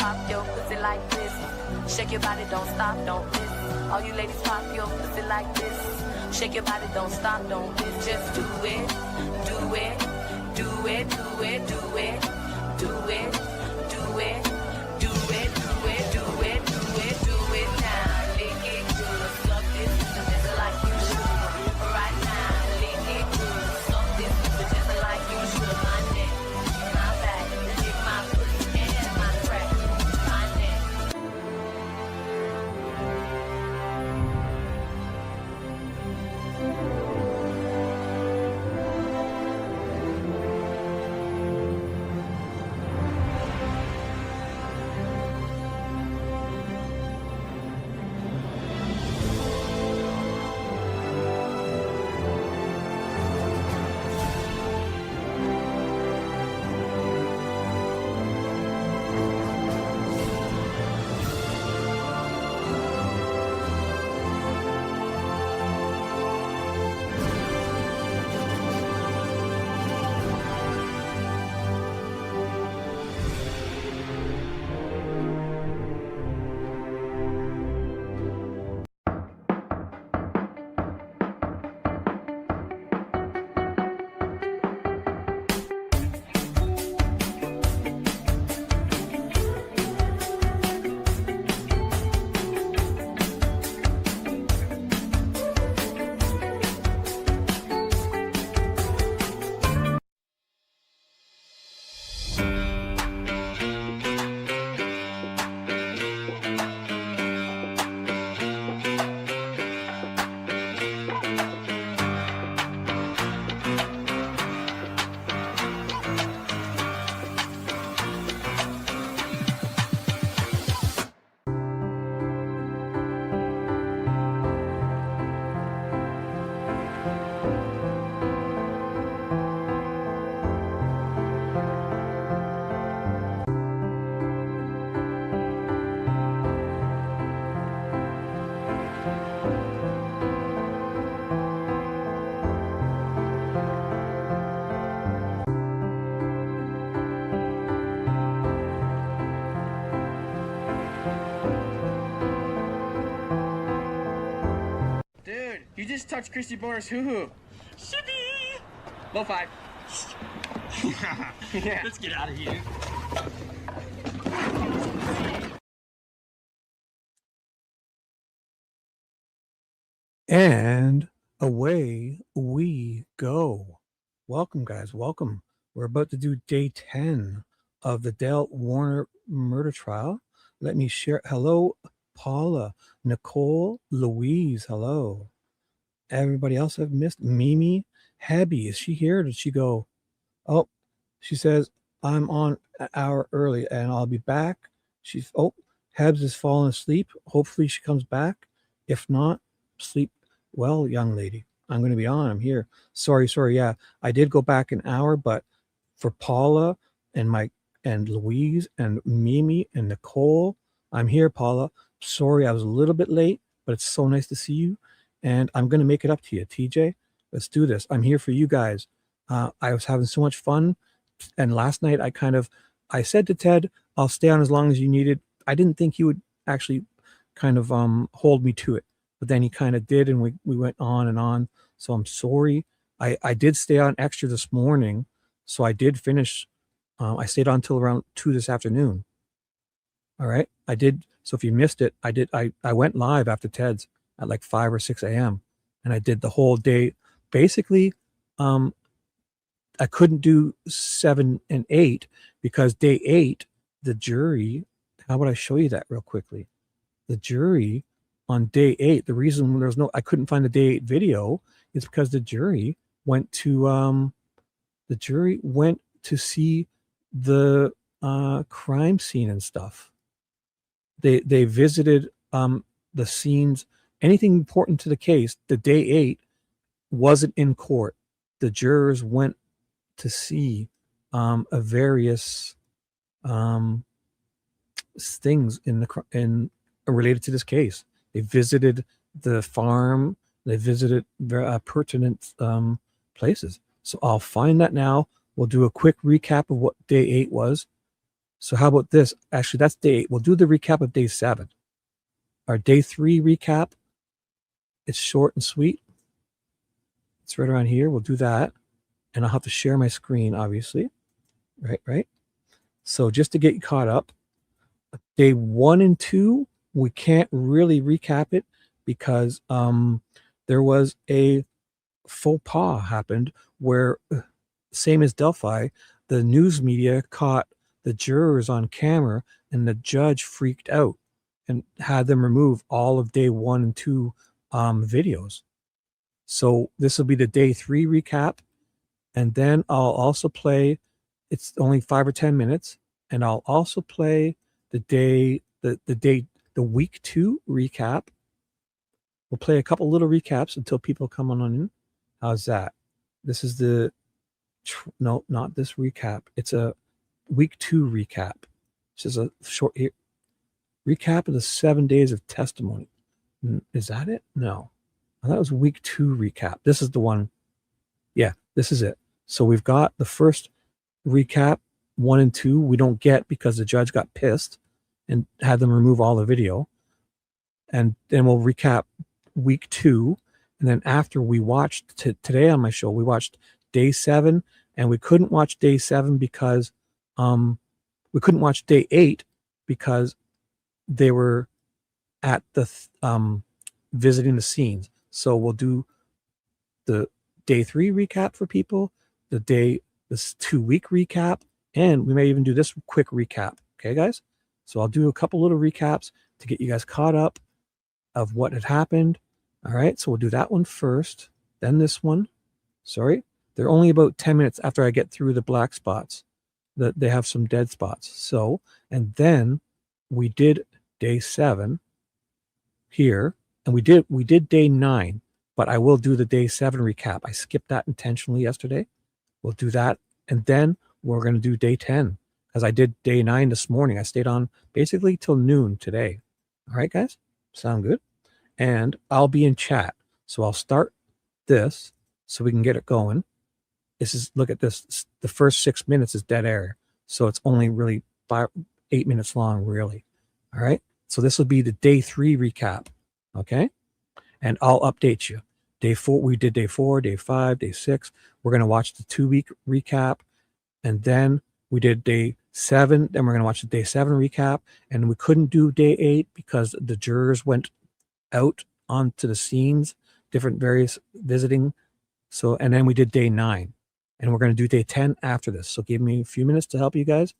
pop your pussy like this. Shake your body, don't stop, don't miss. All you ladies pop your pussy like this. Shake your body, don't stop, don't miss. Just do it, do it, do it, do it, do it, do it, do it, do it, do it, do it, do it, do it now. Lick it good, suck this just like you should. Right now, lick it good, suck this just like you should. My neck, my back, lick my pussy and my crack. My neck. You just touched Christy Boner's hoo-hoo. Shippy! Low five. Yeah. Let's get out of here. And away we go. Welcome, guys. Welcome. We're about to do day 10 of the Dale Warner murder trial. Let me share. Hello, Paula, Nicole, Louise. Hello. Everybody else I've missed. Mimi, Hebby. Is she here? Did she go? Oh, she says, I'm on an hour early and I'll be back. Hebs is falling asleep. Hopefully she comes back. If not, sleep well, young lady. I'm going to be on. I'm here. Sorry. Yeah, I did go back an hour, but for Paula and Louise and Mimi and Nicole, I'm here, Paula. Sorry, I was a little bit late, but it's so nice to see you. And I'm going to make it up to you, TJ. Let's do this. I'm here for you guys. I was having so much fun. And last night I said to Ted, I'll stay on as long as you needed. I didn't think he would actually kind of hold me to it. But then he kind of did, and we went on and on. So I'm sorry. I did stay on extra this morning. So I did finish. I stayed on until around 2 this afternoon. All right. I did. So if you missed it, I went live after Ted's at like 5 or 6 a.m. And I did the whole day. Basically, I couldn't do 7 and 8 because day 8, the jury, how would I show you that real quickly? The jury on day 8, the reason I couldn't find the day 8 video is because the jury went to see the crime scene and stuff. They visited the scenes, anything important to the case. The day 8 wasn't in court. The jurors went to see various things in related to this case. They visited the farm. They visited pertinent places. So I'll find that now. We'll do a quick recap of what day 8 was. So how about this? Actually, that's day 8. We'll do the recap of day 7. Our day 3 recap, it's short and sweet. It's right around here. We'll do that. And I'll have to share my screen, obviously. Right. So just to get you caught up, day 1 and 2, we can't really recap it because there was a faux pas happened where, same as Delphi, the news media caught the jurors on camera and the judge freaked out and had them remove all of day 1 and 2 videos. So this will be the day 3 recap. And then I'll also play, it's only 5 or 10 minutes. And I'll also play the week 2 recap. We'll play a couple little recaps until people come on in. How's that? This is no, not this recap. It's a week 2 recap. This is a short recap of the 7 days of testimony. Is that it? No. I thought it was week 2 recap. This is the one. Yeah, this is it. So we've got the first recap, 1 and 2. We don't get because the judge got pissed and had them remove all the video. And then we'll recap week 2. And then after we watched today on my show, we watched day 7, and we couldn't watch day 7 because we couldn't watch day 8 because they were at the visiting the scenes. So we'll do the day 3 recap for people, this 2-week recap, and we may even do this quick recap. Okay, guys? So I'll do a couple little recaps to get you guys caught up of what had happened. All right, so we'll do that one first, then this one. Sorry, they're only about 10 minutes after I get through the black spots. They have some dead spots. So, and then we did day 7 here, and we did day 9, but I will do the day 7 recap. I skipped that intentionally yesterday. We'll do that, and then we're going to do day 10 because I did day 9 this morning. I stayed on basically till noon today. All right, guys, sound good? And I'll be in chat, so I'll start this so we can get it going. This is, look at this. The first 6 minutes is dead air, so it's only really 8 minutes long, really. All right, so this will be the day 3 recap. Okay, and I'll update you. Day 4, we did day 4, day 5, day 6. We're going to watch the 2-week recap, and then we did day 7. Then we're going to watch the day 7 recap, and we couldn't do day 8 because the jurors went out onto the scenes, different various visiting. So, and then we did day 9, and we're going to do day 10 after this. So give me a few minutes to help you guys.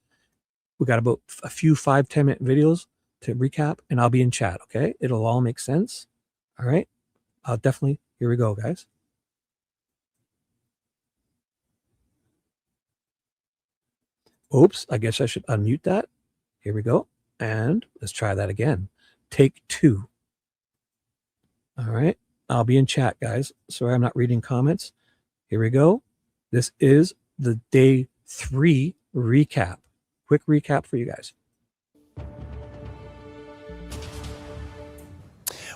We got about a few 5-10 minute videos to recap, and I'll be in chat. Okay, it'll all make sense. All right, I'll definitely. Here we go, guys. Oops, I guess I should unmute that. Here we go, and let's try that again. Take 2. All right, I'll be in chat, guys. Sorry, I'm not reading comments. Here we go. This is the day 3 recap. Quick recap for you guys.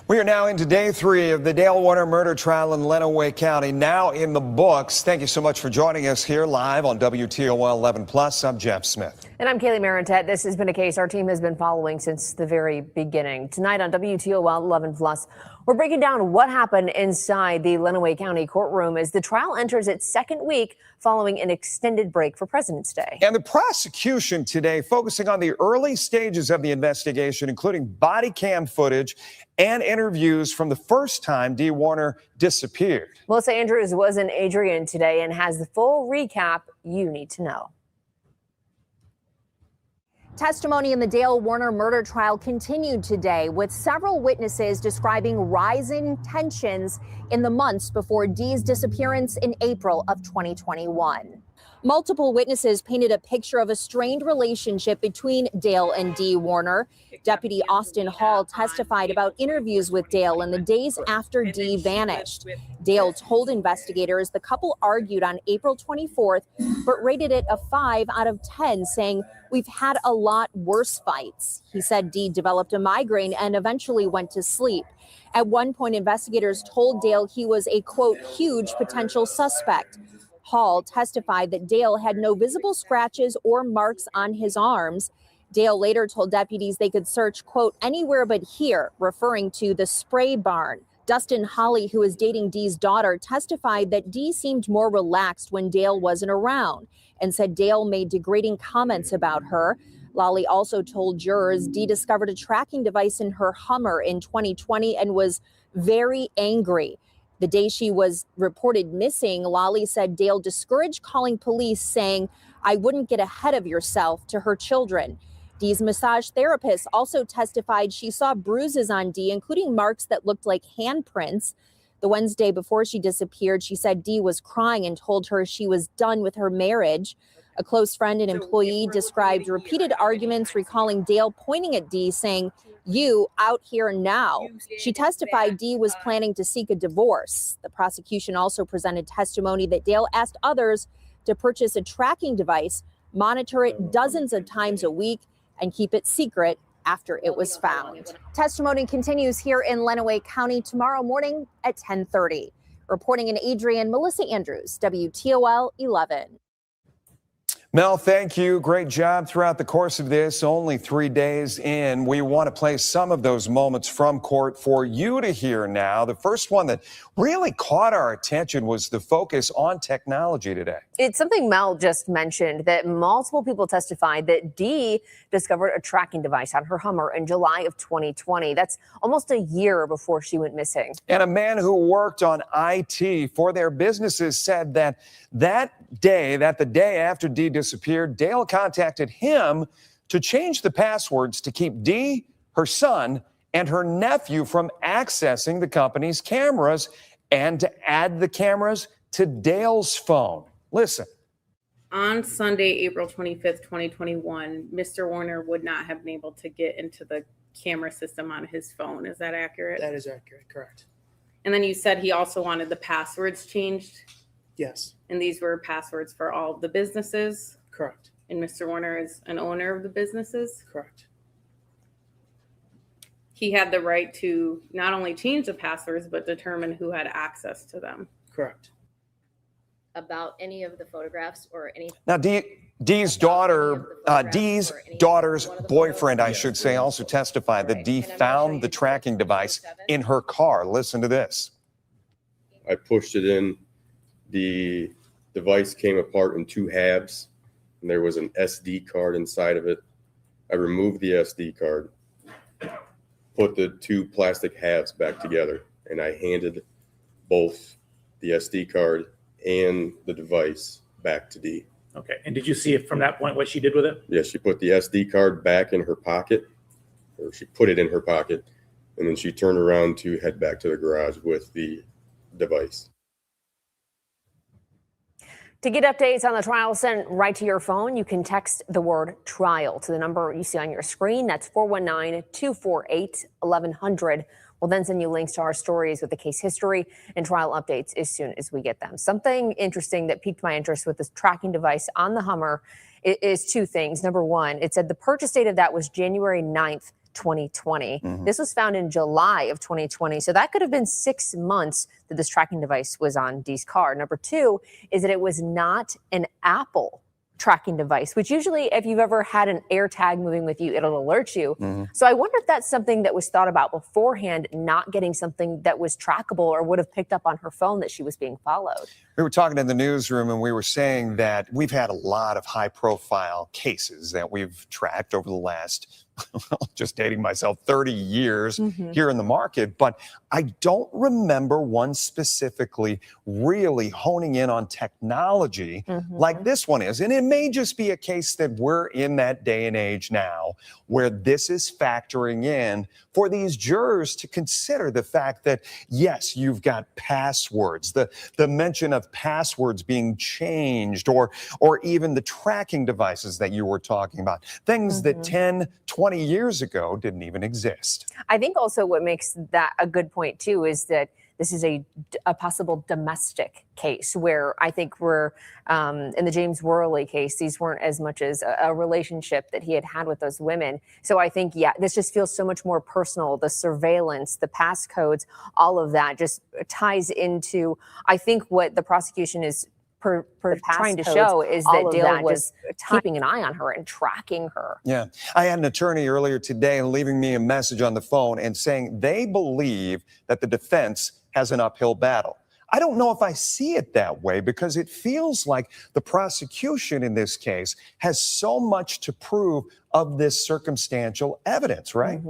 We are now into day 3 of the Dale Warner murder trial in Lenawee County, now in the books. Thank you so much for joining us here live on WTOL 11 Plus. I'm Jeff Smith. And I'm Kaylee Marintet. This has been a case our team has been following since the very beginning. Tonight on WTOL 11 Plus, we're breaking down what happened inside the Lenawee County courtroom as the trial enters its 2nd week following an extended break for President's Day. And the prosecution today focusing on the early stages of the investigation, including body cam footage and interviews from the first time Dee Warner disappeared. Melissa Andrews was in Adrian today and has the full recap you need to know. Testimony in the Dale Warner murder trial continued today, with several witnesses describing rising tensions in the months before Dee's disappearance in April of 2021. Multiple witnesses painted a picture of a strained relationship between Dale and Dee Warner. Deputy Austin Hall testified about interviews with Dale in the days after Dee vanished. Dale told investigators the couple argued on April 24th, but rated it a 5 out of 10, saying, "We've had a lot worse fights." He said Dee developed a migraine and eventually went to sleep. At one point, investigators told Dale he was a, quote, huge potential suspect. Hall testified that Dale had no visible scratches or marks on his arms. Dale later told deputies they could search, quote, anywhere but here, referring to the spray barn. Dustin Holly, who is dating Dee's daughter, testified that Dee seemed more relaxed when Dale wasn't around and said Dale made degrading comments about her. Lolly also told jurors Dee discovered a tracking device in her Hummer in 2020 and was very angry. The day she was reported missing, Lolly said Dale discouraged calling police, saying, I wouldn't get ahead of yourself, to her children. Dee's massage therapist also testified she saw bruises on Dee, including marks that looked like handprints. The Wednesday before she disappeared, she said Dee was crying and told her she was done with her marriage. A close friend and employee described repeated arguments, recalling Dale pointing at Dee, saying, you out here now. She testified Dee was planning to seek a divorce. The prosecution also presented testimony that Dale asked others to purchase a tracking device, monitor it dozens of times a week, and keep it secret after it was found. Testimony continues here in Lenawee County tomorrow morning at 10:30. Reporting in Adrian, Melissa Andrews, WTOL 11. Mel, thank you. Great job throughout the course of this. Only 3 days in. We want to play some of those moments from court for you to hear now. The first one that really caught our attention was the focus on technology today. It's something Mel just mentioned, that multiple people testified that Dee discovered a tracking device on her Hummer in July of 2020. That's almost a year before she went missing. And a man who worked on IT for their businesses said that the day after Dee disappeared, Dale contacted him to change the passwords to keep Dee, her son, and her nephew from accessing the company's cameras and to add the cameras to Dale's phone. Listen. On Sunday, April 25th, 2021, Mr. Warner would not have been able to get into the camera system on his phone. Is that accurate? That is accurate, correct. And then you said he also wanted the passwords changed? Yes, And these were passwords for all of the businesses? correct, And Mr. Warner is an owner of the businesses? correct. He had the right to not only change the passwords, but determine who had access to them. Correct. About any of the photographs or any. Now, Dee's daughter's boyfriend, I should say, also testified that Dee found the tracking device in her car. Listen to this. I pushed it in. The device came apart in two halves, and there was an SD card inside of it. I removed the SD card, put the two plastic halves back together, and I handed both the SD card and the device back to Dee. Okay. And did you see it from that point what she did with it? Yes, she put the SD card back in her pocket, or she put it in her pocket, and then she turned around to head back to the garage with the device. To get updates on the trial sent right to your phone, you can text the word trial to the number you see on your screen. That's 419-248-1100. We'll then send you links to our stories with the case history and trial updates as soon as we get them. Something interesting that piqued my interest with this tracking device on the Hummer is two things. Number one, it said the purchase date of that was January 9th, 2020. This was found in July of 2020. So that could have been 6 months that this tracking device was on Dee's car. Number two is that it was not an Apple tracking device, which usually if you've ever had an AirTag moving with you, it'll alert you. So I wonder if that's something that was thought about beforehand, not getting something that was trackable or would have picked up on her phone that she was being followed. We were talking in the newsroom and we were saying that we've had a lot of high profile cases that we've tracked over the last, just dating myself, 30 years here in the market. But I don't remember one specifically really honing in on technology like this one is. And it may just be a case that we're in that day and age now where this is factoring in for these jurors to consider the fact that, yes, you've got passwords, the mention of passwords being changed, or even the tracking devices that you were talking about, things that 10, 20 years ago didn't even exist. I think also what makes that a good point too is that this is a possible domestic case where I think we're in the James Worley case, these weren't as much as a relationship that he had with those women. So I think, yeah, this just feels so much more personal. The surveillance, the passcodes, all of that just ties into, I think, what the prosecution is trying to passcodes, show is all that of Dale that, was just keeping an eye on her and tracking her. Yeah. I had an attorney earlier today leaving me a message on the phone and saying they believe that the defense has an uphill battle. I don't know if I see it that way because it feels like the prosecution in this case has so much to prove of this circumstantial evidence, right?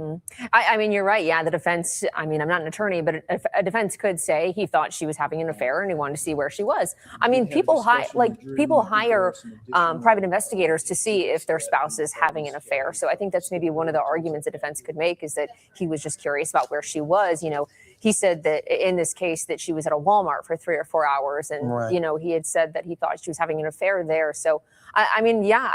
I mean, you're right. Yeah, the defense, I mean, I'm not an attorney, but a defense could say he thought she was having an affair and he wanted to see where she was. I mean, people hire private investigators to see if their spouse is having an affair. So I think that's maybe one of the arguments the defense could make, is that he was just curious about where she was. You know, he said that in this case that she was at a Walmart for 3 or 4 hours, and you know, he had said that he thought she was having an affair there. So I mean, yeah,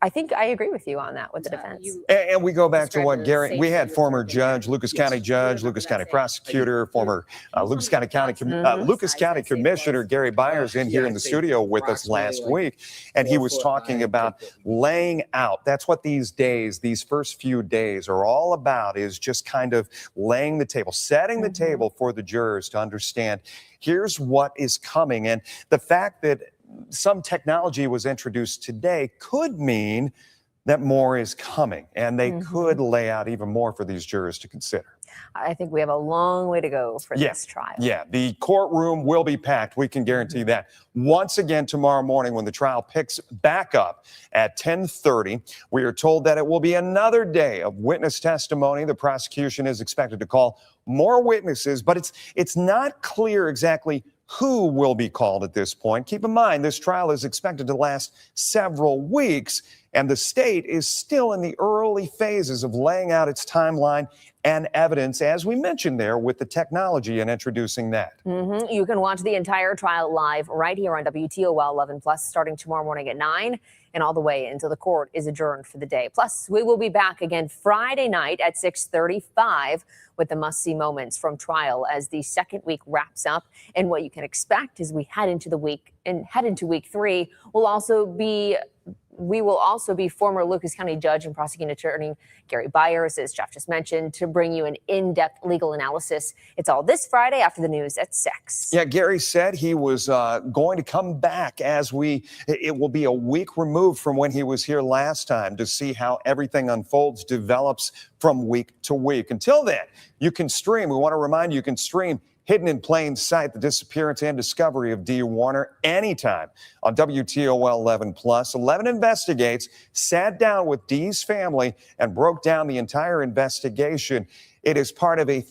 I think I agree with you on that with the defense. And we go back to what Gary, we had former judge, Lucas County judge, Lucas County prosecutor, former Lucas County commissioner Gary Byers in here in the studio with us last week. And he was talking about laying out. That's what these days, these first few days are all about, is just kind of laying the table, setting the table for the jurors to understand here's what is coming. And the fact that some technology was introduced today could mean that more is coming, and they could lay out even more for these jurors to consider. I think we have a long way to go for this trial. Yeah, the courtroom will be packed. We can guarantee that. Once again, tomorrow morning when the trial picks back up at 10:30, we are told that it will be another day of witness testimony. The prosecution is expected to call more witnesses, but it's not clear exactly who will be called at this point. Keep in mind, this trial is expected to last several weeks, and the state is still in the early phases of laying out its timeline and evidence, as we mentioned there, with the technology and introducing that. You can watch the entire trial live right here on WTOL 11 Plus, starting tomorrow morning at 9 and all the way until the court is adjourned for the day. Plus, we will be back again Friday night at 6:35 with the must-see moments from trial as the second week wraps up. And what you can expect as we head into week 3 we will also be former Lucas County Judge and Prosecuting Attorney Gary Byers, as Jeff just mentioned, to bring you an in-depth legal analysis. It's all this Friday after the news at 6. Yeah, Gary said he was going to come back it will be a week removed from when he was here last time to see how everything unfolds, develops from week to week. Until then, you can stream. We want to remind you can stream Hidden in Plain Sight, the disappearance and discovery of Dee Warner, anytime on WTOL 11 Plus. 11 Investigates sat down with Dee's family and broke down the entire investigation. It is part of a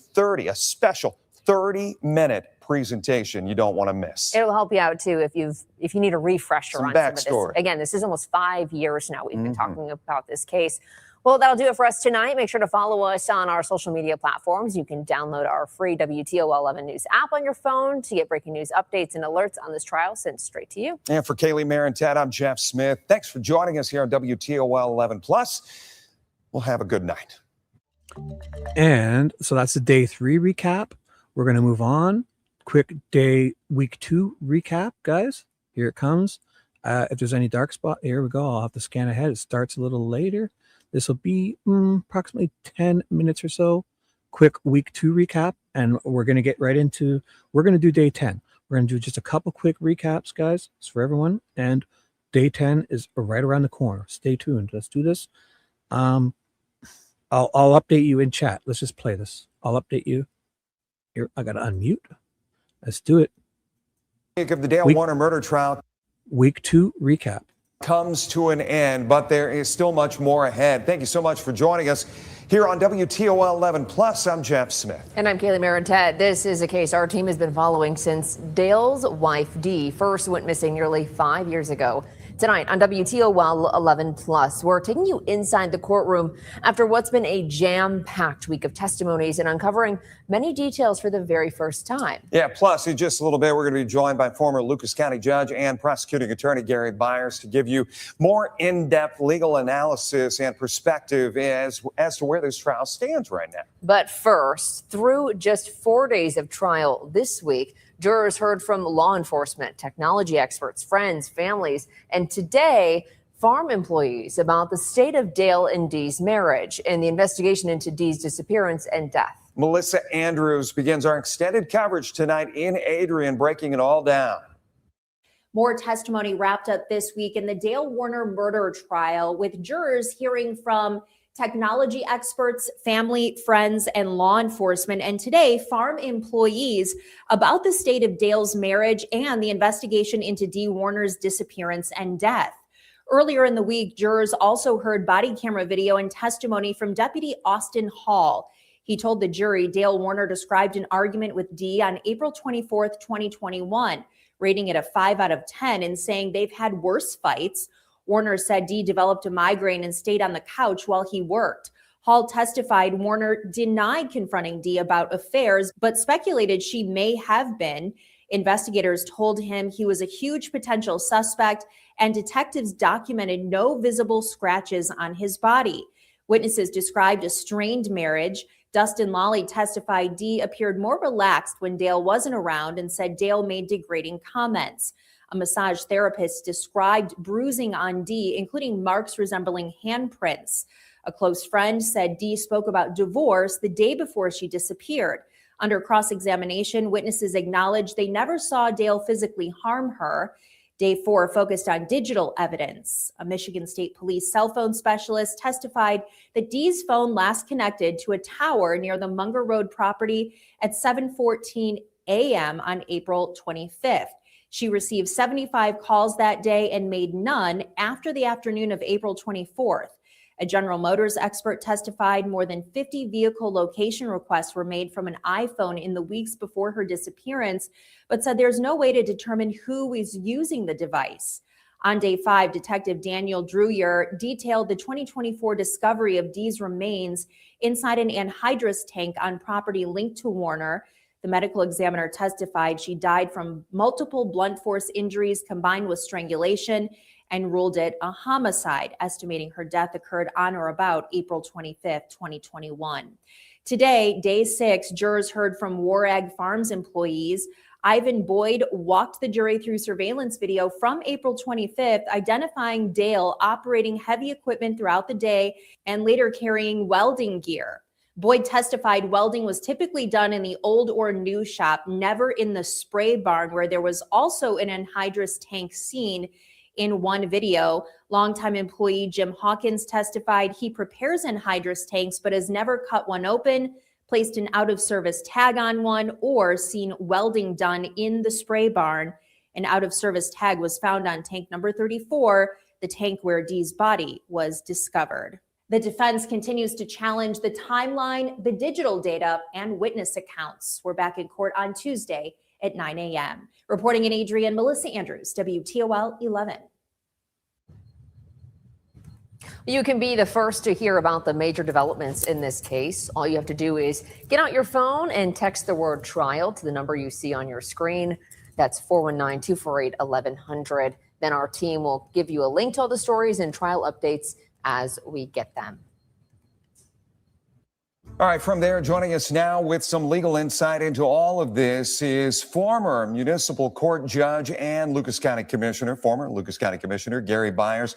special 30-minute presentation you don't want to miss. It'll help you out too if you need a refresher on some of this. Again, this is almost 5 years now we've been talking about this case. Well, that'll do it for us tonight. Make sure to follow us on our social media platforms. You can download our free WTOL 11 News app on your phone to get breaking news updates and alerts on this trial sent straight to you. And for Kaylee, Mayor, and Ted, I'm Jeff Smith. Thanks for joining us here on WTOL 11 Plus. We'll have a good night. And so that's the day 3 recap. We're going to move on. Quick week 2 recap, guys. Here it comes. If there's any dark spot, here we go. I'll have to scan ahead. It starts a little later. This will be approximately 10 minutes or so. Quick week 2 recap. And we're going to get right into, we're going to do day 10. We're going to do just a couple quick recaps, guys. It's for everyone. And day 10 is right around the corner. Stay tuned. Let's do this. I'll update you in chat. Let's just play this. I'll update you. Here, I got to unmute. Let's do it. Of the Dale Warner murder trial. Week 2 recap comes to an end, but there is still much more ahead. Thank you so much for joining us here on WTOL 11 Plus. I'm Jeff Smith. And I'm Kaylee Marintet. This is a case our team has been following since Dale's wife, Dee, first went missing nearly 5 years ago. Tonight on WTOL 11 Plus, we're taking you inside the courtroom after what's been a jam-packed week of testimonies and uncovering many details for the very first time. Yeah, plus in just a little bit, we're going to be joined by former Lucas County Judge and Prosecuting Attorney Gary Byers to give you more in-depth legal analysis and perspective as to where this trial stands right now. But first, through just 4 days of trial this week, jurors heard from law enforcement, technology experts, friends, families, and today, farm employees about the state of Dale and Dee's marriage and the investigation into Dee's disappearance and death. Melissa Andrews begins our extended coverage tonight in Adrian, breaking it all down. More testimony wrapped up this week in the Dale Warner murder trial, with jurors hearing from technology experts, family, friends, and law enforcement, and today, farm employees about the state of Dale's marriage and the investigation into Dee Warner's disappearance and death. Earlier in the week, jurors also heard body camera video and testimony from Deputy Austin Hall. He told the jury Dale Warner described an argument with Dee on April 24th, 2021, rating it a 5 out of 10 and saying they've had worse fights. Warner said Dee developed a migraine and stayed on the couch while he worked. Hall testified Warner denied confronting Dee about affairs, but speculated she may have been. Investigators told him he was a huge potential suspect, and detectives documented no visible scratches on his body. Witnesses described a strained marriage. Dustin Lawley testified Dee appeared more relaxed when Dale wasn't around and said Dale made degrading comments. A massage therapist described bruising on Dee, including marks resembling handprints. A close friend said Dee spoke about divorce the day before she disappeared. Under cross-examination, witnesses acknowledged they never saw Dale physically harm her. Day 4 focused on digital evidence. A Michigan State Police cell phone specialist testified that Dee's phone last connected to a tower near the Munger Road property at 7:14 a.m. on April 25th. She received 75 calls that day and made none after the afternoon of April 24th. A General Motors expert testified more than 50 vehicle location requests were made from an iPhone in the weeks before her disappearance, but said there's no way to determine who was using the device. On day 5, Detective Daniel Dreyer detailed the 2024 discovery of Dee's remains inside an anhydrous tank on property linked to Warner. The medical examiner testified she died from multiple blunt force injuries combined with strangulation and ruled it a homicide, estimating her death occurred on or about April 25th, 2021. Today, day 6, jurors heard from Warag Farms employees. Ivan Boyd walked the jury through surveillance video from April 25th, identifying Dale operating heavy equipment throughout the day and later carrying welding gear. Boyd testified welding was typically done in the old or new shop, never in the spray barn, where there was also an anhydrous tank seen in one video. Longtime employee Jim Hawkins testified he prepares anhydrous tanks but has never cut one open, placed an out-of-service tag on one, or seen welding done in the spray barn. An out-of-service tag was found on tank number 34, the tank where Dee's body was discovered. The defense continues to challenge the timeline, the digital data, and witness accounts. We're back in court on Tuesday at 9 a.m. Reporting in Adrian, Melissa Andrews, WTOL 11. You can be the first to hear about the major developments in this case. All you have to do is get out your phone and text the word trial to the number you see on your screen. That's 419-248-1100. Then our team will give you a link to all the stories and trial updates as we get them. All right, from there, joining us now with some legal insight into all of this is former municipal court judge and former Lucas County Commissioner Gary Byers.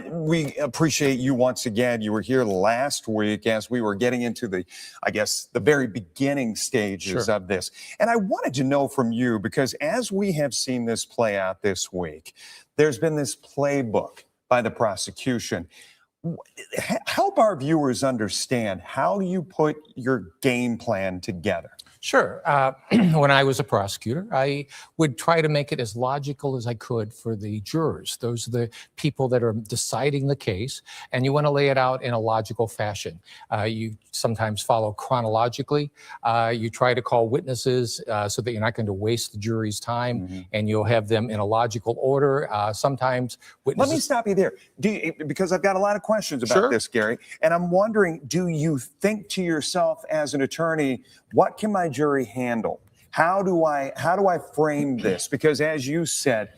We appreciate you once again. You were here last week as we were getting into the very beginning stages of this. And I wanted to know from you, because as we have seen this play out this week, there's been this playbook by the prosecution. Help our viewers understand, how you put your game plan together. Sure. When I was a prosecutor, I would try to make it as logical as I could for the jurors. Those are the people that are deciding the case, and you want to lay it out in a logical fashion. You sometimes follow chronologically. You try to call witnesses so that you're not going to waste the jury's time, and you'll have them in a logical order. Sometimes witnesses... Let me stop you there, because I've got a lot of questions about this, Gary, and I'm wondering, do you think to yourself as an attorney, what can my jury handle? How do I frame this? Because as you said,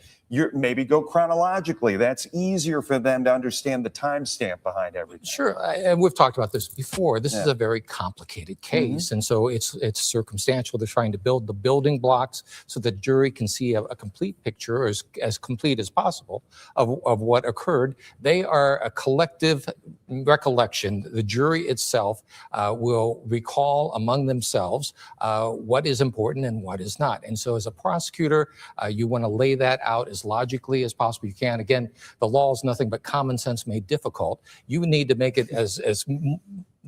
maybe go chronologically. That's easier for them to understand the timestamp behind everything. Sure, and we've talked about this before. This is a very complicated case, and so it's circumstantial. They're trying to build the building blocks so the jury can see a complete picture, or as complete as possible, of what occurred. They are a collective recollection. The jury itself will recall among themselves what is important and what is not. And so as a prosecutor, you want to lay that out as as logically as possible you can. Again, the law is nothing but common sense made difficult. You need to make it as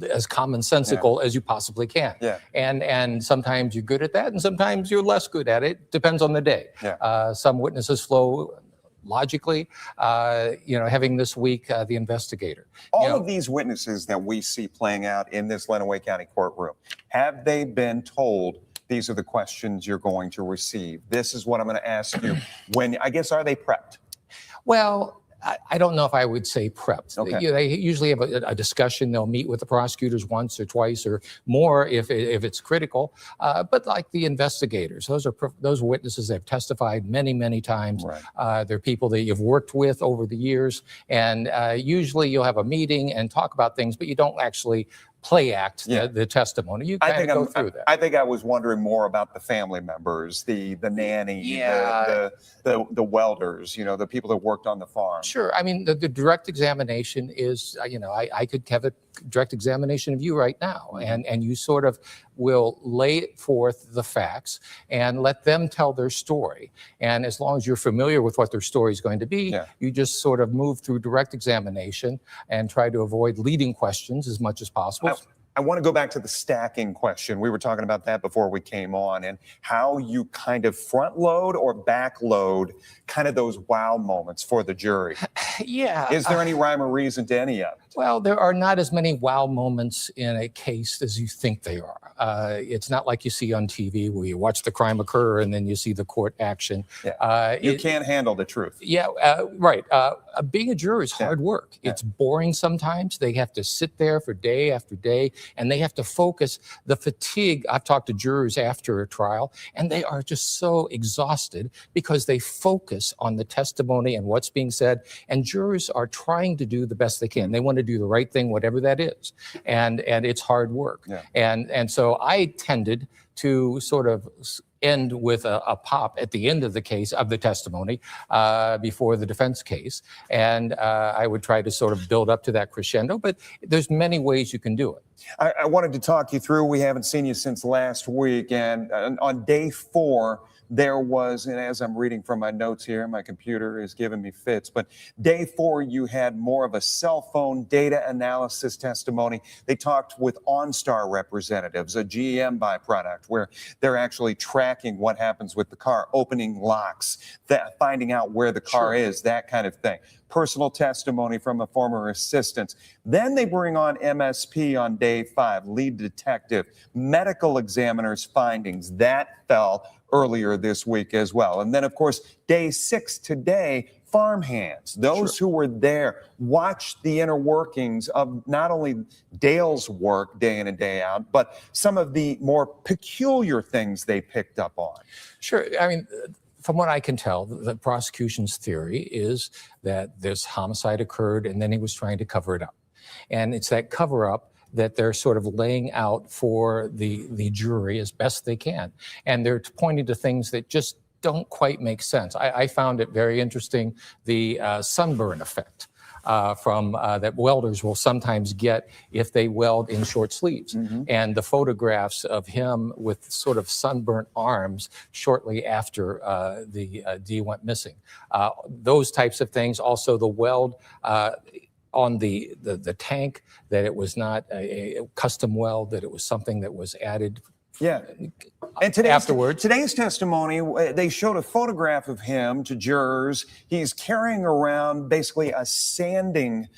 commonsensical as you possibly can. Yeah. And sometimes you're good at that, and sometimes you're less good at it. Depends on the day. Yeah. Some witnesses flow logically. Having this week the investigator. All of these witnesses that we see playing out in this Lenawee County courtroom, have they been told these are the questions you're going to receive? This is what I'm going to ask you. Are they prepped? Well, I don't know if I would say prepped. Okay. They usually have a discussion. They'll meet with the prosecutors once or twice or more if it's critical. But like the investigators, those witnesses that have testified many, many times. Right. They're people that you've worked with over the years. And usually you'll have a meeting and talk about things, but you don't actually play act the testimony. You kind of go through that. I think I was wondering more about the family members, the nanny, the welders, the people that worked on the farm. Sure. I mean, the direct examination is, I could have a direct examination of you right now, and you sort of will lay forth the facts and let them tell their story. And as long as you're familiar with what their story is going to be, you just sort of move through direct examination and try to avoid leading questions as much as possible. I want to go back to the stacking question. We were talking about that before we came on, and how you kind of front load or back load kind of those wow moments for the jury. Yeah. Is there any rhyme or reason to any of it? Well, there are not as many wow moments in a case as you think they are. It's not like you see on TV where you watch the crime occur and then you see the court action. You can't handle the truth. Yeah, right. Being a juror is hard work. It's boring sometimes. They have to sit there for day after day, and they have to focus. The fatigue, I've talked to jurors after a trial, and they are just so exhausted because they focus on the testimony and what's being said, and jurors are trying to do the best they can. They want to do the right thing, whatever that is, and it's hard work. And so I tended to sort of end with a pop at the end of the case, of the testimony, before the defense case. And I would try to sort of build up to that crescendo, but there's many ways you can do it. I wanted to talk you through, we haven't seen you since last week, and on day 4, there was, and as I'm reading from my notes here, my computer is giving me fits, but day 4, you had more of a cell phone data analysis testimony. They talked with OnStar representatives, a GM byproduct, where they're actually tracking what happens with the car, opening locks, finding out where the car is, that kind of thing. Personal testimony from a former assistant. Then they bring on MSP on day 5, lead detective, medical examiner's findings. That fell earlier this week as well. And then, of course, day 6 today, farmhands, those who were there, watched the inner workings of not only Dale's work day in and day out, but some of the more peculiar things they picked up on. Sure. I mean, from what I can tell, the prosecution's theory is that this homicide occurred and then he was trying to cover it up. And it's that cover up that they're sort of laying out for the jury as best they can. And they're pointing to things that just don't quite make sense. I found it very interesting, the sunburn effect. That welders will sometimes get if they weld in short sleeves. And the photographs of him with sort of sunburnt arms shortly after the D went missing. Those types of things. Also the weld on the tank, that it was not a custom weld, that it was something that was added and today's testimony, they showed a photograph of him to jurors. He's carrying around basically a sanding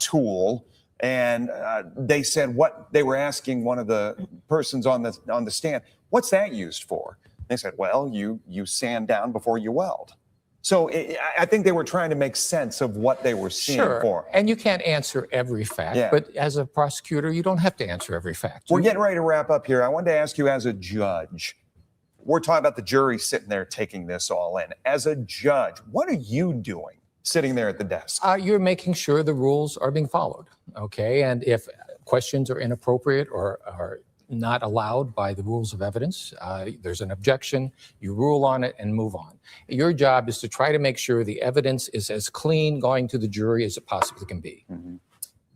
tool. And they said they were asking one of the persons on the stand, what's that used for? They said, well, you sand down before you weld. So I think they were trying to make sense of what they were seeing for. And you can't answer every fact, but as a prosecutor, you don't have to answer every fact. We're getting ready to wrap up here. I wanted to ask you, as a judge, we're talking about the jury sitting there taking this all in. As a judge, what are you doing sitting there at the desk? You're making sure the rules are being followed, okay? And if questions are inappropriate or are not allowed by the rules of evidence, there's an objection, you rule on it and move on. Your job is to try to make sure the evidence is as clean going to the jury as it possibly can be.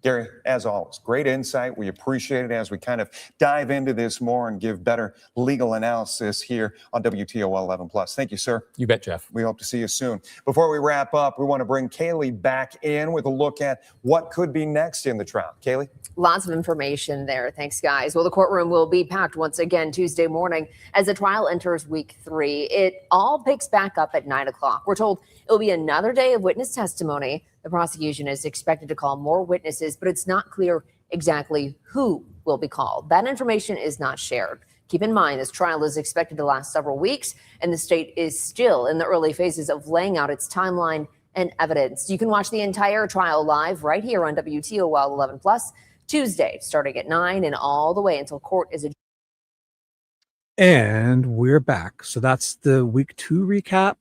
Gary, as always, great insight. We appreciate it as we kind of dive into this more and give better legal analysis here on WTOL 11 Plus. Thank you, sir. You bet, Jeff. We hope to see you soon. Before we wrap up, we want to bring Kaylee back in with a look at what could be next in the trial. Kaylee? Lots of information there. Thanks, guys. Well, the courtroom will be packed once again Tuesday morning as the trial enters week 3. It all picks back up at 9 o'clock. We're told it will be another day of witness testimony. The prosecution is expected to call more witnesses, but it's not clear exactly who will be called. That information is not shared. Keep in mind, this trial is expected to last several weeks, and the state is still in the early phases of laying out its timeline and evidence. You can watch the entire trial live right here on WTOL 11 Plus Tuesday, starting at 9 and all the way until court is adjourned. And we're back. So that's the week 2 recap.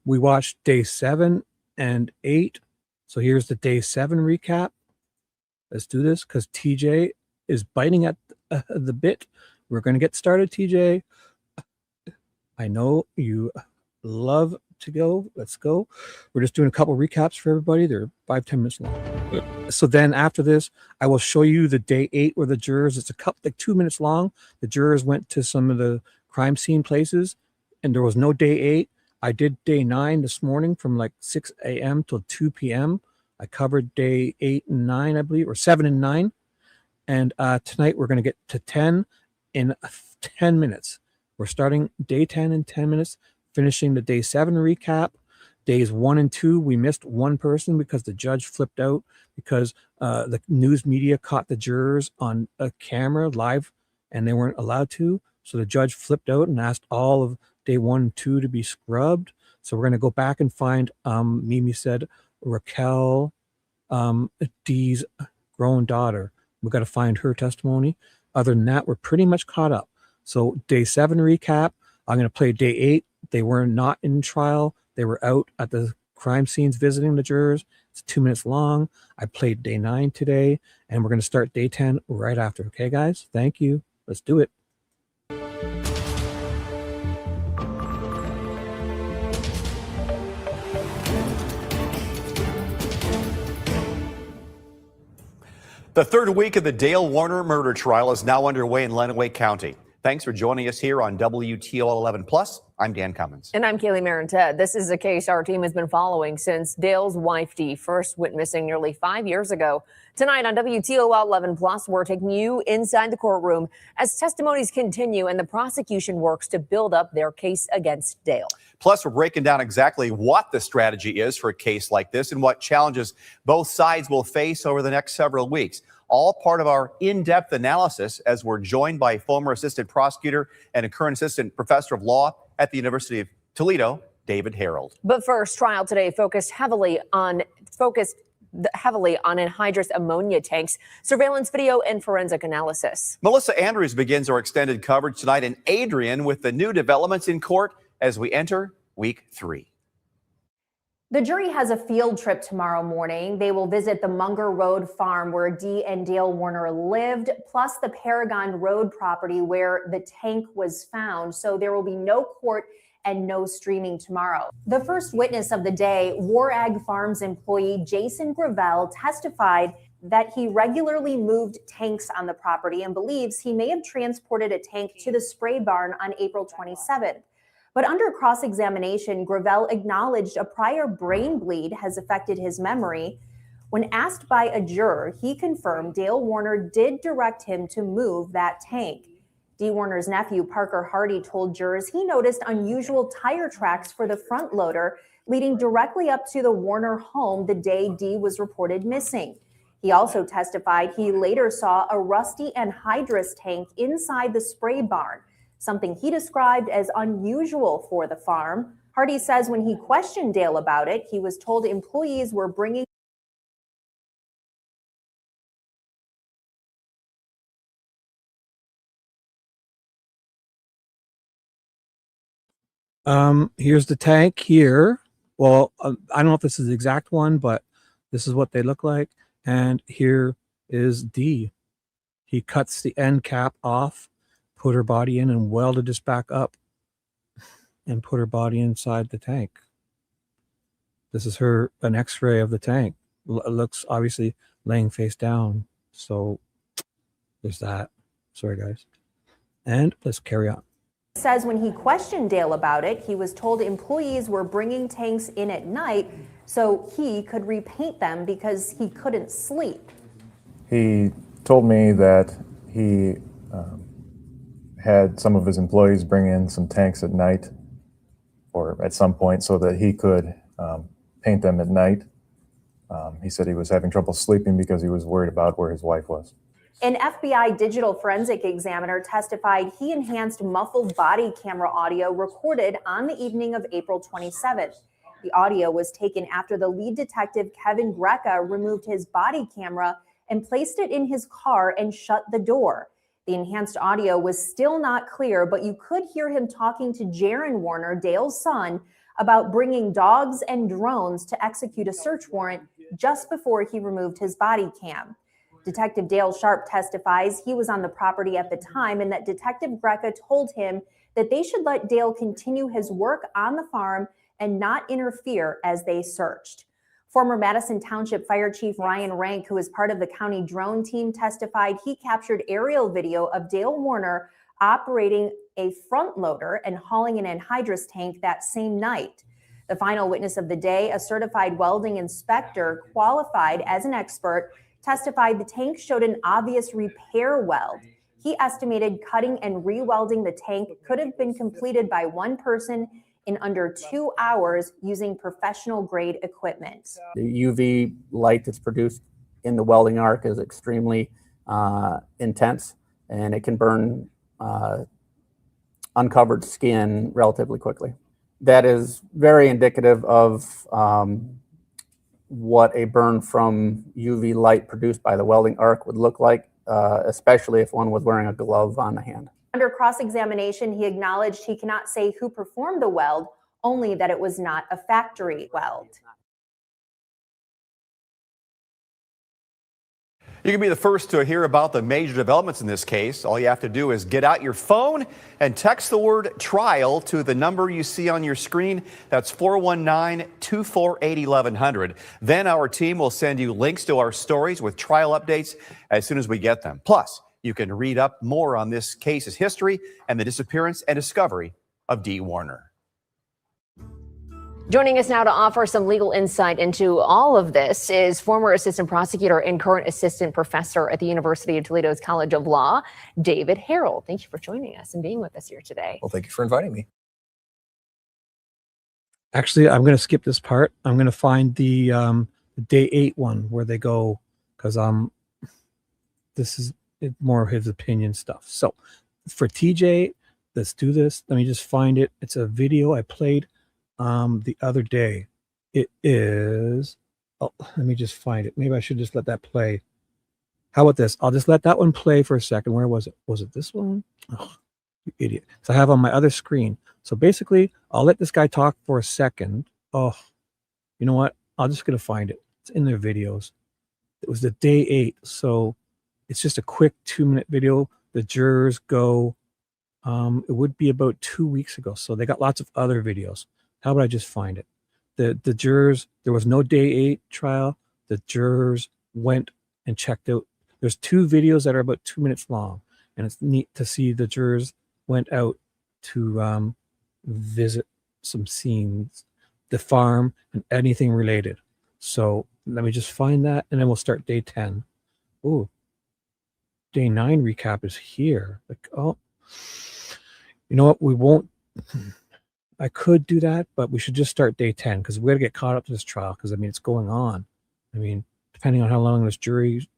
We watched day 7 and 8. So here's the day 7 recap. Let's do this because TJ is biting at the bit. We're going to get started, TJ. I know you love to go. Let's go. We're just doing a couple recaps for everybody. They're 5-10 minutes long. So then after this, I will show you the day 8 where the jurors, it's a couple, like 2 minutes long. The jurors went to some of the crime scene places and there was no day 8. I did day 9 this morning from like 6 a.m. till 2 p.m. I covered day 8 and 9, I believe, or 7 and 9. And tonight we're going to get to 10 in 10 minutes. We're starting day 10 in 10 minutes, finishing the day 7 recap. Days 1 and 2, we missed one person because the judge flipped out because the news media caught the jurors on a camera live and they weren't allowed to. So the judge flipped out and asked all of day 1 and 2 to be scrubbed. So we're going to go back and find, Mimi said, Raquel D's grown daughter. We've got to find her testimony. Other than that, we're pretty much caught up. So day 7 recap, I'm going to play day 8. They were not in trial. They were out at the crime scenes visiting the jurors. It's 2 minutes long. I played day 9 today, and we're going to start day 10 right after. Okay, guys? Thank you. Let's do it. The third week of the Dale Warner murder trial is now underway in Lenawee County. Thanks for joining us here on WTOL 11 Plus. I'm Dan Cummins. And I'm Kaylee Marentet. This is a case our team has been following since Dale's wife Dee first went missing nearly 5 years ago. Tonight on WTOL 11 Plus, we're taking you inside the courtroom as testimonies continue and the prosecution works to build up their case against Dale. Plus, we're breaking down exactly what the strategy is for a case like this and what challenges both sides will face over the next several weeks. All part of our in-depth analysis as we're joined by former assistant prosecutor and a current assistant professor of law at the University of Toledo, David Harold. But first, trial today focused heavily on anhydrous ammonia tanks, surveillance video, and forensic analysis. Melissa Andrews begins our extended coverage tonight, and Adrian with the new developments in court as we enter week 3. The jury has a field trip tomorrow morning. They will visit the Munger Road farm where Dee and Dale Warner lived, plus the Paragon Road property where the tank was found. So there will be no court and no streaming tomorrow. The first witness of the day, War Ag Farms employee Jason Gravel, testified that he regularly moved tanks on the property and believes he may have transported a tank to the spray barn on April 27th. But under cross-examination, Gravel acknowledged a prior brain bleed has affected his memory. When asked by a juror, he confirmed Dale Warner did direct him to move that tank. Dee Warner's nephew, Parker Hardy, told jurors he noticed unusual tire tracks for the front loader leading directly up to the Warner home the day Dee was reported missing. He also testified he later saw a rusty anhydrous tank inside the spray barn, something he described as unusual for the farm. Hardy says when he questioned Dale about it, he was told employees were bringing Here's the tank here. Well, I don't know if this is the exact one, but this is what they look like. And here is Dee. He cuts the end cap off, put her body in and welded this back up and put her body inside the tank. This is an x-ray of the tank. It looks obviously laying face down. So there's that. Sorry, guys. And let's carry on. Says when he questioned Dale about it, he was told employees were bringing tanks in at night so he could repaint them because he couldn't sleep. He told me that he had some of his employees bring in some tanks at night or at some point so that he could paint them at night. He said he was having trouble sleeping because he was worried about where his wife was. An FBI digital forensic examiner testified he enhanced muffled body camera audio recorded on the evening of April 27th. The audio was taken after the lead detective, Kevin Greca, removed his body camera and placed it in his car and shut the door. The enhanced audio was still not clear, but you could hear him talking to Jaron Warner, Dale's son, about bringing dogs and drones to execute a search warrant just before he removed his body cam. Detective Dale Sharp testifies he was on the property at the time and that Detective Greca told him that they should let Dale continue his work on the farm and not interfere as they searched. Former Madison Township Fire Chief Ryan Rank, who is part of the county drone team, testified he captured aerial video of Dale Warner operating a front loader and hauling an anhydrous tank that same night. The final witness of the day, a certified welding inspector qualified as an expert, testified the tank showed an obvious repair weld. He estimated cutting and re-welding the tank could have been completed by one person in under 2 hours using professional grade equipment. The UV light that's produced in the welding arc is extremely intense, and it can burn uncovered skin relatively quickly. That is very indicative of what a burn from UV light produced by the welding arc would look like, especially if one was wearing a glove on the hand. Under cross-examination, he acknowledged he cannot say who performed the weld, only that it was not a factory weld. You can be the first to hear about the major developments in this case. All you have to do is get out your phone and text the word trial to the number you see on your screen. That's 419-248-1100. Then our team will send you links to our stories with trial updates as soon as we get them. Plus, you can read up more on this case's history and the disappearance and discovery of Dee Warner. Joining us now to offer some legal insight into all of this is former assistant prosecutor and current assistant professor at the University of Toledo's College of Law, David Harrell. Thank you for joining us and being with us here today. Well, thank you for inviting me. Actually, I'm going to skip this part. I'm going to find the day 8 one where they go, because this is more of his opinion stuff. So for TJ, let's do this. Let me just find it. It's a video I played the other day. It is, oh, let me just find it. Maybe I should just let that play. How about this? I'll just let that one play for a second. Where was it? Was it this one? Oh, you idiot. So I have on my other screen. So basically, I'll let this guy talk for a second. Oh, you know what? I'm just going to find it. It's in their videos. It was the day 8. So it's just a quick 2-minute video. The jurors go, it would be about 2 weeks ago. So they got lots of other videos. How about I just find it? The jurors, there was no day 8 trial. The jurors went and checked out. There's 2 videos that are about 2 minutes long. And it's neat to see the jurors went out to visit some scenes, the farm, and anything related. So let me just find that, and then we'll start day 10. Oh, day 9 recap is here. Like, oh, you know what? We won't. I could do that, but we should just start day 10 because we got to get caught up to this trial because, I mean, it's going on. I mean, depending on how long this jury,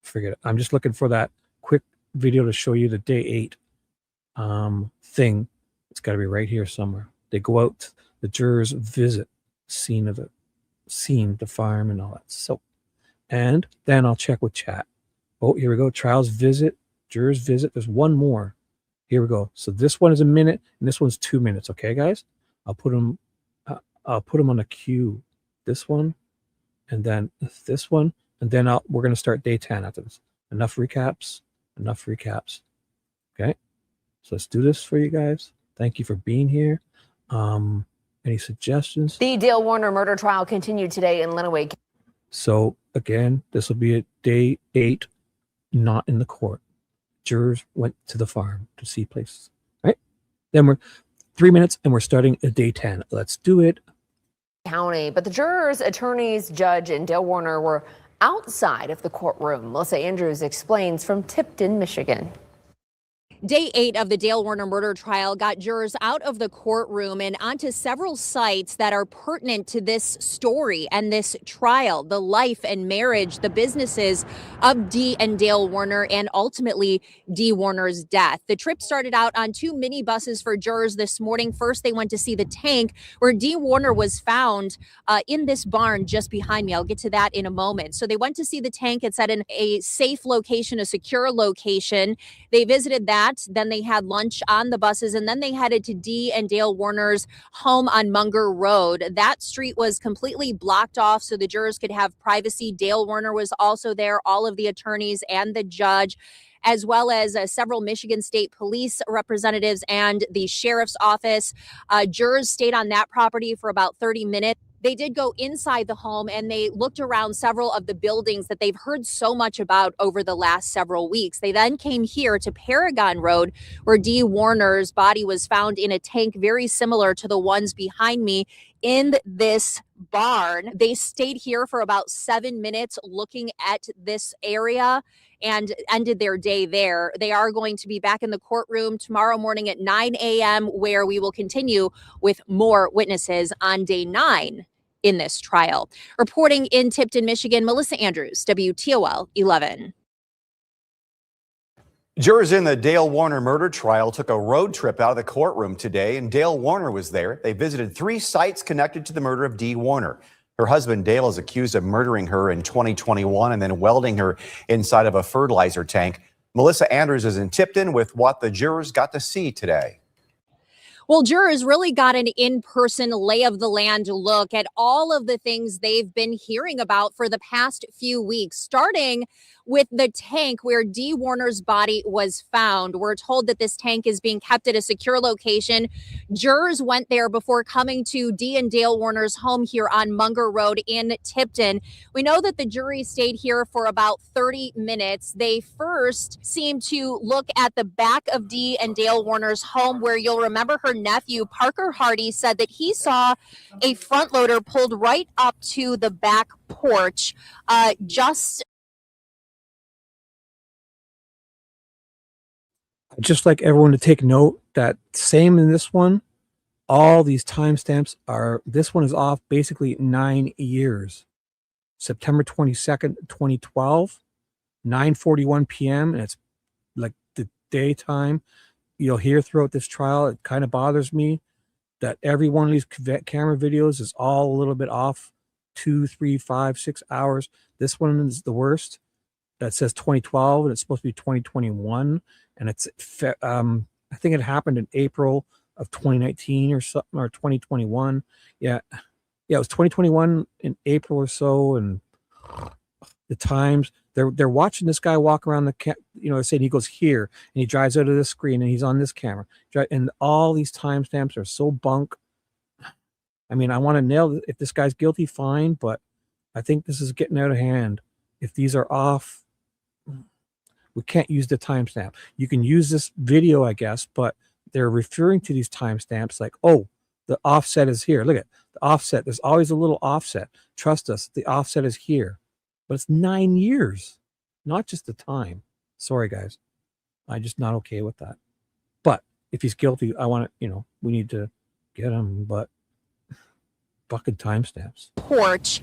forget it. I'm just looking for that quick video to show you the day 8 thing. It's got to be right here somewhere. They go out, the jurors visit the farm and all that. So, and then I'll check with chat. Oh, here we go. Trials visit, jurors visit. There's one more. Here we go. So this one is a minute, and this one's 2 minutes. Okay, guys. I'll put them on the queue. This one, and then this one, and then we're gonna start day 10 after this. Enough recaps. Okay. So let's do this for you guys. Thank you for being here. Any suggestions? The Dale Warner murder trial continued today in Lenawee. So again, this will be at day 8, not in the court. Jurors went to the farm to see places, right? Then we're 3 minutes and we're starting at day 10. Let's do it. County, but the jurors, attorneys, judge, and Dale Warner were outside of the courtroom. Melissa Andrews explains from Tipton, Michigan. Day 8 of the Dale Warner murder trial got jurors out of the courtroom and onto several sites that are pertinent to this story and this trial, the life and marriage, the businesses of Dee and Dale Warner, and ultimately Dee Warner's death. The trip started out on 2 minibuses for jurors this morning. First, they went to see the tank where Dee Warner was found in this barn just behind me. I'll get to that in a moment. So they went to see the tank. It's at a safe location, a secure location. They visited that. Then they had lunch on the buses, and then they headed to Dee and Dale Warner's home on Munger Road. That street was completely blocked off so the jurors could have privacy. Dale Warner was also there, all of the attorneys and the judge, as well as several Michigan State Police representatives and the sheriff's office. Jurors stayed on that property for about 30 minutes. They did go inside the home and they looked around several of the buildings that they've heard so much about over the last several weeks. They then came here to Paragon Road, where Dee Warner's body was found in a tank very similar to the ones behind me in this barn. They stayed here for about 7 minutes looking at this area and ended their day there. They are going to be back in the courtroom tomorrow morning at 9 a.m., where we will continue with more witnesses on day 9 in this trial. Reporting in Tipton, Michigan, Melissa Andrews, WTOL 11. Jurors in the Dale Warner murder trial took a road trip out of the courtroom today, and Dale Warner was there. They visited 3 sites connected to the murder of Dee Warner. Her husband, Dale, is accused of murdering her in 2021 and then welding her inside of a fertilizer tank. Melissa Andrews is in Tipton with what the jurors got to see today. Well, jurors really got an in-person lay of the land look at all of the things they've been hearing about for the past few weeks, starting with the tank where Dee Warner's body was found. We're told that this tank is being kept at a secure location. Jurors went there before coming to Dee and Dale Warner's home here on Munger Road in Tipton. We know that the jury stayed here for about 30 minutes. They first seemed to look at the back of Dee and Dale Warner's home, where you'll remember her nephew, Parker Hardy, said that he saw a front loader pulled right up to the back porch. Just like everyone to take note that same in this one, all these timestamps are, this one is off basically 9 years. September 22nd, 2012, 9:41 p.m. And it's like the daytime. You'll hear throughout this trial, it kind of bothers me that every one of these camera videos is all a little bit off 2, 3, 5, 6 hours. This one is the worst. That says 2012 and it's supposed to be 2021. And it's, I think it happened in April of 2019 or something, or 2021. Yeah, it was 2021 in April or so. And the times they're watching this guy walk around the, saying he goes here and he drives out of this screen and he's on this camera. And all these timestamps are so bunk. I mean, I want to nail if this guy's guilty, fine, but I think this is getting out of hand. If these are off, we can't use the timestamp. You can use this video, I guess, but they're referring to these timestamps like, oh, the offset is here. Look at the offset. There's always a little offset. Trust us, the offset is here. But it's 9 years, not just the time. Sorry, guys. I'm just not okay with that. But if he's guilty, I want to, we need to get him, but fucking timestamps. Porch,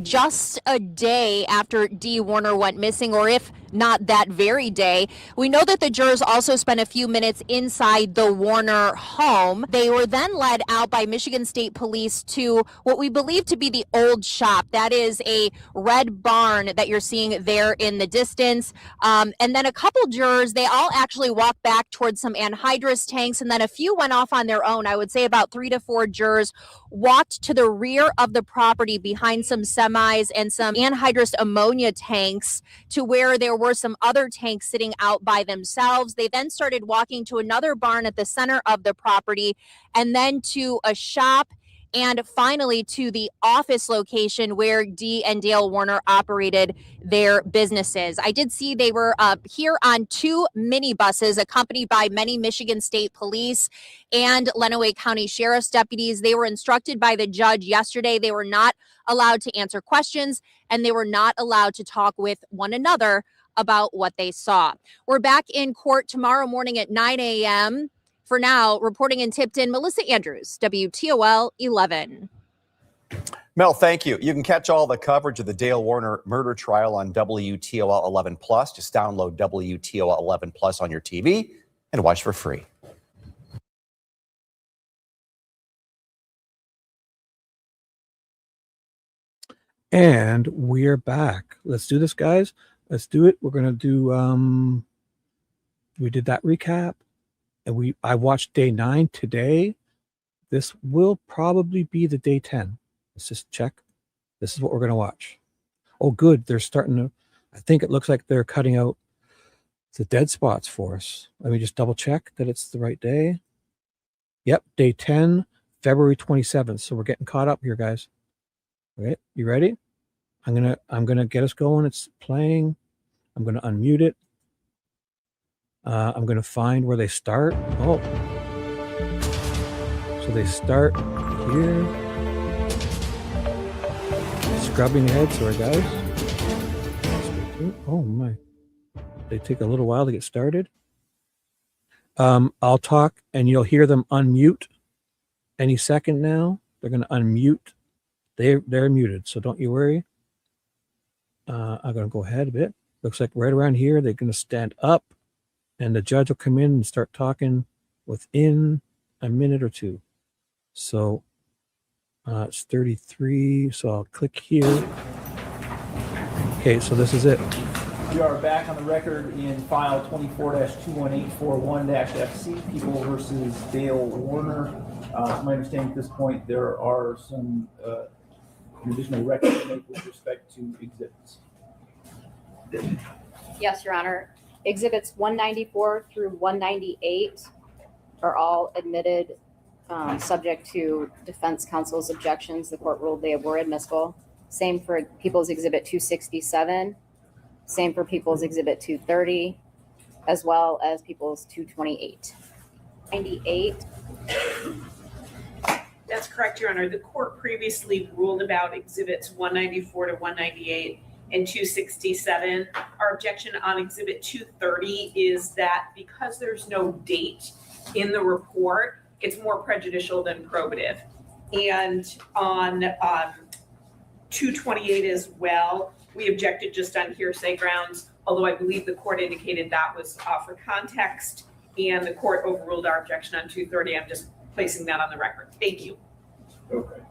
just a day after Dee Warner went missing, or if not that very day. We know that the jurors also spent a few minutes inside the Warner home. They were then led out by Michigan State Police to what we believe to be the old shop. That is a red barn that you're seeing there in the distance. And then a couple jurors, they all actually walked back towards some anhydrous tanks, and then a few went off on their own. I would say about 3 to 4 jurors walked to the rear of the property behind some semis and some anhydrous ammonia tanks to where there were some other tanks sitting out by themselves. They then started walking to another barn at the center of the property and then to a shop and finally to the office location where Dee and Dale Warner operated their businesses. I did see they were here on 2 minibuses accompanied by many Michigan State Police and Lenawee County Sheriff's deputies. They were instructed by the judge yesterday they were not allowed to answer questions and they were not allowed to talk with one another about what they saw. We're back in court tomorrow morning at 9 a.m. For now, reporting in Tipton, Melissa Andrews, WTOL 11. Mel, thank you. You can catch all the coverage of the Dale Warner murder trial on WTOL 11 Plus. Just download WTOL 11 Plus on your TV and watch for free. And we're back. Let's do this, guys. Let's do it. We're gonna do we did that recap, and I watched day 9 today. This will probably be the day 10. Let's just check. This is what we're gonna watch. Oh, good. They're starting to, I think it looks like they're cutting out the dead spots for us. Let me just double check that it's the right day. Yep, day 10, February 27th. So we're getting caught up here, guys. Okay, you ready? I'm gonna get us going. It's playing. I'm gonna unmute it. I'm gonna find where they start. Oh, so they start here. Scrubbing head. Sorry, guys. Oh my! They take a little while to get started. I'll talk, and you'll hear them unmute any second now. They're gonna unmute. They're muted, so don't you worry. I'm going to go ahead a bit. Looks like right around here, they're going to stand up, and the judge will come in and start talking within a minute or two. So it's 33, so I'll click here. Okay, so this is it. We are back on the record in file 24-21841-FC, People versus Dale Warner. My understanding at this point, there are some additional records to make with respect to exhibits. Yes, Your Honor. Exhibits 194 through 198 are all admitted, subject to defense counsel's objections. The court ruled they were admissible. Same for People's Exhibit 267. Same for People's Exhibit 230, as well as People's 228. 98. That's correct, Your Honor. The court previously ruled about Exhibits 194 to 198 and 267. Our objection on Exhibit 230 is that because there's no date in the report, it's more prejudicial than probative. And on 228 as well, we objected just on hearsay grounds, although I believe the court indicated that was for context, and the court overruled our objection on 230. I'm just placing that on the record. Thank you. Okay.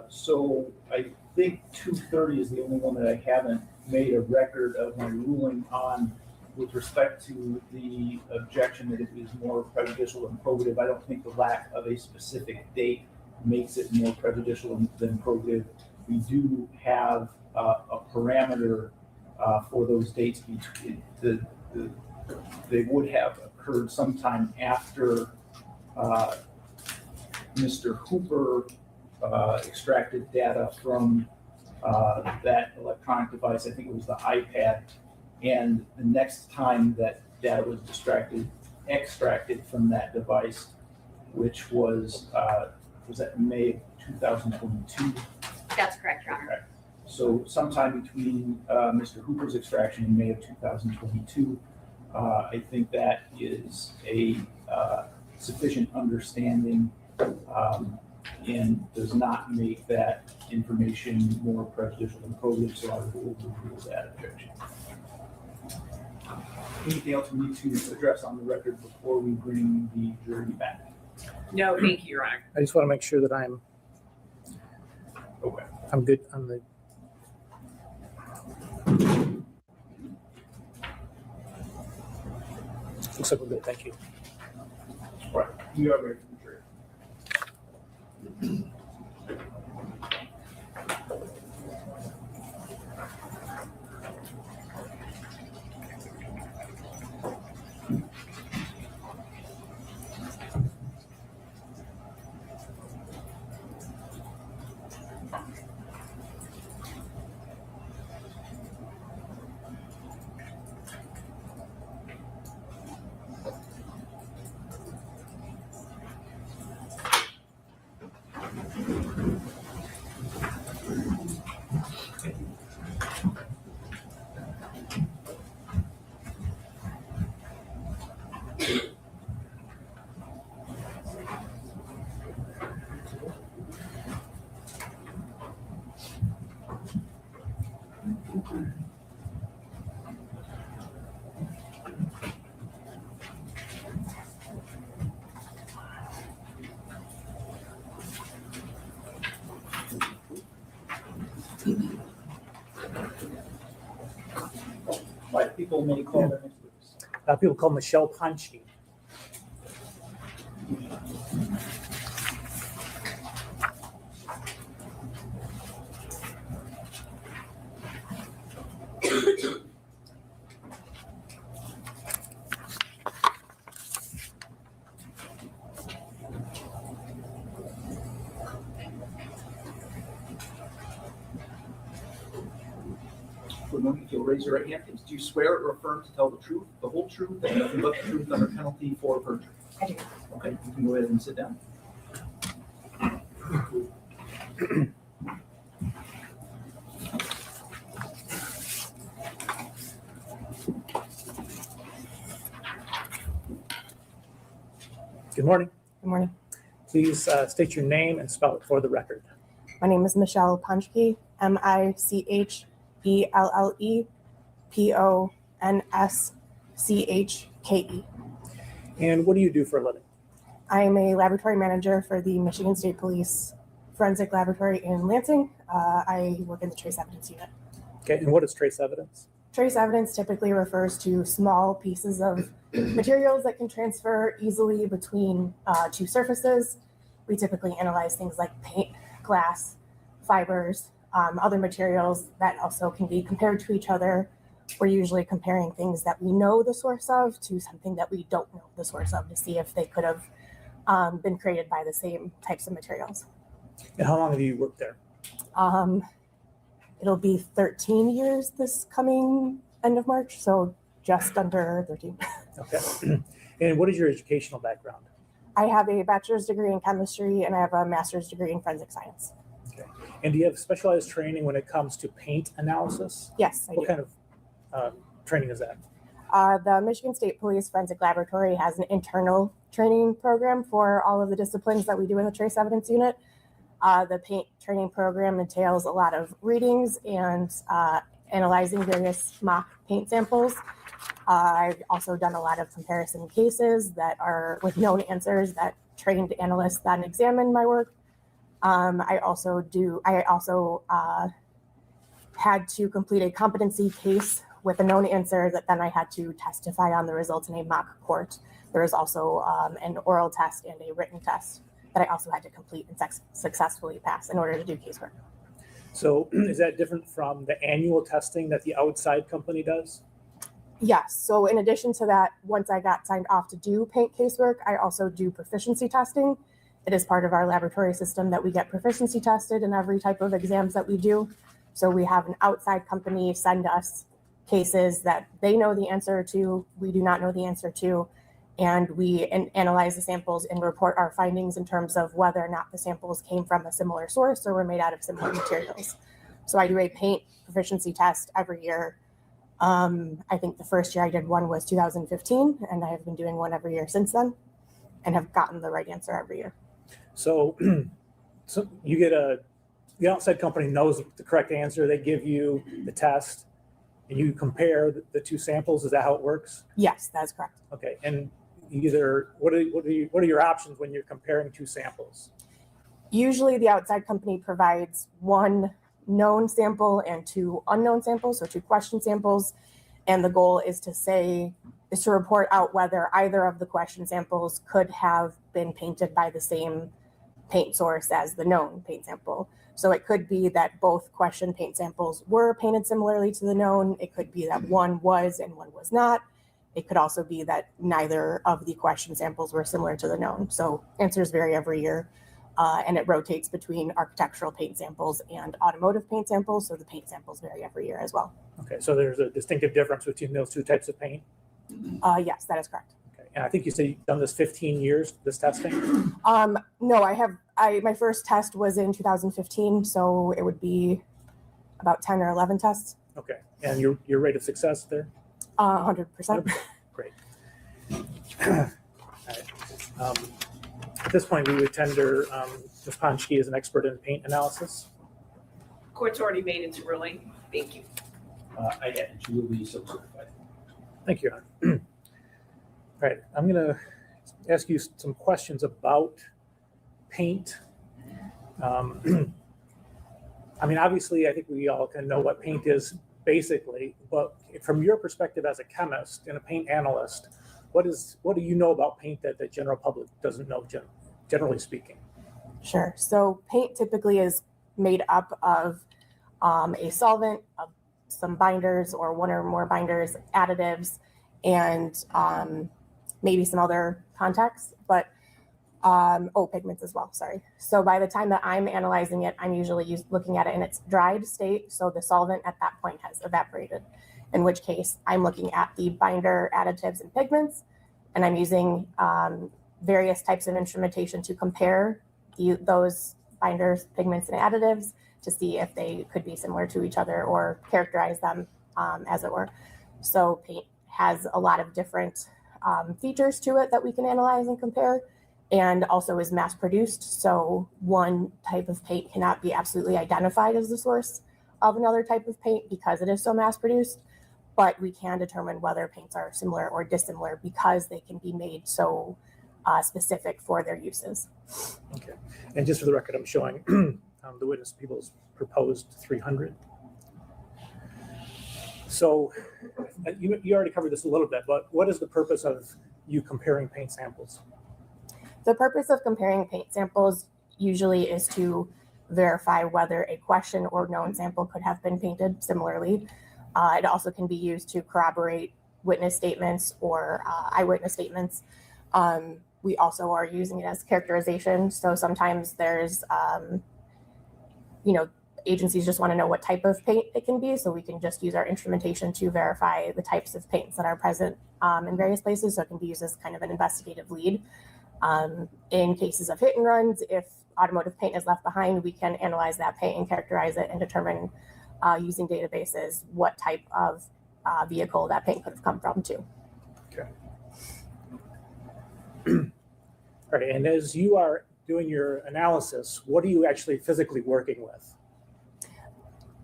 So I think 230 is the only one that I haven't made a record of my ruling on with respect to the objection that it is more prejudicial than probative. I don't think the lack of a specific date makes it more prejudicial than probative. We do have a parameter for those dates. They would have occurred sometime after Mr. Hooper extracted data from that electronic device. I think it was the iPad. And the next time that data was extracted from that device, which was that May of 2022? That's correct, Your Honor. Okay. So sometime between Mr. Hooper's extraction in May of 2022, I think that is a sufficient understanding and does not make that information more prejudicial than probative, so I will overrule that objection. Anything else we need to address on the record before we bring the jury back? No, thank you, Your Honor. I just want to make sure that I'm good on the. Looks like we're good. Thank you. All right, you are ready for the jury. people may call their next witness. People call Michelle Punchke. If you'll raise your right hand, please. Do you swear or affirm to tell the truth, the whole truth, and nothing but the truth under penalty for perjury? I do. Okay, you can go ahead and sit down. Good morning. Good morning. Please state your name and spell it for the record. My name is Michelle Punchke, MICHELLEPONSCHKE. And what do you do for a living? I am a laboratory manager for the Michigan State Police Forensic Laboratory in Lansing. I work in the trace evidence unit. Okay, and what is trace evidence? Trace evidence typically refers to small pieces of materials that can transfer easily between two surfaces. We typically analyze things like paint, glass, fibers, other materials that also can be compared to each other. We're usually comparing things that we know the source of to something that we don't know the source of to see if they could have been created by the same types of materials. And how long have you worked there? It'll be 13 years this coming end of March, so just under 13. Okay. And what is your educational background? I have a bachelor's degree in chemistry and I have a master's degree in forensic science. Okay. And do you have specialized training when it comes to paint analysis? Yes, I do. What kind of training is that? The Michigan State Police Forensic Laboratory has an internal training program for all of the disciplines that we do in the trace evidence unit. The paint training program entails a lot of readings and analyzing various mock paint samples. I've also done a lot of comparison cases that are with known answers that trained analysts then examine my work. I also had to complete a competency case with a known answer that then I had to testify on the results in a mock court. There is also an oral test and a written test that I also had to complete and successfully pass in order to do casework. So is that different from the annual testing that the outside company does? Yes. So in addition to that, once I got signed off to do paint casework, I also do proficiency testing. It is part of our laboratory system that we get proficiency tested in every type of exams that we do. So we have an outside company send us cases that they know the answer to, we do not know the answer to, and we analyze the samples and report our findings in terms of whether or not the samples came from a similar source or were made out of similar materials. So I do a paint proficiency test every year. I think the first year I did one was 2015, and I have been doing one every year since then and have gotten the right answer every year. So, so you get the outside company knows the correct answer. They give you the test and you compare the two samples. Is that how it works? Yes, that's correct. Okay. And either what are your options when you're comparing two samples? Usually the outside company provides one known sample and two unknown samples, so two question samples. And the goal is to report out whether either of the question samples could have been painted by the same paint source as the known paint sample. So it could be that both question paint samples were painted similarly to the known. It could be that one was and one was not. It could also be that neither of the question samples were similar to the known. So answers vary every year. And it rotates between architectural paint samples and automotive paint samples. So the paint samples vary every year as well. Okay, so there's a distinctive difference between those two types of paint? Yes, that is correct. Okay, and I think you said you've done this 15 years, this testing? No, my first test was in 2015, so it would be about 10 or 11 tests. Okay, and your rate of success there? 100%. Great. All right. At this point, we would tender Ms. Ponchke as an expert in paint analysis. Court's already made its ruling. Thank you. I add that you will be so certified. Thank you, Your Honor. All right, I'm going to ask you some questions about paint. I mean, obviously, I think we all can know what paint is basically. But from your perspective as a chemist and a paint analyst, what do you know about paint that the general public doesn't know, generally speaking? Sure. So paint typically is made up of a solvent, of some binders or one or more binders, additives, and maybe some other contacts, but pigments as well, sorry. So by the time that I'm analyzing it, I'm usually looking at it in its dried state. So the solvent at that point has evaporated, in which case I'm looking at the binder, additives, and pigments, and I'm using various types of instrumentation to compare those binders, pigments, and additives to see if they could be similar to each other or characterize them, as it were. So paint has a lot of different features to it that we can analyze and compare, and also is mass produced. So one type of paint cannot be absolutely identified as the source of another type of paint because it is so mass produced, but we can determine whether paints are similar or dissimilar because they can be made so specific for their uses. Okay. And just for the record, I'm showing the witness people's proposed 300. So you already covered this a little bit, but what is the purpose of you comparing paint samples? The purpose of comparing paint samples usually is to verify whether a question or known sample could have been painted similarly. It also can be used to corroborate witness statements or eyewitness statements. We also are using it as characterization. So sometimes there's, agencies just want to know what type of paint it can be. So we can just use our instrumentation to verify the types of paints that are present in various places. So it can be used as kind of an investigative lead. In cases of hit and runs, if automotive paint is left behind, we can analyze that paint and characterize it and determine using databases what type of vehicle that paint could have come from too. Okay. All right, and as you are doing your analysis, what are you actually physically working with?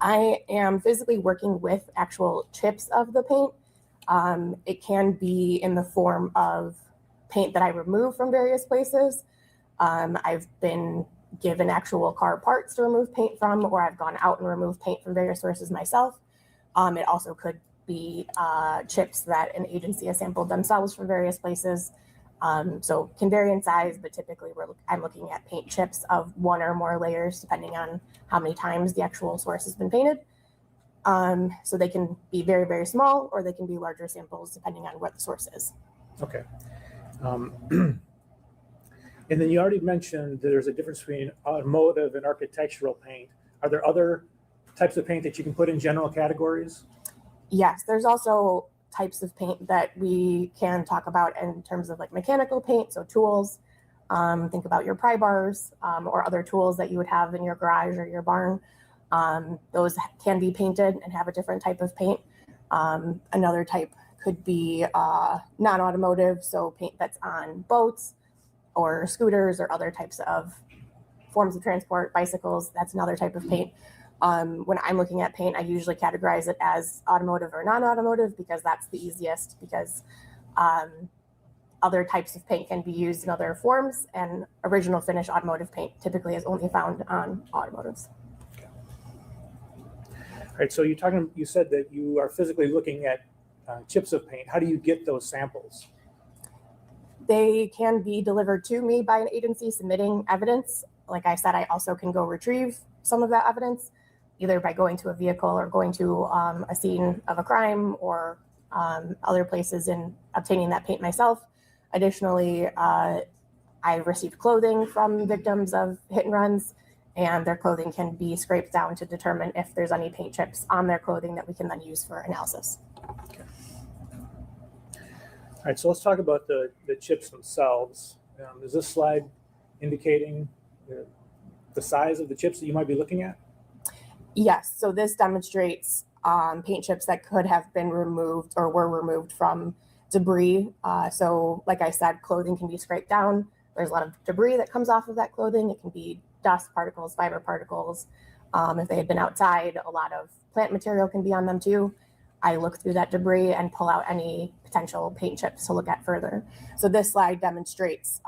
I am physically working with actual chips of the paint. It can be in the form of paint that I remove from various places. I've been given actual car parts to remove paint from, or I've gone out and removed paint from various sources myself. It also could be chips that an agency has sampled themselves from various places. So can vary in size, but typically I'm looking at paint chips of one or more layers, depending on how many times the actual source has been painted. So they can be very, very small, or they can be larger samples, depending on what the source is. Okay. And then you already mentioned that there's a difference between automotive and architectural paint. Are there other types of paint that you can put in general categories? Yes, there's also types of paint that we can talk about in terms of like mechanical paint, so tools. Think about your pry bars or other tools that you would have in your garage or your barn. Those can be painted and have a different type of paint. Another type could be non-automotive, so paint that's on boats or scooters or other types of forms of transport, bicycles. That's another type of paint. When I'm looking at paint, I usually categorize it as automotive or non-automotive because that's the easiest, because other types of paint can be used in other forms, and original finish automotive paint typically is only found on automotives. All right, so you said that you are physically looking at chips of paint. How do you get those samples? They can be delivered to me by an agency submitting evidence. Like I said, I also can go retrieve some of that evidence, either by going to a vehicle or going to a scene of a crime or other places and obtaining that paint myself. Additionally, I received clothing from victims of hit and runs, and their clothing can be scraped down to determine if there's any paint chips on their clothing that we can then use for analysis. Okay. All right, so let's talk about the chips themselves. Is this slide indicating the size of the chips that you might be looking at? Yes, so this demonstrates paint chips that could have been removed or were removed from debris. So like I said, clothing can be scraped down. There's a lot of debris that comes off of that clothing. It can be dust particles, fiber particles. If they had been outside, a lot of plant material can be on them too. I look through that debris and pull out any potential paint chips to look at further. So this slide demonstrates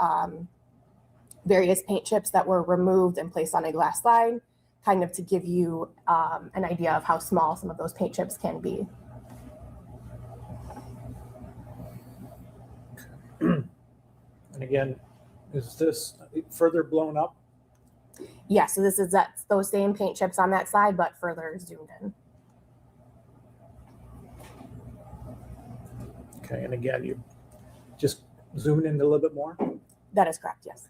various paint chips that were removed and placed on a glass slide. kind of to give you an idea of how small some of those paint chips can be. And again, is this further blown up? Yeah, so this is those same paint chips on that slide, but further zoomed in. Okay, and again, you just zoom in a little bit more? That is correct, yes.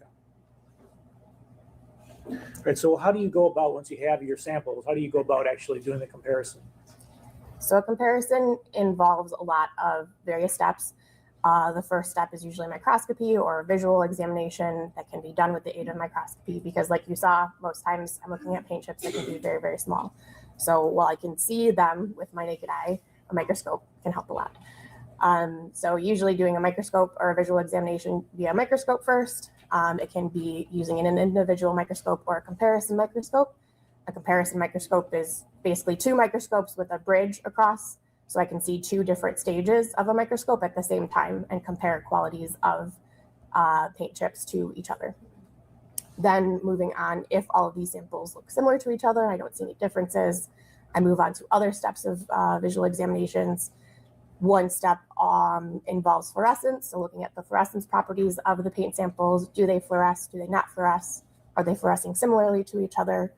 All right, so how do you go about, once you have your samples, how do you go about actually doing the comparison? So a comparison involves a lot of various steps. The first step is usually microscopy or visual examination that can be done with the aid of microscopy, because like you saw, most times I'm looking at paint chips that can be very, very small. So while I can see them with my naked eye, a microscope can help a lot. So usually doing a microscope or a visual examination via microscope first. It can be using an individual microscope or a comparison microscope. A comparison microscope is basically two microscopes with a bridge across, so I can see two different stages of a microscope at the same time and compare qualities of paint chips to each other. Then moving on, if all of these samples look similar to each other, I don't see any differences, I move on to other steps of visual examinations. One step involves fluorescence, so looking at the fluorescence properties of the paint samples. Do they fluoresce? Do they not fluoresce? Are they fluorescing similarly to each other?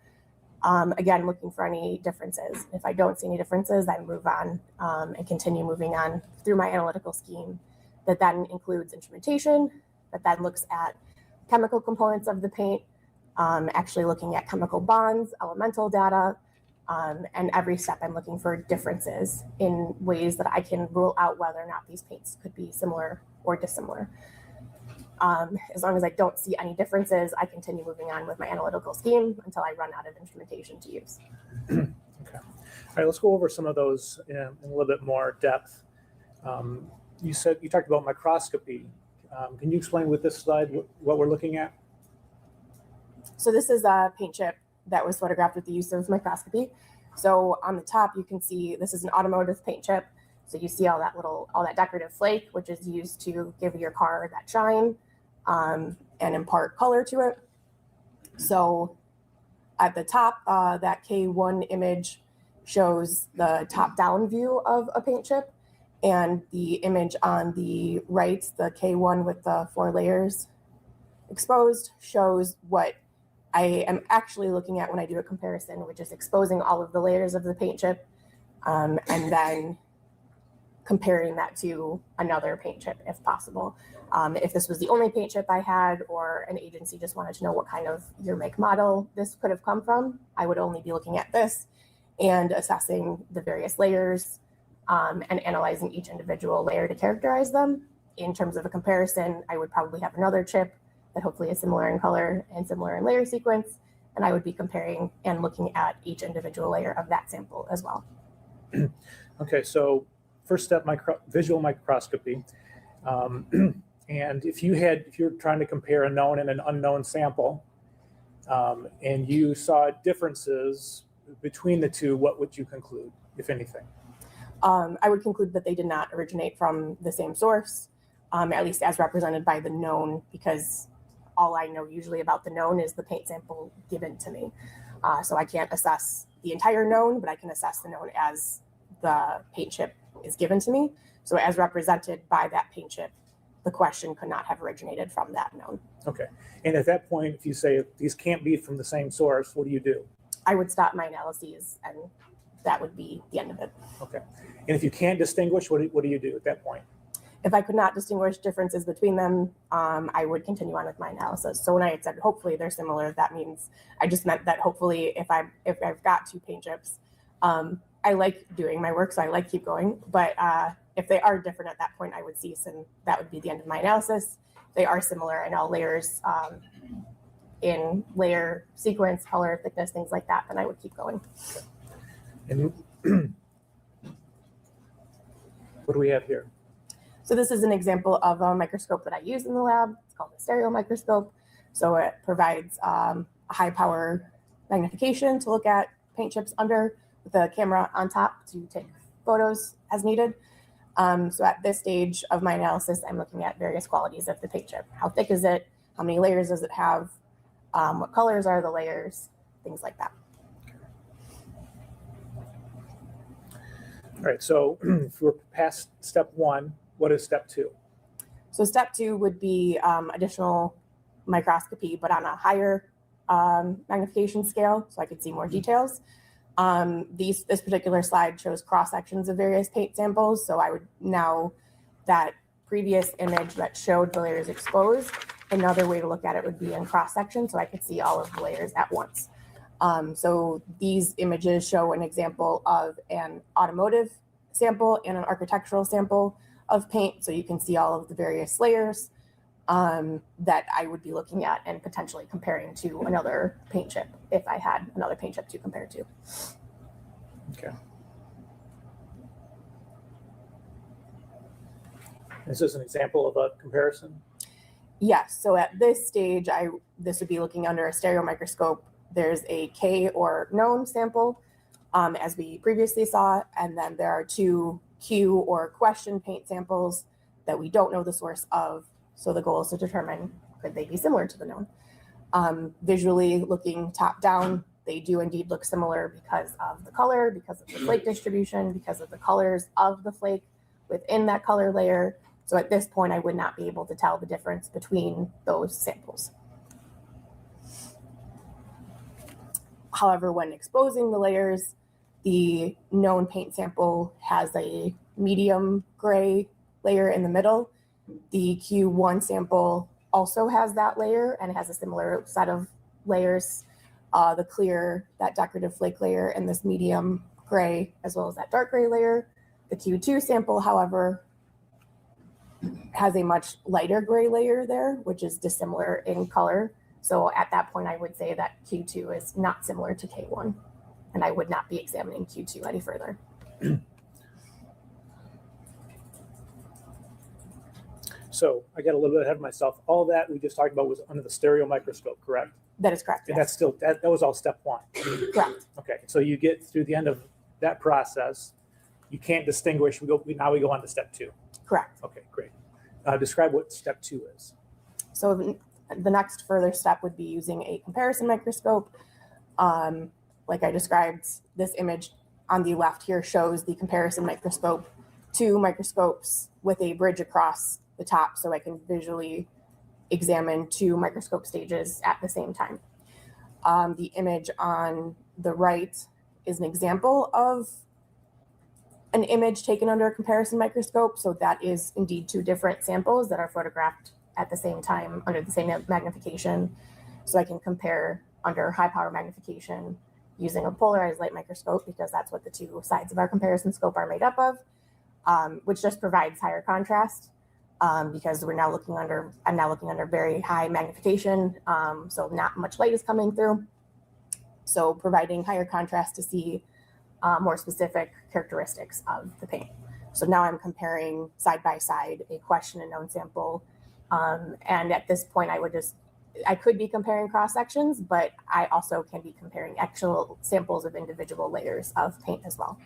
Again, looking for any differences. If I don't see any differences, I move on and continue moving on through my analytical scheme. That then includes instrumentation, that then looks at chemical components of the paint, actually looking at chemical bonds, elemental data, and every step I'm looking for differences in ways that I can rule out whether or not these paints could be similar or dissimilar. As long as I don't see any differences, I continue moving on with my analytical scheme until I run out of instrumentation to use. Okay. All right, let's go over some of those in a little bit more depth. You talked about microscopy. Can you explain with this slide what we're looking at? So this is a paint chip that was photographed with the use of microscopy. So on the top, you can see this is an automotive paint chip. So you see all that decorative flake, which is used to give your car that shine and impart color to it. So at the top, that K1 image shows the top-down view of a paint chip, and the image on the right, the K1 with the 4 layers exposed, shows what I am actually looking at when I do a comparison, which is exposing all of the layers of the paint chip and then comparing that to another paint chip if possible. If this was the only paint chip I had, or an agency just wanted to know what kind of year, make, model this could have come from, I would only be looking at this and assessing the various layers and analyzing each individual layer to characterize them. In terms of a comparison, I would probably have another chip that hopefully is similar in color and similar in layer sequence, and I would be comparing and looking at each individual layer of that sample as well. Okay, so first step, visual microscopy. And if you're trying to compare a known and an unknown sample, and you saw differences between the two, what would you conclude, if anything? I would conclude that they did not originate from the same source, at least as represented by the known, because all I know usually about the known is the paint sample given to me. So I can't assess the entire known, but I can assess the known as the paint chip is given to me. So as represented by that paint chip, the question could not have originated from that known. Okay. And at that point, if you say these can't be from the same source, what do you do? I would stop my analyses, and that would be the end of it. Okay. And if you can't distinguish, what do you do at that point? If I could not distinguish differences between them, I would continue on with my analysis. So when I had said hopefully they're similar, that means I just meant that hopefully if I've got 2 paint chips, I like doing my work, so I like keep going. But if they are different at that point, I would cease, and that would be the end of my analysis. They are similar in all layers, in layer sequence, color, thickness, things like that, then I would keep going. And what do we have here? So this is an example of a microscope that I use in the lab. It's called a stereo microscope. So it provides a high power magnification to look at paint chips under, with a camera on top to take photos as needed. So at this stage of my analysis, I'm looking at various qualities of the paint chip. How thick is it? How many layers does it have? What colors are the layers? Things like that. All right, so if we're past step 1, what is step 2? So step 2 would be additional microscopy, but on a higher magnification scale, so I could see more details. This particular slide shows cross sections of various paint samples. So I would now, that previous image that showed the layers exposed, another way to look at it would be in cross section, so I could see all of the layers at once. So these images show an example of an automotive sample and an architectural sample of paint, so you can see all of the various layers that I would be looking at and potentially comparing to another paint chip if I had another paint chip to compare to. Okay. This is an example of a comparison? Yes, so at this stage, this would be looking under a stereo microscope. There's a K or known sample, as we previously saw, and then there are 2 Q or question paint samples that we don't know the source of. So the goal is to determine, could they be similar to the known? Visually looking top down, they do indeed look similar because of the color, because of the flake distribution, because of the colors of the flake within that color layer. So at this point, I would not be able to tell the difference between those samples. However, when exposing the layers, the known paint sample has a medium gray layer in the middle. The Q1 sample also has that layer and has a similar set of layers. The clear, that decorative flake layer, and this medium gray, as well as that dark gray layer. The Q2 sample, however, has a much lighter gray layer there, which is dissimilar in color. So at that point, I would say that Q2 is not similar to K1, and I would not be examining Q2 any further. So I got a little bit ahead of myself. All that we just talked about was under the stereo microscope, correct? That is correct. And Yes. that's still, that was all step 1. Correct. Okay, so you get through the end of that process, you can't distinguish. Now we go on to step 2. Correct. Okay, great. Describe what step 2 is. So the next further step would be using a comparison microscope. Like I described, this image on the left here shows the comparison microscope, 2 microscopes with a bridge across the top, so I can visually examine 2 microscope stages at the same time. The image on the right is an example of an image taken under a comparison microscope. So that is indeed 2 different samples that are photographed at the same time under the same magnification. So I can compare under high power magnification using a polarized light microscope, because that's what the 2 sides of our comparison scope are made up of, which just provides higher contrast. Because I'm now looking under very high magnification, so not much light is coming through. So providing higher contrast to see more specific characteristics of the paint. So now I'm comparing side by side a question and known sample. And at this point, I could be comparing cross sections, but I also can be comparing actual samples of individual layers of paint as well.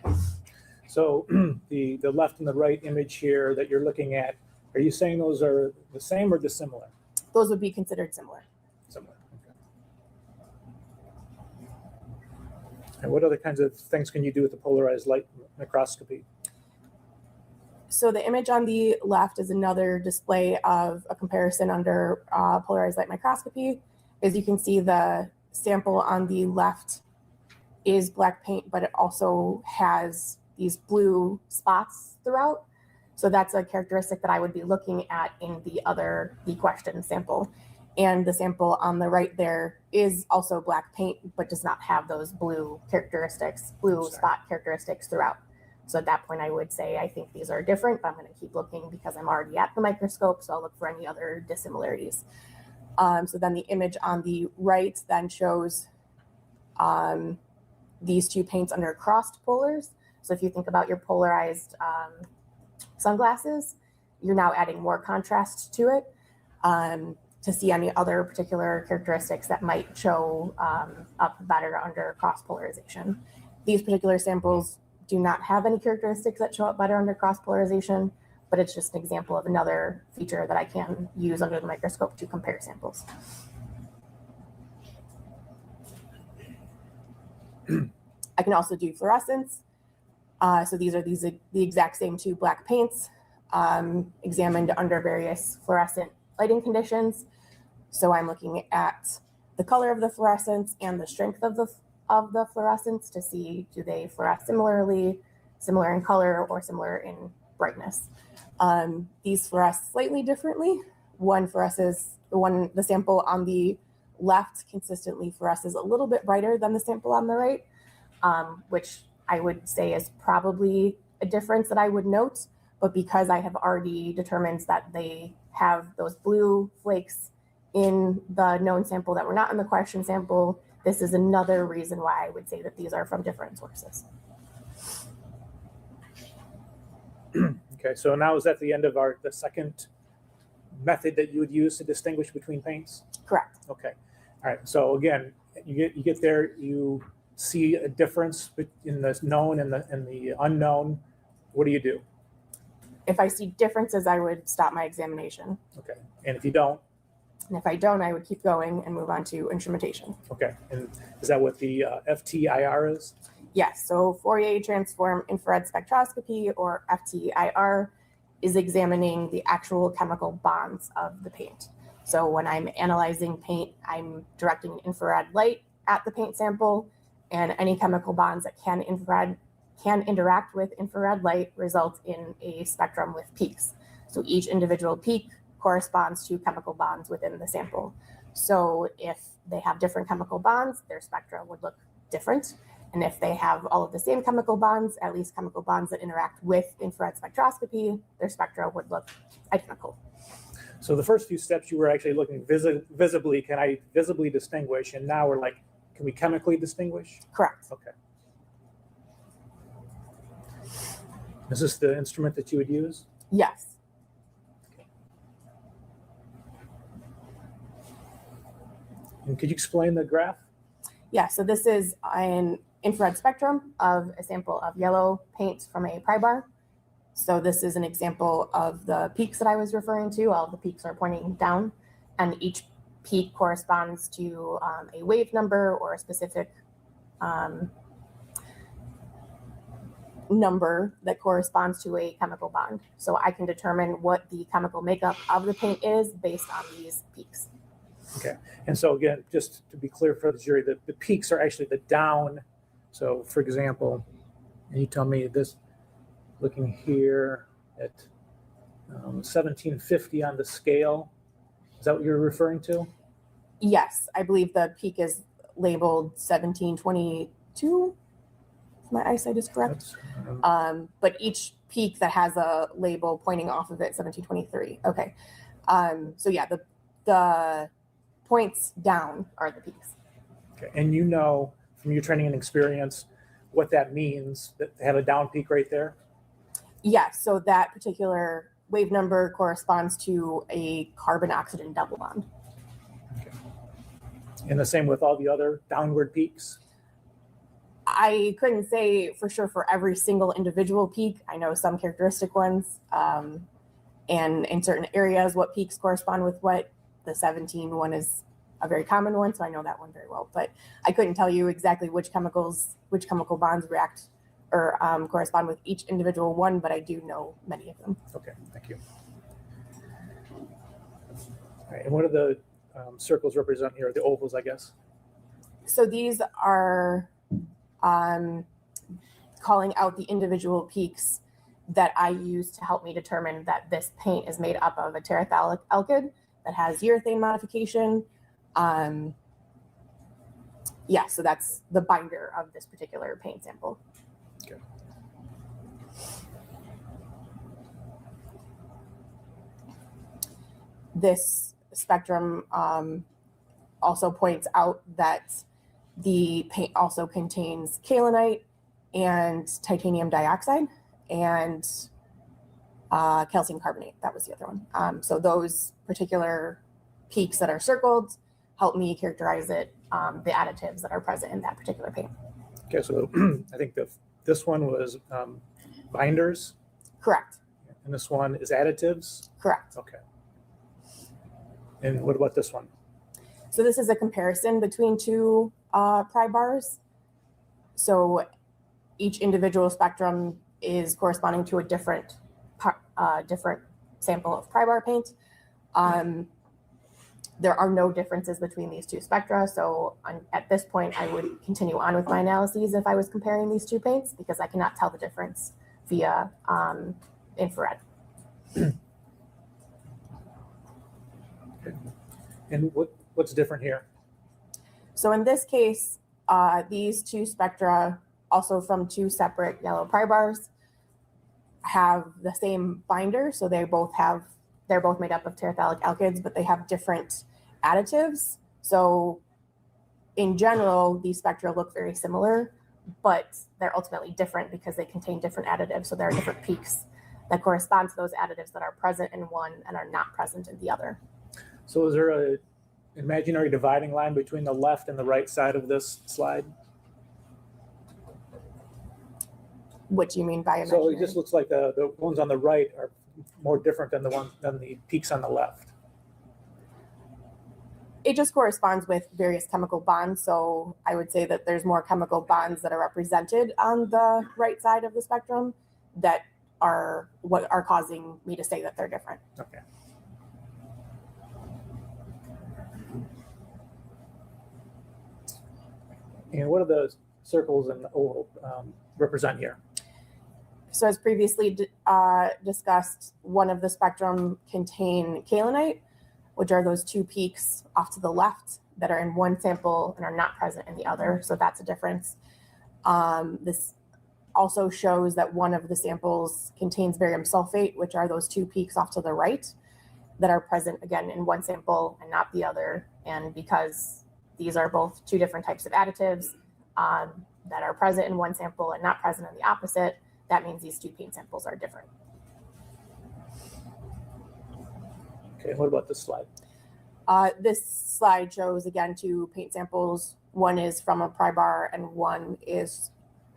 So the left and the right image here that you're looking at, are you saying those are the same or dissimilar? Those would be considered similar. Similar. Okay. And what other kinds of things can you do with the polarized light microscopy? So the image on the left is another display of a comparison under polarized light microscopy. As you can see, the sample on the left is black paint, but it also has these blue spots throughout. So that's a characteristic that I would be looking at in the question sample. And the sample on the right there is also black paint, but does not have those blue spot characteristics throughout. So at that point, I would say, I think these are different, but I'm going to keep looking because I'm already at the microscope. So I'll look for any other dissimilarities. So then the image on the right then shows these 2 paints under crossed polars. So if you think about your polarized sunglasses, you're now adding more contrast to it to see any other particular characteristics that might show up better under cross polarization. These particular samples do not have any characteristics that show up better under cross polarization, but it's just an example of another feature that I can use under the microscope to compare samples. I can also do fluorescence. So these are the exact same two black paints examined under various fluorescent lighting conditions. So I'm looking at the color of the fluorescence and the strength of the fluorescence to see, do they fluoresce similar in color or similar in brightness. These fluoresce slightly differently. One fluoresces, the sample on the left consistently fluoresces a little bit brighter than the sample on the right, which I would say is probably a difference that I would note. But because I have already determined that they have those blue flakes in the known sample that were not in the question sample, this is another reason why I would say that these are from different sources. Okay, so now is that the end of the second method that you would use to distinguish between paints? Correct. Okay. All right. So again, you get there, you see a difference in the known and the unknown. What do you do? If I see differences, I would stop my examination. Okay. And if you don't? And if I don't, I would keep going and move on to instrumentation. Okay. And is that what the FTIR is? Yes. So Fourier transform infrared spectroscopy, or FTIR, is examining the actual chemical bonds of the paint. So when I'm analyzing paint, I'm directing infrared light at the paint sample, and any chemical bonds that can interact with infrared light result in a spectrum with peaks. So each individual peak corresponds to chemical bonds within the sample. So if they have different chemical bonds, their spectra would look different. And if they have all of the same chemical bonds, at least chemical bonds that interact with infrared spectroscopy, their spectra would look identical. So the first few steps you were actually looking visibly, can I visibly distinguish? And now we're like, can we chemically distinguish? Correct. Okay. Is this the instrument that you would use? Yes. And could you explain the graph? Yeah, so this is an infrared spectrum of a sample of yellow paint from a pry bar. So this is an example of the peaks that I was referring to. All of the peaks are pointing down, and each peak corresponds to a wave number or a specific number that corresponds to a chemical bond. So I can determine what the chemical makeup of the paint is based on these peaks. Okay. And so again, just to be clear for the jury, the peaks are actually the down. So for example, you tell me this, looking here at 1750 on the scale, is that what you're referring to? Yes, I believe the peak is labeled 1722. If my eyesight is correct. But each peak that has a label pointing off of it, 1723. Okay. So yeah, the points down are the peaks. Okay. And you know from your training and experience what that means, that they have a down peak right there? Yes, so that particular wave number corresponds to a carbon-oxygen double bond. Okay. And the same with all the other downward peaks? I couldn't say for sure for every single individual peak. I know some characteristic ones, and in certain areas what peaks correspond with what. The 17 one is a very common one, so I know that one very well. But I couldn't tell you exactly which chemical bonds react or correspond with each individual one, but I do know many of them. Okay, thank you. All right, and what do the circles represent here? The ovals, I guess? So these are calling out the individual peaks that I use to help me determine that this paint is made up of a terephthalic alkyd that has urethane modification. Yeah, so that's the binder of this particular paint sample. Okay. This spectrum also points out that the paint also contains kaolinite and titanium dioxide and calcium carbonate. That was the other one. So those particular peaks that are circled help me characterize it, the additives that are present in that particular paint. Okay, so I think this one was binders. Correct. And this one is additives. Correct. Okay. And what about this one? So this is a comparison between two pry bars. So each individual spectrum is corresponding to a different sample of Prybar paint. There are no differences between these two spectra, so at this point I would continue on with my analyses if I was comparing these two paints, because I cannot tell the difference via infrared. And what's different here? So in this case, these two spectra, also from two separate yellow Prybars, have the same binder. So they're both made up of terephthalic alkyds, but they have different additives. So in general, these spectra look very similar, but they're ultimately different because they contain different additives. So there are different peaks that correspond to those additives that are present in one and are not present in the other. So is there a imaginary dividing line between the left and the right side of this slide? What do you mean by imaginary? So it just looks like the ones on the right are more different than the peaks on the left. It just corresponds with various chemical bonds. So I would say that there's more chemical bonds that are represented on the right side of the spectrum that are what are causing me to say that they're different. Okay. And what do the circles and the oval represent here? So as previously discussed, one of the spectrum contain kaolinite, which are those two peaks off to the left that are in one sample and are not present in the other. So that's a difference. This also shows that one of the samples contains barium sulfate, which are those two peaks off to the right that are present again in one sample and not the other. And because these are both two different types of additives that are present in one sample and not present in the opposite, that means these two paint samples are different. Okay, what about this slide? This slide shows again two paint samples. One is from a Prybar and one is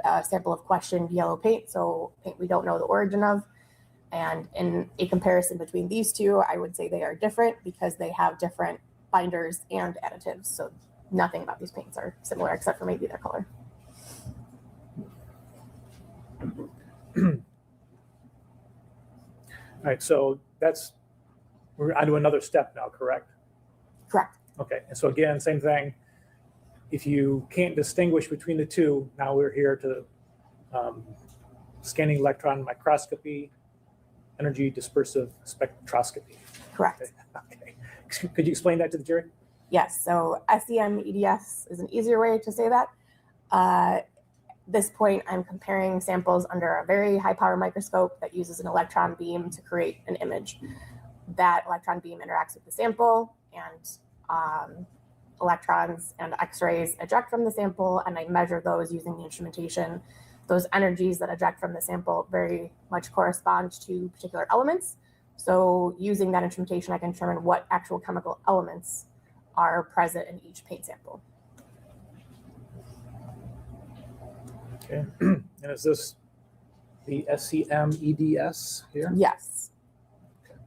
a sample of questioned yellow paint, so paint we don't know the origin of. And in a comparison between these two, I would say they are different because they have different binders and additives. So nothing about these paints are similar except for maybe their color. All right, so we're on to another step now, correct? Correct. Okay, and so again, same thing. If you can't distinguish between the two, now we're here to scanning electron microscopy, energy dispersive spectroscopy. Correct. Okay. Could you explain that to the jury? Yes, so SEM EDS is an easier way to say that. At this point, I'm comparing samples under a very high power microscope that uses an electron beam to create an image. That electron beam interacts with the sample, and electrons and X-rays eject from the sample, and I measure those using the instrumentation. Those energies that eject from the sample very much correspond to particular elements. So using that instrumentation, I can determine what actual chemical elements are present in each paint sample. Okay, and is this the SEM EDS here? Yes. Okay.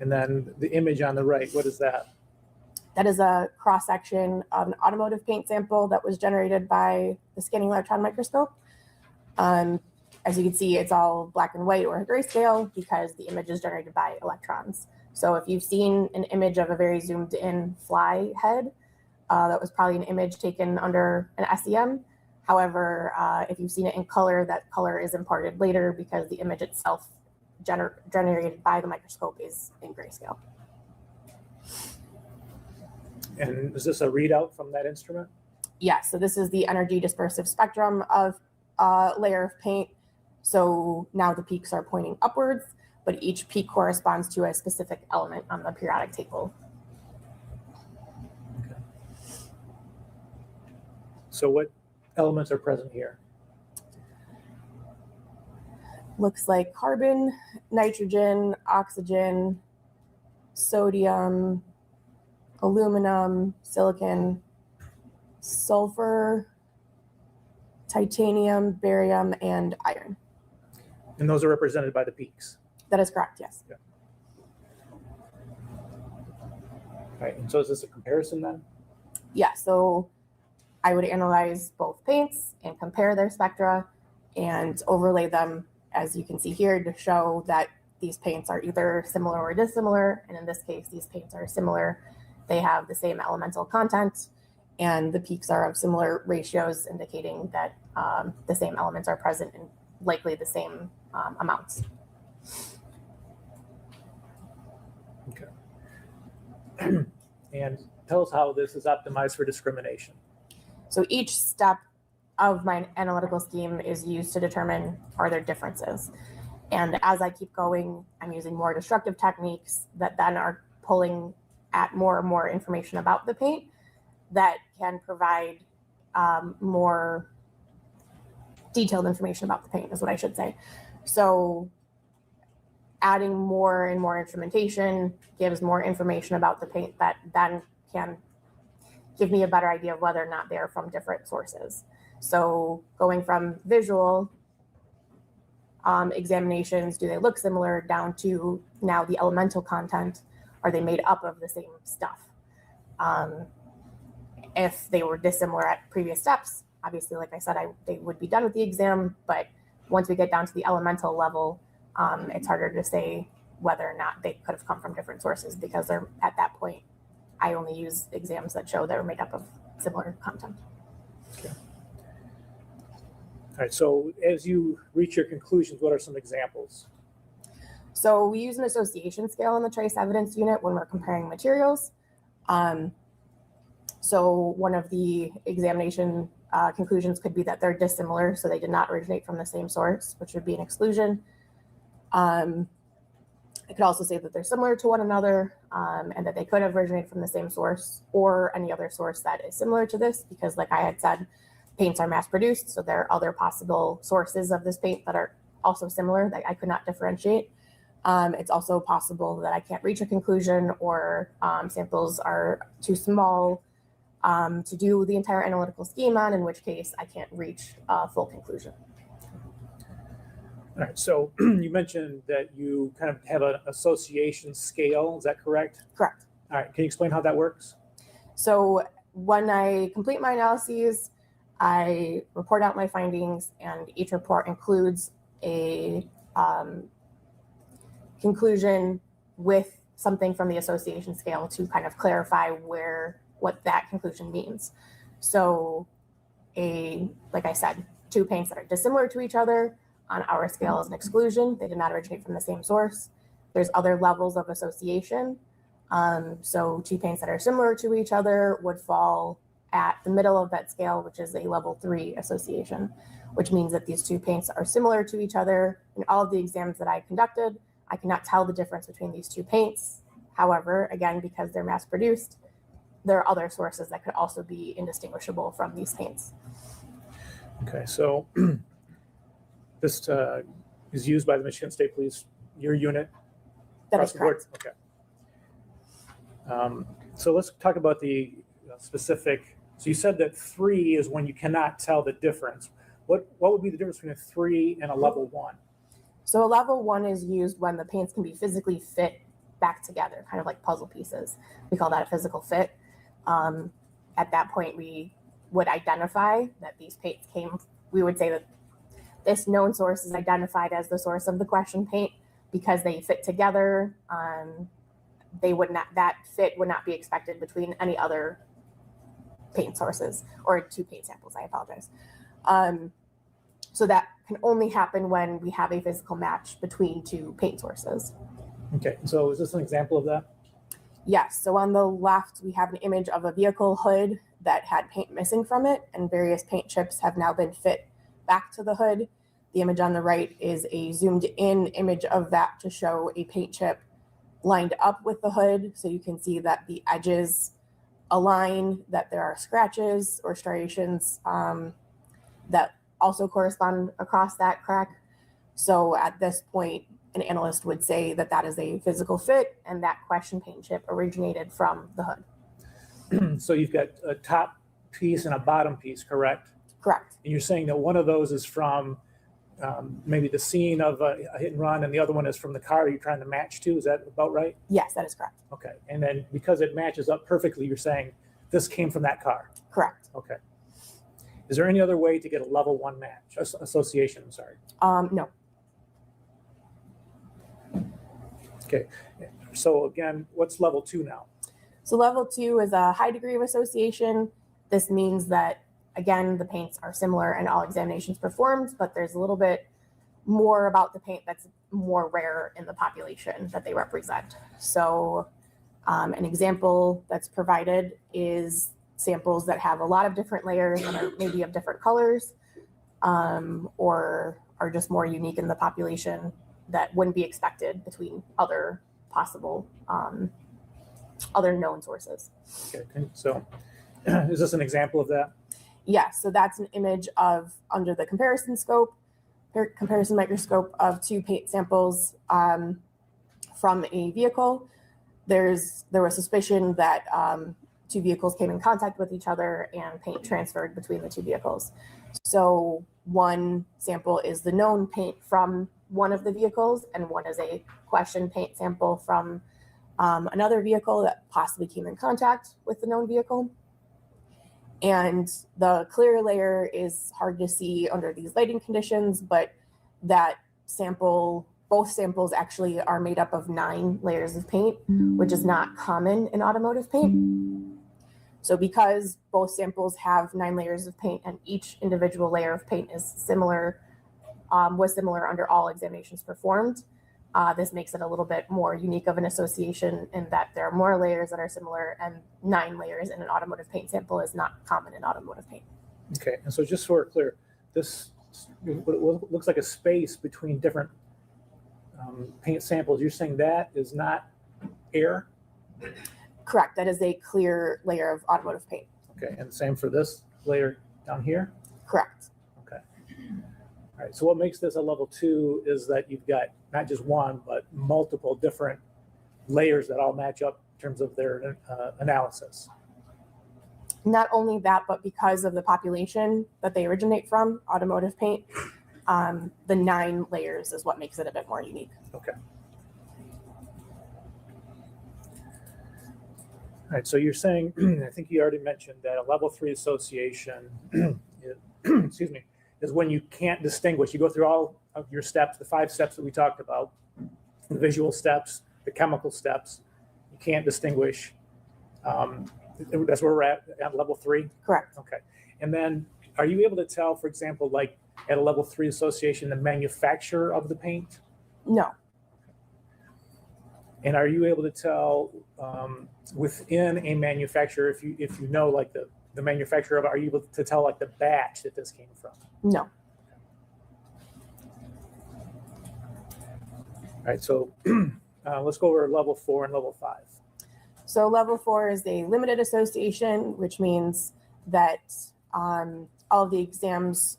And then the image on the right, what is that? That is a cross-section of an automotive paint sample that was generated by the scanning electron microscope. As you can see, it's all black and white or grayscale because the image is generated by electrons. So if you've seen an image of a very zoomed in fly head, that was probably an image taken under an SEM. However, if you've seen it in color, that color is imparted later because the image itself generated by the microscope is in grayscale. And is this a readout from that instrument? Yes, so this is the energy dispersive spectrum of a layer of paint. So now the peaks are pointing upwards, but each peak corresponds to a specific element on the periodic table. Okay. So what elements are present here? Looks like carbon, nitrogen, oxygen, sodium, aluminum, silicon, sulfur, titanium, barium, and iron. And those are represented by the peaks. That is correct, yes. Yeah. Right, and so is this a comparison then? Yeah, so I would analyze both paints and compare their spectra and overlay them, as you can see here, to show that these paints are either similar or dissimilar. And in this case, these paints are similar. They have the same elemental content, and the peaks are of similar ratios, indicating that the same elements are present in likely the same amounts. Okay. And tell us how this is optimized for discrimination. So each step of my analytical scheme is used to determine are there differences. And as I keep going, I'm using more destructive techniques that then are pulling at more and more information about the paint that can provide more detailed information about the paint, is what I should say. So adding more and more instrumentation gives more information about the paint that then can give me a better idea of whether or not they're from different sources. So going from visual examinations, do they look similar, down to now the elemental content, are they made up of the same stuff? If they were dissimilar at previous steps, obviously, like I said, they would be done with the exam, but once we get down to the elemental level, it's harder to say whether or not they could have come from different sources, because they're at that point, I only use exams that show they're made up of similar content. Okay. All right, so as you reach your conclusions, what are some examples? So we use an association scale in the trace evidence unit when we're comparing materials. So one of the examination conclusions could be that they're dissimilar, so they did not originate from the same source, which would be an exclusion. I could also say that they're similar to one another, and that they could have originated from the same source or any other source that is similar to this, because like I had said, paints are mass produced, so there are other possible sources of this paint that are also similar that I could not differentiate. It's also possible that I can't reach a conclusion, or samples are too small to do the entire analytical scheme on, in which case I can't reach a full conclusion. All right, so you mentioned that you kind of have an association scale, is that correct? Correct. All right, can you explain how that works? So when I complete my analyses, I report out my findings, and each report includes a conclusion with something from the association scale to kind of clarify what that conclusion means. So like I said, two paints that are dissimilar to each other on our scale is an exclusion. They did not originate from the same source. There's other levels of association. So two paints that are similar to each other would fall at the middle of that scale, which is a level 3 association, which means that these two paints are similar to each other. In all of the exams that I conducted, I cannot tell the difference between these two paints. However, again, because they're mass produced, there are other sources that could also be indistinguishable from these paints. Okay, so this is used by the Michigan State Police, your unit? That is correct. Okay. So let's talk about the specific. So you said that 3 is when you cannot tell the difference. What would be the difference between a 3 and a level 1? So a level 1 is used when the paints can be physically fit back together, kind of like puzzle pieces. We call that a physical fit. At that point, we would identify that these paints we would say that this known source is identified as the source of the question paint because they fit together. That fit would not be expected between any other paint sources, or two paint samples, I apologize. So that can only happen when we have a physical match between two paint sources. Okay, so is this an example of that? Yes, so on the left, we have an image of a vehicle hood that had paint missing from it, and various paint chips have now been fit back to the hood. The image on the right is a zoomed in image of that to show a paint chip lined up with the hood. So you can see that the edges align, that there are scratches or striations that also correspond across that crack. So at this point, an analyst would say that that is a physical fit, and that question paint chip originated from the hood. So you've got a top piece and a bottom piece, correct? Correct. And you're saying that one of those is from maybe the scene of a hit and run, and the other one is from the car you're trying to match to. Is that about right? Yes, that is correct. Okay. And then because it matches up perfectly, you're saying this came from that car. Correct. Okay. Is there any other way to get a level 1 match, association, I'm sorry? No. Okay, so again, what's level 2 now? So level 2 is a high degree of association. This means that, again, the paints are similar in all examinations performed, but there's a little bit more about the paint that's more rare in the population that they represent. So an example that's provided is samples that have a lot of different layers and are maybe of different colors, or are just more unique in the population that wouldn't be expected between other possible other known sources. Okay, so is this an example of that? Yes, so that's an image of, under the comparison microscope, of 2 paint samples from a vehicle. There was suspicion that 2 vehicles came in contact with each other and paint transferred between the 2 vehicles. So one sample is the known paint from one of the vehicles, and one is a question paint sample from another vehicle that possibly came in contact with the known vehicle. And the clear layer is hard to see under these lighting conditions, but that sample, both samples actually are made up of 9 layers of paint, which is not common in automotive paint. So because both samples have 9 layers of paint and each individual layer of paint is similar, was similar under all examinations performed, this makes it a little bit more unique of an association in that there are more layers that are similar, and 9 layers in an automotive paint sample is not common in automotive paint. Okay, and so just so we're clear, this looks like a space between different paint samples. You're saying that is not air? Correct, that is a clear layer of automotive paint. Okay, and same for this layer down here? Correct. Okay. All right, so what makes this a level 2 is that you've got not just one, but multiple different layers that all match up in terms of their analysis. Not only that, but because of the population that they originate from, automotive paint, the 9 layers is what makes it a bit more unique. Okay. All right, so you're saying, I think you already mentioned that a level 3 association, excuse me, is when you can't distinguish. You go through all of your steps, the 5 steps that we talked about, the visual steps, the chemical steps. You can't distinguish. That's where we're at level 3? Correct. Okay. And then are you able to tell, for example, like at a level 3 association, the manufacturer of the paint? No. And are you able to tell within a manufacturer, if you know like the manufacturer of it, are you able to tell like the batch that this came from? No. All right, so let's go over level 4 and level 5. So level 4 is a limited association, which means that all of the exams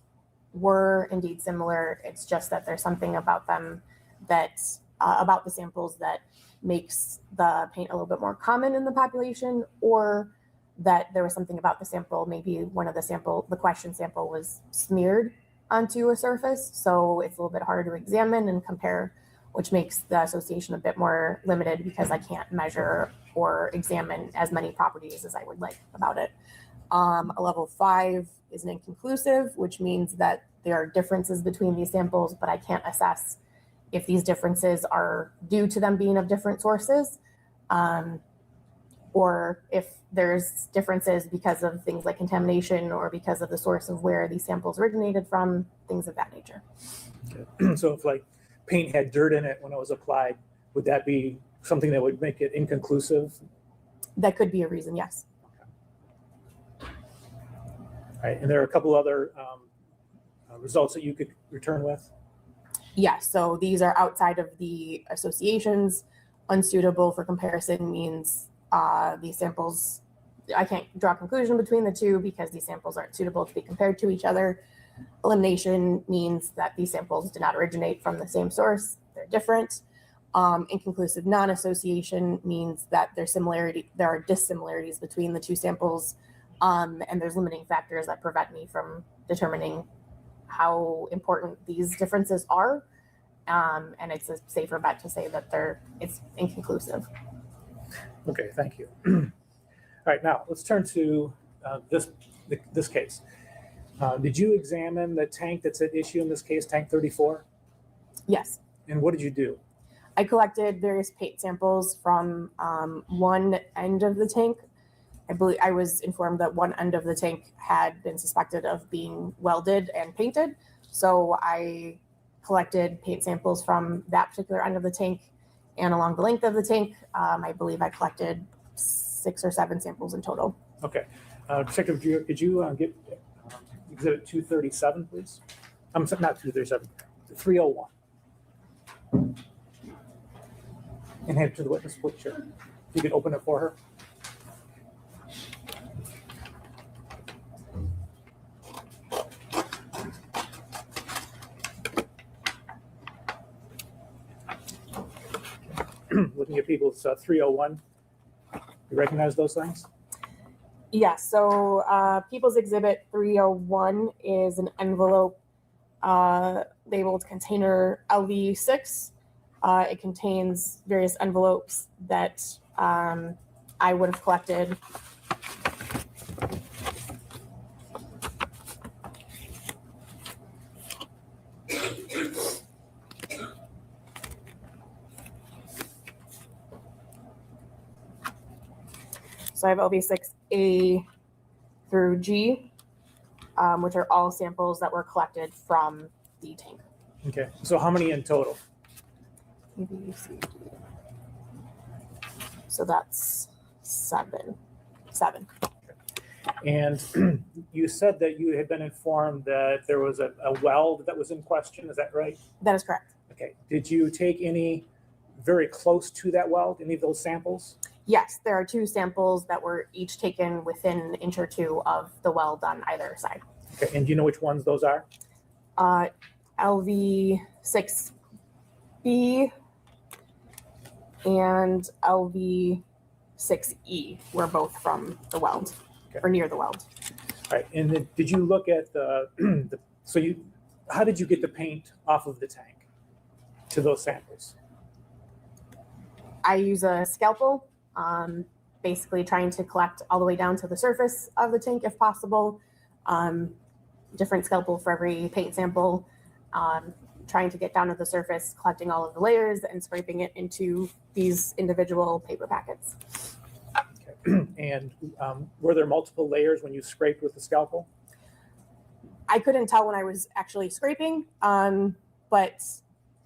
were indeed similar. It's just that there's something about them that, about the samples that makes the paint a little bit more common in the population, or that there was something about the sample, maybe one of the question sample was smeared onto a surface. So it's a little bit harder to examine and compare, which makes the association a bit more limited because I can't measure or examine as many properties as I would like about it. A level 5 is an inconclusive, which means that there are differences between these samples, but I can't assess if these differences are due to them being of different sources, or if there's differences because of things like contamination or because of the source of where these samples originated from, things of that nature. Okay. So if like paint had dirt in it when it was applied, would that be something that would make it inconclusive? That could be a reason, yes. All right, and there are a couple other results that you could return with? Yes, so these are outside of the associations. Unsuitable for comparison means these samples, I can't draw a conclusion between the two because these samples aren't suitable to be compared to each other. Elimination means that these samples do not originate from the same source, they're different. Inconclusive non-association means that there are dissimilarities between the 2 samples, and there's limiting factors that prevent me from determining how important these differences are, and it's a safer bet to say that it's inconclusive. Okay, thank you. All right, now let's turn to this case. Did you examine the tank that's at issue in this case, tank 34? Yes. And what did you do? I collected various paint samples from one end of the tank. I believe I was informed that one end of the tank had been suspected of being welded and painted. So I collected paint samples from that particular end of the tank and along the length of the tank. I believe I collected 6 or 7 samples in total. Okay. Detective, could you get exhibit 237, please? I'm sorry, not 237, 301. And hand it to the witness, please. Sure. If you could open it for her. Looking at people's 301. You recognize those things? Yes. So People's Exhibit 301 is an envelope labeled container LV6. It contains various envelopes that I would have collected. So I have LV6A through G, which are all samples that were collected from the tank. Okay. So how many in total? So that's 7. And you said that you had been informed that there was a weld that was in question. Is that right? That is correct. Okay. Did you take any very close to that weld, any of those samples? Yes, there are 2 samples that were each taken within an inch or 2 of the weld on either side. Okay. And do you know which ones those are? LV6B and LV6E were both from the weld, or near the weld. All right. And then did you look at how did you get the paint off of the tank to those samples? I use a scalpel, basically trying to collect all the way down to the surface of the tank if possible. Different scalpel for every paint sample, trying to get down to the surface, collecting all of the layers and scraping it into these individual paper packets. Okay. And were there multiple layers when you scraped with the scalpel? I couldn't tell when I was actually scraping, but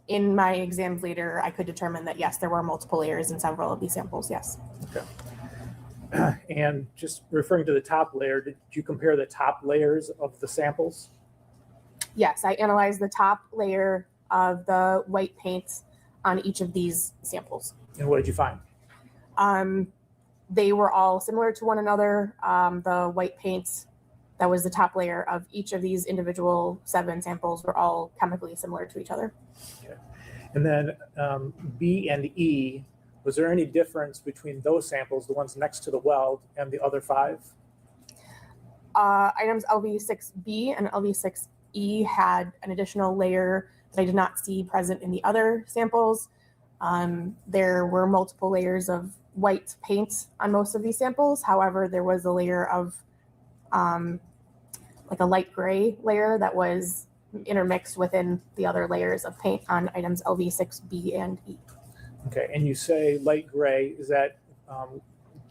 in my exams later, I could determine that yes, there were multiple layers in several of these samples, yes. Okay. And just referring to the top layer, did you compare the top layers of the samples? Yes, I analyzed the top layer of the white paint on each of these samples. And what did you find? They were all similar to one another. The white paint that was the top layer of each of these individual 7 samples were all chemically similar to each other. Okay. And then B and E, was there any difference between those samples, the ones next to the weld, and the other 5? Items LV6B and LV6E had an additional layer that I did not see present in the other samples. There were multiple layers of white paint on most of these samples. However, there was a layer of like a light gray layer that was intermixed within the other layers of paint on items LV6B and E. Okay, and you say light gray, is that,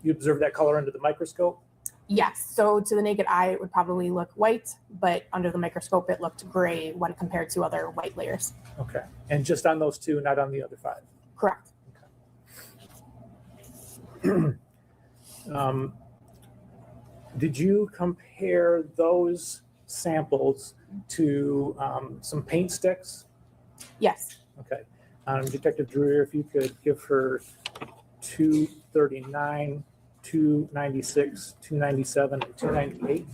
you observe that color under the microscope? Yes, so to the naked eye, it would probably look white, but under the microscope, it looked gray when compared to other white layers. Okay, and just on those 2, not on the other 5? Correct. Okay. Did you compare those samples to some paint sticks? Yes. Okay. Detective Drewer, if you could give her 239, 296, 297, and 298.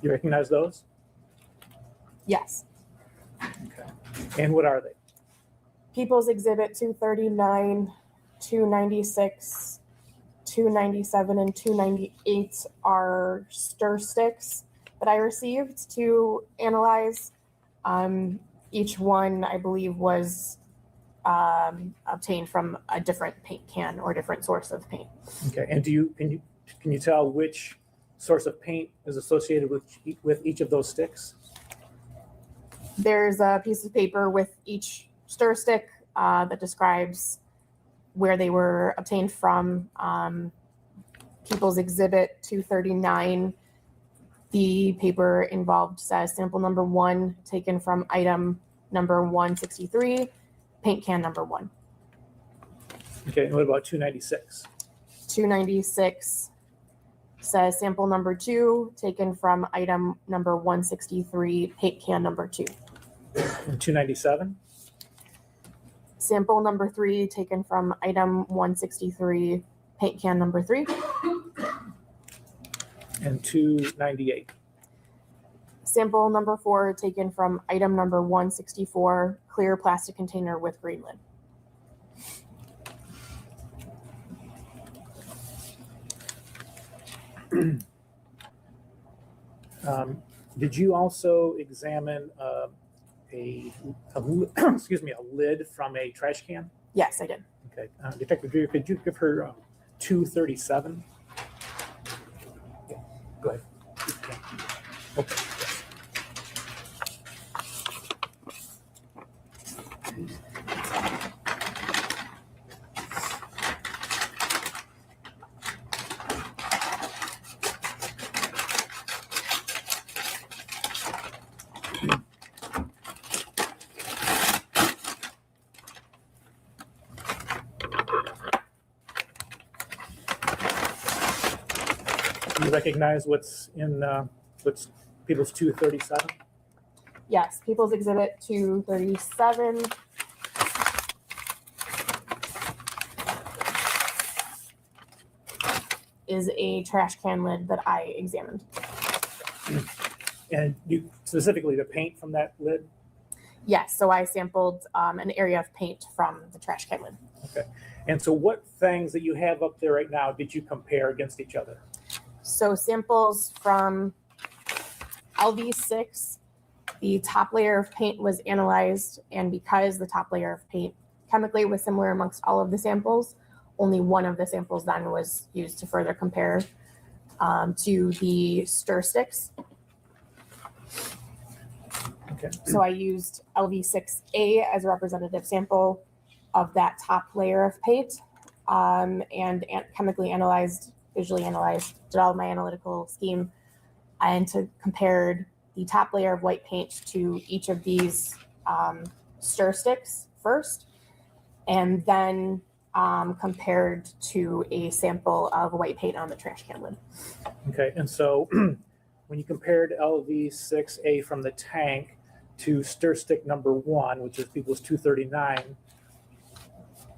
You recognize those? Yes. Okay. And what are they? People's Exhibit 239, 296, 297, and 298 are stir sticks that I received to analyze. Each one, I believe, was obtained from a different paint can or different source of paint. Okay, and can you tell which source of paint is associated with each of those sticks? There's a piece of paper with each stir stick that describes where they were obtained from. People's Exhibit 239, the paper involved says sample number 1 taken from item number 163, paint can number 1. Okay, and what about 296? 296 says sample number 2 taken from item number 163, paint can number 2. And 297? Sample number 3 taken from item 163, paint can number 3. And 298? Sample number 4 taken from item number 164, clear plastic container with green lid. Did you also examine excuse me, a lid from a trash can? Yes, I did. Okay, Detective Dreer, could you give her 237? Yeah, go ahead. Okay. Do you recognize what's in what's People's 237? Yes, People's Exhibit 237 is a trash can lid that I examined. And you specifically the paint from that lid? Yes, so I sampled an area of paint from the trash can lid. Okay. And so what things that you have up there right now did you compare against each other? So samples from LV6, the top layer of paint was analyzed, and because the top layer of paint chemically was similar amongst all of the samples, only one of the samples then was used to further compare to the stir sticks. Okay. So I used LV6A as a representative sample of that top layer of paint and chemically analyzed, visually analyzed, did all of my analytical scheme, and to compared the top layer of white paint to each of these stir sticks first, and then compared to a sample of white paint on the trash can lid. Okay, and so when you compared LV6A from the tank to stir stick number 1, which is People's 239,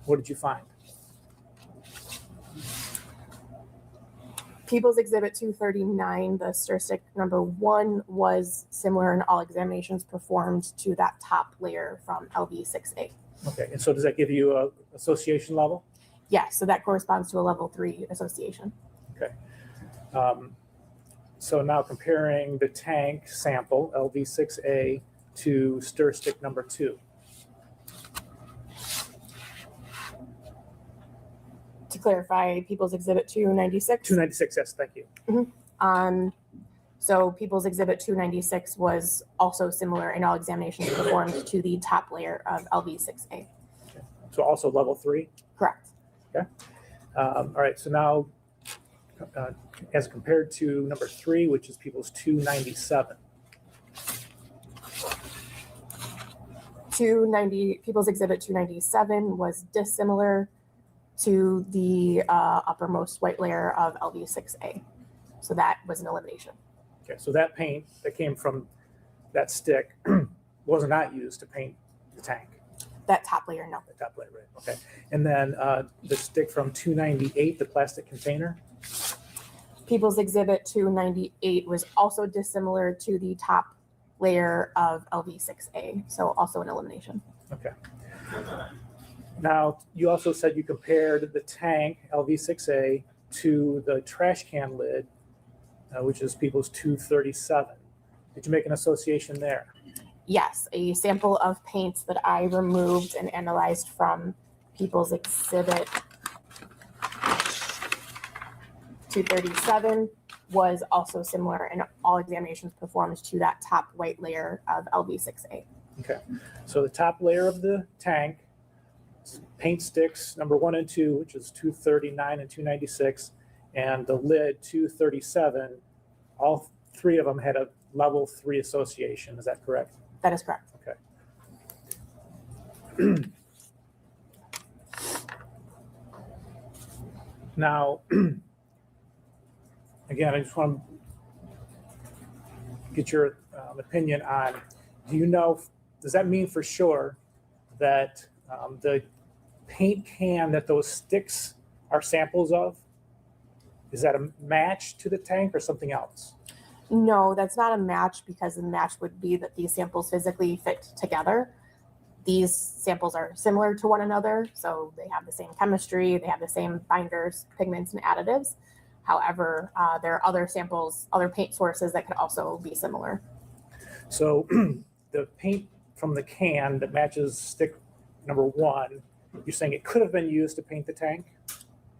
what did you find? People's Exhibit 239, the stir stick number 1 was similar in all examinations performed to that top layer from LV6A. Okay, and so does that give you a association level? Yes, so that corresponds to a level 3 association. Okay. So now comparing the tank sample, LV6A, to stir stick number 2. To clarify, People's Exhibit 296? 296, yes, thank you. Mm-hmm. So People's Exhibit 296 was also similar in all examinations performed to the top layer of LV6A. Okay. So also level 3? Correct. Okay. All right, so now as compared to number 3, which is People's 297. People's Exhibit 297 was dissimilar to the uppermost white layer of LV6A. So that was an elimination. Okay, so that paint that came from that stick was not used to paint the tank. That top layer, no. The top layer, right, okay. And then the stick from 298, the plastic container. People's Exhibit 298 was also dissimilar to the top layer of LV6A, so also an elimination. Okay. Now, you also said you compared the tank, LV6A, to the trash can lid, which is People's 237. Did you make an association there? Yes, a sample of paint that I removed and analyzed from People's Exhibit 237 was also similar in all examinations performed to that top white layer of LV6A. Okay, so the top layer of the tank, paint sticks number 1 and 2, which is 239 and 296, and the lid 237, all 3 of them had a level 3 association. Is that correct? That is correct. Okay. Now, again, I just want to get your opinion on, do you know, does that mean for sure that the paint can that those sticks are samples of, is that a match to the tank or something else? No, that's not a match, because the match would be that these samples physically fit together. These samples are similar to one another, so they have the same chemistry, they have the same binders, pigments, and additives. However, there are other samples, other paint sources that could also be similar. So the paint from the can that matches stick number 1, you're saying it could have been used to paint the tank?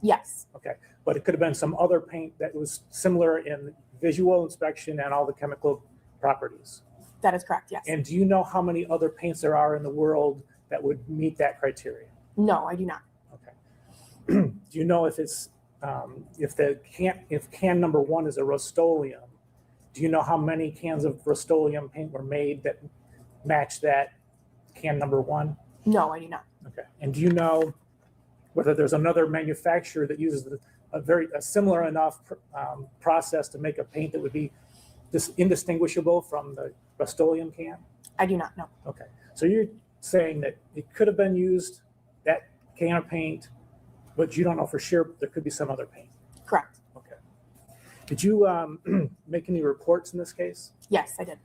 Yes. Okay, but it could have been some other paint that was similar in visual inspection and all the chemical properties. That is correct, yes. And do you know how many other paints there are in the world that would meet that criteria? No, I do not. Okay. Do you know if it's if can number 1 is a Rust-Oleum, do you know how many cans of Rust-Oleum paint were made that match that can number 1? No, I do not. Okay. And do you know whether there's another manufacturer that uses a similar enough process to make a paint that would be indistinguishable from the Rust-Oleum can? I do not know. Okay. So you're saying that it could have been used, that can of paint, but you don't know for sure there could be some other paint? Correct. Okay. Did you make any reports in this case? Yes, I did.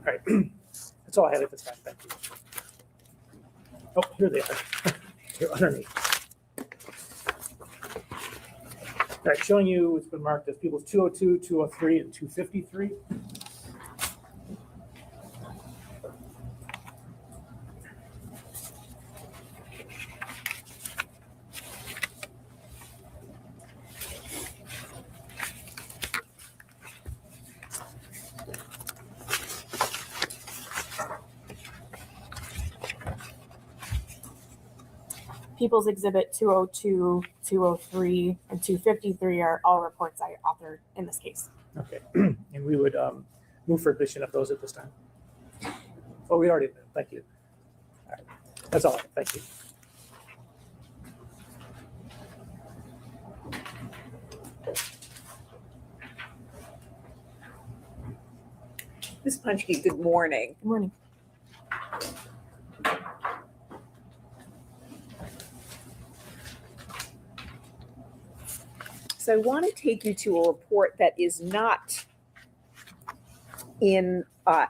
All right. That's all I had at this time. Thank you. Oh, here they are. They're underneath. All right, showing you it's been marked as people's 202, 203, and 253. People's Exhibit 202, 203, and 253 are all reports I authored in this case. Okay. And we would move for admission of those at this time. Oh, we already did. Thank you. All right. That's all. Thank you. Ms. Punchke, good morning. Good morning. So I want to take you to a report that is not in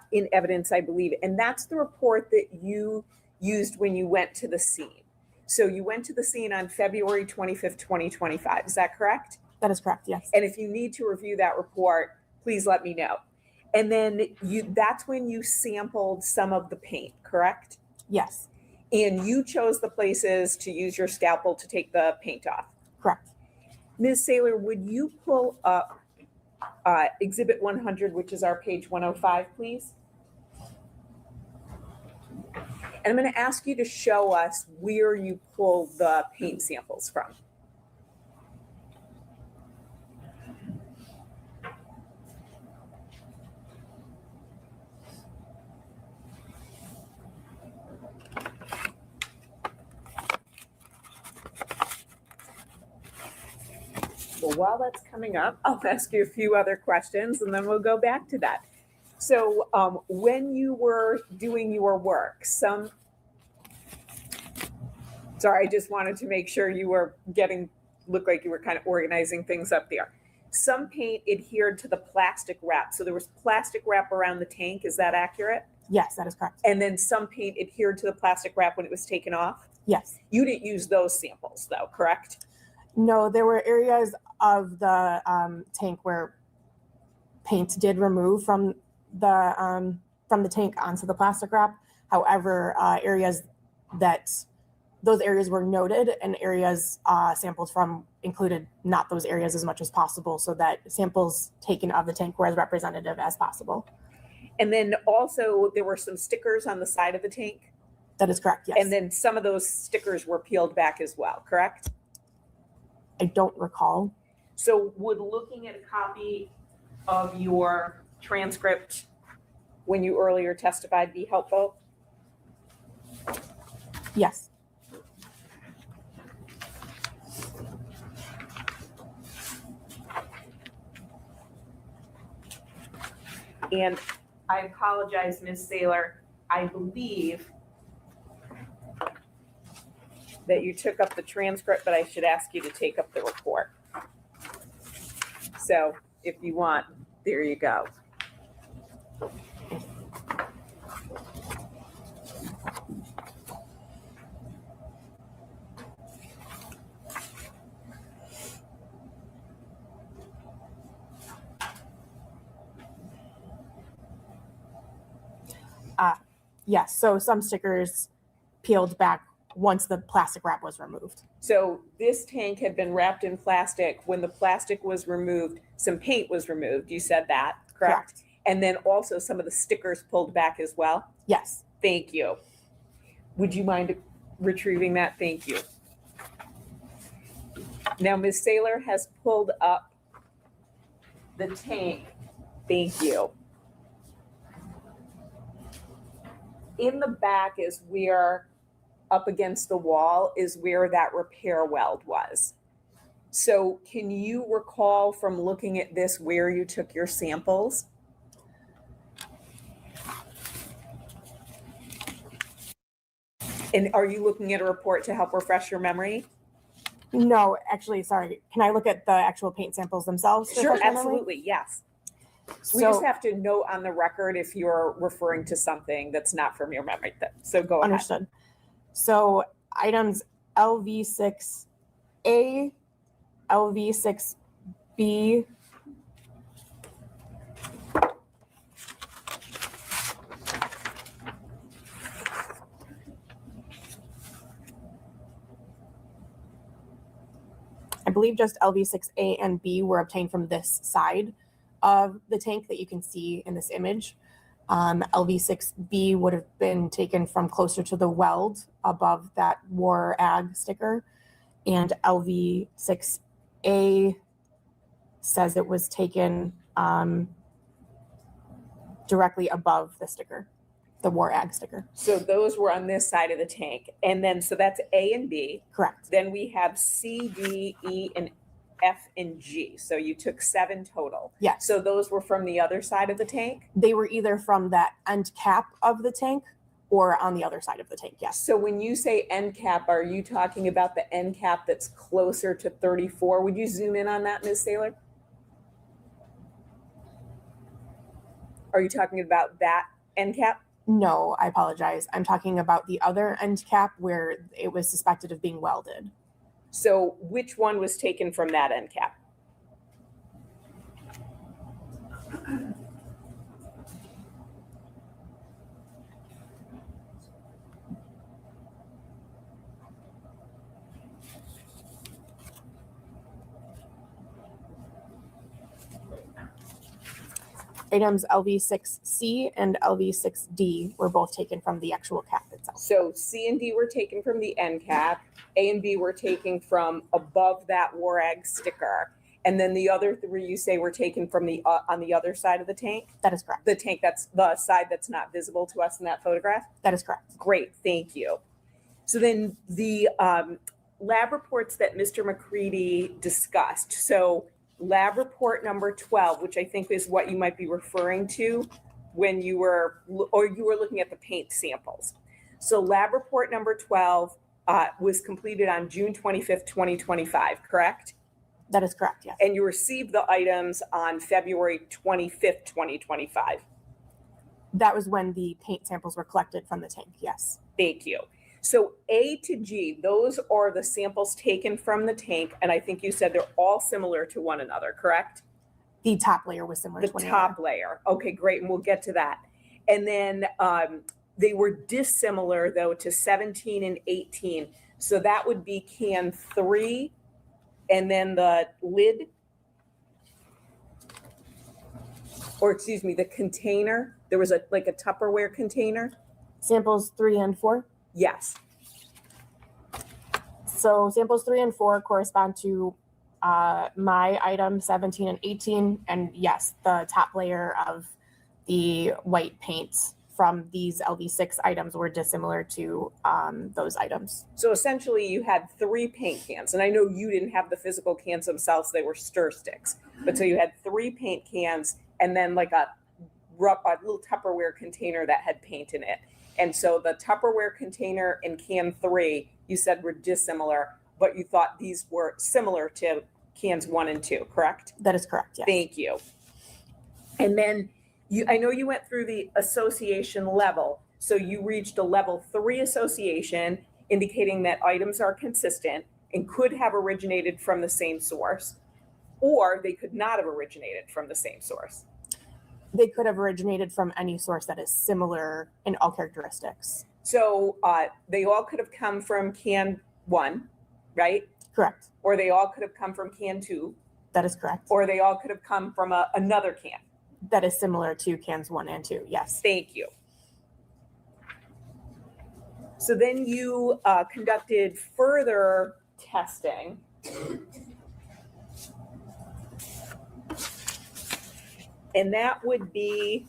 evidence, I believe, and that's the report that you used when you went to the scene. So you went to the scene on February 25th, 2025. Is that correct? That is correct, yes. And if you need to review that report, please let me know. And then that's when you sampled some of the paint, correct? Yes. And you chose the places to use your scalpel to take the paint off. Correct. Ms. Saylor, would you pull up Exhibit 100, which is our page 105, please? And I'm going to ask you to show us where you pull the paint samples from. Well, while that's coming up, I'll ask you a few other questions and then we'll go back to that. So when you were doing your work, sorry, I just wanted to make sure you were looked like you were kind of organizing things up there. Some paint adhered to the plastic wrap. So there was plastic wrap around the tank. Is that accurate? Yes, that is correct. And then some paint adhered to the plastic wrap when it was taken off? Yes. You didn't use those samples though, correct? No, there were areas of the tank where paint did remove from the tank onto the plastic wrap. However, those areas were noted, and areas sampled from included not those areas as much as possible, so that samples taken of the tank were as representative as possible. And then also there were some stickers on the side of the tank? That is correct, yes. And then some of those stickers were peeled back as well, correct? I don't recall. So would looking at a copy of your transcript when you earlier testified be helpful? Yes. And I apologize, Ms. Saylor. I believe that you took up the transcript, but I should ask you to take up the report. So if you want, there you go. Yes, so some stickers peeled back once the plastic wrap was removed. So this tank had been wrapped in plastic. When the plastic was removed, some paint was removed. You said that, correct? And then also some of the stickers pulled back as well? Yes. Thank you. Would you mind retrieving that? Thank you. Now, Ms. Saylor has pulled up the tank. Thank you. In the back is where, up against the wall, is where that repair weld was. So can you recall from looking at this where you took your samples? And are you looking at a report to help refresh your memory? No, actually, sorry. Can I look at the actual paint samples themselves? to Sure, refresh my memory? absolutely, yes. We So- just have to note on the record if you're referring to something that's not from your memory. So go ahead. Understood. So items LV6A, LV6B, I believe just LV6A and B were obtained from this side of the tank that you can see in this image. LV6B would have been taken from closer to the weld above that War Ag sticker. And LV6A says it was taken directly above the sticker, the War Ag sticker. So those were on this side of the tank. And then, so that's A and B. Correct. Then we have C, D, E, and F and G. So you took 7 total. Yes. So those were from the other side of the tank? They were either from that end cap of the tank or on the other side of the tank, yes. So when you say end cap, are you talking about the end cap that's closer to 34? Would you zoom in on that, Ms. Saylor? Are you talking about that end cap? No, I apologize. I'm talking about the other end cap where it was suspected of being welded. So which one was taken from that end cap? Items LV6C and LV6D were both taken from the actual cap itself. So C and D were taken from the end cap. A and B were taken from above that WARAG sticker. And then the other three you say were taken from the on the other side of the tank? That is correct. The tank that's the side that's not visible to us in that photograph? That is correct. Great, thank you. So then the lab reports that Mr. McCready discussed. So lab report number 12, which I think is what you might be referring to when you were looking at the paint samples. So lab report number 12 was completed on June 25th, 2025, correct? That is correct, yes. And you received the items on February 25th, 2025. That was when the paint samples were collected from the tank, yes. Thank you. So A to G, those are the samples taken from the tank, and I think you said they're all similar to one another, correct? The top layer was similar to one another. The top layer. Okay, great, and we'll get to that. And then they were dissimilar, though, to 17 and 18. So that would be can 3, and then the lid, or excuse me, the container. There was like a Tupperware container. Samples 3 and 4? Yes. So samples 3 and 4 correspond to my item 17 and 18. And yes, the top layer of the white paints from these LV6 items were dissimilar to those items. So essentially you had 3 paint cans, and I know you didn't have the physical cans themselves, they were stir sticks. But so you had 3 paint cans and then like a little Tupperware container that had paint in it. And so the Tupperware container and can 3, you said were dissimilar, but you thought these were similar to cans 1 and 2, correct? That is correct, yes. Thank you. And then I know you went through the association level. So you reached a level 3 association, indicating that items are consistent and could have originated from the same source, or they could not have originated from the same source. They could have originated from any source that is similar in all characteristics. So they all could have come from can 1, right? Correct. Or they all could have come from can 2. That is correct. Or they all could have come from another can. That is similar to cans 1 and 2, yes. Thank you. So then you conducted further testing. And that would be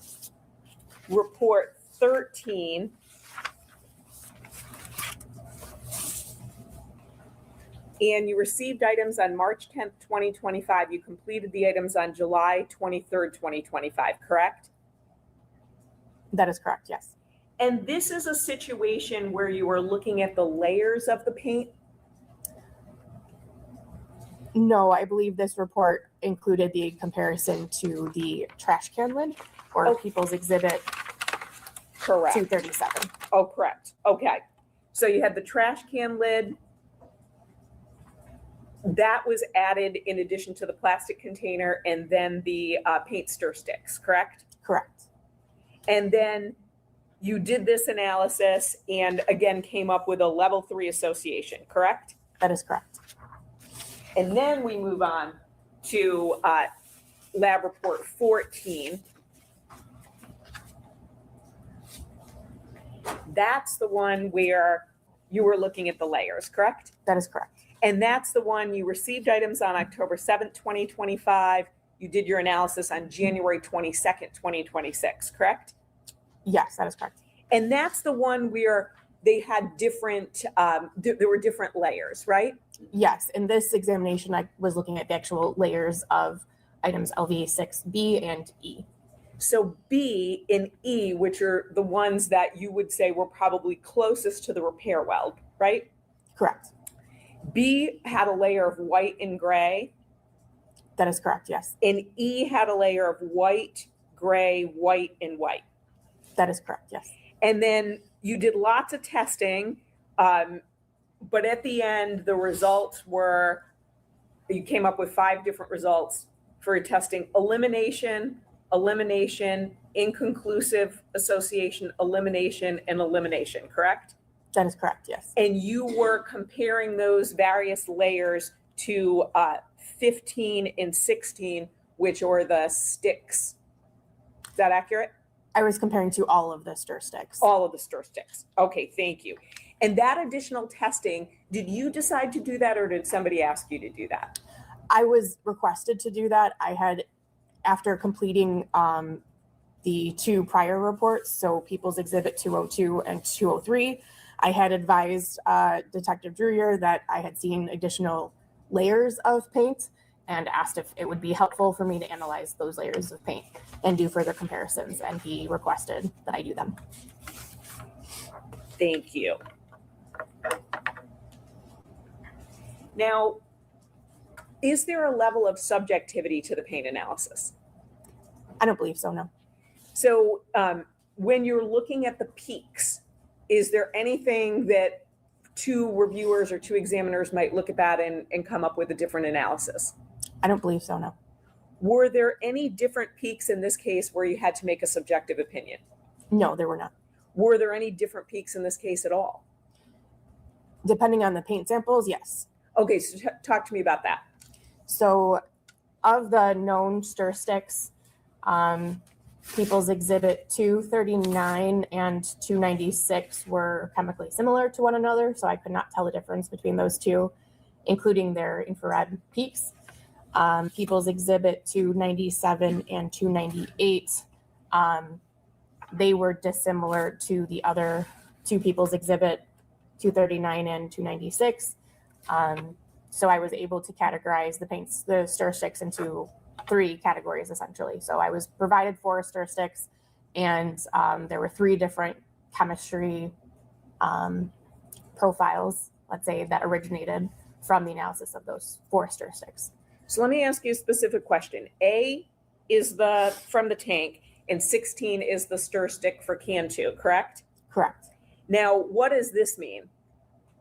report 13. And you received items on March 10th, 2025. You completed the items on July 23rd, 2025, correct? That is correct, yes. And this is a situation where you are looking at the layers of the paint? No, I believe this report included the comparison to the trash can lid or People's Exhibit Correct. 237. Oh, correct. Okay. So you had the trash can lid. That was added in addition to the plastic container and then the paint stir sticks, correct? Correct. And then you did this analysis and again came up with a level 3 association, correct? That is correct. And then we move on to lab report 14. That's the one where you were looking at the layers, correct? That is correct. And that's the one you received items on October 7th, 2025. You did your analysis on January 22nd, 2026, correct? Yes, that is correct. And that's the one where they had different, there were different layers, right? Yes, in this examination, I was looking at the actual layers of items LV6B and E. So B and E, which are the ones that you would say were probably closest to the repair weld, right? Correct. B had a layer of white and gray. That is correct, yes. And E had a layer of white, gray, white, and white. That is correct, yes. And then you did lots of testing, but at the end, the results were, you came up with 5 different results for testing: elimination, elimination, inconclusive association, elimination, and elimination, correct? That is correct, yes. And you were comparing those various layers to 15 and 16, which are the sticks. Is that accurate? I was comparing to all of the stir sticks. All of the stir sticks. Okay, thank you. And that additional testing, did you decide to do that or did somebody ask you to do that? I was requested to do that. I had, after completing the 2 prior reports, so People's Exhibit 202 and 203, I had advised Detective Druyer that I had seen additional layers of paint and asked if it would be helpful for me to analyze those layers of paint and do further comparisons, and he requested that I do them. Thank you. Now, is there a level of subjectivity to the paint analysis? I don't believe so, no. So when you're looking at the peaks, is there anything that 2 reviewers or 2 examiners might look at that and come up with a different analysis? I don't believe so, no. Were there any different peaks in this case where you had to make a subjective opinion? No, there were not. Were there any different peaks in this case at all? Depending on the paint samples, yes. Okay, so talk to me about that. So of the known stir sticks, People's Exhibit 239 and 296 were chemically similar to one another, so I could not tell the difference between those 2, including their infrared peaks. People's Exhibit 297 and 298, they were dissimilar to the other 2 People's Exhibit 239 and 296. So I was able to categorize the stir sticks into 3 categories essentially. So I was provided 4 stir sticks, and there were 3 different chemistry profiles, let's say, that originated from the analysis of those 4 stir sticks. So let me ask you a specific question. A is from the tank, and 16 is the stir stick for can 2, correct? Correct. Now, what does this mean?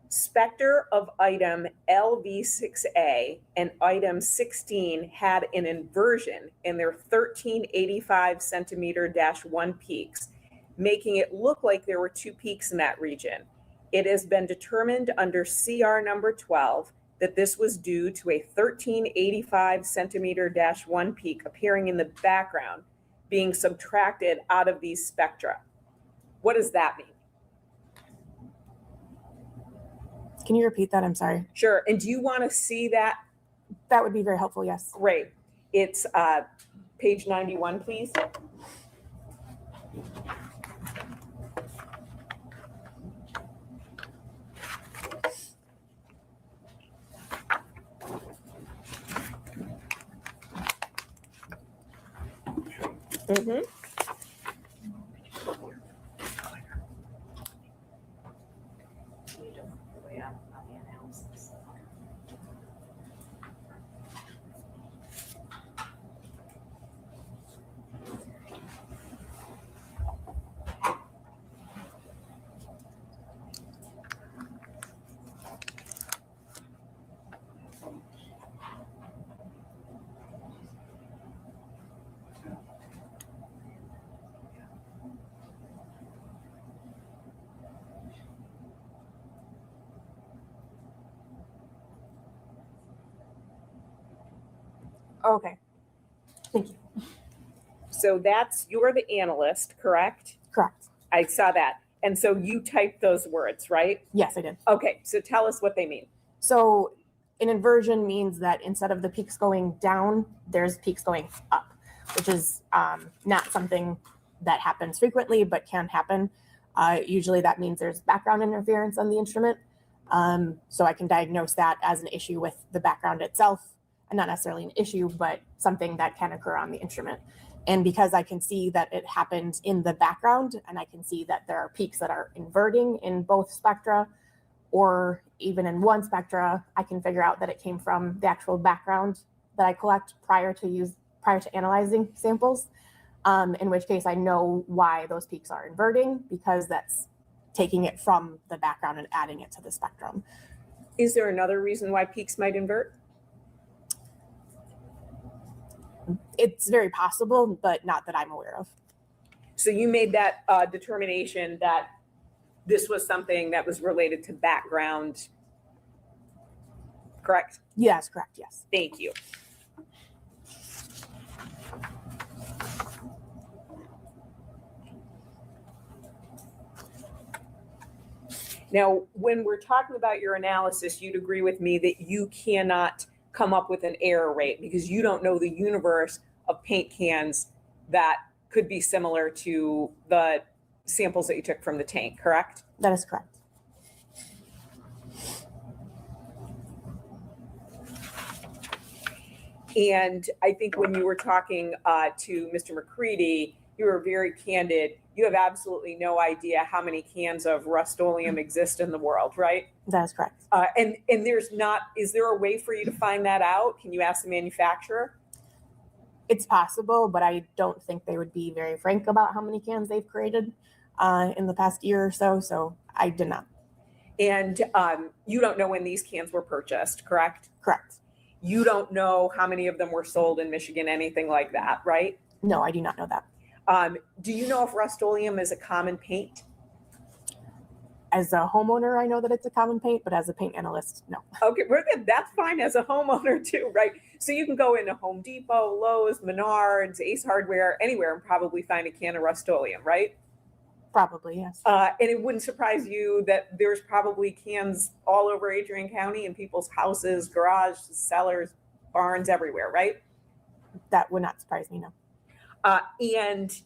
Spectre of item LV6A and item 16 had an inversion in their 1385 centimeter-1 peaks, making it look like there were 2 peaks in that region. It has been determined under CR number 12 that this was due to a 1385 centimeter-1 peak appearing in the background being subtracted out of these spectra. What does that mean? Can you repeat that? I'm sorry. Sure. And do you want to see that? That would be very helpful, yes. Great. It's page 91, please. Mm-hmm. Okay. Thank you. So you're the analyst, correct? Correct. I saw that. And so you typed those words, right? Yes, I did. Okay, so tell us what they mean. So an inversion means that instead of the peaks going down, there's peaks going up, which is not something that happens frequently, but can happen. Usually that means there's background interference on the instrument. So I can diagnose that as an issue with the background itself, and not necessarily an issue, but something that can occur on the instrument. And because I can see that it happened in the background, and I can see that there are peaks that are inverting in both spectra, or even in one spectra, I can figure out that it came from the actual background that I collect prior to analyzing samples, in which case I know why those peaks are inverting, because that's taking it from the background and adding it to the spectrum. Is there another reason why peaks might invert? It's very possible, but not that I'm aware of. So you made that determination that this was something that was related to background, correct? Yes, correct, yes. Thank you. Now, when we're talking about your analysis, you'd agree with me that you cannot come up with an error rate because you don't know the universe of paint cans that could be similar to the samples that you took from the tank, correct? That is correct. And I think when you were talking to Mr. McCready, you were very candid. You have absolutely no idea how many cans of Rust-Oleum exist in the world, right? That is correct. And there's not, is there a way for you to find that out? Can you ask the manufacturer? It's possible, but I don't think they would be very frank about how many cans they've created in the past year or so. So I did not. And you don't know when these cans were purchased, correct? Correct. You don't know how many of them were sold in Michigan, anything like that, right? No, I do not know that. Do you know if Rust-Oleum is a common paint? As a homeowner, I know that it's a common paint, but as a paint analyst, no. Okay, we're good. That's fine as a homeowner too, right? So you can go into Home Depot, Lowe's, Menards, Ace Hardware, anywhere and probably find a can of Rust-Oleum, right? Probably, yes. And it wouldn't surprise you that there's probably cans all over Adrian County in people's houses, garages, cellars, barns, everywhere, right? That would not surprise me, no. And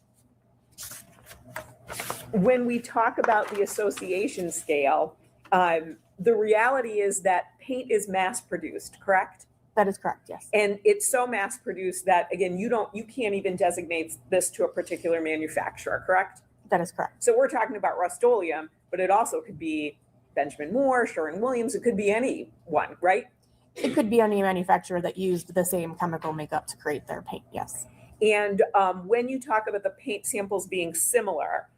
when we talk about the association scale, the reality is that paint is mass produced, correct? That is correct, yes. And it's so mass produced that, again, you can't even designate this to a particular manufacturer, correct? That is correct. So we're talking about Rust-Oleum, but it also could be Benjamin Moore, Sherwin-Williams, it could be anyone, right? It could be any manufacturer that used the same chemical makeup to create their paint, yes. And when you talk about the paint samples being similar,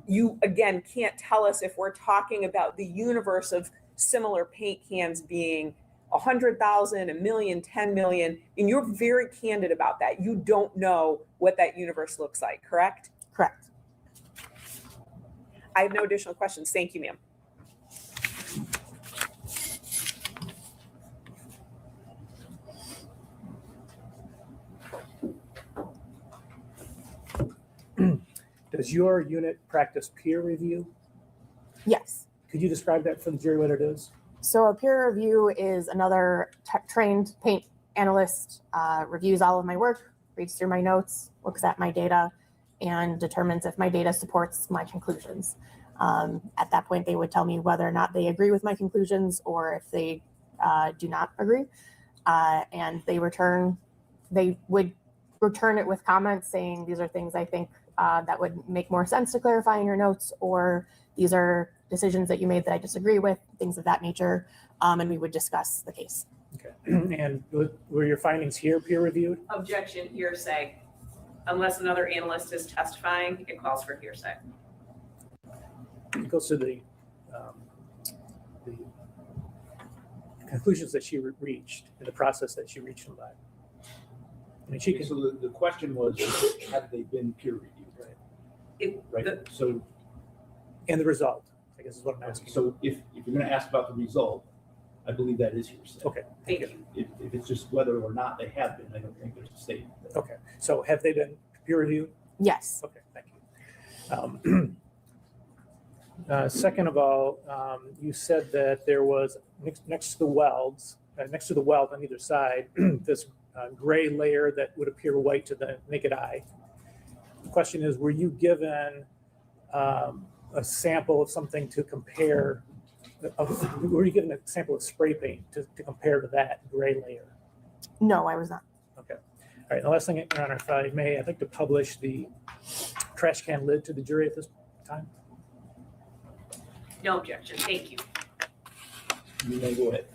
you, again, can't tell us if we're talking about the universe of similar paint cans being 100,000, a million, 10 million, and you're very candid about that. You don't know what that universe looks like, correct? Correct. I have no additional questions. Thank you, ma'am. Does your unit practice peer review? Yes. Could you describe that for the jury what it is? So a peer review is another trained paint analyst, reviews all of my work, reads through my notes, looks at my data, and determines if my data supports my conclusions. At that point, they would tell me whether or not they agree with my conclusions or if they do not agree. And they would return it with comments saying, these are things I think that would make more sense to clarify in your notes, or these are decisions that you made that I disagree with, things of that nature. And we would discuss the case. Okay. And were your findings here peer reviewed? Objection, hearsay. Unless another analyst is testifying, it calls for hearsay. It goes to the conclusions that she reached and the process that she reached them by. I mean, she can, So the question was, have they been peer reviewed? Right. Right. So, and the result, I guess is what I'm asking. so if you're going to ask about the result, I believe that is hearsay. Okay. Thank you. If it's just whether or not they have been, I don't think there's a statement. Okay. So have they been peer reviewed? Yes. Okay. Thank you. Second of all, you said that there was next to the welds, next to the weld on either side, this gray layer that would appear white to the naked eye. The question is, were you given a sample of something to compare? Were you given a sample of spray paint to compare to that gray layer? No, I was not. Okay. All right. The last thing, Your Honor, if I may, I'd like to publish the trash can lid to the jury at this time. No objection. Thank you. You may go ahead.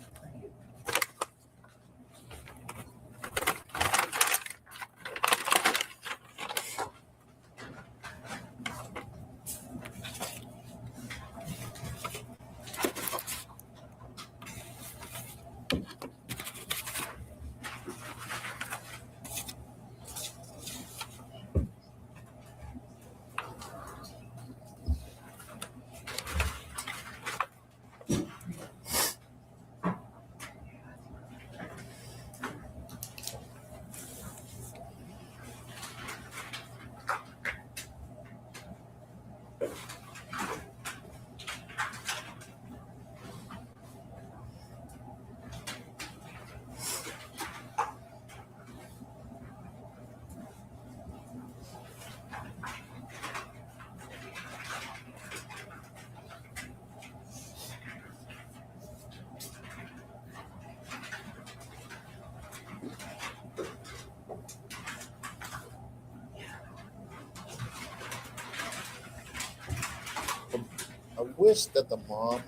twist that the mom,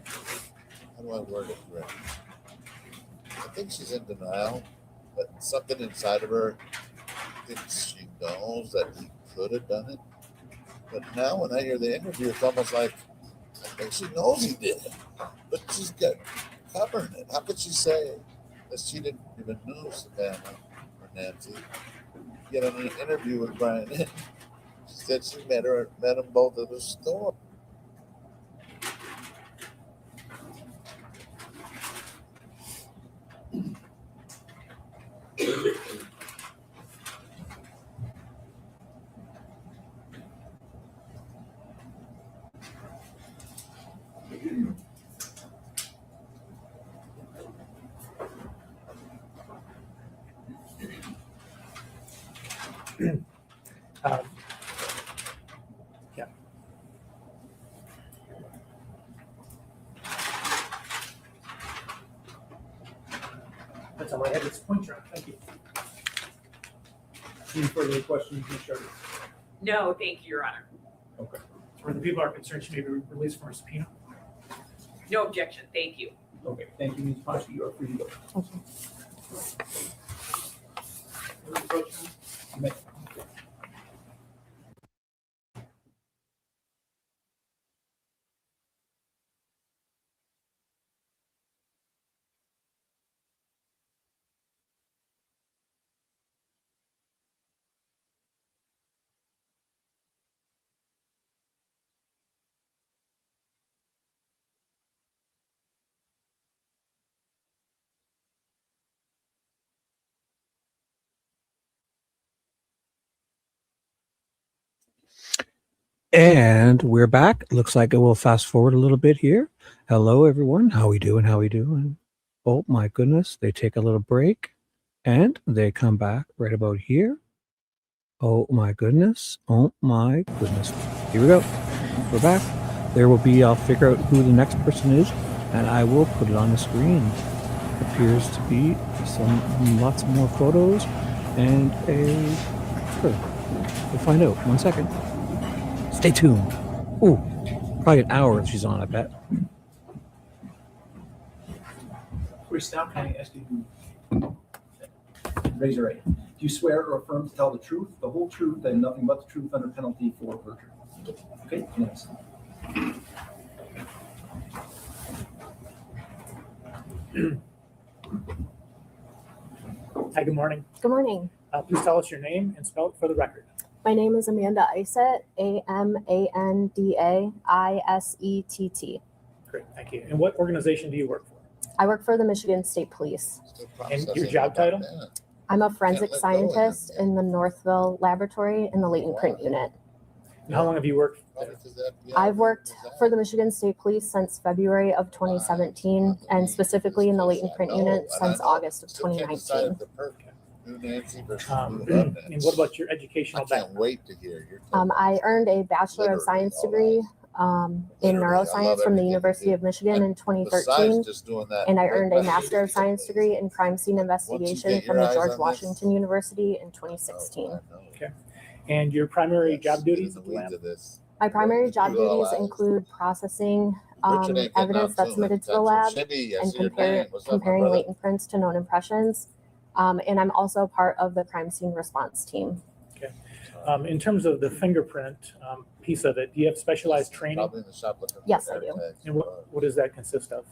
how do I word it correctly? I think she's in denial, but something inside of her thinks she knows that he could have done it. But now when I hear the interview, it's almost like I think she knows he did it, but she's got covering it. How could she say that she didn't even know Savannah or Nancy? Yet in an interview with Brian, she said she met them both at the store. Yeah. That's all I had. It's pointer on. Thank you. Any further questions, Ms. Sharkey? No, thank you, Your Honor. Okay. Where the people are concerned, she may be released from her subpoena. No objection, thank you. Okay, thank you, Ms. Pasha. You are free to go. You may. And we're back. Looks like it will fast forward a little bit here. Hello, everyone. How we doing? How we doing? Oh my goodness. They take a little break and they come back right about here. Oh my goodness. Oh my goodness. Here we go. We're back. There will be, I'll figure out who the next person is and I will put it on the screen. Appears to be lots more photos and sure. We'll find out. 1 second. Stay tuned. Ooh, probably an hour she's on, I bet. Chris, now can I ask you to raise your right hand? Do you swear or affirm to tell the truth, the whole truth, and nothing but the truth under penalty for perjury? Okay, yes. Hi, good morning. Good morning. Please tell us your name and spell it for the record. My name is Amanda Isett, AMANDA ISETT. Great, thank you. And what organization do you work for? I work for the Michigan State Police. And your job title? I'm a forensic scientist in the Northville Laboratory in the latent print unit. And how long have you worked there? I've worked for the Michigan State Police since February of 2017, and specifically in the latent print unit since August of 2019. And what about your educational background? Wait to hear your I earned a Bachelor of Science degree in neuroscience from the University of Michigan in 2013, and I earned a Master of Science degree in crime scene investigation from the George Washington University in 2016. Okay. And your primary job duties at the lab? My primary job duties include processing evidence that's submitted to the lab and comparing latent prints to known impressions. And I'm also part of the crime scene response team. Okay. In terms of the fingerprint piece of it, do you have specialized training? Yes, I do. And what does that consist of?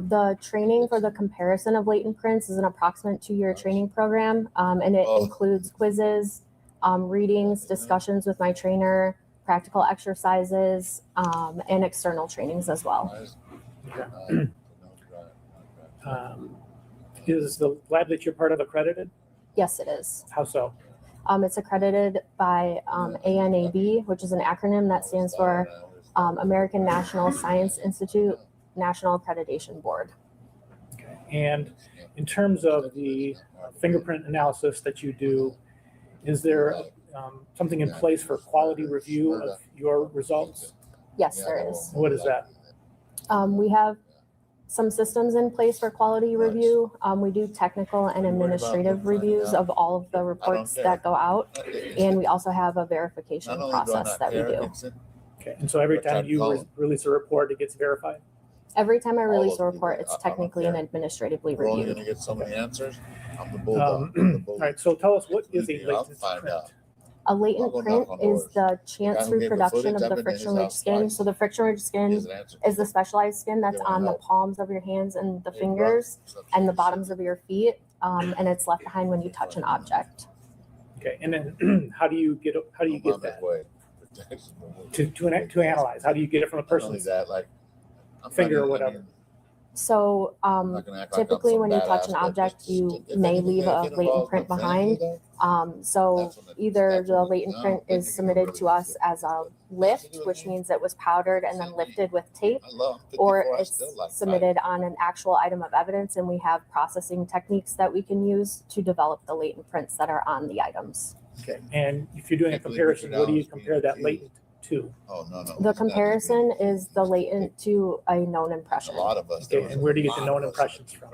The training for the comparison of latent prints is an approximate 2-year training program, and it includes quizzes, readings, discussions with my trainer, practical exercises, and external trainings as well. Okay. Is the lab that you're part of accredited? Yes, it is. How so? It's accredited by ANAB, which is an acronym that stands for American National Science Institute National Accreditation Board. Okay. And in terms of the fingerprint analysis that you do, is there something in place for quality review of your results? Yes, there is. What is that? We have some systems in place for quality review. We do technical and administrative reviews of all of the reports that go out. And we also have a verification process that we do. Okay, and so every I tried time you calling. release a report, it gets verified? Every time I All release those a report, people, it's I don't technically and care. administratively We're only reviewed. gonna get so many answers. I'm the bulldog. I'm the All bully. right, so tell us, what is a Believe me, I'll latent find print? out. A I'll latent go print knock on is doors. the chance who gave the reproduction footage, of I've the been in his friction ridge house skin. twice. So the friction ridge He skin hasn't answered. is the specialized skin that's Give him on the help. palms of your hands and the Hey, fingers bro, and the bottoms of your feet, and it's left behind when you touch an object. Okay, and then how do you get that? Way. To analyze, how do you get it from a Not only person's that, like I'm finger not or gonna- I whatever? mean, So not gonna act like I'm typically some when you touch badass, an but object, just you if may anything leave that a get latent involved print with family, behind. though, So that's when either that's the when latent no, print then is you can submitted really to us use it. as a lift, which means it was powdered and then lifted with tape, I love 54, or I it's still like submitted on an actual item of evidence, and we have processing techniques that we can use to develop the latent prints that are on the items. Okay, and if you're doing a Can't believe comparison, Richard what do you Allen's being compare that accused. latent to? Oh no, no. The he's not comparison just being- is the latent to a known A impression. lot of us. Okay, and where do you get the known impressions from,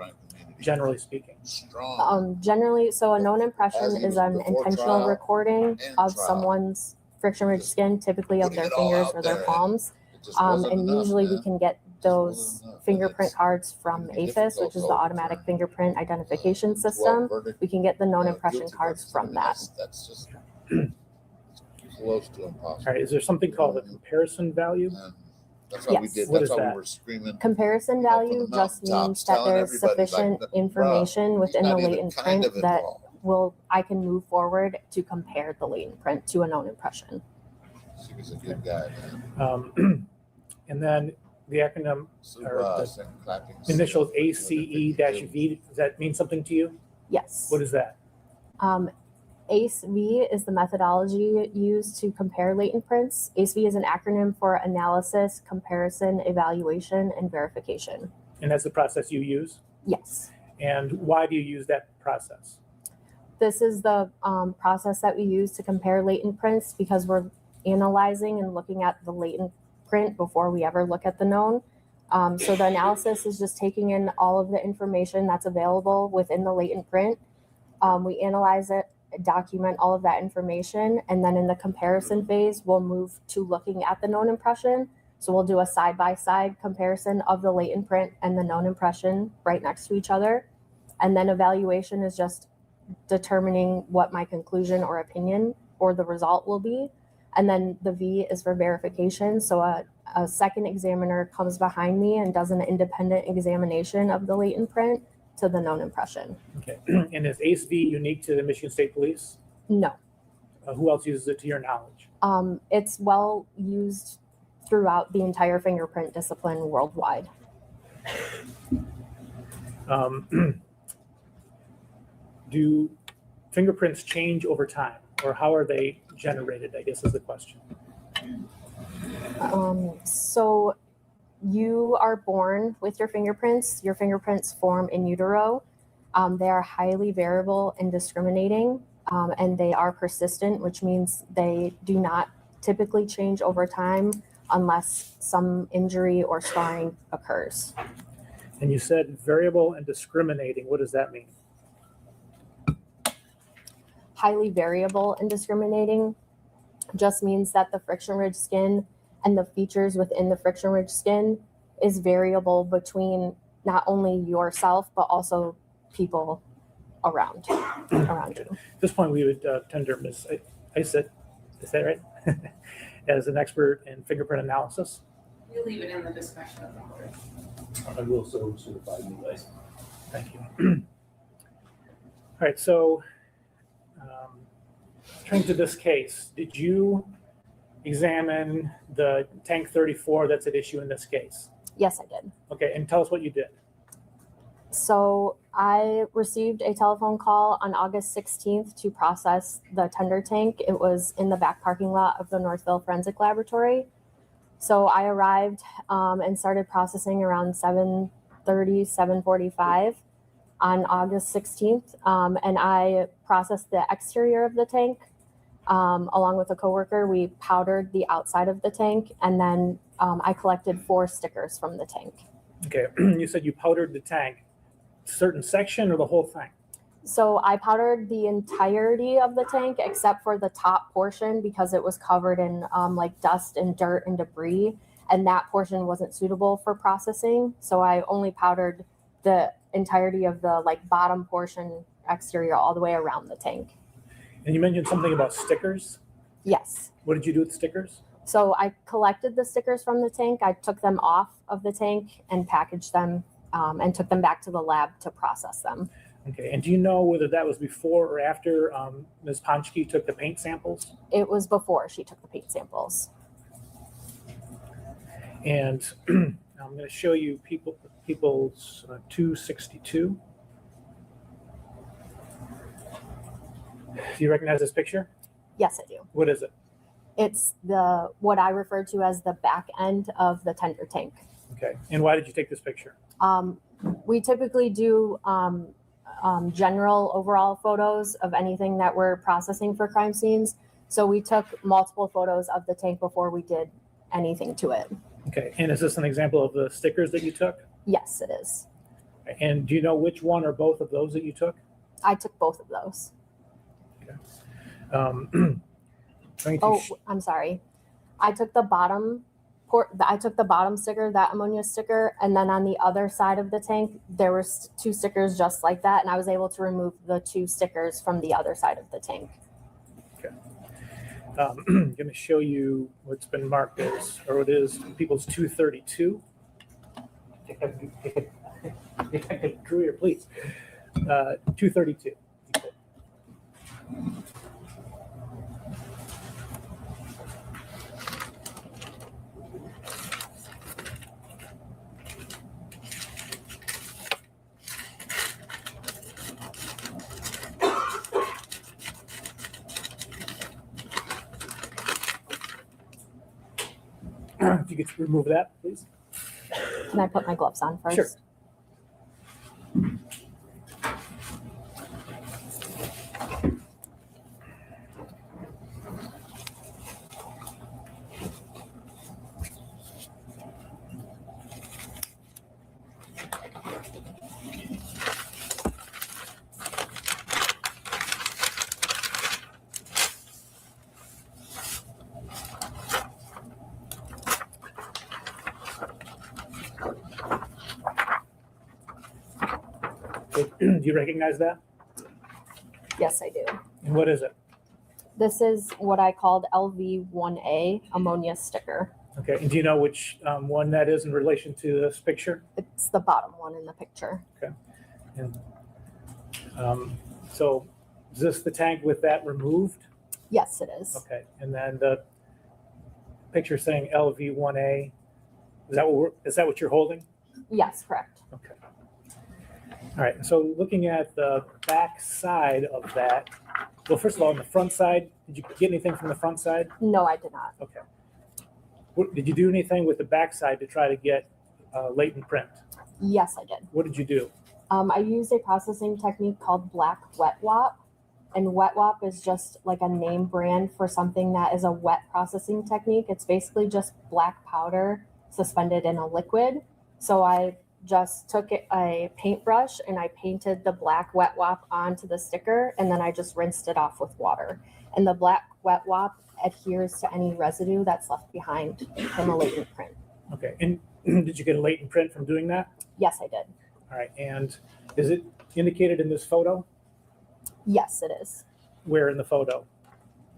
generally speaking? Strong. Generally, so a known impression As he is was an before intentional trial recording and of trial. someone's friction ridge skin, typically of putting their it all fingers out or their there, palms. It just wasn't And enough, usually we man. can get those enough, and fingerprint it's cards from gonna be APHIS, difficult which is to the automatic overturn. fingerprint identification 12 system. verdict, We can get the known impression guilty cards verdicts. I from mean, that. That's just close to impossible. All right, is there something called a comparison value? And that's why we Yes. did. What That's is why that? we were screaming. Comparison You know, from value the just mountaintops, means that telling there's everybody, like, sufficient bruh, information he's within the not even latent kind print of that involved. I can move forward to compare the latent print to a known impression. He was a good guy, man. And then the acronym or the Second clapping. initials ACE-V, does that mean something to you? Yes. What is that? ACE-V is the methodology used to compare latent prints. ACE-V is an acronym for analysis, comparison, evaluation, and verification. And that's the process you use? Yes. And why do you use that process? This is the process that we use to compare latent prints because we're analyzing and looking at the latent print before we ever look at the known. So the analysis is just taking in all of the information that's available within the latent print. We analyze it, document all of that information, and then in the comparison phase, we'll move to looking at the known impression. So we'll do a side-by-side comparison of the latent print and the known impression right next to each other. And then evaluation is just determining what my conclusion or opinion or the result will be. And then the V is for verification. So a second examiner comes behind me and does an independent examination of the latent print to the known impression. Okay. And is ACE-V unique to the Michigan State Police? No. Who else uses it to your knowledge? It's well used throughout the entire fingerprint discipline worldwide. Do fingerprints change over time, or how are they generated, I guess is the question. So you are born with your fingerprints. Your fingerprints form in utero. They are highly variable and discriminating, and they are persistent, which means they do not typically change over time unless some injury or scarring occurs. And you said variable and discriminating. What does that mean? Highly variable and discriminating just means that the friction ridge skin and the features within the friction ridge skin is variable between not only yourself, but also people around you. At this point, we would tender Ms. Isett, is that right? As an expert in fingerprint analysis. We'll leave it in the discussion of the board. I will so certify you guys. Thank you. All right, so turning to this case, did you examine the tank 34 that's at issue in this case? Yes, I did. Okay, and tell us what you did. So I received a telephone call on August 16th to process the tender tank. It was in the back parking lot of the Northville Forensic Laboratory. So I arrived and started processing around 7:30, 7:45 on August 16th. And I processed the exterior of the tank. Along with a coworker, we powdered the outside of the tank, and then I collected 4 stickers from the tank. Okay, you said you powdered the tank. Certain section or the whole thing? So I powdered the entirety of the tank except for the top portion because it was covered in like dust and dirt and debris, and that portion wasn't suitable for processing. So I only powdered the entirety of the like bottom portion exterior all the way around the tank. And you mentioned something about stickers. Yes. What did you do with stickers? So I collected the stickers from the tank. I took them off of the tank and packaged them and took them back to the lab to process them. Okay, and do you know whether that was before or after Ms. Ponchke took the paint samples? It was before she took the paint samples. And I'm going to show you people's 262. Do you recognize this picture? Yes, I do. What is it? It's what I refer to as the back end of the tender tank. Okay, and why did you take this picture? We typically do general overall photos of anything that we're processing for crime scenes. So we took multiple photos of the tank before we did anything to it. Okay, and is this an example of the stickers that you took? Yes, it is. And do you know which one or both of those that you took? I took both of those. I'm sorry. I took the bottom sticker, that ammonia sticker, and then on the other side of the tank, there were 2 stickers just like that, and I was able to remove the 2 stickers from the other side of the tank. Okay. I'm going to show you what's been marked as, or it is, people's 232. Drew here, please. 232. If you could remove that, please. Can I put my gloves on first? Sure. Do you recognize that? Yes, I do. And what is it? This is what I called LV1A ammonia sticker. Okay, and do you know which one that is in relation to this picture? It's the bottom one in the picture. Okay. And so is this the tank with that removed? Yes, it is. Okay, and then the picture saying LV1A, is that what you're holding? Yes, correct. Okay. All right, so looking at the back side of that, well, first of all, on the front side, did you get anything from the front side? No, I did not. Okay. Did you do anything with the back side to try to get latent print? Yes, I did. What did you do? I used a processing technique called black wet wop. And wet wop is just like a name brand for something that is a wet processing technique. It's basically just black powder suspended in a liquid. So I just took a paintbrush and I painted the black wet wop onto the sticker, and then I just rinsed it off with water. And the black wet wop adheres to any residue that's left behind from a latent print. Okay, and did you get a latent print from doing that? Yes, I did. All right, and is it indicated in this photo? Yes, it is. Where in the photo?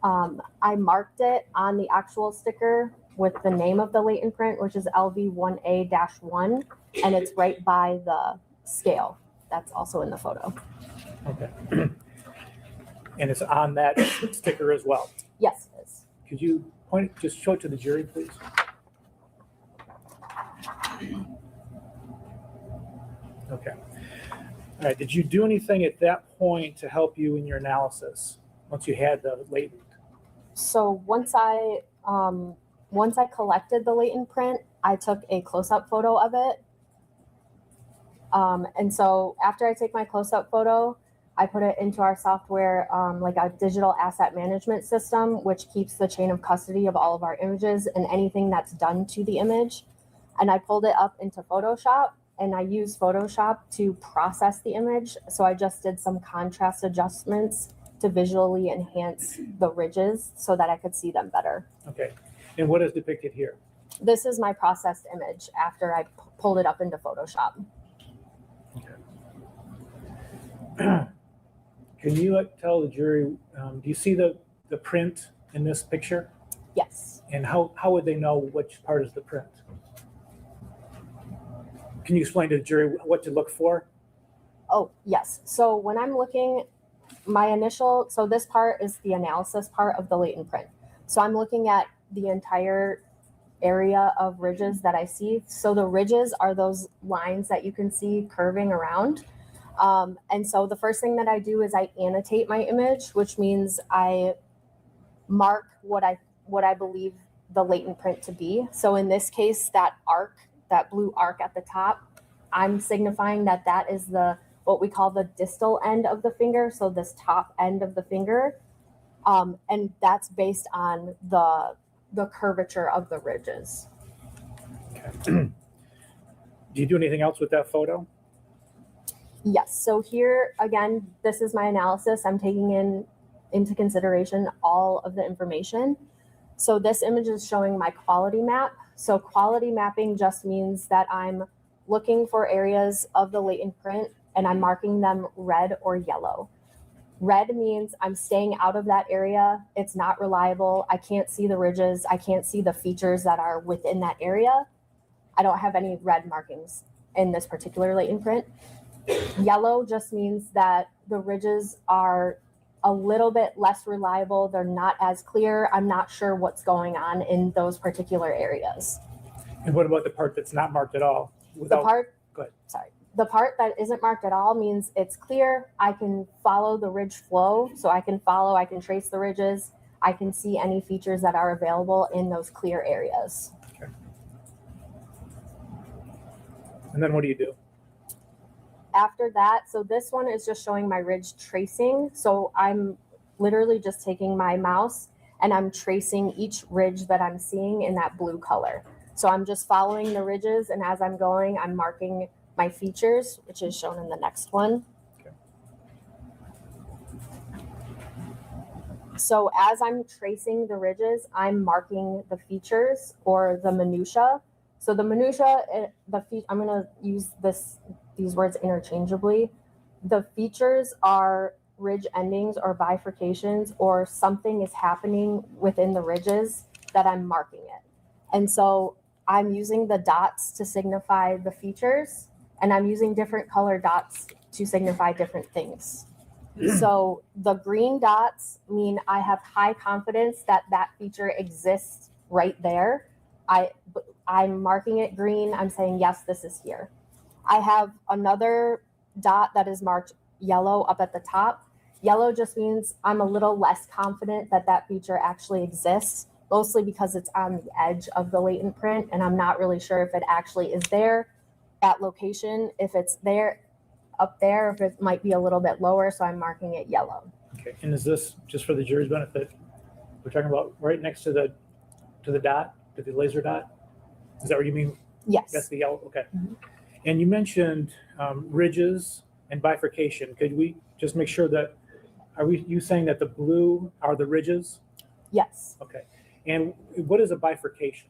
I marked it on the actual sticker with the name of the latent print, which is LV1A-1, and it's right by the scale. That's also in the photo. Okay. And it's on that sticker as well? Yes, it is. Could you just show it to the jury, please? Okay. All right, did you do anything at that point to help you in your analysis once you had the latent? So once I collected the latent print, I took a close-up photo of it. And so after I take my close-up photo, I put it into our software, like a digital asset management system, which keeps the chain of custody of all of our images and anything that's done to the image. And I pulled it up into Photoshop, and I use Photoshop to process the image. So I just did some contrast adjustments to visually enhance the ridges so that I could see them better. Okay. And what is depicted here? This is my processed image after I pulled it up into Photoshop. Can you tell the jury, do you see the print in this picture? Yes. And how would they know which part is the print? Can you explain to the jury what to look for? Oh, yes. So when I'm looking, so this part is the analysis part of the latent print. So I'm looking at the entire area of ridges that I see. So the ridges are those lines that you can see curving around. And so the first thing that I do is I annotate my image, which means I mark what I believe the latent print to be. So in this case, that arc, that blue arc at the top, I'm signifying that that is what we call the distal end of the finger. So this top end of the finger. And that's based on the curvature of the ridges. Okay. Do you do anything else with that photo? Yes. So here, again, this is my analysis. I'm taking into consideration all of the information. So this image is showing my quality map. So quality mapping just means that I'm looking for areas of the latent print and I'm marking them red or yellow. Red means I'm staying out of that area. It's not reliable. I can't see the ridges. I can't see the features that are within that area. I don't have any red markings in this particular latent print. Yellow just means that the ridges are a little bit less reliable. They're not as clear. I'm not sure what's going on in those particular areas. And what about the part that's not marked at all? Go ahead. The part that isn't marked at all means it's clear. I can follow the ridge flow. So I can trace the ridges. I can see any features that are available in those clear areas. Okay. And then what do you do? After that, so this one is just showing my ridge tracing. So I'm literally just taking my mouse and I'm tracing each ridge that I'm seeing in that blue color. So I'm just following the ridges, and as I'm going, I'm marking my features, which is shown in the next one. Okay. So as I'm tracing the ridges, I'm marking the features or the minutia. So the minutia, I'm going to use these words interchangeably. The features are ridge endings or bifurcations, or something is happening within the ridges that I'm marking it. And so I'm using the dots to signify the features, and I'm using different color dots to signify different things. So the green dots mean I have high confidence that that feature exists right there. I'm marking it green. I'm saying, yes, this is here. I have another dot that is marked yellow up at the top. Yellow just means I'm a little less confident that that feature actually exists, mostly because it's on the edge of the latent print, and I'm not really sure if it actually is there at location, if it's there up there, if it might be a little bit lower, so I'm marking it yellow. Okay. And is this, just for the jury's benefit, we're talking about right next to the dot, to the laser dot? Is that what you mean? Yes. That's the yellow, okay. Mm-hmm. And you mentioned ridges and bifurcation. Could we just make sure that, you saying that the blue are the ridges? Yes. Okay. And what is a bifurcation?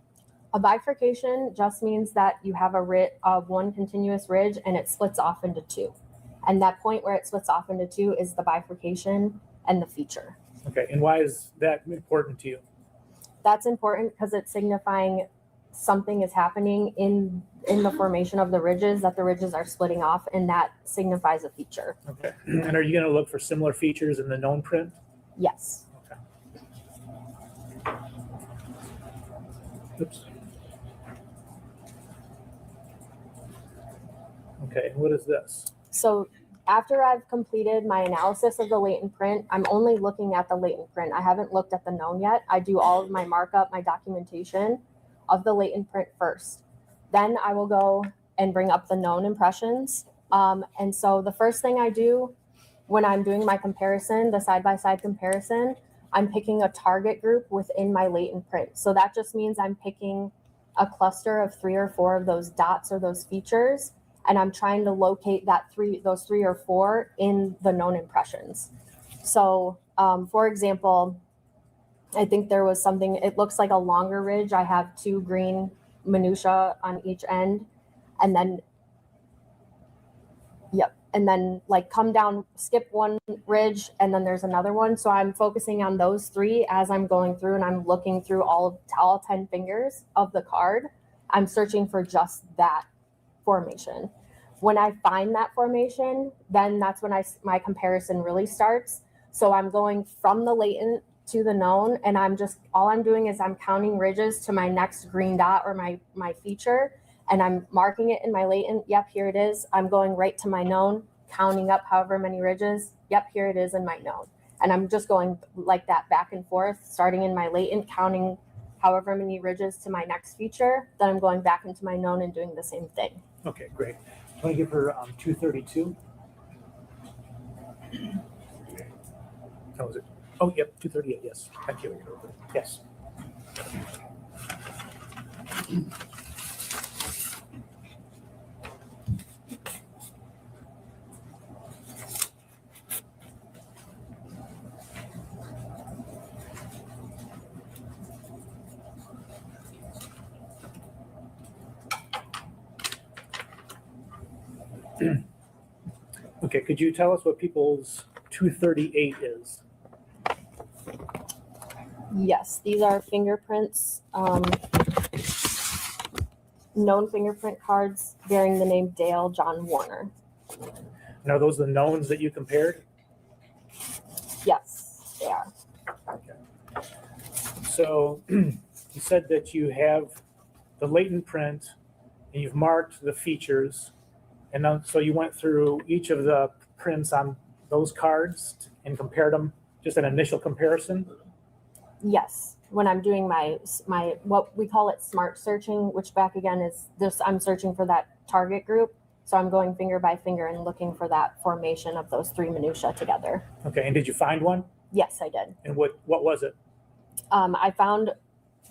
A bifurcation just means that you have one continuous ridge and it splits off into two. And that point where it splits off into two is the bifurcation and the feature. Okay. And why is that important to you? That's important because it's signifying something is happening in the formation of the ridges, that the ridges are splitting off, and that signifies a feature. Okay. And are you going to look for similar features in the known print? Yes. Okay. Oops. Okay, what is this? So after I've completed my analysis of the latent print, I'm only looking at the latent print. I haven't looked at the known yet. I do all of my markup, my documentation of the latent print first. Then I will go and bring up the known impressions. And so the first thing I do when I'm doing my comparison, the side-by-side comparison, I'm picking a target group within my latent print. So that just means I'm picking a cluster of 3 or 4 of those dots or those features, and I'm trying to locate those 3 or 4 in the known impressions. So, for example, I think there was something, it looks like a longer ridge. I have 2 green minutia on each end, and then, yep, and then like come down, skip one ridge, and then there's another one. So I'm focusing on those 3 as I'm going through, and I'm looking through all 10 fingers of the card. I'm searching for just that formation. When I find that formation, then that's when my comparison really starts. So I'm going from the latent to the known, and all I'm doing is I'm counting ridges to my next green dot or my feature, and I'm marking it in my latent. Yep, here it is. I'm going right to my known, counting up however many ridges. Yep, here it is in my known. And I'm just going like that back and forth, starting in my latent, counting however many ridges to my next feature. Then I'm going back into my known and doing the same thing. Okay, great. I'm going to give her 232. How was it? Oh, yep, 238, yes. Thank you. Yes. Okay, could you tell us what people's 238 is? Yes, these are fingerprints, known fingerprint cards bearing the name Dale John Warner. And are those the knowns that you compared? Yes, they are. Okay. So you said that you have the latent print and you've marked the features. And then, so you went through each of the prints on those cards and compared them, just an initial comparison? Yes, when I'm doing my what we call it smart searching, which back again is this, I'm searching for that target group. So I'm going finger by finger and looking for that formation of those 3 minutia together. Okay, and did you find one? Yes, I did. And what was it? I found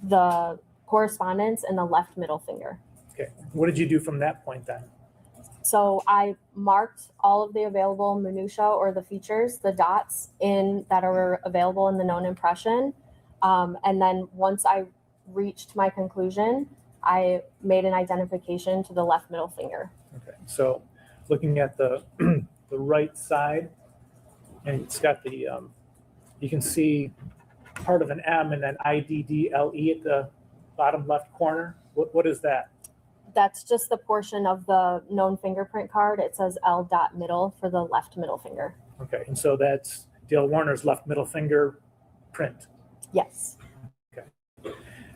the correspondence in the left middle finger. Okay, what did you do from that point then? So I marked all of the available minutia or the features, the dots that are available in the known impression. And then once I reached my conclusion, I made an identification to the left middle finger. Okay, so looking at the the right side, and it's got the, you can see part of an M and then IDDLE at the bottom left corner. What is that? That's just the portion of the known fingerprint card. It says L dot middle for the left middle finger. Okay, and so that's Dale Warner's left middle finger print. Yes. Okay. All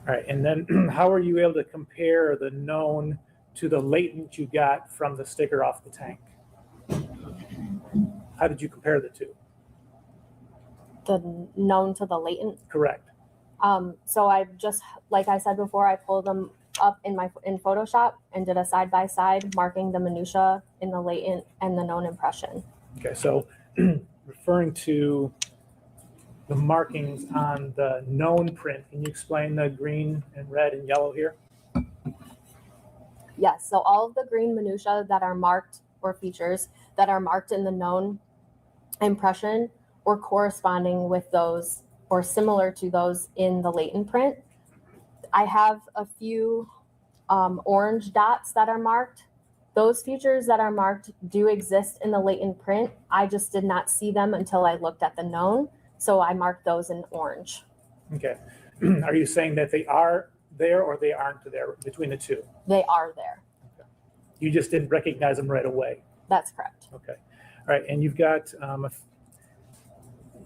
right, and then how are you able to compare the known to the latent you got from the sticker off the tank? How did you compare the two? The known to the latent? Correct. So I just, like I said before, I pulled them up in Photoshop and did a side-by-side marking the minutia in the latent and the known impression. Okay, so referring to the markings on the known print, can you explain the green and red and yellow here? Yes, so all of the green minutia that are marked, or features that are marked in the known impression, were corresponding with those or similar to those in the latent print. I have a few orange dots that are marked. Those features that are marked do exist in the latent print. I just did not see them until I looked at the known. So I marked those in orange. Okay. Are you saying that they are there or they aren't there between the two? They are there. Okay. You just didn't recognize them right away. That's correct. Okay. All right. And you've got,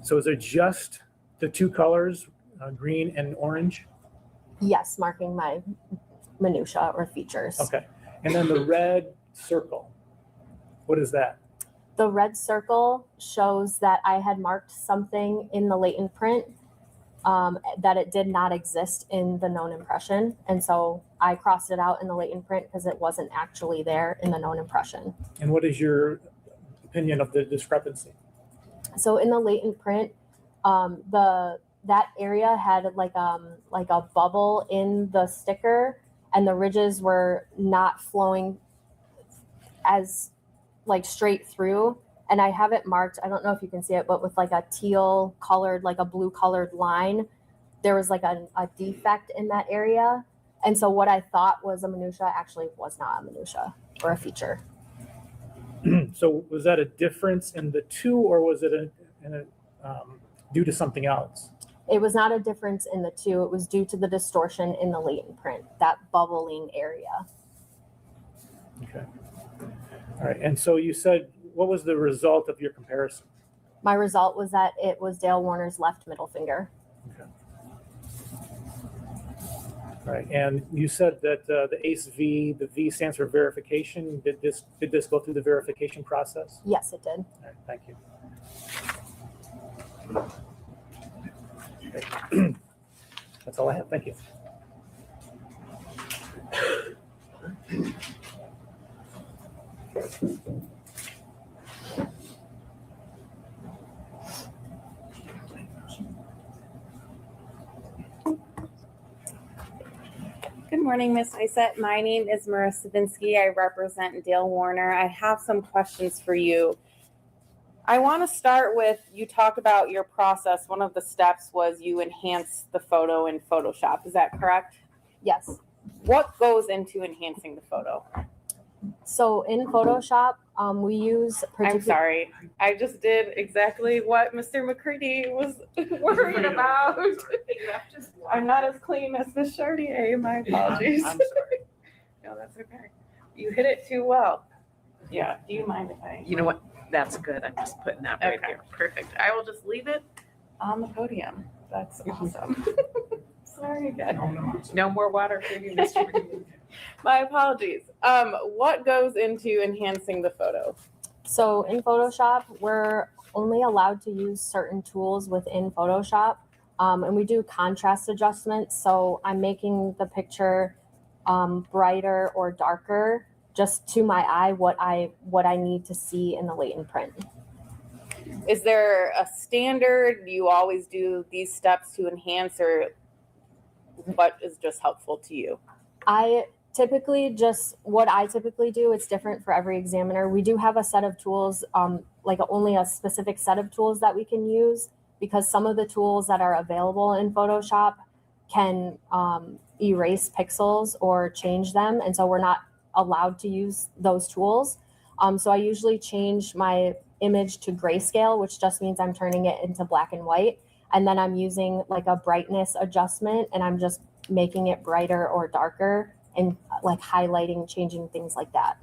so is it just the two colors, green and orange? Yes, marking my minutia or features. Okay. And then the red circle, what is that? The red circle shows that I had marked something in the latent print that it did not exist in the known impression. And so I crossed it out in the latent print because it wasn't actually there in the known impression. And what is your opinion of the discrepancy? So in the latent print, that area had like a bubble in the sticker, and the ridges were not flowing as like straight through, and I have it marked. I don't know if you can see it, but with like a teal colored, like a blue colored line, there was like a defect in that area. And so what I thought was a minutia actually was not a minutia or a feature. So was that a difference in the two, or was it due to something else? It was not a difference in the two. It was due to the distortion in the latent print, that bubbling area. Okay. All right. And so you said, what was the result of your comparison? My result was that it was Dale Warner's left middle finger. Okay. All right. And you said that the ACE-V, the V stands for verification. Did this go through the verification process? Yes, it did. All right. Thank you. Okay. That's all I have. Thank you. Good morning, Ms. Isett. My name is Marissa Vinsky. I represent Dale Warner. I have some questions for you. I want to start with, you talked about your process. One of the steps was you enhance the photo in Photoshop. Is that correct? Yes. What goes into enhancing the photo? So in Photoshop, we use. I'm sorry. I just did exactly what Mr. McCready was worried about. I'm not as clean as the Chartier. My apologies. I'm sorry. No, that's okay. You hit it too well. Yeah. Do you mind if I? You know what? That's good. I'm just putting that right Okay, here. perfect. I will just leave it on the podium. That's awesome. Sorry again. No more water for you, Mr. McCready. My apologies. What goes into enhancing the photo? So in Photoshop, we're only allowed to use certain tools within Photoshop, and we do contrast adjustments. So I'm making the picture brighter or darker, just to my eye, what I need to see in the latent print. Is there a standard? Do you always do these steps to enhance, or what is just helpful to you? What I typically do, it's different for every examiner. We do have a set of tools, like only a specific set of tools that we can use, because some of the tools that are available in Photoshop can erase pixels or change them. And so we're not allowed to use those tools. So I usually change my image to grayscale, which just means I'm turning it into black and white. And then I'm using like a brightness adjustment, and I'm just making it brighter or darker and like highlighting, changing things like that.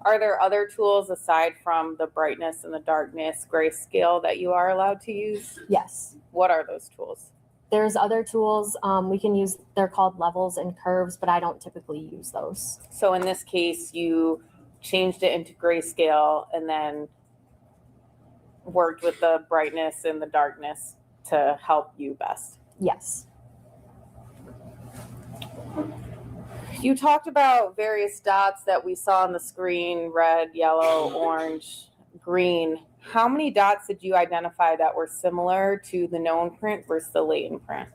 Are there other tools aside from the brightness and the darkness grayscale that you are allowed to use? Yes. What are those tools? There's other tools we can use. They're called levels and curves, but I don't typically use those. So in this case, you changed it into grayscale and then worked with the brightness and the darkness to help you best. Yes. You talked about various dots that we saw on the screen: red, yellow, orange, green. How many dots did you identify that were similar to the known print versus the latent print?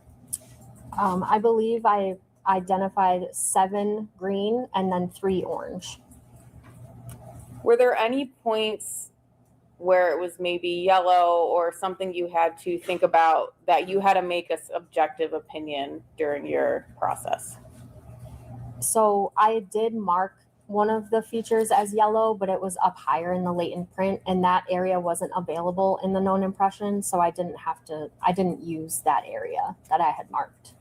I believe I identified 7 green and then 3 orange. Were there any points where it was maybe yellow or something you had to think about that you had to make a subjective opinion during your process? So I did mark one of the features as yellow, but it was up higher in the latent print, and that area wasn't available in the known impression. So I didn't use that area that I had marked.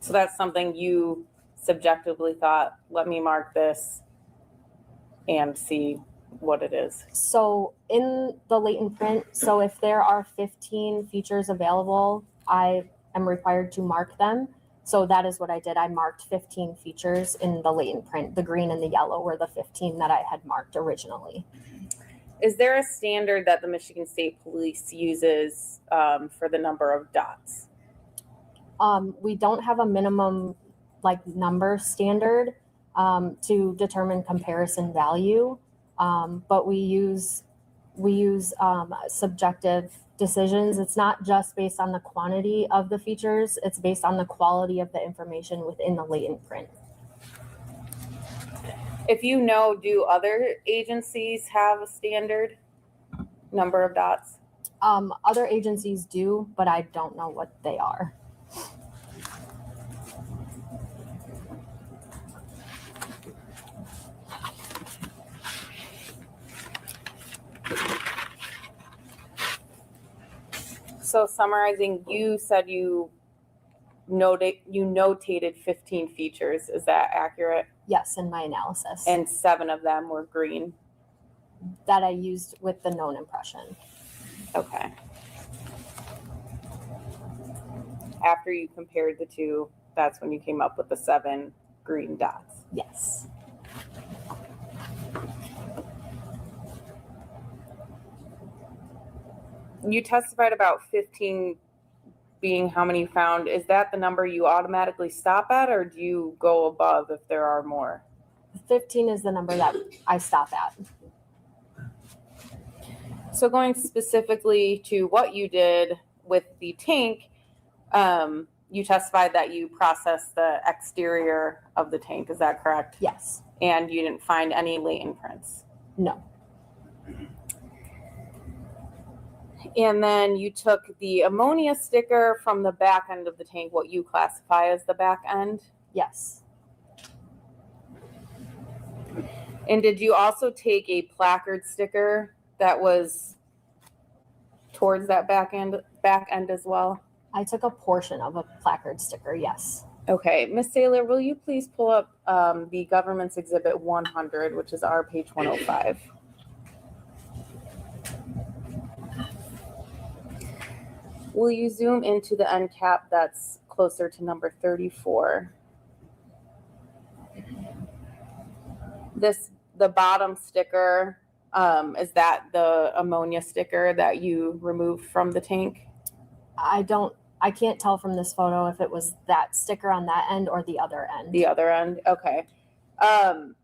So that's something you subjectively thought, let me mark this and see what it is. So in the latent print, so if there are 15 features available, I am required to mark them. So that is what I did. I marked 15 features in the latent print. The green and the yellow were the 15 that I had marked originally. Is there a standard that the Michigan State Police uses for the number of dots? We don't have a minimum number standard to determine comparison value, but we use subjective decisions. It's not just based on the quantity of the features, it's based on the quality of the information within the latent print. If you know, do other agencies have a standard number of dots? Other agencies do, but I don't know what they are. So summarizing, you said you notated 15 features. Is that accurate? Yes, in my analysis. And 7 of them were green. That I used with the known impression. Okay. After you compared the two, that's when you came up with the 7 green dots. Yes. You testified about 15 being how many you found. Is that the number you automatically stop at, or do you go above if there are more? 15 is the number that I stop at. So going specifically to what you did with the tank, you testified that you processed the exterior of the tank. Is that correct? Yes. And you didn't find any latent prints? No. And then you took the ammonia sticker from the back end of the tank, what you classify as the back end? Yes. And did you also take a placard sticker that was towards that back end as well? I took a portion of a placard sticker, yes. Okay, Ms. Saylor, will you please pull up the government's exhibit 100, which is our page 105. Will you zoom into the end cap that's closer to number 34? The bottom sticker, is that the ammonia sticker that you removed from the tank? I can't tell from this photo if it was that sticker on that end or the other end. The other end, okay. I'll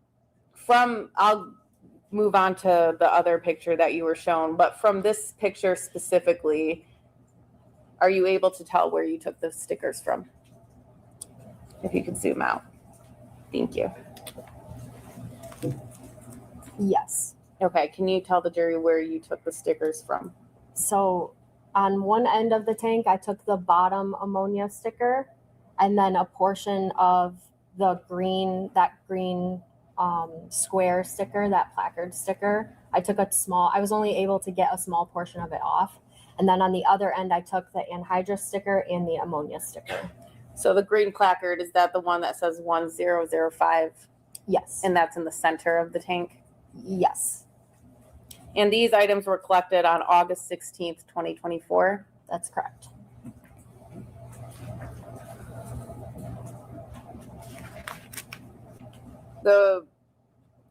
move on to the other picture that you were shown, but from this picture specifically, are you able to tell where you took the stickers from? If you could zoom out. Thank you. Yes. Okay, can you tell the jury where you took the stickers from? So on one end of the tank, I took the bottom ammonia sticker, and then a portion of the green square sticker, that placard sticker. I was only able to get a small portion of it off. And then on the other end, I took the anhydrous sticker and the ammonia sticker. So the green placard, is that the one that says 1005? Yes. And that's in the center of the tank? Yes. And these items were collected on August 16th, 2024? That's correct. The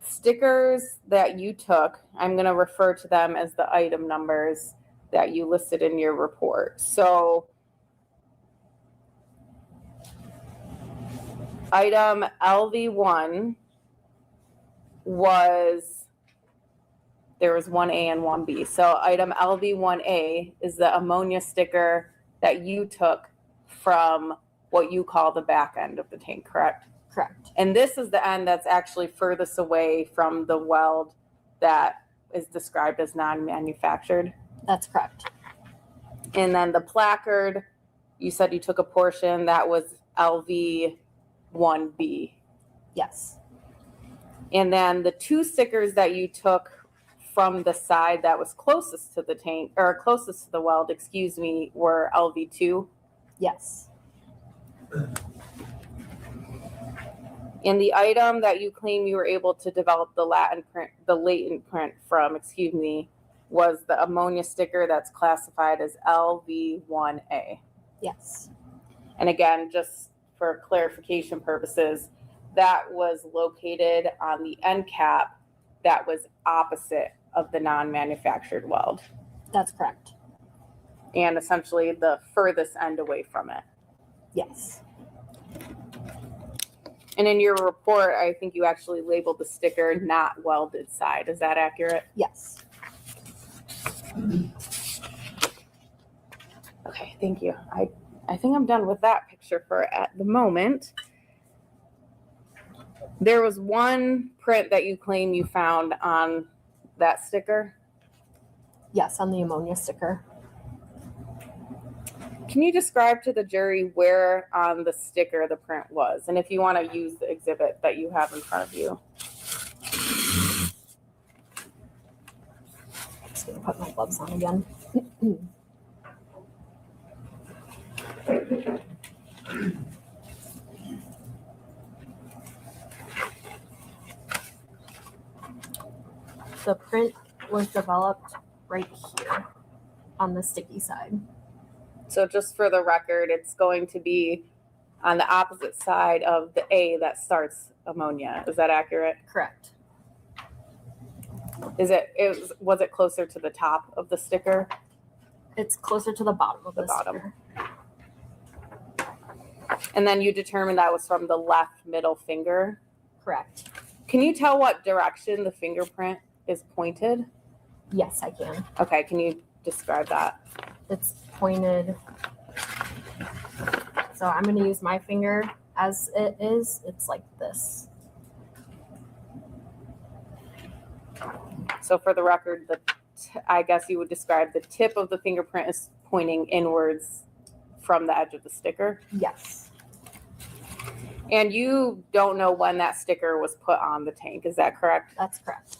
stickers that you took, I'm going to refer to them as the item numbers that you listed in your report. So item LV1 there was 1A and 1B. So item LV1A is the ammonia sticker that you took from what you call the back end of the tank, correct? Correct. And this is the end that's actually furthest away from the weld that is described as non-manufactured. That's correct. And then the placard, you said you took a portion, that was LV1B. Yes. And then the 2 stickers that you took from the side that was closest to the tank, or closest to the weld, were LV2? Yes. And the item that you claim you were able to develop the latent print from, was the ammonia sticker that's classified as LV1A. Yes. And again, just for clarification purposes, that was located on the end cap that was opposite of the non-manufactured weld. That's correct. And essentially the furthest end away from it. Yes. And in your report, I think you actually labeled the sticker not welded side. Is that accurate? Yes. Okay, thank you. I think I'm done with that picture for at the moment. There was one print that you claim you found on that sticker. Yes, on the ammonia sticker. Can you describe to the jury where on the sticker the print was? And if you want to use the exhibit that you have in front of you. I'm just going to put my gloves on again. The print was developed right here on the sticky side. So just for the record, it's going to be on the opposite side of the A that starts ammonia. Is that accurate? Correct. Was it closer to the top of the sticker? It's closer to the bottom of the bottom. sticker. And then you determined that was from the left middle finger? Correct. Can you tell what direction the fingerprint is pointed? Yes, I can. Okay, can you describe that? It's pointed. So I'm going to use my finger as it is. It's like this. So for the record, I guess you would describe the tip of the fingerprint as pointing inwards from the edge of the sticker? Yes. And you don't know when that sticker was put on the tank, is that correct? That's correct.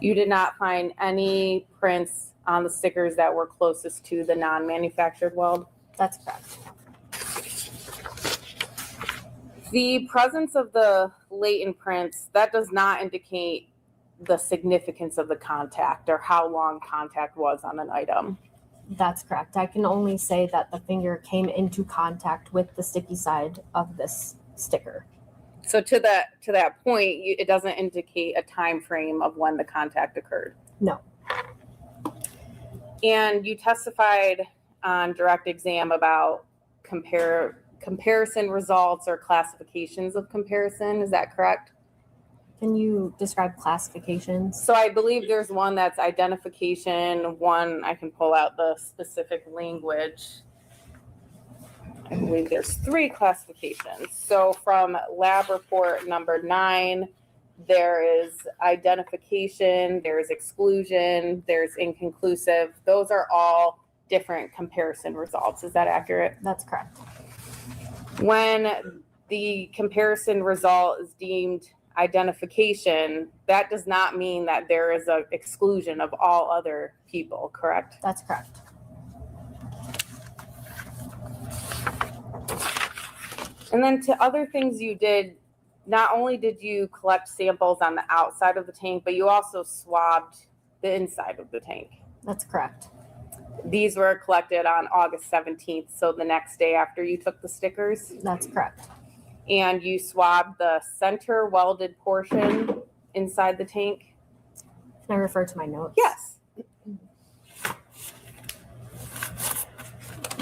You did not find any prints on the stickers that were closest to the non-manufactured weld? That's correct. The presence of the latent prints, that does not indicate the significance of the contact or how long contact was on an item. That's correct. I can only say that the finger came into contact with the sticky side of this sticker. So to that point, it doesn't indicate a time frame of when the contact occurred. No. And you testified on direct exam about comparison results or classifications of comparison. Is that correct? Can you describe classifications? So I believe there's one that's identification. One, I can pull out the specific language. I believe there's 3 classifications. So from lab report number 9, there is identification, there's exclusion, there's inconclusive. Those are all different comparison results. Is that accurate? That's correct. When the comparison result is deemed identification, that does not mean that there is an exclusion of all other people, correct? That's correct. And then to other things you did, not only did you collect samples on the outside of the tank, but you also swabbed the inside of the tank. That's correct. These were collected on August 17th, so the next day after you took the stickers. That's correct. And you swabbed the center welded portion inside the tank. Can I refer to my notes? Yes.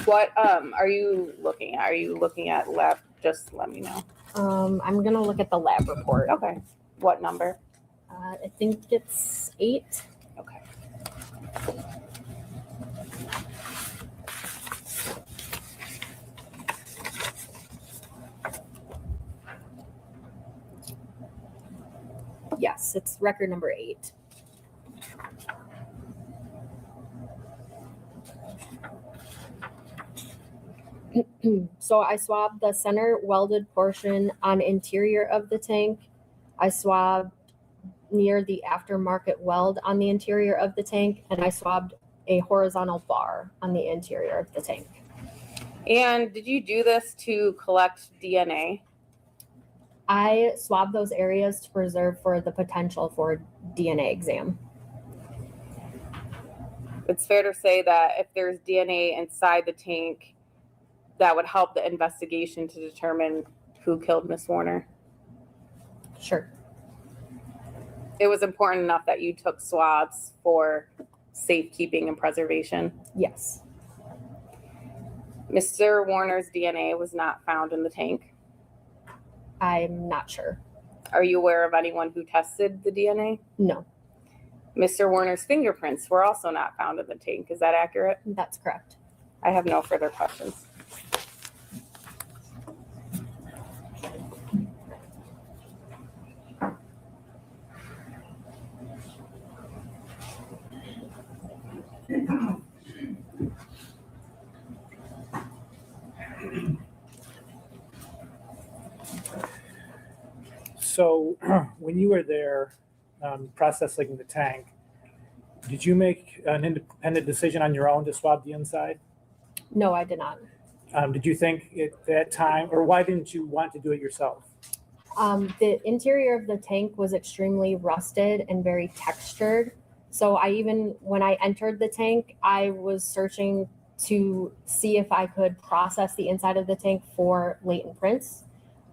What are you looking at? Are you looking at lab? Just let me know. I'm going to look at the lab report. Okay. What number? I think it's 8. Okay. Yes, it's record number 8. So I swabbed the center welded portion on interior of the tank. I swabbed near the aftermarket weld on the interior of the tank, and I swabbed a horizontal bar on the interior of the tank. And did you do this to collect DNA? I swabbed those areas to preserve for the potential for DNA exam. It's fair to say that if there's DNA inside the tank, that would help the investigation to determine who killed Miss Warner. Sure. It was important enough that you took swabs for safekeeping and preservation. Yes. Mr. Warner's DNA was not found in the tank. I'm not sure. Are you aware of anyone who tested the DNA? No. Mr. Warner's fingerprints were also not found in the tank. Is that accurate? That's correct. I have no further questions. So when you were there processing the tank, did you make an independent decision on your own to swab the inside? No, I did not. Did you think at that time, or why didn't you want to do it yourself? The interior of the tank was extremely rusted and very textured. So when I entered the tank, I was searching to see if I could process the inside of the tank for latent prints.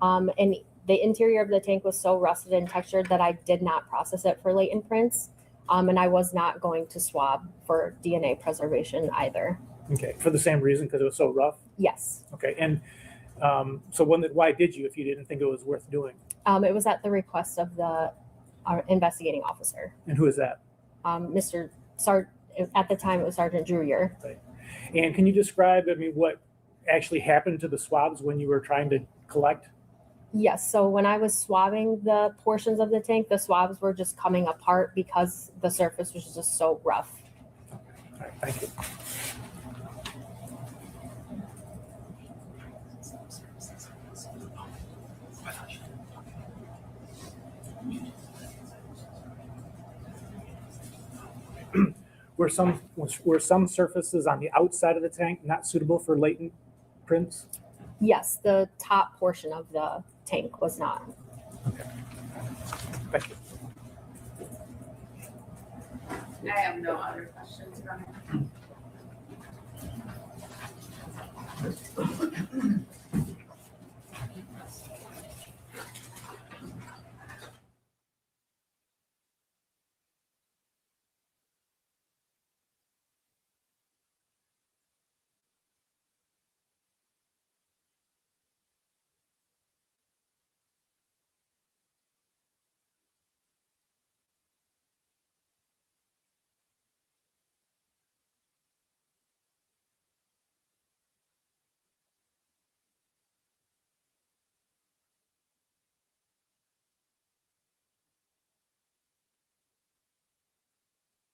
And the interior of the tank was so rusted and textured that I did not process it for latent prints. And I was not going to swab for DNA preservation either. Okay, for the same reason, because it was so rough? Yes. Okay, and so why did you if you didn't think it was worth doing? It was at the request of our investigating officer. And who is that? At the time, it was Sergeant Drewier. Right. And can you describe, what actually happened to the swabs when you were trying to collect? Yes. So when I was swabbing the portions of the tank, the swabs were just coming apart because the surface was just so rough. All right, thank you. Were some surfaces on the outside of the tank not suitable for latent prints? Yes, the top portion of the tank was not. Okay. Thank you. I have no other questions. Go ahead.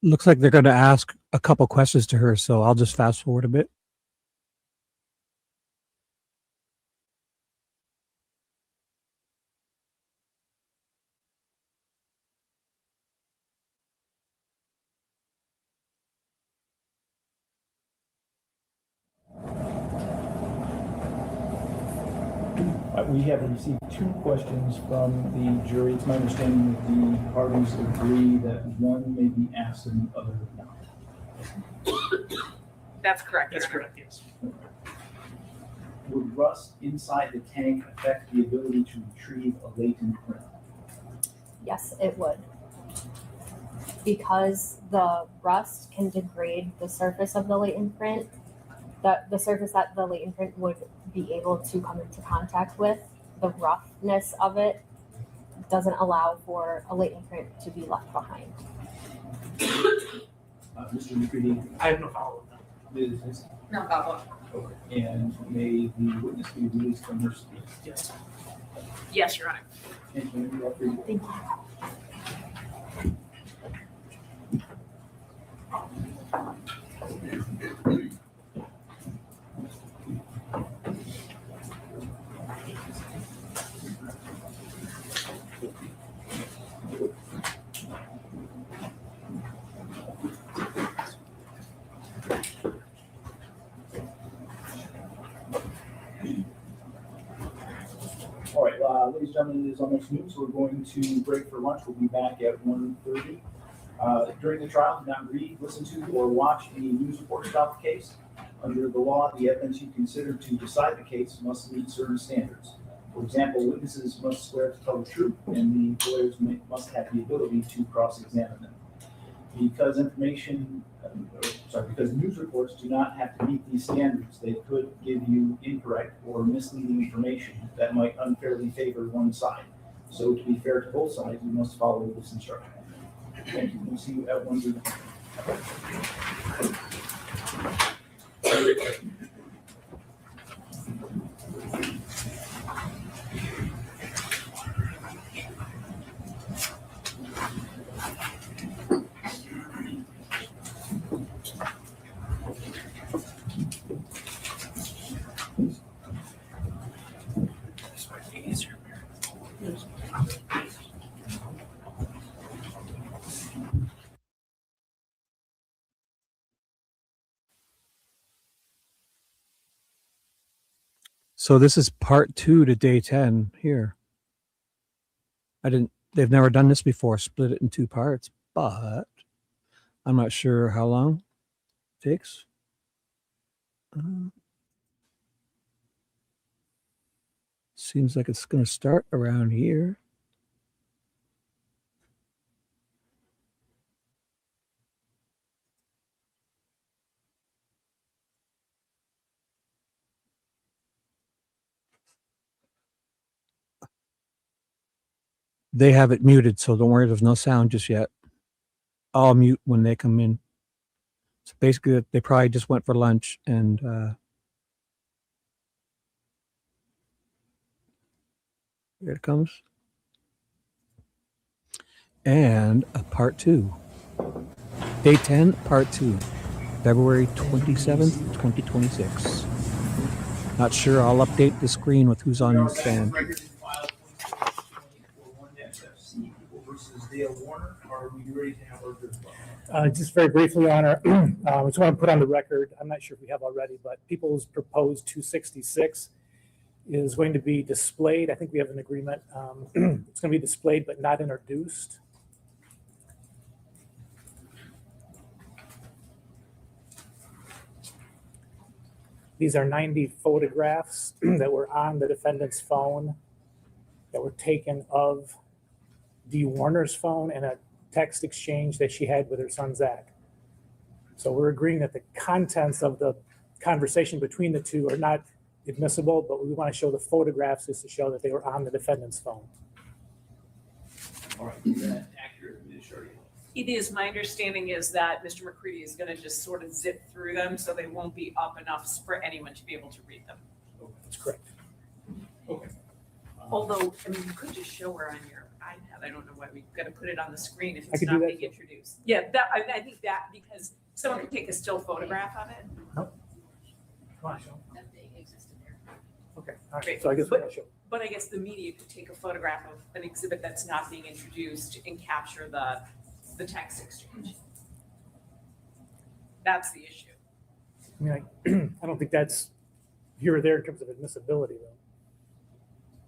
Looks like they're going to ask a couple questions to her, so I'll just fast forward a bit. We have received 2 questions from the jury. It's my understanding that the parties agree that one may be asked and the other not. That's correct. That's correct, yes. Would rust inside the tank affect the ability to retrieve a latent print? Yes, it would. Because the rust can degrade the surface of the latent print, the surface that the latent print would be able to come into contact with, the roughness of it doesn't allow for a latent print to be left behind. Mr. McCready? I have no follow-up. Ms. No problem. Okay. And may the witness be released from her seat? Yes. Yes, Your Honor. Thank you. Thank you. All right, ladies and gentlemen, it is almost noon, so we're going to break for lunch. We'll be back at 1:30. During the trial, do not read, listen to, or watch any news reports about the case. Under the law, the evidence you consider to decide the case must meet certain standards. For example, witnesses must swear to tell the truth, and the lawyers must have the ability to cross-examine them. Because because news reports do not have to meet these standards, they could give you incorrect or misleading information that might unfairly favor one side. So to be fair to both sides, you must follow this instruction. Thank you. We'll see you at 1:30. This might be easier. So this is part 2 to day 10 here. They've never done this before, split it in 2 parts, but I'm not sure how long it takes. Seems like it's going to start around here. They have it muted, so don't worry, there's no sound just yet. I'll mute when they come in. So basically, they probably just went for lunch and here it comes. And a part 2. Day 10, part 2. February 27th, 2026. Not sure. I'll update the screen with who's on stand. Just very briefly, Your Honor, I just want to put on the record, I'm not sure if we have already, but People's Proposed 266 is going to be displayed. I think we have an agreement. It's going to be displayed but not introduced. These are 90 photographs that were on the defendant's phone that were taken of Dee Warner's phone and a text exchange that she had with her son, Zach. So we're agreeing that the contents of the conversation between the two are not admissible, but we want to show the photographs just to show that they were on the defendant's phone. All right, is that accurate, Ms. Shirley? It is. My understanding is that Mr. McCready is going to just sort of zip through them so they won't be up enough for anyone to be able to read them. That's correct. Okay. Although, I mean, you could just show her on your iPad. I don't know why we've got to put it on the screen if I it's could not do that. being introduced. Yeah, that I think that because someone could take a still photograph of it. Come on, show. Okay, all right. Great. So I guess we'll show. But I guess the media could take a photograph of an exhibit that's not being introduced and capture the text exchange. That's the issue. I mean, I don't think that's here or there in terms of admissibility, though.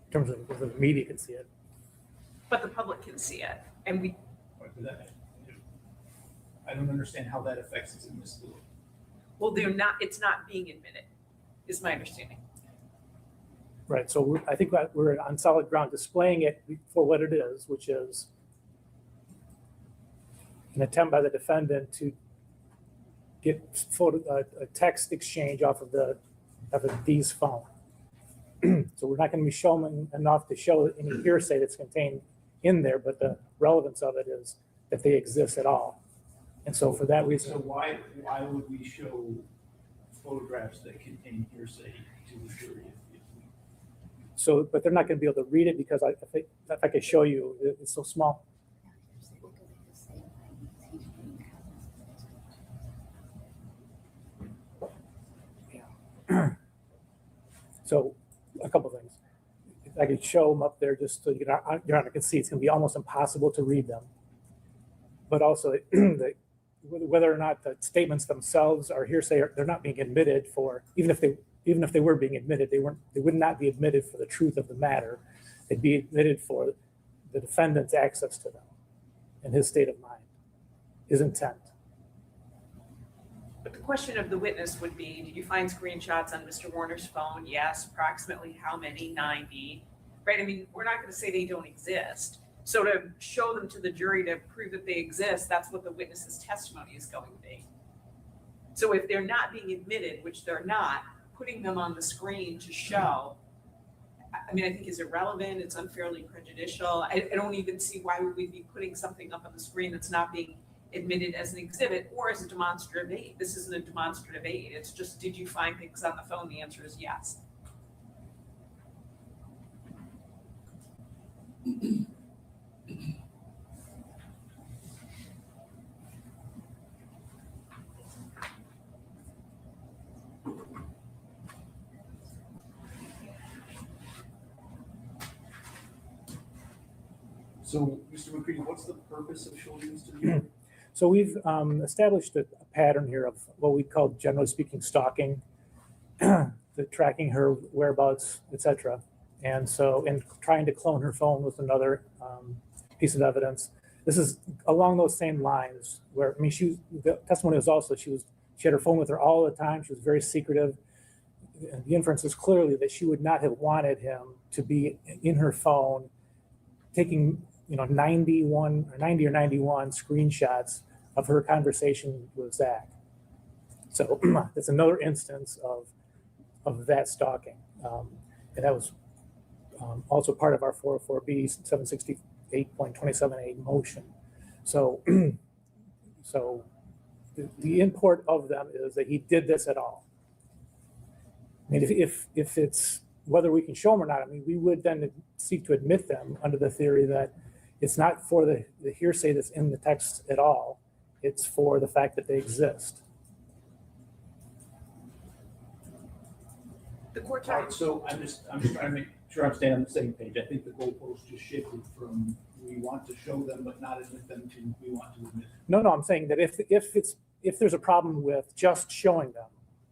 In terms of whether the media can see it. But the public can see it, and we. I don't understand how that affects its admissibility. Well, it's not being admitted, is my understanding. Right. So I think that we're on solid ground displaying it for what it is, which is an attempt by the defendant to get a text exchange off of Dee's phone. So we're not going to be showing enough to show any hearsay that's contained in there, but the relevance of it is that they exist at all. And so for that reason. So why would we show photographs that contain hearsay to the jury? So, but they're not going to be able to read it because I think if I could show you, it's so small. Yeah. So, a couple things. If I could show them up there just so Your Honor can see, it's going to be almost impossible to read them. But also, whether or not the statements themselves are hearsay, they're not being admitted for, even if they were being admitted, they would not be admitted for the truth of the matter. They'd be admitted for the defendant's access to them and his state of mind, his intent. But the question of the witness would be, did you find screenshots on Mr. Warner's phone? Yes. Approximately how many? 90. Right? I mean, we're not going to say they don't exist. So to show them to the jury to prove that they exist, that's what the witness's testimony is going to be. So if they're not being admitted, which they're not, putting them on the screen to show, I mean, I think is irrelevant. It's unfairly prejudicial. I don't even see why we would be putting something up on the screen that's not being admitted as an exhibit or as a demonstrative aid. This isn't a demonstrative aid. It's just, did you find things on the phone? The answer is yes. So, Mr. McCready, what's the purpose of showing this to the jury? So we've established a pattern here of what we call, generally speaking, stalking. The the tracking her whereabouts, etc. And so, and trying to clone her phone was another piece of evidence. This is along those same lines where, I mean, the testimony was also, she had her phone with her all the time. She was very secretive. And the inference is clearly that she would not have wanted him to be in her phone taking, 90 or 91 screenshots of her conversation with Zach. So it's another instance of that stalking. And that was also part of our 404B 768.27A motion. So, so the import of them is that he did this at all. I mean, if it's whether we can show them or not, I mean, we would then seek to admit them under the theory that it's not for the hearsay that's in the text at all. It's for the fact that they exist. The court. All right, so I'm just trying to make sure I'm staying on the same page. I think the goalpost just shifted from we want to show them but not admit them to we want to admit them. No, I'm saying that if there's a problem with just showing them,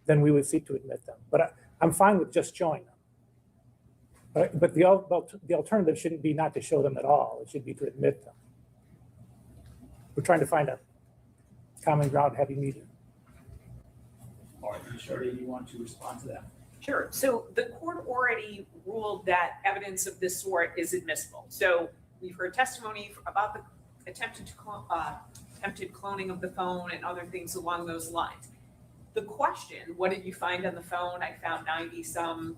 then we would seek to admit them. But I'm fine with just showing them. But the alternative shouldn't be not to show them at all. It should be to admit them. We're trying to find a common ground, happy medium. All right, Shardy, you want to respond to that? Sure. So the court already ruled that evidence of this sort is admissible. So we've heard testimony about the attempted cloning of the phone and other things along those lines. The question, what did you find on the phone? I found 90 some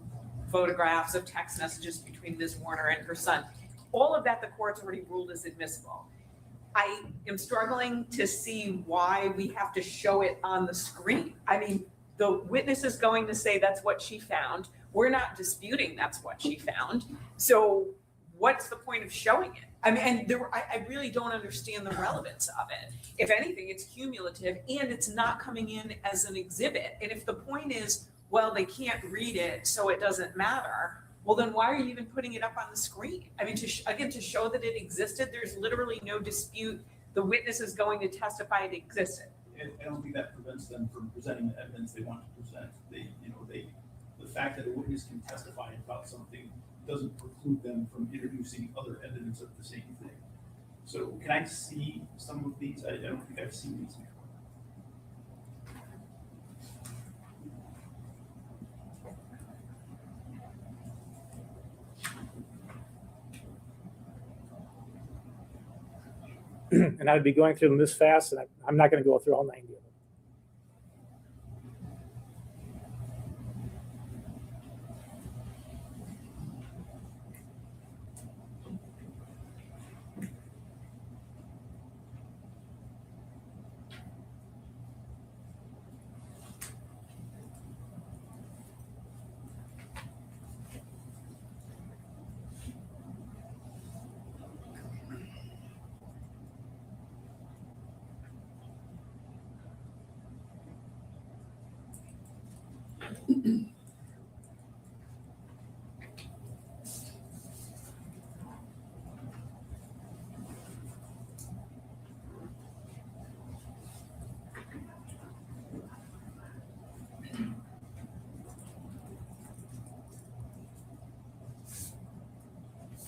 photographs of text messages between Ms. Warner and her son. All of that the court's already ruled is admissible. I am struggling to see why we have to show it on the screen. I mean, the witness is going to say that's what she found. We're not disputing that's what she found. So what's the point of showing it? I mean, and I really don't understand the relevance of it. If anything, it's cumulative and it's not coming in as an exhibit. And if the point is, well, they can't read it, so it doesn't matter, well, then why are you even putting it up on the screen? I mean, to show that it existed, there's literally no dispute. The witness is going to testify it existed. I don't think that prevents them from presenting the evidence they want to present. The fact that a witness can testify about something doesn't preclude them from introducing other evidence of the same thing. So can I see some of these? I don't think I've seen these before. And I'd be going through them this fast, and I'm not going to go through all 90 of them.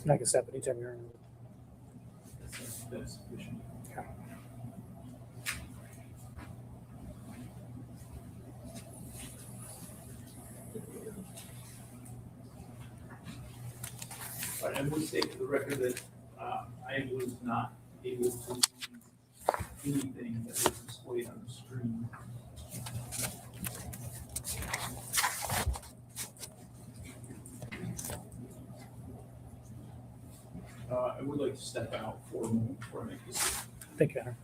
And I can stop anytime you're in. That's sufficient. Okay. All right, I would state for the record that I was not able to see anything that was displayed on the screen. I would like to step out for a moment before I make this. Thank you, Hunter.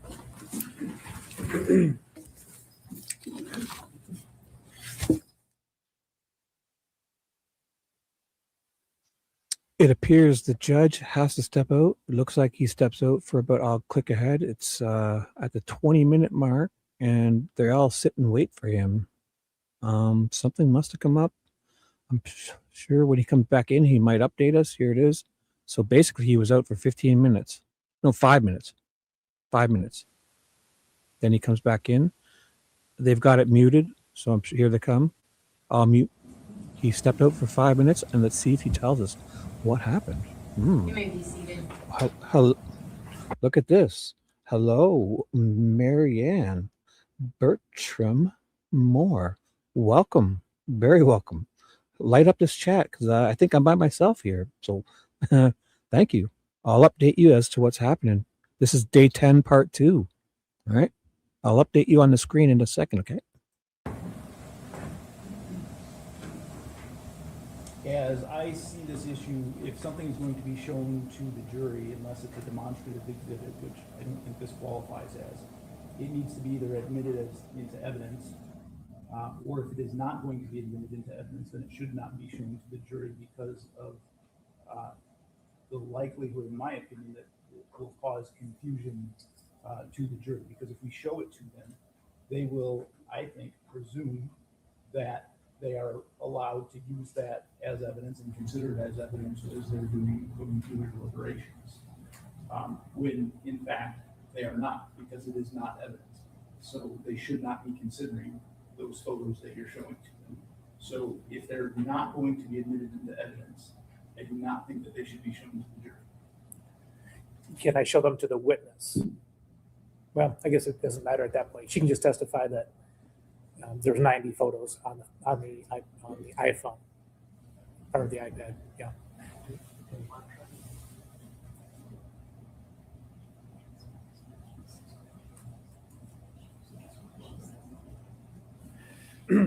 It appears the judge has to step out. It looks like he steps out for about, I'll click ahead. It's at the 20-minute mark, and they all sit and wait for him. Something must have come up. I'm sure when he comes back in, he might update us. Here it is. So basically, he was out for 15 minutes. No, 5 minutes. 5 minutes. Then he comes back in. They've got it muted, so I'm sure here they come. I'll mute. He stepped out for 5 minutes, and let's see if he tells us what happened. You may be seated. Look at this. Hello, Marianne Bertram Moore. Welcome. Very welcome. Light up this chat because I think I'm by myself here. So thank you. I'll update you as to what's happening. This is day 10, part 2. All right. I'll update you on the screen in a second, okay? As I see this issue, if something is going to be shown to the jury, unless it's a demonstrative exhibit, which I don't think this qualifies as, it needs to be either admitted into evidence, or if it is not going to be admitted into evidence, then it should not be shown to the jury because of the likelihood, in my opinion, that it will cause confusion to the jury. Because if we show it to them, they will, I think, presume that they are allowed to use that as evidence and consider it as evidence as they're going through their deliberations, when in fact they are not, because it is not evidence. So they should not be considering those photos that you're showing to them. So if they're not going to be admitted into evidence, I do not think that they should be shown to the jury. Can I show them to the witness? Well, I guess it doesn't matter at that point. She can just testify that there's 90 photos on the iPhone or the iPad. Yeah.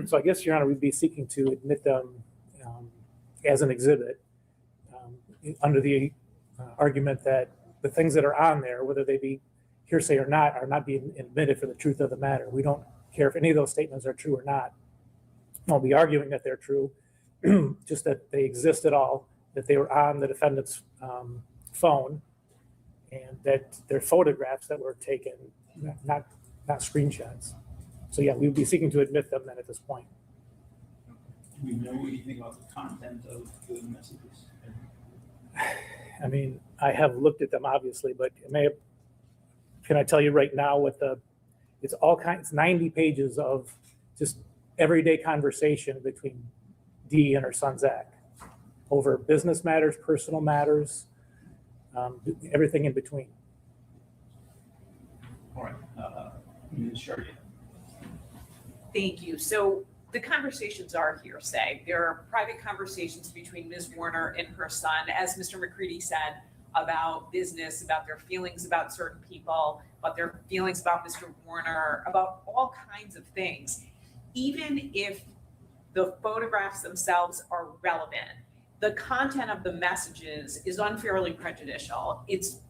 So I guess, Your Honor, we'd be seeking to admit them as an exhibit under the argument that the things that are on there, whether they be hearsay or not, are not being admitted for the truth of the matter. We don't care if any of those statements are true or not. I'll be arguing that they're true, just that they exist at all, that they were on the defendant's phone, and that they're photographs that were taken, not screenshots. So yeah, we would be seeking to admit them then at this point. Do we know anything about the content of the messages? I mean, I have looked at them obviously, but can I tell you right now what it's all kinds, 90 pages of just everyday conversation between Dee and her son Zach over business matters, personal matters, everything in between. All right, Ms. Chartier. Thank you. So the conversations are hearsay. There are private conversations between Ms. Warner and her son, as Mr. McCready said, about business, about their feelings about certain people, about their feelings about Mr. Warner, about all kinds of things. Even if the photographs themselves are relevant, the content of the messages is unfairly prejudicial. It's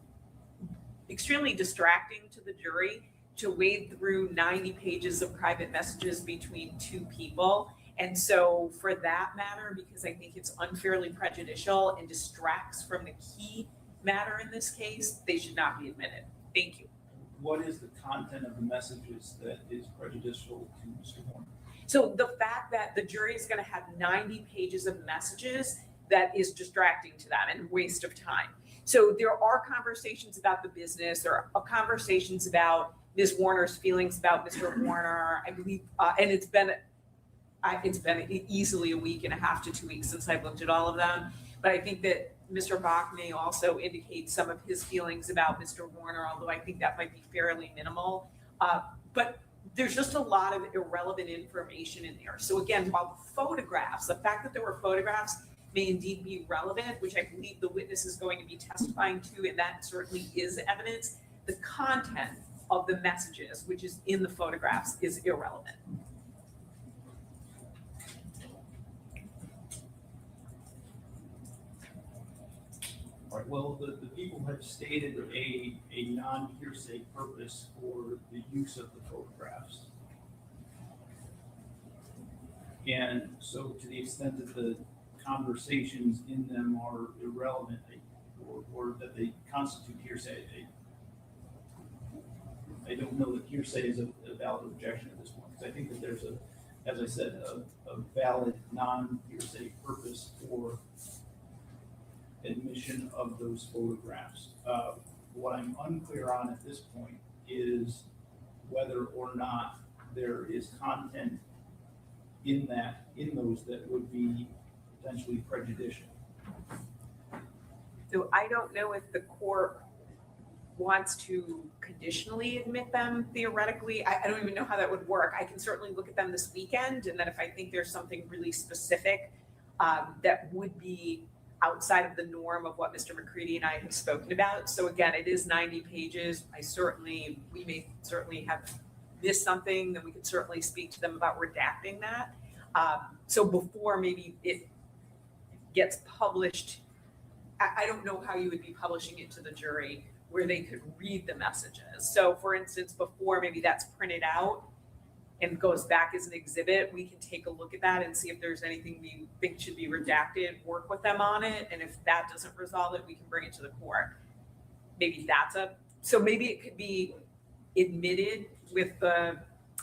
extremely distracting to the jury to wade through 90 pages of private messages between two people. And so for that matter, because I think it's unfairly prejudicial and distracts from the key matter in this case, they should not be admitted. Thank you. What is the content of the messages that is prejudicial to Mr. Warner? So the fact that the jury is going to have 90 pages of messages, that is distracting to them and waste of time. So there are conversations about the business, there are conversations about Ms. Warner's feelings about Mr. Warner, I believe, and it's been easily a week and a half to 2 weeks since I've looked at all of them. But I think that Mr. Bach may also indicate some of his feelings about Mr. Warner, although I think that might be fairly minimal. But there's just a lot of irrelevant information in there. So again, while the photographs, the fact that there were photographs may indeed be relevant, which I believe the witness is going to be testifying to, and that certainly is evidence, the content of the messages, which is in the photographs, is irrelevant. All right, well, the people have stated a non-hearsay purpose for the use of the photographs. And so to the extent that the conversations in them are irrelevant or that they constitute hearsay, I don't know that hearsay is a valid objection at this point, because I think that there's as I said, a valid non-hearsay purpose for admission of those photographs. What I'm unclear on at this point is whether or not there is content in those that would be potentially prejudicial? So I don't know if the court wants to conditionally admit them theoretically. I don't even know how that would work. I can certainly look at them this weekend, and then if I think there's something really specific that would be outside of the norm of what Mr. McCready and I have spoken about. So again, it is 90 pages. We may certainly have missed something, then we could certainly speak to them about redacting that. So before maybe it gets published, I don't know how you would be publishing it to the jury where they could read the messages. So for instance, before maybe that's printed out and goes back as an exhibit, we can take a look at that and see if there's anything we think should be redacted, work with them on it. And if that doesn't resolve it, we can bring it to the court. Maybe so maybe it could be admitted with the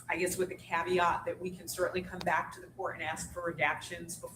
caveat that we can certainly come back to the court and ask for redactions before.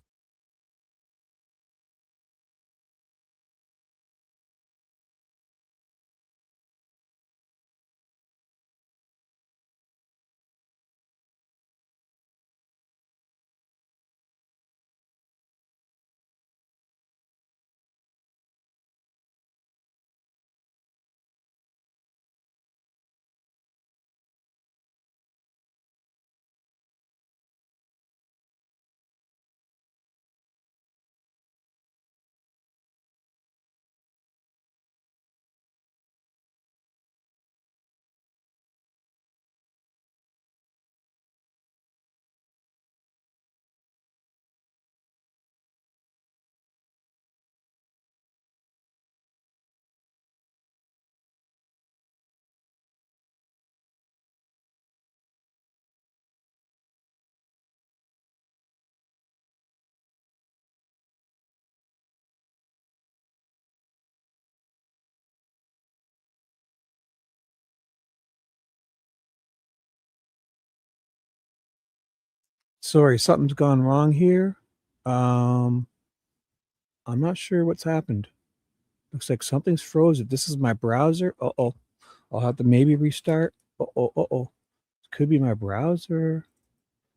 Sorry, something's gone wrong here. I'm not sure what's happened. Looks like something's frozen. This is my browser. Uh-oh. I'll have to maybe restart. Uh-oh. Could be my browser.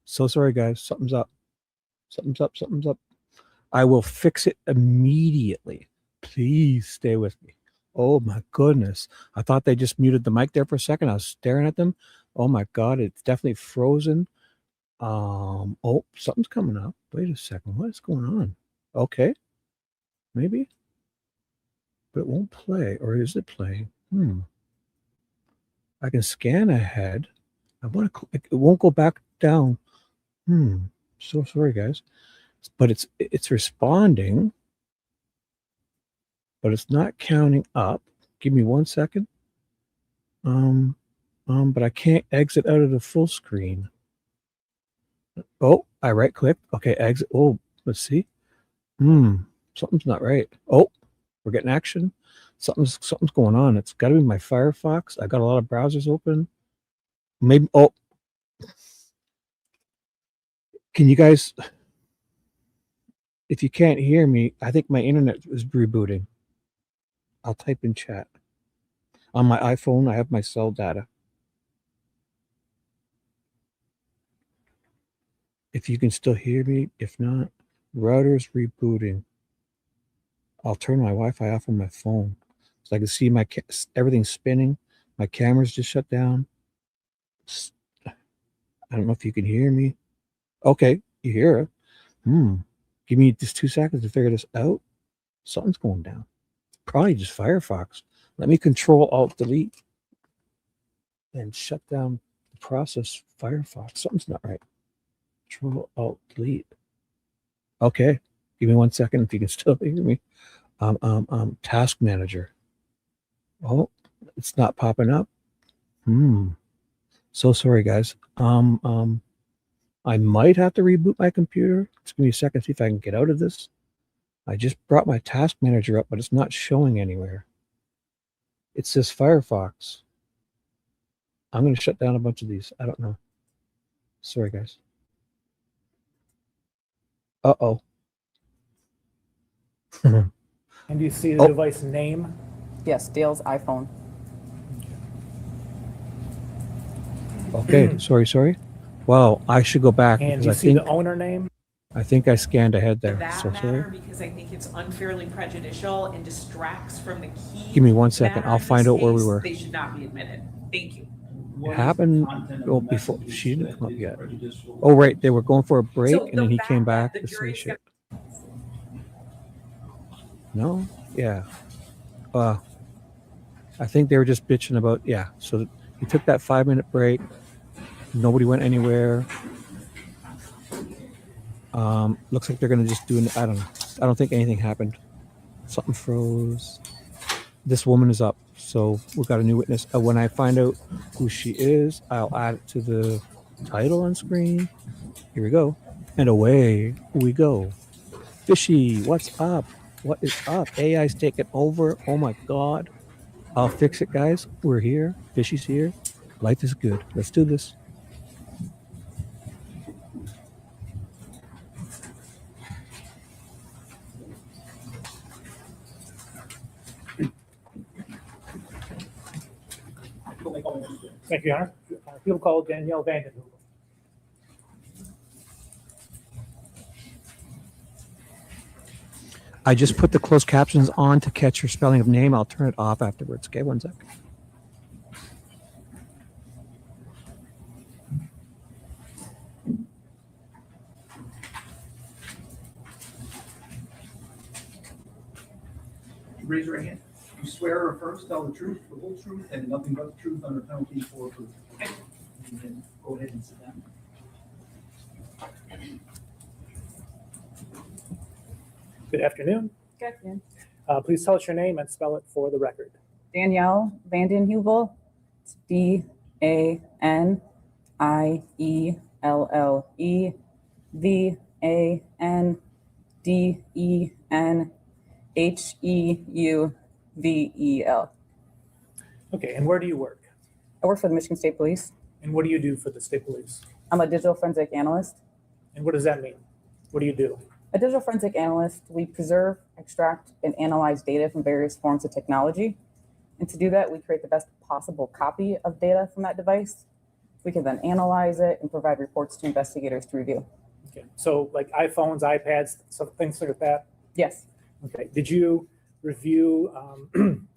So sorry, guys. Something's up. Something's up. I will fix it immediately. Please stay with me. Oh my goodness. I thought they just muted the mic there for a second. I was staring at them. Oh my God, it's definitely frozen. Oh, something's coming up. Wait a second. What is going on? Okay. Maybe. But it won't play. Or is it playing? I can scan ahead. I want to. It won't go back down. So sorry, guys. But it's responding. But it's not counting up. Give me 1 second. But I can't exit out of the full screen. Oh, I right click. Okay, exit. Oh, let's see. Something's not right. Oh, we're getting action. Something's going on. It's got to be my Firefox. I got a lot of browsers open. Maybe. Oh, can you guys? If you can't hear me, I think my internet is rebooting. I'll type in chat. On my iPhone, I have my cell data. If you can still hear me, if not, router's rebooting. I'll turn my Wi-Fi off on my phone so I can see everything spinning. My camera's just shut down. I don't know if you can hear me. Okay, you hear it. Give me just 2 seconds to figure this out. Something's going down. Probably just Firefox. Let me Control-Alt-Delete and shut down the process Firefox. Something's not right. Control-Alt-Delete. Okay, give me 1 second if you can still hear me. Task Manager. Oh, it's not popping up. So sorry, guys. I might have to reboot my computer. Just give me a second, see if I can get out of this. I just brought my Task Manager up, but it's not showing anywhere. It says Firefox. I'm going to shut down a bunch of these. I don't know. Sorry, guys. Uh-oh. And do you see the device name? Yes, Dale's iPhone. Okay, sorry. Well, I should go back And because you I see think the owner name? I think I scanned ahead there. that So matter, sorry. because I think it's unfairly prejudicial and distracts from the key. Give me 1 second. matter I'll in find this out where we case. were. They should not be admitted. Thank you. It happened well before messages she didn't that come up is yet. prejudicial? Oh right, they were going for a break So and then the he fact came that back the to say jury's shit. No? Yeah. I think they were just bitching about so he took that 5-minute break. Nobody went anywhere. Looks like they're gonna just do I don't know. I don't think anything happened. Something froze. This woman is up, so we got a new witness. When I find out who she is, I'll add it to the title on screen. Here we go. And away we go. Fishy, what's up? What is up? AI's taking over. Oh my God. I'll fix it, guys. We're here. Fishy's here. Life is good. Let's do this. Thank you, Your Honor. People call Danielle Vanden Heuvel. I just put the closed captions on to catch your spelling of name. I'll turn it off afterwards. Okay, 1 sec. Raise your right hand. You swear or affirm to tell the truth, the whole truth, and nothing but the truth under penalty for perjury. You can go ahead and sit down. Good afternoon. Good afternoon. Please tell us your name and spell it for the record. Danielle Vanden Heuvel. It's DanielleVandenHeuvel. Okay, and where do you work? I work for the Michigan State Police. And what do you do for the state police? I'm a digital forensic analyst. And what does that mean? What do you do? A digital forensic analyst, we preserve, extract, and analyze data from various forms of technology. And to do that, we create the best possible copy of data from that device. We can then analyze it and provide reports to investigators to review. Okay, so like iPhones, iPads, some things like that? Yes. Okay, did you review an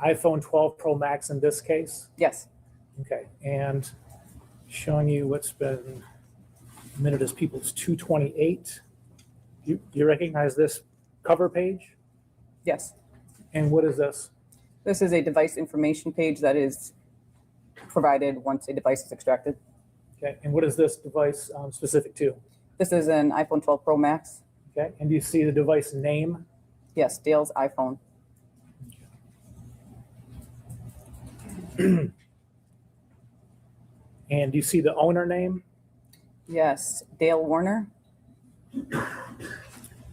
iPhone 12 Pro Max in this case? Yes. Okay, and showing you what's been admitted as People's 228. Do you recognize this cover page? Yes. And what is this? This is a device information page that is provided once a device is extracted. Okay, and what is this device specific to? This is an iPhone 12 Pro Max. Okay, and do you see the device name? Yes, Dale's iPhone. And do you see the owner name? Yes, Dale Warner.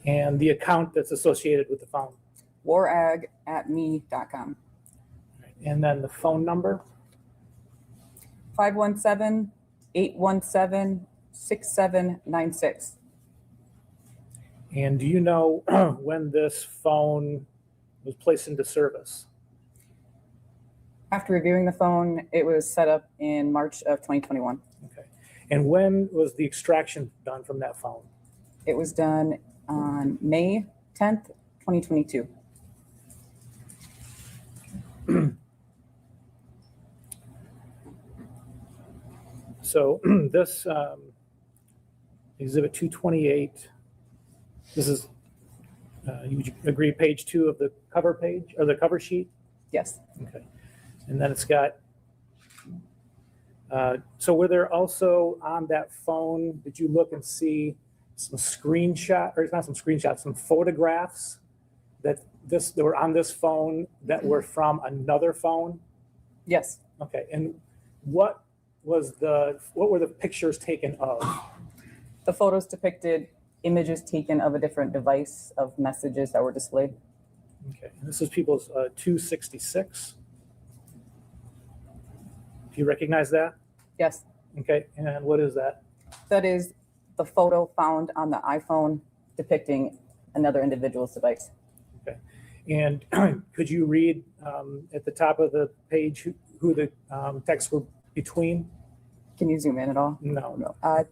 And the account that's associated with the phone? warag@me.com. And then the phone number? 517-817-6796. And do you know when this phone was placed into service? After reviewing the phone, it was set up in March of 2021. Okay. And when was the extraction done from that phone? It was done on May 10th, 2022. So this Exhibit 228, this is, you agree, page 2 of the cover page, or the cover sheet? Yes. Okay. And then it's got, so were there also on that phone, did you look and see some screenshot, or it's not some screenshots, some photographs that were on this phone that were from another phone? Yes. Okay. And what were the pictures taken of? The photos depicted images taken of a different device of messages that were displayed. Okay. And this is People's 266. Do you recognize that? Yes. Okay. And what is that? That is the photo found on the iPhone depicting another individual's device. Okay. And could you read at the top of the page who the texts were between? Can you zoom in at all? No, no. I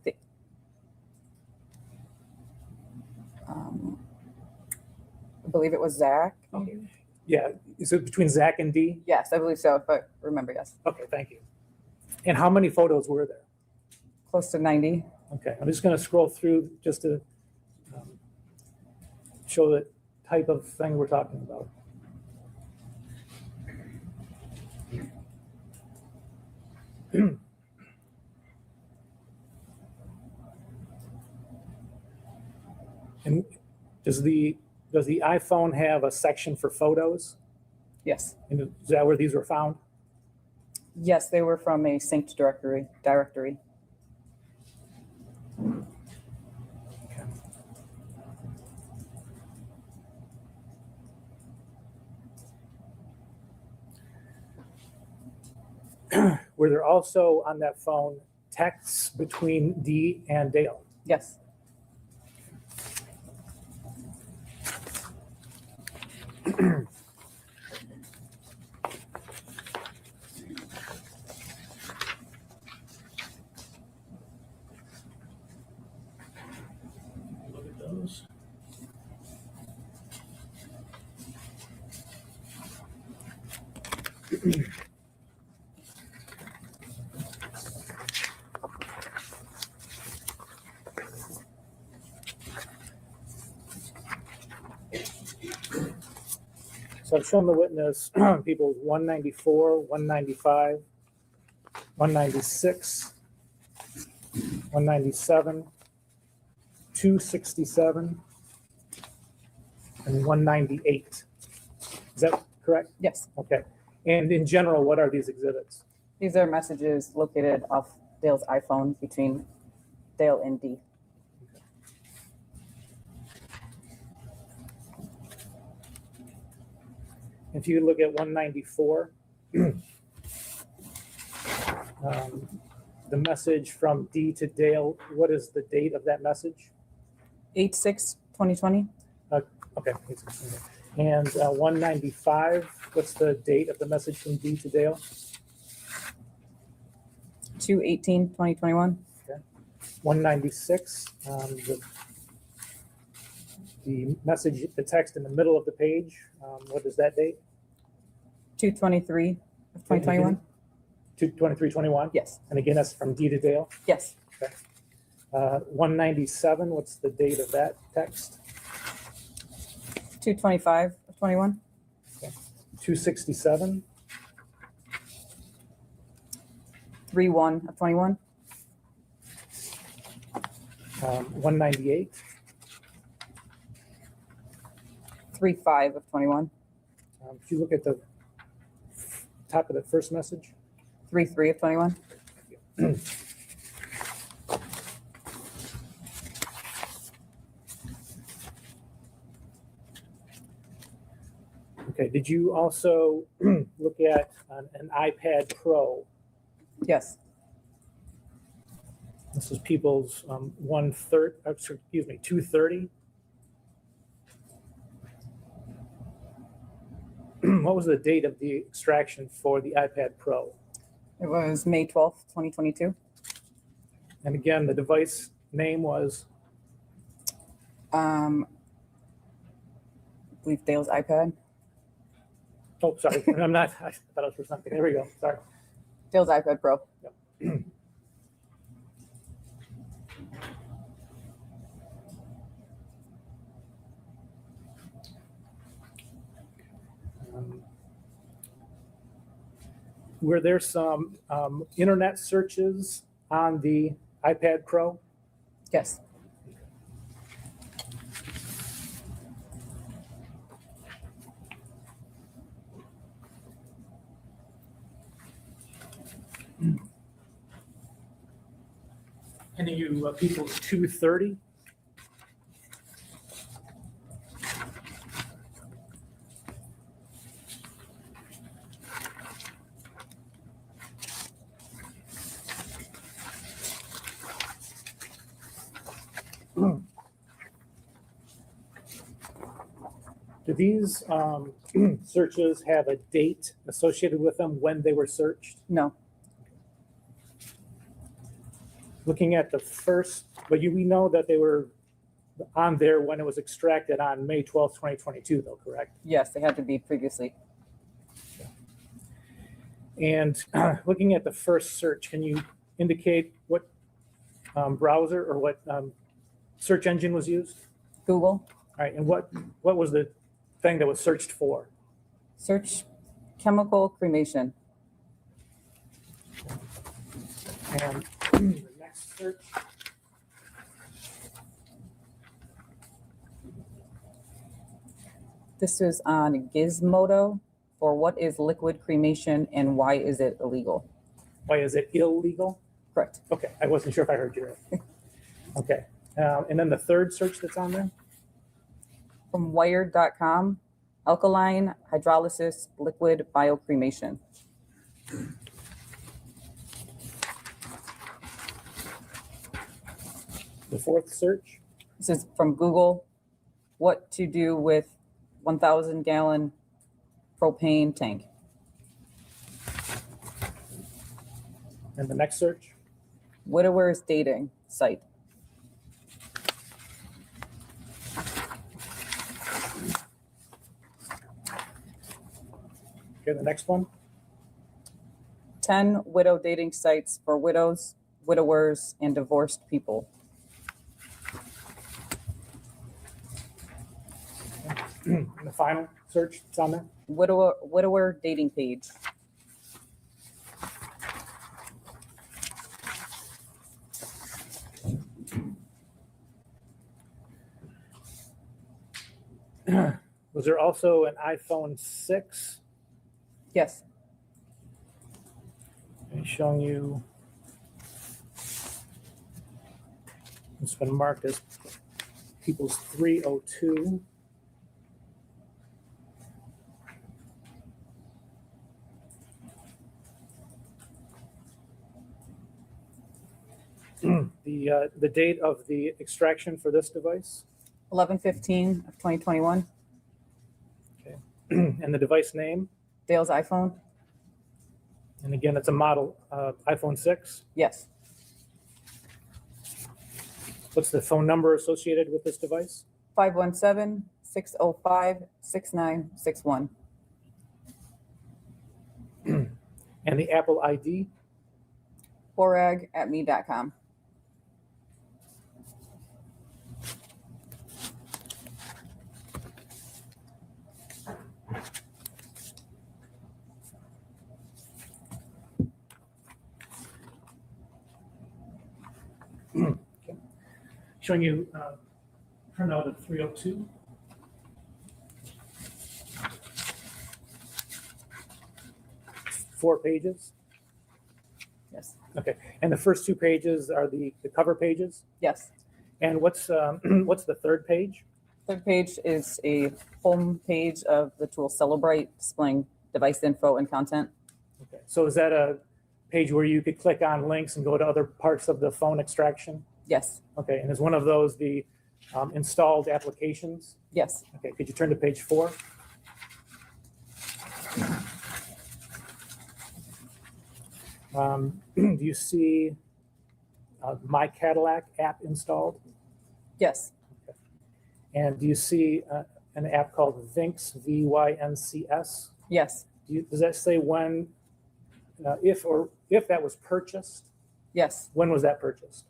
believe it was Zach. Yeah, is it between Zach and D? Yes, I believe so, but remember, yes. Okay, thank you. And how many photos were there? Close to 90. Okay, I'm just going to scroll through just to show the type of thing we're talking about. And does the iPhone have a section for photos? Yes. And is that where these were found? Yes, they were from a synced directory. Were there also on that phone texts between D and Dale? Yes. Look at those. So I've shown the witness people 194, 195, 196, 197, 267, and 198. Is that correct? Yes. Okay. And in general, what are these exhibits? These are messages located off Dale's iPhone between Dale and D. If you look at 194, the message from D to Dale, what is the date of that message? 8/6/2020. Okay. And 195, what's the date of the message from D to Dale? 2/18/2021. Okay. 196, the message, the text in the middle of the page, what is that date? 2/23/2021. 2/23/21? Yes. And again, that's from D to Dale? Yes. Okay. 197, what's the date of that text? 2/25/21. Okay. 267? 3/1/21. 198? 3/5/21. If you look at the top of the first message. 3/3/21. Okay, did you also look at an iPad Pro? Yes. This is people's 230. What was the date of the extraction for the iPad Pro? It was May 12th, 2022. And again, the device name was? I believe Dale's iPad. Oh, sorry. I thought it was for something. There we go. Sorry. Dale's iPad Pro. Yep. Were there some internet searches on the iPad Pro? Yes. Any of you people 230? Do these searches have a date associated with them when they were searched? No. Looking at the first, but we know that they were on there when it was extracted on May 12th, 2022, though, correct? Yes, they had to be previously. And looking at the first search, can you indicate what browser or what search engine was used? Google. All right, and what was the thing that was searched for? Search chemical cremation. And the next search. This is on Gizmodo for what is liquid cremation and why is it illegal? Why is it illegal? Correct. Okay, I wasn't sure if I heard you right. Okay, and then the third search that's on there? From wired.com, alkaline hydrolysis liquid biocremation. The fourth search? This is from Google, what to do with 1,000 gallon propane tank. And the next search? Widower's dating site. Okay, the next one? 10 widow dating sites for widows, widowers, and divorced people. And the final search that's on there? Widower dating page. Was there also an iPhone 6? Yes. Okay, showing you. It's been marked as people's 302. The date of the extraction for this device? 11/15 of 2021. Okay. And the device name? Dale's iPhone. And again, it's a model iPhone 6? Yes. What's the phone number associated with this device? 517-605-6961. And the Apple ID? Borag@me.com. Okay. Showing you printout of 302. Four pages. Yes. Okay. And the first two pages are the cover pages? Yes. And what's the third page? Third page is a home page of the tool Celebrite, displaying device info and content. Okay. So is that a page where you could click on links and go to other parts of the phone extraction? Yes. Okay. And is one of those the installed applications? Yes. Okay. Could you turn to page 4? Do you see My Cadillac app installed? Yes. Okay. And do you see an app called Vyncs, VYNCS? Yes. Does that say when, if that was purchased? Yes. When was that purchased?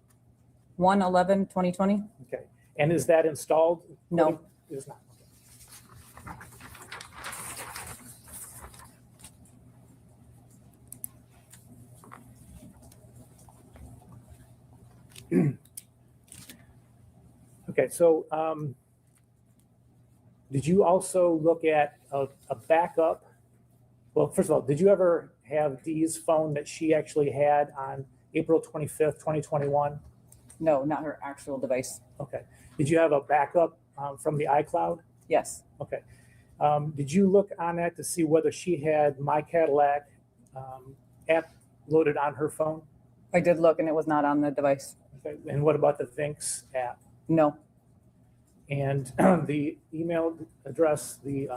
1/11/2020. Okay. And is that installed? No. It is not. Okay. Okay, so did you also look at a backup? Well, first of all, did you ever have Dee's phone that she actually had on April 25th, 2021? No, not her actual device. Okay. Did you have a backup from the iCloud? Yes. Okay. Did you look on that to see whether she had My Cadillac app loaded on her phone? I did look and it was not on the device. Okay. And what about the Vyncs app? No. And the email address, the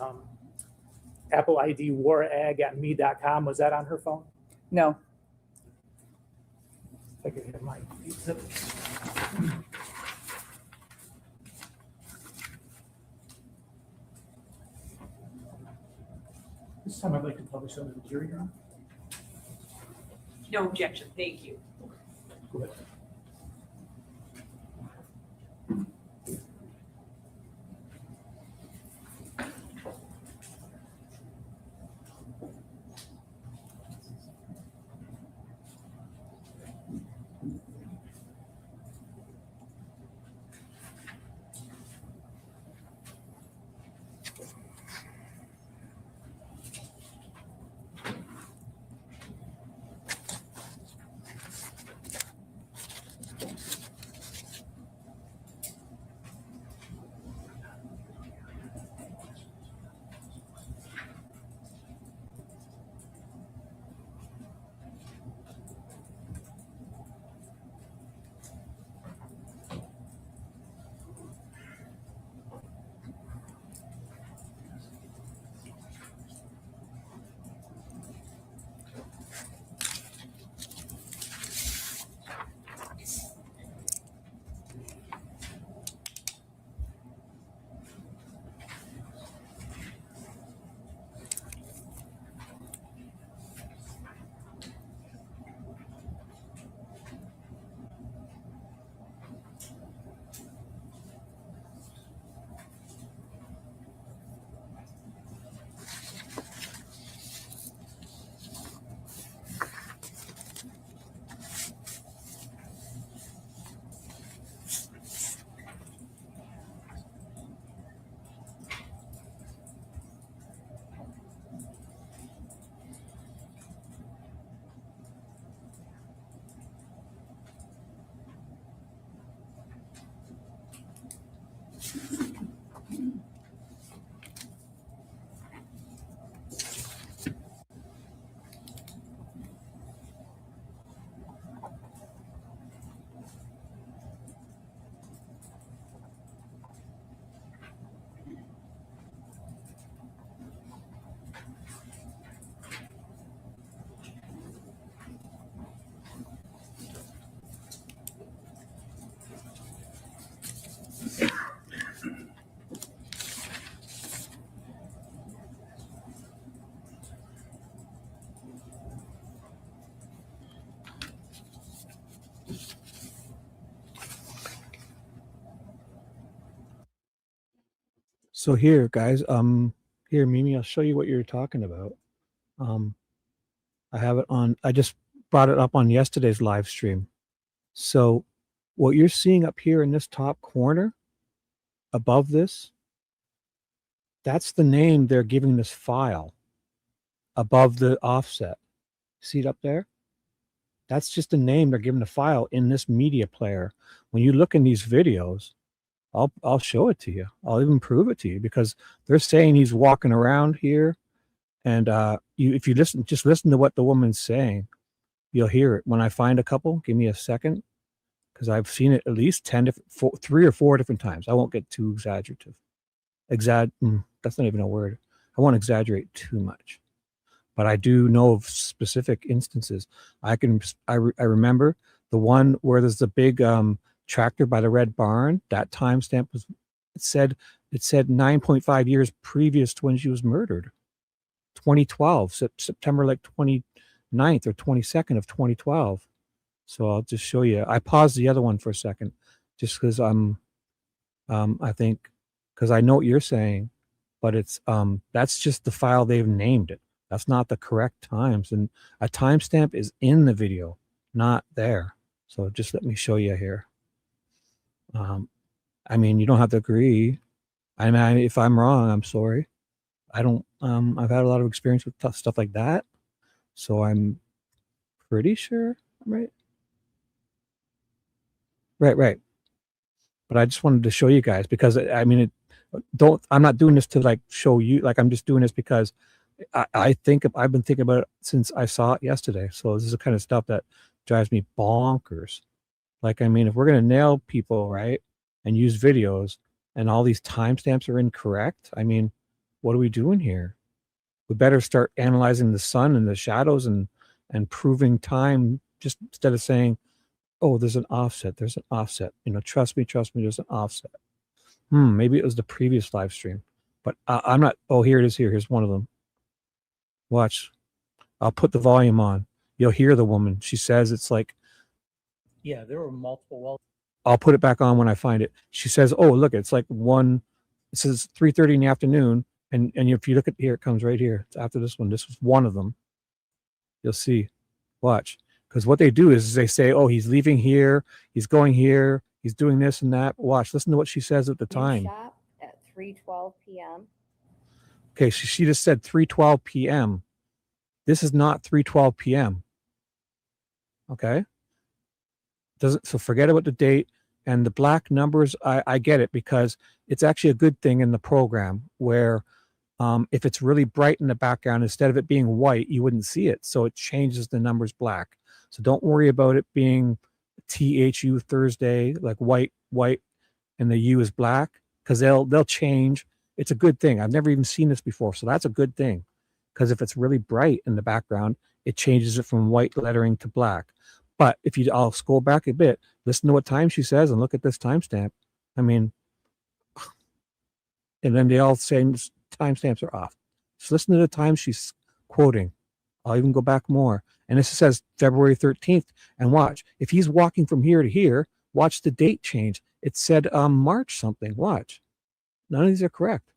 Apple ID warag@me.com, was that on her phone? No. If I could have my exhibits. This time I'd like to publish some of the jury here. No objection, thank you. Go ahead. So here, guys, here, Mimi, I'll show you what you're talking about. I have it on, I just brought it up on yesterday's live stream. So what you're seeing up here in this top corner above this, that's the name they're giving this file above the offset. See it up there? That's just the name they're giving the file in this media player. When you look in these videos, I'll show it to you. I'll even prove it to you because they're saying he's walking around here, and if you listen, just listen to what the woman's saying, you'll hear it. When I find a couple, give me a second, because I've seen it at least 3 or 4 different times. I won't get too exaggerative. That's not even a word. I won't exaggerate too much, but I do know of specific instances. I remember the one where there's the big tractor by the red barn. That timestamp was, it said 9.5 years previous to when she was murdered. 2012, September like 29th or 22nd of 2012. So I'll just show you. I paused the other one for a second just because I think, because I know what you're saying, but it's that's just the file they've named it. That's not the correct times, and a timestamp is in the video, not there. So just let me show you here. I mean, you don't have to agree. I mean, if I'm wrong, I'm sorry. I don't. I've had a lot of experience with stuff like that, so I'm pretty sure I'm right. Right. But I just wanted to show you guys because I mean, I'm not doing this to like show you. Like I'm just doing this because I've been thinking about it since I saw it yesterday. So this is the kind of stuff that drives me bonkers. Like, I mean, if we're gonna nail people, right, and use videos, and all these timestamps are incorrect, I mean, what are we doing here? We better start analyzing the sun and the shadows and proving time, just instead of saying Oh, there's an offset. There's an offset. You know, trust me, there's an offset. Maybe it was the previous live stream, but I'm not. Oh, here it is. Here's one of them. Watch. I'll put the volume on. You'll hear the woman. She says it's like, Yeah, there were multiple wells. I'll put it back on when I find it. She says, oh, look, it's like one, it says 3:30 in the afternoon. And if you look at here, it comes right here. It's after this one. This was one of them. You'll see. Watch. Because what they do is they say, oh, he's leaving here. He's going here. He's doing this and that. Watch. Listen to what she says at the time. Shop at 3:12 p.m. Okay, she just said 3:12 p.m. This is not 3:12 p.m. Okay? So forget about the date and the black numbers. I get it because it's actually a good thing in the program where if it's really bright in the background, instead of it being white, you wouldn't see it. So it changes the numbers black. So don't worry about it being THU Thursday, like white, and the U is black, because they'll change. It's a good thing. I've never even seen this before. So that's a good thing. Because if it's really bright in the background, it changes it from white lettering to black. But if I'll scroll back a bit, listen to what time she says and look at this timestamp. I mean, and then they all say timestamps are off. Just listen to the time she's quoting. I'll even go back more. And this says February 13th. And watch, if he's walking from here to here, watch the date change. It said March something. Watch. None of these are correct.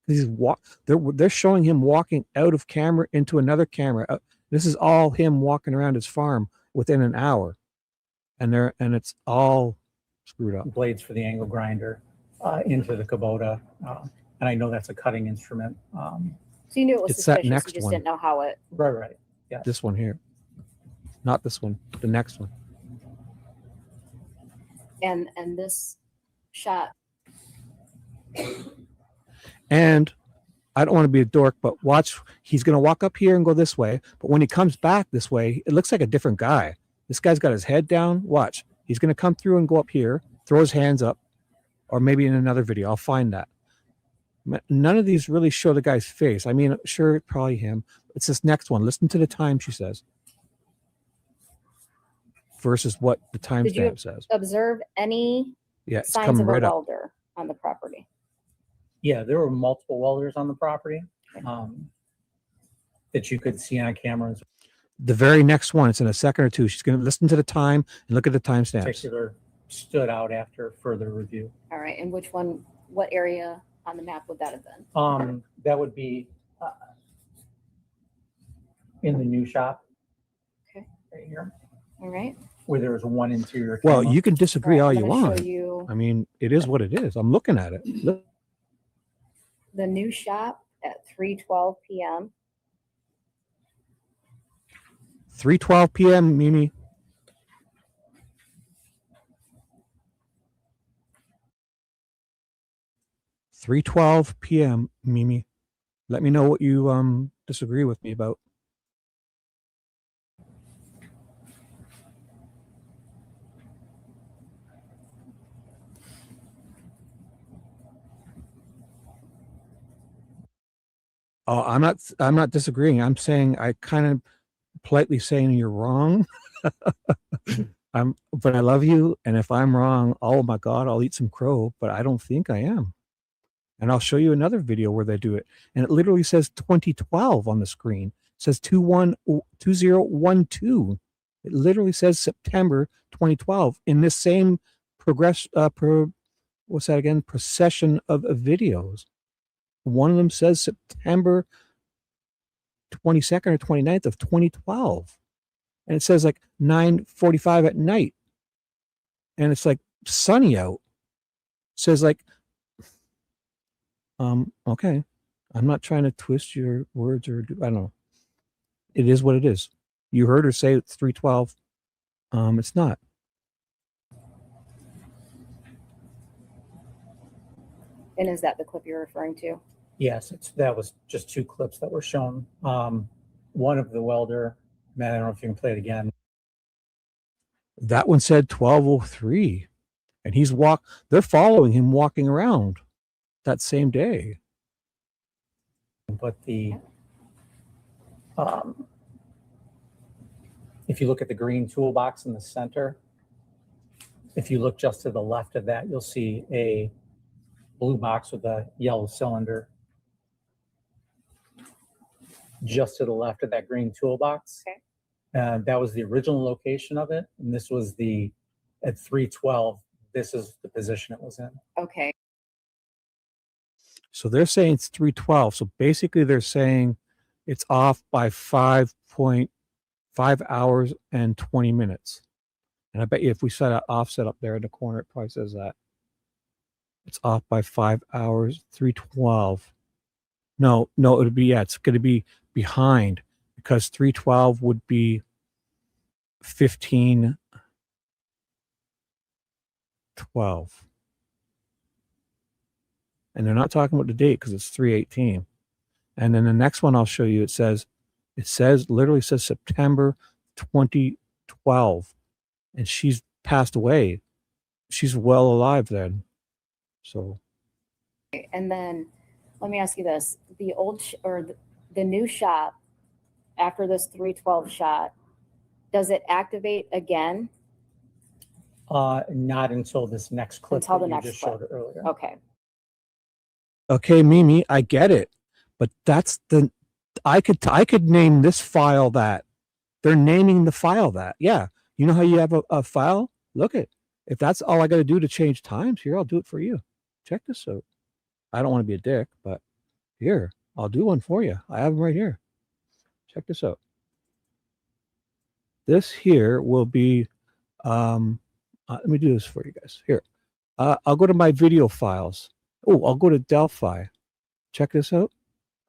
They're showing him walking out of camera into another camera. This is all him walking around his farm within an hour. And it's all screwed up. Blades for the angle grinder into the Kubota. And I know that's a cutting instrument. So you knew it was It's that suspicious. next You just one. didn't know how it. Right. Yeah. This one here. Not this one. The next one. And this shot. And I don't want to be a dork, but watch, he's going to walk up here and go this way. But when he comes back this way, it looks like a different guy. This guy's got his head down. Watch. He's going to come through and go up here, throw his hands up, or maybe in another video. I'll find that. None of these really show the guy's face. I mean, sure, probably him. It's this next one. Listen to the time she says versus what the Did you timestamp says. observe any Yeah, it's signs coming of a right up. welder on the property? Yeah, there were multiple welders on the property that you could see on cameras. The very next one, it's in a second or two. She's going to listen to the time and look at the timestamps. Particular stood out after further review. All right, and what area on the map would that have been? That would be in the new shop. Okay. Right here, All right. where there was one interior Well, camera. you can disagree all I'm you gonna show want. you- I mean, it is what it is. I'm looking at it. Look, The new shop at 3:12 p.m. 3:12 p.m., Mimi. $3:12 p.m., Mimi. Let me know what you disagree with me about. Oh, I'm not disagreeing. I'm saying I kind of politely saying you're wrong. But I love you, and if I'm wrong, oh my God, I'll eat some crow, but I don't think I am. And I'll show you another video where they do it. And it literally says 2012 on the screen. It says 2012. It literally says September 2012 in this same procession of videos. One of them says September 22nd or 29th of 2012. And it says like 9:45 at night. And it's like sunny out. It says like, okay. I'm not trying to twist your words or I don't know. It is what it is. You heard her say it's 3:12. It's not. And is that the clip you're referring to? Yes, that was just two clips that were shown. One of the welder, man, I don't know if you can play it again. That one said 12:03. And they're following him walking around that same day. But if you look at the green toolbox in the center, If you look just to the left of that, you'll see a blue box with a yellow cylinder. Just to the left of that green toolbox. Okay. That was the original location of it. And this was at 312, this is the position it was in. Okay. So they're saying it's 312. So basically they're saying it's off by 5.5 hours and 20 minutes. And I bet you if we set an offset up there in the corner, it probably says that. It's off by 5 hours, 312. No, it would be, it's going to be behind because 312 would be 1512. And they're not talking about the date because it's 318. And then the next one I'll show you, literally says September 2012. And she's passed away. She's well alive then. So. And then let me ask you this: the the new shot after this 312 shot, does it activate again? Not until this next clip Until that the you next just clip. showed it earlier. Okay. Okay, Mimi, I get it. But that's I could name this file that. They're naming the file that. Yeah. You know how you have a file? Look at. If that's all I got to do to change times, here, I'll do it for you. Check this out. I don't want to be a dick, but here, I'll do one for you. I have them right here. Check this out. This here will be, let me do this for you guys. Here, I'll go to my video files. Oh, I'll go to Delphi. Check this out.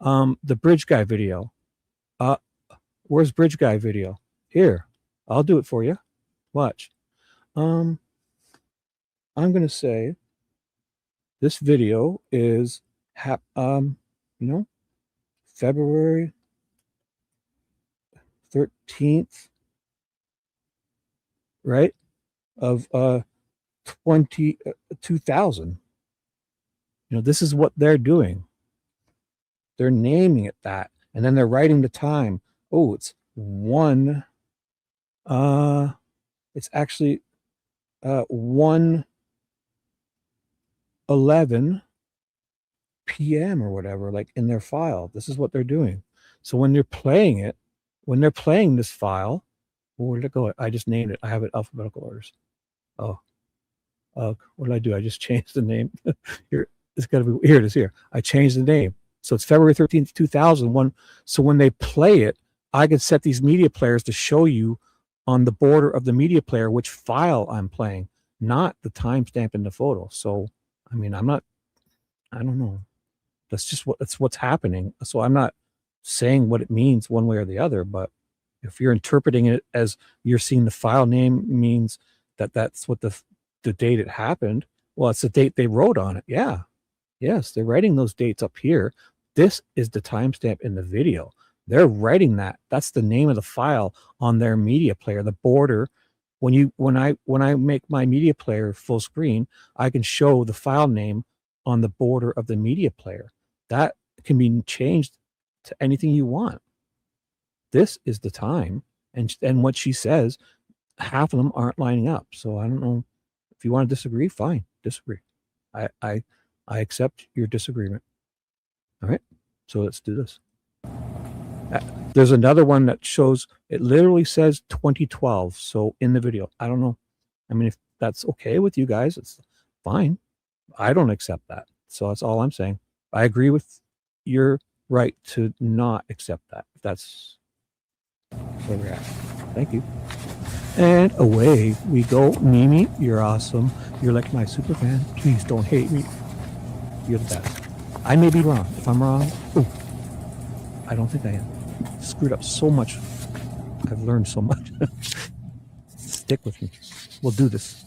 The Bridge Guy video. Where's Bridge Guy video? Here, I'll do it for you. Watch. I'm going to say this video is, February 13th, right? Of 2000. This is what they're doing. They're naming it that. And then they're writing the time. Oh, it's it's actually 1:11 p.m. or whatever, like in their file. This is what they're doing. So when they're playing this file, where did it go? I just named it. I have it alphabetical orders. Oh, what did I do? I just changed the name. Here, it's got to be, here it is here. I changed the name. So it's February 13th, 2001. So when they play it, I can set these media players to show you on the border of the media player which file I'm playing, not the timestamp in the photo. So, I mean, I don't know. That's what's happening. So I'm not saying what it means one way or the other, but if you're interpreting it as you're seeing the file name means that's what the date it happened, well, it's the date they wrote on it. Yeah. Yes, they're writing those dates up here. This is the timestamp in the video. They're writing that. That's the name of the file on their media player, the border. When I make my media player full screen, I can show the file name on the border of the media player. That can be changed to anything you want. This is the time. And what she says, half of them aren't lining up. So I don't know. If you want to disagree, fine, disagree. I accept your disagreement. All right, so let's do this. There's another one that shows, it literally says 2012. So in the video, I don't know. I mean, if that's okay with you guys, it's fine. I don't accept that. So that's all I'm saying. I agree with your right to not accept that. If that's where we're at. Thank you. And away we go. Mimi, you're awesome. You're like my super fan. Please don't hate me. You're the best. I may be wrong. If I'm wrong, I don't think I am. Screwed up so much. I've learned so much. Stick with me. We'll do this.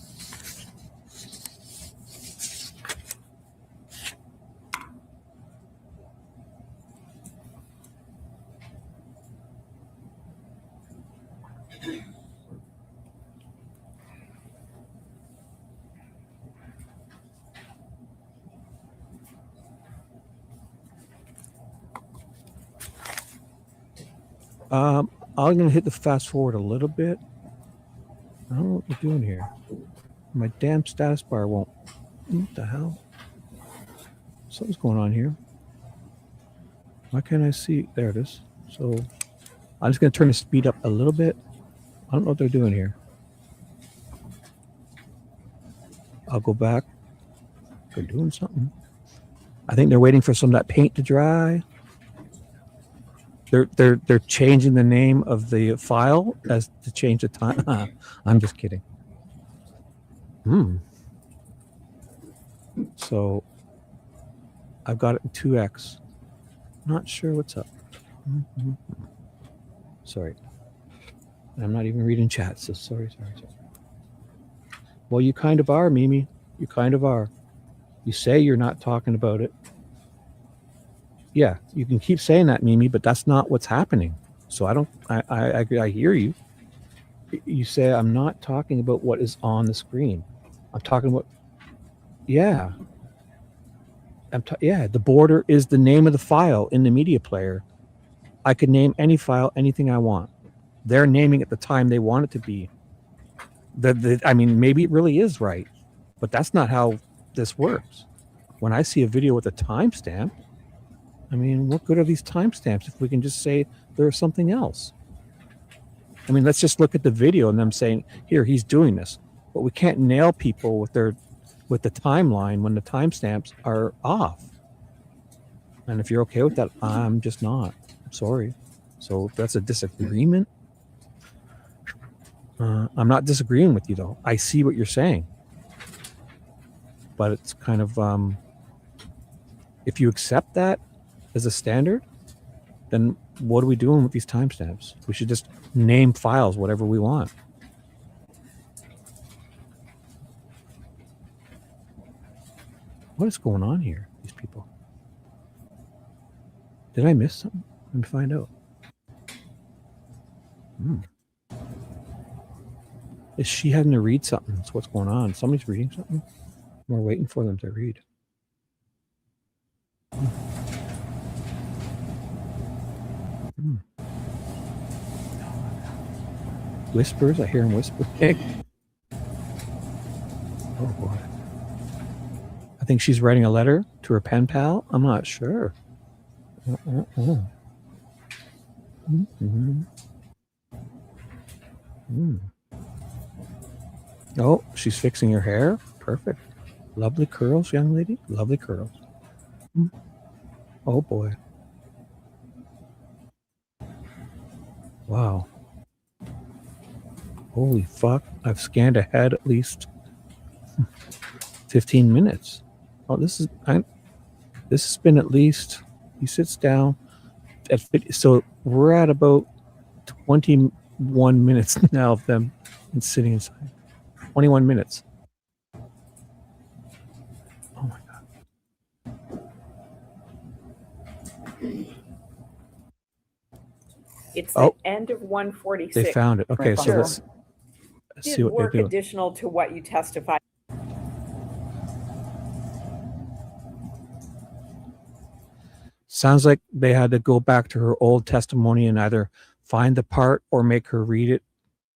I'm going to hit the fast forward a little bit. I don't know what we're doing here. My damn status bar won't. What the hell? Something's going on here. Why can't I see? There it is. So I'm just going to turn the speed up a little bit. I don't know what they're doing here. I'll go back. They're doing something. I think they're waiting for some of that paint to dry. They're changing the name of the file as to change the time. I'm just kidding. So I've got it in 2x. Not sure what's up. Sorry. I'm not even reading chat, so sorry. Well, you kind of are, Mimi. You kind of are. You say you're not talking about it. Yeah, you can keep saying that, Mimi, but that's not what's happening. So I hear you. You say I'm not talking about what is on the screen. I'm talking about, yeah. The border is the name of the file in the media player. I could name any file, anything I want. They're naming at the time they want it to be. I mean, maybe it really is right, but that's not how this works. When I see a video with a timestamp, I mean, what good are these timestamps if we can just say there's something else? I mean, let's just look at the video and them saying, here, he's doing this. But we can't nail people with the timeline when the timestamps are off. And if you're okay with that, I'm just not. I'm sorry. So if that's a disagreement, I'm not disagreeing with you, though. I see what you're saying. But it's kind of, if you accept that as a standard, then what are we doing with these timestamps? We should just name files whatever we want. What is going on here, these people? Did I miss something? Let me find out. Is she having to read something? That's what's going on. Somebody's reading something? We're waiting for them to read. Whispers? I hear him whispering. Oh boy. I think she's writing a letter to her pen pal. I'm not sure. Oh, she's fixing her hair. Perfect. Lovely curls, young lady. Lovely curls. Oh boy. Wow. Holy fuck. I've scanned ahead at least 15 minutes. Oh, this has been at least, he sits down at 50, so we're at about 21 minutes now of them sitting inside. 21 minutes. Oh my God. It's the end of 146. They found it. Okay, so let's see what work they do. additional to what you testified. Sounds like they had to go back to her old testimony and either find the part or make her read it.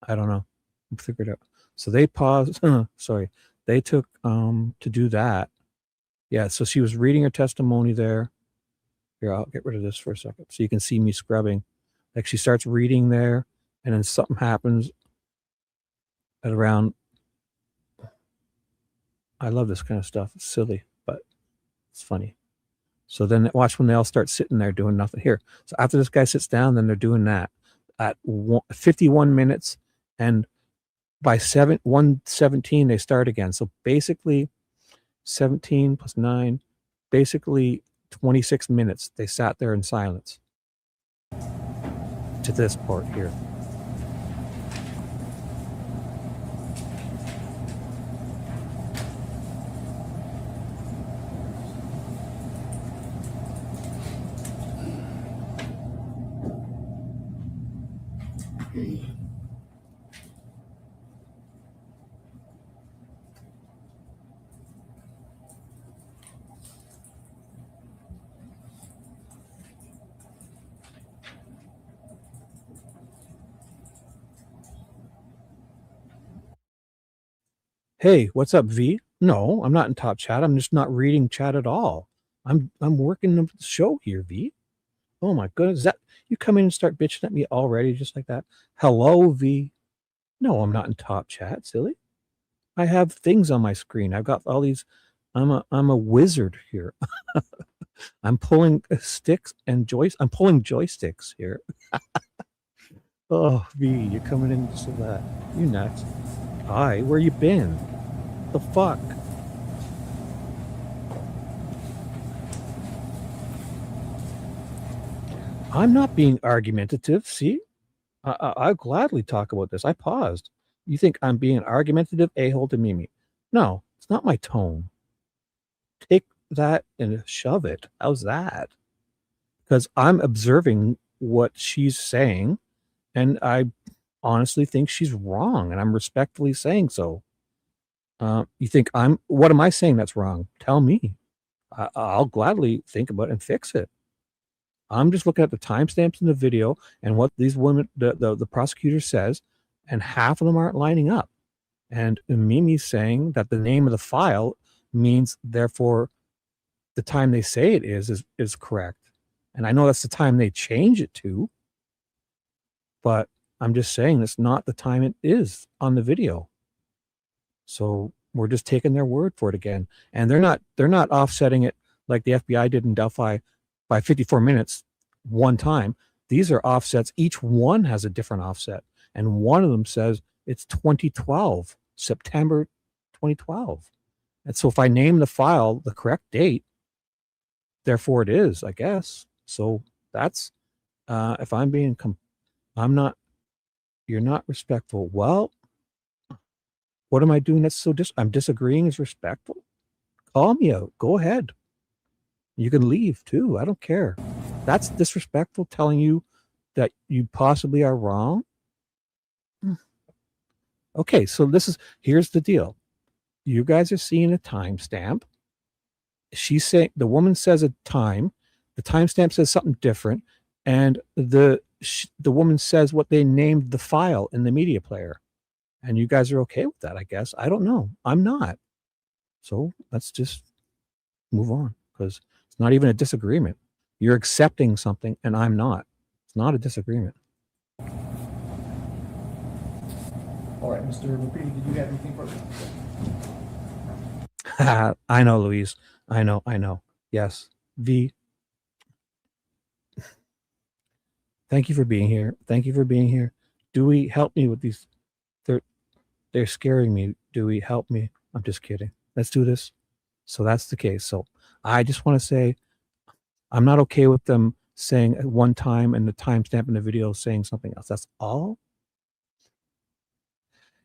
I don't know. We'll figure it out. So they paused. Sorry. They took to do that. Yeah, so she was reading her testimony there. Here, I'll get rid of this for a second so you can see me scrubbing. Like she starts reading there, and then something happens at around. I love this kind of stuff. It's silly, but it's funny. So then watch when they all start sitting there doing nothing. Here. So after this guy sits down, then they're doing that at 51 minutes. And by 1:17, they start again. So basically 17 plus 9, basically 26 minutes. They sat there in silence to this part here. Hey, what's up, V? No, I'm not in top chat. I'm just not reading chat at all. I'm working the show here, V. Oh my goodness, is that you come in and start bitching at me already just like that? Hello, V. No, I'm not in top chat, silly. I have things on my screen. I've got all these. I'm a wizard here. I'm pulling sticks and I'm pulling joysticks here. Oh, V, you're coming in so that. You nuts. Hi, where you been? The fuck? I'm not being argumentative. See, I'll gladly talk about this. I paused. You think I'm being an argumentative a-hole to Mimi? No, it's not my tone. Take that and shove it. How's that? Because I'm observing what she's saying, and I honestly think she's wrong, and I'm respectfully saying so. You think what am I saying that's wrong? Tell me. I'll gladly think about it and fix it. I'm just looking at the timestamps in the video and what these women, the prosecutor says, and half of them aren't lining up. And Mimi's saying that the name of the file means, therefore, the time they say it is correct. And I know that's the time they change it to, but I'm just saying it's not the time it is on the video. So we're just taking their word for it again. And they're not offsetting it like the FBI did in Delphi by 54 minutes one time. These are offsets. Each one has a different offset. And one of them says it's 2012, September 2012. And so if I name the file the correct date, therefore it is, I guess. So that's, if I'm being, you're not respectful. Well, what am I doing that's so I'm disagreeing is respectful? Call me out. Go ahead. You can leave too. I don't care. That's disrespectful, telling you that you possibly are wrong. Okay, so here's the deal. You guys are seeing a timestamp. She's saying, the woman says a time, the timestamp says something different, and the woman says what they named the file in the media player. And you guys are okay with that, I guess. I don't know. I'm not. So let's just move on, because it's not even a disagreement. You're accepting something and I'm not. It's not a disagreement. All right, Mr. McCready, did you have anything further? I know, Louise. I know. Yes. V. Thank you for being here. Dewey, help me with these. They're scaring me. Dewey, help me. I'm just kidding. Let's do this. So that's the case. So I just want to say, I'm not okay with them saying at one time and the timestamp in the video saying something else. That's all.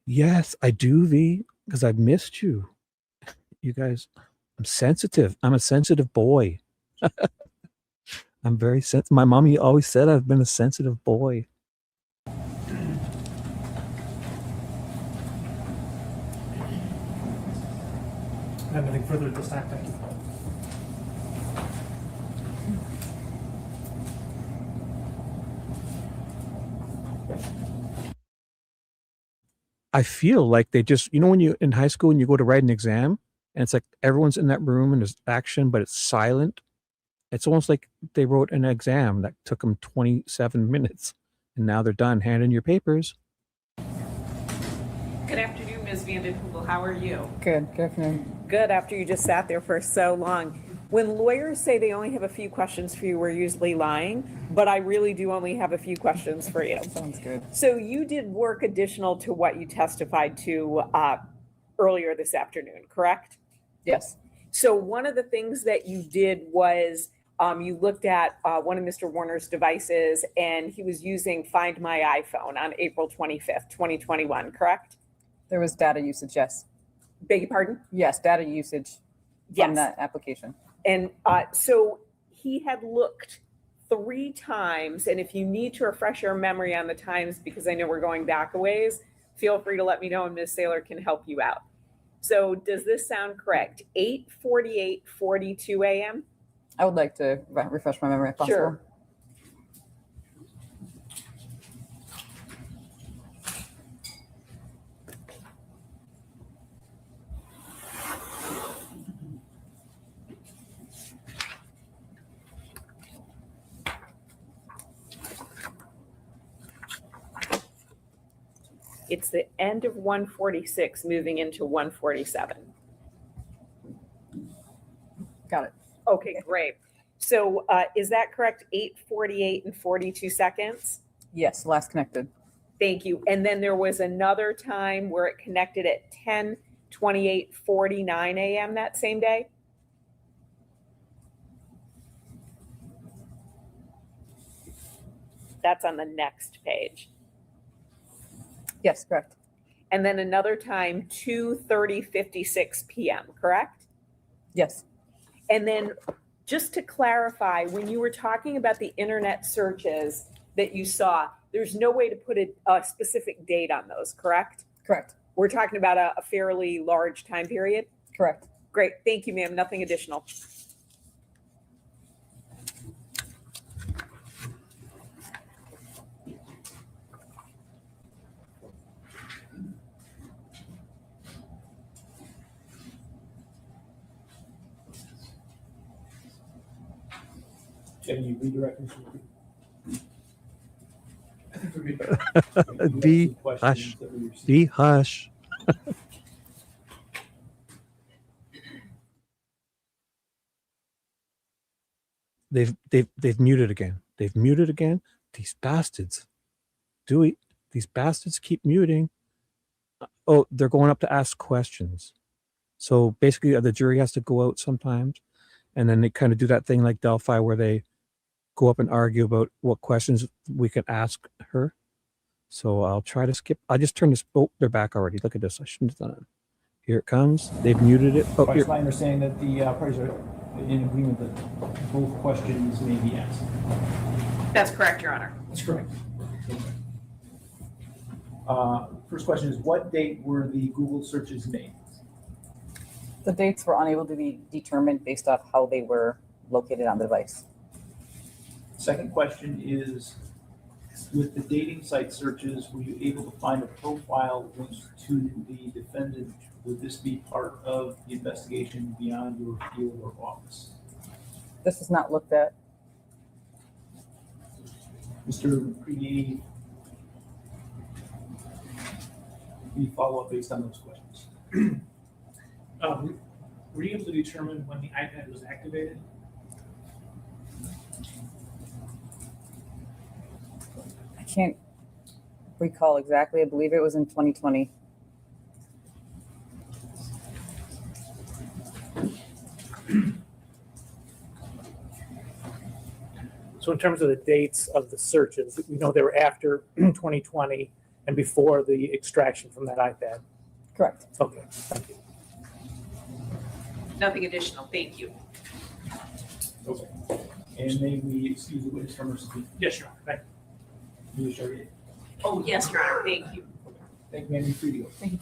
Yes, I do, V, because I've missed you. You guys, I'm sensitive. I'm a sensitive boy. I'm very sensitive. My mommy always said I've been a sensitive boy. I have nothing further at this time. Thank you. I feel like they just, when you in high school and you go to write an exam and it's like everyone's in that room and there's action, but it's silent. It's almost like they wrote an exam that took them 27 minutes and now they're done. Hand in your papers. Good afternoon, Ms. Vanden Heuvel. How are you? Good afternoon. Good, after you just sat there for so long. When lawyers say they only have a few questions for you, we're usually lying, but I really do only have a few questions for you. Sounds good. So you did work additional to what you testified to earlier this afternoon, correct? Yes. So one of the things that you did was you looked at one of Mr. Warner's devices and he was using Find My iPhone on April 25th, 2021, correct? There was data usage, yes. Beg your pardon? Yes, data usage from that application. And so he had looked 3 times, and if you need to refresh your memory on the times, because I know we're going back a ways, feel free to let me know and Ms. Saylor can help you out. So does this sound correct? 8:48:42 a.m.? I would like to refresh my memory if possible. Sure. It's the end of 146 moving into 147. Got it. Okay, great. So is that correct? 8:48 and 42 seconds? Yes, last connected. Thank you. And then there was another time where it connected at 10:28:49 a.m. that same day? That's on the next page. Yes, correct. And then another time, 2:30:56 p.m., correct? Yes. And then just to clarify, when you were talking about the internet searches that you saw, there's no way to put a specific date on those, correct? Correct. We're talking about a fairly large time period? Correct. Great. Thank you, ma'am. Nothing additional. Can you redirect me? I think we're good. Be hush. Be hush. They've muted again. They've muted again. These bastards. These bastards keep muting. Oh, they're going up to ask questions. So basically, the jury has to go out sometimes, and then they kind of do that thing like Delphi where they go up and argue about what questions we can ask her. So I'll try to skip. I just turned this. Oh, they're back already. Look at this. I shouldn't have done it. Here it comes. They've muted it. Oh, It's here. my understanding that the parties are in agreement that both questions may be asked. That's correct, Your Honor. That's correct. First question is, what date were the Google searches made? The dates were unable to be determined based off how they were located on the device. Second question is, with the dating site searches, were you able to find a profile linked to the defendant? Would this be part of the investigation beyond your field or office? This is not looked at. Mr. Creedy, we follow up based on those questions. Were you able to determine when the iPad was activated? I can't recall exactly. I believe it was in 2020. So in terms of the dates of the searches, we know they were after 2020 and before the extraction from that iPad. Correct. Okay, thank you. Nothing additional. Thank you. Okay. And may we excuse the witness from her speaking? Yes, Your Honor. Thank you. Ms. Charrier. Oh, yes, Your Honor. Thank you. Thank you, ma'am. You're free to go. Thank you.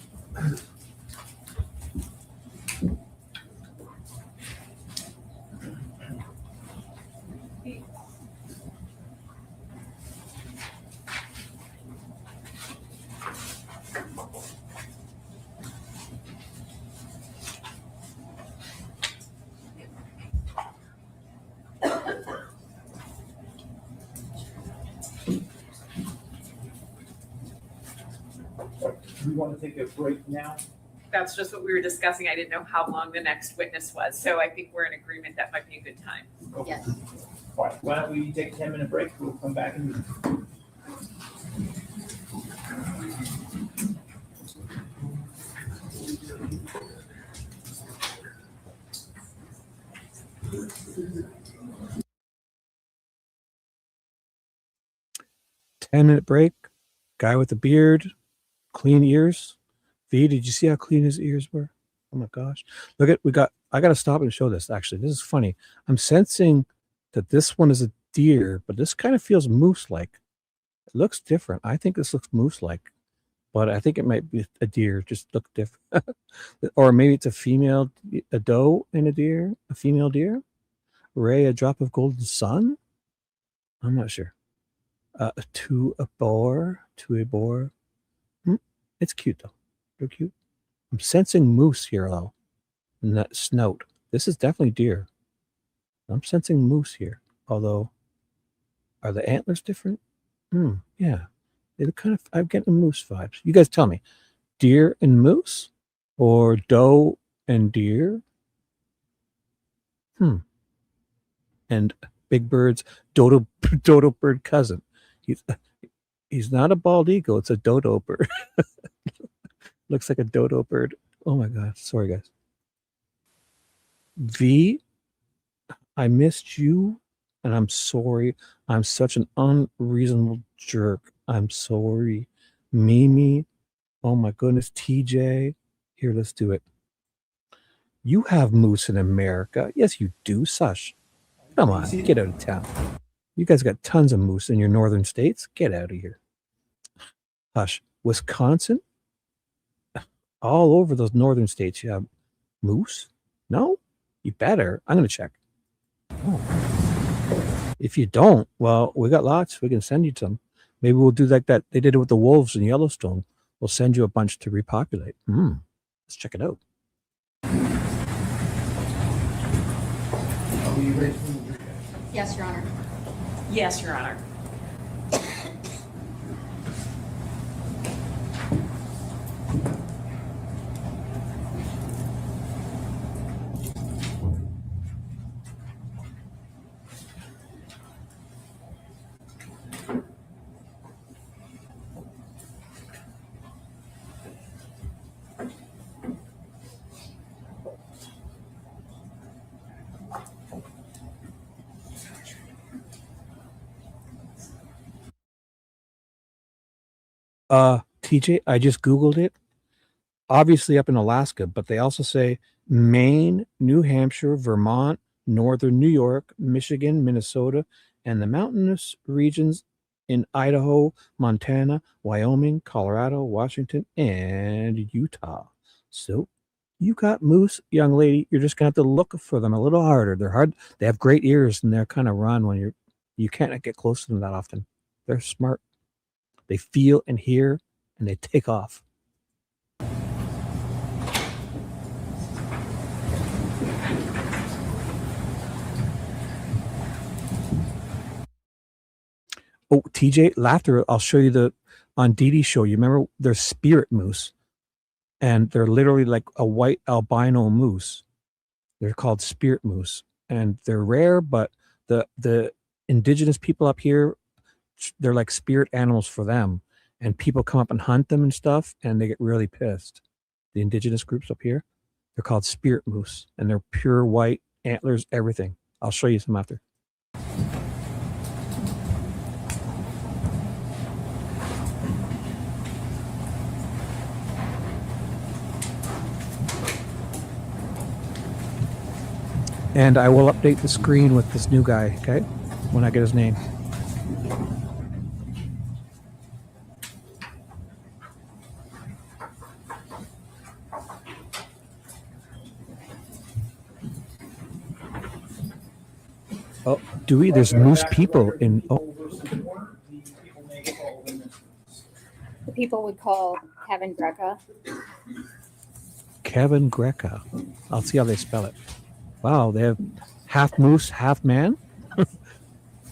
Do we want to take a break now? That's just what we were discussing. I didn't know how long the next witness was. So I think we're in agreement that might be a good time. Yes. All right, why don't we take a 10-minute break? We'll come back and. Ten-minute break. Guy with the beard, clean ears. V, did you see how clean his ears were? Oh my gosh. Look at, I got to stop and show this actually. This is funny. I'm sensing that this one is a deer, but this kind of feels moose-like. It looks different. I think this looks moose-like, but I think it might be a deer, just look different. Or maybe it's a female, a doe and a deer, a female deer. Ray, a drop of golden sun? I'm not sure. To a boar. It's cute though. They're cute. I'm sensing moose here though. In that snout. This is definitely deer. I'm sensing moose here. Although, are the antlers different? Yeah. They look kind of, I'm getting moose vibes. You guys tell me, deer and moose or doe and deer? And Big Bird's dodo bird cousin. He's not a bald eagle. It's a dodo bird. Looks like a dodo bird. Oh my God. Sorry, guys. V, I missed you, and I'm sorry. I'm such an unreasonable jerk. I'm sorry. Mimi, oh my goodness. TJ, here, let's do it. You have moose in America. Yes, you do, Sush. Come on, get out of town. You guys got tons of moose in your northern states. Get out of here. Hush. Wisconsin? All over those northern states, you have moose? No? You better. I'm going to check. Oh. If you don't, well, we got lots. We can send you some. Maybe we'll do like that. They did it with the wolves in Yellowstone. We'll send you a bunch to repopulate. Let's check it out. Yes, Your Honor. Yes, Your Honor. TJ, I just Googled it. Obviously up in Alaska, but they also say Maine, New Hampshire, Vermont, northern New York, Michigan, Minnesota, and the mountainous regions in Idaho, Montana, Wyoming, Colorado, Washington, and Utah. So you got moose, young lady. You're just gonna have to look for them a little harder. They're hard. They have great ears and they're kind of run when you can't get close to them that often. They're smart. They feel and hear and they take off. Oh, TJ, laughter. I'll show you on Dee Dee's show. You remember there's spirit moose, and they're literally like a white albino moose. They're called spirit moose, and they're rare, but the indigenous people up here, they're like spirit animals for them, and people come up and hunt them and stuff, and they get really pissed. The indigenous groups up here, they're called spirit moose, and they're pure white, antlers, everything. I'll show you some after. And I will update the screen with this new guy, okay? When I get his name. Oh, Dewey, there's moose people in... Oh, The people would call Kevin Greca. Kevin Greca. I'll see how they spell it. Wow, they have half moose, half man.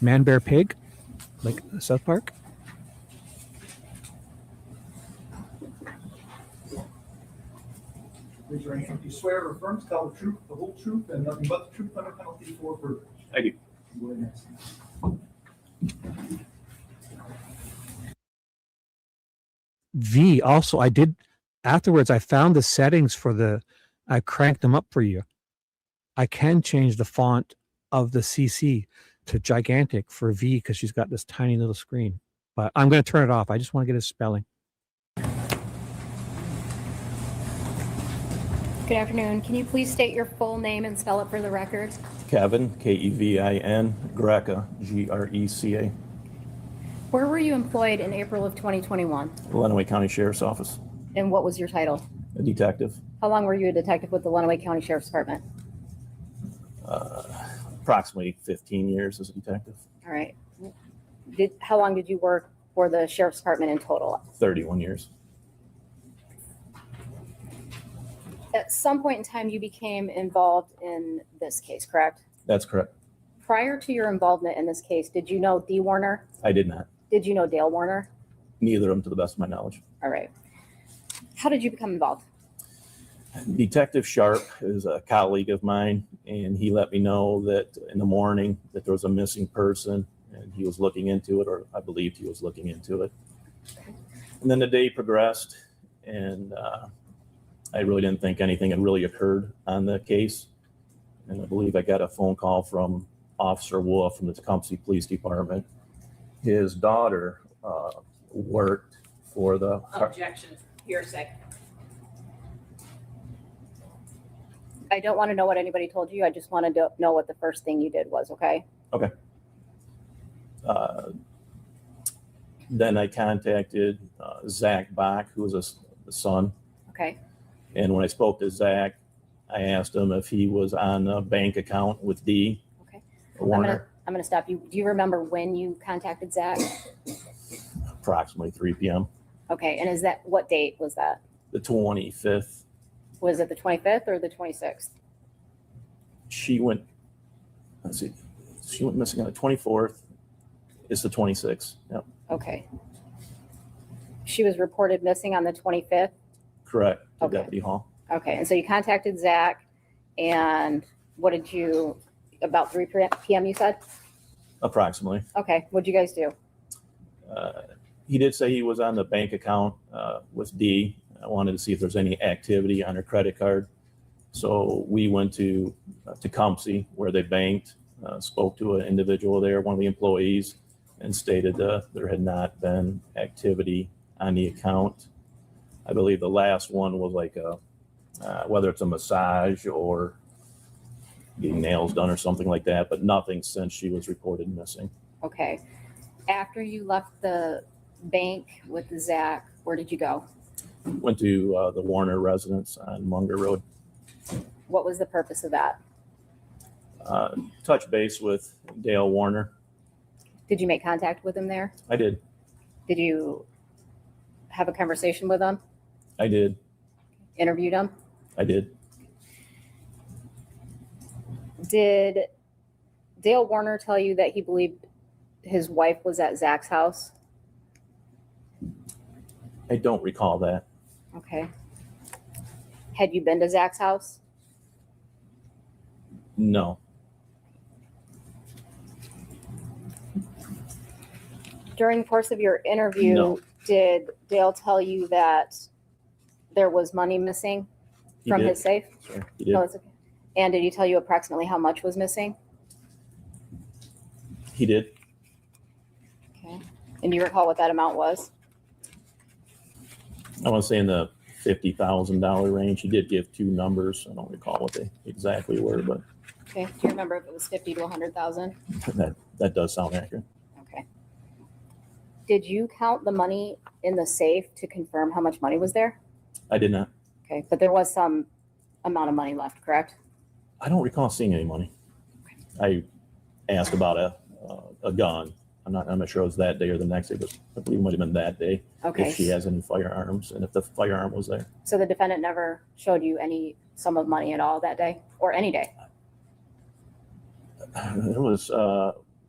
Man, bear, pig, like South Park. Raise your hand. Do you swear or affirm to tell the truth, the whole truth, and nothing but the truth under penalty for perjury? I do. Go ahead next. V, also, I did, afterwards, I found the settings for I cranked them up for you. I can change the font of the CC to gigantic for V because she's got this tiny little screen. But I'm going to turn it off. I just want to get his spelling. Good afternoon. Can you please state your full name and spell it for the record? Kevin, Kevin, Greca, Greca. Where were you employed in April of 2021? Lenawee County Sheriff's Office. And what was your title? A detective. How long were you a detective with the Lenawee County Sheriff's Department? Approximately 15 years as a detective. All right. How long did you work for the Sheriff's Department in total? 31 years. At some point in time, you became involved in this case, correct? That's correct. Prior to your involvement in this case, did you know Dee Warner? I did not. Did you know Dale Warner? Neither of them to the best of my knowledge. All right. How did you become involved? Detective Sharp is a colleague of mine, and he let me know that in the morning that there was a missing person, and he was looking into it, or I believed he was looking into it. And then the day progressed, and I really didn't think anything had really occurred on the case. And I believe I got a phone call from Officer Wolf from the Tecumseh Police Department. His daughter worked for the... Objection, hearsay. I don't want to know what anybody told you. I just wanted to know what the first thing you did was, okay? Okay. Then I contacted Zach Bach, who was the son. Okay. And when I spoke to Zach, I asked him if he was on a bank account with D. Okay. Warner. I'm gonna stop you. Do you remember when you contacted Zach? Approximately 3 p.m. Okay, and is that, what date was that? The 25th. Was it the 25th or the 26th? She went missing on the 24th. It's the 26th. Yep. Okay. She was reported missing on the 25th? Correct. To Okay. Deputy Hall. Okay, and so you contacted Zach, and what did you, about 3 p.m. you said? Approximately. Okay, what'd you guys do? He did say he was on the bank account with D. I wanted to see if there's any activity on her credit card. So we went to Tecumseh, where they banked, spoke to an individual there, one of the employees, and stated there had not been activity on the account. I believe the last one was like whether it's a massage or getting nails done or something like that, but nothing since she was reported missing. Okay. After you left the bank with Zach, where did you go? Went to the Warner residence on Munger Road. What was the purpose of that? Touch base with Dale Warner. Did you make contact with him there? I did. Did you have a conversation with him? I did. Interviewed him? I did. Did Dale Warner tell you that he believed his wife was at Zach's house? I don't recall that. Okay. Had you been to Zach's house? No. During the course of your interview, No. did Dale tell you that there was money missing He from did. his safe? Sure, he did. No, it's okay. And did he tell you approximately how much was missing? He did. Okay. And do you recall what that amount was? I want to say in the $50,000 range. He did give two numbers. I don't recall what they exactly were, but Okay. Do you remember if it was 50 to 100,000? that does sound accurate. Okay. Did you count the money in the safe to confirm how much money was there? I did not. Okay, but there was some amount of money left, correct? I don't recall seeing any money. I asked about a gun. I'm not sure it was that day or the next day, but I believe it might have been that day. Okay. If she has any firearms and if the firearm was there. So the defendant never showed you any sum of money at all that day or any day? There was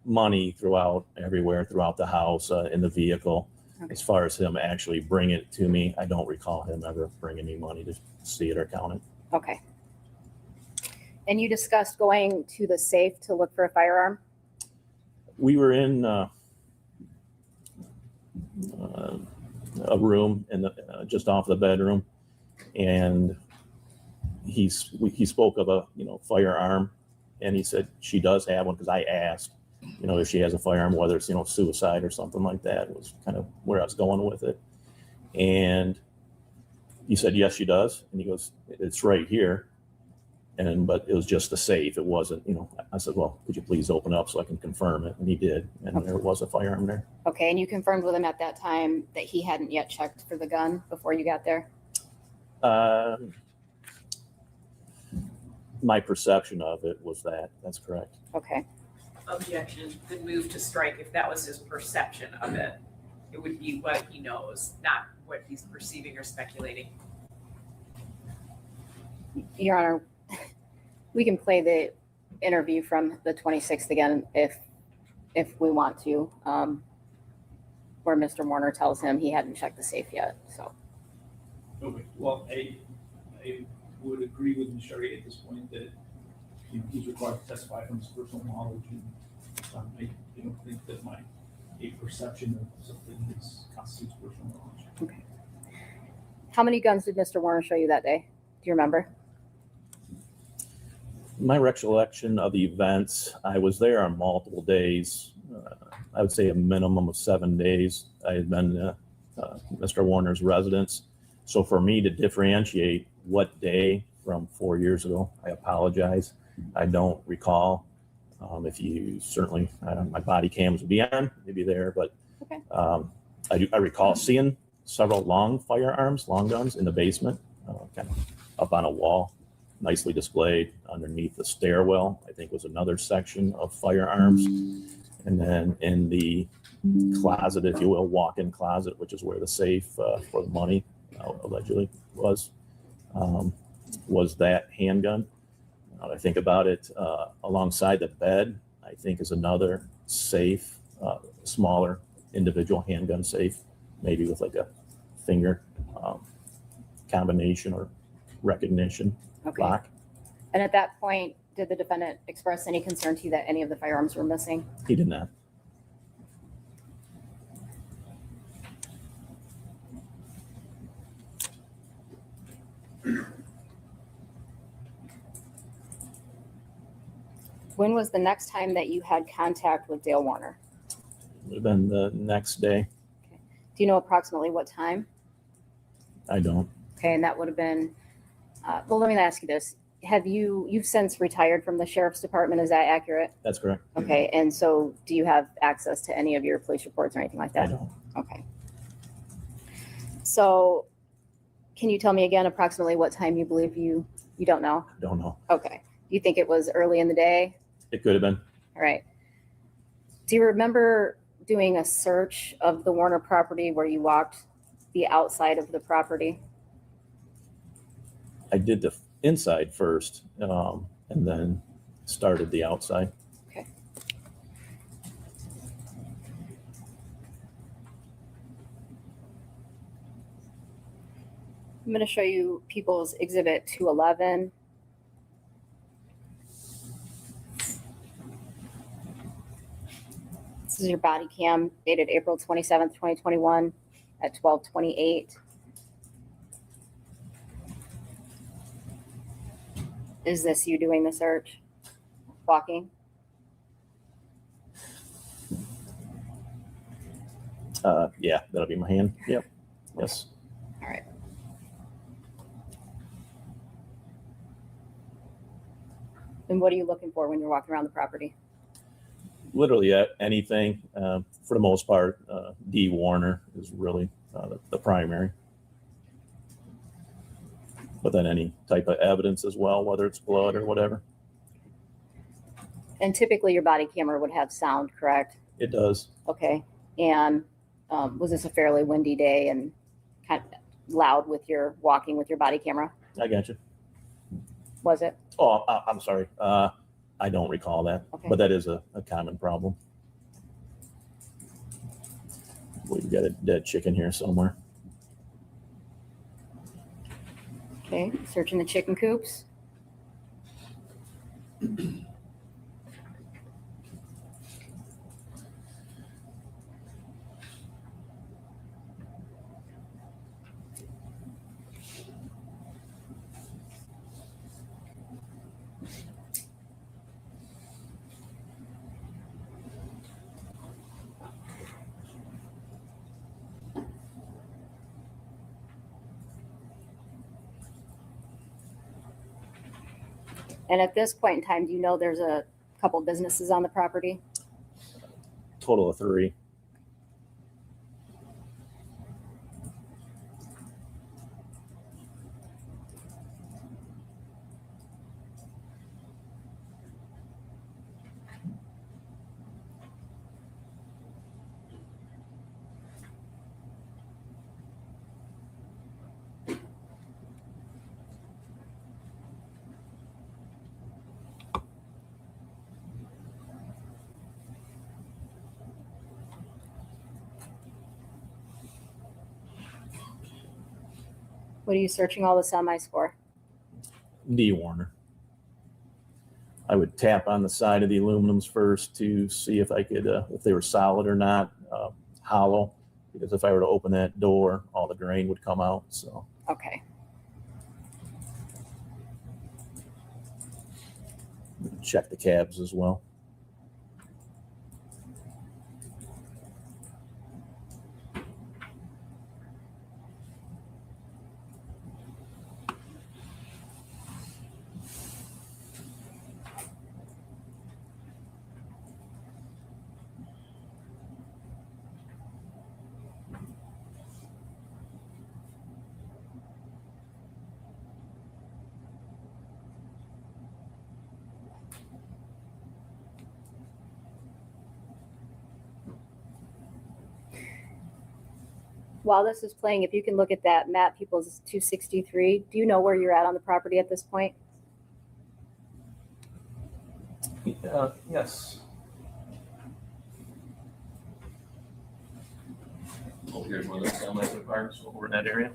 money everywhere throughout the house, in the vehicle. Okay. As far as him actually bringing it to me, I don't recall him ever bringing me money to see it or count it. Okay. And you discussed going to the safe to look for a firearm? We were in a room in the just off the bedroom, and he spoke of a firearm, and he said she does have one because I asked if she has a firearm, whether it's suicide or something like that was kind of where I was going with it. And he said yes she does, and he goes it's right here. But it was just the safe. It wasn't, I said, well, could you please open up so I can confirm it? And he did. And there was a firearm there. Okay, and you confirmed with him at that time that he hadn't yet checked for the gun before you got there? My perception of it was that. That's correct. Okay. Objection, the move to strike, if that was his perception of it, it would be what he knows, not what he's perceiving or speculating. Your Honor, we can play the interview from the 26th again if we want to. where Mr. Warner tells him he hadn't checked the safe yet. So Okay, well, I would agree with Ms. Charrier at this point that, you know, he's required to testify from his personal knowledge, and I don't think that a perception of something constitutes personal knowledge. okay. How many guns did Mr. Warner show you that day? Do you remember? My recollection of the events, I was there on multiple days. I would say a minimum of 7 days. I had been Mr. Warner's residence. So for me to differentiate what day from 4 years ago, I apologize. I don't recall. If you certainly, my body cams would be on, maybe there, but okay. I recall seeing several long firearms, long guns in the basement, kind of up on a wall, nicely displayed underneath the stairwell. I think was another section of firearms. And then in the closet, if you will, walk-in closet, which is where the safe for the money allegedly was that handgun. Now that I think about it, alongside the bed, I think is another safe, smaller individual handgun safe, maybe with like a finger combination or recognition lock. And at that point, did the defendant express any concern to you that any of the firearms were missing? He did not. When was the next time that you had contact with Dale Warner? It would have been the next day. Do you know approximately what time? I don't. Okay, and that would have been, well, let me ask you this. You've since retired from the sheriff's department, is that accurate? That's correct. Okay, and so do you have access to any of your police reports or anything like that? I don't. Okay. So can you tell me again approximately what time you believe you don't know? Don't know. Okay. You think it was early in the day? It could have been. All right. Do you remember doing a search of the Warner property where you walked the outside of the property? I did the inside first, and then started the outside. Okay. I'm going to show you People's Exhibit 211. This is your body cam dated April 27th, 2021 at 12:28. Is this you doing the search? Walking? Yeah, that'll be my hand. Yep. Yes. All right. And what are you looking for when you're walking around the property? Literally anything. For the most part, D. Warner is really the primary. But then any type of evidence as well, whether it's blood or whatever. And typically your body camera would have sound, correct? It does. Okay. And was this a fairly windy day and kind of loud with your walking with your body camera? I got you. Was it? Oh, I'm sorry. I don't recall that, Okay. but that is a common problem. We've got a dead chicken here somewhere. Okay. Searching the chicken coops. And at this point in time, do you know there's a couple businesses on the property? Total of 3. What are you searching all the semis for? D. Warner. I would tap on the side of the aluminums first to see if I could, if they were solid or not, hollow, because if I were to open that door, all the grain would come out. So. Okay. Check the cabs as well. While this is playing, if you can look at that map, People's 263, do you know where you're at on the property at this point? Yes. Oh, here's where the semis are parked, so we're in that area.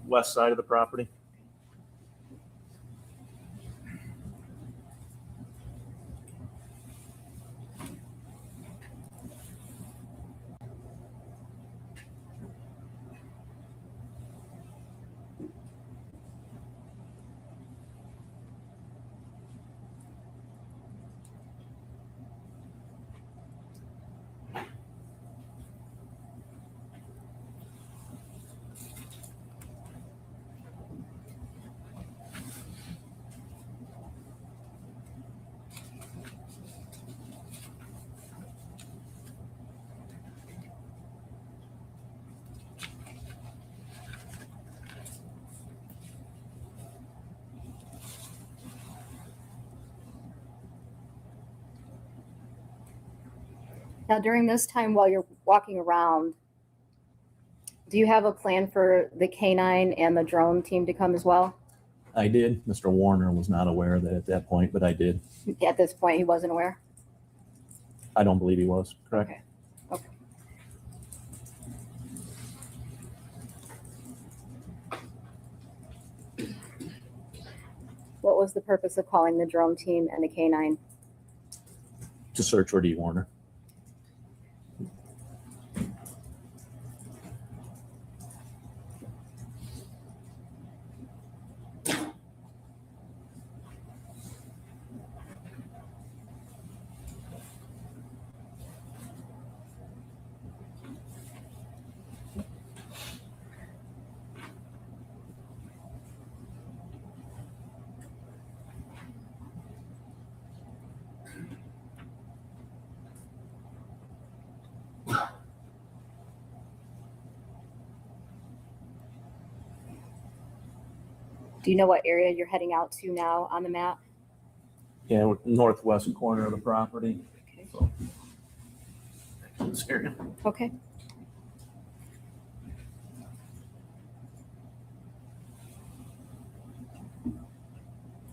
West side of the property. Now, during this time while you're walking around, do you have a plan for the canine and the drone team to come as well? I did. Mr. Warner was not aware of that at that point, but I did. At this point, he wasn't aware? I don't believe he was, correct? Okay. Okay. What was the purpose of calling the drone team and the canine? To search for D. Warner. Do you know what area you're heading out to now on the map? Yeah, we're northwest corner of the property. Okay. So, this area. Okay.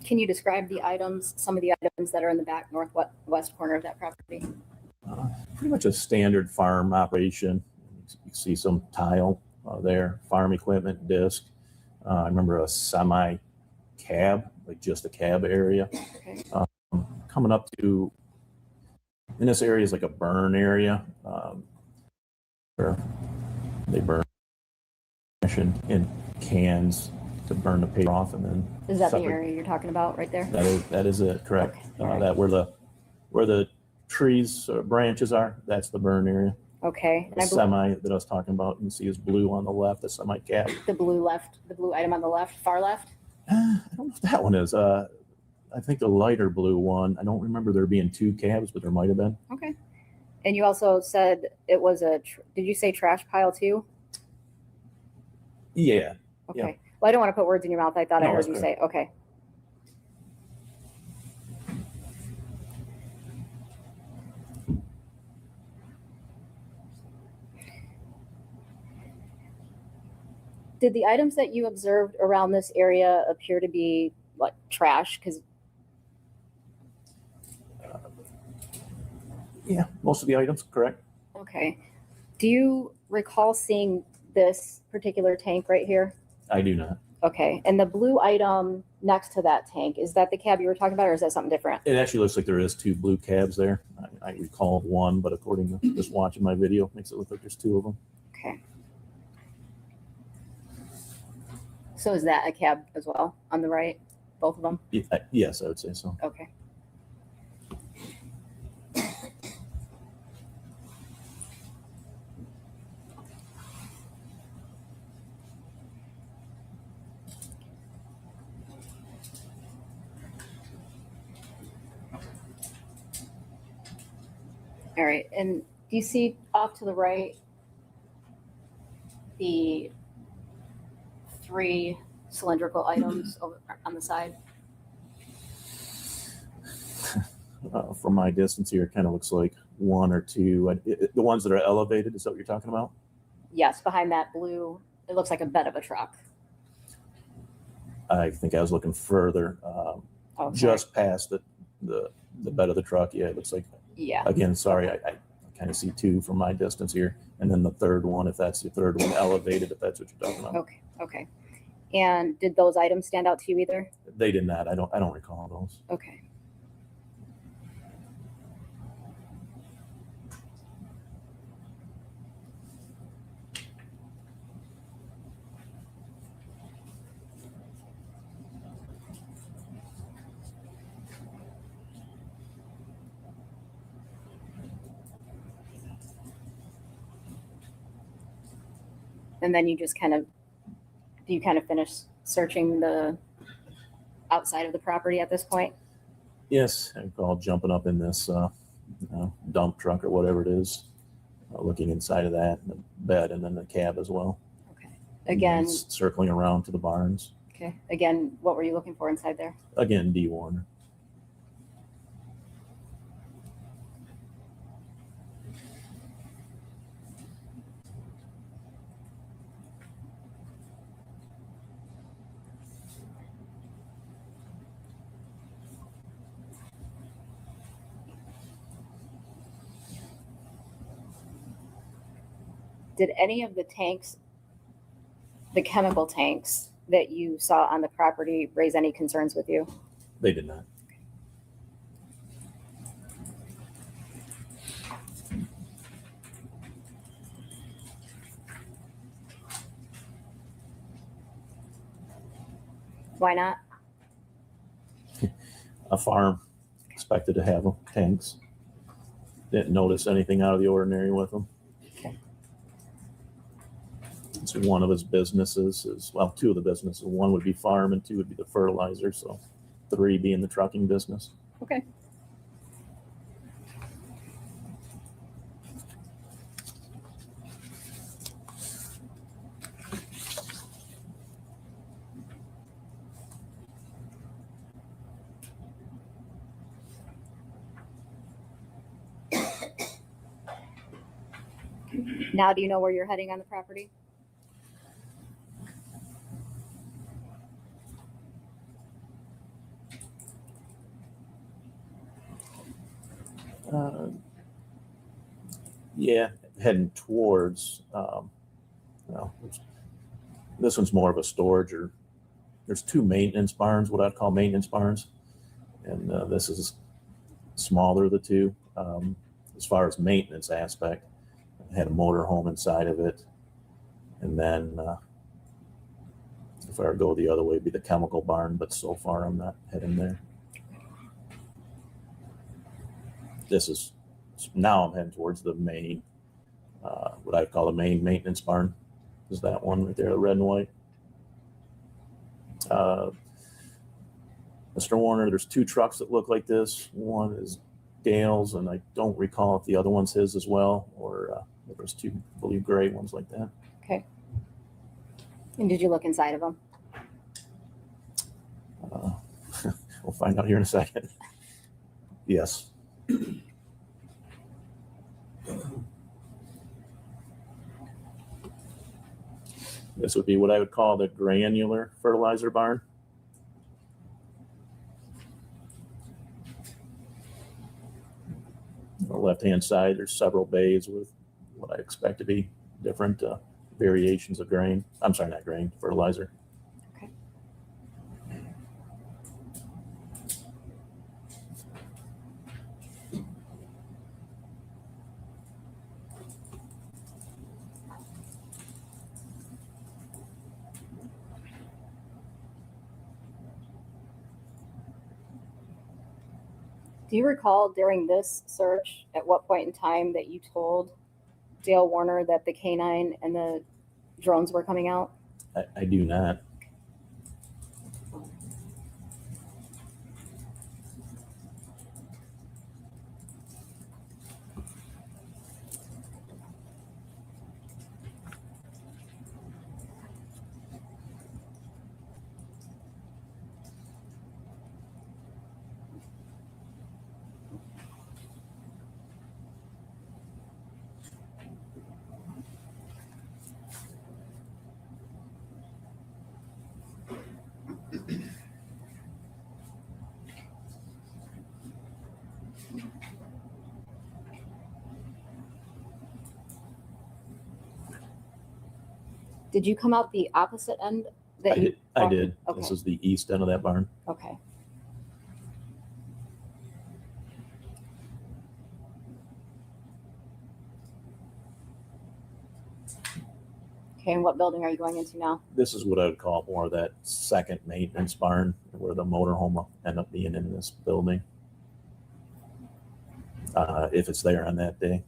Can you describe the items, some of the items that are in the back northwest corner of that property? Pretty much a standard farm operation. You can see some tile there, farm equipment, disc. I remember a semi cab, like just a cab area. Okay. Coming up to, in this area is like a burn area where they burn in cans to burn the paper off, and then Is that the separate. area you're talking about right there? That is it, correct. Okay. All right. That where the trees or branches are, that's the burn area. Okay. The semi that I was talking about, you can see is blue on the left, the semi cab. The blue item on the left, far left? I don't know if that one is. I think the lighter blue one. I don't remember there being two cabs, but there might have been. Okay. And you also said it was did you say trash pile too? Yeah. Okay. Yeah. Well, I don't want to put words in your mouth. I thought I No, heard that's you correct. say, okay. Did the items that you observed around this area appear to be like trash? Because Yeah, most of the items, correct. okay. Do you recall seeing this particular tank right here? I do not. Okay, and the blue item next to that tank, is that the cab you were talking about, or is that something different? It actually looks like there is 2 blue cabs there. I recall one, but according to just watching my video, makes it look like there's 2 of them. Okay. So is that a cab as well on the right, both of them? Yes, I would say so. Okay. All right, and do you see off to the right the 3 cylindrical items over on the side? From my distance here, it kind of looks like 1 or 2. The ones that are elevated, is that what you're talking about? Yes, behind that blue, it looks like a bed of a truck. I think I was looking further, just past the bed of the truck. Yeah, it looks like. Yeah. Again, sorry, I kind of see 2 from my distance here, and then the third one, if that's the third one, elevated, if that's what you're talking about. Okay, okay. And did those items stand out to you either? They did not. I don't recall those. Okay. And then you just do you finish searching the outside of the property at this point? Yes, I recall jumping up in this dump truck or whatever it is, looking inside of that, and the bed, and then the cab as well. Okay. Again, circling around to the barns. okay. Again, what were you looking for inside there? Again, D. Warner. Did any of the tanks, the chemical tanks that you saw on the property, raise any concerns with you? They did not. Why not? A farm expected to have tanks. Didn't notice anything out of the ordinary with them. Okay. So one of his businesses is, well, 2 of the businesses. 1 would be farm and 2 would be the fertilizer. So 3 being the trucking business. Okay. Now, do you know where you're heading on the property? Yeah, heading towards, well, this one's more of a storage, or there's 2 maintenance barns, what I'd call maintenance barns. And this is smaller of the 2. As far as maintenance aspect, it had a motor home inside of it. And then if I were to go the other way, it'd be the chemical barn, but so far I'm not heading there. This is, now I'm heading towards the main, what I call the main maintenance barn. Is that one right there, the red and white? Mr. Warner, there's 2 trucks that look like this. One is Dale's, and I don't recall if the other one's his as well, or there's 2, I believe, gray ones like that. Okay. And did you look inside of them? We'll find out here in a second. Yes. This would be what I would call the granular fertilizer barn. On the left-hand side, there's several bays with what I expect to be different variations of grain. I'm sorry, not grain, fertilizer. Do you recall during this search at what point in time that you told Dale Warner that the canine and the drones were coming out? I do not. Did you come out the opposite end? That you I did. Okay. This is the east end of that barn. Okay. Okay, and what building are you going into now? This is what I would call more of that second maintenance barn where the motorhome will end up being in this building. If it's there on that day.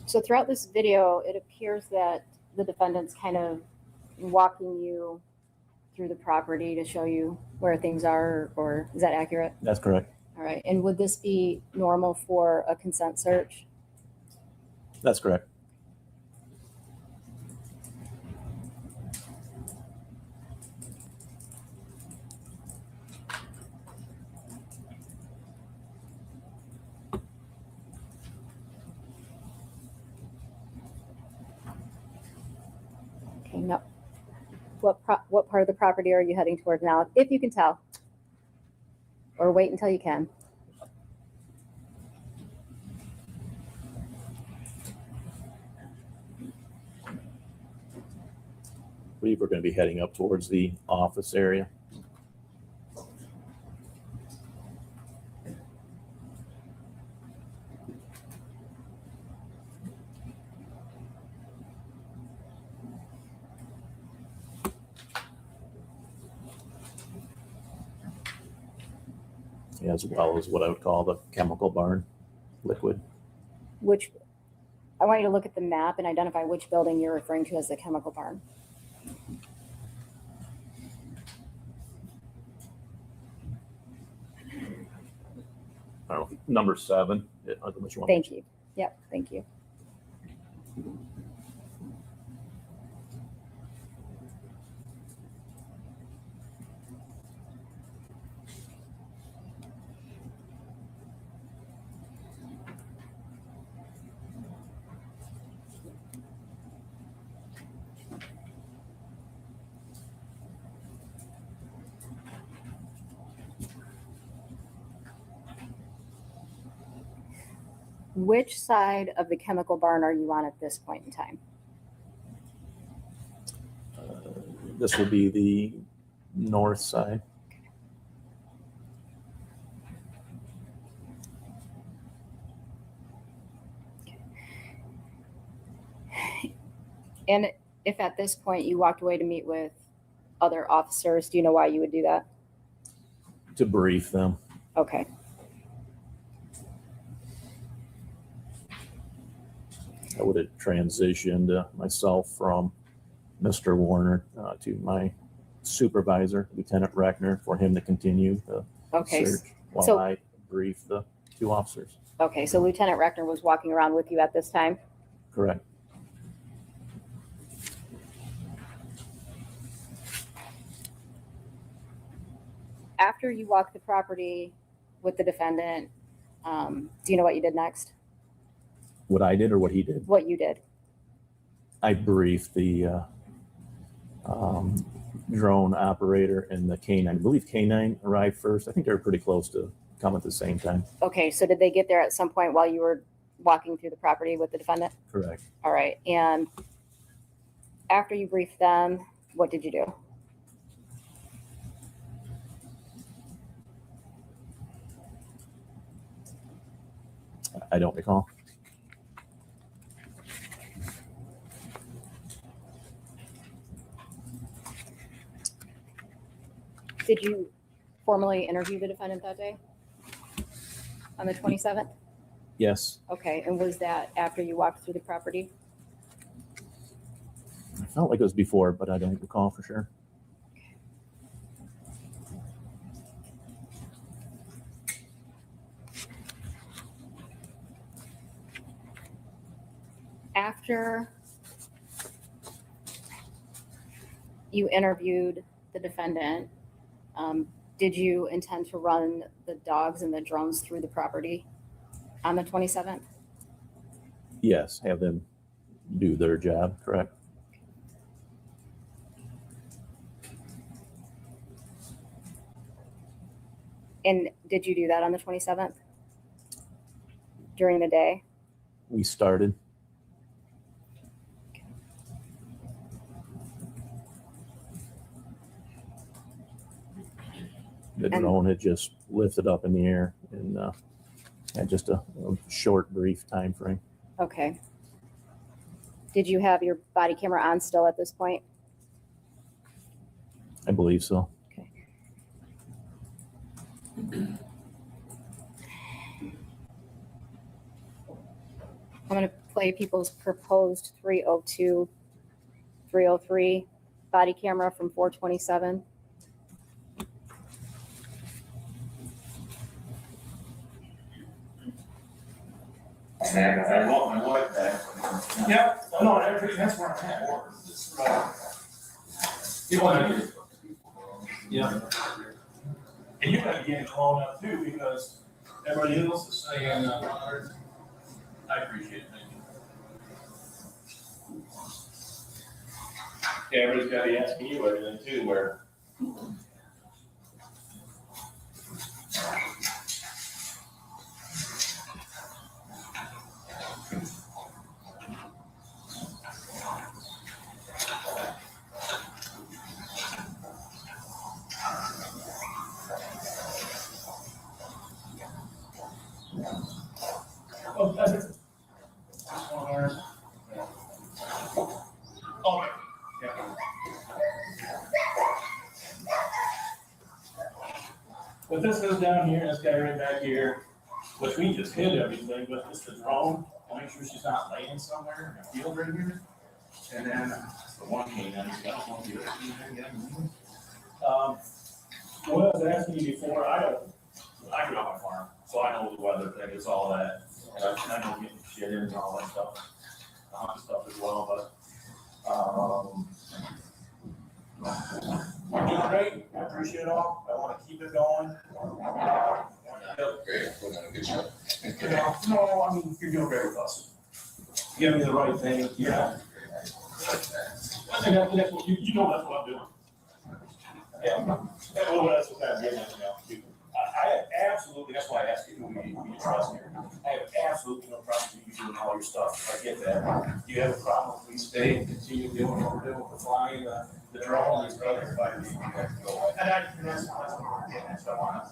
So throughout this video, it appears that the defendant's kind of walking you through the property to show you where things are, or is that accurate? That's correct. All right. And would this be normal for a consent search? That's correct. Okay, no. What part of the property are you heading toward now, if you can tell? Or wait until you can. We were going to be heading up towards the office area. As well as what I would call the chemical barn liquid. Which, I want you to look at the map and identify which building you're referring to as the chemical barn. I don't know, number 7. Which one? Thank you. Yep, thank you. Which side of the chemical barn are you on at this point in time? This will be the north side. And if at this point you walked away to meet with other officers, do you know why you would do that? To brief them. Okay. I would have transitioned myself from Mr. Warner to my supervisor, Lieutenant Reckner, for him to continue the Okay, search while so- I brief the two officers. Okay, so Lieutenant Reckner was walking around with you at this time? Correct. After you walked the property with the defendant, do you know what you did next? What I did or what he did? What you did? I briefed the drone operator and the K9. I believe K9 arrived first. I think they were pretty close to come at the same time. Okay, so did they get there at some point while you were walking through the property with the defendant? Correct. All right, and after you briefed them, what did you do? I don't recall. Did you formally interview the defendant that day? On the 27th? Yes. Okay, and was that after you walked through the property? I felt like it was before, but I don't recall for sure. After you interviewed the defendant, did you intend to run the dogs and the drones through the property on the 27th? Yes, have them do their job, correct? And did you do that on the 27th? During the day? We started. The drone had just lifted up in the air and had just a short, brief time frame. Okay. Did you have your body camera on still at this point? I believe so. I'm going to play people's proposed 302, 303 body camera from 427. I want my wife back. Yeah, no, that's where I'm at. You want to? Yeah. And you gotta get it blown up too, because everybody else is saying, I appreciate it, thank you. Yeah, everybody's gotta be asking you everything too, where. Oh, that's it. Oh, yeah. But this goes down here, this guy right back here, which we just hid everything, but it's the drone, to make sure she's not laying somewhere in a field right here. And then the one canine, I don't want to do it. What I was asking you before, I grew up on a farm, so I know the weather thing, it's all that. And I know getting shit in and all that stuff as well, but, you're doing great, I appreciate it all, I wanna keep it going. Great, no, I mean, you're doing great with us. Give me the right thing, yeah. I think that's what, you know that's what I'm doing. Yeah, well, that's what I'm getting at now, too. I have absolutely, that's why I asked you who you trust here. I have absolutely no problem with you doing all your stuff. I get that. Do you have a problem if we stay and continue doing what we're doing with the flying, the drone, and stuff? And that's what we're getting at, so I want to.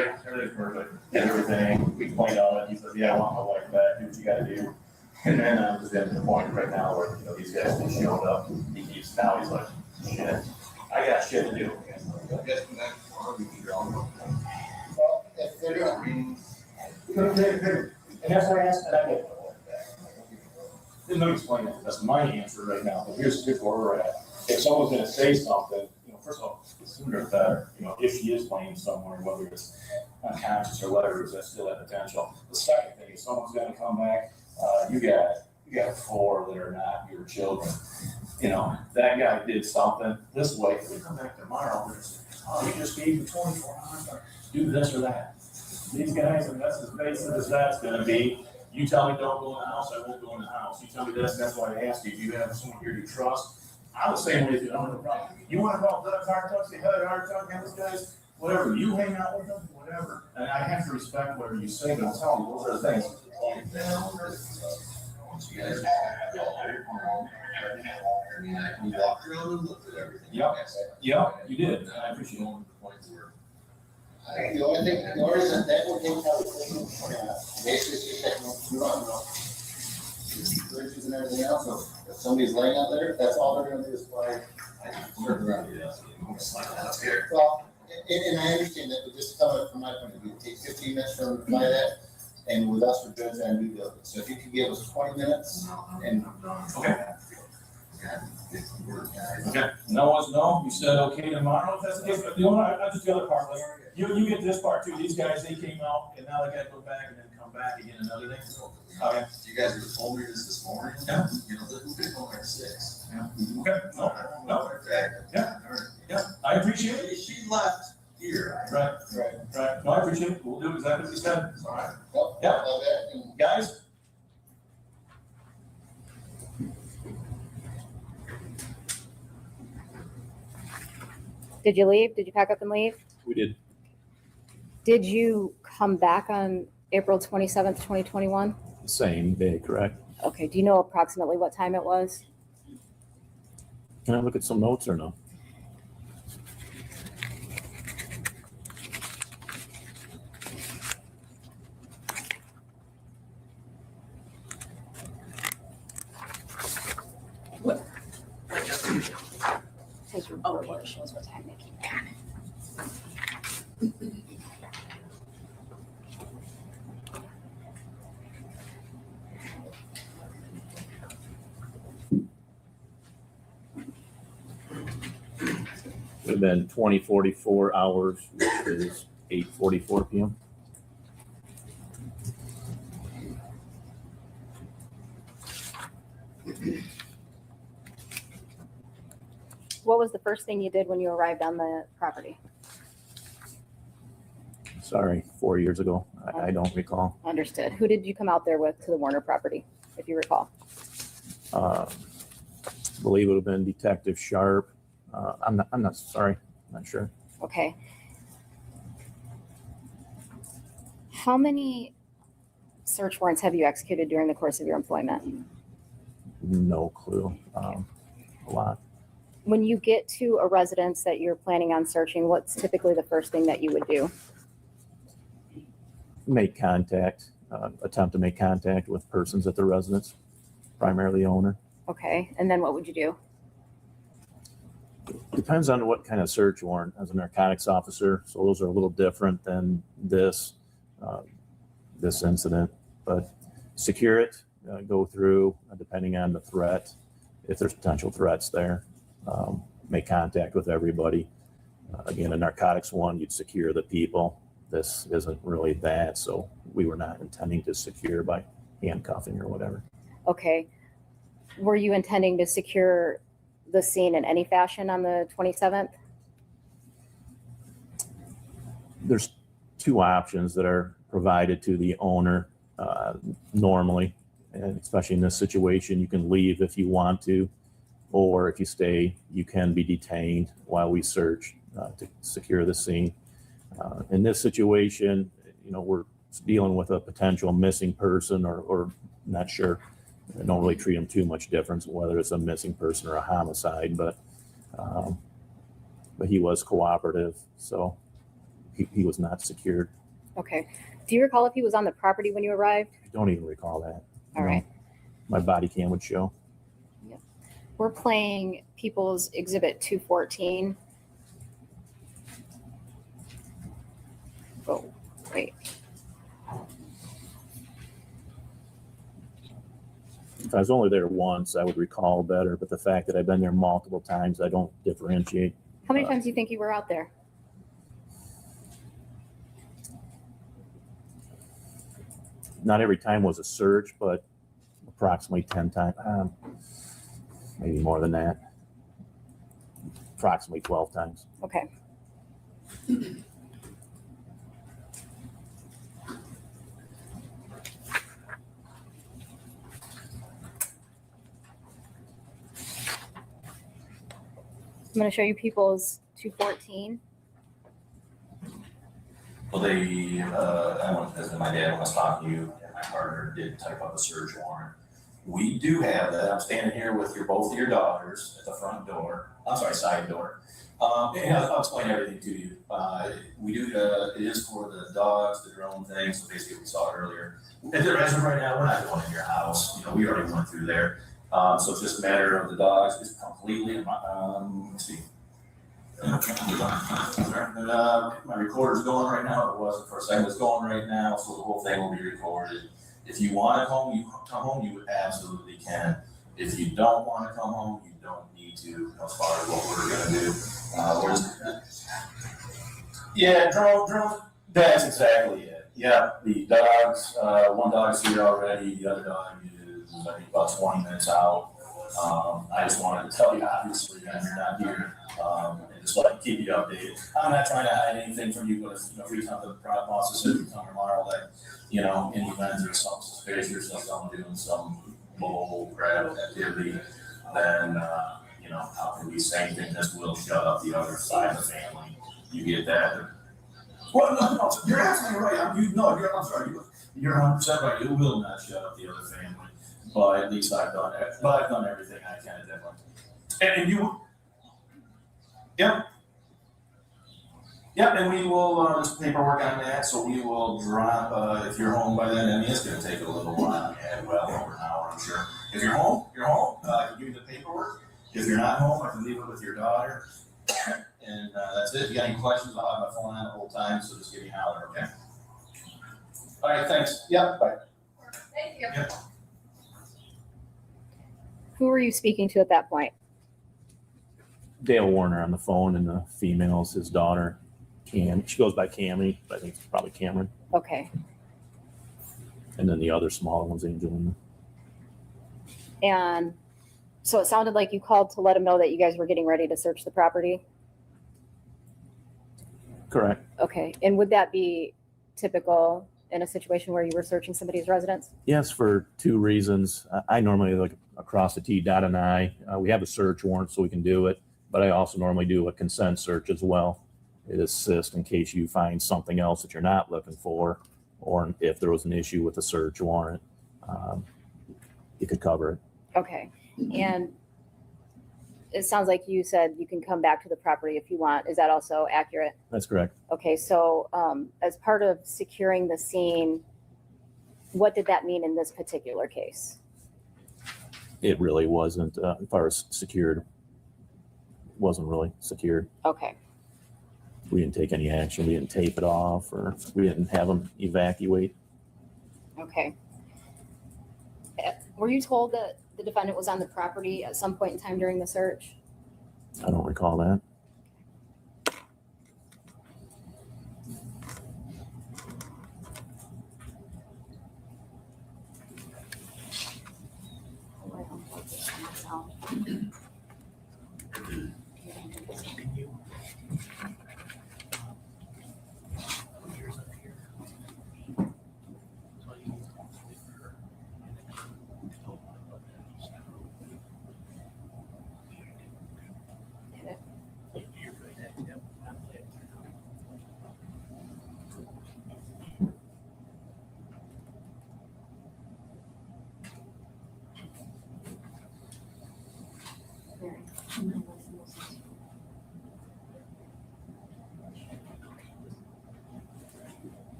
everything's perfect, and everything, we pointed out, he said, yeah, I want my wife back, do what you gotta do. And then I'm just at the point right now where, you know, these guys just showed up, he's like, shit, I got shit to do. Well, if they're doing. And that's why I asked that. Let me explain it, that's my answer right now, but here's where we're at. If someone's gonna say something, you know, first of all, the sooner the better, you know, if she is playing somewhere, whether it's unconscious or whatever, that's still that potential. The second thing, if someone's gonna come back, you got 4 that are not your children. You know, that guy did something this way, if we come back tomorrow, we're just, oh, you just gave me 24 hours to do this or that. These guys, and that's as basic as that's gonna be. You tell me don't go in the house, I won't go in the house. You tell me this, that's why I asked you, do you have someone here you trust? I'm the same way as you, I don't have a problem. You wanna call Doug Hartog, say, hey, Hartog, and this guys, whatever, you hang out with them, whatever. And I have to respect whatever you say, but I'm telling you, those are the things. We walked around and looked at everything. Yep, you did, I appreciate it. The only thing, the only reason that would take out the basically just taking bridges and everything else, so if somebody's laying out there, that's all they're gonna do is fly. Well, and I understand that, but just tell it from my point of view, take 15 minutes for them to fly that, and with us for goods and due diligence. So if you could give us 20 minutes and. Okay. Okay, no one's no, you said okay tomorrow, if that's the case, but the only, I just the other part, like, you get this part too, these guys, they came out, and now they gotta go back and then come back again another day. Okay. You guys were told me this morning. Yeah. You know, who did home at 6? Yeah. Okay, no, yeah, I appreciate it. She left here. Right, no, I appreciate it, we'll do exactly what you said. All right. Yeah, guys. Did you leave? Did you pack up and leave? We did. Did you come back on April 27th, 2021? Same day, correct? Okay, do you know approximately what time it was? Can I look at some notes or no? Take your report, shows what time they came back. Would have been 20:44 hours, which is 8:44 p.m. What was the first thing you did when you arrived on the property? Sorry, 4 years ago. I don't recall. Understood. Who did you come out there with to the Warner property, if you recall? Believe it would have been Detective Sharp. I'm not sorry. I'm not sure. Okay. How many search warrants have you executed during the course of your employment? No clue. A lot. When you get to a residence that you're planning on searching, what's typically the first thing that you would do? Make contact, attempt to make contact with persons at the residence, primarily owner. Okay, and then what would you do? Depends on what kind of search warrant. As a narcotics officer, so those are a little different than this incident. But secure it, go through, depending on the threat, if there's potential threats there. Make contact with everybody. Again, a narcotics one, you'd secure the people. This isn't really that, so we were not intending to secure by handcuffing or whatever. Okay. Were you intending to secure the scene in any fashion on the 27th? There's 2 options that are provided to the owner normally, and especially in this situation, you can leave if you want to, or if you stay, you can be detained while we search to secure the scene. In this situation, you know, we're dealing with a potential missing person or not sure. I don't really treat them too much difference whether it's a missing person or a homicide, but he was cooperative, so he was not secured. Okay. Do you recall if he was on the property when you arrived? I don't even recall that. All right. My body cam would show. We're playing People's Exhibit 214. Oh, wait. If I was only there once, I would recall better. But the fact that I've been there multiple times, I don't differentiate. How many times do you think you were out there? Not every time was a search, but approximately 10 times, maybe more than that. Approximately 12 times. Okay. I'm going to show you People's 214. Well, I went to visit my dad when I was talking to you, and my partner did type up a search warrant. We do have that. I'm standing here with both of your daughters at the front door. I'm sorry, side door. And I'll explain everything to you. We do, it is for the dogs, the drone thing, so basically we saw it earlier. As of right now, we're not going in your house. We already went through there. So it's just a matter of the dogs just completely, let's see. My recorder's going right now. It wasn't for a second. It's going right now, so the whole thing will be recorded. If you want to come home, you absolutely can. If you don't want to come home, you don't need to. As far as what we're gonna do, yeah, drone. That's exactly it. Yeah, the dogs. One dog's here already. The other dog is I think about 20 minutes out. I just wanted to tell you, obviously, that you're not here. And just like keep you updated. I'm not trying to hide anything from you, but if every time the boss says you come tomorrow, that in the event there's some suspicious or someone doing some bull crap activity, then how can we say anything? This will shut up the other side of the family. You get that? Well, no, you're absolutely right. I'm sorry. You're 100% right. It will not shut up the other family. But at least I've done it. But I've done everything I can at that point. And you. Yep. Yep, and we will, there's paperwork on that, so we will drop, if you're home by then, I mean, it's gonna take a little while, well over an hour, I'm sure. If you're home, I can give you the paperwork. If you're not home, I can leave it with your daughter. And that's it. If you got any questions, I'll have my phone on the whole time, so just give me a holler, okay? All right, thanks. Yep, bye. Thank you. Yep. Who were you speaking to at that point? Dale Warner on the phone, and the female's his daughter. Cam. She goes by Cammy, but I think it's probably Cameron. Okay. And then the other smaller one's Angelina. And so it sounded like you called to let him know that you guys were getting ready to search the property. Correct. Okay. And would that be typical in a situation where you were searching somebody's residence? Yes, for two reasons. I normally look across the T, dot an I. We have a search warrant, so we can do it. But I also normally do a consent search as well. It assists in case you find something else that you're not looking for, or if there was an issue with the search warrant, you could cover it. Okay. And it sounds like you said you can come back to the property if you want. Is that also accurate? That's correct. Okay. So as part of securing the scene, what did that mean in this particular case? It really wasn't, as far as secured, wasn't really secured. Okay. We didn't take any action. We didn't tape it off, or we didn't have them evacuate. Okay. Were you told that the defendant was on the property at some point in time during the search? I don't recall that.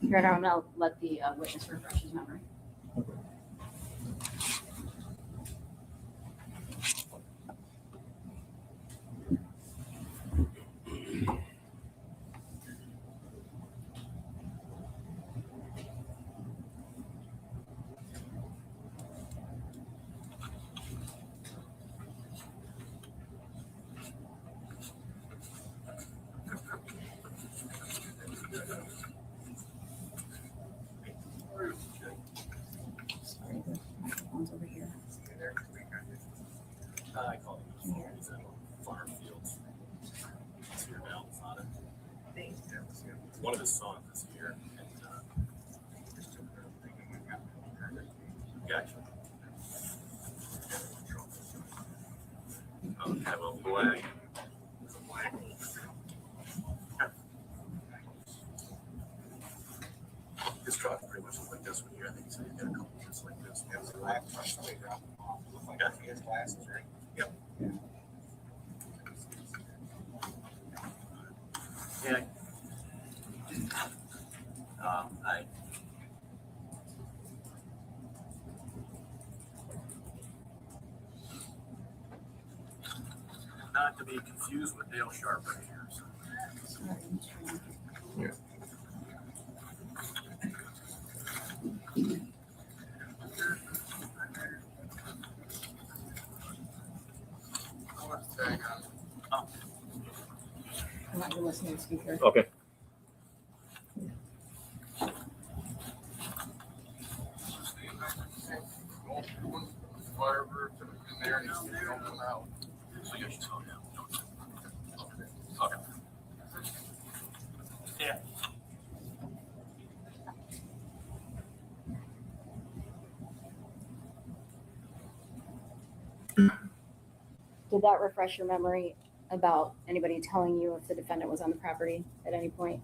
Your Honor, I'm gonna let the witness refresh his memory. Sorry, the microphone's over here. I call it farm fields. It's here now, it's not it. One of his sons is here. And, gotcha. Have a flag. His truck pretty much looks like this one here. I think so. He's got a couple just like this. He has a black truck. Yeah, he has glasses, right? Yep. Yeah. I. Not to be confused with Dale Sharp right here. So. Yeah. I'm not even listening to speaker. Okay. Whatever in there and you don't come out. So you should tell him. Okay. Yeah. Did that refresh your memory about anybody telling you if the defendant was on the property at any point?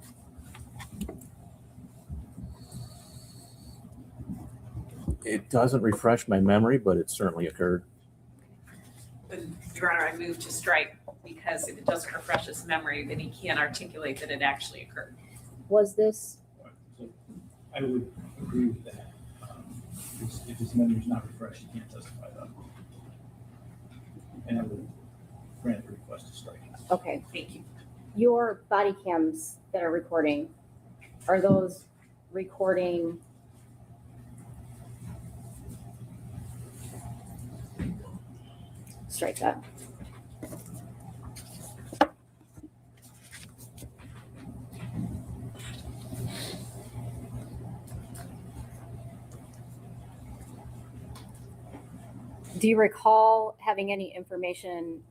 It doesn't refresh my memory, but it certainly occurred. Your Honor, I move to strike because if it doesn't refresh his memory, then he can't articulate that it actually occurred. Was this? So I would agree with that. If his memory is not refreshed, he can't testify about it. And I would grant the request to strike. Okay. Thank you. Your body cams that are recording, are those recording? Strike that. Do you recall having any information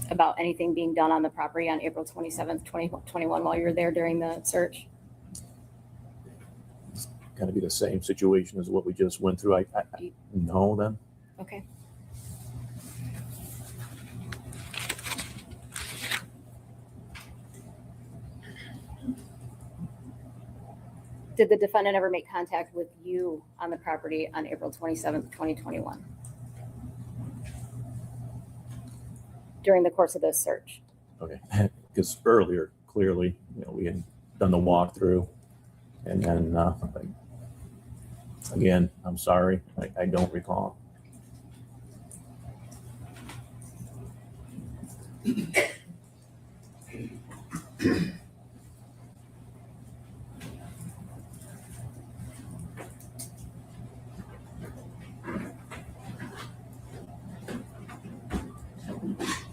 about anything being done on the property on April 27th, 2021 while you were there during the search? Got to be the same situation as what we just went through. I no then. Okay. Did the defendant ever make contact with you on the property on April 27th, 2021? During the course of this search? Okay, because earlier, clearly, we had done the walkthrough, and then again, I'm sorry, I don't recall.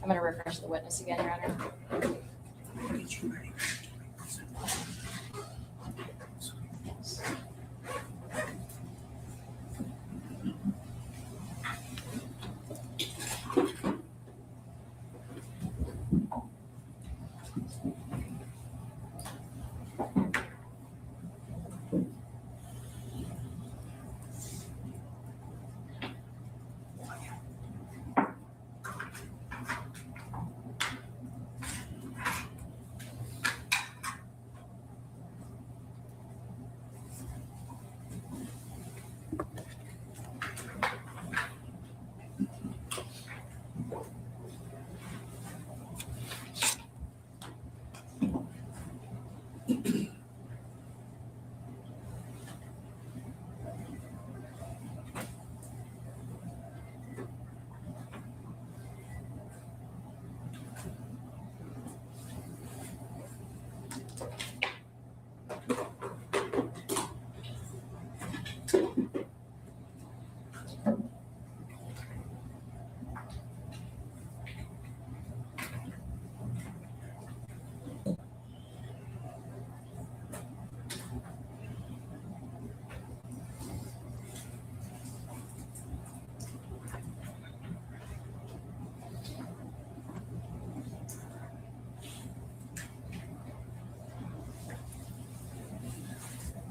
I'm going to refresh the witness again, Your Honor.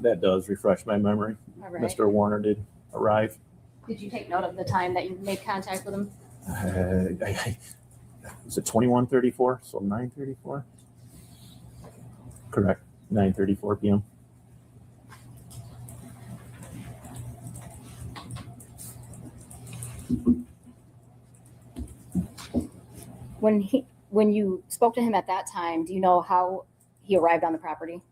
That does refresh my memory. All right. Mr. Warner did arrive. Did you take note of the time that you made contact with him? Is it 21:34? So 9:34? Correct. 9:34 p.m. When you spoke to him at that time, do you know how he arrived on the property?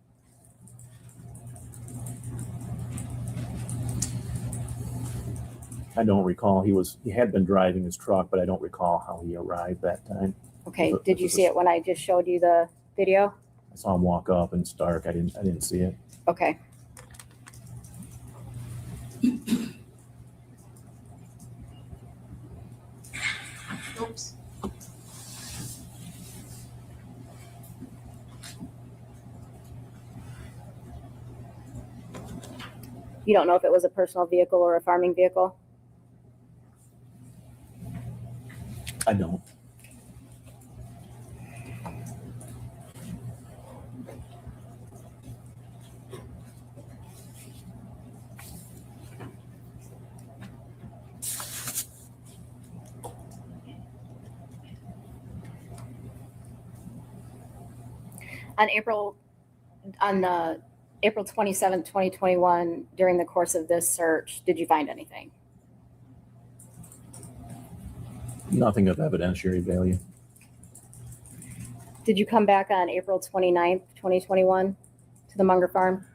I don't recall. He had been driving his truck, but I don't recall how he arrived that time. Okay. But Did you see it when I just showed you the video? I saw him walk up and it's dark. I didn't see it. Okay. Oops. You don't know if it was a personal vehicle or a farming vehicle? I don't. On April 27th, 2021, during the course of this search, did you find anything? Nothing of evidentiary value. Did you come back on April 29th, 2021 to the Munger farm?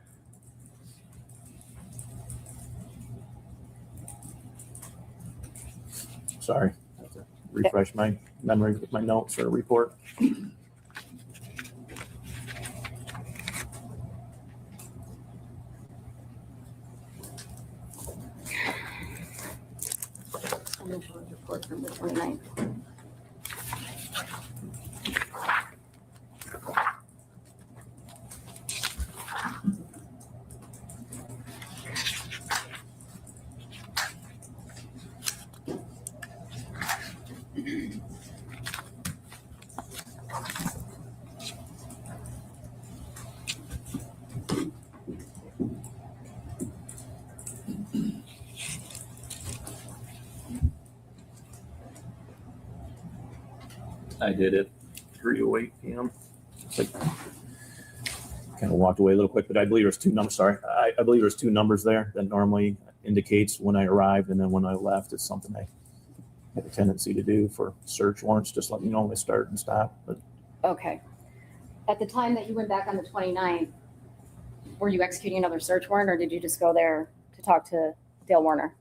Sorry. I have to refresh my memory with my notes or report. Initial report from the 29th. I did it 3:08 p.m. It's like kind of walked away a little quick, but I believe there's two numbers. Sorry, I believe there's two numbers there that normally indicates when I arrived and then when I left. It's something I have a tendency to do for search warrants. Just let me know when they start and stop. But Okay. At the time that you went back on the 29th, were you executing another search warrant or did you just go there to talk to Dale Warner?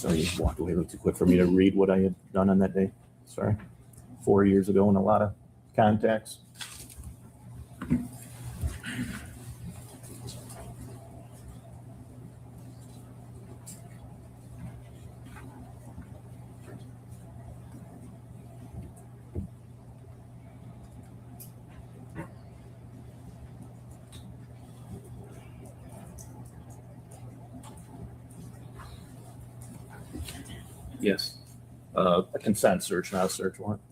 sorry, you walked away a little too quick for me to read what I had done on that day. Sorry. 4 years ago and a lot of contacts. Yes. A consent search, not a search warrant.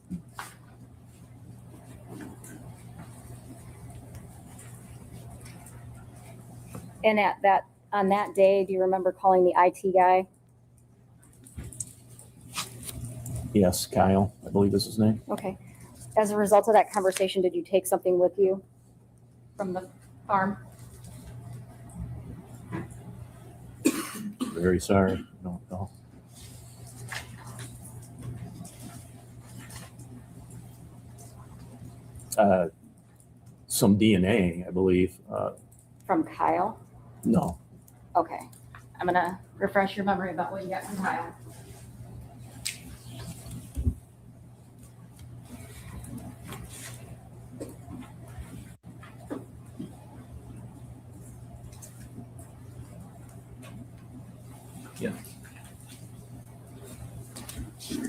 And on that day, do you remember calling the IT guy? Yes, Kyle, I believe is his name. Okay. As a result of that conversation, did you take something with you from the farm? Very sorry. I don't know. Some DNA, I believe. From Kyle? No. Okay. I'm going to refresh your memory about what you got from Kyle.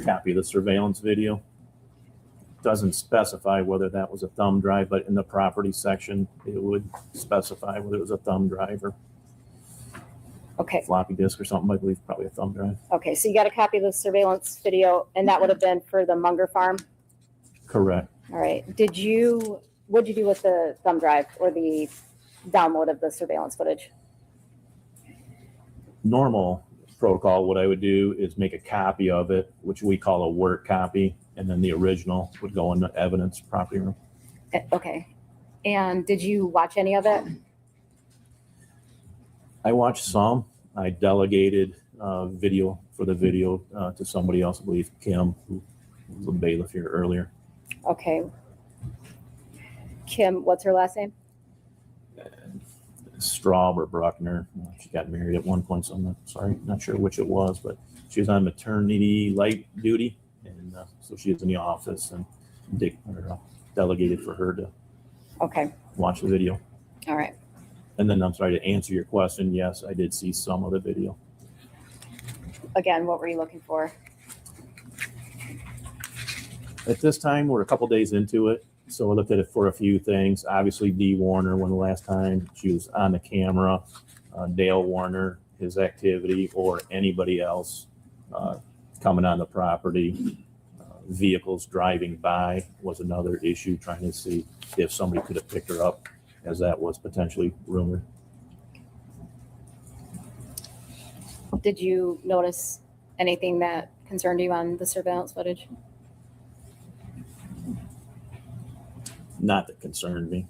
copy of the surveillance video. Doesn't specify whether that was a thumb drive, but in the property section, it would specify whether it was a thumb drive or Okay. floppy disk or something. I believe probably a thumb drive. Okay, so you got a copy of the surveillance video, and that would have been for the Munger farm? Correct. All right. What'd you do with the thumb drive or the download of the surveillance footage? Normal protocol, what I would do is make a copy of it, which we call a work copy, and then the original would go in the evidence property room. Okay. And did you watch any of it? I watched some. I delegated video for the video to somebody else, I believe Kim, who was a bailiff here earlier. Okay. Kim, what's her last name? Straub or Bruckner. She got married at one point, so I'm not sure which it was, but she was on maternity light duty, and so she was in the office, and delegated for her to watch the video. All right. And then I'm sorry to answer your question. Yes, I did see some of the video. Again, what were you looking for? At this time, we're a couple days into it, so I looked at it for a few things. Obviously, Dee Warner, when the last time she was on the camera, Dale Warner, his activity, or anybody else coming on the property. Vehicles driving by was another issue, trying to see if somebody could have picked her up, as that was potentially rumored. Did you notice anything that concerned you on the surveillance footage? Not that concerned me.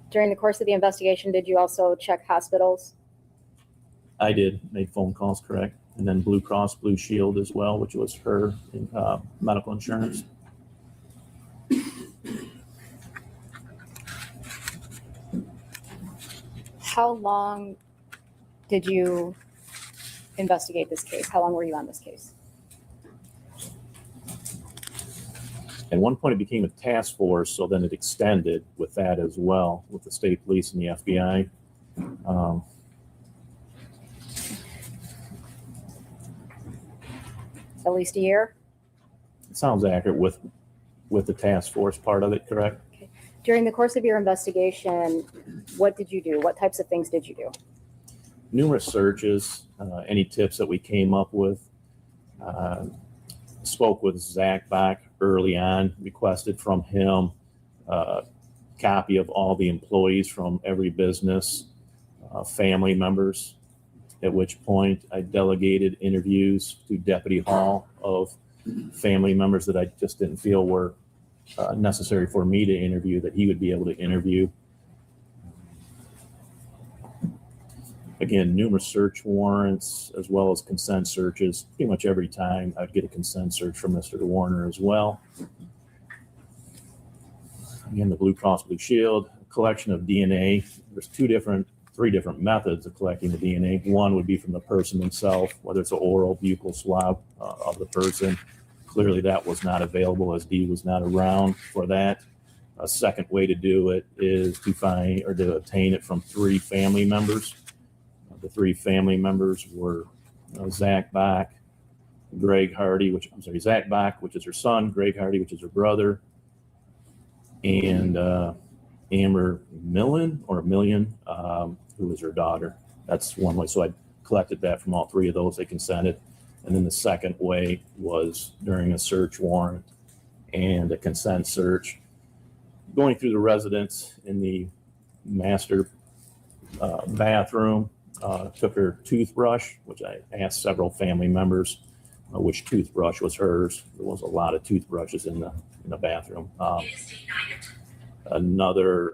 During the course of the investigation, did you also check hospitals? I did make phone calls, correct. And then Blue Cross Blue Shield as well, which was her medical insurance. How long did you investigate this case? How long were you on this case? At one point, it became a task force, so then it extended with that as well, with the state police and the FBI. At least a year? It sounds accurate with the task force part of it, correct? During the course of your investigation, what did you do? What types of things did you do? Numerous searches, any tips that we came up with. Spoke with Zach Bach early on, requested from him a copy of all the employees from every business, family members, at which point I delegated interviews to Deputy Hall of family members that I just didn't feel were necessary for me to interview, that he would be able to interview. Again, numerous search warrants as well as consent searches. Pretty much every time I'd get a consent search from Mr. Warner as well. Again, the Blue Cross Blue Shield, collection of DNA. There's three different methods of collecting the DNA. One would be from the person himself, whether it's an oral buccal swab of the person. Clearly that was not available as Dee was not around for that. A second way to do it is to find or to obtain it from three family members. The three family members were Zach Bach, Greg Hardy, Zach Bach, which is her son, Greg Hardy, which is her brother, and Amber Million, who is her daughter. That's one way. So I collected that from all three of those. They consented. And then the second way was during a search warrant and a consent search, going through the residence in the master bathroom. Took her toothbrush, which I asked several family members which toothbrush was hers. There was a lot of toothbrushes in the bathroom. Another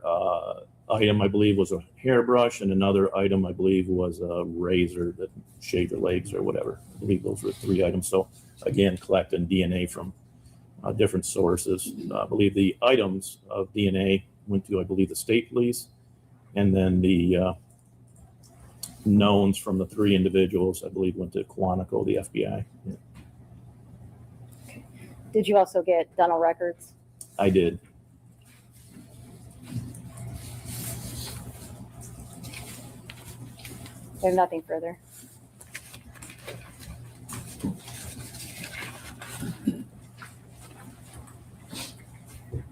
item, I believe, was a hairbrush, and another item, I believe, was a razor that shaved her legs or whatever. I believe those were three items. So again, collecting DNA from different sources. I believe the items of DNA went to, I believe, the state police, and then the knowns from the three individuals, I believe, went to Quantico, the FBI. Yeah. Did you also get dental records? I did. There's nothing further. Good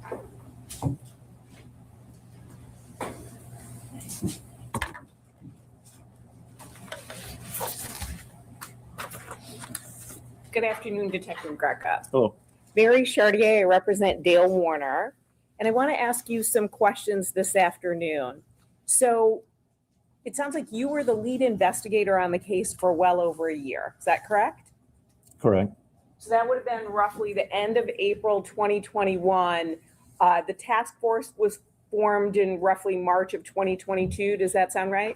afternoon, Detective Greca. Hello. Mary Chartier, I represent Dale Warner, and I want to ask you some questions this afternoon. So it sounds like you were the lead investigator on the case for well over a year. Is that correct? Correct. So that would have been roughly the end of April 2021. The task force was formed in roughly March of 2022. Does that sound right?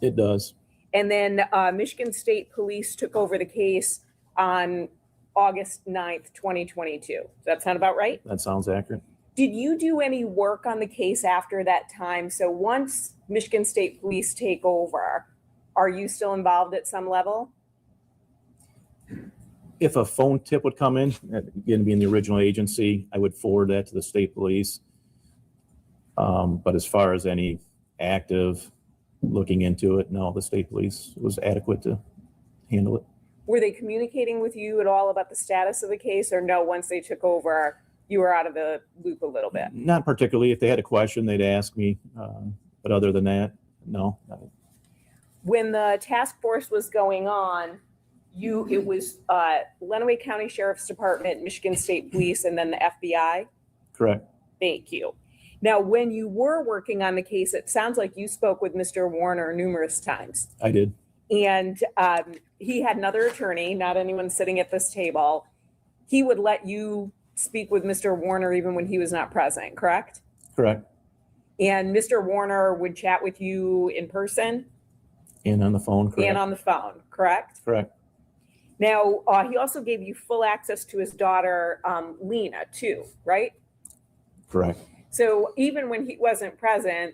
It does. And then Michigan State Police took over the case on August 9th, 2022. Does that sound about right? That sounds accurate. Did you do any work on the case after that time? So once Michigan State Police take over, are you still involved at some level? If a phone tip would come in, again, being the original agency, I would forward that to the state police. But as far as any active looking into it, no, the state police was adequate to handle it. Were they communicating with you at all about the status of the case, or no, once they took over, you were out of the loop a little bit? Not particularly. If they had a question, they'd ask me. But other than that, no. When the task force was going on, it was Lenawee County Sheriff's Department, Michigan State Police, and then the FBI? Correct. Thank you. Now, when you were working on the case, it sounds like you spoke with Mr. Warner numerous times. I did. And he had another attorney, not anyone sitting at this table. He would let you speak with Mr. Warner even when he was not present, correct? Correct. And Mr. Warner would chat with you in person? And on the phone, correct. And on the phone, correct? Correct. Now, he also gave you full access to his daughter, Lena, too, right? Correct. So even when he wasn't present,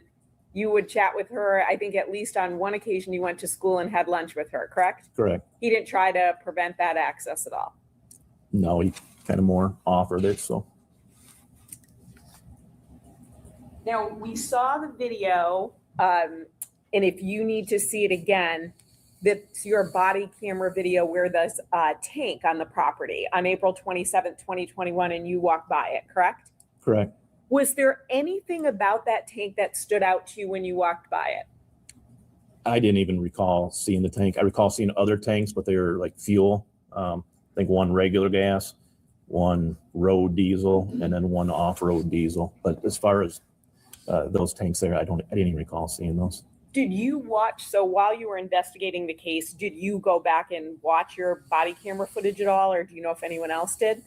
you would chat with her. I think at least on one occasion you went to school and had lunch with her, correct? Correct. He didn't try to prevent that access at all. No, he kind of more offered it, so. Now, we saw the video, and if you need to see it again, that's your body camera video where there's a tank on the property on April 27th, 2021, and you walked by it, correct? Correct. Was there anything about that tank that stood out to you when you walked by it? I didn't even recall seeing the tank. I recall seeing other tanks, but they were like fuel. I think one regular gas, one road diesel, and then one off-road diesel. But as far as those tanks there, I didn't even recall seeing those. Did you watch, so while you were investigating the case, did you go back and watch your body camera footage at all, or do you know if anyone else did?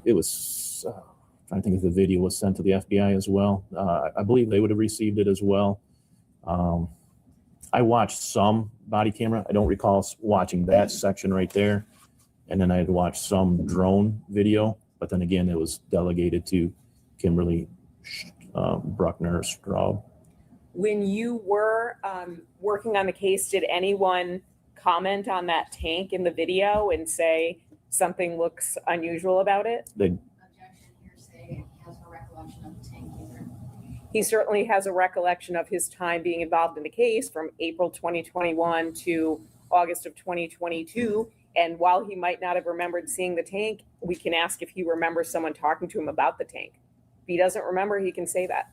It was trying to think if the video was sent to the FBI as well. I believe they would have received it as well. I watched some body camera. I don't recall watching that section right there. And then I had watched some drone video, but then again, it was delegated to Kimberly Bruckner Straub. When you were working on the case, did anyone comment on that tank in the video and say something looks unusual about it? He certainly has a recollection of his time being involved in the case from April 2021 to August of 2022. And while he might not have remembered seeing the tank, we can ask if he remembers someone talking to him about the tank. If he doesn't remember, he can say that.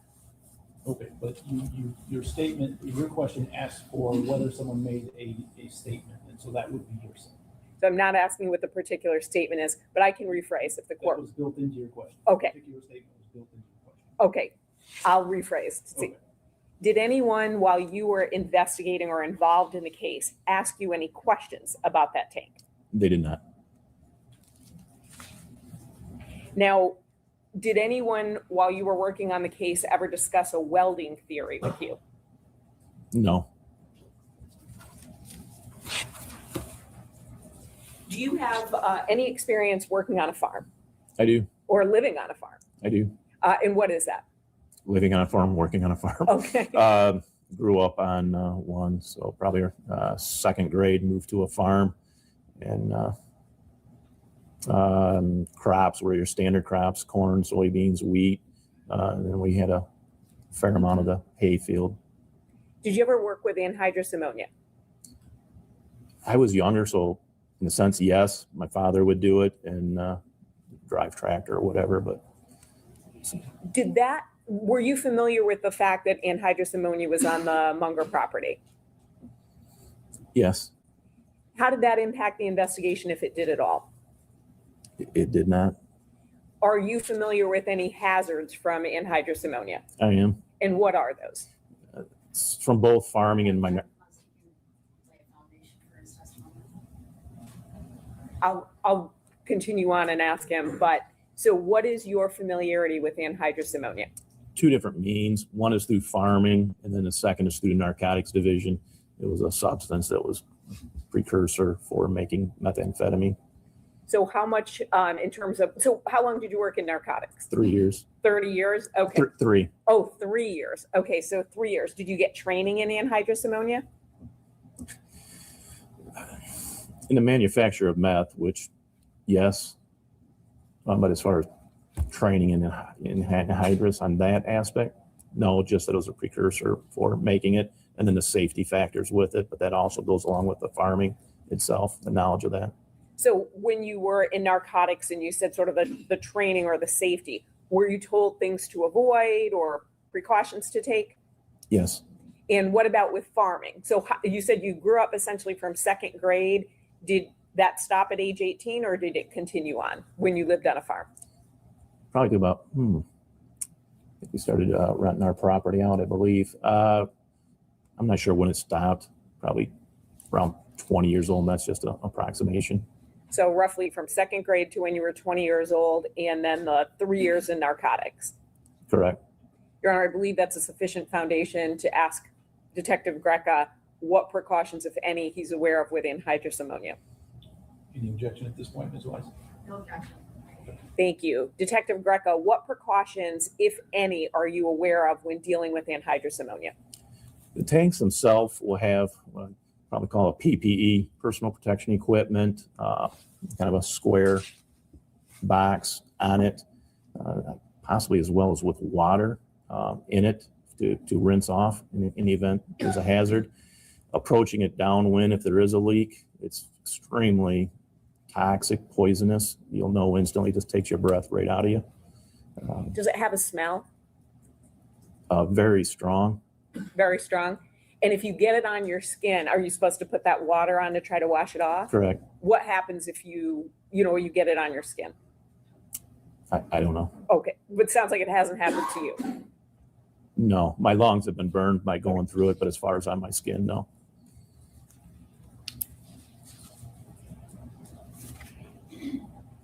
Okay, but your statement, your question asked for whether someone made a statement, and so that would be your statement. So I'm not asking what the particular statement is, but I can rephrase if the court. That was built into your question. Okay. The particular statement was built into your question. Okay, I'll rephrase. See, did anyone, while you were investigating or involved in the case, ask you any questions about that tank? They did not. Now, did anyone, while you were working on the case, ever discuss a welding theory with you? No. Do you have any experience working on a farm I do. or living on a farm? I do. And what is that? Living on a farm, working on a farm. Okay. Grew up on one, so probably second grade, moved to a farm, and crops were your standard crops: corn, soybeans, wheat. And then we had a fair amount of the hay field. Did you ever work with anhydrous ammonia? I was younger, so in a sense, yes, my father would do it and drive tractor or whatever, but Were you familiar with the fact that anhydrous ammonia was on the Munger property? yes, How did that impact the investigation, if it did at all? it did not. Are you familiar with any hazards from anhydrous ammonia? I am. And what are those? It's from both farming and my. I'll continue on and ask him, but so what is your familiarity with anhydrous ammonia? Two different means. One is through farming, and then the second is through the narcotics division. It was a substance that was precursor for making methamphetamine. So how much in terms of, so how long did you work in narcotics? 3 years. 30 years? Okay. Three. Oh, 3 years. Okay, so 3 years. Did you get training in anhydrous ammonia? In the manufacture of meth, which, yes, but as far as training in anhydrous on that aspect, no, just that it was a precursor for making it, and then the safety factors with it, but that also goes along with the farming itself, the knowledge of that. So when you were in narcotics and you said sort of the training or the safety, were you told things to avoid or precautions to take? Yes. And what about with farming? So you said you grew up essentially from second grade. Did that stop at age 18 or did it continue on when you lived on a farm? Probably to about, I think we started renting our property out, I believe. I'm not sure when it stopped, probably around 20 years old. That's just an approximation. So roughly from second grade to when you were 20 years old, and then the 3 years in narcotics. Correct. Your Honor, I believe that's a sufficient foundation to ask Detective Greca what precautions, if any, he's aware of with anhydrous ammonia. Any objection at this point, Ms. Wise? No objection. Thank you. Detective Greca, what precautions, if any, are you aware of when dealing with anhydrous ammonia? The tanks themselves will have what I probably call a PPE, personal protection equipment, kind of a square box on it, possibly as well as with water in it to rinse off in the event there's a hazard. Approaching it downwind if there is a leak, it's extremely toxic, poisonous. You'll know instantly, just takes your breath right out of you. Does it have a smell? Very strong. Very strong. And if you get it on your skin, are you supposed to put that water on to try to wash it off? Correct. What happens if you get it on your skin? I don't know. Okay, but it sounds like it hasn't happened to you. No, my lungs have been burned by going through it, but as far as on my skin, no.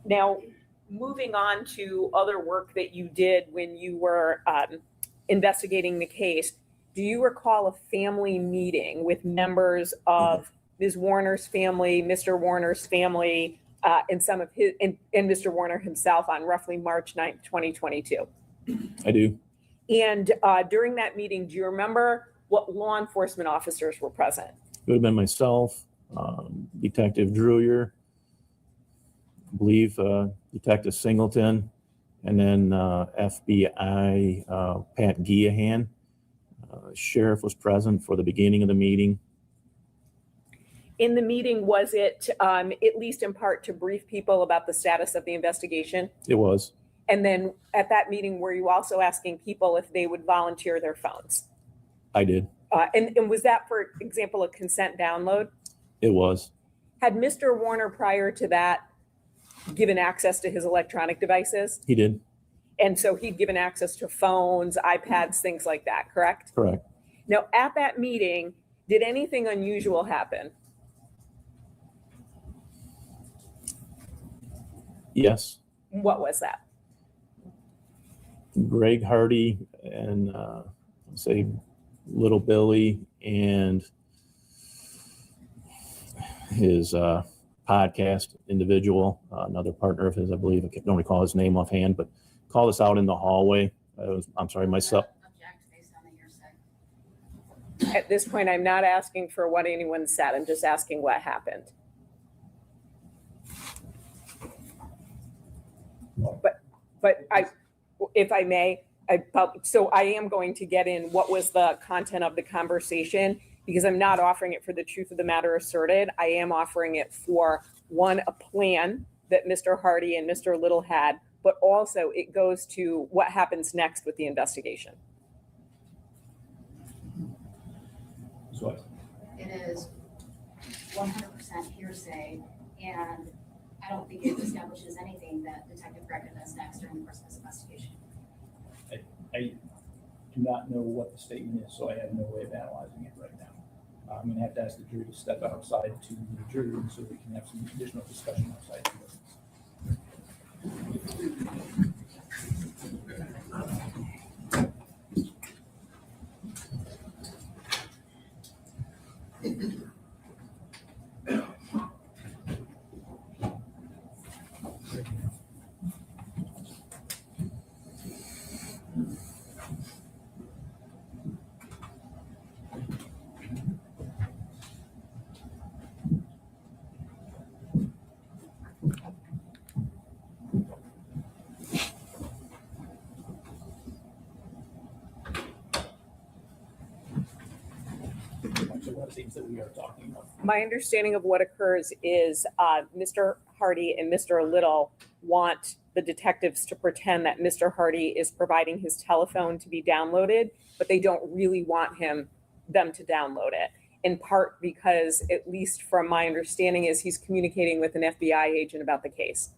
Now, moving on to other work that you did when you were investigating the case, do you recall a family meeting with members of Ms. Warner's family, Mr. Warner's family, and some of his, and Mr. Warner himself on roughly March 9th, 2022? I do. And during that meeting, do you remember what law enforcement officers were present? It would have been myself, Detective Drewier, I believe Detective Singleton, and then FBI Pat Guillahan. Sheriff was present for the beginning of the meeting. In the meeting, was it at least in part to brief people about the status of the investigation? It was. And then at that meeting, were you also asking people if they would volunteer their phones? I did. And was that, for example, a consent download? It was. Had Mr. Warner prior to that given access to his electronic devices? He did. And so he'd given access to phones, iPads, things like that, correct? Correct. Now, at that meeting, did anything unusual happen? Yes. What was that? Greg Hardy and say Little Billy and his podcast individual, another partner of his, I believe, I don't recall his name offhand, but called us out in the hallway. I'm sorry, myself. At this point, I'm not asking for what anyone said. I'm just asking what happened. But if I may, so I am going to get in what was the content of the conversation. because I'm not offering it for the truth of the matter asserted. I am offering it for a plan that Mr. Hardy and Mr. Little had, but also it goes to what happens next with the investigation. So It is 100% hearsay, and I don't think it establishes anything that Detective Greca does next during the course of this investigation. I do not know what the statement is, so I have no way of analyzing it right now. I'm going to have to ask the jury to step outside to the jury room so we can have some additional discussion outside. That we are talking about. My understanding of what occurs is Mr. Hardy and Mr. Little want the detectives to pretend that Mr. Hardy is providing his telephone to be downloaded, but they don't really want them to download it. In part because, at least from my understanding, is he's communicating with an FBI agent about the case.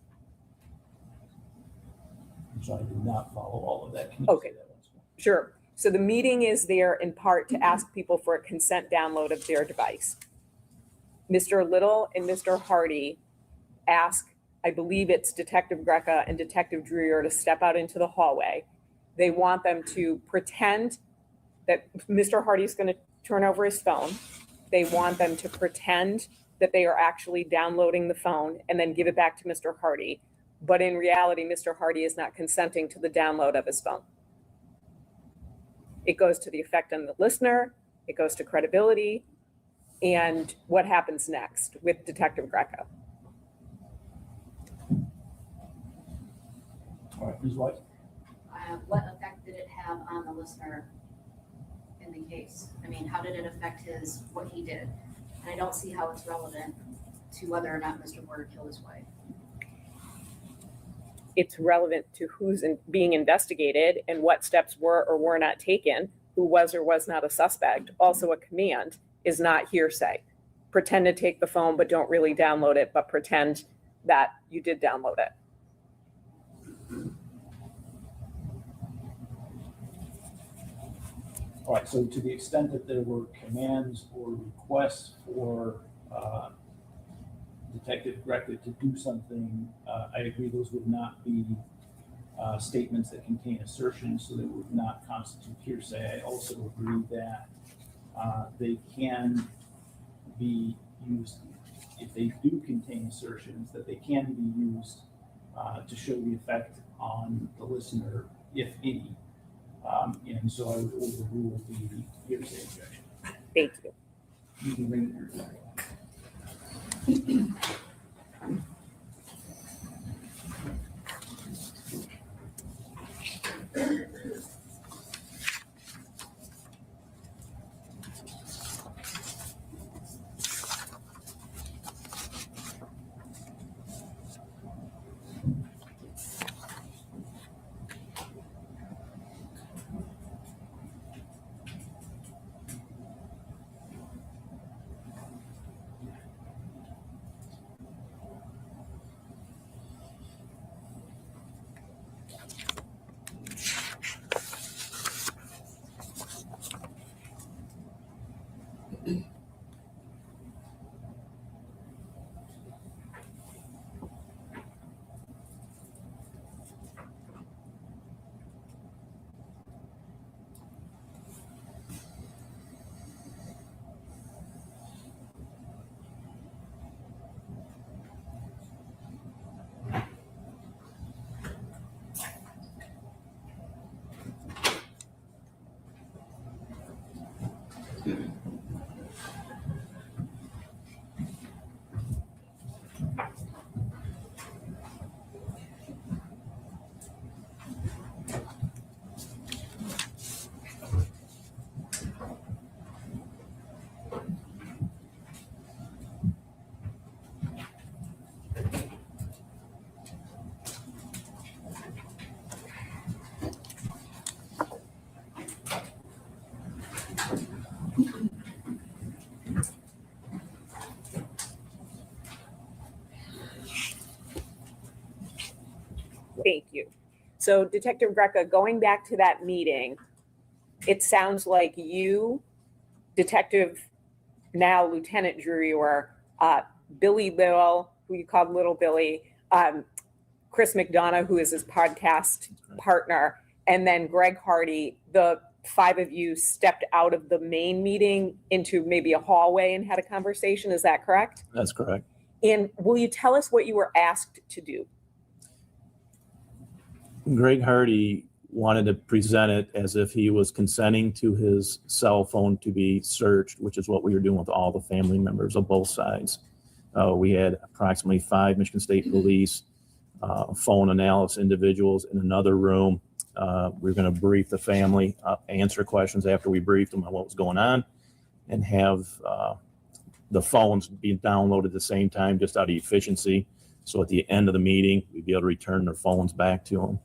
So I did not follow all of that. Can you Okay. say that once more? Sure. So the meeting is there in part to ask people for a consent download of their device. Mr. Little and Mr. Hardy ask, I believe it's Detective Greca and Detective Dreyer, to step out into the hallway. They want them to pretend that Mr. Hardy is going to turn over his phone. They want them to pretend that they are actually downloading the phone and then give it back to Mr. Hardy. But in reality, Mr. Hardy is not consenting to the download of his phone. It goes to the effect on the listener, it goes to credibility, and what happens next with Detective Greca. All right, Ms. White. What effect did it have on the listener in the case? I mean, how did it affect what he did? And I don't see how it's relevant to whether or not Mr. Porter killed his wife. It's relevant to who's being investigated and what steps were or were not taken, who was or was not a suspect. Also, a command is not hearsay. Pretend to take the phone, but don't really download it, but pretend that you did download it. All right, so to the extent that there were commands or requests for Detective Greca to do something, I agree those would not be statements that contain assertions, so they would not constitute hearsay. I also agree that they can be used, if they do contain assertions, that they can be used to show the effect on the listener, if any. And so I would overrule the hearsay objection. Thank you. You can bring it here. Thank you. So Detective Greca, going back to that meeting, it sounds like you, Detective, now Lieutenant Drewer, Billy Little, who you called Little Billy, Chris McDonough, who is his podcast partner, and then Greg Hardy, the five of you stepped out of the main meeting into maybe a hallway and had a conversation. Is that correct? That's correct. And will you tell us what you were asked to do? Greg Hardy wanted to present it as if he was consenting to his cell phone to be searched, which is what we were doing with all the family members of both sides. We had approximately 5 Michigan State Police phone analysis individuals in another room. We were going to brief the family, answer questions after we briefed them on what was going on, and have the phones be downloaded at the same time just out of efficiency. So at the end of the meeting, we'd be able to return their phones back to them.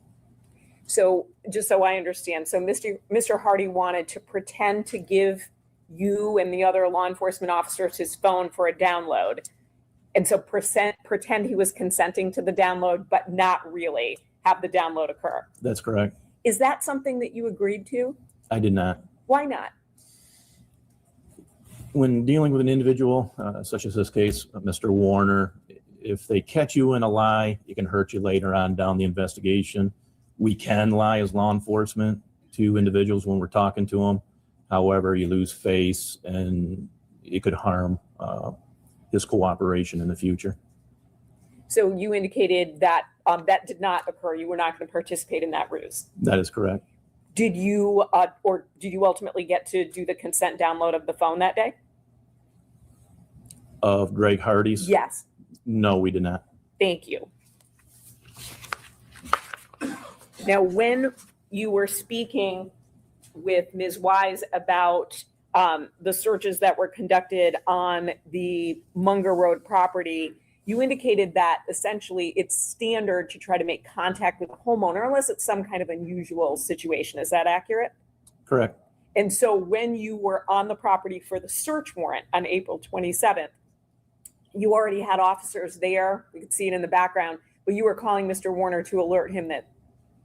So just so I understand, so Mr. Hardy wanted to pretend to give you and the other law enforcement officers his phone for a download. And so pretend he was consenting to the download, but not really have the download occur. That's correct. Is that something that you agreed to? I did not. Why not? When dealing with an individual, such as this case, Mr. Warner, if they catch you in a lie, it can hurt you later on down the investigation. We can lie as law enforcement to individuals when we're talking to them. However, you lose face and it could harm his cooperation in the future. So you indicated that that did not occur. You were not going to participate in that ruse. That is correct. Did you or did you ultimately get to do the consent download of the phone that day? Of Greg Hardy's? Yes. No, we did not. Thank you. Now, when you were speaking with Ms. Wise about the searches that were conducted on the Munger Road property, you indicated that essentially it's standard to try to make contact with a homeowner unless it's some kind of unusual situation. Is that accurate? Correct. And so when you were on the property for the search warrant on April 27th, you already had officers there. We could see it in the background, but you were calling Mr. Warner to alert him that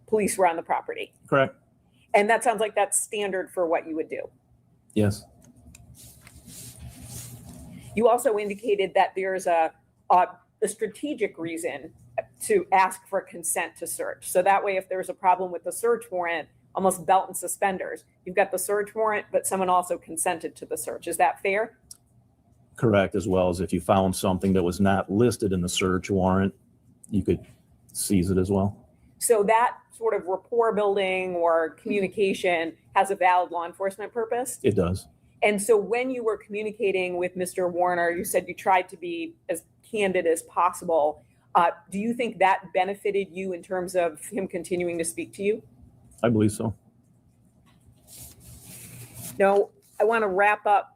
police were on the property. Correct. And that sounds like that's standard for what you would do. Yes. You also indicated that there's a strategic reason to ask for consent to search. So that way, if there's a problem with the search warrant, almost belt and suspenders, you've got the search warrant, but someone also consented to the search. Is that fair? Correct, as well as if you found something that was not listed in the search warrant, you could seize it as well. So that sort of rapport building or communication has a valid law enforcement purpose? It does. And so when you were communicating with Mr. Warner, you said you tried to be as candid as possible. Do you think that benefited you in terms of him continuing to speak to you? I believe so. No, I want to wrap up.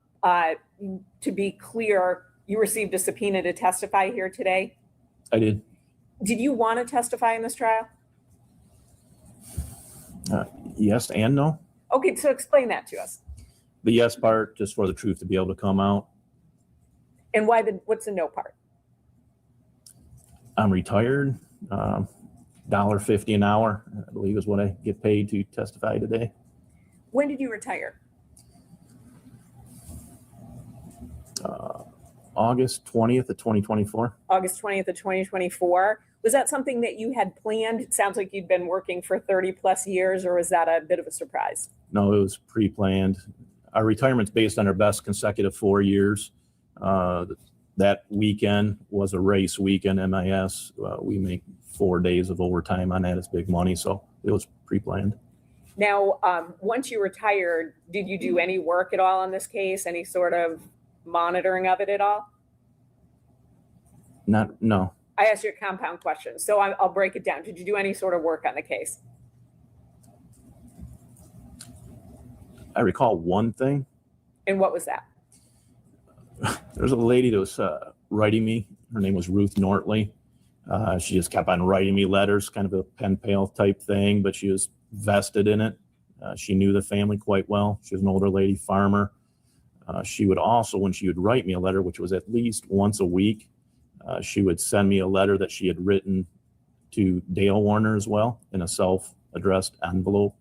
To be clear, you received a subpoena to testify here today. I did. Did you want to testify in this trial? Yes and no. Okay, so explain that to us. The yes part, just for the truth to be able to come out. And what's the no part? I'm retired. $1.50 an hour, I believe, is what I get paid to testify today. When did you retire? August 20th of 2024. August 20th of 2024. Was that something that you had planned? It sounds like you'd been working for 30 plus years, or was that a bit of a surprise? No, it was pre-planned. Our retirement's based on our best consecutive 4 years. That weekend was a race weekend, MIS. We make 4 days of overtime on that. It's big money, so it was pre-planned. Now, once you retired, did you do any work at all on this case? Any sort of monitoring of it at all? No. I asked you a compound question, so I'll break it down. Did you do any sort of work on the case? I recall one thing. And what was that? There was a lady that was writing me. Her name was Ruth Nortley. She just kept on writing me letters, kind of a pen pal type thing, but she was vested in it. She knew the family quite well. She was an older lady, farmer. She would also, when she would write me a letter, which was at least once a week, she would send me a letter that she had written to Dale Warner as well in a self-addressed envelope.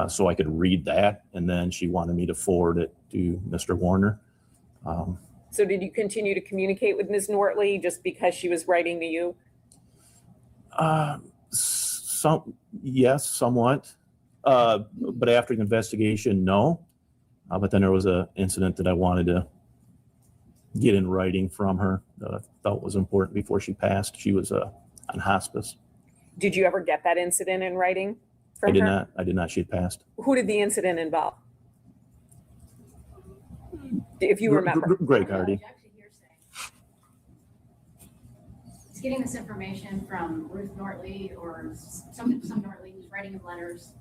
So I could read that, and then she wanted me to forward it to Mr. Warner. So did you continue to communicate with Ms. Nortley just because she was writing to you? Yes, somewhat. But after the investigation, no. But then there was an incident that I wanted to get in writing from her that I thought was important before she passed. She was on hospice. Did you ever get that incident in writing from her? I did not. She had passed. Who did the incident involve? If you remember. Greg Hardy. He's getting this information from Ruth Nortley or some Nortley who's writing him letters.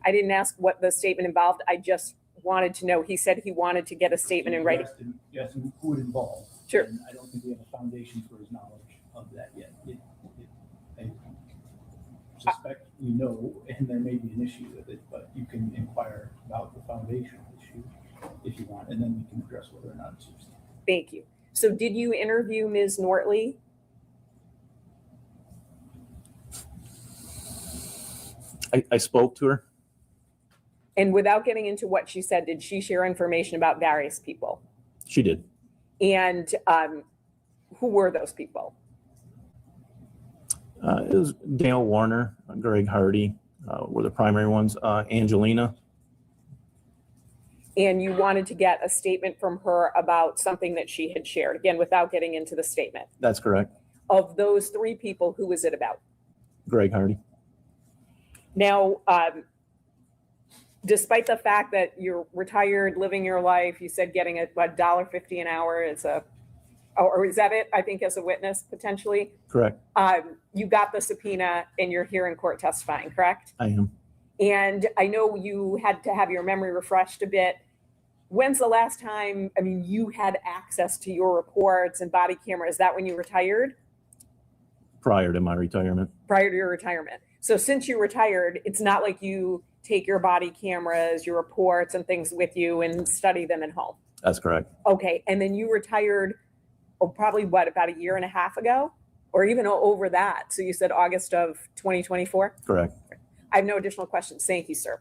I didn't ask what the statement involved. I just wanted to know. He said he wanted to get a statement in writing. You asked him who it involved. Sure. And I don't think we have a foundation for his knowledge of that yet. I suspect we know, and there may be an issue with it, but you can inquire about the foundation issue if you want, and then we can address whether or not it's used. Thank you. So did you interview Ms. Nortley? I spoke to her. And without getting into what she said, did she share information about various people? She did. And who were those people? It was Dale Warner, Greg Hardy were the primary ones. Angelina. And you wanted to get a statement from her about something that she had shared, again, without getting into the statement. That's correct. Of those three people, who was it about? Greg Hardy. Now, despite the fact that you're retired, living your life, you said getting $1.50 an hour is or is that it? I think as a witness, potentially. Correct. You got the subpoena and you're here in court testifying, correct? I am. And I know you had to have your memory refreshed a bit. When's the last time, you had access to your reports and body camera? Is that when you retired? Prior to my retirement. Prior to your retirement. So since you retired, it's not like you take your body cameras, your reports and things with you and study them at home. That's correct. Okay. And then you retired, probably about a year and a half ago, or even over that. So you said August of 2024? Correct. I have no additional questions. Thank you, sir.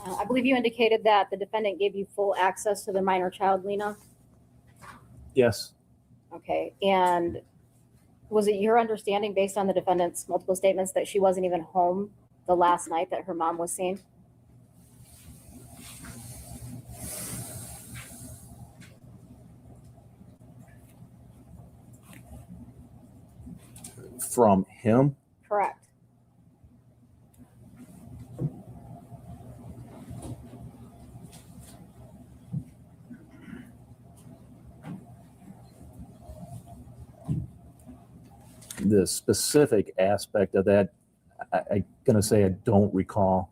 I believe you indicated that the defendant gave you full access to the minor child, Lena. Yes. Okay. And was it your understanding, based on the defendant's multiple statements, that she wasn't even home the last night that her mom was seen? From him? Correct. The specific aspect of that, I'm going to say I don't recall.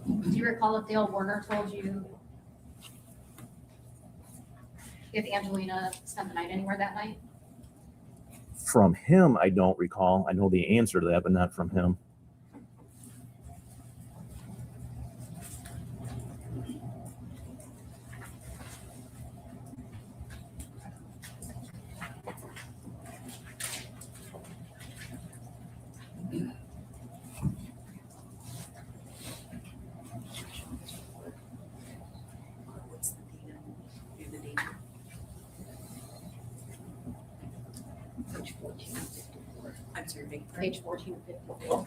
Do you recall if Dale Warner told you if Angelina spent the night anywhere that night? From him, I don't recall. I know the answer to that, but not from him. Page 14 of 54.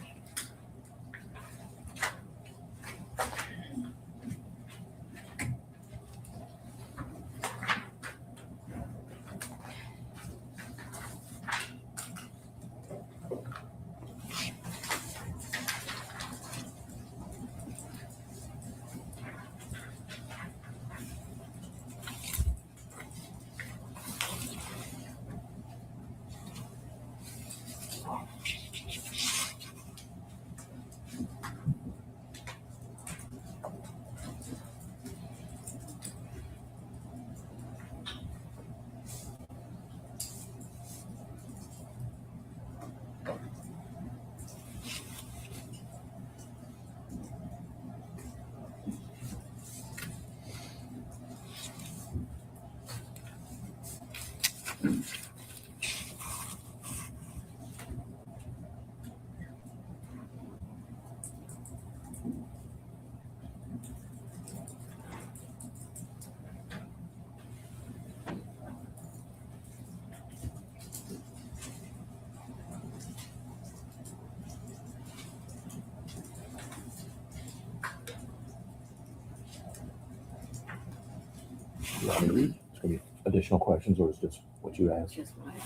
You want me to read? It's gonna be additional questions, or is just what you asked?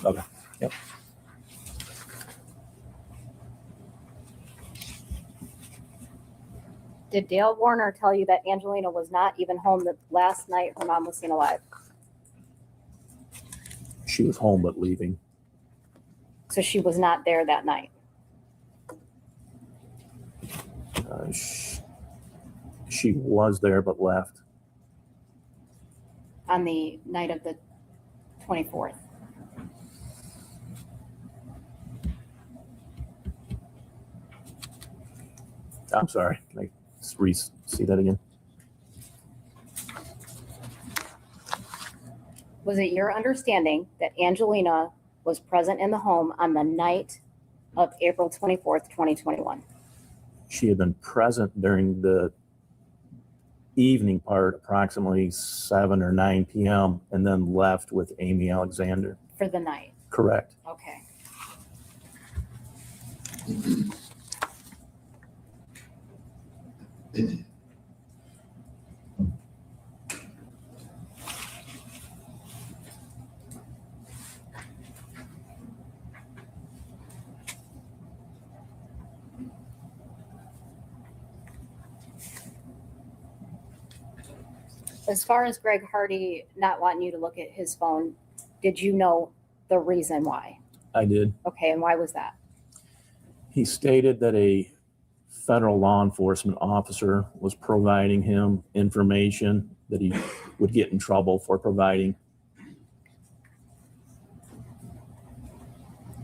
Okay. Yep. Did Dale Warner tell you that Angelina was not even home the last night her mom was seen alive? She was home but leaving. So she was not there that night. She was there but left. On the night of the 24th. I'm sorry. Can I just see that again? Was it your understanding that Angelina was present in the home on the night of April 24th, 2021? She had been present during the evening part, approximately 7 or 9 p.m., and then left with Amy Alexander. For the night? Correct. Okay. As far as Greg Hardy not wanting you to look at his phone, did you know the reason why? I did. Okay, and why was that? He stated that a federal law enforcement officer was providing him information that he would get in trouble for providing.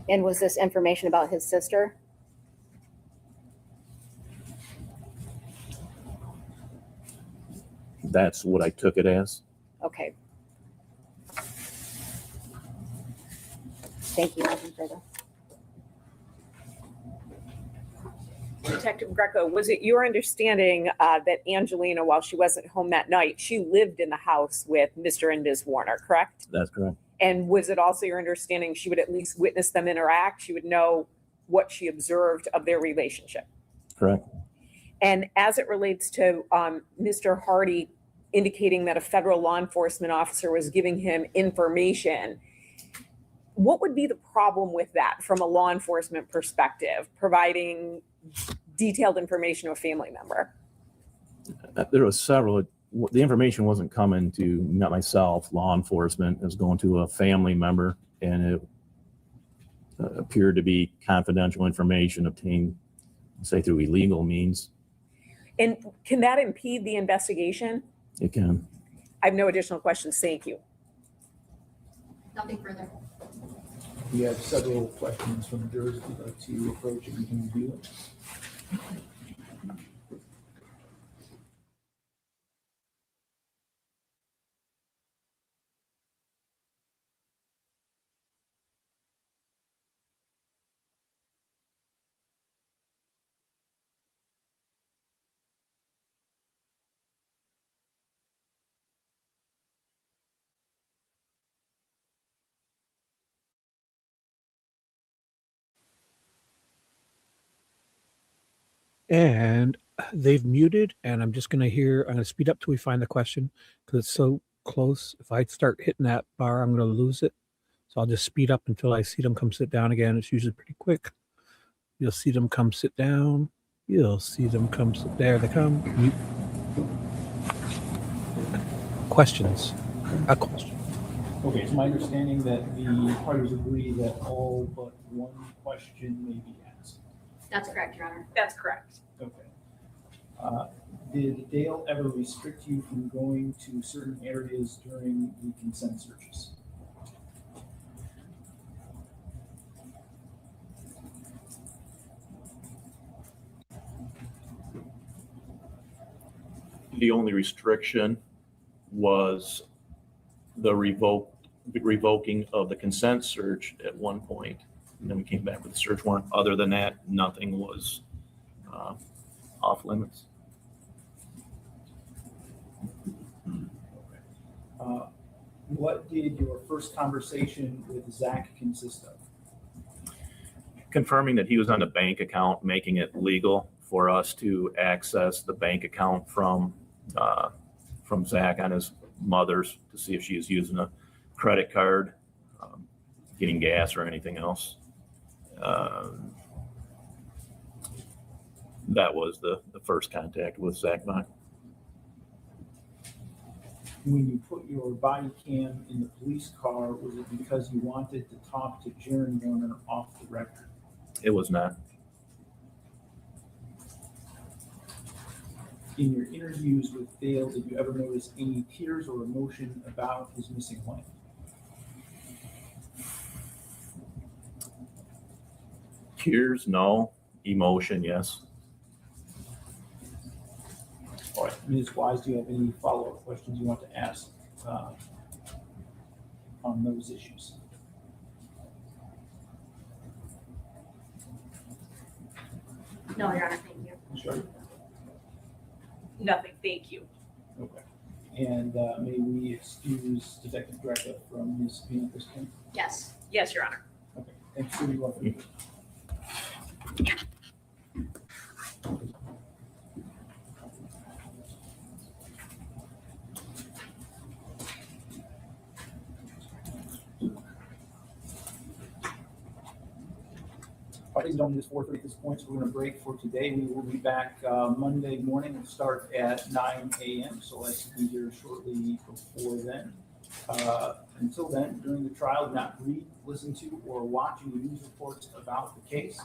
And was this information about his sister? That's what I took it as. Okay. Thank you. Nothing further. Detective Greco, was it your understanding that Angelina, while she wasn't home that night, she lived in the house with Mr. and Ms. Warner, correct? That's correct. And was it also your understanding she would at least witness them interact? She would know what she observed of their relationship? Correct. And as it relates to Mr. Hardy indicating that a federal law enforcement officer was giving him information, what would be the problem with that from a law enforcement perspective, providing detailed information to a family member? There was several. The information wasn't coming to not myself, law enforcement. It was going to a family member, and it appeared to be confidential information obtained, say, through illegal means. And can that impede the investigation? It can. I have no additional questions. Thank you. Nothing further. We have several questions from the jurors. If you'd like to approach and we can review it. And they've muted, and I'm just going to I'm going to speed up till we find the question because it's so close. If I start hitting that bar, I'm going to lose it. So I'll just speed up until I see them come sit down again. It's usually pretty quick. You'll see them come sit down. You'll see them come sit. There they come. Mute. Questions? A question. Okay, it's my understanding that the parties agree that all but one question may be asked. That's correct, Your Honor. That's correct. Okay. Did Dale ever restrict you from going to certain areas during the consent searches? The only restriction was the revoking of the consent search at one point. And then we came back with the search warrant. Other than that, nothing was off limits. What did your first conversation with Zach consist of? Confirming that he was on a bank account, making it legal for us to access the bank account from Zach on his mothers to see if she is using a credit card, getting gas or anything else. That was the first contact with Zach Bach. When you put your body cam in the police car, was it because you wanted to talk to Jaren Warner off the record? It was not. In your interviews with Dale, did you ever notice any tears or emotion about his missing wife? Tears, no. Emotion, yes. All right, Ms. Wise, do you have any follow-up questions you want to ask on those issues? No, Your Honor, thank you. Sure. Nothing, thank you. Okay. And may we excuse Detective Greca from Ms. Bean at this point? Yes. Yes, Your Honor. Okay, thanks for your welcome. Parties don't need 4:30 at this point, so we're going to break for today. We will be back Monday morning and start at 9 a.m. So let's be here shortly before then. Until then, during the trial, do not read, listen to, or watch any news reports about the case.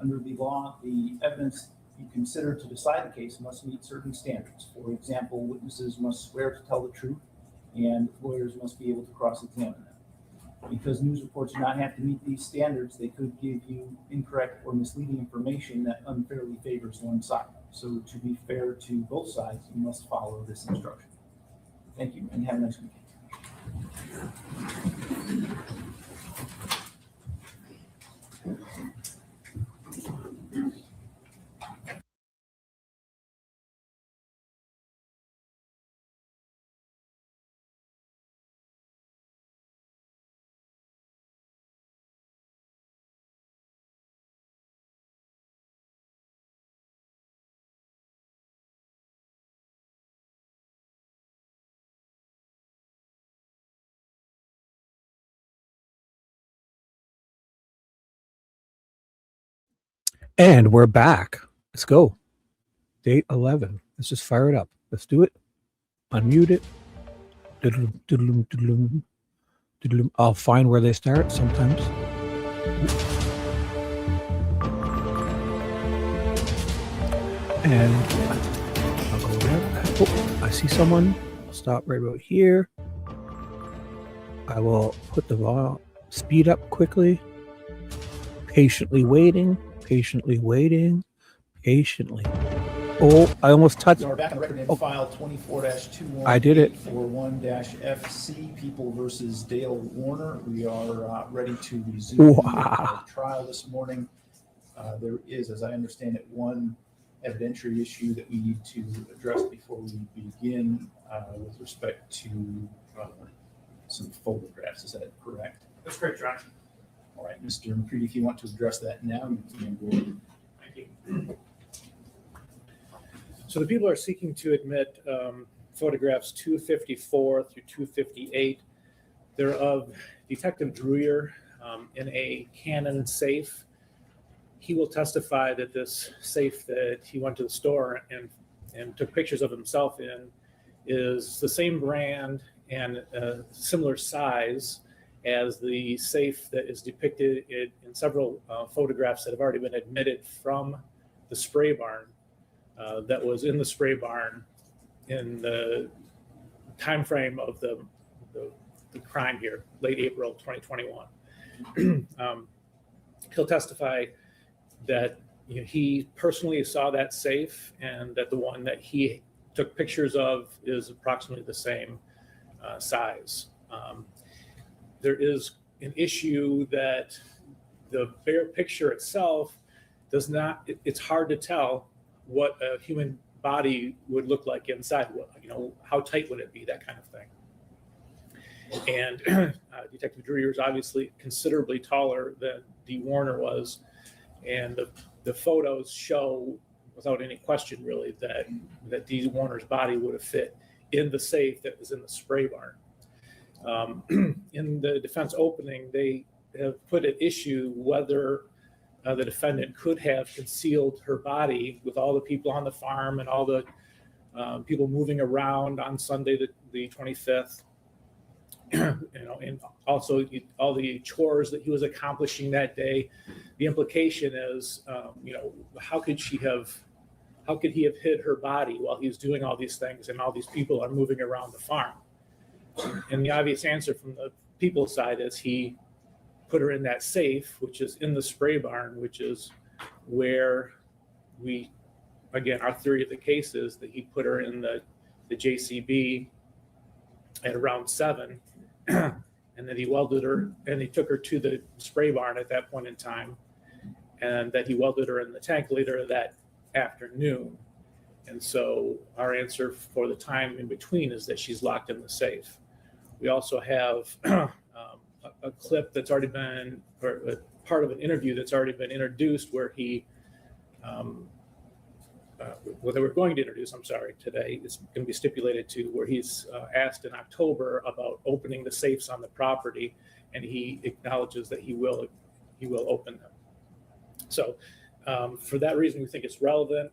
Under the law, the evidence you consider to decide the case must meet certain standards. For example, witnesses must swear to tell the truth, and lawyers must be able to cross-examine them. Because news reports do not have to meet these standards, they could give you incorrect or misleading information that unfairly favors one side. So to be fair to both sides, you must follow this instruction. Thank you, and have a nice weekend. And we're back. Let's go. Date 11. Let's just fire it up. Let's do it. Unmute it. Doodle-doom, doodle-doom, doodle-doom, doodle-doom. I'll find where they start sometimes. And I'll go there. Oh, I see someone. I'll stop right about here. I will put the speed up quickly. Patiently waiting. Patiently waiting. Patiently. Oh, I almost touched. So we're back on record in file 24-21. I did it. 41-FC, People versus Dale Warner. We are ready to resume our trial this morning. There is, as I understand it, one evidentiary issue that we need to address before we begin with respect to some photographs. Is that correct? That's correct, John. All right, Mr. McCready, if you want to address that now, you can go ahead. Thank you. So the people are seeking to admit photographs 254 through 258. They're of Detective Druyer in a Canon safe. He will testify that this safe that he went to the store and took pictures of himself in is the same brand and similar size as the safe that is depicted in several photographs that have already been admitted from the spray barn that was in the spray barn in the time frame of the crime here, late April 2021. He'll testify that he personally saw that safe and that the one that he took pictures of is approximately the same size. There is an issue that the bare picture itself does not, it's hard to tell what a human body would look like inside. How tight would it be, that kind of thing. And Detective Druyer is obviously considerably taller than D. Warner was. And the photos show, without any question really, that D. Warner's body would have fit in the safe that was in the spray barn. In the defense opening, they have put at issue whether the defendant could have concealed her body with all the people on the farm and all the people moving around on Sunday, the 25th. And also all the chores that he was accomplishing that day. The implication is, how could he have hid her body while he's doing all these things and all these people are moving around the farm? And the obvious answer from the people's side is he put her in that safe, which is in the spray barn, which is where our theory of the case is that he put her in the JCB at around 7, and then he welded her, and he took her to the spray barn at that point in time, and that he welded her in the tank later that afternoon. And so our answer for the time in between is that she's locked in the safe. We also have a clip that's already been, or a part of an interview that's already been introduced where he, they were going to introduce, today, it's going to be stipulated to, where he's asked in October about opening the safes on the property, and he acknowledges that he will open them. So for that reason, we think it's relevant.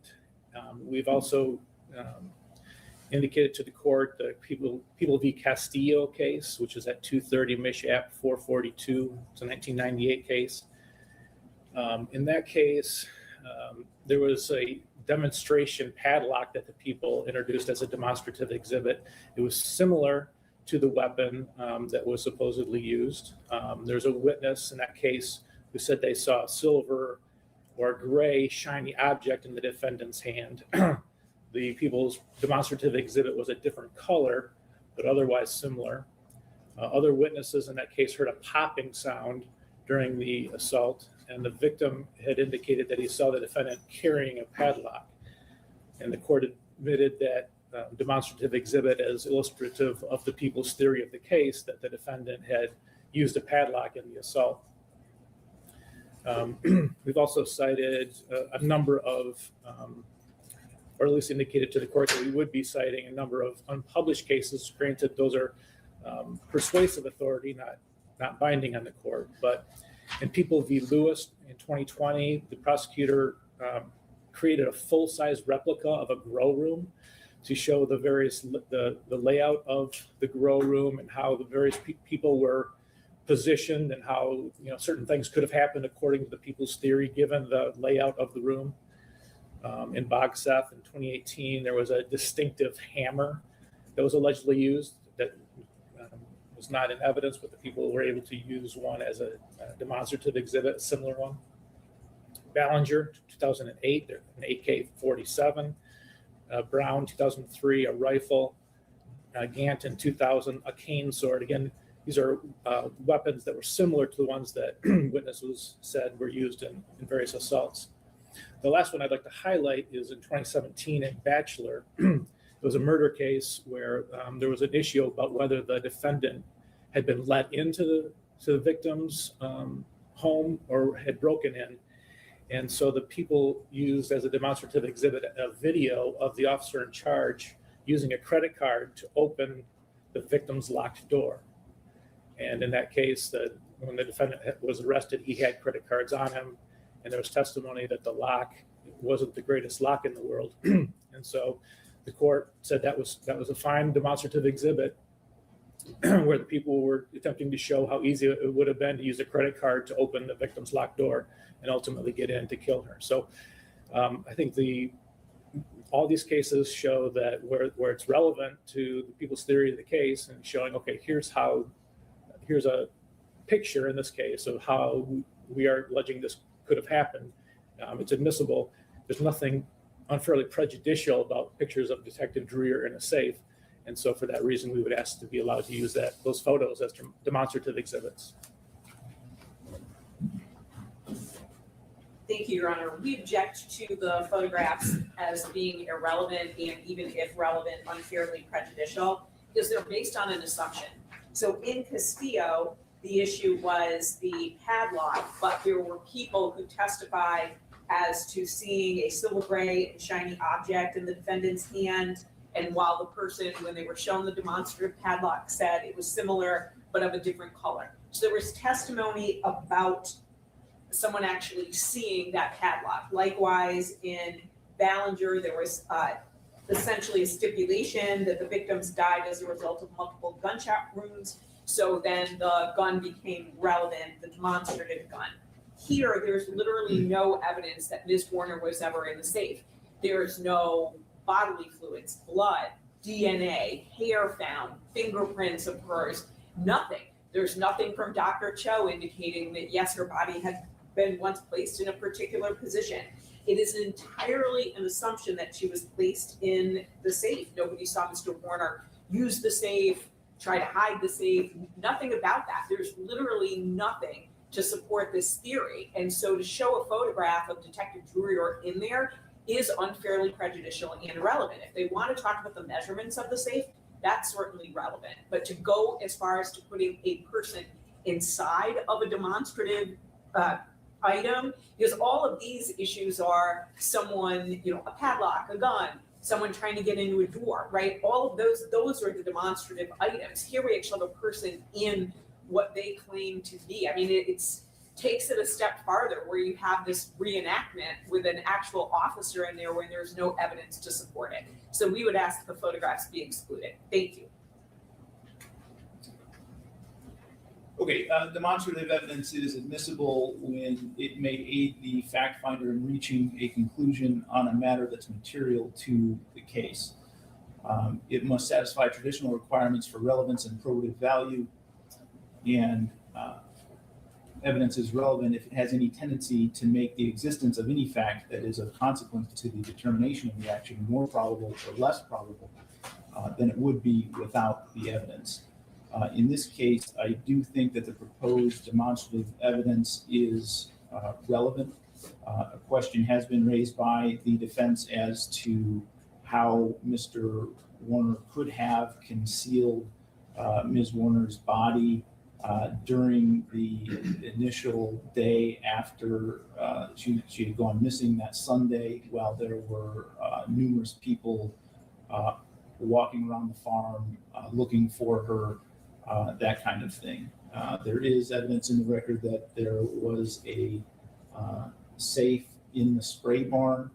We've also indicated to the court the People v. Castillo case, which is at 230 Mich. App 442. It's a 1998 case. In that case, there was a demonstration padlock that the people introduced as a demonstrative exhibit. It was similar to the weapon that was supposedly used. There's a witness in that case who said they saw a silver or gray shiny object in the defendant's hand. The people's demonstrative exhibit was a different color, but otherwise similar. Other witnesses in that case heard a popping sound during the assault, and the victim had indicated that he saw the defendant carrying a padlock. And the court admitted that demonstrative exhibit as illustrative of the people's theory of the case, that the defendant had used a padlock in the assault. We've also cited a number of, or at least indicated to the court that we would be citing a number of unpublished cases. Granted, those are persuasive authority, not binding on the court. But in People v. Lewis in 2020, the prosecutor created a full-size replica of a grow room to show the layout of the grow room and how the various people were positioned and how certain things could have happened according to the people's theory given the layout of the room. In Bogseth in 2018, there was a distinctive hammer that was allegedly used that was not in evidence, but the people were able to use one as a demonstrative exhibit, a similar one. Ballinger, 2008, an AK-47. Brown, 2003, a rifle. Gant in 2000, a cane sword. Again, these are weapons that were similar to the ones that witnesses said were used in various assaults. The last one I'd like to highlight is in 2017 in Batchelor. It was a murder case where there was an issue about whether the defendant had been let into the victim's home or had broken in. And so the people used as a demonstrative exhibit a video of the officer in charge using a credit card to open the victim's locked door. And in that case, when the defendant was arrested, he had credit cards on him. And there was testimony that the lock wasn't the greatest lock in the world. And so the court said that was a fine demonstrative exhibit where the people were attempting to show how easy it would have been to use a credit card to open the victim's locked door and ultimately get in to kill her. So I think all these cases show that where it's relevant to the people's theory of the case and showing, okay, here's a picture in this case of how we are alleging this could have happened. It's admissible. There's nothing unfairly prejudicial about pictures of Detective Dreer in a safe. And so for that reason, we would ask to be allowed to use those photos as demonstrative exhibits. Thank you, Your Honor. We object to the photographs as being irrelevant and even if relevant, unfairly prejudicial because they're based on an assumption. So in Castillo, the issue was the padlock, but there were people who testified as to seeing a silver gray and shiny object in the defendant's hand And while the person, when they were shown the demonstrative padlock, said it was similar but of a different color. So there was testimony about someone actually seeing that padlock. Likewise, in Ballinger, there was essentially a stipulation that the victims died as a result of multiple gunshot wounds. So then the gun became relevant, the demonstrative gun. Here, there's literally no evidence that Ms. Warner was ever in the safe. There's no bodily fluids, blood, DNA, hair found, fingerprints of hers, nothing. There's nothing from Dr. Cho indicating that yes, her body had been once placed in a particular position. It is entirely an assumption that she was placed in the safe. Nobody saw Mr. Warner use the safe, try to hide the safe, nothing about that. There's literally nothing to support this theory. And so to show a photograph of Detective Drury in there is unfairly prejudicial and irrelevant. If they want to talk about the measurements of the safe, that's certainly relevant. But to go as far as to putting a person inside of a demonstrative item, because all of these issues are someone, a padlock, a gun, someone trying to get into a door, right? All of those are the demonstrative items. Here we actually have a person in what they claim to be. I mean, it takes it a step farther where you have this reenactment with an actual officer in there when there's no evidence to support it. So we would ask the photographs be excluded. Thank you. Okay, demonstrative evidence is admissible when it may aid the fact finder in reaching a conclusion on a matter that's material to the case. It must satisfy traditional requirements for relevance and probative value, and evidence is relevant if it has any tendency to make the existence of any fact that is of consequence to the determination of the action more probable or less probable than it would be without the evidence. In this case, I do think that the proposed demonstrative evidence is relevant. A question has been raised by the defense as to how Mr. Warner could have concealed Ms. Warner's body during the initial day after she had gone missing that Sunday, while there were numerous people walking around the farm looking for her, that kind of thing. There is evidence in the record that there was a safe in the spray barn,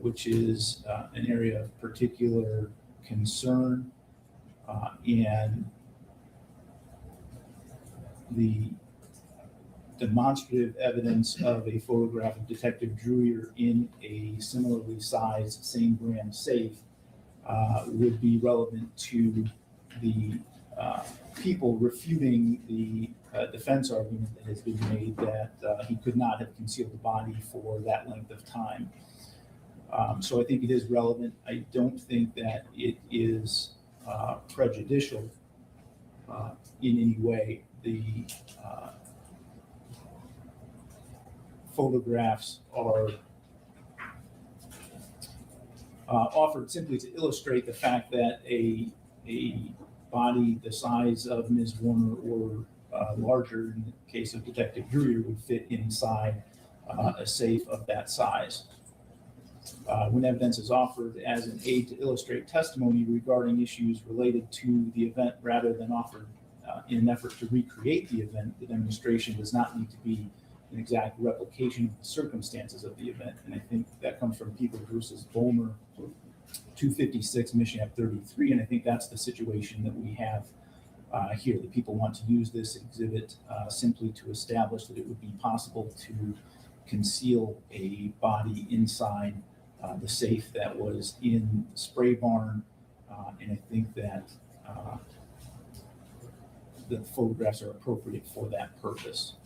which is an area of particular concern, and the demonstrative evidence of a photograph of Detective Drury in a similarly sized, same brand safe would be relevant to the people refuting the defense argument that has been made that he could not have concealed the body for that length of time. So I think it is relevant. I don't think that it is prejudicial in any way. The photographs are offered simply to illustrate the fact that a body the size of Ms. Warner or larger in the case of Detective Drury would fit inside a safe of that size. When evidence is offered as an aid to illustrate testimony regarding issues related to the event rather than offered in an effort to recreate the event, the demonstration does not need to be an exact replication of the circumstances of the event. And I think that comes from People versus Bolmer, 256 Mission 33. And I think that's the situation that we have here. The people want to use this exhibit simply to establish that it would be possible to conceal a body inside the safe that was in the spray barn. And I think that the photographs are appropriate for that purpose.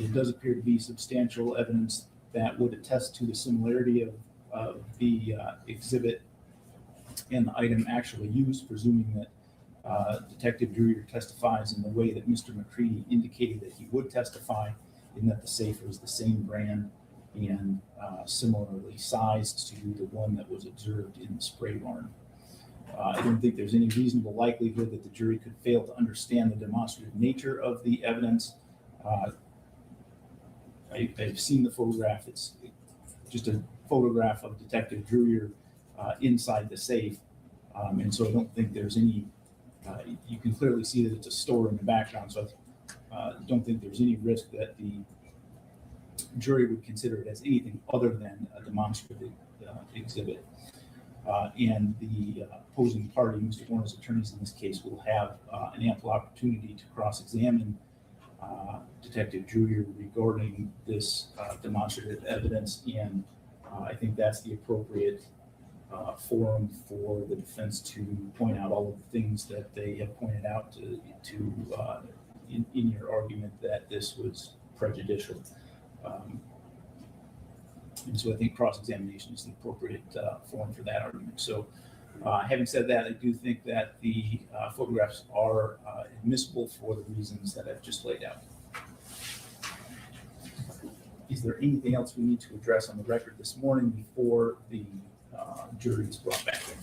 There does appear to be substantial evidence that would attest to the similarity of the exhibit and the item actually used, presuming that Detective Drury testifies in the way that Mr. McCready indicated that he would testify, in that the safe was the same brand and similarly sized to the one that was observed in the spray barn. I don't think there's any reasonable likelihood that the jury could fail to understand the demonstrative nature of the evidence. I've seen the photograph. It's just a photograph of Detective Druyer inside the safe. And so I don't think there's any, you can clearly see that it's a store in the background. So I don't think there's any risk that the jury would consider it as anything other than a demonstrative exhibit. And the opposing party, Mr. Warner's attorneys in this case, will have an ample opportunity to cross-examine Detective Druyer regarding this demonstrative evidence. And I think that's the appropriate forum for the defense to point out all of the things that they have pointed out in your argument that this was prejudicial. And so I think cross-examination is the appropriate forum for that argument. So having said that, I do think that the photographs are admissible for the reasons that I've just laid out. Is there anything else we need to address on the record this morning before the jury is brought back in?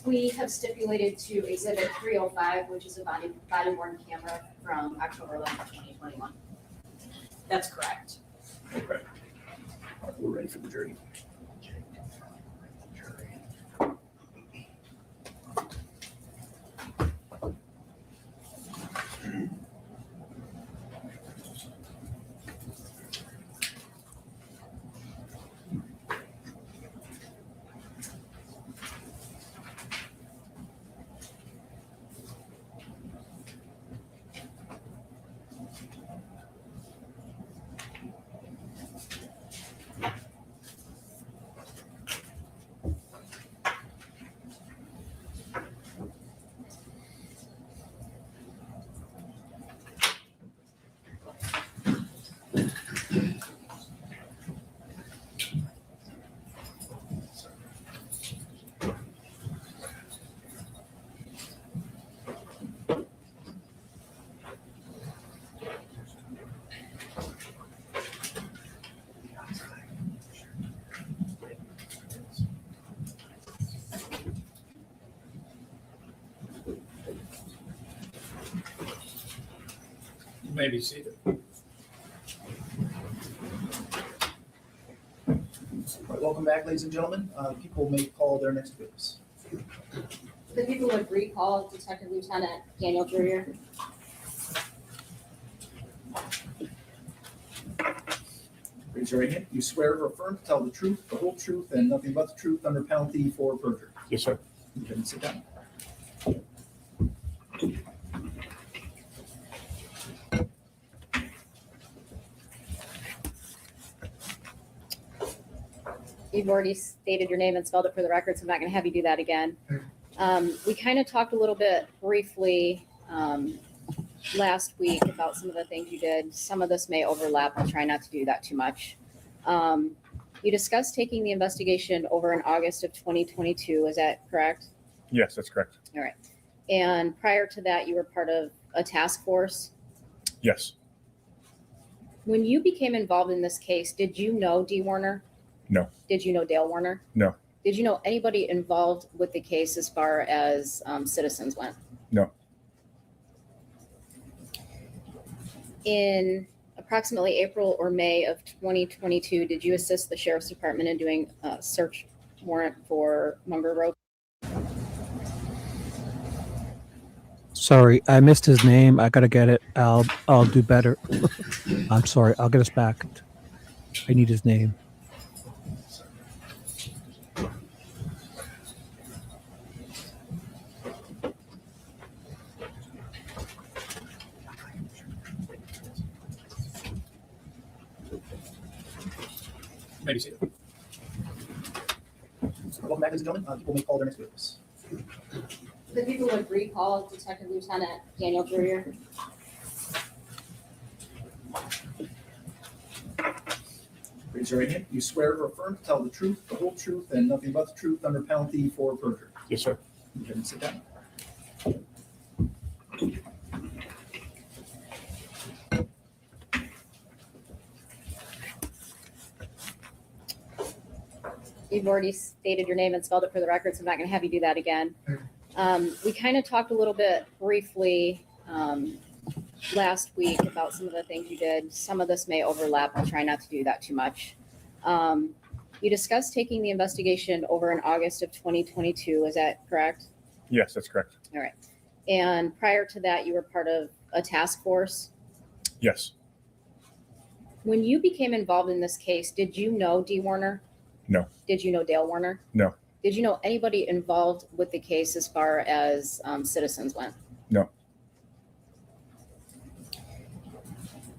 We have stipulated to Exhibit 305, which is a body-worn camera from October 11th, 2021. That's correct. Okay. All right, we're ready for the jury. You may be seated. All right, welcome back, ladies and gentlemen. People may call their next witness. The people would recall Detective Lieutenant Daniel Druyer. Raise your right hand. You swear or affirm to tell the truth, the whole truth, and nothing but the truth under penalty for perjury? Yes, sir. You can sit down. You've already stated your name and spelled it for the record, so I'm not going to have you do that again. We kind of talked a little bit briefly last week about some of the things you did. Some of this may overlap. I'll try not to do that too much. You discussed taking the investigation over in August of 2022. Is that correct? Yes, that's correct. All right. And prior to that, you were part of a task force. Yes. When you became involved in this case, did you know Dee Warner? No. Did you know Dale Warner? No. Did you know anybody involved with the case as far as citizens went? No. In approximately April or May of 2022, did you assist the Sheriff's Department in doing a search warrant for Munger Road? Sorry, I missed his name. I gotta get it. I'll do better. I'm sorry. I'll get us back. I need his name. Maybe see it. Welcome back, ladies and gentlemen. People may call their next witness. The people would recall Detective Lieutenant Daniel Druyer. Raise your right hand. You swear or affirm to tell the truth, the whole truth, and nothing but the truth under penalty for perjury? Yes, sir. You can sit down. You've already stated your name and spelled it for the record, so I'm not going to have you do that again. We kind of talked a little bit briefly last week about some of the things you did. Some of this may overlap. I'll try not to do that too much. You discussed taking the investigation over in August of 2022. Is that correct? Yes, that's correct. All right. And prior to that, you were part of a task force. Yes. When you became involved in this case, did you know Dee Warner? No. Did you know Dale Warner? No. Did you know anybody involved with the case as far as citizens went? No.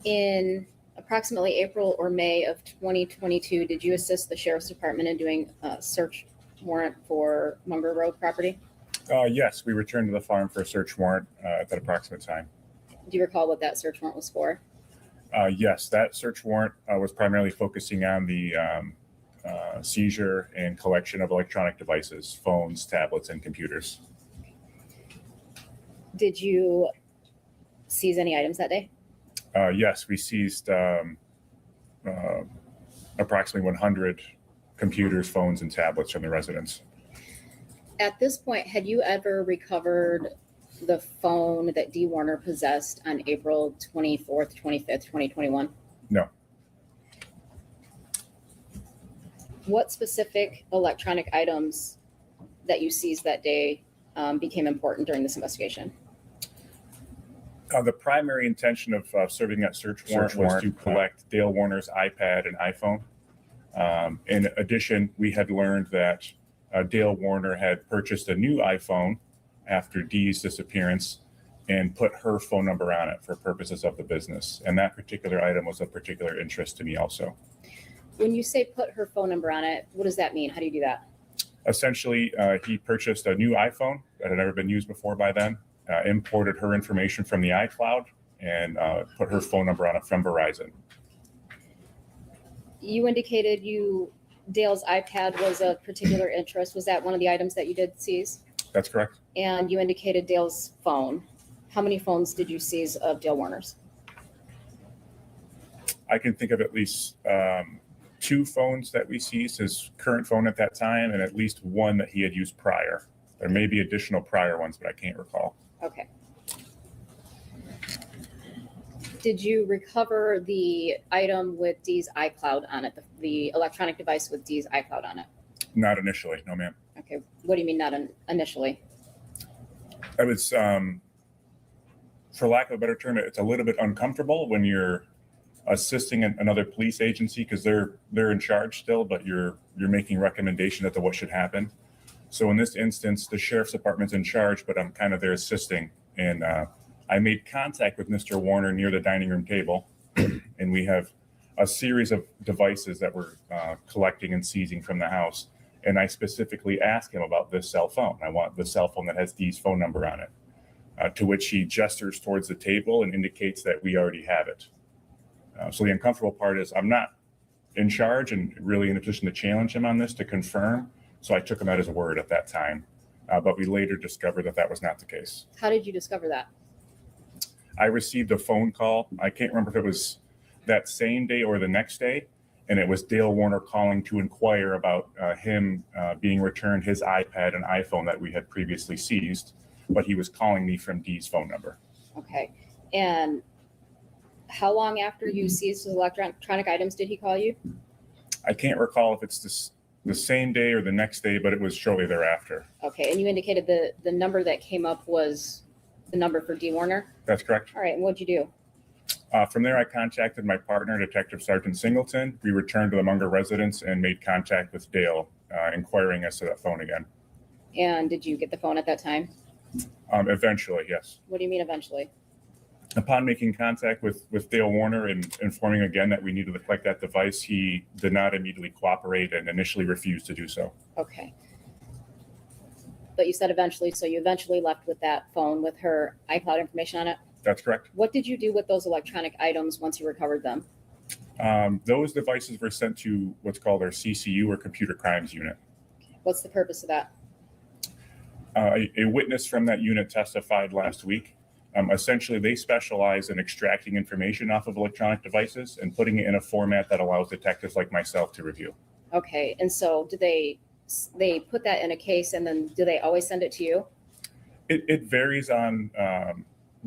In approximately April or May of 2022, did you assist the Sheriff's Department in doing a search warrant for Munger Road property? Yes, we returned to the farm for a search warrant at that approximate time. Do you recall what that search warrant was for? Yes, that search warrant was primarily focusing on the seizure and collection of electronic devices, phones, tablets, and computers. Did you seize any items that day? Yes, we seized approximately 100 computers, phones, and tablets from the residents. At this point, had you ever recovered the phone that Dee Warner possessed on April 24th, 25th, 2021? No. What specific electronic items that you seized that day became important during this investigation? The primary intention of serving that search warrant was to collect Dale Warner's iPad and iPhone. In addition, we had learned that Dale Warner had purchased a new iPhone after Dee's disappearance and put her phone number on it for purposes of the business. And that particular item was of particular interest to me also. When you say put her phone number on it, what does that mean? How do you do that? Essentially, he purchased a new iPhone that had never been used before by then, imported her information from the iCloud, and put her phone number on it from Verizon. You indicated Dale's iPad was of particular interest. Was that one of the items that you did seize? That's correct. And you indicated Dale's phone. How many phones did you seize of Dale Warner's? I can think of at least 2 phones that we seized, his current phone at that time, and at least one that he had used prior. There may be additional prior ones, but I can't recall. Okay. Did you recover the item with Dee's iCloud on it, the electronic device with Dee's iCloud on it? Not initially, no, ma'am. Okay. What do you mean not initially? I was, for lack of a better term, it's a little bit uncomfortable when you're assisting another police agency because they're in charge still, but you're making recommendations as to what should happen. So in this instance, the sheriff's department's in charge, but I'm kind of there assisting. And I made contact with Mr. Warner near the dining room table, and we have a series of devices that we're collecting and seizing from the house. And I specifically asked him about this cell phone. I want the cell phone that has Dee's phone number on it, to which he gestures towards the table and indicates that we already have it. So the uncomfortable part is I'm not in charge and really in a position to challenge him on this to confirm. So I took him at his word at that time. But we later discovered that that was not the case. How did you discover that? I received a phone call. I can't remember if it was that same day or the next day. And it was Dale Warner calling to inquire about him being returned his iPad and iPhone that we had previously seized. But he was calling me from Dee's phone number. Okay. And how long after you seized his electronic items did he call you? I can't recall if it's the same day or the next day, but it was shortly thereafter. Okay. And you indicated the number that came up was the number for Dee Warner? That's correct. All right. And what'd you do? From there, I contacted my partner, Detective Sergeant Singleton. We returned to the Munger residence and made contact with Dale, inquiring as to that phone again. And did you get the phone at that time? Eventually, yes. What do you mean eventually? Upon making contact with Dale Warner and informing again that we needed to collect that device, he did not immediately cooperate and initially refused to do so. Okay. But you said eventually, so you eventually left with that phone with her iCloud information on it? That's correct. What did you do with those electronic items once you recovered them? Those devices were sent to what's called our CCU, or Computer Crimes Unit. What's the purpose of that? A witness from that unit testified last week. Essentially, they specialize in extracting information off of electronic devices and putting it in a format that allows detectives like myself to review. Okay. And so do they put that in a case and then do they always send it to you? It varies on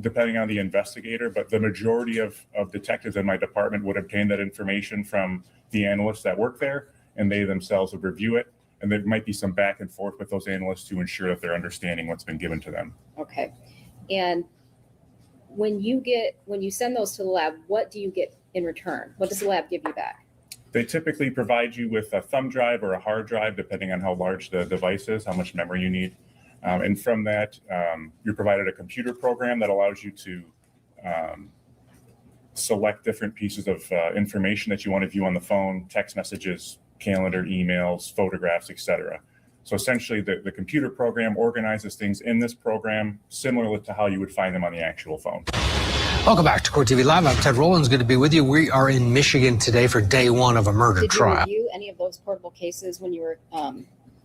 depending on the investigator, but the majority of detectives in my department would obtain that information from the analysts that work there and they themselves would review it. And there might be some back and forth with those analysts to ensure that they're understanding what's been given to them. Okay. And when you send those to the lab, what do you get in return? What does the lab give you back? They typically provide you with a thumb drive or a hard drive, depending on how large the device is, how much memory you need. And from that, you're provided a computer program that allows you to select different pieces of information that you want to view on the phone, text messages, calendar, emails, photographs, etc. So essentially, the computer program organizes things in this program similar to how you would find them on the actual phone. Welcome back to Court TV Live. I'm Ted Rowlands. Good to be with you. We are in Michigan today for day one of a murder trial. Did you review any of those portable cases when you were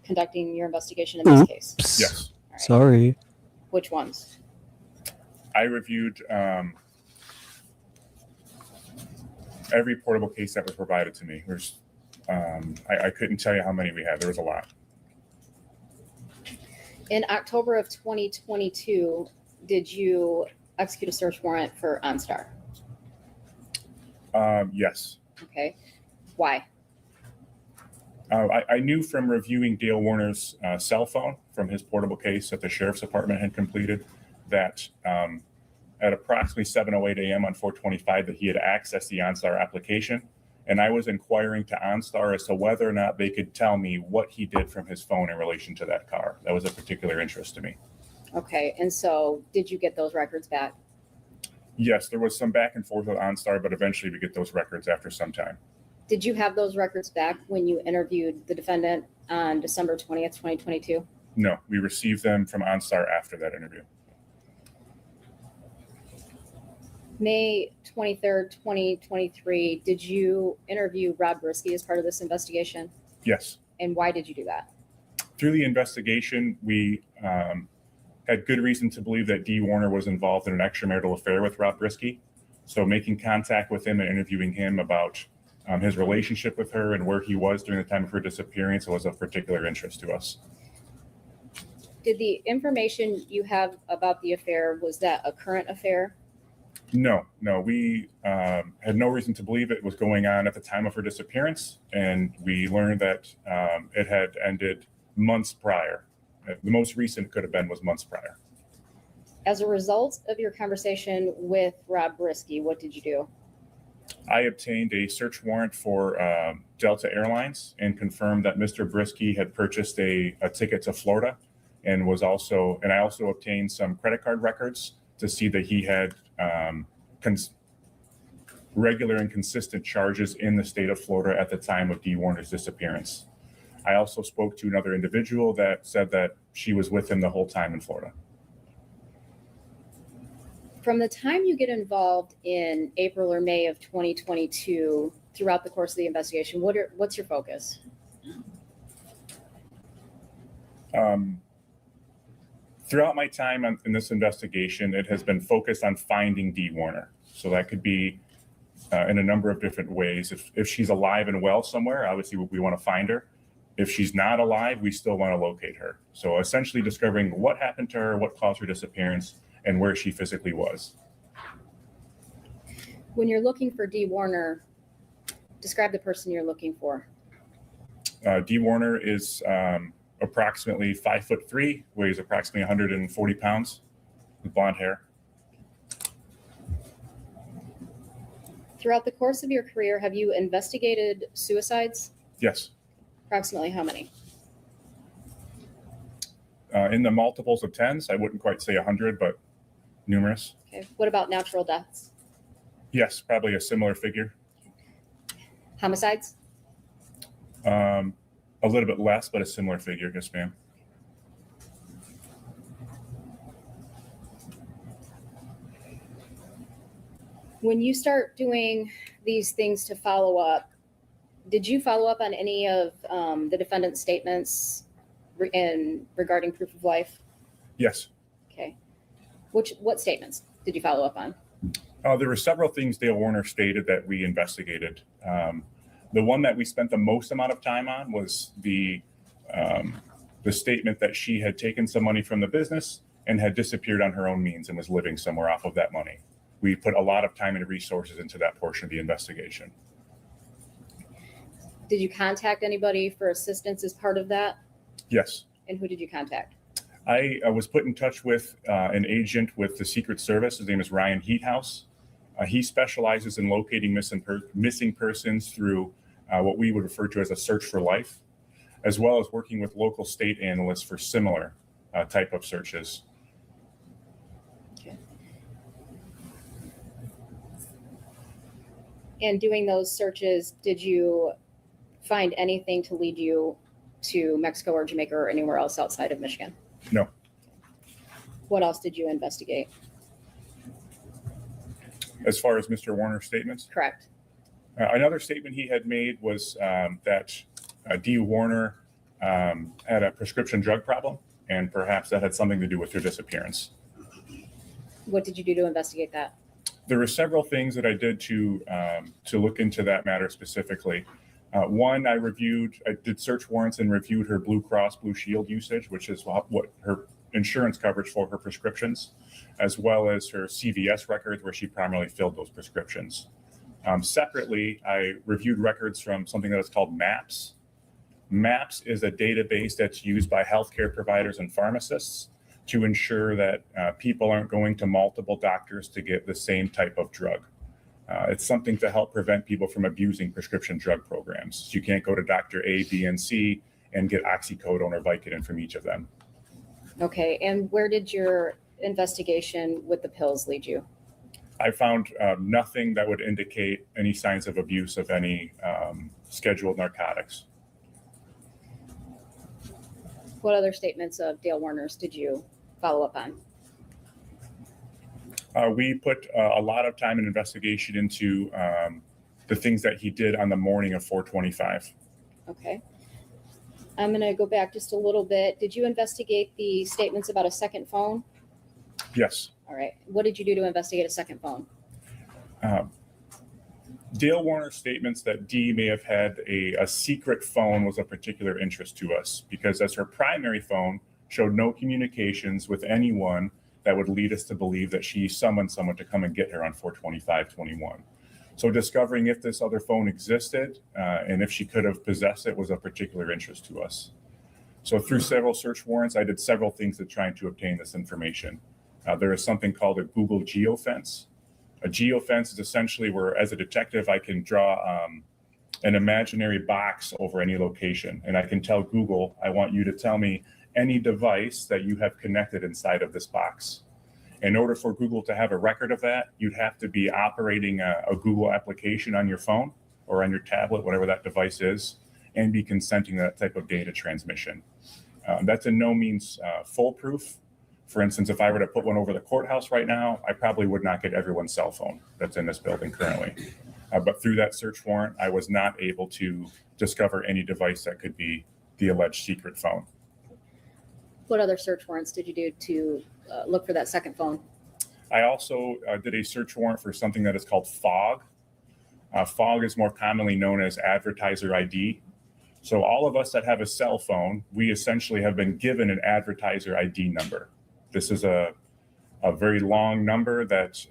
conducting your investigation in this case? Yes. Right. Sorry. Which ones? I reviewed every portable case that was provided to me. There's, I couldn't tell you how many we had. There was a lot. In October of 2022, did you execute a search warrant for OnStar? Yes. Okay. Why? I knew from reviewing Dale Warner's cell phone from his portable case that the sheriff's department had completed that at approximately 7:08 a.m. on 4/25 that he had accessed the OnStar application. And I was inquiring to OnStar as to whether or not they could tell me what he did from his phone in relation to that car. That was a particular interest to me. Okay. And so did you get those records back? Yes, there was some back and forth with OnStar, but eventually we get those records after some time. Did you have those records back when you interviewed the defendant on December 20th, 2022? No, we received them from OnStar after that interview. May 23rd, 2023, did you interview Rob Brisky as part of this investigation? Yes. And why did you do that? Through the investigation, we had good reason to believe that Dee Warner was involved in an extramarital affair with Rob Brisky. So making contact with him and interviewing him about his relationship with her and where he was during the time of her disappearance was of particular interest to us. Did the information you have about the affair, was that a current affair? No, we had no reason to believe it was going on at the time of her disappearance. And we learned that it had ended months prior. The most recent could have been was months prior. As a result of your conversation with Rob Brisky, what did you do? I obtained a search warrant for Delta Airlines and confirmed that Mr. Brisky had purchased a ticket to Florida and I also obtained some credit card records to see that he had regular and consistent charges in the state of Florida at the time of Dee Warner's disappearance. I also spoke to another individual that said that she was with him the whole time in Florida. From the time you get involved in April or May of 2022, throughout the course of the investigation, what's your focus? Throughout my time in this investigation, it has been focused on finding Dee Warner. So that could be in a number of different ways. If she's alive and well somewhere, obviously we want to find her. If she's not alive, we still want to locate her. So essentially discovering what happened to her, what caused her disappearance, and where she physically was. When you're looking for Dee Warner, describe the person you're looking for. Dee Warner is approximately 5'3", weighs approximately 140 pounds, with blonde hair. Throughout the course of your career, have you investigated suicides? Yes. Approximately how many? In the multiples of tens, I wouldn't quite say 100, but numerous. Okay. What about natural deaths? Yes, probably a similar figure. Homicides? A little bit less, but a similar figure. Yes, ma'am. When you start doing these things to follow up, did you follow up on any of the defendant's statements regarding proof of life? Yes. Okay. What statements did you follow up on? There were several things Dale Warner stated that we investigated. The one that we spent the most amount of time on was the statement that she had taken some money from the business and had disappeared on her own means and was living somewhere off of that money. We put a lot of time and resources into that portion of the investigation. Did you contact anybody for assistance as part of that? Yes. And who did you contact? I was put in touch with an agent with the Secret Service. His name is Ryan Heathouse. He specializes in locating missing persons through what we would refer to as a search for life, as well as working with local state analysts for similar type of searches. Okay. And doing those searches, did you find anything to lead you to Mexico or Jamaica or anywhere else outside of Michigan? No. What else did you investigate? As far as Mr. Warner's statements? Correct. Another statement he had made was that Dee Warner had a prescription drug problem, and perhaps that had something to do with her disappearance. What did you do to investigate that? There were several things that I did to look into that matter specifically. One, I did search warrants and reviewed her Blue Cross Blue Shield usage, which is what her insurance coverage for her prescriptions, as well as her CVS records where she primarily filled those prescriptions. Separately, I reviewed records from something that is called MAPS. MAPS is a database that's used by healthcare providers and pharmacists to ensure that people aren't going to multiple doctors to get the same type of drug. It's something to help prevent people from abusing prescription drug programs. You can't go to Dr. A, B, and C and get oxycodone or Vicodin from each of them. Okay, and where did your investigation with the pills lead you? I found nothing that would indicate any signs of abuse of any scheduled narcotics. What other statements of Dale Warner's did you follow up on? We put a lot of time and investigation into the things that he did on the morning of 4/25. Okay. I'm going to go back just a little bit. Did you investigate the statements about a second phone? Yes. All right. What did you do to investigate a second phone? Dale Warner's statements that Dee may have had a secret phone was of particular interest to us because as her primary phone showed no communications with anyone that would lead us to believe that she summoned someone to come and get her on 4/25/21. So discovering if this other phone existed and if she could have possessed it was of particular interest to us. So through several search warrants, I did several things to try to obtain this information. There is something called a Google geofence. A geofence is essentially where, as a detective, I can draw an imaginary box over any location. And I can tell Google, I want you to tell me any device that you have connected inside of this box. In order for Google to have a record of that, you'd have to be operating a Google application on your phone or on your tablet, whatever that device is, and be consenting to that type of data transmission. That's in no means foolproof. For instance, if I were to put one over the courthouse right now, I probably would not get everyone's cell phone that's in this building currently. But through that search warrant, I was not able to discover any device that could be the alleged secret phone. What other search warrants did you do to look for that second phone? I also did a search warrant for something that is called FOG. FOG is more commonly known as advertiser ID. So all of us that have a cell phone, we essentially have been given an advertiser ID number. This is a very long number that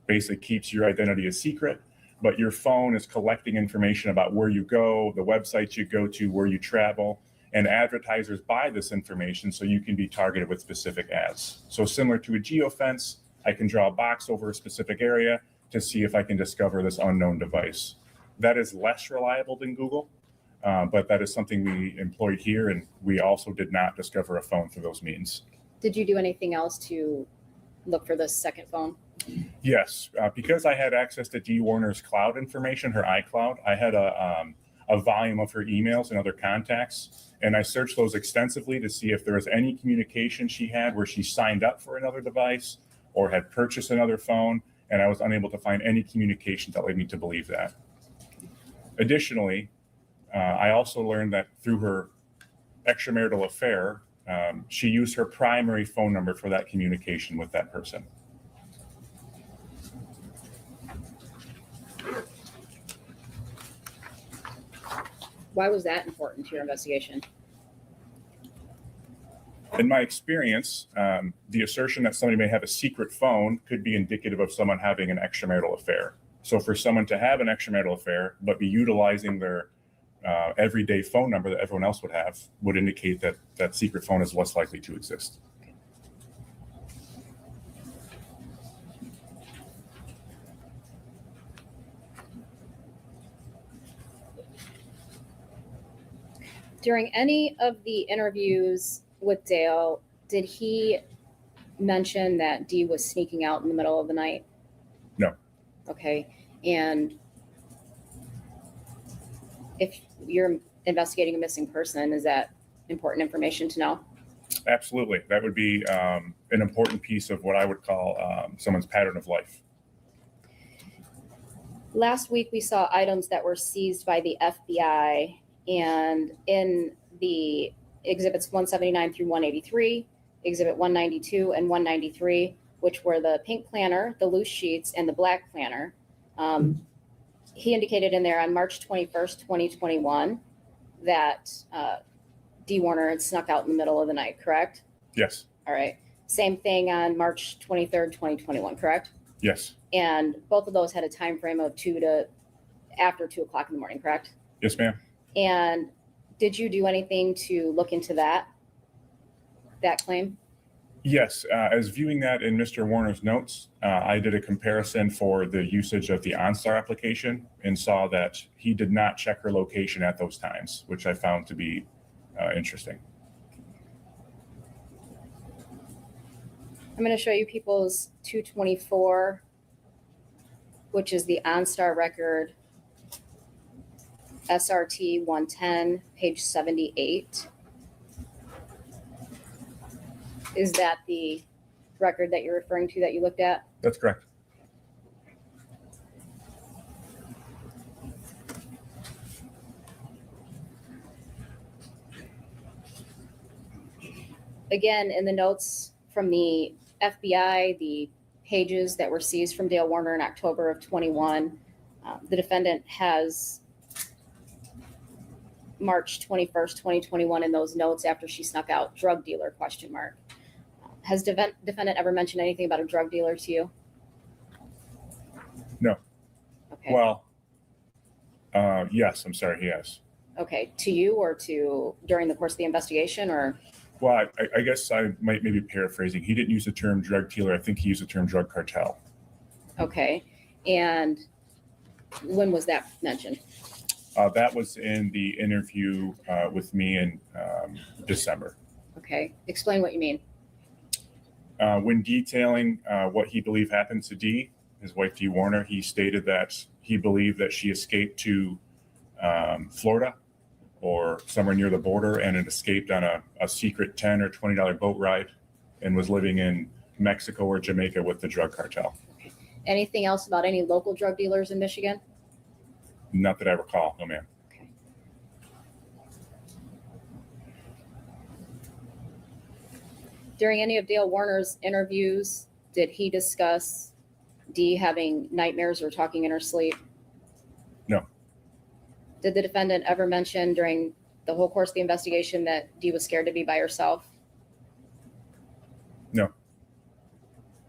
basically keeps your identity a secret, but your phone is collecting information about where you go, the websites you go to, where you travel, and advertisers buy this information so you can be targeted with specific ads. So similar to a geofence, I can draw a box over a specific area to see if I can discover this unknown device. That is less reliable than Google, but that is something we employed here, and we also did not discover a phone through those means. Did you do anything else to look for this second phone? Yes, because I had access to Dee Warner's cloud information, her iCloud, I had a volume of her emails and other contacts, and I searched those extensively to see if there was any communication she had where she signed up for another device or had purchased another phone, and I was unable to find any communication that led me to believe that. Additionally, I also learned that through her extramarital affair, she used her primary phone number for that communication with that person. Why was that important to your investigation? In my experience, the assertion that somebody may have a secret phone could be indicative of someone having an extramarital affair. So for someone to have an extramarital affair, but be utilizing their everyday phone number that everyone else would have would indicate that that secret phone is less likely to exist. During any of the interviews with Dale, did he mention that Dee was sneaking out in the middle of the night? No. Okay. And if you're investigating a missing person, is that important information to know? Absolutely. That would be an important piece of what I would call someone's pattern of life. Last week, we saw items that were seized by the FBI, and in the exhibits 179 through 183, exhibit 192 and 193, which were the pink planner, the loose sheets, and the black planner. He indicated in there on March 21st, 2021, that Dee Warner had snuck out in the middle of the night, correct? Yes. All right. Same thing on March 23rd, 2021, correct? Yes. And both of those had a time frame of after 2 o'clock in the morning, correct? Yes, ma'am. And did you do anything to look into that claim? Yes. As viewing that in Mr. Warner's notes, I did a comparison for the usage of the OnStar application and saw that he did not check her location at those times, which I found to be interesting. I'm going to show you People's 224, which is the OnStar record, SRT 110, page 78. Is that the record that you're referring to that you looked at? That's correct. Again, in the notes from the FBI, the pages that were seized from Dale Warner in October of 21, the defendant has March 21st, 2021 in those notes after she snuck out, drug dealer, question mark. Has defendant ever mentioned anything about a drug dealer to you? No. Okay. Well, yes, I'm sorry, he has. Okay, to you or during the course of the investigation, or? Well, I guess I might maybe paraphrasing. He didn't use the term drug dealer. I think he used the term drug cartel. Okay, and when was that mentioned? That was in the interview with me in December. Okay, explain what you mean. When detailing what he believed happened to Dee, his wife Dee Warner, he stated that he believed that she escaped to Florida or somewhere near the border and had escaped on a secret $10 or $20 boat ride and was living in Mexico or Jamaica with the drug cartel. Anything else about any local drug dealers in Michigan? Not that I recall, no ma'am. During any of Dale Warner's interviews, did he discuss Dee having nightmares or talking in her sleep? No. Did the defendant ever mention during the whole course of the investigation that Dee was scared to be by herself? No.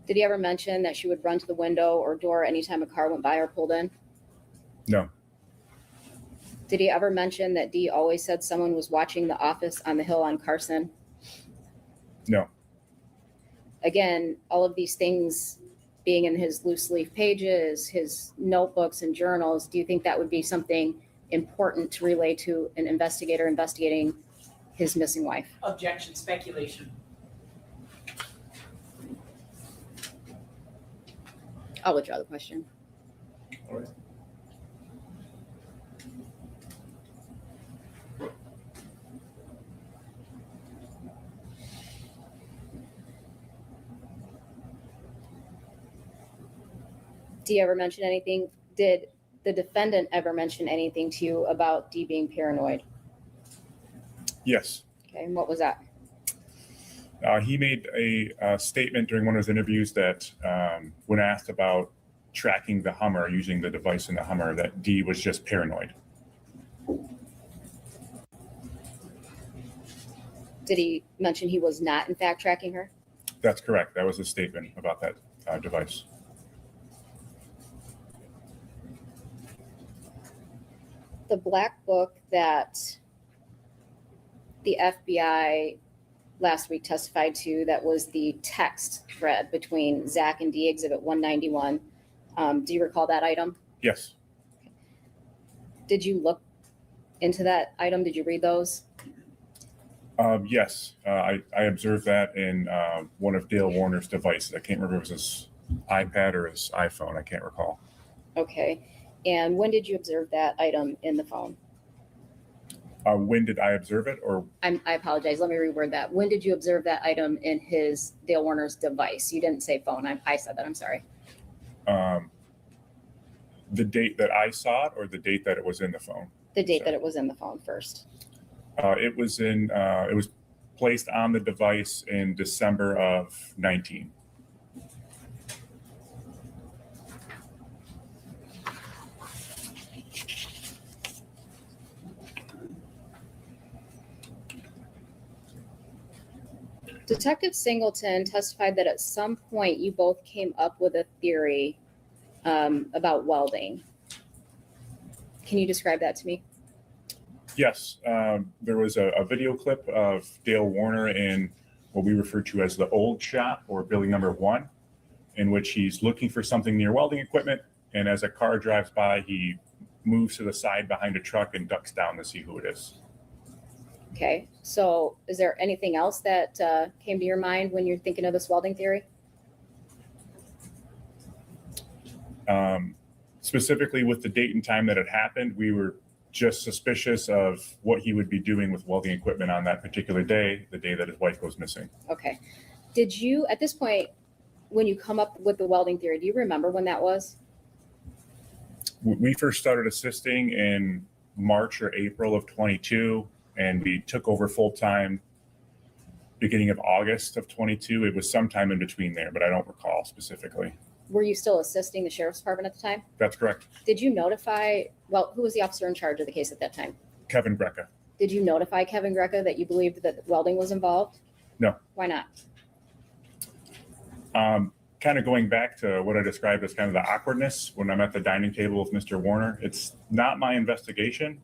Did he ever mention that she would run to the window or door anytime a car went by or pulled in? No. Did he ever mention that Dee always said someone was watching The Office on the Hill on Carson? No. Again, all of these things being in his loose leaf pages, his notebooks and journals, do you think that would be something important to relay to an investigator investigating his missing wife? Objection, speculation. I'll withdraw the question. All right. Do you ever mention anything? Did the defendant ever mention anything to you about Dee being paranoid? Yes. Okay, and what was that? He made a statement during one of his interviews that when asked about tracking the Hummer, using the device in the Hummer, that Dee was just paranoid. Did he mention he was not, in fact, tracking her? That's correct. That was his statement about that device. The black book that the FBI last week testified to, that was the text thread between Zach and D, Exhibit 191. Do you recall that item? Yes. Did you look into that item? Did you read those? Yes, I observed that in one of Dale Warner's devices. I can't remember if it was his iPad or his iPhone. I can't recall. Okay. And when did you observe that item in the phone? When did I observe it? Or I apologize. Let me reword that. When did you observe that item in his Dale Warner's device? You didn't say phone. I said that. I'm sorry. the date that I saw it, or the date that it was in the phone? The date that it was in the phone first. It was in. It was placed on the device in December of 19. Detective Singleton testified that at some point you both came up with a theory about welding. Can you describe that to me? Yes, there was a video clip of Dale Warner in what we refer to as the old shop, or building number 1, in which he's looking for something near welding equipment. And as a car drives by, he moves to the side behind a truck and ducks down to see who it is. Okay, so is there anything else that came to your mind when you're thinking of this welding theory? Specifically with the date and time that it happened, we were just suspicious of what he would be doing with welding equipment on that particular day, the day that his wife goes missing. Okay. Did you, at this point, when you come up with the welding theory, do you remember when that was? We first started assisting in March or April of 22, and we took over full-time beginning of August of 22. It was sometime in between there, but I don't recall specifically. Were you still assisting the sheriff's department at the time? That's correct. Did you notify, well, who was the officer in charge of the case at that time? Kevin Greca. Did you notify Kevin Greca that you believed that welding was involved? No. Why not? Kind of going back to what I described as kind of the awkwardness when I'm at the dining table with Mr. Warner. It's not my investigation.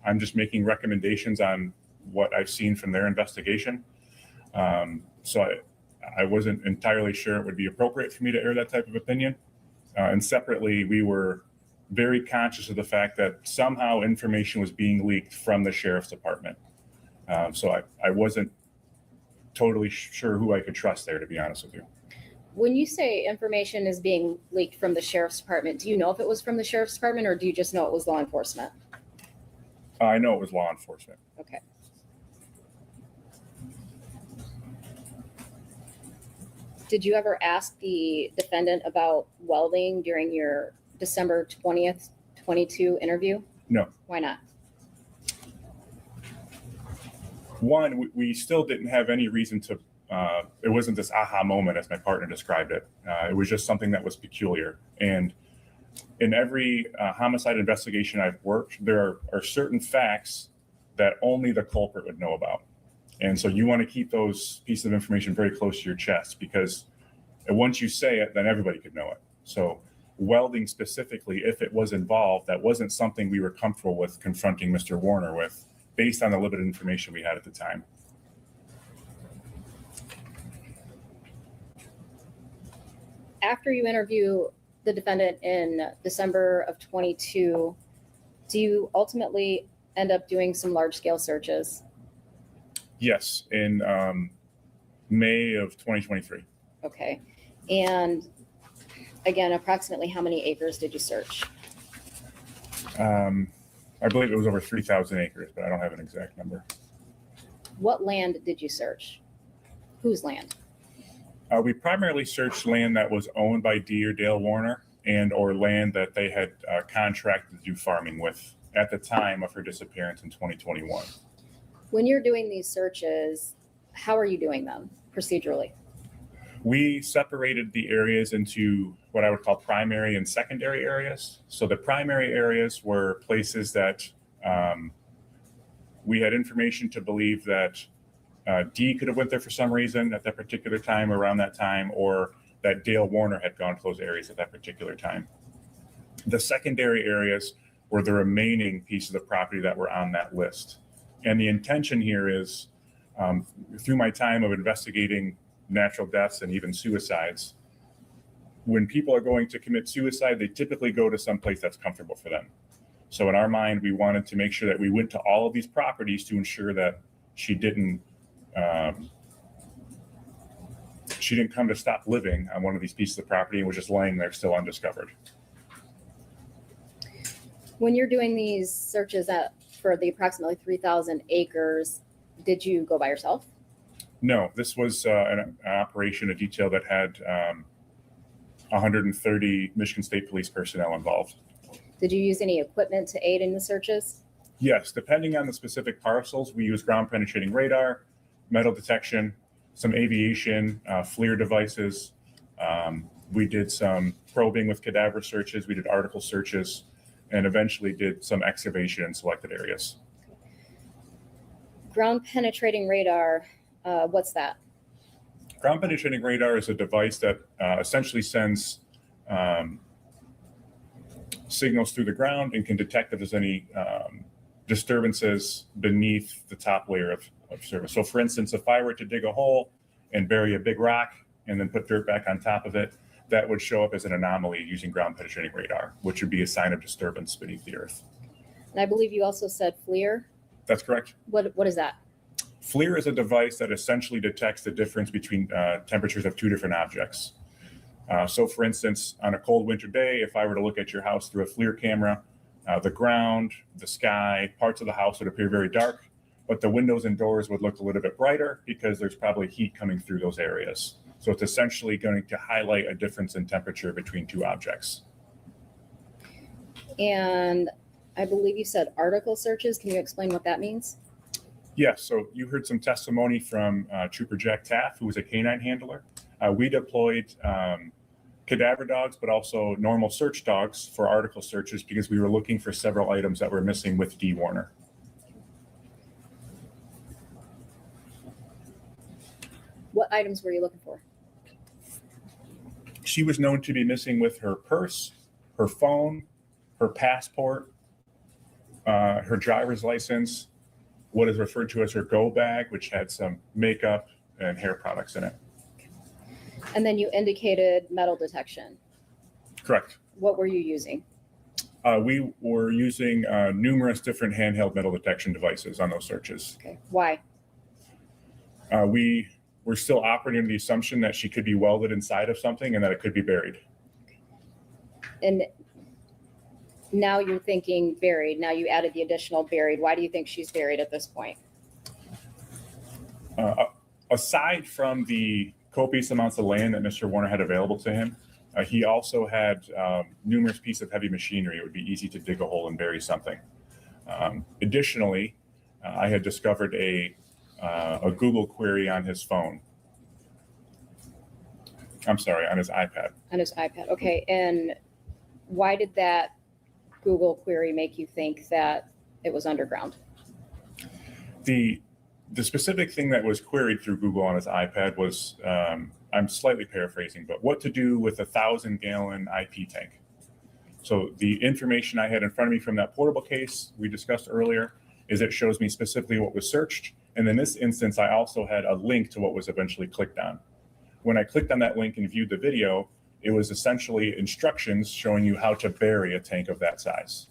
I'm just making recommendations on what I've seen from their investigation. So I wasn't entirely sure it would be appropriate for me to air that type of opinion. And separately, we were very conscious of the fact that somehow information was being leaked from the sheriff's department. So I wasn't totally sure who I could trust there, to be honest with you. When you say information is being leaked from the sheriff's department, do you know if it was from the sheriff's department, or do you just know it was law enforcement? I know it was law enforcement. Okay. Did you ever ask the defendant about welding during your December 20th, 22 interview? No. Why not? One, we still didn't have any reason to, it wasn't this aha moment as my partner described it. It was just something that was peculiar. And in every homicide investigation I've worked, there are certain facts that only the culprit would know about. And so you want to keep those pieces of information very close to your chest, because once you say it, then everybody could know it. So welding specifically, if it was involved, that wasn't something we were comfortable with confronting Mr. Warner with, based on the limited information we had at the time. After you interview the defendant in December of 22, do you ultimately end up doing some large-scale searches? Yes, in May of 2023. Okay. And again, approximately how many acres did you search? I believe it was over 3,000 acres, but I don't have an exact number. What land did you search? Whose land? We primarily searched land that was owned by D or Dale Warner, and or land that they had contracted to do farming with at the time of her disappearance in 2021. When you're doing these searches, how are you doing them procedurally? We separated the areas into what I would call primary and secondary areas. So the primary areas were places that we had information to believe that D could have went there for some reason at that particular time, around that time, or that Dale Warner had gone to those areas at that particular time. The secondary areas were the remaining pieces of property that were on that list. And the intention here is, through my time of investigating natural deaths and even suicides, when people are going to commit suicide, they typically go to some place that's comfortable for them. So in our mind, we wanted to make sure that we went to all of these properties to ensure that she didn't come to stop living on one of these pieces of property and was just laying there still undiscovered. When you're doing these searches for the approximately 3,000 acres, did you go by yourself? No, this was an operation, a detail that had 130 Michigan State Police personnel involved. Did you use any equipment to aid in the searches? Yes, depending on the specific parcels, we use ground penetrating radar, metal detection, some aviation, FLIR devices. We did some probing with cadaver searches. We did article searches, and eventually did some excavation in selected areas. Ground penetrating radar, what's that? Ground penetrating radar is a device that essentially sends signals through the ground and can detect if there's any disturbances beneath the top layer of surface. So for instance, if I were to dig a hole and bury a big rock and then put dirt back on top of it, that would show up as an anomaly using ground penetrating radar, which would be a sign of disturbance beneath the earth. And I believe you also said FLIR. That's correct. What is that? FLIR is a device that essentially detects the difference between temperatures of two different objects. So for instance, on a cold winter day, if I were to look at your house through a FLIR camera, the ground, the sky, parts of the house would appear very dark, but the windows and doors would look a little bit brighter because there's probably heat coming through those areas. So it's essentially going to highlight a difference in temperature between two objects. And I believe you said article searches. Can you explain what that means? Yes, so you heard some testimony from Trooper Jack Taff, who was a canine handler. We deployed cadaver dogs, but also normal search dogs for article searches because we were looking for several items that were missing with D. Warner. What items were you looking for? She was known to be missing with her purse, her phone, her passport, her driver's license, what is referred to as her go bag, which had some makeup and hair products in it. And then you indicated metal detection. Correct. What were you using? We were using numerous different handheld metal detection devices on those searches. Okay. Why? We were still operating under the assumption that she could be welded inside of something and that it could be buried. And now you're thinking buried. Now you added the additional buried. Why do you think she's buried at this point? Aside from the copious amounts of land that Mr. Warner had available to him, he also had numerous pieces of heavy machinery. It would be easy to dig a hole and bury something. Additionally, I had discovered a Google query on his phone. I'm sorry, on his iPad. On his iPad. Okay. And why did that Google query make you think that it was underground? The specific thing that was queried through Google on his iPad was, I'm slightly paraphrasing, but what to do with a 1,000-gallon IP tank. So the information I had in front of me from that portable case we discussed earlier is it shows me specifically what was searched. And in this instance, I also had a link to what was eventually clicked on. When I clicked on that link and viewed the video, it was essentially instructions showing you how to bury a tank of that size.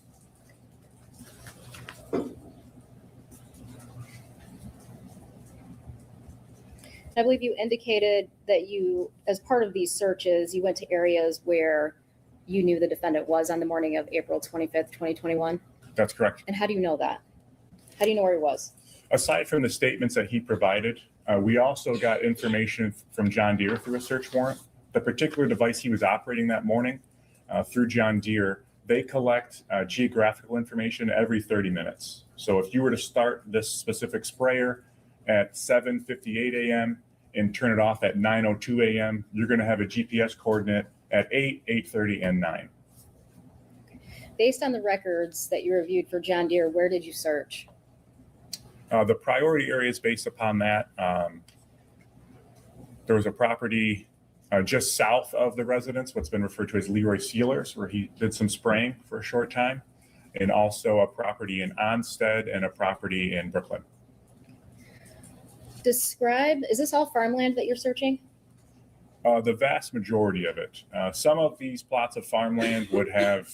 I believe you indicated that you, as part of these searches, you went to areas where you knew the defendant was on the morning of April 25th, 2021. That's correct. And how do you know that? How do you know where he was? Aside from the statements that he provided, we also got information from John Deere through a search warrant. The particular device he was operating that morning through John Deere, they collect geographical information every 30 minutes. So if you were to start this specific sprayer at 7:58 a.m. and turn it off at 9:02 a.m., you're going to have a GPS coordinate at 8, 8:30, and 9. Based on the records that you reviewed for John Deere, where did you search? The priority areas based upon that, there was a property just south of the residence, what's been referred to as Leroy Sealers, where he did some spraying for a short time. and also a property in Onstead and a property in Brooklyn. Describe, is this all farmland that you're searching? The vast majority of it. Some of these plots of farmland would have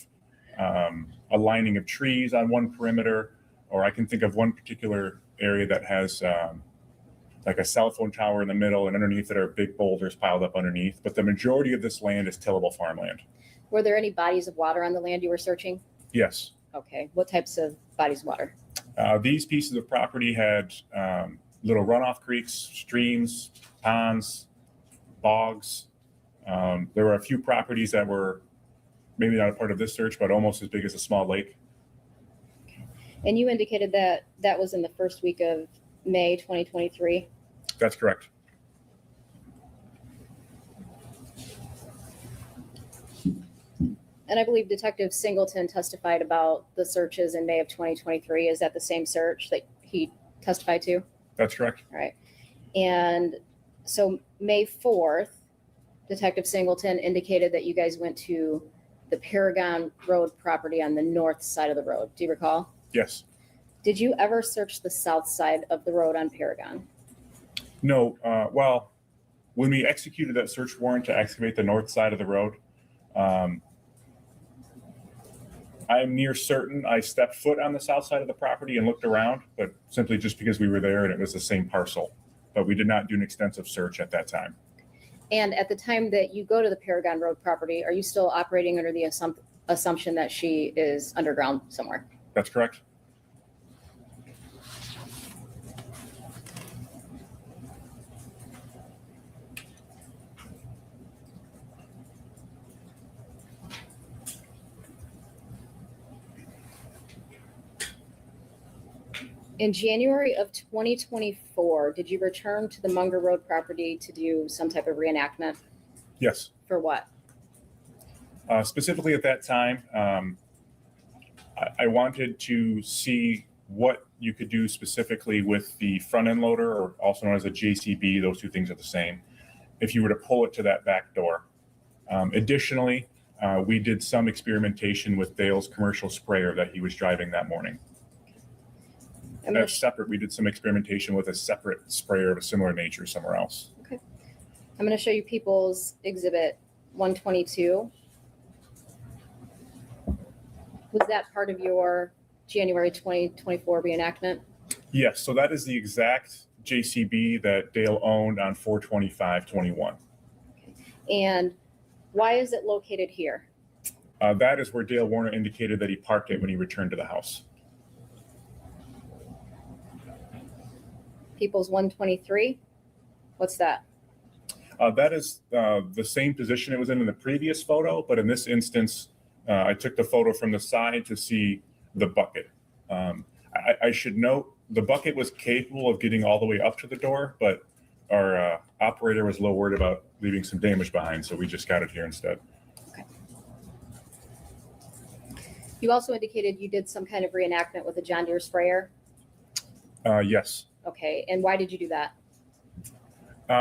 a lining of trees on one perimeter, or I can think of one particular area that has like a cell phone tower in the middle, and underneath it are big boulders piled up underneath. But the majority of this land is tillable farmland. Were there any bodies of water on the land you were searching? Yes. Okay, what types of bodies of water? These pieces of property had little runoff creeks, streams, ponds, bogs. There were a few properties that were maybe not a part of this search, but almost as big as a small lake. And you indicated that that was in the first week of May 2023. That's correct. And I believe Detective Singleton testified about the searches in May of 2023. Is that the same search that he testified to? That's correct. All right. And so May 4th, Detective Singleton indicated that you guys went to the Paragon Road property on the north side of the road. Do you recall? Yes. Did you ever search the south side of the road on Paragon? No. Well, when we executed that search warrant to excavate the north side of the road, I'm near certain I stepped foot on the south side of the property and looked around, but simply just because we were there and it was the same parcel. But we did not do an extensive search at that time. And at the time that you go to the Paragon Road property, are you still operating under the assumption that she is underground somewhere? That's correct. In January of 2024, did you return to the Munger Road property to do some type of reenactment? Yes. For what? Specifically at that time, I wanted to see what you could do specifically with the front end loader, or also known as a JCB. Those two things are the same. If you were to pull it to that back door. Additionally, we did some experimentation with Dale's commercial sprayer that he was driving that morning. That's separate. We did some experimentation with a separate sprayer of a similar nature somewhere else. Okay. I'm going to show you People's Exhibit 122. Was that part of your January 2024 reenactment? Yes. So that is the exact JCB that Dale owned on 4/25/21. And why is it located here? That is where Dale Warner indicated that he parked it when he returned to the house. People's 123. What's that? That is the same position it was in the previous photo, but in this instance, I took the photo from the side to see the bucket. I should note the bucket was capable of getting all the way up to the door, but our operator was a little worried about leaving some damage behind, so we just got it here instead. Okay. You also indicated you did some kind of reenactment with a John Deere sprayer. Yes. Okay, and why did you do that?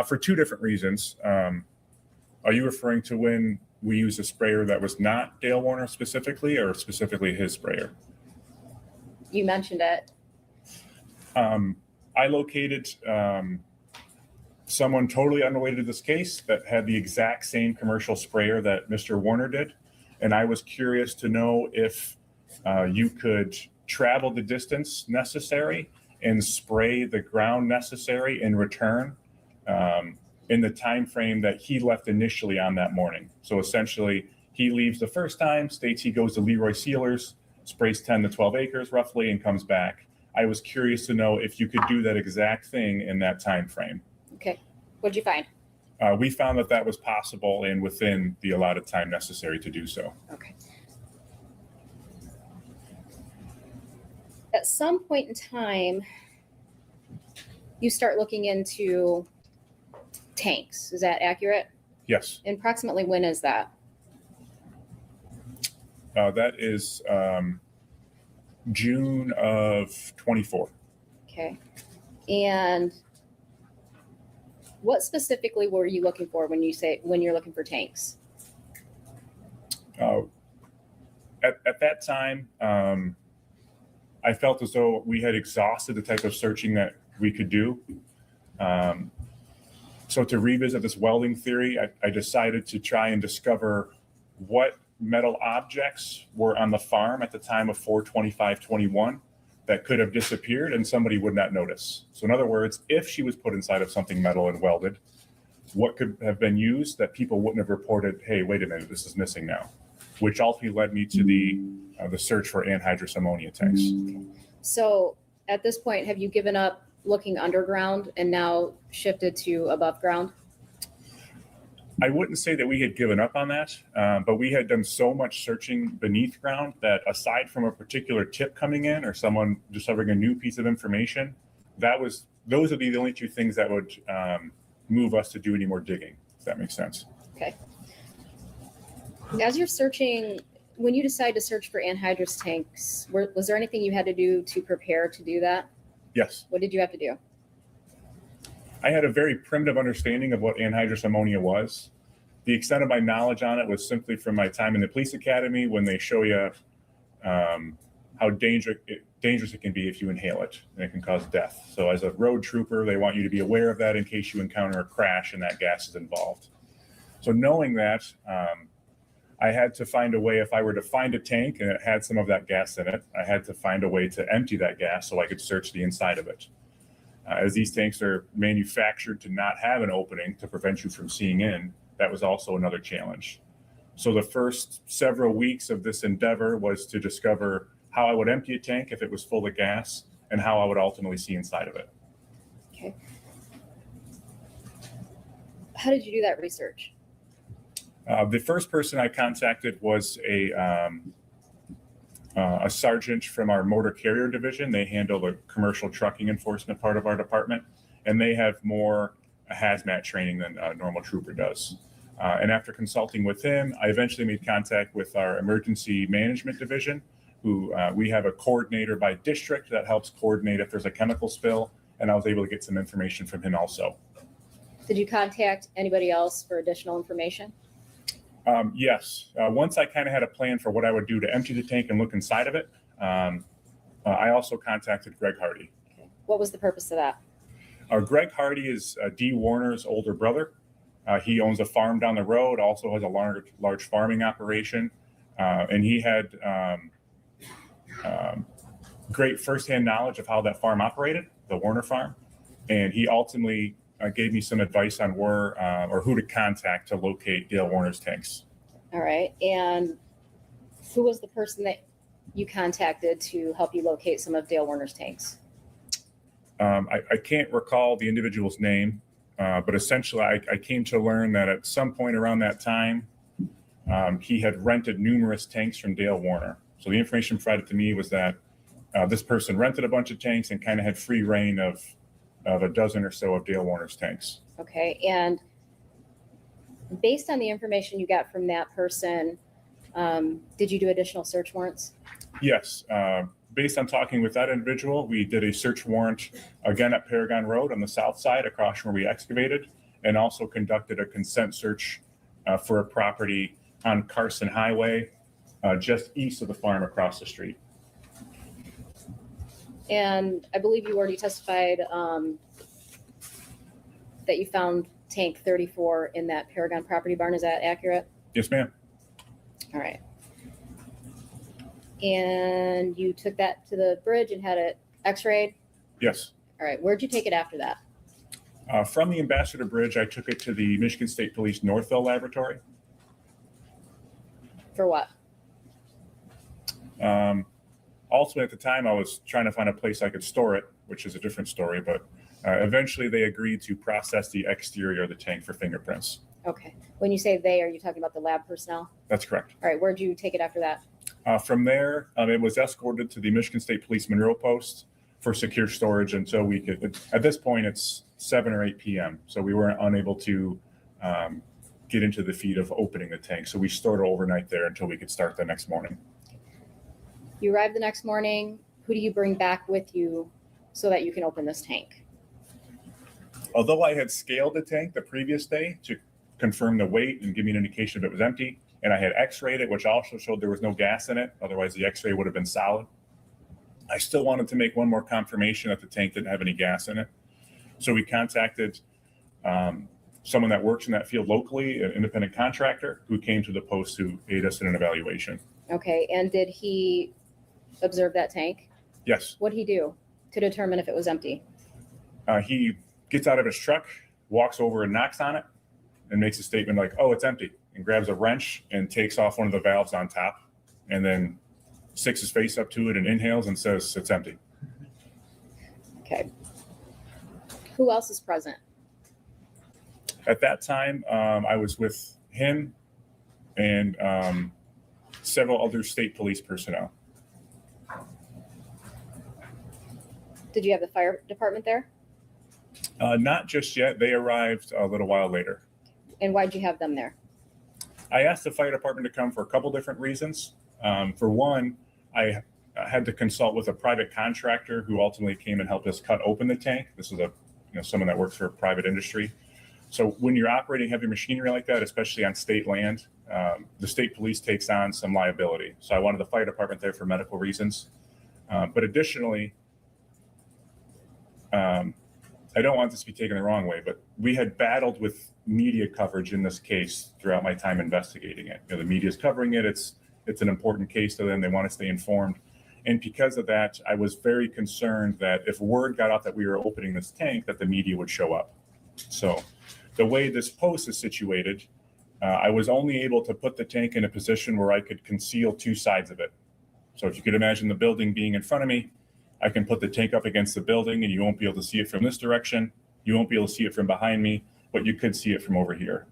For two different reasons. Are you referring to when we used a sprayer that was not Dale Warner specifically, or specifically his sprayer? You mentioned it. I located someone totally unrelated to this case that had the exact same commercial sprayer that Mr. Warner did. And I was curious to know if you could travel the distance necessary and spray the ground necessary in return in the time frame that he left initially on that morning. So essentially, he leaves the first time, states he goes to Leroy Sealers, sprays 10 to 12 acres roughly, and comes back. I was curious to know if you could do that exact thing in that time frame. Okay, what'd you find? We found that that was possible and within the allotted time necessary to do so. Okay. At some point in time, you start looking into tanks. Is that accurate? Yes. And approximately when is that? That is June of 24. Okay. And what specifically were you looking for when you're looking for tanks? at that time, I felt as though we had exhausted the type of searching that we could do. So to revisit this welding theory, I decided to try and discover what metal objects were on the farm at the time of 4/25/21 that could have disappeared and somebody would not notice. So in other words, if she was put inside of something metal and welded, what could have been used that people wouldn't have reported, hey, wait a minute, this is missing now, which ultimately led me to the search for anhydrous ammonia tanks. So at this point, have you given up looking underground and now shifted to above ground? I wouldn't say that we had given up on that, but we had done so much searching beneath ground that aside from a particular tip coming in or someone discovering a new piece of information, those would be the only two things that would move us to do any more digging, if that makes sense. Okay. As you're searching, when you decide to search for anhydrous tanks, was there anything you had to do to prepare to do that? Yes. What did you have to do? I had a very primitive understanding of what anhydrous ammonia was. The extent of my knowledge on it was simply from my time in the police academy when they show you how dangerous it can be if you inhale it, and it can cause death. So as a road trooper, they want you to be aware of that in case you encounter a crash and that gas is involved. So knowing that, I had to find a way, if I were to find a tank and it had some of that gas in it, I had to find a way to empty that gas so I could search the inside of it. As these tanks are manufactured to not have an opening to prevent you from seeing in, that was also another challenge. So the first several weeks of this endeavor was to discover how I would empty a tank if it was full of gas and how I would ultimately see inside of it. Okay. How did you do that research? The first person I contacted was a sergeant from our motor carrier division. They handle the commercial trucking enforcement part of our department, and they have more hazmat training than a normal trooper does. And after consulting with him, I eventually made contact with our emergency management division, who we have a coordinator by district that helps coordinate if there's a chemical spill, and I was able to get some information from him also. Did you contact anybody else for additional information? Yes. Once I kind of had a plan for what I would do to empty the tank and look inside of it, I also contacted Greg Hardy. What was the purpose of that? Greg Hardy is Dee Warner's older brother. He owns a farm down the road, also has a large farming operation, and he had great firsthand knowledge of how that farm operated, the Warner farm, and he ultimately gave me some advice on where or who to contact to locate Dale Warner's tanks. All right. And who was the person that you contacted to help you locate some of Dale Warner's tanks? I can't recall the individual's name, but essentially I came to learn that at some point around that time, he had rented numerous tanks from Dale Warner. So the information provided to me was that this person rented a bunch of tanks and kind of had free reign of a dozen or so of Dale Warner's tanks. Okay. And based on the information you got from that person, did you do additional search warrants? Yes. Based on talking with that individual, we did a search warrant again at Paragon Road on the south side across from where we excavated, and also conducted a consent search for a property on Carson Highway, just east of the farm across the street. And I believe you already testified that you found tank 34 in that Paragon property barn. Is that accurate? Yes, ma'am. All right. And you took that to the bridge and had it x-rayed? Yes. All right. Where'd you take it after that? From the Ambassador Bridge, I took it to the Michigan State Police Northville Laboratory. For what? Ultimately, at the time, I was trying to find a place I could store it, which is a different story, but eventually they agreed to process the exterior of the tank for fingerprints. Okay. When you say they, are you talking about the lab personnel? That's correct. All right. Where'd you take it after that? From there, it was escorted to the Michigan State Police Monroe Post for secure storage until we could, at this point, it's 7 or 8 p.m. So we weren't unable to get into the feat of opening the tank. So we stored it overnight there until we could start the next morning. You arrive the next morning. Who do you bring back with you so that you can open this tank? Although I had scaled the tank the previous day to confirm the weight and give me an indication if it was empty, and I had x-rayed it, which also showed there was no gas in it. Otherwise the x-ray would have been solid. I still wanted to make one more confirmation that the tank didn't have any gas in it. So we contacted someone that works in that field locally, an independent contractor who came to the post to aid us in an evaluation. Okay, and did he observe that tank? Yes. What did he do to determine if it was empty? He gets out of his truck, walks over and knocks on it, and makes a statement like, "Oh, it's empty," and grabs a wrench and takes off one of the valves on top, and then sticks his face up to it and inhales and says, "It's empty." Okay. Who else is present? At that time, I was with him and several other state police personnel. Did you have the fire department there? Not just yet. They arrived a little while later. And why'd you have them there? I asked the fire department to come for a couple different reasons. For one, I had to consult with a private contractor who ultimately came and helped us cut open the tank. This is someone that works for a private industry. So when you're operating heavy machinery like that, especially on state land, the state police takes on some liability. So I wanted the fire department there for medical reasons. But additionally, I don't want this to be taken the wrong way, but we had battled with media coverage in this case throughout my time investigating it. The media's covering it. It's an important case to them. They want to stay informed. And because of that, I was very concerned that if word got out that we were opening this tank, that the media would show up. So the way this post is situated, I was only able to put the tank in a position where I could conceal two sides of it. So if you could imagine the building being in front of me, I can put the tank up against the building and you won't be able to see it from this direction. You won't be able to see it from behind me, but you could see it from over here.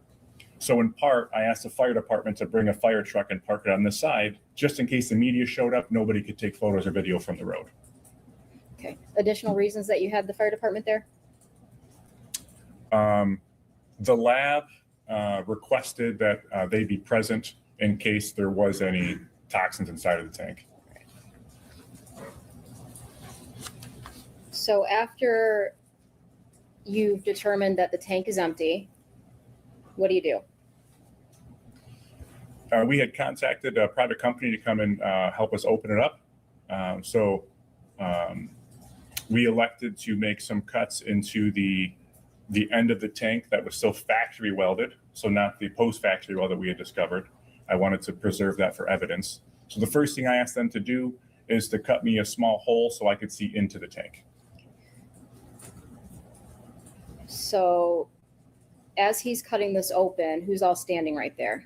So in part, I asked the fire department to bring a fire truck and park it on this side, just in case the media showed up, nobody could take photos or video from the road. Okay. Additional reasons that you had the fire department there? The lab requested that they be present in case there was any toxins inside of the tank. So after you've determined that the tank is empty, what do you do? We had contacted a private company to come and help us open it up. So we elected to make some cuts into the end of the tank that was still factory welded, so not the post-factory weld that we had discovered. I wanted to preserve that for evidence. So the first thing I asked them to do is to cut me a small hole so I could see into the tank. So as he's cutting this open, who's all standing right there?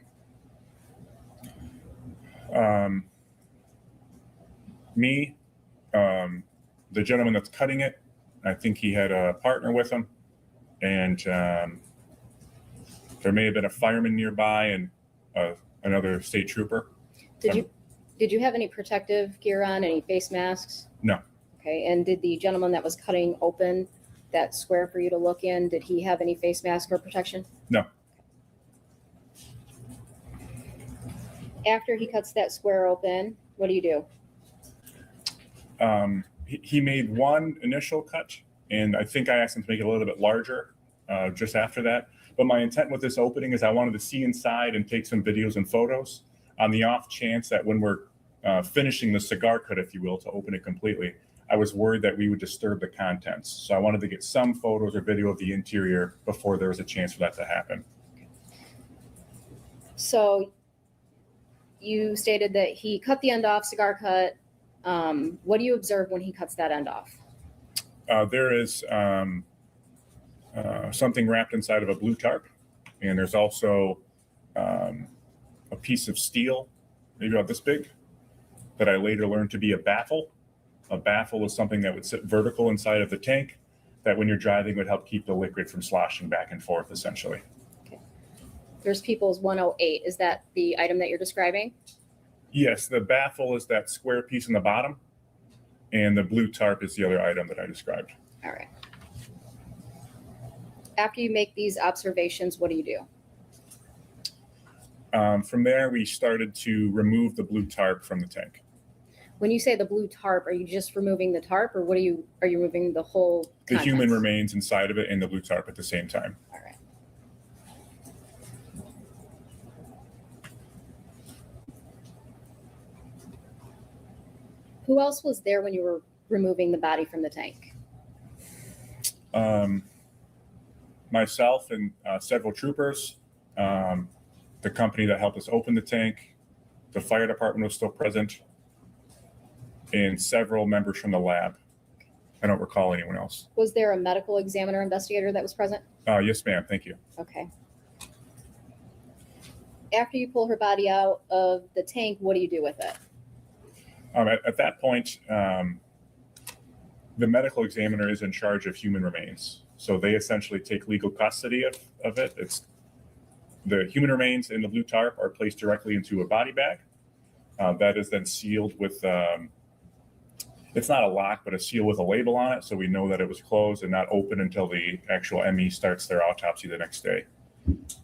Me, the gentleman that's cutting it, I think he had a partner with him, and there may have been a fireman nearby and another state trooper. Did you have any protective gear on, any face masks? No. Okay, and did the gentleman that was cutting open that square for you to look in, did he have any face mask or protection? No. After he cuts that square open, what do you do? He made one initial cut, and I think I asked him to make it a little bit larger just after that. But my intent with this opening is I wanted to see inside and take some videos and photos on the off chance that when we're finishing the cigar cut, if you will, to open it completely, I was worried that we would disturb the contents. So I wanted to get some photos or video of the interior before there was a chance for that to happen. So you stated that he cut the end off, cigar cut. What do you observe when he cuts that end off? There is something wrapped inside of a blue tarp, and there's also a piece of steel, maybe about this big, that I later learned to be a baffle. A baffle is something that would sit vertical inside of the tank that when you're driving would help keep the liquid from sloshing back and forth, essentially. There's People's 108. Is that the item that you're describing? Yes, the baffle is that square piece in the bottom, and the blue tarp is the other item that I described. All right. After you make these observations, what do you do? From there, we started to remove the blue tarp from the tank. When you say the blue tarp, are you just removing the tarp, or are you removing the whole The contents? human remains inside of it and the blue tarp at the same time. All right. Who else was there when you were removing the body from the tank? Myself and several troopers, the company that helped us open the tank, the fire department was still present, and several members from the lab. I don't recall anyone else. Was there a medical examiner investigator that was present? Yes, ma'am. Thank you. Okay. After you pull her body out of the tank, what do you do with it? At that point, the medical examiner is in charge of human remains. So they essentially take legal custody of it. It's the human remains in the blue tarp are placed directly into a body bag. That is then sealed with, it's not a lock, but a seal with a label on it. So we know that it was closed and not open until the actual ME starts their autopsy the next day.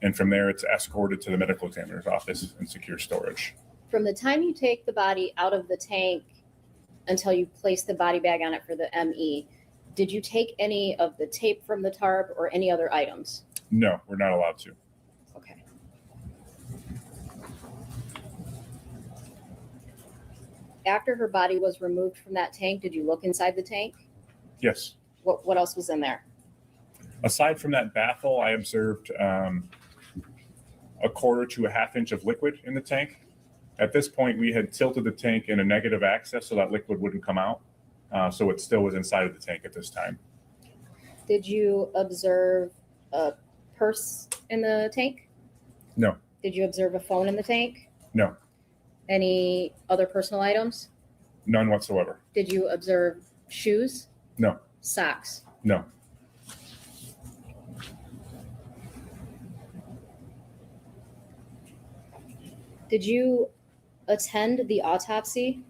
And from there, it's escorted to the medical examiner's office in secure storage. From the time you take the body out of the tank until you place the body bag on it for the ME, did you take any of the tape from the tarp or any other items? No, we're not allowed to. Okay. After her body was removed from that tank, did you look inside the tank? Yes. What else was in there? Aside from that baffle, I observed a 1/4 to a 1/2 inch of liquid in the tank. At this point, we had tilted the tank in a negative axis so that liquid wouldn't come out. So it still was inside of the tank at this time. Did you observe a purse in the tank? No. Did you observe a phone in the tank? No. Any other personal items? None whatsoever. Did you observe shoes? No. Socks? No. Did you attend the autopsy?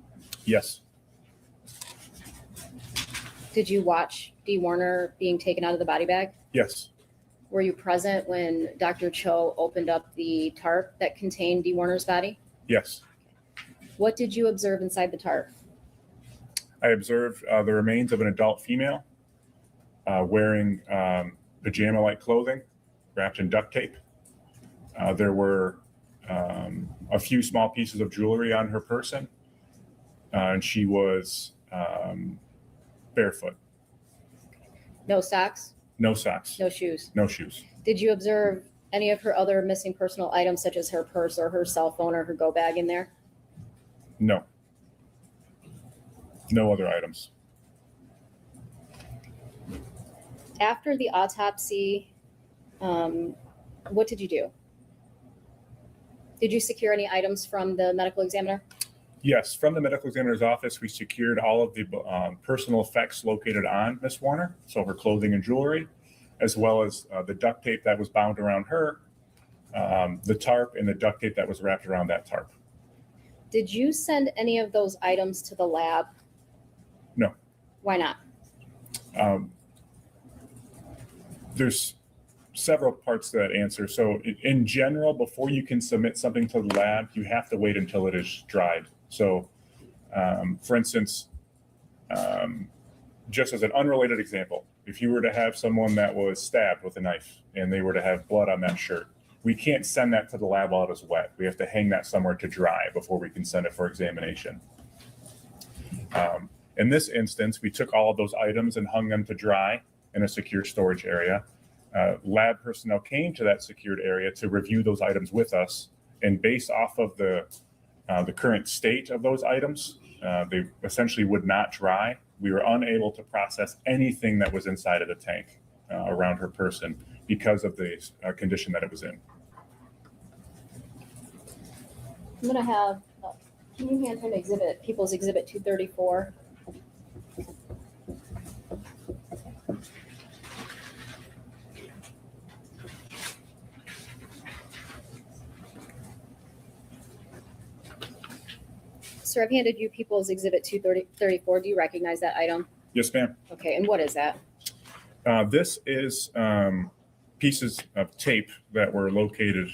Yes. Did you watch Dee Warner being taken out of the body bag? Yes. Were you present when Dr. Cho opened up the tarp that contained Dee Warner's body? Yes. What did you observe inside the tarp? I observed the remains of an adult female wearing pajama-like clothing wrapped in duct tape. There were a few small pieces of jewelry on her person, and she was barefoot. No socks? No socks. No shoes? No shoes. Did you observe any of her other missing personal items, such as her purse or her cell phone or her go bag in there? No. No other items. After the autopsy, what did you do? Did you secure any items from the medical examiner? Yes, from the medical examiner's office, we secured all of the personal effects located on Miss Warner, so her clothing and jewelry, as well as the duct tape that was bound around her, the tarp, and the duct tape that was wrapped around that tarp. Did you send any of those items to the lab? No. Why not? There's several parts to that answer. So in general, before you can submit something to the lab, you have to wait until it is dried. So for instance, just as an unrelated example, if you were to have someone that was stabbed with a knife and they were to have blood on that shirt, we can't send that to the lab while it is wet. We have to hang that somewhere to dry before we can send it for examination. In this instance, we took all of those items and hung them to dry in a secure storage area. Lab personnel came to that secured area to review those items with us, and based off of the current state of those items, they essentially would not dry. We were unable to process anything that was inside of the tank around her person because of the condition that it was in. I'm gonna have, can you hand him People's Exhibit 234? Sir, I've handed you People's Exhibit 234. Do you recognize that item? Yes, ma'am. Okay, and what is that? This is pieces of tape that were located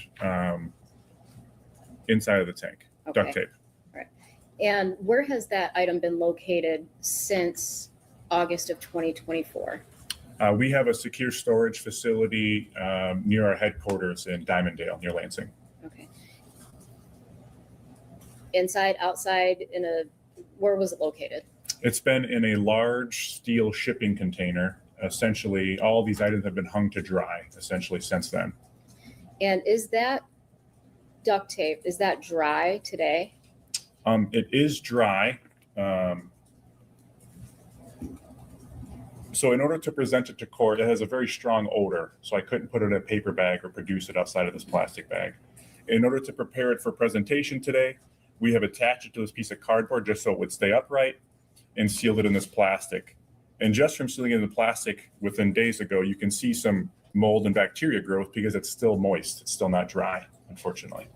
inside of the tank, duct Okay. tape. All right. And where has that item been located since August of 2024? We have a secure storage facility near our headquarters in Diamonddale, near Lansing. Okay. Inside, outside, in a Where was it located? It's been in a large steel shipping container. Essentially, all these items have been hung to dry essentially since then. And is that duct tape, is that dry today? It is dry. So in order to present it to court, it has a very strong odor. So I couldn't put it in a paper bag or produce it outside of this plastic bag. In order to prepare it for presentation today, we have attached it to this piece of cardboard just so it would stay upright and sealed it in this plastic. And just from sealing it in the plastic within days ago, you can see some mold and bacteria growth because it's still moist. It's still not dry, unfortunately.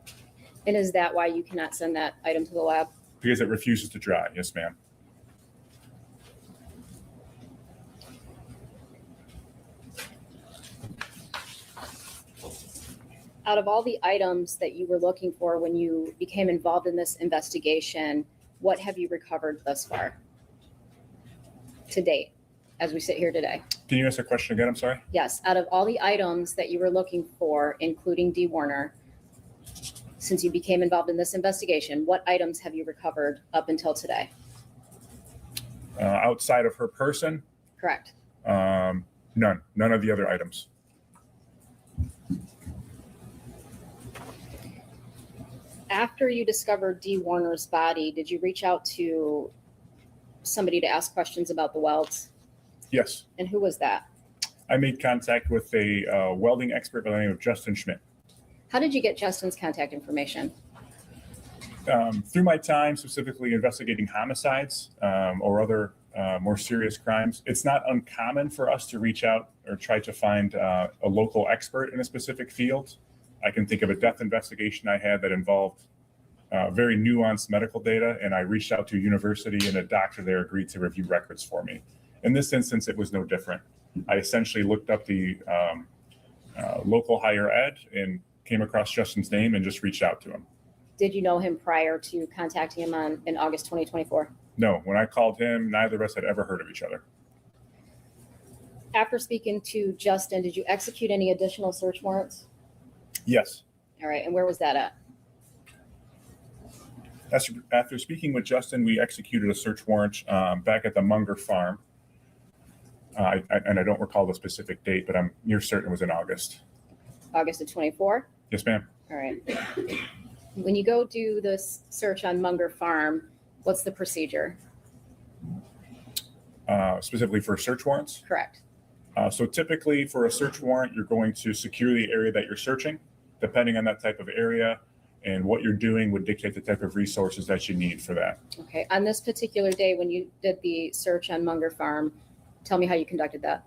And is that why you cannot send that item to the lab? Because it refuses to dry. Yes, ma'am. Out of all the items that you were looking for when you became involved in this investigation, what have you recovered thus far to date as we sit here today? Can you ask a question again? I'm sorry. Yes, out of all the items that you were looking for, including D. Warner, since you became involved in this investigation, what items have you recovered up until today? Outside of her person? Correct. None of the other items. After you discovered D. Warner's body, did you reach out to somebody to ask questions about the welds? Yes. And who was that? I made contact with a welding expert by the name of Justin Schmidt. How did you get Justin's contact information? Through my time specifically investigating homicides or other more serious crimes, it's not uncommon for us to reach out or try to find a local expert in a specific field. I can think of a death investigation I had that involved very nuanced medical data, and I reached out to a university and a doctor there agreed to review records for me. In this instance, it was no different. I essentially looked up the local higher ed and came across Justin's name and just reached out to him. Did you know him prior to contacting him in August 2024? No, when I called him, neither of us had ever heard of each other. After speaking to Justin, did you execute any additional search warrants? Yes. All right, and where was that at? After speaking with Justin, we executed a search warrant back at the Munger farm. And I don't recall the specific date, but I'm near certain it was in August. August of 24? Yes, ma'am. All right. When you go do this search on Munger Farm, what's the procedure? Specifically for search warrants? Correct. So typically for a search warrant, you're going to secure the area that you're searching. Depending on that type of area and what you're doing would dictate the type of resources that you need for that. Okay. On this particular day, when you did the search on Munger Farm, tell me how you conducted that.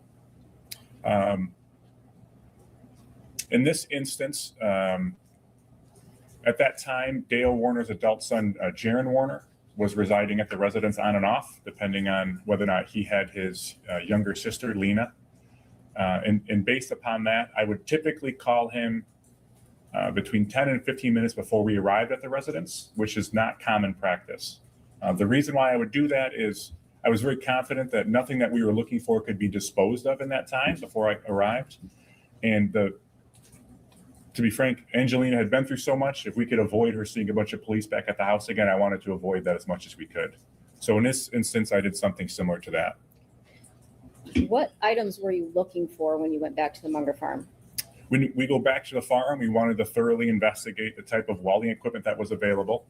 In this instance, at that time, Dale Warner's adult son, Jaron Warner, was residing at the residence on and off, depending on whether or not he had his younger sister, Lena. And based upon that, I would typically call him between 10 and 15 minutes before we arrived at the residence, which is not common practice. The reason why I would do that is I was very confident that nothing that we were looking for could be disposed of in that time before I arrived. And to be frank, Angelina had been through so much. If we could avoid her seeing a bunch of police back at the house again, I wanted to avoid that as much as we could. So in this instance, I did something similar to that. What items were you looking for when you went back to the Munger Farm? When we go back to the farm, we wanted to thoroughly investigate the type of welding equipment that was available,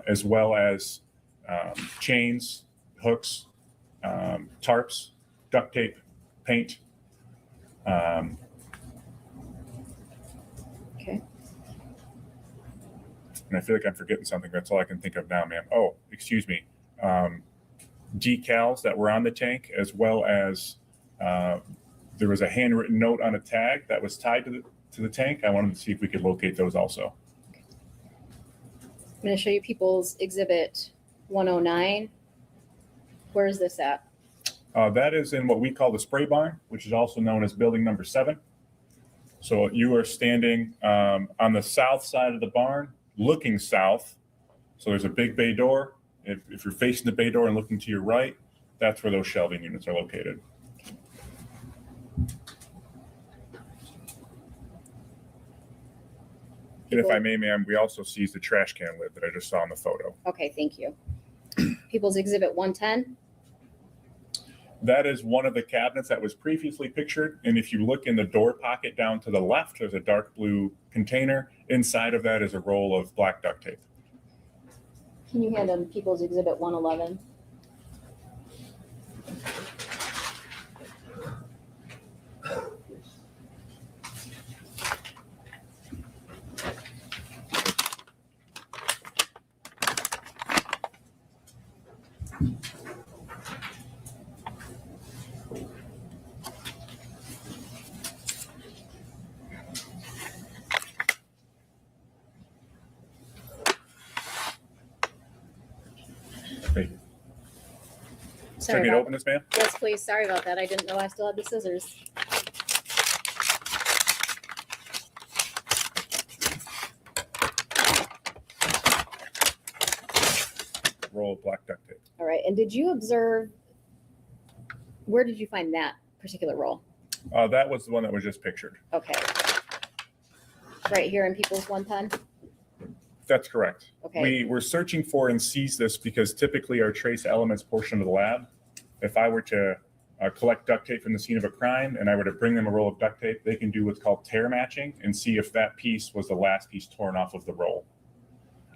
as well as chains, hooks, tarps, duct tape, paint. Okay. And I feel like I'm forgetting something. That's all I can think of now, ma'am. Oh, excuse me. Decals that were on the tank, as well as there was a handwritten note on a tag that was tied to the tank. I wanted to see if we could locate those also. I'm going to show you People's Exhibit 109. Where is this at? That is in what we call the spray barn, which is also known as building number 7. So you are standing on the south side of the barn, looking south. So there's a big bay door. If you're facing the bay door and looking to your right, that's where those shelving units are located. And if I may, ma'am, we also seized the trash can lid that I just saw in the photo. Okay, thank you. People's Exhibit 110. That is one of the cabinets that was previously pictured. And if you look in the door pocket down to the left, there's a dark blue container. Inside of that is a roll of black duct tape. Can you hand them People's Exhibit 111? Should I get open this, ma'am? Yes, please. Sorry about that. I didn't know I still had the scissors. Roll of black duct tape. All right. And did you observe, where did you find that particular roll? That was the one that was just pictured. Okay. Right here in People's 110? That's correct. Okay. We were searching for and seized this because typically our trace elements portion of the lab, if I were to collect duct tape from the scene of a crime and I were to bring them a roll of duct tape, they can do what's called tear matching and see if that piece was the last piece torn off of the roll.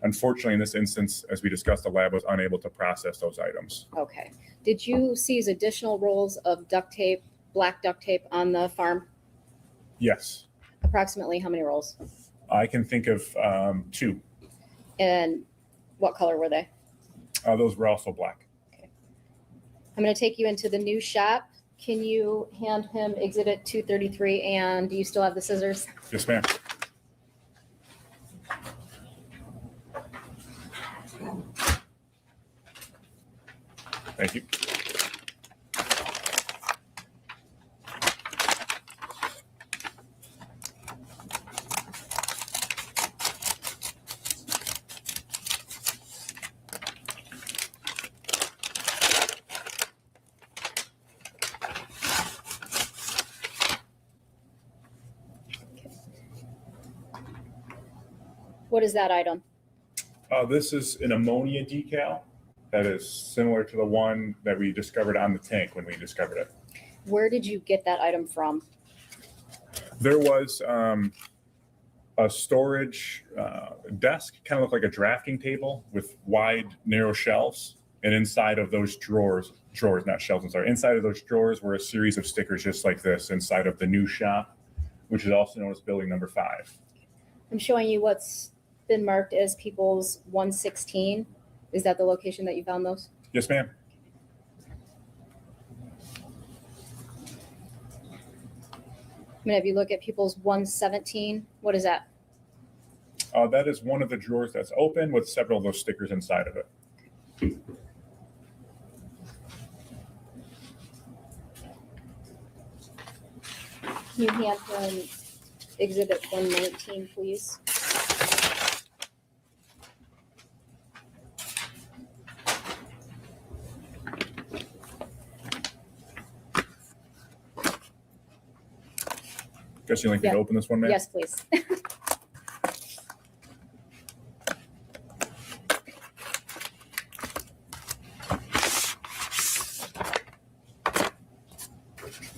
Unfortunately, in this instance, as we discussed, the lab was unable to process those items. Okay. Did you seize additional rolls of duct tape, black duct tape on the farm? Yes, Approximately how many rolls? I can think of 2. And what color were they? Those were also black. I'm going to take you into the new shop. Can you hand him Exhibit 233? And do you still have the scissors? Yes, ma'am. Thank you. What is that item? This is an ammonia decal that is similar to the one that we discovered on the tank when we discovered it. Where did you get that item from? There was a storage desk, kind of looked like a drafting table with wide, narrow shelves. And inside of those drawers, not shelves, I'm sorry, inside of those drawers were a series of stickers just like this inside of the new shop, which is also known as building number 5. I'm showing you what's been marked as People's 116. Is that the location that you found those? Yes, ma'am. I'm going to have you look at People's 117. What is that? That is one of the drawers that's open with several of those stickers inside of it. Can you hand him Exhibit 119, please? Guess you'd like me to open this one, ma'am? Yes, please.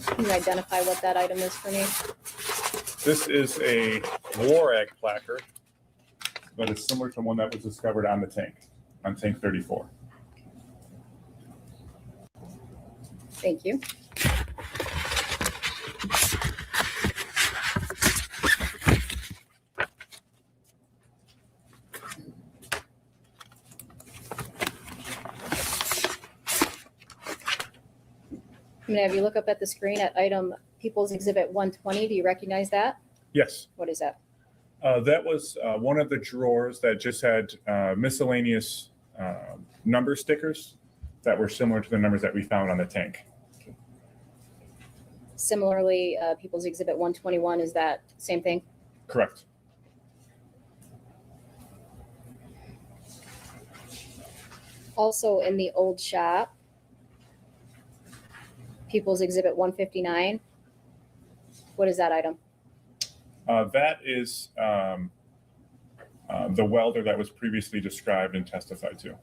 Can you identify what that item is for me? This is a WARAG placard that is similar to one that was discovered on the tank, on tank 34. Thank you. I'm going to have you look up at the screen at item People's Exhibit 120. Do you recognize that? Yes. What is that? That was one of the drawers that just had miscellaneous number stickers that were similar to the numbers that we found on the tank. Similarly, People's Exhibit 121, is that same thing? Correct. Also in the old shop, People's Exhibit 159. What is that item? That is the welder that was previously described and testified to.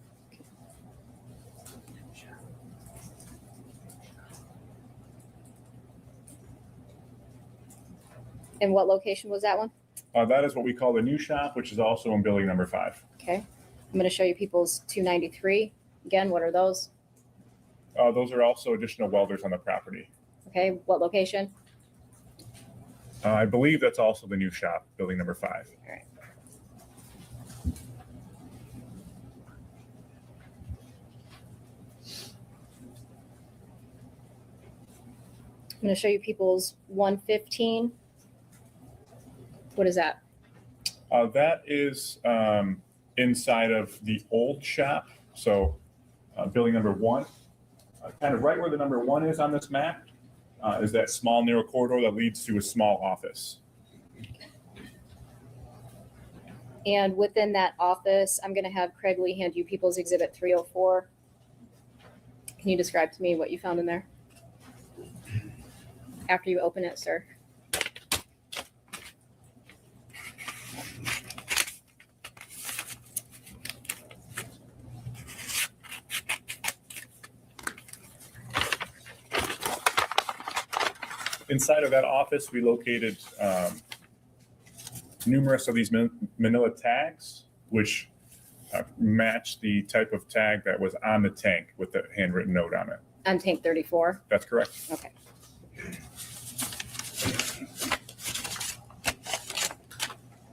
And what location was that one? That is what we call the new shop, which is also in building number 5. Okay. I'm going to show you people's 293. Again, what are those? Those are also additional welders on the property. Okay. What location? I believe that's also the new shop, building number 5. All right. I'm going to show you people's 115. What is that? That is inside of the old shop. So building number 1, kind of right where the number 1 is on this map, is that small narrow corridor that leads to a small office. And within that office, I'm going to have Craig Lee hand you people's exhibit 304. Can you describe to me what you found in there? After you open it, sir. Inside of that office, we located numerous of these manila tags, which match the type of tag that was on the tank with the handwritten note on it. On tank 34? That's correct. Okay.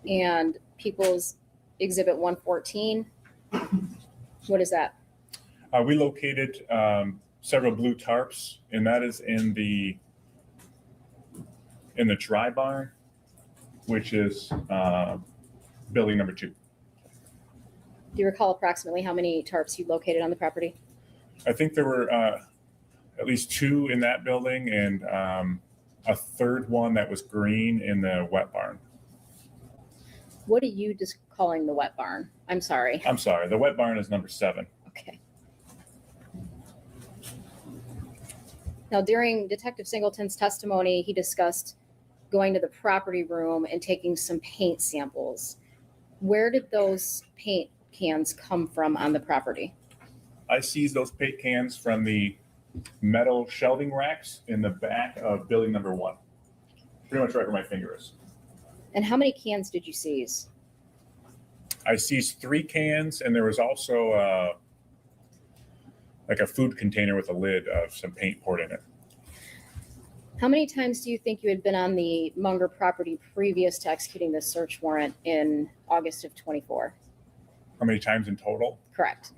And people's exhibit 114, what is that? We located several blue tarps, and that is in the dry barn, which is building number 2. Do you recall approximately how many tarps you located on the property? I think there were at least 2 in that building and a third one that was green in the wet barn. What are you just calling the wet barn? I'm sorry. I'm sorry, the wet barn is number 7. Okay. Now, during Detective Singleton's testimony, he discussed going to the property room and taking some paint samples. Where did those paint cans come from on the property? I seized those paint cans from the metal shelving racks in the back of building number 1. Pretty much right where my finger is. And how many cans did you seize? I seized 3 cans, and there was also like a food container with a lid of some paint poured in it. How many times do you think you had been on the Munger property previous to executing this search warrant in August of 24? How many times in total? Correct.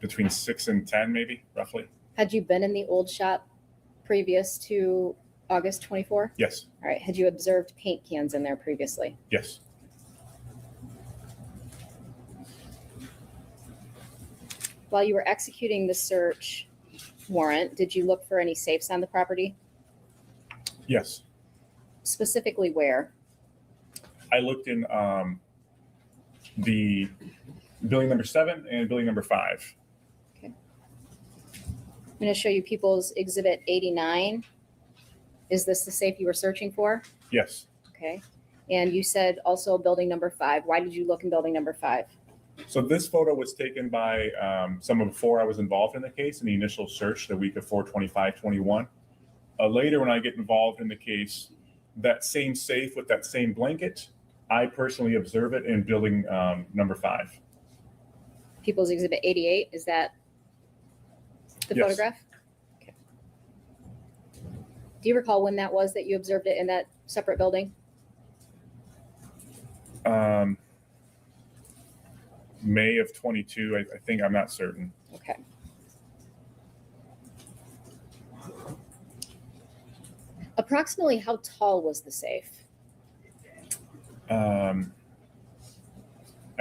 Between 6 and 10, maybe, roughly. Had you been in the old shop previous to August 24? Yes. All right. Had you observed paint cans in there previously? Yes. While you were executing the search warrant, did you look for any safes on the property? Yes. Specifically where? I looked in the building number 7 and building number 5. I'm going to show you people's exhibit 89. Is this the safe you were searching for? Yes. Okay. And you said also building number 5. Why did you look in building number 5? So this photo was taken by someone before I was involved in the case in the initial search the week of 4/25/21. Later, when I get involved in the case, that same safe with that same blanket, I personally observe it in building number 5. People's exhibit 88, is that the Yes. photograph? Okay. Do you recall when that was that you observed it in that separate building? May of 22, I think. I'm not certain. Okay. Approximately how tall was the safe? I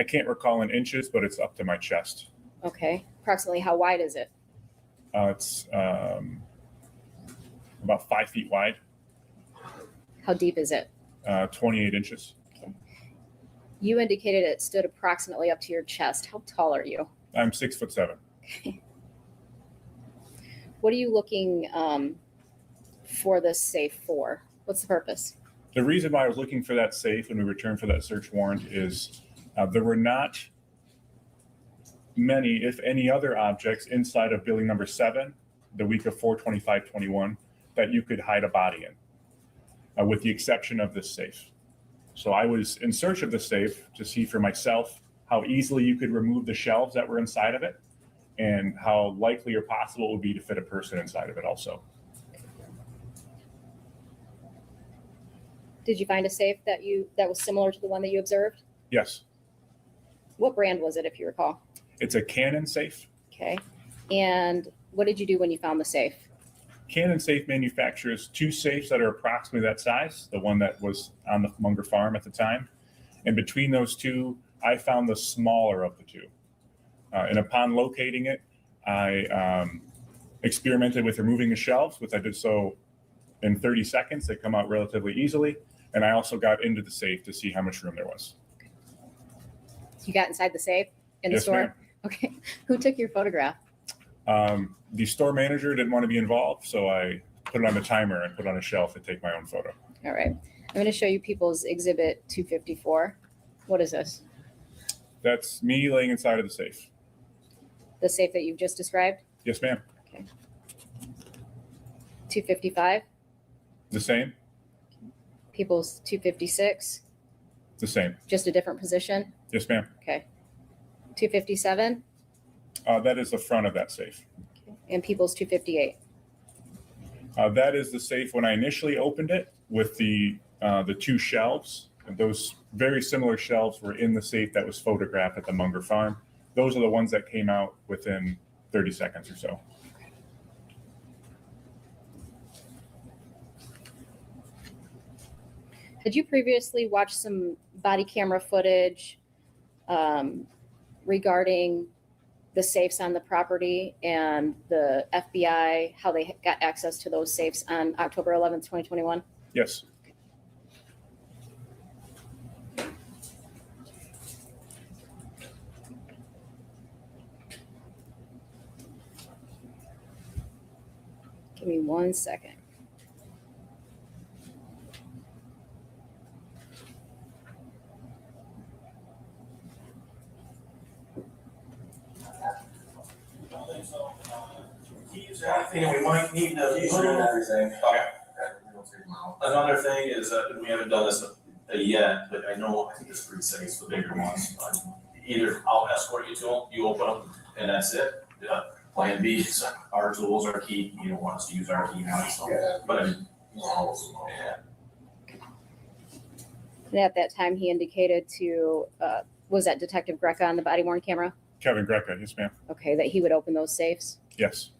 can't recall in inches, but it's up to my chest. Okay. Approximately how wide is it? It's about 5 feet wide, How deep is it? 28 inches. You indicated it stood approximately up to your chest. How tall are you? I'm 6'7". What are you looking for this safe for? What's the purpose? The reason why I was looking for that safe when we returned for that search warrant is there were not many, if any, other objects inside of building number 7 the week of 4/25/21 that you could hide a body in, with the exception of this safe. So I was in search of the safe to see for myself how easily you could remove the shelves that were inside of it and how likely or possible it would be to fit a person inside of it also. Did you find a safe that was similar to the one that you observed? Yes, What brand was it, if you recall? it's a Canon safe. Okay. And what did you do when you found the safe? Canon Safe manufactures two safes that are approximately that size, the one that was on the Munger farm at the time. And between those two, I found the smaller of the two. And upon locating it, I experimented with removing the shelves, which I did so in 30 seconds. They come out relatively easily. And I also got into the safe to see how much room there was. You got inside the safe in the Yes, store? ma'am. Okay. Who took your photograph? The store manager didn't want to be involved, so I put it on the timer and put it on a shelf to take my own photo. All right. I'm going to show you people's exhibit 254. What is this? That's me laying inside of the safe. The safe that you've just described? Yes, ma'am. Okay. 255, The same? people's 256, The same. just a different position? Yes, ma'am. Okay. 257 That is the front of that safe. and people's 258. That is the safe when I initially opened it with the two shelves. And those very similar shelves were in the safe that was photographed at the Munger farm. Those are the ones that came out within 30 seconds or so. Had you previously watched some body camera footage regarding the safes on the property and the FBI, how they got access to those safes on October 11th, 2021? Yes. Give me 1 second. Anything we might need to. Everything. Okay. Another thing is that we haven't done this yet, but I think it's pretty safe, the bigger ones. Either I'll escort you to them, you open them, and that's it. Plan B is our tools are key. You don't want us to use our key now, so. But yeah. And at that time, he indicated to, was that Detective Greca on the body worn camera? Kevin Greca, yes, ma'am. Okay, that he would open those safes? Yes.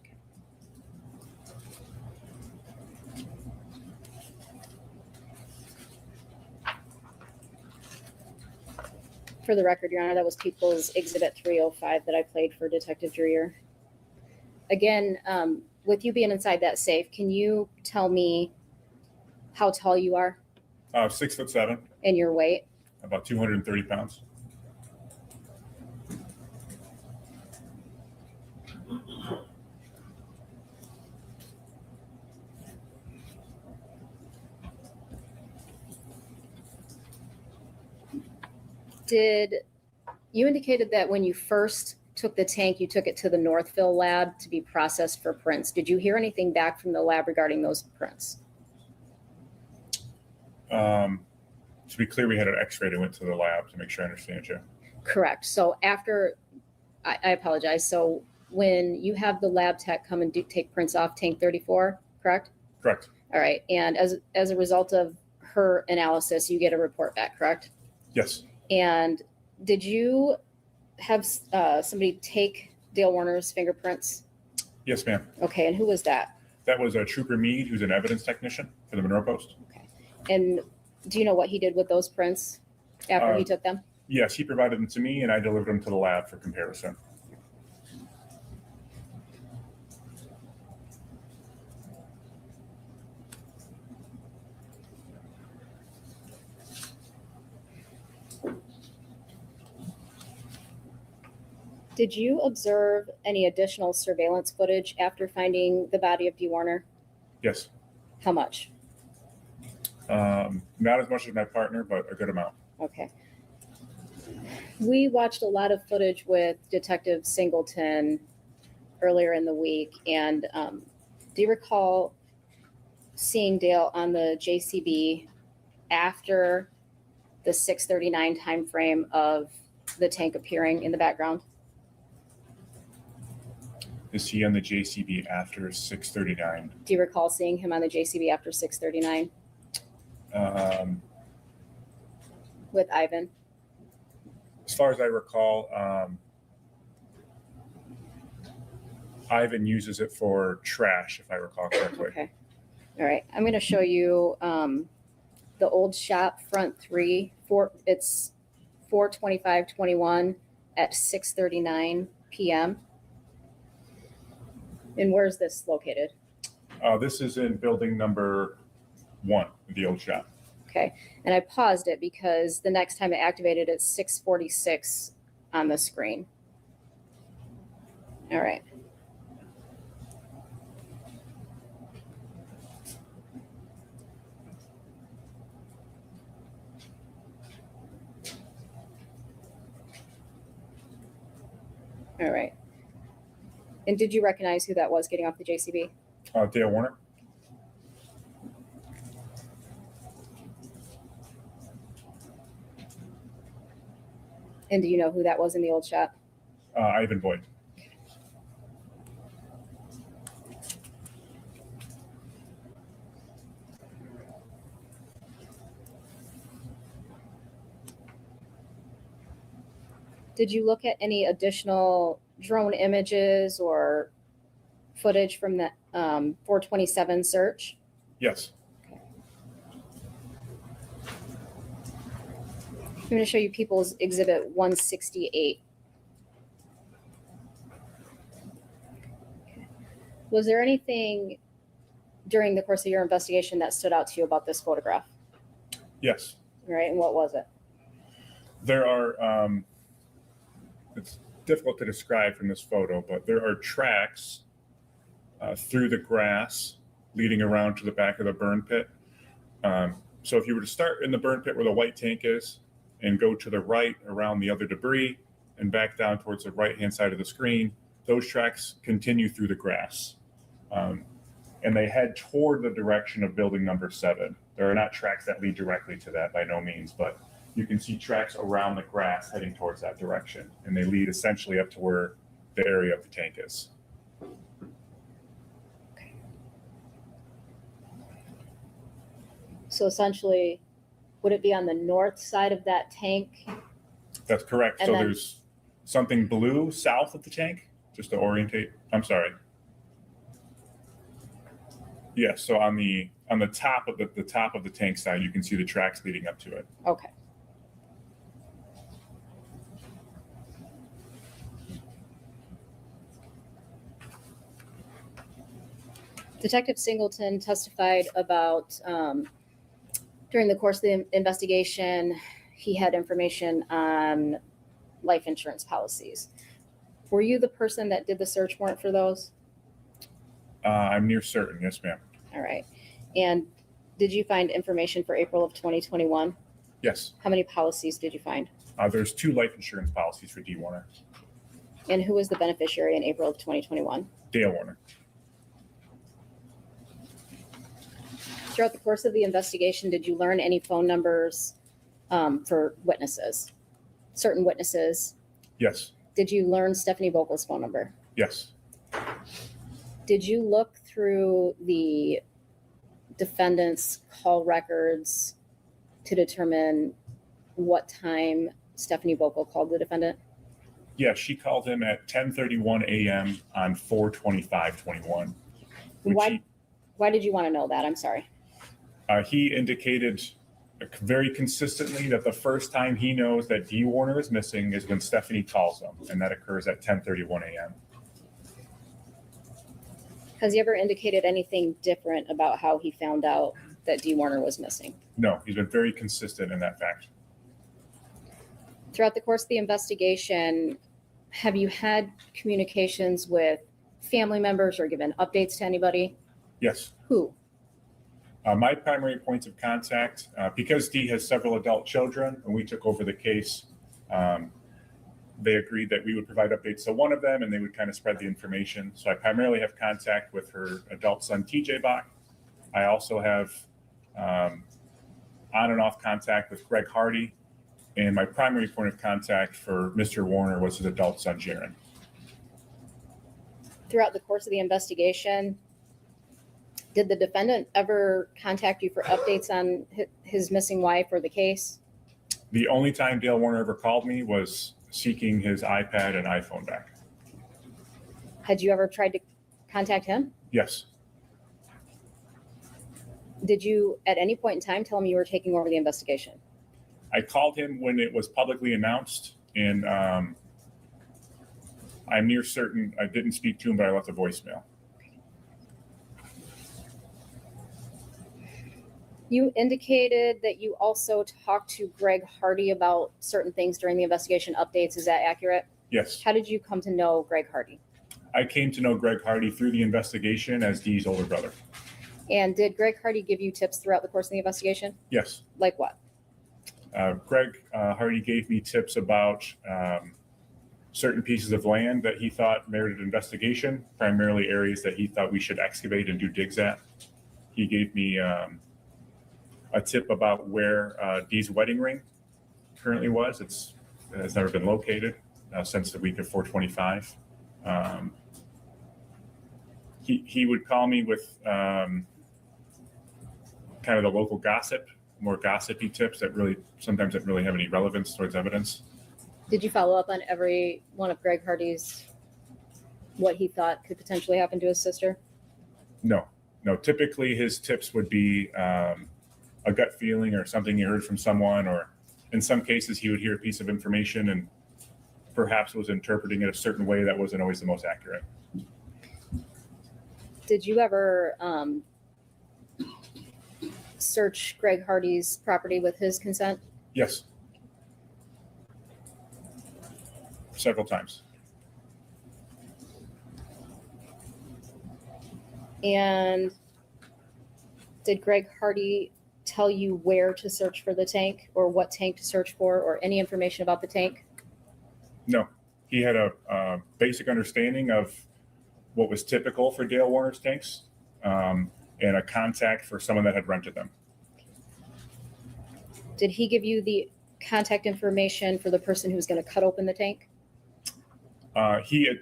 For the record, Your Honor, that was People's Exhibit 305 that I played for Detective Dreer. Again, with you being inside that safe, can you tell me how tall you are 6'7", and your weight? about 230 pounds. Did you indicated that when you first took the tank, you took it to the Northville lab to be processed for prints? Did you hear anything back from the lab regarding those prints? To be clear, we had an x-ray that went to the lab to make sure I understand you. Correct. So after, I apologize. So when you have the lab tech come and take prints off tank 34, correct? Correct. All right. And as a result of her analysis, you get a report back, correct? Yes. And did you have somebody take Dale Warner's fingerprints? Yes, ma'am. Okay. And who was that? That was a Trooper Mead, who's an evidence technician for the Monroe Post. And do you know what he did with those prints after he took them? Yes, he provided them to me, and I delivered them to the lab for comparison. Did you observe any additional surveillance footage after finding the body of D. Warner? Yes. How much? Not as much as my partner, but a good amount. Okay. We watched a lot of footage with Detective Singleton earlier in the week. And do you recall seeing Dale on the JCB after the 6:39 timeframe of the tank appearing in the background? Is he on the JCB after 6:39? Do you recall seeing him on the JCB after 6:39 with Ivan? As far as I recall, Ivan uses it for trash, if I recall correctly. Okay. All right. I'm going to show you the old shop front it's 4/25/21 at 6:39 p.m. And where's this located? This is in building number 1, the old shop. Okay. And I paused it because the next time it activated, it's 6:46 on the screen. All right. All right. And did you recognize who that was getting off the JCB? Dale Warner. And do you know who that was in the old shop? Ivan Boyd. Did you look at any additional drone images or footage from the 427 search? Yes. I'm going to show you People's Exhibit 168. Was there anything during the course of your investigation that stood out to you about this photograph? Yes. All right, and what was it? There are, it's difficult to describe from this photo, but there are tracks through the grass leading around to the back of the burn pit. So if you were to start in the burn pit where the white tank is and go to the right around the other debris and back down towards the right-hand side of the screen, those tracks continue through the grass. And they head toward the direction of building number 7. There are not tracks that lead directly to that by no means, but you can see tracks around the grass heading towards that direction. And they lead essentially up to where the area of the tank is. So essentially, would it be on the north side of that tank? That's correct. And So then- there's something blue south of the tank, just to orientate. I'm sorry. Yes, so on the top of the top of the tank side, you can see the tracks leading up to it. Okay. Detective Singleton testified about during the course of the investigation, he had information on life insurance policies. Were you the person that did the search warrant for those? I'm near certain, yes, ma'am. All right. And did you find information for April of 2021? Yes, How many policies did you find? there's 2 life insurance policies for D. Warner. And who was the beneficiary in April of 2021? Dale Warner. Throughout the course of the investigation, did you learn any phone numbers for witnesses, certain witnesses? Yes, Did you learn Stephanie Vogel's phone number? yes, Did you look through the defendant's call records to determine what time Stephanie Vogel called the defendant? yeah. She called him at 10:31 a.m. on 4/25/21. Why did you want to know that? I'm sorry. He indicated very consistently that the first time he knows that D. Warner is missing is when Stephanie calls him, and that occurs at 10:31 a.m. Has he ever indicated anything different about how he found out that D. Warner was missing? No, he's been very consistent in that fact. Throughout the course of the investigation, have you had communications with family members or given updates to anybody? Yes. Who? My primary points of contact, because D has several adult children and we took over the case, They agreed that we would provide updates to one of them and they would kind of spread the information. So I primarily have contact with her adult son, TJ Bach. I also have on and off contact with Greg Hardy. And my primary point of contact for Mr. Warner was his adult son, Jaron. Throughout the course of the investigation, did the defendant ever contact you for updates on his missing wife or the case? The only time Dale Warner ever called me was seeking his iPad and iPhone back. Had you ever tried to contact him? Yes. Did you at any point in time tell him you were taking over the investigation? I called him when it was publicly announced, and I'm near certain I didn't speak to him, but I left a voicemail. You indicated that you also talked to Greg Hardy about certain things during the investigation updates. Is that accurate? Yes. How did you come to know Greg Hardy? I came to know Greg Hardy through the investigation as Dee's older brother. And did Greg Hardy give you tips throughout the course of the investigation? Yes. Like what? Greg Hardy gave me tips about certain pieces of land that he thought merited investigation, primarily areas that he thought we should excavate and do digs at. He gave me a tip about where Dee's wedding ring currently was. It has never been located since the week of 4/25. He would call me with kind of the local gossip, more gossipy tips that really sometimes don't really have any relevance towards evidence. Did you follow up on every one of Greg Hardy's, what he thought could potentially happen to his sister? No. Typically his tips would be a gut feeling or something he heard from someone, or in some cases he would hear a piece of information and perhaps was interpreting it a certain way that wasn't always the most accurate. Did you ever search Greg Hardy's property with his consent? Yes. Several times. And did Greg Hardy tell you where to search for the tank or what tank to search for or any information about the tank? No. He had a basic understanding of what was typical for Dale Warner's tanks and a contact for someone that had rented them. Did he give you the contact information for the person who's going to cut open the tank? He had,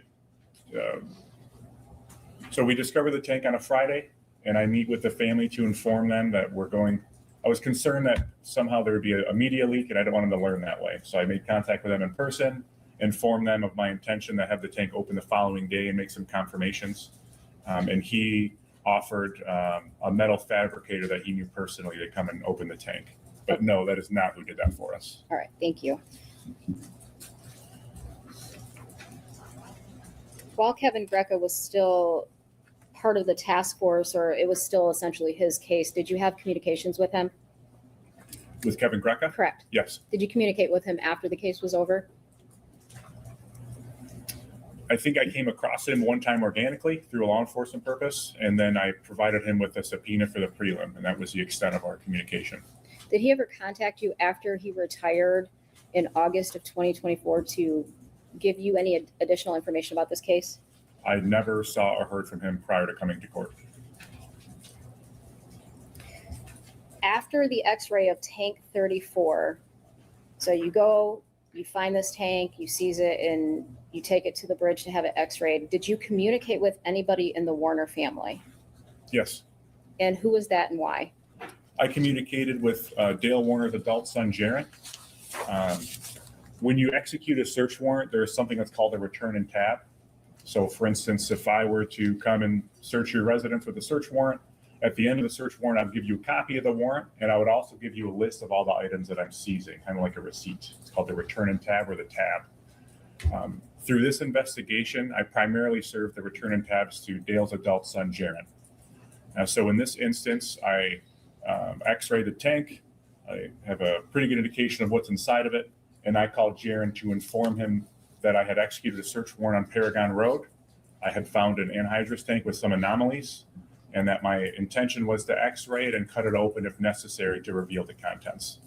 so we discovered the tank on a Friday, and I meet with the family to inform them that we're going. I was concerned that somehow there would be a media leak, and I didn't want them to learn that way. So I made contact with them in person, informed them of my intention to have the tank open the following day and make some confirmations. And he offered a metal fabricator that he knew personally to come and open the tank. But no, that is not who did that for us. All right, thank you. While Kevin Greca was still part of the task force, or it was still essentially his case, did you have communications with him? With Kevin Greca? Correct. Yes. Did you communicate with him after the case was over? I think I came across him one time organically through a law enforcement purpose, and then I provided him with a subpoena for the prelim, and that was the extent of our communication. Did he ever contact you after he retired in August of 2024 to give you any additional information about this case? I never saw or heard from him prior to coming to court. After the x-ray of tank 34, so you go, you find this tank, you seize it, and you take it to the bridge to have it x-rayed. Did you communicate with anybody in the Warner family? Yes. And who was that and why? I communicated with Dale Warner's adult son, Jaron. When you execute a search warrant, there's something that's called a return and tab. So for instance, if I were to come and search your residence with a search warrant, at the end of the search warrant, I'd give you a copy of the warrant, and I would also give you a list of all the items that I'm seizing, kind of like a receipt. It's called the return and tab or the tab. Through this investigation, I primarily served the return and tabs to Dale's adult son, Jaron. So in this instance, I x-rayed the tank. I have a pretty good indication of what's inside of it. And I called Jaron to inform him that I had executed a search warrant on Paragon Road. I had found an anhydrous tank with some anomalies, and that my intention was to x-ray it and cut it open if necessary to reveal the contents.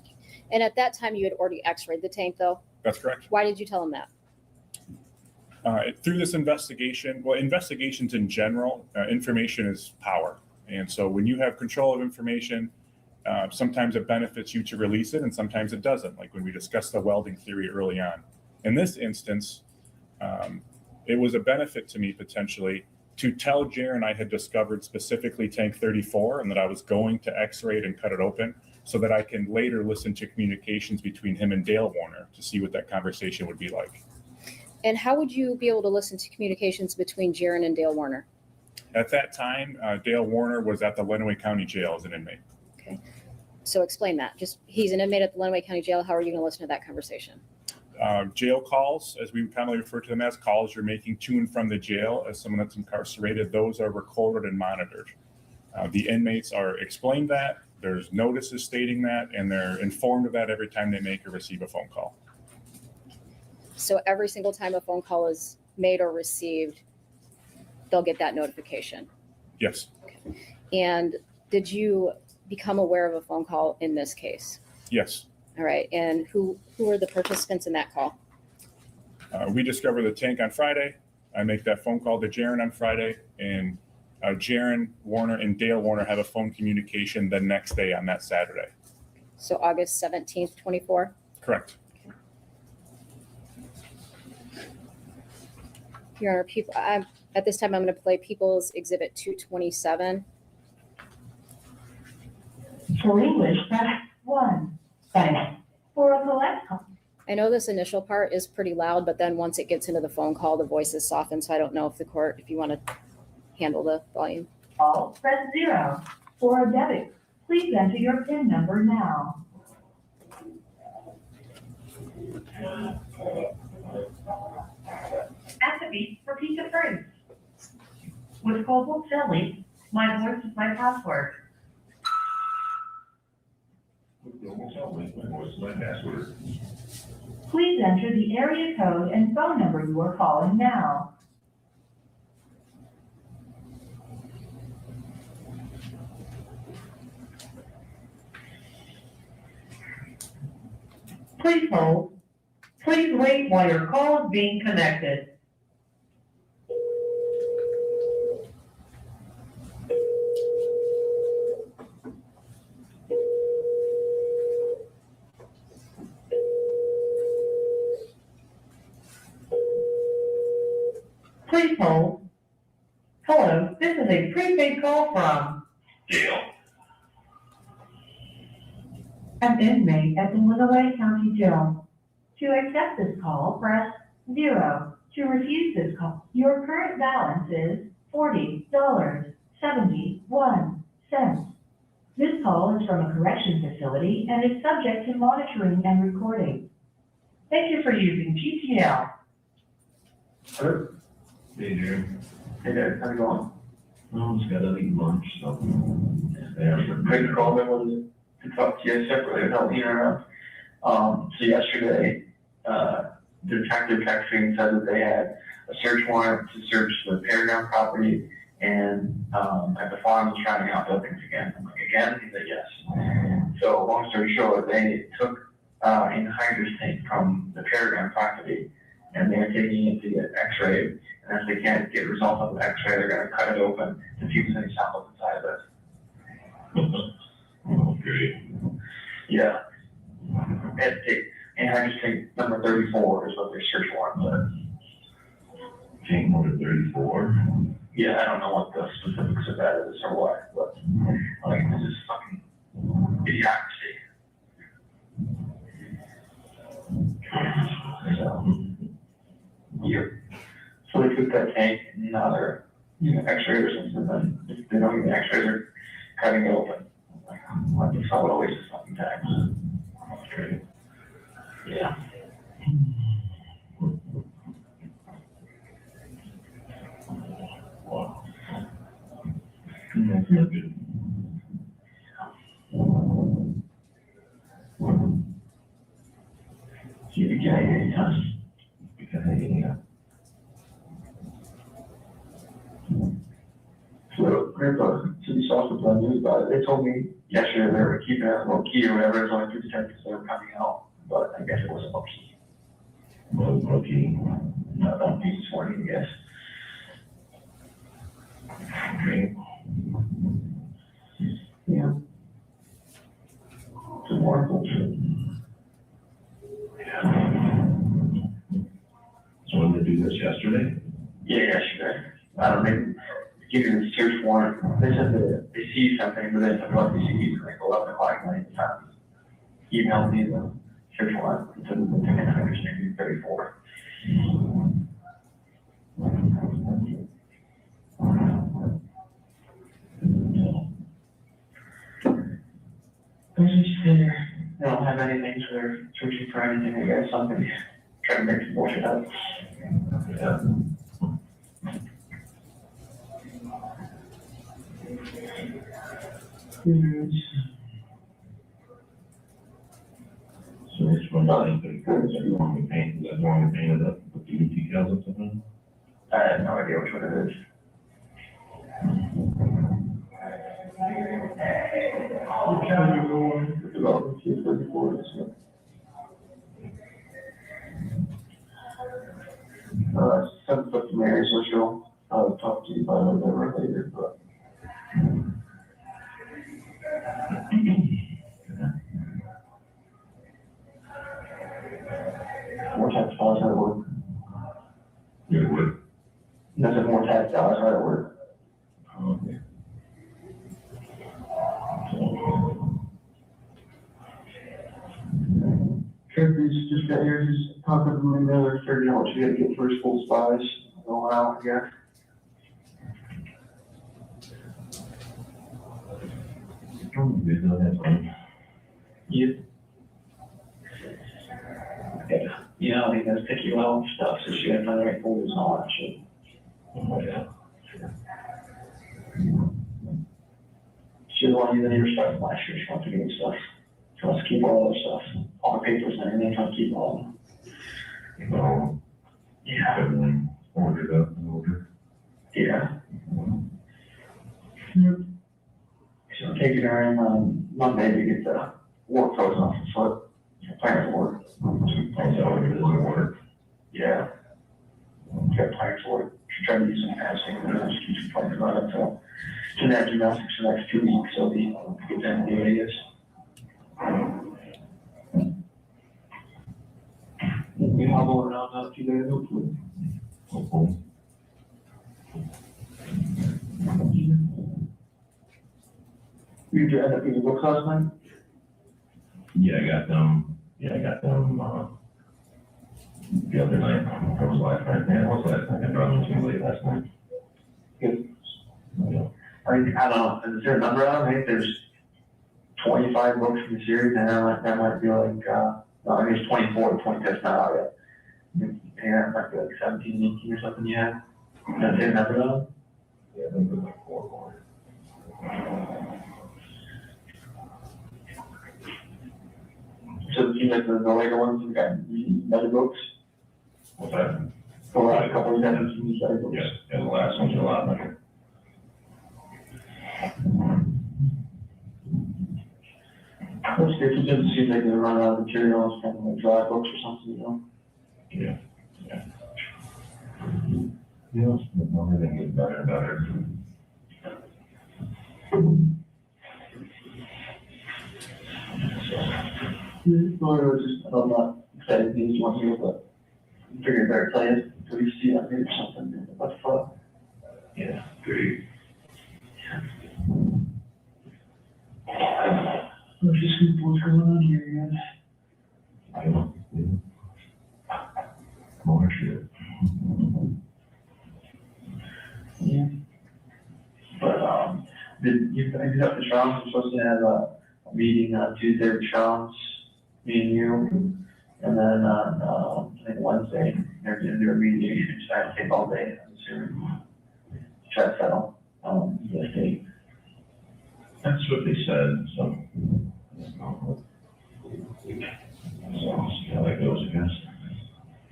And at that time, you had already x-rayed the tank, though? That's correct. Why did you tell him that? Through this investigation, well, investigations in general, information is power. And so when you have control of information, sometimes it benefits you to release it and sometimes it doesn't, like when we discussed the welding theory early on. In this instance, it was a benefit to me potentially to tell Jaron I had discovered specifically tank 34 and that I was going to x-ray it and cut it open so that I can later listen to communications between him and Dale Warner to see what that conversation would be like. And how would you be able to listen to communications between Jaron and Dale Warner? At that time, Dale Warner was at the Lenawee County Jail as an inmate. Okay. So explain that. Just he's an inmate at the Lenawee County Jail. How are you going to listen to that conversation? Jail calls, as we commonly refer to them as, calls you're making to and from the jail as someone that's incarcerated, those are recorded and monitored. The inmates are explained that, there's notices stating that, and they're informed of that every time they make or receive a phone call. So every single time a phone call is made or received, they'll get that notification. Yes. Okay. And did you become aware of a phone call in this case? Yes. All right. And who were the participants in that call? We discover the tank on Friday. I make that phone call to Jaron on Friday, and Jaron Warner and Dale Warner have a phone communication the next day on that Saturday. So August 17th, 24? Correct. Your Honor, people, at this time, I'm going to play People's Exhibit 227. For English, press 1. Thanks. For a collect call. I know this initial part is pretty loud, but then once it gets into the phone call, the voice is softened. So I don't know if the court, if you want to handle the volume. Call, press 0. For a debit, please enter your PIN number now. At the beep, repeat the phrase. With Cobalt Jelly, my voice is my password. Please enter the area code and phone number you are calling now. Please hold. Please wait while your call is being connected. Please hold. Hello, this is a prepaid call from Dale. An inmate at the Lenawee County Jail. To accept this call, press 0. To refuse this call, your current balance is $40.71. This call is from a correction facility and is subject to monitoring and recording. Thank you for using GTL. Hello? Hey, Jim. Hey, Dad, how's it going? Oh, just gotta eat lunch, so. Yeah, great to call me, wanted to talk to you separately about here. So yesterday, the detective texting said that they had a search warrant to search the Paragon property and at the farm trying out buildings again. I'm like, again? He said yes. So long story short, they took in hydrous tank from the Paragon property and they're taking it to get x-rayed. And if they can't get results of the x-ray, they're going to cut it open to see if there's any samples inside of it. Okay. Yeah. And I just think number 34 is what their search warrant said. Tank number 34? Yeah, I don't know what the specifics of that is or what, but like this is fucking idiocracy. So, yeah. So they took that tank and now they're x-ray or something, then if they don't get x-rays, they're cutting it open. Like, what the fuck, what a waste of fucking time. Okay. Yeah. Wow. That's not good. So, Grandpa, so you saw something on the news about it. They told me yesterday they were keeping it low key or whatever. It's only 3 detectives that were coming out, but I guess it wasn't low key. Well, low key. on page 20, I guess. Okay. Yeah. Some more culture. So when they do this yesterday? Yeah, yesterday. I don't know, give you the search warrant. They said that they see something, but then what they see is like 11 o'clock night time. Emailed me the search warrant. It said the ticket number is 34. They don't have anything, so they're searching for anything. I guess something, trying to make some bullshit up. Yeah. So which one is it? Is that the one we painted? Is that the one we painted up with the details or something? I have no idea which one it is. Some stuff to Mary, so she'll talk to you about it a little bit later, but. More tax dollars out of work. Yeah, what? There's more tax dollars out of work. Okay. Kirby's just got here, just talking to my brother, figuring out what she gotta get for her school supplies. Oh, wow, yeah. Yeah. Yeah, I mean, that's picky level stuff, so she had to find the right folders and all that shit. Oh, yeah. She doesn't want to use any of her stuff from last year, she wants to get new stuff. She wants to keep all her stuff, all the papers and everything, trying to keep all of them. So, Yeah. everything ordered up in order. Yeah. Yep. So I'm taking her in on Monday to get the work frozen off the foot. Plans work. Also, it doesn't work. Yeah. Got plans for it. She's trying to use some passing, and then she keeps complaining about it, so. She's gonna have gymnastics for the next 2 weeks, so be, get them to do it, I guess. We hobble around now, if you guys hopefully. Hopefully. You did end up getting books last night? Yeah, I got them, the other night, that was last night, yeah, it was last night, I brought them too late last night. Good. Yeah. I don't know, is there a number on it? I think there's 25 books in the series, and that might be like, no, I think it's 24, 25's not out yet. Yeah, it might be like 17, 18 or something you had. Does it say a number on it? Yeah, I think it was like 4 more. So it seems like the later ones, we got better books. What's that? The last couple of them, some better books. Yeah, the last one's a lot better. That's good, it doesn't seem like they're running out of materials, kind of like dry books or something, you know? Yeah, yeah. Yes, but everything gets better and better. I'm not excited these one here, but I figured better play it, so we see that maybe something, but fun. Yeah, great. Let's just see what's going on here, guys. I don't, more shit. Yeah. But, I ended up the Shawns, we're supposed to have a meeting on Tuesday with Shawns, me and you. And then on, I think Wednesday, they're gonna do a mediation, so I take all day, I'm assuming. Try to settle, the state. That's what they said, so. So, see how that goes, I guess.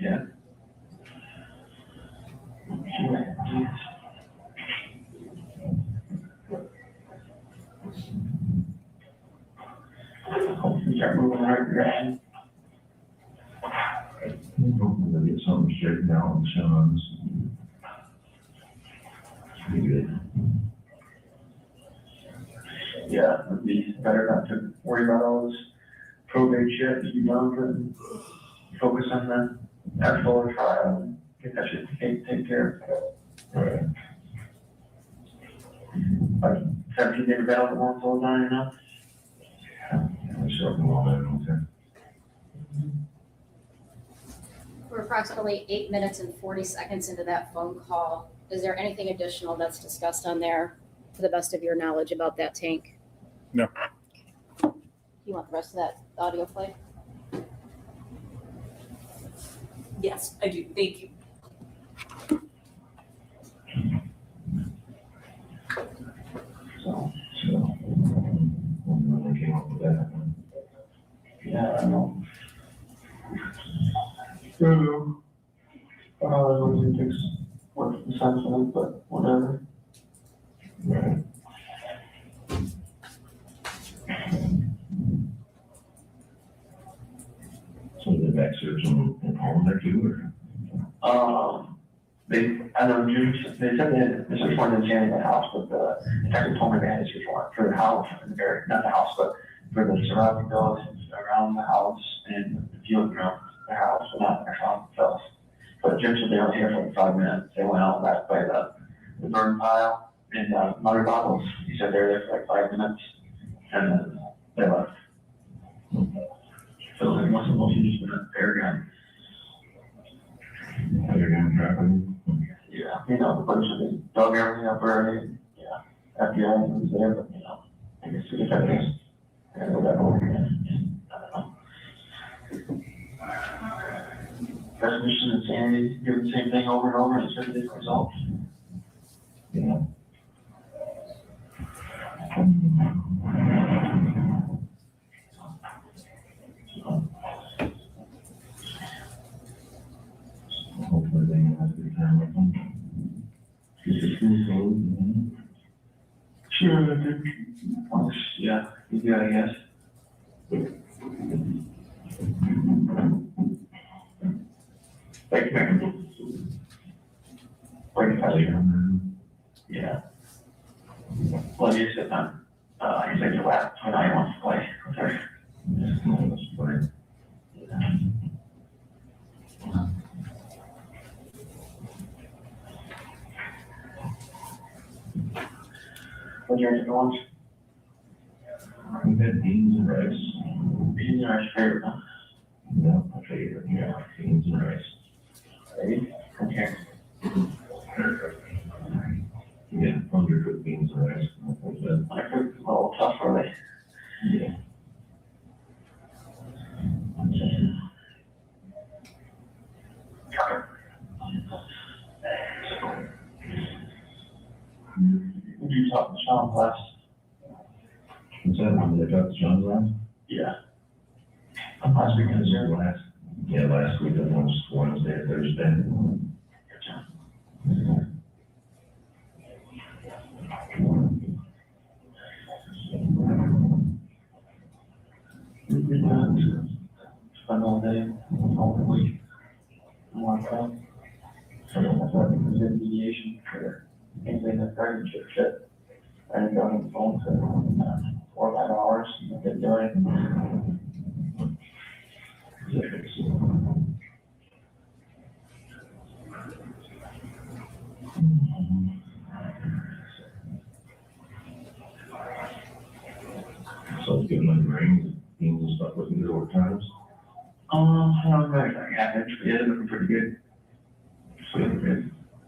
Yeah. Hopefully start moving in the right direction. Hopefully they'll get something straightened Dalton, Sean's. Pretty good. Yeah, it'd be better not to worry about all this probate shit to be done, but focus on the actual trial and get that shit take care of. Right. Like 17 day battle that won't slow down enough. Yeah, we should open all that, okay. We're approximately 8 minutes and 40 seconds into that phone call. Is there anything additional that's discussed on there, to the best of your knowledge, about that tank? No. You want the rest of that audio play? Yes, I do. Thank you. So, when they came up with that. Yeah, I know. I don't think it's worth the sentiment, but whatever. Right. So the back search in home there too, or? I don't know, they said that the search warrant didn't say anything in the house, but the detective told me they had a search warrant for the house, not the house, but for the surrounding buildings around the house and the field around the house, but not around themselves. But Jim said they were here for like 5 minutes. They went out back by the burn pile and mother bottles. He said they were there for like 5 minutes and then they left. So they must have mostly just been an air gun. Air gun trapping? Yeah, you know, the bunch of the dug everything up already. Yeah, FBI was there, but you know, I guess the defendants and whatever. I don't know. Resolution and sanity, do the same thing over and over and expect different results. Yeah. Hopefully they have a good time with them. Sure, I think. Yeah, I guess. Thank you, man. Yeah. Well, you said that, you said your lap, so now you want to play. Okay. Let's play. What do you have for lunch? We've had beans and rice. Beans and rice, favorite, huh? No, my favorite, yeah, beans and rice. Ready? Okay. Yeah, undercooked beans and rice. Undercooked is a little tough for me. Yeah. Did you talk to Sean last? Was that when they talked to Sean last? Yeah. Last week, last week, it was Wednesday, Thursday. Spend all day, all week. One time. So I thought it was in mediation for anything that guardianship shit. I didn't go on the phone for 4 or 5 hours. I didn't do anything. So it's getting like rain, beans and stuff looking good over times. I don't know if that happened. Yeah, it's looking pretty good. It's looking good.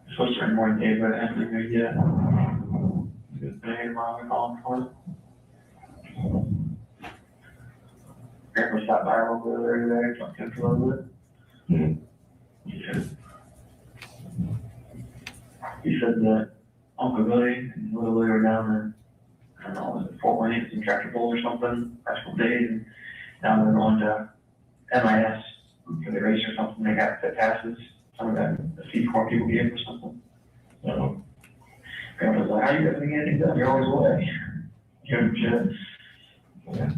It's supposed to rain more today, but it hasn't been good yet. Good day tomorrow, we're calling for it. Grandpa stopped by a little bit earlier today, talked to him for a little bit. Yeah. He said that Uncle Billy and Little Billy were down in, I don't know, was it Fort Wayne, some tractor pull or something, last couple days, and now they're going to MIS for the race or something. They got the passes, some of that, the feed corn people gave or something. So, Grandpa's like, how you gonna get anything done? You're always away. Give him shit. Yeah.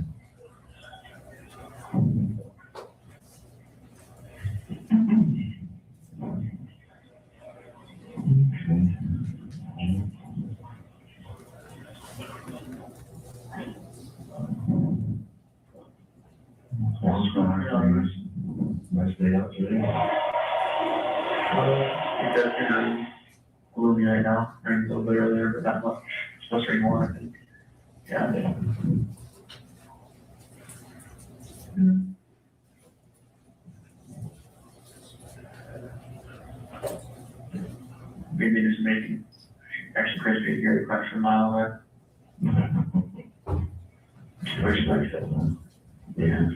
now, or a little bit earlier, but not much. Supposed to rain more, I think. Yeah, they don't. Maybe just making extra crispy here, a question mile away. Which makes sense. Yeah.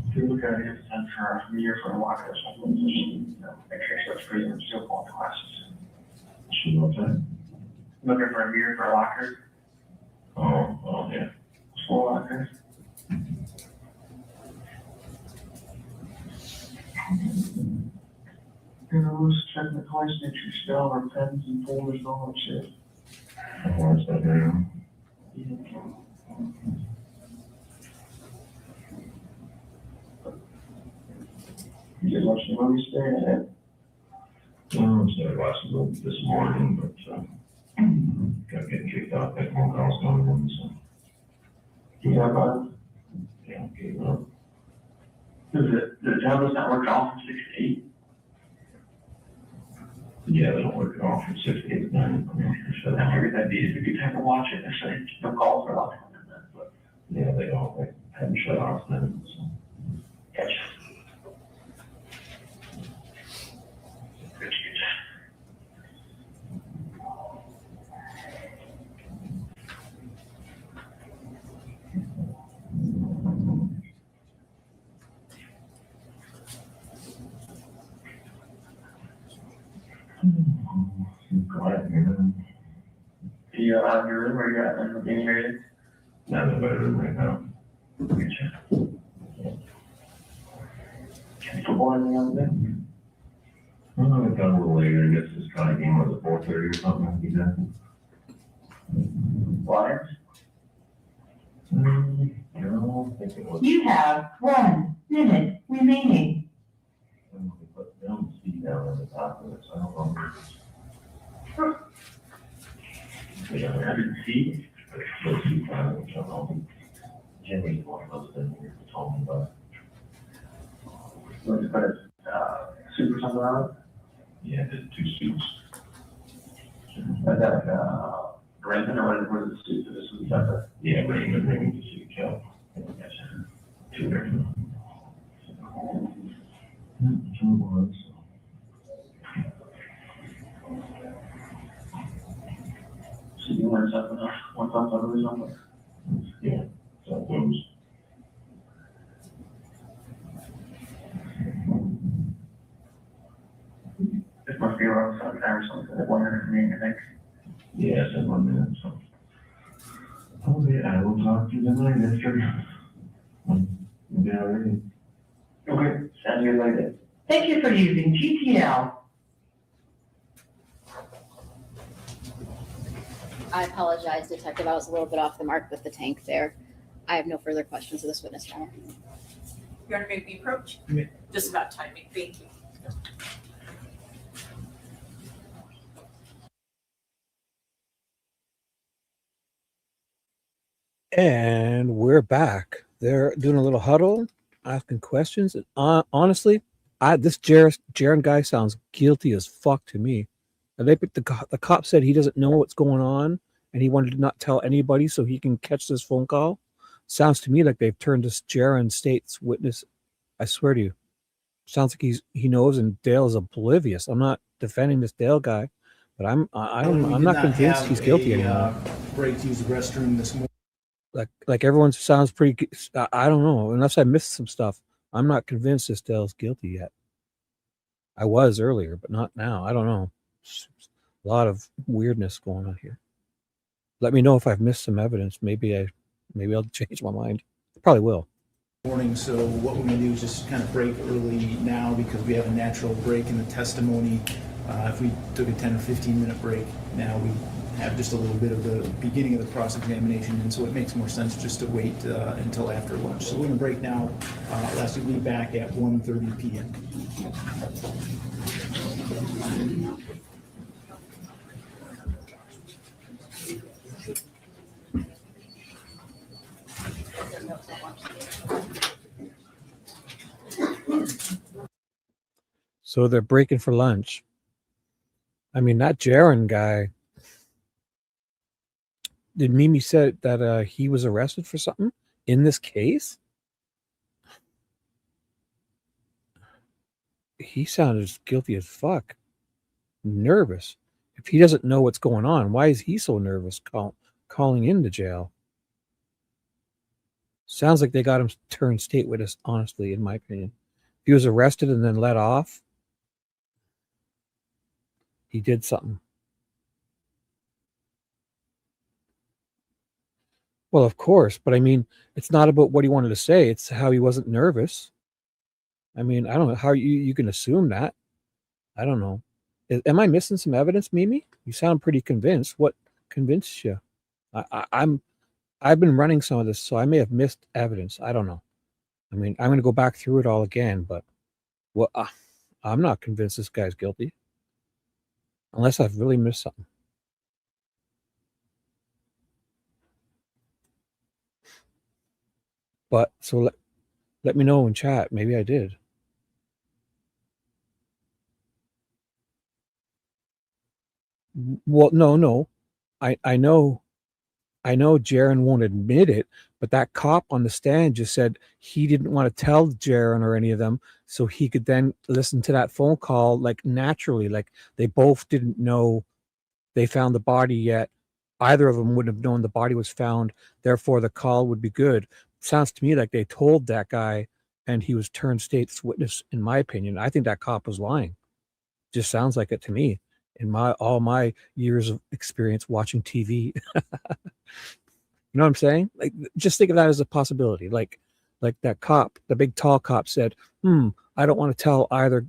If you look at it, it's time for a year for a walk or something, just, you know, make sure it starts freezing and still fall classes. Looking for a mirror for a locker. Oh, yeah. Full locker. You know, just checking the twice, make sure you still our pens and folders and all that shit. What's that now? You guys watching the movie today? I started watching a this morning, but got getting kicked out that phone calls going on, so. Yeah, but. Yeah, gave up. The job does not work off from 6 to 8? Yeah, they don't work it off from 6 to 8 at night. So I figured that'd be a good time to watch it. I say, no calls are allowed to come in then, but. Yeah, they don't, they haven't shut off then, so. Gotcha. Good. Quiet, man. You out of your room or you out in the gaming area? Not in the bedroom right now. Football anything on the day? Oh, it's got a little later. I guess this kind of game was at 4:30 or something. I'll be done. Lions? No, I think it was. You have 1 minute remaining. They put film speed down on the top of it, so I don't know. Yeah, I didn't see. Those two times, which I don't know. Jimmy's one of those things here told me about. What is that? Super something on it? Yeah, the 2 suits. Is that Brandon or what is the suit for this week? Yeah, Brandon, bringing the suit, Kel. Gotcha. 2 different. Two ones. So you learn something else, one time or something? Yeah, so those. This must be around some time or something, like 1 minute for me, I think. Yeah, it's 1 minute, so. Oh, yeah, I will talk to you tonight after. Yeah, already. Okay, sounds good like that. Thank you for using GTL. I apologize, Detective. I was a little bit off the mark with the tank there. I have no further questions of this witness panel. You want to make the approach? Yeah. Just about timing. Thank you. And we're back. They're doing a little huddle, asking questions. And honestly, this Jaron guy sounds guilty as fuck to me. And the cop said he doesn't know what's going on, and he wanted to not tell anybody so he can catch this phone call. Sounds to me like they've turned this Jaron State's witness. I swear to you, sounds like he knows, and Dale is oblivious. I'm not defending this Dale guy, but I'm not convinced he's guilty anymore. Break to use the restroom this morning. Like everyone sounds pretty. I don't know, unless I missed some stuff. I'm not convinced this Dale's guilty yet. I was earlier, but not now. I don't know. A lot of weirdness going on here. Let me know if I've missed some evidence. Maybe I'll change my mind. Probably will. Morning, so what we're going to do is just kind of break early now because we have a natural break in the testimony. If we took a 10 or 15 minute break now, we have just a little bit of the beginning of the cross-examination, and so it makes more sense just to wait until after lunch. So we're going to break now. Last we'll be back at 1:30 p.m. So they're breaking for lunch. I mean, that Jaron guy. Did Mimi said that he was arrested for something in this case? He sounded guilty as fuck. Nervous. If he doesn't know what's going on, why is he so nervous calling into jail? Sounds like they got him turned state witness, honestly, in my opinion. If he was arrested and then let off, he did something. Well, of course, but I mean, it's not about what he wanted to say. It's how he wasn't nervous. I mean, I don't know how you can assume that. I don't know. Am I missing some evidence, Mimi? You sound pretty convinced. What convinced you? I've been running some of this, so I may have missed evidence. I don't know. I mean, I'm going to go back through it all again, but I'm not convinced this guy's guilty, unless I've really missed something. But so let me know in chat. Maybe I did. Well, no. I know Jaron won't admit it, but that cop on the stand just said he didn't want to tell Jaron or any of them, so he could then listen to that phone call like naturally, like they both didn't know they found the body yet. Either of them wouldn't have known the body was found, therefore the call would be good. Sounds to me like they told that guy and he was turned state's witness, in my opinion. I think that cop was lying. Just sounds like it to me. In all my years of experience watching TV. You know what I'm saying? Like, just think of that as a possibility. Like that cop, the big tall cop said, I don't want to tell either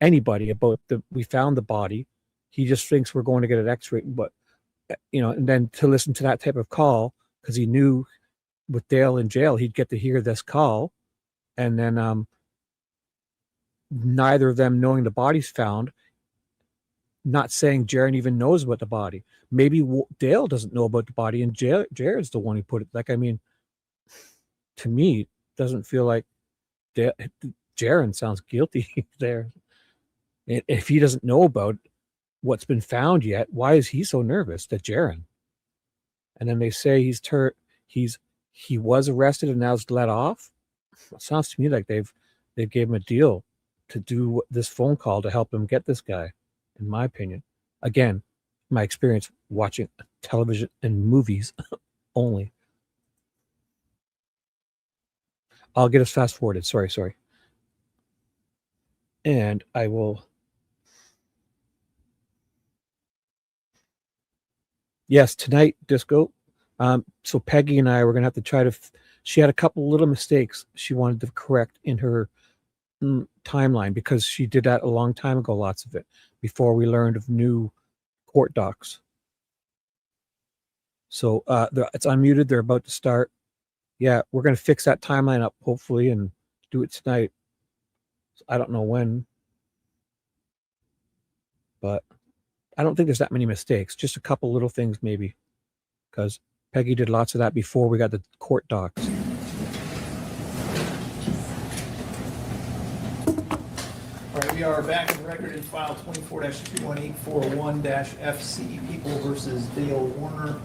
anybody about we found the body. He just thinks we're going to get an x-ray, but and then to listen to that type of call, because he knew with Dale in jail, he'd get to hear this call. And then neither of them knowing the body's found, not saying Jaron even knows about the body. Maybe Dale doesn't know about the body, and Jared's the one who put it. Like, I mean, to me, it doesn't feel like Jaron sounds guilty there. If he doesn't know about what's been found yet, why is he so nervous? That Jaron. And then they say he was arrested and now is let off. It sounds to me like they gave him a deal to do this phone call to help him get this guy. In my opinion, again, my experience watching television and movies only. I'll get us fast forwarded. Sorry. And I will. Yes, tonight, Disco. So Peggy and I were going to have to try to. She had a couple little mistakes she wanted to correct in her timeline, because she did that a long time ago, lots of it, before we learned of new court docs. So it's unmuted. They're about to start. Yeah, we're going to fix that timeline up, hopefully, and do it tonight. I don't know when, but I don't think there's that many mistakes. Just a couple little things, maybe, because Peggy did lots of that before we got the court docs. All right, we are back in the record in file 24-21841-FC, People versus Dale Warner.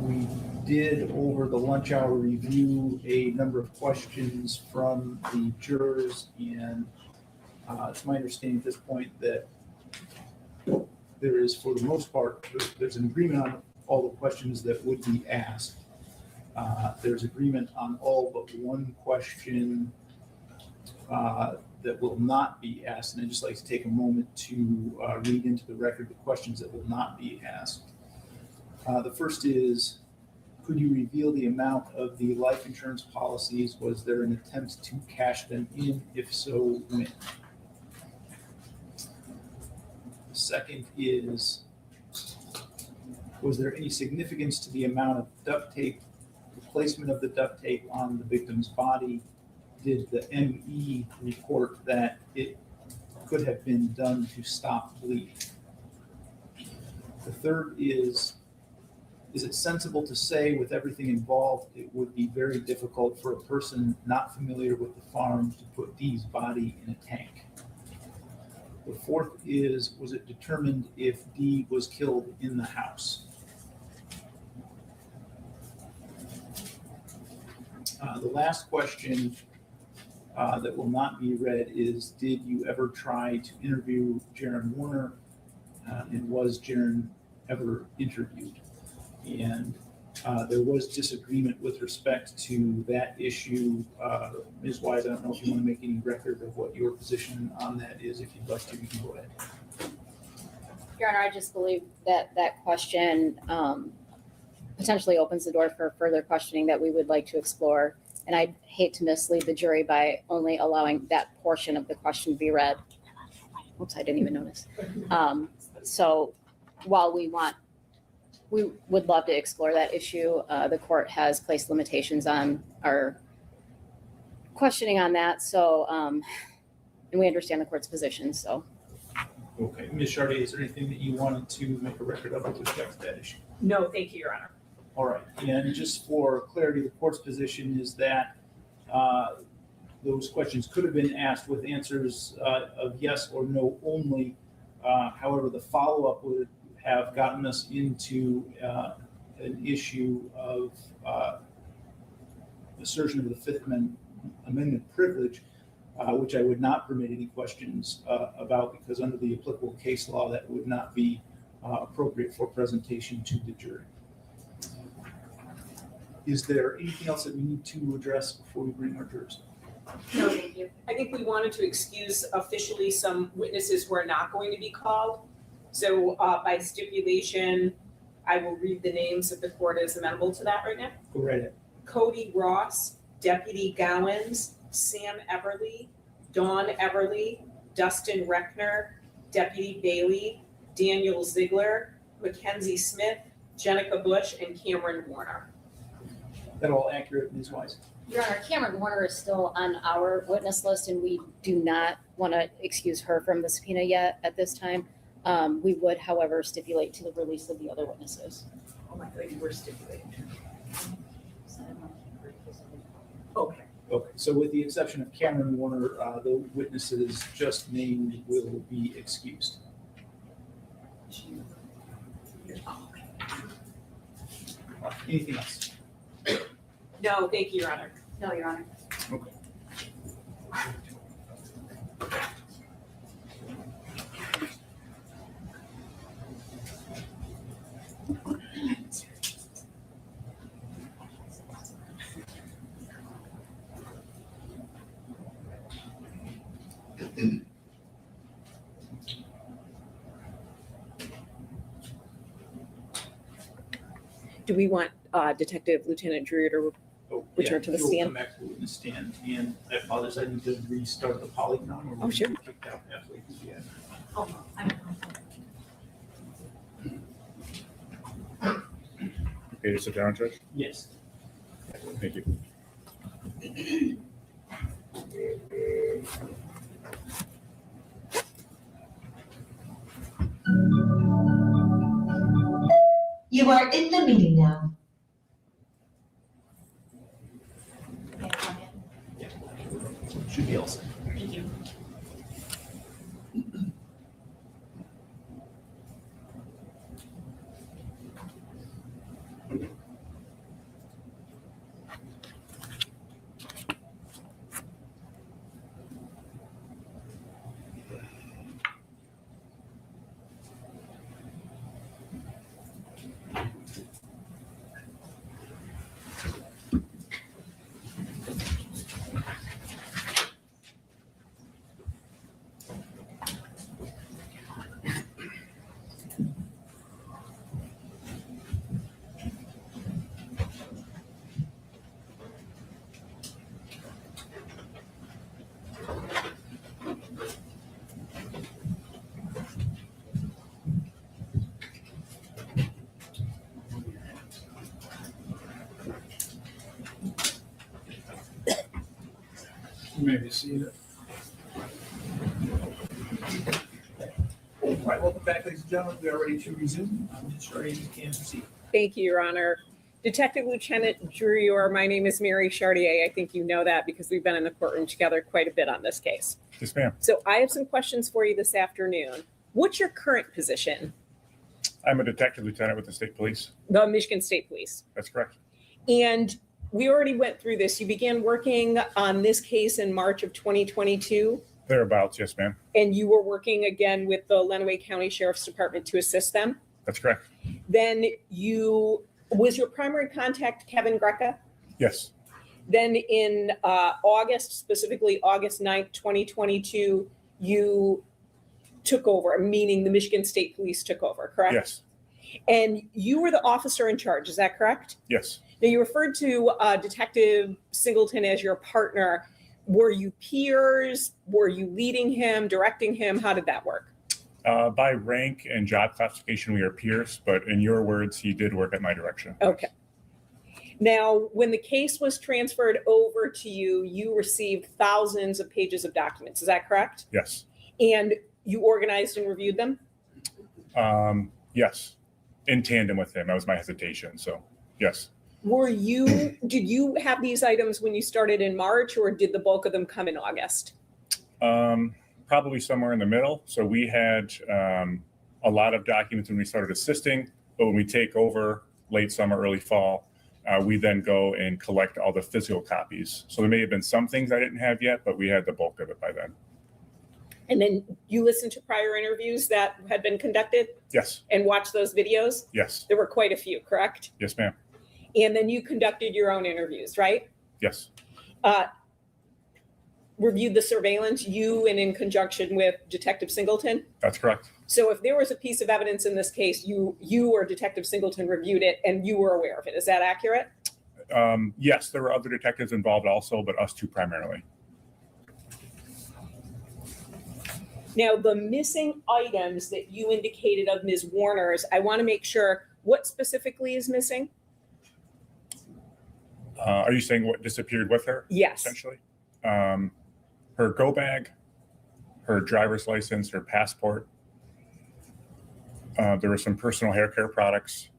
We did, over the lunch hour, review a number of questions from the jurors, and it's my understanding at this point that there is, for the most part, there's an agreement on all the questions that would be asked. There's agreement on all but one question that will not be asked, and I'd just like to take a moment to read into the record the questions that will not be asked. The first is, could you reveal the amount of the life insurance policies? Was there an attempt to cash them in? If so, when? The second is, was there any significance to the amount of duct tape, the placement of the duct tape on the victim's body? Did the ME report that it could have been done to stop bleeding? The third is is it sensible to say with everything involved, it would be very difficult for a person not familiar with the farm to put Dee's body in a tank? The fourth is, was it determined if Dee was killed in the house? The last question that will not be read is, did you ever try to interview Jaron Warner? And was Jaron ever interviewed? And there was disagreement with respect to that issue. Ms. Wise, I don't know if you want to make any record of what your position on that is. If you'd like to, you can go ahead. Your Honor, I just believe that that question potentially opens the door for further questioning that we would like to explore. And I'd hate to mislead the jury by only allowing that portion of the question to be read. Oops, I didn't even notice. So while we would love to explore that issue, the court has placed limitations on our questioning on that. So, and we understand the court's position, so. Okay, Ms. Chartier, is there anything that you wanted to make a record of with respect to that issue? No, thank you, Your Honor. All right, and just for clarity, the court's position is that those questions could have been asked with answers of yes or no only. However, the follow-up would have gotten us into an issue of assertion of the Fifth Amendment privilege, which I would not permit any questions about, because under the applicable case law, that would not be appropriate for presentation to the jury. Is there anything else that we need to address before we bring our jurors? No, thank you. I think we wanted to excuse officially some witnesses who are not going to be called. So by stipulation, I will read the names if the court is amenable to that right now. Go right ahead. Cody Ross, Deputy Gowans, Sam Everly, Dawn Everly, Dustin Reckner, Deputy Bailey, Daniel Ziegler, Mackenzie Smith, Jenica Bush, and Cameron Warner. That all accurate, Ms. Wise? Your Honor, Cameron Warner is still on our witness list, and we do not want to excuse her from the subpoena yet at this time. We would, however, stipulate to the release of the other witnesses. Oh my God, you were stipulating. Okay. Okay, so with the exception of Cameron Warner, the witnesses just named will be excused. Anything else? No, thank you, Your Honor. No, Your Honor. Okay. Do we want Detective Lieutenant Drury to return to the You'll stand? Come back to the witness stand, and I apologize, I need to restart the polygon. Or Oh, sure. Kicked out halfway through the ad. Okay to sit down, Judge? Yes. Thank you. You are in the meeting now. Should be all set. Thank you. You may be seated. All right, welcome back, ladies and gentlemen. We are ready to resume. I'm just ready, you can proceed. Thank you, Your Honor. Detective Lieutenant Jurior, my name is Mary Chartier. I think you know that because we've been in the courtroom together quite a bit on this case. Yes, ma'am. So I have some questions for you this afternoon. What's your current position? I'm a detective lieutenant with the state police. The Michigan State Police. That's correct. And we already went through this. You began working on this case in March of 2022, Thereabouts, yes, ma'am. and you were working again with the Lenawee County Sheriff's Department to assist them. That's correct. Then was your primary contact Kevin Greca? Yes. Then in August, specifically August 9th, 2022, you took over, meaning the Michigan State Police took over, correct? Yes. And you were the officer in charge, is that correct? Yes. Now, you referred to Detective Singleton as your partner. Were you peers? Were you leading him, directing him? How did that work? By rank and job classification, we are peers, but in your words, he did work at my direction. Okay. Now, when the case was transferred over to you, you received thousands of pages of documents. Is that correct? Yes. And you organized and reviewed them? Yes. In tandem with him. That was my hesitation. So, yes. Did you have these items when you started in March, or did the bulk of them come in August? Probably somewhere in the middle. So we had a lot of documents when we started assisting, but when we take over late summer, early fall, we then go and collect all the physical copies. So there may have been some things I didn't have yet, but we had the bulk of it by then. And then you listened to prior interviews that had been conducted? Yes. And watched those videos? Yes. There were quite a few, correct? Yes, ma'am. And then you conducted your own interviews, right? Yes. Reviewed the surveillance, you and in conjunction with Detective Singleton? That's correct. So if there was a piece of evidence in this case, you or Detective Singleton reviewed it and you were aware of it. Is that accurate? Yes, there were other detectives involved also, but us two primarily. Now, the missing items that you indicated of Ms. Warner's, I want to make sure what specifically is missing? Are you saying what disappeared with her? Yes. Essentially. Her go bag, her driver's license, her passport. There were some personal hair care products,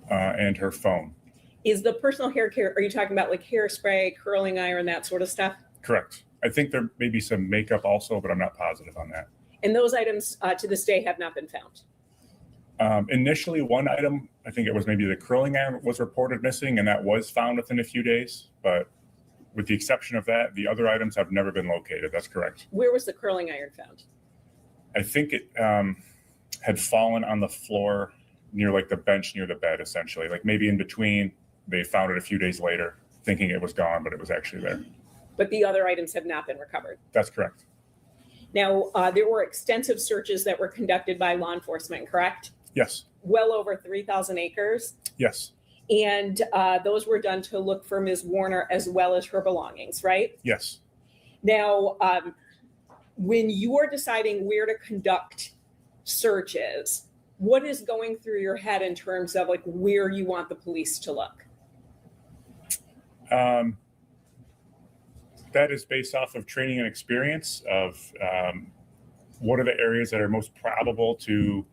and her phone. Is the personal hair care, are you talking about like hairspray, curling iron, that sort of stuff? Correct. I think there may be some makeup also, but I'm not positive on that. And those items to this day have not been found? Initially, one item, I think it was maybe the curling iron, was reported missing, and that was found within a few days. But with the exception of that, the other items have never been located. That's correct. Where was the curling iron found? I think it had fallen on the floor near like the bench near the bed, essentially. Like maybe in between, they found it a few days later, thinking it was gone, but it was actually there. But the other items have not been recovered? That's correct. Now, there were extensive searches that were conducted by law enforcement, correct? Yes. Well over 3,000 acres? Yes. And those were done to look for Ms. Warner as well as her belongings, right? Yes. Now, when you are deciding where to conduct searches, what is going through your head in terms of like where you want the police to look? That is based off of training and experience of what are the areas that are most probable to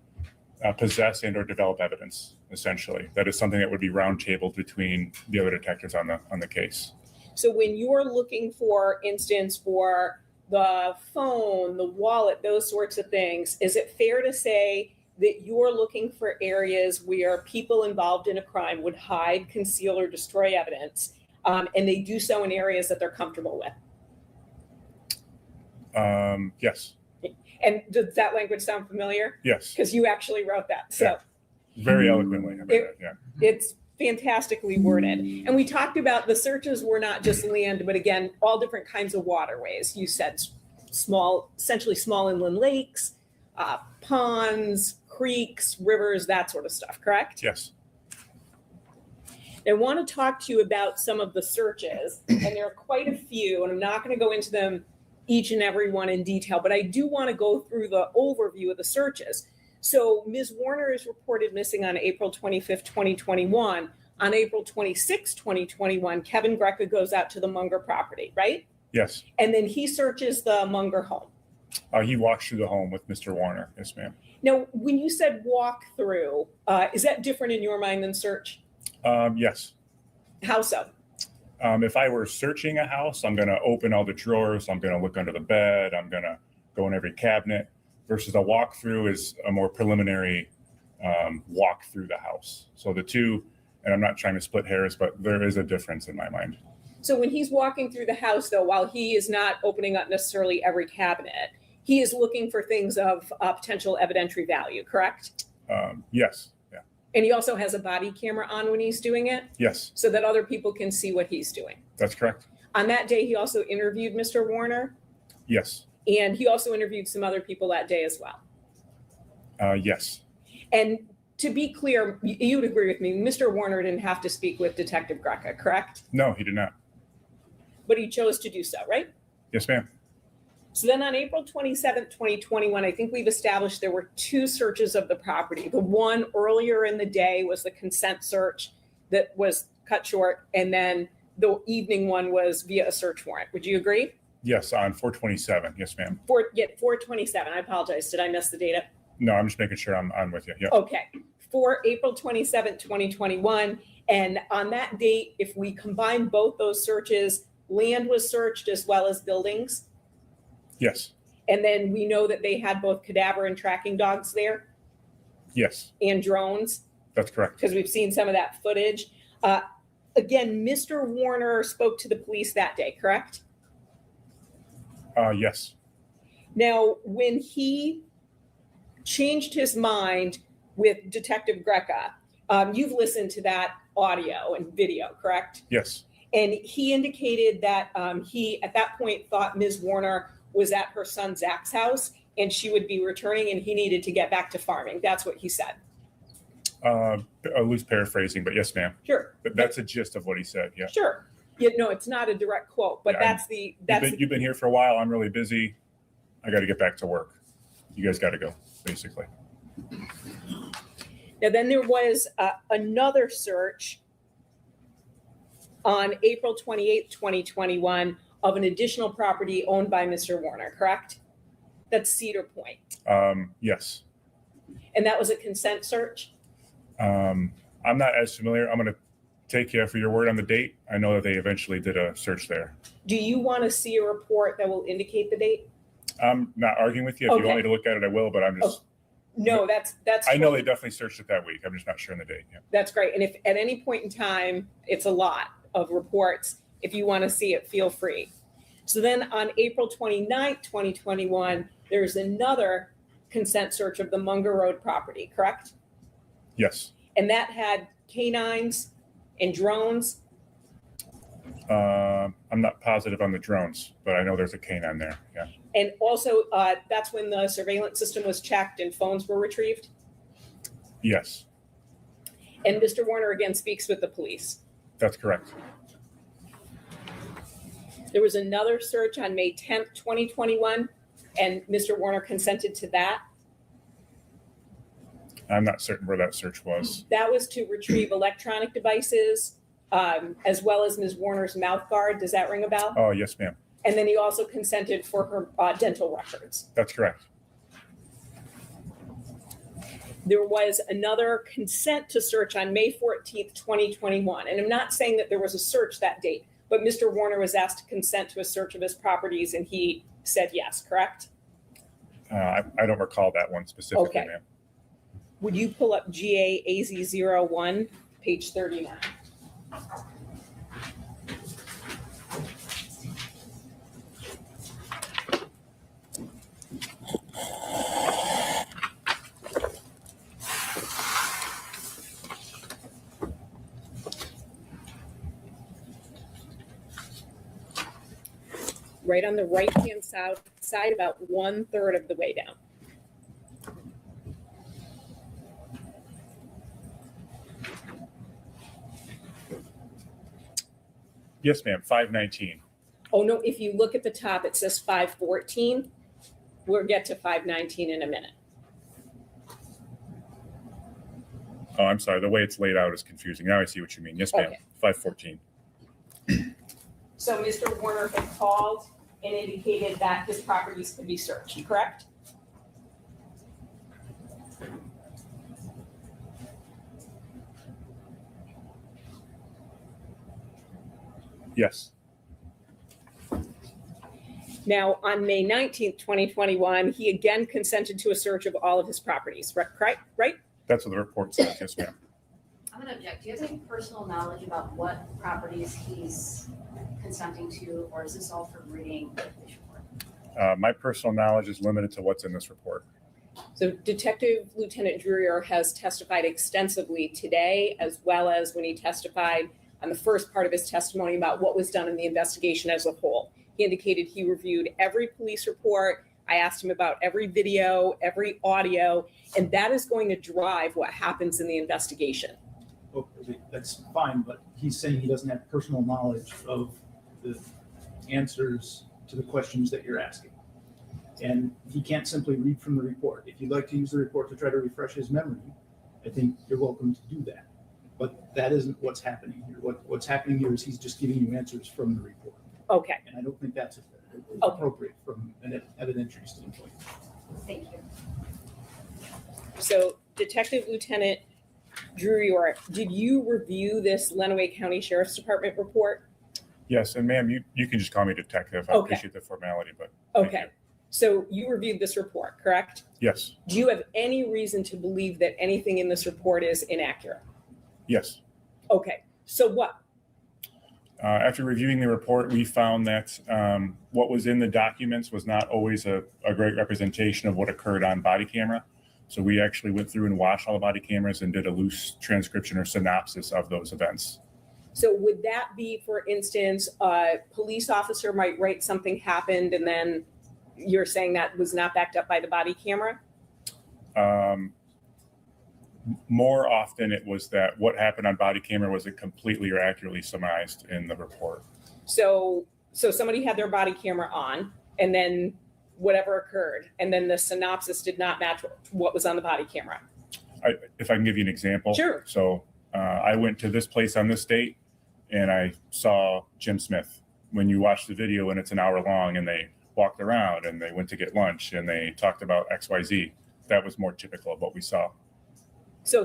possess and or develop evidence, essentially. That is something that would be roundtabled between the other detectives on the case. So when you're looking, for instance, for the phone, the wallet, those sorts of things, is it fair to say that you're looking for areas where people involved in a crime would hide, conceal, or destroy evidence, and they do so in areas that they're comfortable with? Yes. And does that language sound familiar? Yes. Because you actually wrote that. So very eloquently. It's fantastically worded. And we talked about the searches were not just land, but again, all different kinds of waterways. You said small, essentially small inland lakes, ponds, creeks, rivers, that sort of stuff, correct? Yes. I want to talk to you about some of the searches, and there are quite a few, and I'm not going to go into them each and every one in detail, but I do want to go through the overview of the searches. So Ms. Warner is reported missing on April 25th, 2021. On April 26th, 2021, Kevin Greca goes out to the Munger property, right? Yes. And then he searches the Munger home. He walked through the home with Mr. Warner. Yes, ma'am. Now, when you said walk through, is that different in your mind than search? Yes. How so? If I were searching a house, I'm going to open all the drawers. I'm going to look under the bed. I'm going to go in every cabinet. Versus a walkthrough is a more preliminary walk through the house. So the two, and I'm not trying to split hairs, but there is a difference in my mind. So when he's walking through the house, though, while he is not opening up necessarily every cabinet, he is looking for things of potential evidentiary value, correct? Yes. Yeah. And he also has a body camera on when he's doing it, Yes, so that other people can see what he's doing. that's correct. On that day, he also interviewed Mr. Warner, Yes. and he also interviewed some other people that day as well. Yes. And to be clear, you would agree with me, Mr. Warner didn't have to speak with Detective Greca, correct? No, he did not. But he chose to do so, right? Yes, ma'am. So then on April 27th, 2021, I think we've established there were two searches of the property. The one earlier in the day was the consent search that was cut short, and then the evening one was via a search warrant. Would you agree? Yes, on 427. Yes, ma'am. 427. I apologize. Did I miss the data? No, I'm just making sure I'm with you. Yeah. Okay. For April 27th, 2021. And on that date, if we combine both those searches, land was searched as well as buildings. Yes. And then we know that they had both cadaver and tracking dogs there Yes, and drones, that's correct. because we've seen some of that footage. Again, Mr. Warner spoke to the police that day, correct? Yes. Now, when he changed his mind with Detective Greca, you've listened to that audio and video, correct? Yes. And he indicated that he, at that point, thought Ms. Warner was at her son Zach's house and she would be returning and he needed to get back to farming. That's what he said. A loose paraphrasing, but yes, ma'am. Sure. But that's a gist of what he said. Yeah. Sure. You know, it's not a direct quote, but Yeah, that's You've been here for a while. I'm really busy. I got to get back to work. You guys got to go, basically. Now, then there was another search on April 28th, 2021 of an additional property owned by Mr. Warner, correct? That's Cedar Point. Yes. And that was a consent search? I'm not as familiar. I'm going to take you for your word on the date. I know that they eventually did a search there. Do you want to see a report that will indicate the date? I'm not arguing with you. If you want me Okay. to look at it, I will, but I'm just, No, that's. I know they definitely searched it that week. I'm just not sure on the date. Yeah. That's great. And if at any point in time, it's a lot of reports, if you want to see it, feel free. So then on April 29th, 2021, there's another consent search of the Munger Road property, correct? Yes. And that had canines and drones. I'm not positive on the drones, but I know there's a canine there. Yeah. And also, that's when the surveillance system was checked and phones were retrieved. Yes, And Mr. Warner again speaks with the police. that's correct. There was another search on May 10th, 2021, and Mr. Warner consented to that. I'm not certain where that search was. That was to retrieve electronic devices, as well as Ms. Warner's mouth guard. Does that ring a bell? Oh, yes, ma'am. And then he also consented for her dental records. That's correct. There was another consent to search on May 14th, 2021. And I'm not saying that there was a search that date, but Mr. Warner was asked to consent to a search of his properties and he said yes, correct? I don't recall that one specifically, Okay. ma'am. Would you pull up GAAZ01, page 39? Right on the right-hand side, about 1/3 of the way down. Yes, ma'am. 519. Oh, no, if you look at the top, it says 514. We'll get to 519 in a minute. Oh, I'm sorry. The way it's laid out is confusing. Now I see what you mean. Yes, ma'am. Okay. 514. So Mr. Warner had called and indicated that his properties could be searched, correct? Yes. Now, on May 19th, 2021, he again consented to a search of all of his properties, right? That's what the report says. Yes, ma'am. I'm gonna object. Do you have any personal knowledge about what properties he's consenting to, or is this all from reading this report? My personal knowledge is limited to what's in this report. So Detective Lieutenant Druyer has testified extensively today, as well as when he testified on the first part of his testimony about what was done in the investigation as a whole. He indicated he reviewed every police report. I asked him about every video, every audio, and that is going to drive what happens in the investigation. Okay, that's fine, but he's saying he doesn't have personal knowledge of the answers to the questions that you're asking. And he can't simply read from the report. If you'd like to use the report to try to refresh his memory, I think you're welcome to do that. But that isn't what's happening here. What's happening here is he's just giving you answers from the report. Okay. And I don't think that's appropriate from an evidentiary standpoint. Thank you. So Detective Lieutenant Druyer, did you review this Lenawee County Sheriff's Department report? Yes, and ma'am, you can just call me detective. I Okay. appreciate the formality, but Okay. So you reviewed this report, correct? yes, Do you have any reason to believe that anything in this report is inaccurate? yes. Okay. So what? After reviewing the report, we found that what was in the documents was not always a great representation of what occurred on body camera. So we actually went through and watched all the body cameras and did a loose transcription or synopsis of those events. So would that be, for instance, a police officer might write something happened and then you're saying that was not backed up by the body camera? More often it was that what happened on body camera wasn't completely or accurately surmised in the report. So somebody had their body camera on and then whatever occurred, and then the synopsis did not match what was on the body camera. If I can give you an example. Sure. So I went to this place on this date and I saw Jim Smith. When you watch the video and it's an hour long and they walked around and they went to get lunch and they talked about XYZ, that was more typical of what we saw. So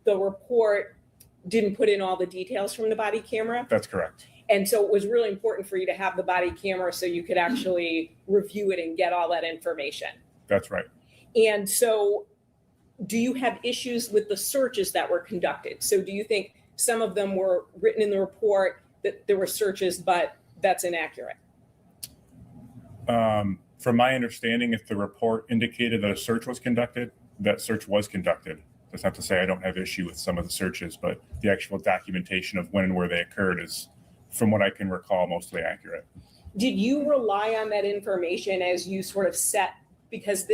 the report didn't put in all the details from the body camera? That's correct. And so it was really important for you to have the body camera so you could actually review it and get all that information. That's right. And so do you have issues with the searches that were conducted? So do you think some of them were written in the report that there were searches, but that's inaccurate? From my understanding, if the report indicated that a search was conducted, that search was conducted. That's not to say I don't have issue with some of the searches, but the actual documentation of when and where they occurred is, from what I can recall, mostly accurate. Did you rely on that information as you sort of set, because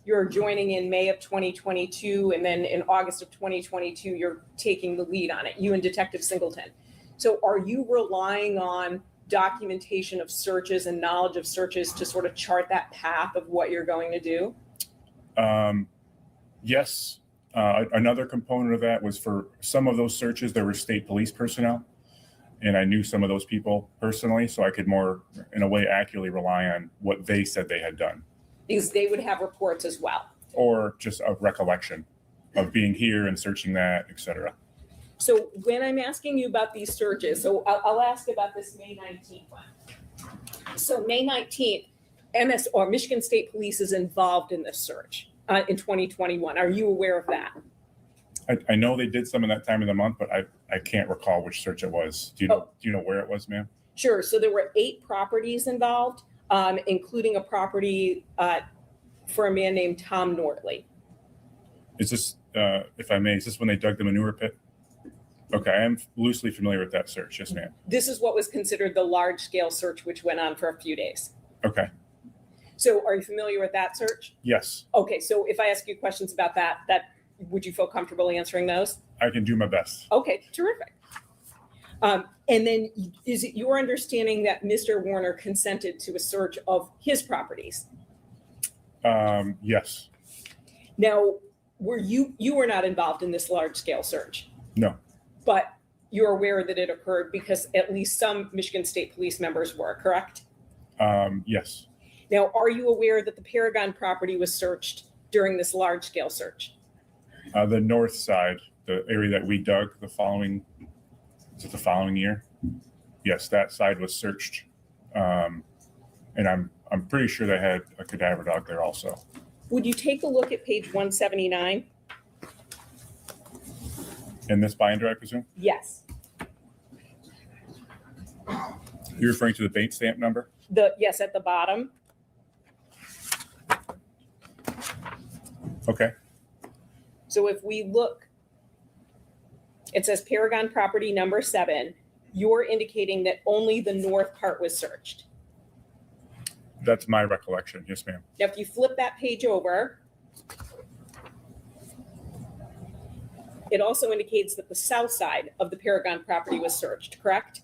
you're joining in May of 2022, and then in August of 2022, you're taking the lead on it, you and Detective Singleton. So are you relying on documentation of searches and knowledge of searches to sort of chart that path of what you're going to do? Yes. Another component of that was for some of those searches, there were state police personnel, and I knew some of those people personally, so I could more, in a way, accurately rely on what they said they had done. Because they would have reports as well. Or just a recollection of being here and searching that, et cetera. So when I'm asking you about these searches, so I'll ask about this May 19th one. So May 19th, Michigan State Police is involved in this search in 2021. Are you aware of that? I know they did some in that time of the month, but I can't recall which search it was. Do you know where it was, ma'am? Sure. So there were 8 properties involved, including a property for a man named Tom Nordley. Is this, if I may, is this when they dug the manure pit? Okay, I am loosely familiar with that search. Yes, ma'am. This is what was considered the large-scale search, which went on for a few days. Okay. So are you familiar with that search? Yes, Okay, so if I ask you questions about that, would you feel comfortable answering those? I can do my best. Okay, terrific. And then is it your understanding that Mr. Warner consented to a search of his properties? Yes. Now, you were not involved in this large-scale search, No. but you're aware that it occurred because at least some Michigan State Police members were, correct? Yes. Now, are you aware that the Paragon property was searched during this large-scale search? The north side, the area that we dug the following year. Yes, that side was searched. And I'm pretty sure they had a cadaver dog there also. Would you take a look at page 179? In this binder, I presume? Yes. You're referring to the bait stamp number? Yes, at the bottom. Okay. So if we look, it says Paragon property number 7. You're indicating that only the north part was searched. That's my recollection. Yes, ma'am. Now, if you flip that page over, it also indicates that the south side of the Paragon property was searched, correct?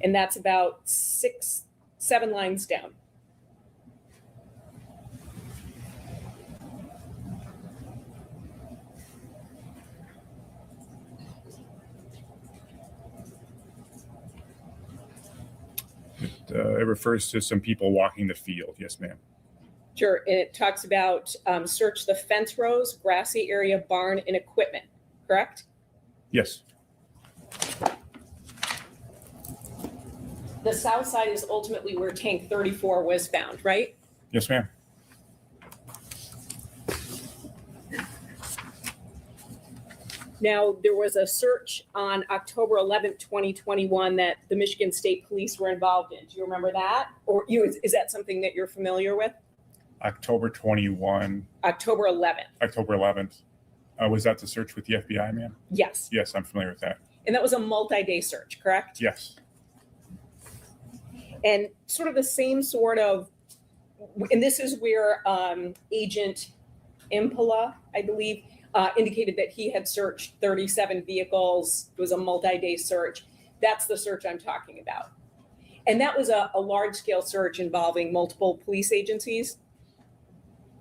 And that's about 6, 7 lines down. It refers to some people walking the field. Yes, ma'am. Sure, and it talks about search the fence rows, grassy area, barn, and equipment, correct? Yes. The south side is ultimately where tank 34 was found, right? Yes, ma'am. Now, there was a search on October 11th, 2021 that the Michigan State Police were involved in. Do you remember that? Or is that something that you're familiar with? October 21. October 11th. October 11th. Was that the search with the FBI, ma'am? Yes. Yes, I'm familiar with that. And that was a multi-day search, correct? Yes. And sort of the same sort of, and this is where Agent Impala, I believe, indicated that he had searched 37 vehicles. It was a multi-day search. That's the search I'm talking about. And that was a large-scale search involving multiple police agencies.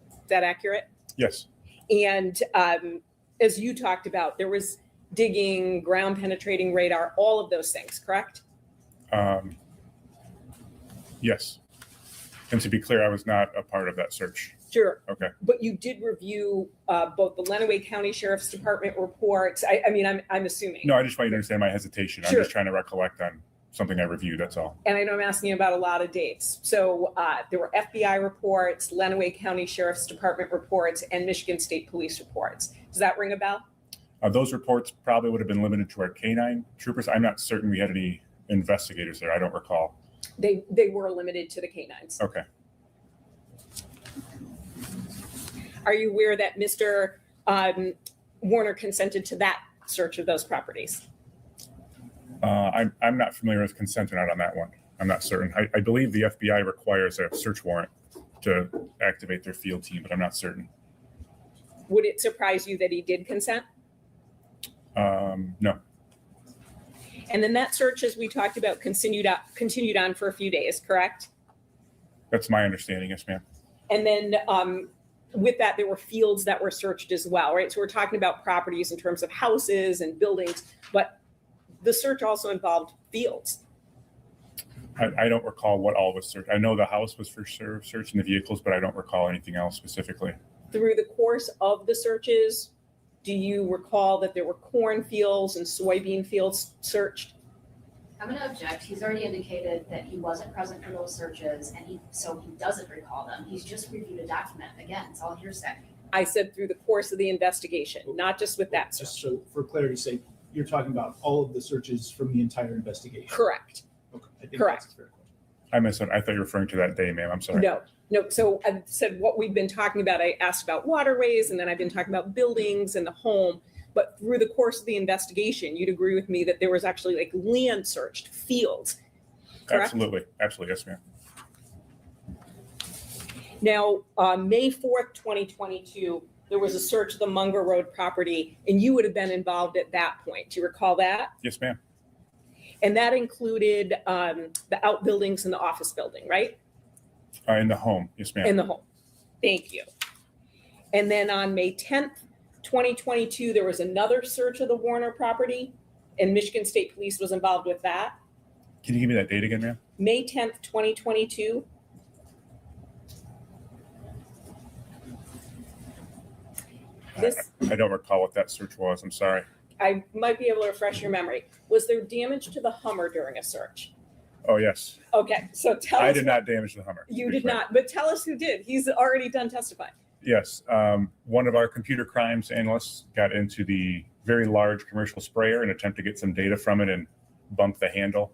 Is that accurate? Yes. And as you talked about, there was digging, ground penetrating radar, all of those things, correct? Yes. And to be clear, I was not a part of that search. Sure. Okay. But you did review both the Lenawee County Sheriff's Department reports. I mean, I'm assuming. No, I just want you to understand my hesitation. Sure. I'm just trying to recollect on something I reviewed. That's all. And I know I'm asking you about a lot of dates. So there were FBI reports, Lenawee County Sheriff's Department reports, and Michigan State Police reports. Does that ring a bell? Those reports probably would have been limited to our canine troopers. I'm not certain we had any investigators there. I don't recall. They were limited to the canines. Okay. Are you aware that Mr. Warner consented to that search of those properties? I'm not familiar with consent or not on that one. I'm not certain. I believe the FBI requires a search warrant to activate their field team, but I'm not certain. Would it surprise you that he did consent? No. And then that search, as we talked about, continued on for a few days, correct? That's my understanding. Yes, ma'am. And then with that, there were fields that were searched as well, right? So we're talking about properties in terms of houses and buildings, but the search also involved fields. I don't recall what all was searched. I know the house was for sure searching the vehicles, but I don't recall anything else specifically. Through the course of the searches, do you recall that there were cornfields and soybean fields searched? I'm going to object. He's already indicated that he wasn't present for those searches, and so he doesn't recall them. He's just reviewed a document. Again, it's all hearsay. I said through the course of the investigation, not just with that search. Just so for clarity's sake, you're talking about all of the searches from the entire investigation. Correct. Okay. I think Correct. that's a fair question. I misunderstood. I thought you were referring to that day, ma'am. I'm sorry. No. So I said what we've been talking about. I asked about waterways, and then I've been talking about buildings and the home. But through the course of the investigation, you'd agree with me that there was actually like land searched, fields. Correct? Absolutely. Absolutely. Yes, ma'am. Now, May 4th, 2022, there was a search of the Munger Road property, and you would have been involved at that point. Do you recall that? Yes, ma'am. And that included the outbuildings and the office building, right? In the home. Yes, ma'am. In the home. Thank you. And then on May 10th, 2022, there was another search of the Warner property, and Michigan State Police was involved with that. Can you give me that date again, ma'am? May 10th, 2022. This, I don't recall what that search was. I'm sorry. I might be able to refresh your memory. Was there damage to the Hummer during a search? Oh, yes. Okay, so tell us. I did not damage the Hummer. You did not, but tell us who did. He's already done testifying. Yes. One of our computer crimes analysts got into the very large commercial sprayer and attempt to get some data from it and bump the handle.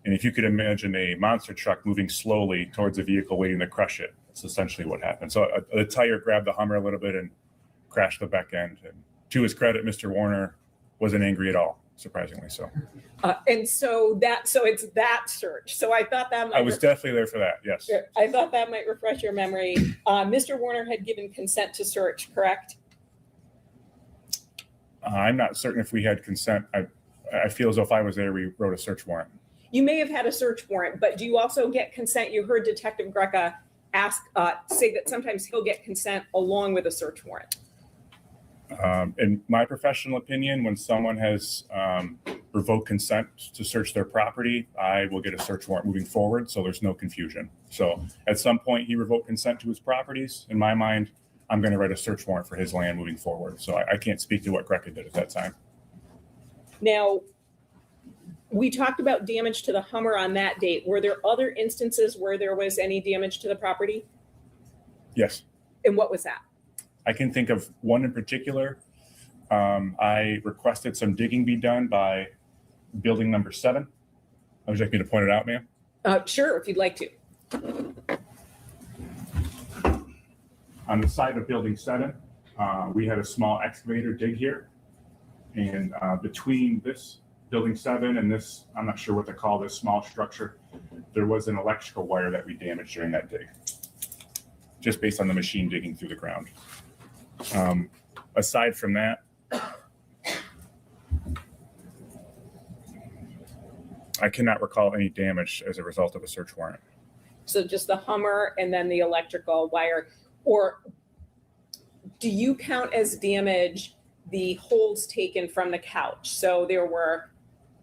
And if you could imagine a monster truck moving slowly towards a vehicle waiting to crush it, that's essentially what happened. So the tire grabbed the Hummer a little bit and crashed the back end. And to his credit, Mr. Warner wasn't angry at all, surprisingly so. And so it's that search. So I thought that might I was definitely there for that, yes. I thought that might refresh your memory. Mr. Warner had given consent to search, correct? I'm not certain if we had consent. I feel as though if I was there, we wrote a search warrant. You may have had a search warrant, but do you also get consent? You heard Detective Greca say that sometimes he'll get consent along with a search warrant. In my professional opinion, when someone has revoked consent to search their property, I will get a search warrant moving forward, so there's no confusion. So at some point, he revoked consent to his properties. In my mind, I'm going to write a search warrant for his land moving forward. So I can't speak to what Greca did at that time. Now, we talked about damage to the Hummer on that date. Were there other instances where there was any damage to the property? Yes. And what was that? I can think of one in particular. I requested some digging be done by building number 7. Would you like me to point it out, ma'am? Sure, if you'd like to. On the side of building 7, we had a small excavator dig here. And between this building 7 and this, I'm not sure what to call this small structure, there was an electrical wire that we damaged during that dig, just based on the machine digging through the ground. Aside from that, I cannot recall any damage as a result of a search warrant. So just the Hummer and then the electrical wire. Or do you count as damage the holes taken from the couch? So there were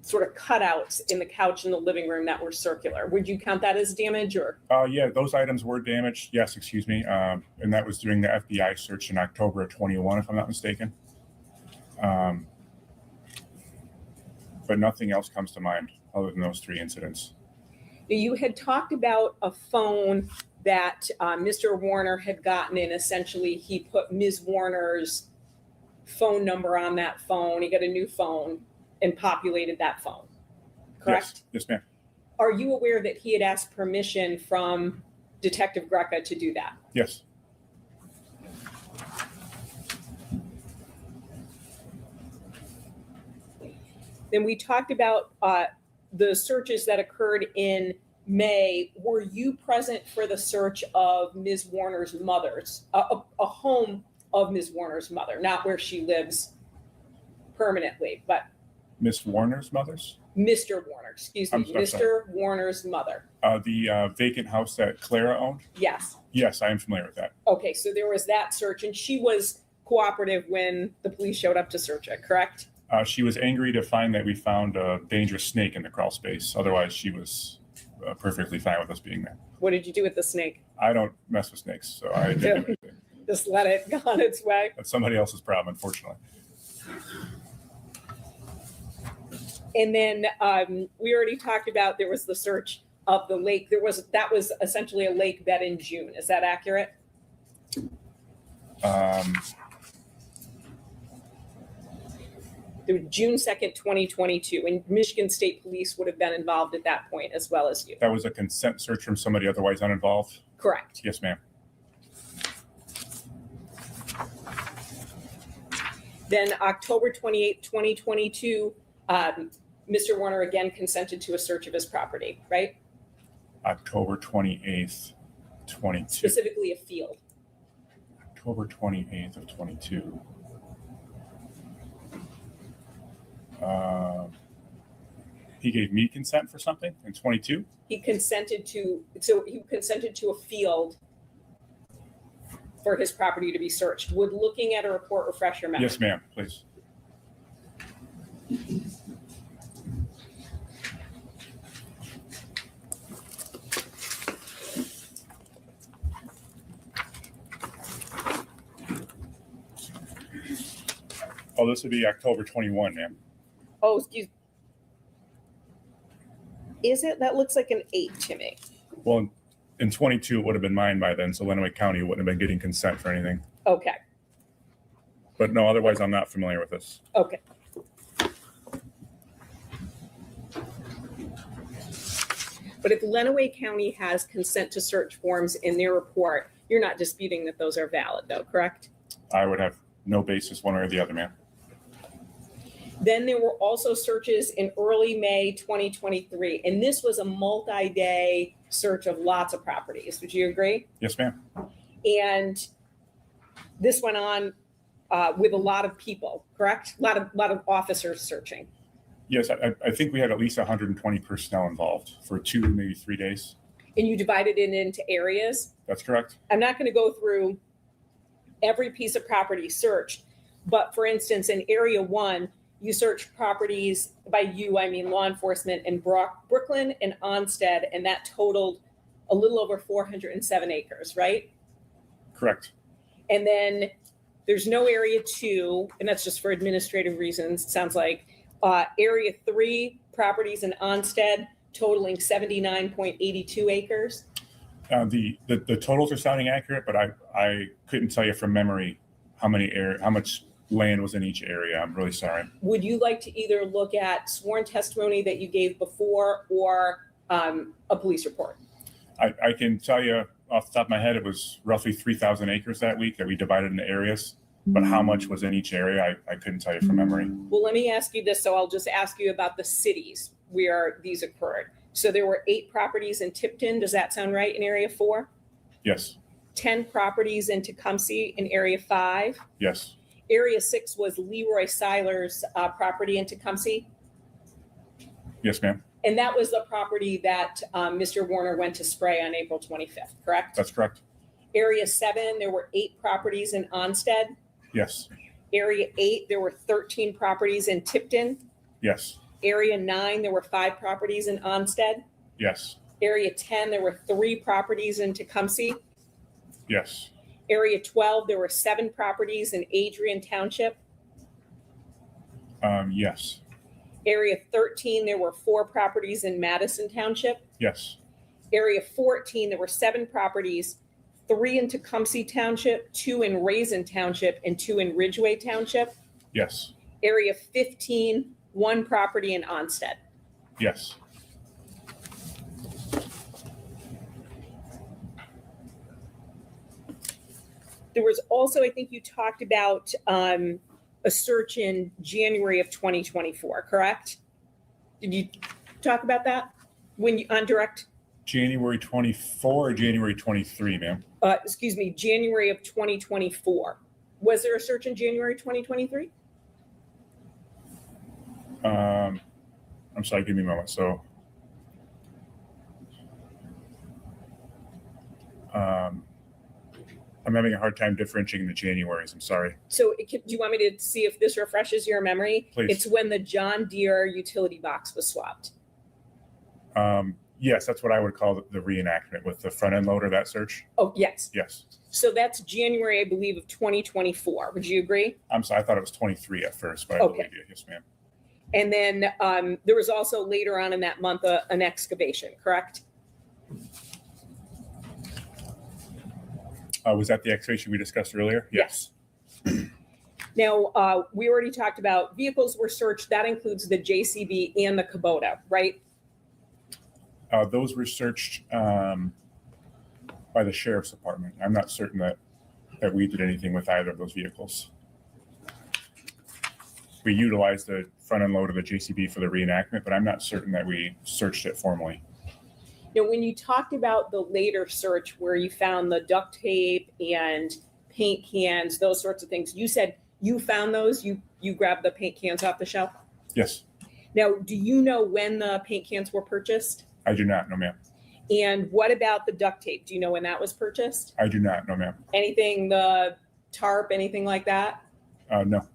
sort of cutouts in the couch in the living room that were circular. Would you count that as damage or? Yeah, those items were damaged. Yes, excuse me. And that was during the FBI search in October of 21, if I'm not mistaken. But nothing else comes to mind other than those 3 incidents. You had talked about a phone that Mr. Warner had gotten in. Essentially, he put Ms. Warner's phone number on that phone. He got a new phone and populated that phone, correct? Yes, ma'am. Are you aware that he had asked permission from Detective Greca to do that? Yes. Then we talked about the searches that occurred in May. Were you present for the search of Ms. Warner's mother's, a home of Ms. Warner's mother, not where she lives permanently, but Miss Warner's mother's? Mr. Warner, excuse me, Mr. Warner's mother. The vacant house that Clara owned? Yes. Yes, I am familiar with that. Okay, so there was that search, and she was cooperative when the police showed up to search it, correct? She was angry to find that we found a dangerous snake in the crawl space. Otherwise, she was perfectly fine with us being there. What did you do with the snake? I don't mess with snakes, so I didn't. Just let it go on its way? That's somebody else's problem, unfortunately. And then we already talked about there was the search of the lake. That was essentially a lake bed in June. Is that accurate? June 2nd, 2022, and Michigan State Police would have been involved at that point as well as you. That was a consent search from somebody otherwise uninvolved? Correct. Yes, ma'am. Then October 28th, 2022, Mr. Warner again consented to a search of his property, right? October 28th, 22. Specifically a field. October 28th of 22. He gave me consent for something in 22? He consented to a field for his property to be searched. Would looking at a report refresh your memory? Yes, ma'am, please. Oh, this would be October 21, ma'am. Oh, excuse. Is it? That looks like an 8 to me. Well, in 22, it would have been mine by then, so Lenawee County wouldn't have been getting consent for anything. Okay. But no, otherwise, I'm not familiar with this. Okay. But if Lenawee County has consent to search forms in their report, you're not disputing that those are valid, though, correct? I would have no basis one way or the other, ma'am. Then there were also searches in early May 2023, and this was a multi-day search of lots of properties. Would you agree? Yes, ma'am. And this went on with a lot of people, correct? A lot of officers searching. Yes, I think we had at least 120 personnel involved for 2, maybe 3 days. And you divided it into areas. That's correct. I'm not going to go through every piece of property searched, but for instance, in Area 1, you searched properties, by you, I mean law enforcement in Brooklyn and Onstead, and that totaled a little over 407 acres, right? Correct. And then there's no Area 2, and that's just for administrative reasons, it sounds like. Area 3, properties in Onstead, totaling 79.82 acres. The totals are sounding accurate, but I couldn't tell you from memory how much land was in each area. I'm really sorry. Would you like to either look at sworn testimony that you gave before or a police report? I can tell you off the top of my head, it was roughly 3,000 acres that week that we divided into areas. But how much was in each area, I couldn't tell you from memory. Well, let me ask you this. So I'll just ask you about the cities where these occurred. So there were 8 properties in Tipton. Does that sound right, in Area 4? Yes. 10 properties in Tecumseh in Area 5. Yes. Area 6 was Leroy Seiler's property in Tecumseh. Yes, ma'am. And that was the property that Mr. Warner went to spray on April 25th, correct? That's correct. Area 7, there were 8 properties in Onstead. Yes. Area 8, there were 13 properties in Tipton. Yes. Area 9, there were 5 properties in Onstead. Yes. Area 10, there were 3 properties in Tecumseh. Yes. Area 12, there were 7 properties in Adrian Township. Yes. Area 13, there were 4 properties in Madison Township. Yes. Area 14, there were 7 properties, 3 in Tecumseh Township, 2 in Raisin Township, and 2 in Ridgeway Township. Yes. Area 15, 1 property in Onstead. Yes. There was also, I think you talked about a search in January of 2024, correct? Did you talk about that when you on direct? January 24 or January 23, ma'am? Excuse me, January of 2024. Was there a search in January 2023? I'm sorry, give me a moment. So, I'm having a hard time differentiating the Januaries. I'm sorry. So do you want me to see if this refreshes your memory? Please. It's when the John Deere utility box was swapped. Yes, that's what I would call the reenactment with the front end loader, that search. Oh, yes. Yes. So that's January, I believe, of 2024. Would you agree? I'm sorry, I thought it was 23 at first, but I Okay. believe you. Yes, ma'am. And then there was also later on in that month an excavation, correct? Was that the excavation we discussed earlier? Yes. Now, we already talked about vehicles were searched. That includes the JCB and the Kubota, right? Those were searched by the sheriff's department. I'm not certain that we did anything with either of those vehicles. We utilized the front end load of the JCB for the reenactment, but I'm not certain that we searched it formally. Now, when you talked about the later search where you found the duct tape and paint cans, those sorts of things, you said you found those, you grabbed the paint cans off the shelf? Yes. Now, do you know when the paint cans were purchased? I do not, no ma'am. And what about the duct tape? Do you know when that was purchased? I do not, no ma'am. Anything, the tarp, anything like that? No.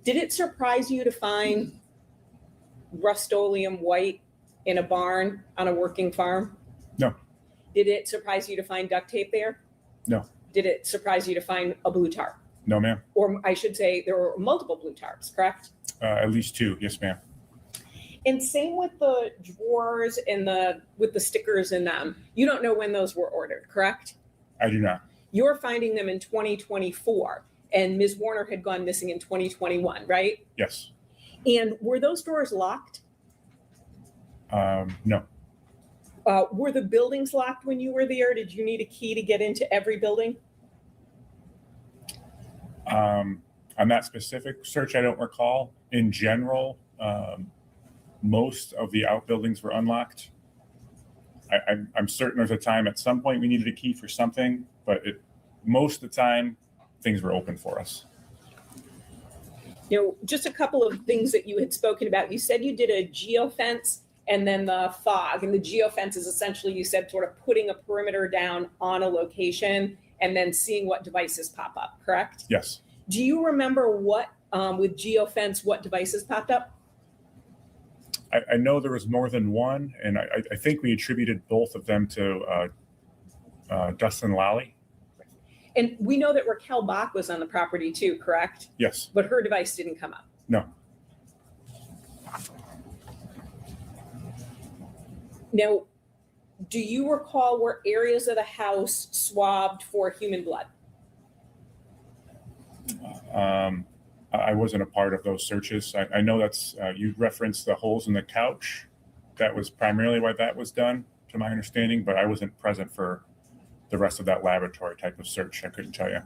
Did it surprise you to find Rust-Oleum white in a barn on a working farm? No. Did it surprise you to find duct tape there? No. Did it surprise you to find a blue tarp? No, ma'am. Or I should say there were multiple blue tarps, correct? At least 2. Yes, ma'am. And same with the drawers and with the stickers in them. You don't know when those were ordered, correct? I do not. You're finding them in 2024, and Ms. Warner had gone missing in 2021, right? Yes. And were those doors locked? No. Were the buildings locked when you were there? Did you need a key to get into every building? On that specific search, I don't recall. In general, most of the outbuildings were unlocked. I'm certain there's a time at some point we needed a key for something, but most of the time things were open for us. You know, just a couple of things that you had spoken about. You said you did a geofence and then the fog. And the geofence is essentially, you said, sort of putting a perimeter down on a location and then seeing what devices pop up, correct? Yes. Do you remember what, with geofence, what devices popped up? I know there was more than one, and I think we attributed both of them to Dustin Lally. And we know that Raquel Bach was on the property too, correct? Yes. But her device didn't come up. No. Now, do you recall where areas of the house swabbed for human blood? I wasn't a part of those searches. I know that's, you referenced the holes in the couch. That was primarily why that was done, to my understanding, but I wasn't present for the rest of that laboratory type of search. I couldn't tell you.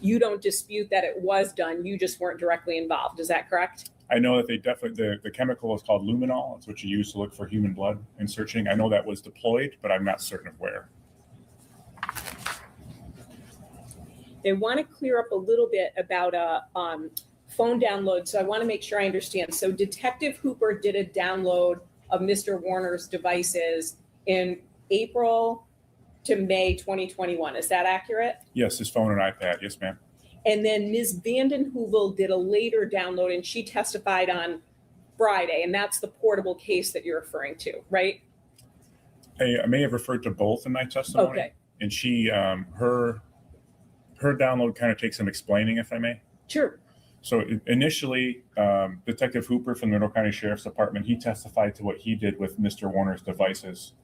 You don't dispute that it was done, you just weren't directly involved, is that correct? I know that they definitely, the chemical is called luminol. It's what you use to look for human blood in searching. I know that was deployed, but I'm not certain of where. They want to clear up a little bit about a phone download, so I want to make sure I understand. So Detective Hooper did a download of Mr. Warner's devices in April to May 2021. Is that accurate? Yes, his phone and iPad. Yes, ma'am. And then Ms. Vanden Heuvel did a later download, and she testified on Friday, and that's the portable case that you're referring to, right? I may have referred to both in my testimony. Okay. And she, her download kind of takes some explaining, if I may. Sure. So initially, Detective Hooper from the Monroe County Sheriff's Department, he testified to what he did with Mr. Warner's devices.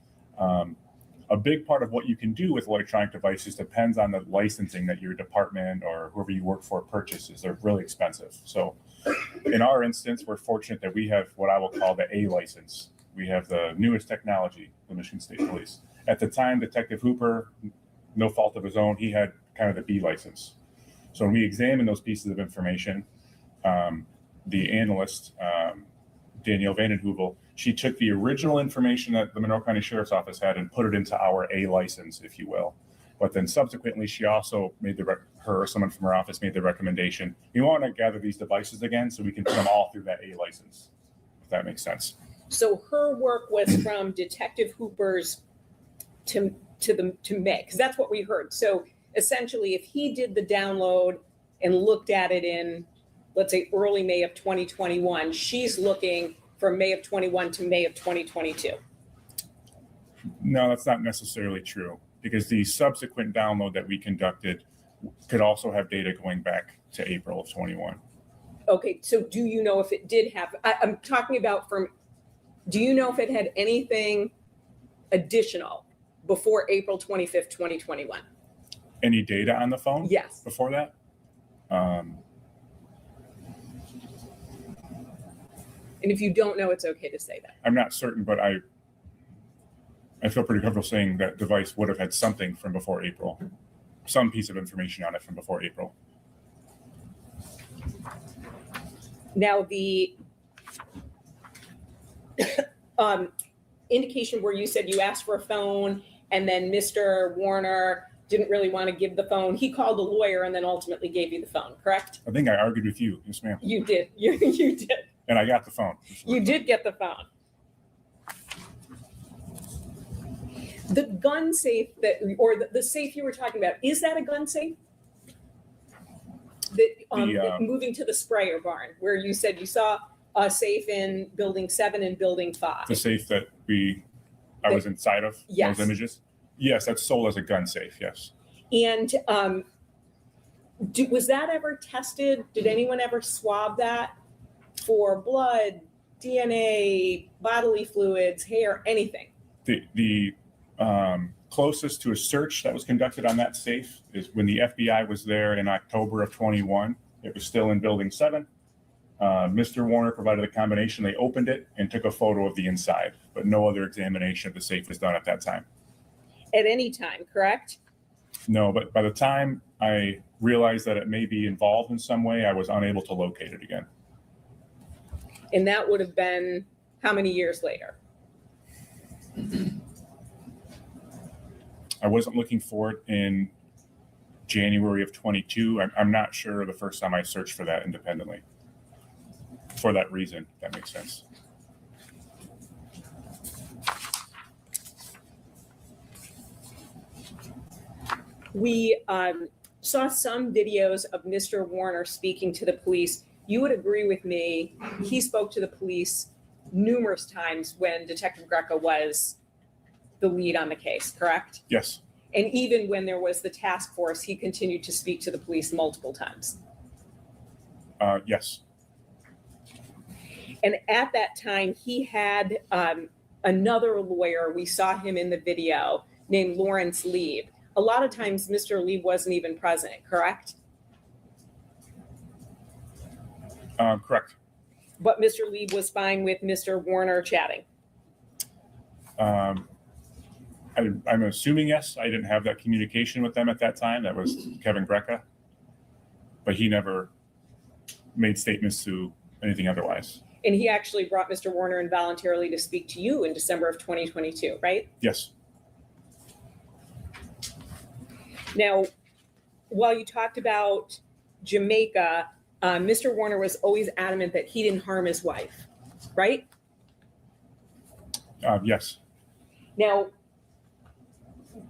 A big part of what you can do with electronic devices depends on the licensing that your department or whoever you work for purchases. They're really expensive. So in our instance, we're fortunate that we have what I will call the A license. We have the newest technology, the Michigan State Police. At the time, Detective Hooper, no fault of his own, he had kind of the B license. So when we examined those pieces of information, the analyst, Danielle Vanden Heuvel, she took the original information that the Monroe County Sheriff's Office had and put it into our A license, if you will. But then subsequently, she also made her or someone from her office made the recommendation, we want to gather these devices again so we can put them all through that A license, if that makes sense. So her work was from Detective Hooper's to May, because that's what we heard. So essentially, if he did the download and looked at it in, let's say, early May of 2021, she's looking from May of 21 to May of 2022. No, that's not necessarily true, because the subsequent download that we conducted could also have data going back to April of 21. Okay, so do you know if it did have, I'm talking about do you know if it had anything additional before April 25th, 2021? Any data on the phone? Yes. Before that? And if you don't know, it's okay to say that. I'm not certain, but I feel pretty comfortable saying that device would have had something from before April, some piece of information on it from before April. Now, the indication where you said you asked for a phone and then Mr. Warner didn't really want to give the phone. He called a lawyer and then ultimately gave you the phone, correct? I think I argued with you. Yes, ma'am. You did. You did. And I got the phone. You did get the phone. The gun safe the safe you were talking about, is that a gun safe? Moving to the sprayer barn, where you said you saw a safe in building 7 and building 5. The safe that I was inside of, yes. Those images? Yes, that's sold as a gun safe, yes. And Was that ever tested? Did anyone ever swab that for blood, DNA, bodily fluids, hair, anything? The closest to a search that was conducted on that safe is when the FBI was there in October of 21. It was still in Building 7. Mr. Warner provided a combination. They opened it and took a photo of the inside, but no other examination of the safe was done at that time. At any time, correct? No, but by the time I realized that it may be involved in some way, I was unable to locate it again. And that would have been how many years later? I wasn't looking for it in January of 22. I'm not sure the first time I searched for that independently. For that reason, if that makes sense. We saw some videos of Mr. Warner speaking to the police. You would agree with me, he spoke to the police numerous times when Detective Greco was the lead on the case, correct? Yes. And even when there was the task force, he continued to speak to the police multiple times. Yes. And at that time, he had another lawyer, we saw him in the video, named Lawrence Lieb. A lot of times, Mr. Lieb wasn't even present, correct? Correct. But Mr. Lieb was fine with Mr. Warner chatting. I'm assuming yes. I didn't have that communication with them at that time. That was Kevin Greca. But he never made statements to anything otherwise. And he actually brought Mr. Warner involuntarily to speak to you in December of 2022, right? Yes. Now, while you talked about Jamaica, Mr. Warner was always adamant that he didn't harm his wife, right? Yes. Now,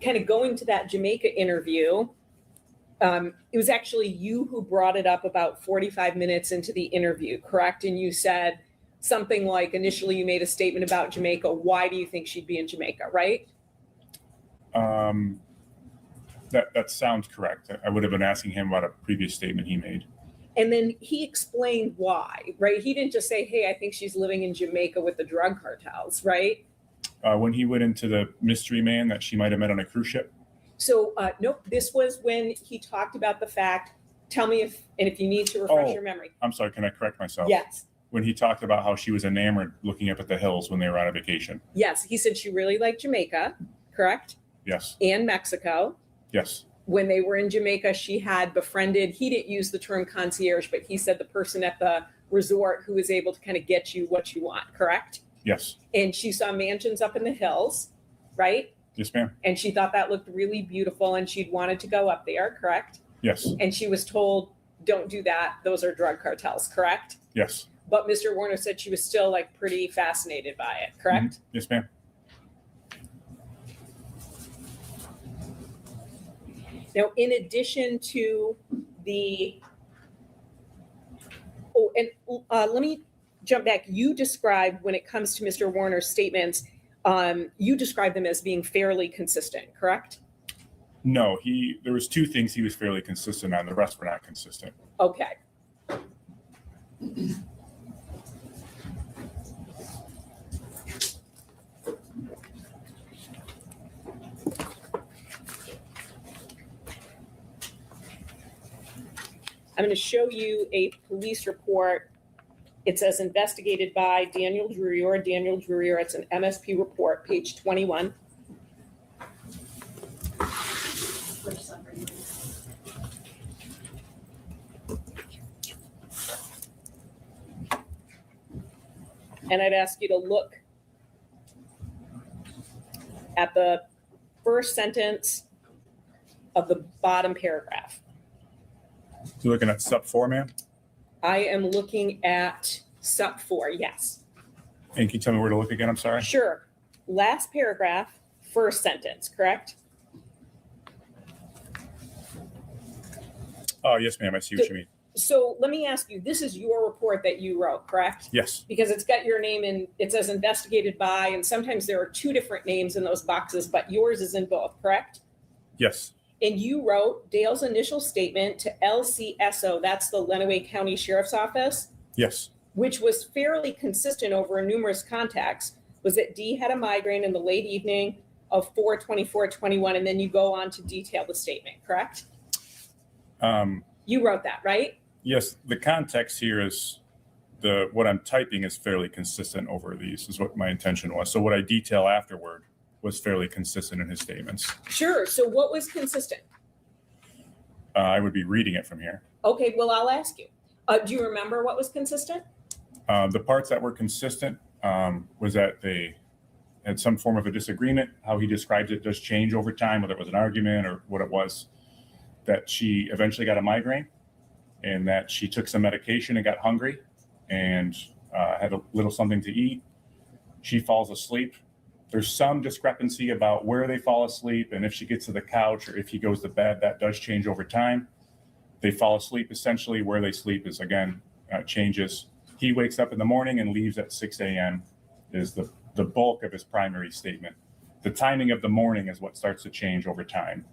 kind of going to that Jamaica interview, it was actually you who brought it up about 45 minutes into the interview, correct? And you said something like, initially you made a statement about Jamaica. Why do you think she'd be in Jamaica, right? That sounds correct. I would have been asking him about a previous statement he made. And then he explained why, right? He didn't just say, hey, I think she's living in Jamaica with the drug cartels, right? When he went into the mystery man that she might have met on a cruise ship. So, nope, this was when he talked about the fact, tell me if you need to refresh your memory. I'm sorry, can I correct myself? Yes. When he talked about how she was enamored looking up at the hills when they were on a vacation. Yes, he said she really liked Jamaica, correct? Yes. And Mexico. Yes. When they were in Jamaica, she had befriended, he didn't use the term concierge, but he said the person at the resort who was able to kind of get you what you want, correct? Yes. And she saw mansions up in the hills, right? Yes, ma'am. And she thought that looked really beautiful and she'd wanted to go up there, correct? Yes. And she was told, don't do that. Those are drug cartels, correct? Yes. But Mr. Warner said she was still like pretty fascinated by it, correct? Mm-hmm. Yes, ma'am. Now, in addition to the, let me jump back. You described, when it comes to Mr. Warner's statements, you described them as being fairly consistent, correct? No, there was two things he was fairly consistent on. The rest were not consistent. Okay. I'm going to show you a police report. It says investigated by Daniel Drurier. Daniel Drurier, it's an MSP report, page 21. And I'd ask you to look at the first sentence of the bottom paragraph. You're looking at SUP 4, ma'am? I am looking at SUP 4, yes. And can you tell me where to look again? I'm sorry. Sure. Last paragraph, first sentence, correct? Oh, yes, ma'am. I see what you mean. So let me ask you, this is your report that you wrote, correct? Yes. Because it's got your name and it says investigated by, and sometimes there are two different names in those boxes, but yours is in both, correct? Yes. And you wrote Dale's initial statement to LCSO, that's the Lenawee County Sheriff's Office, Yes. which was fairly consistent over numerous contexts, was that D had a migraine in the late evening of 4/24/21, and then you go on to detail the statement, correct? You wrote that, right? Yes, the context here is what I'm typing is fairly consistent over these, is what my intention was. So what I detail afterward was fairly consistent in his statements. Sure. So what was consistent? I would be reading it from here. Okay, well, I'll ask you. Do you remember what was consistent? The parts that were consistent was that they had some form of a disagreement. How he describes it does change over time, whether it was an argument or what it was. That she eventually got a migraine, and that she took some medication and got hungry and had a little something to eat. She falls asleep. There's some discrepancy about where they fall asleep and if she gets to the couch or if he goes to bed. That does change over time. They fall asleep essentially. Where they sleep is, again, changes. He wakes up in the morning and leaves at 6 a.m. is the bulk of his primary statement. The timing of the morning is what starts to change over time.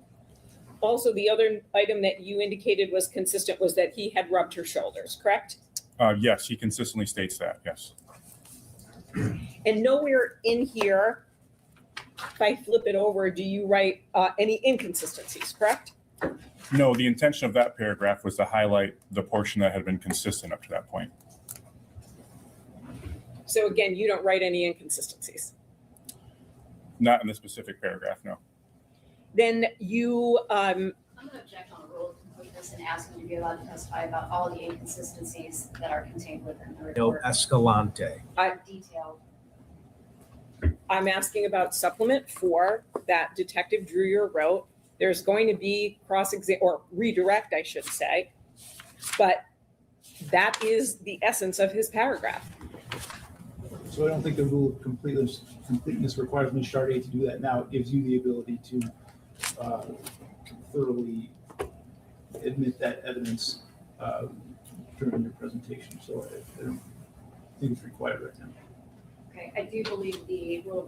Also, the other item that you indicated was consistent was that he had rubbed her shoulders, correct? Yes, he consistently states that, yes. And nowhere in here, if I flip it over, do you write any inconsistencies, correct? No, the intention of that paragraph was to highlight the portion that had been consistent up to that point. So again, you don't write any inconsistencies. Not in the specific paragraph, no. Then you, I'm going to object on the rule of completeness and ask you to be allowed to testify about all the inconsistencies that are contained within the No report. Escalante. Detailed. I'm asking about supplement 4 that Detective Dreyer wrote. There's going to be cross-exam or redirect, I should say, but that is the essence of his paragraph. So I don't think the rule of completeness requires Ms. Charday to do that now. It gives you the ability to thoroughly admit that evidence during your presentation. So I don't think it's required right now. Okay, I do believe the rule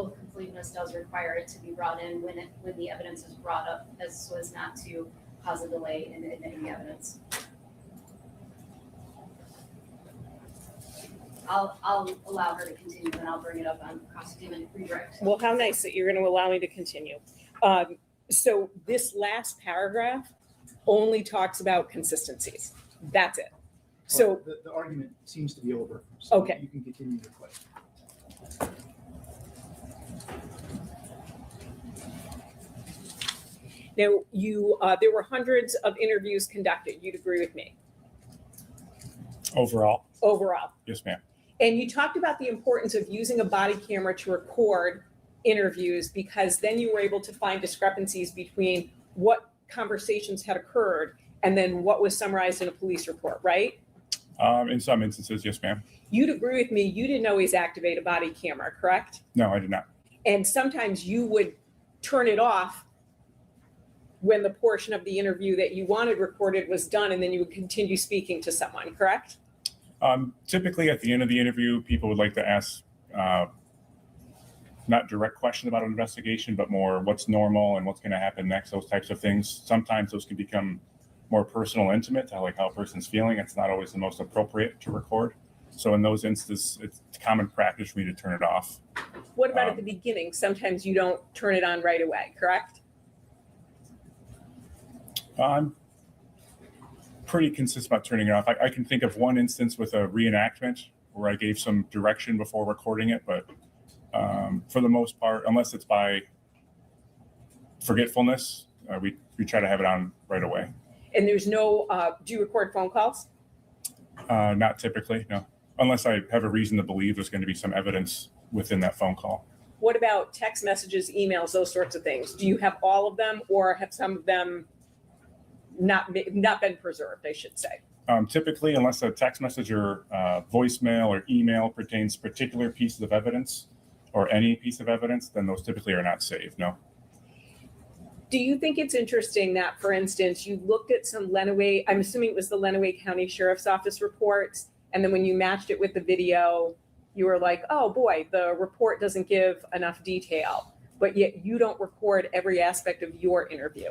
of completeness does require it to be brought in when the evidence is brought up, so as not to cause a delay in admitting the evidence. I'll allow her to continue, and I'll bring it up on cross-examination redirect. Well, how nice that you're going to allow me to continue. So this last paragraph only talks about consistencies. That's it. So the argument seems to be over. So okay. You can continue your question. Now, there were hundreds of interviews conducted. You'd agree with me? Overall? Overall. Yes, ma'am. And you talked about the importance of using a body camera to record interviews because then you were able to find discrepancies between what conversations had occurred and then what was summarized in a police report, right? In some instances, yes, ma'am. You'd agree with me, you didn't always activate a body camera, correct? No, I did not. And sometimes you would turn it off when the portion of the interview that you wanted recorded was done, and then you would continue speaking to someone, correct? Typically, at the end of the interview, people would like to ask not direct questions about an investigation, but more what's normal and what's going to happen next, those types of things. Sometimes those can become more personal, intimate, to like how a person's feeling. It's not always the most appropriate to record. So in those instances, it's common practice for me to turn it off. What about at the beginning? Sometimes you don't turn it on right away, correct? I'm pretty consistent about turning it off. I can think of one instance with a reenactment where I gave some direction before recording it, but for the most part, unless it's by forgetfulness, we try to have it on right away. And there's no, do you record phone calls? Not typically, no. Unless I have a reason to believe there's going to be some evidence within that phone call. What about text messages, emails, those sorts of things? Do you have all of them or have some of them not been preserved, I should say? Typically, unless a text message or voicemail or email pertains to particular pieces of evidence or any piece of evidence, then those typically are not saved, no. Do you think it's interesting that, for instance, you looked at some Lenawee, I'm assuming it was the Lenawee County Sheriff's Office reports, and then when you matched it with the video, you were like, oh boy, the report doesn't give enough detail. but yet you don't record every aspect of your interview.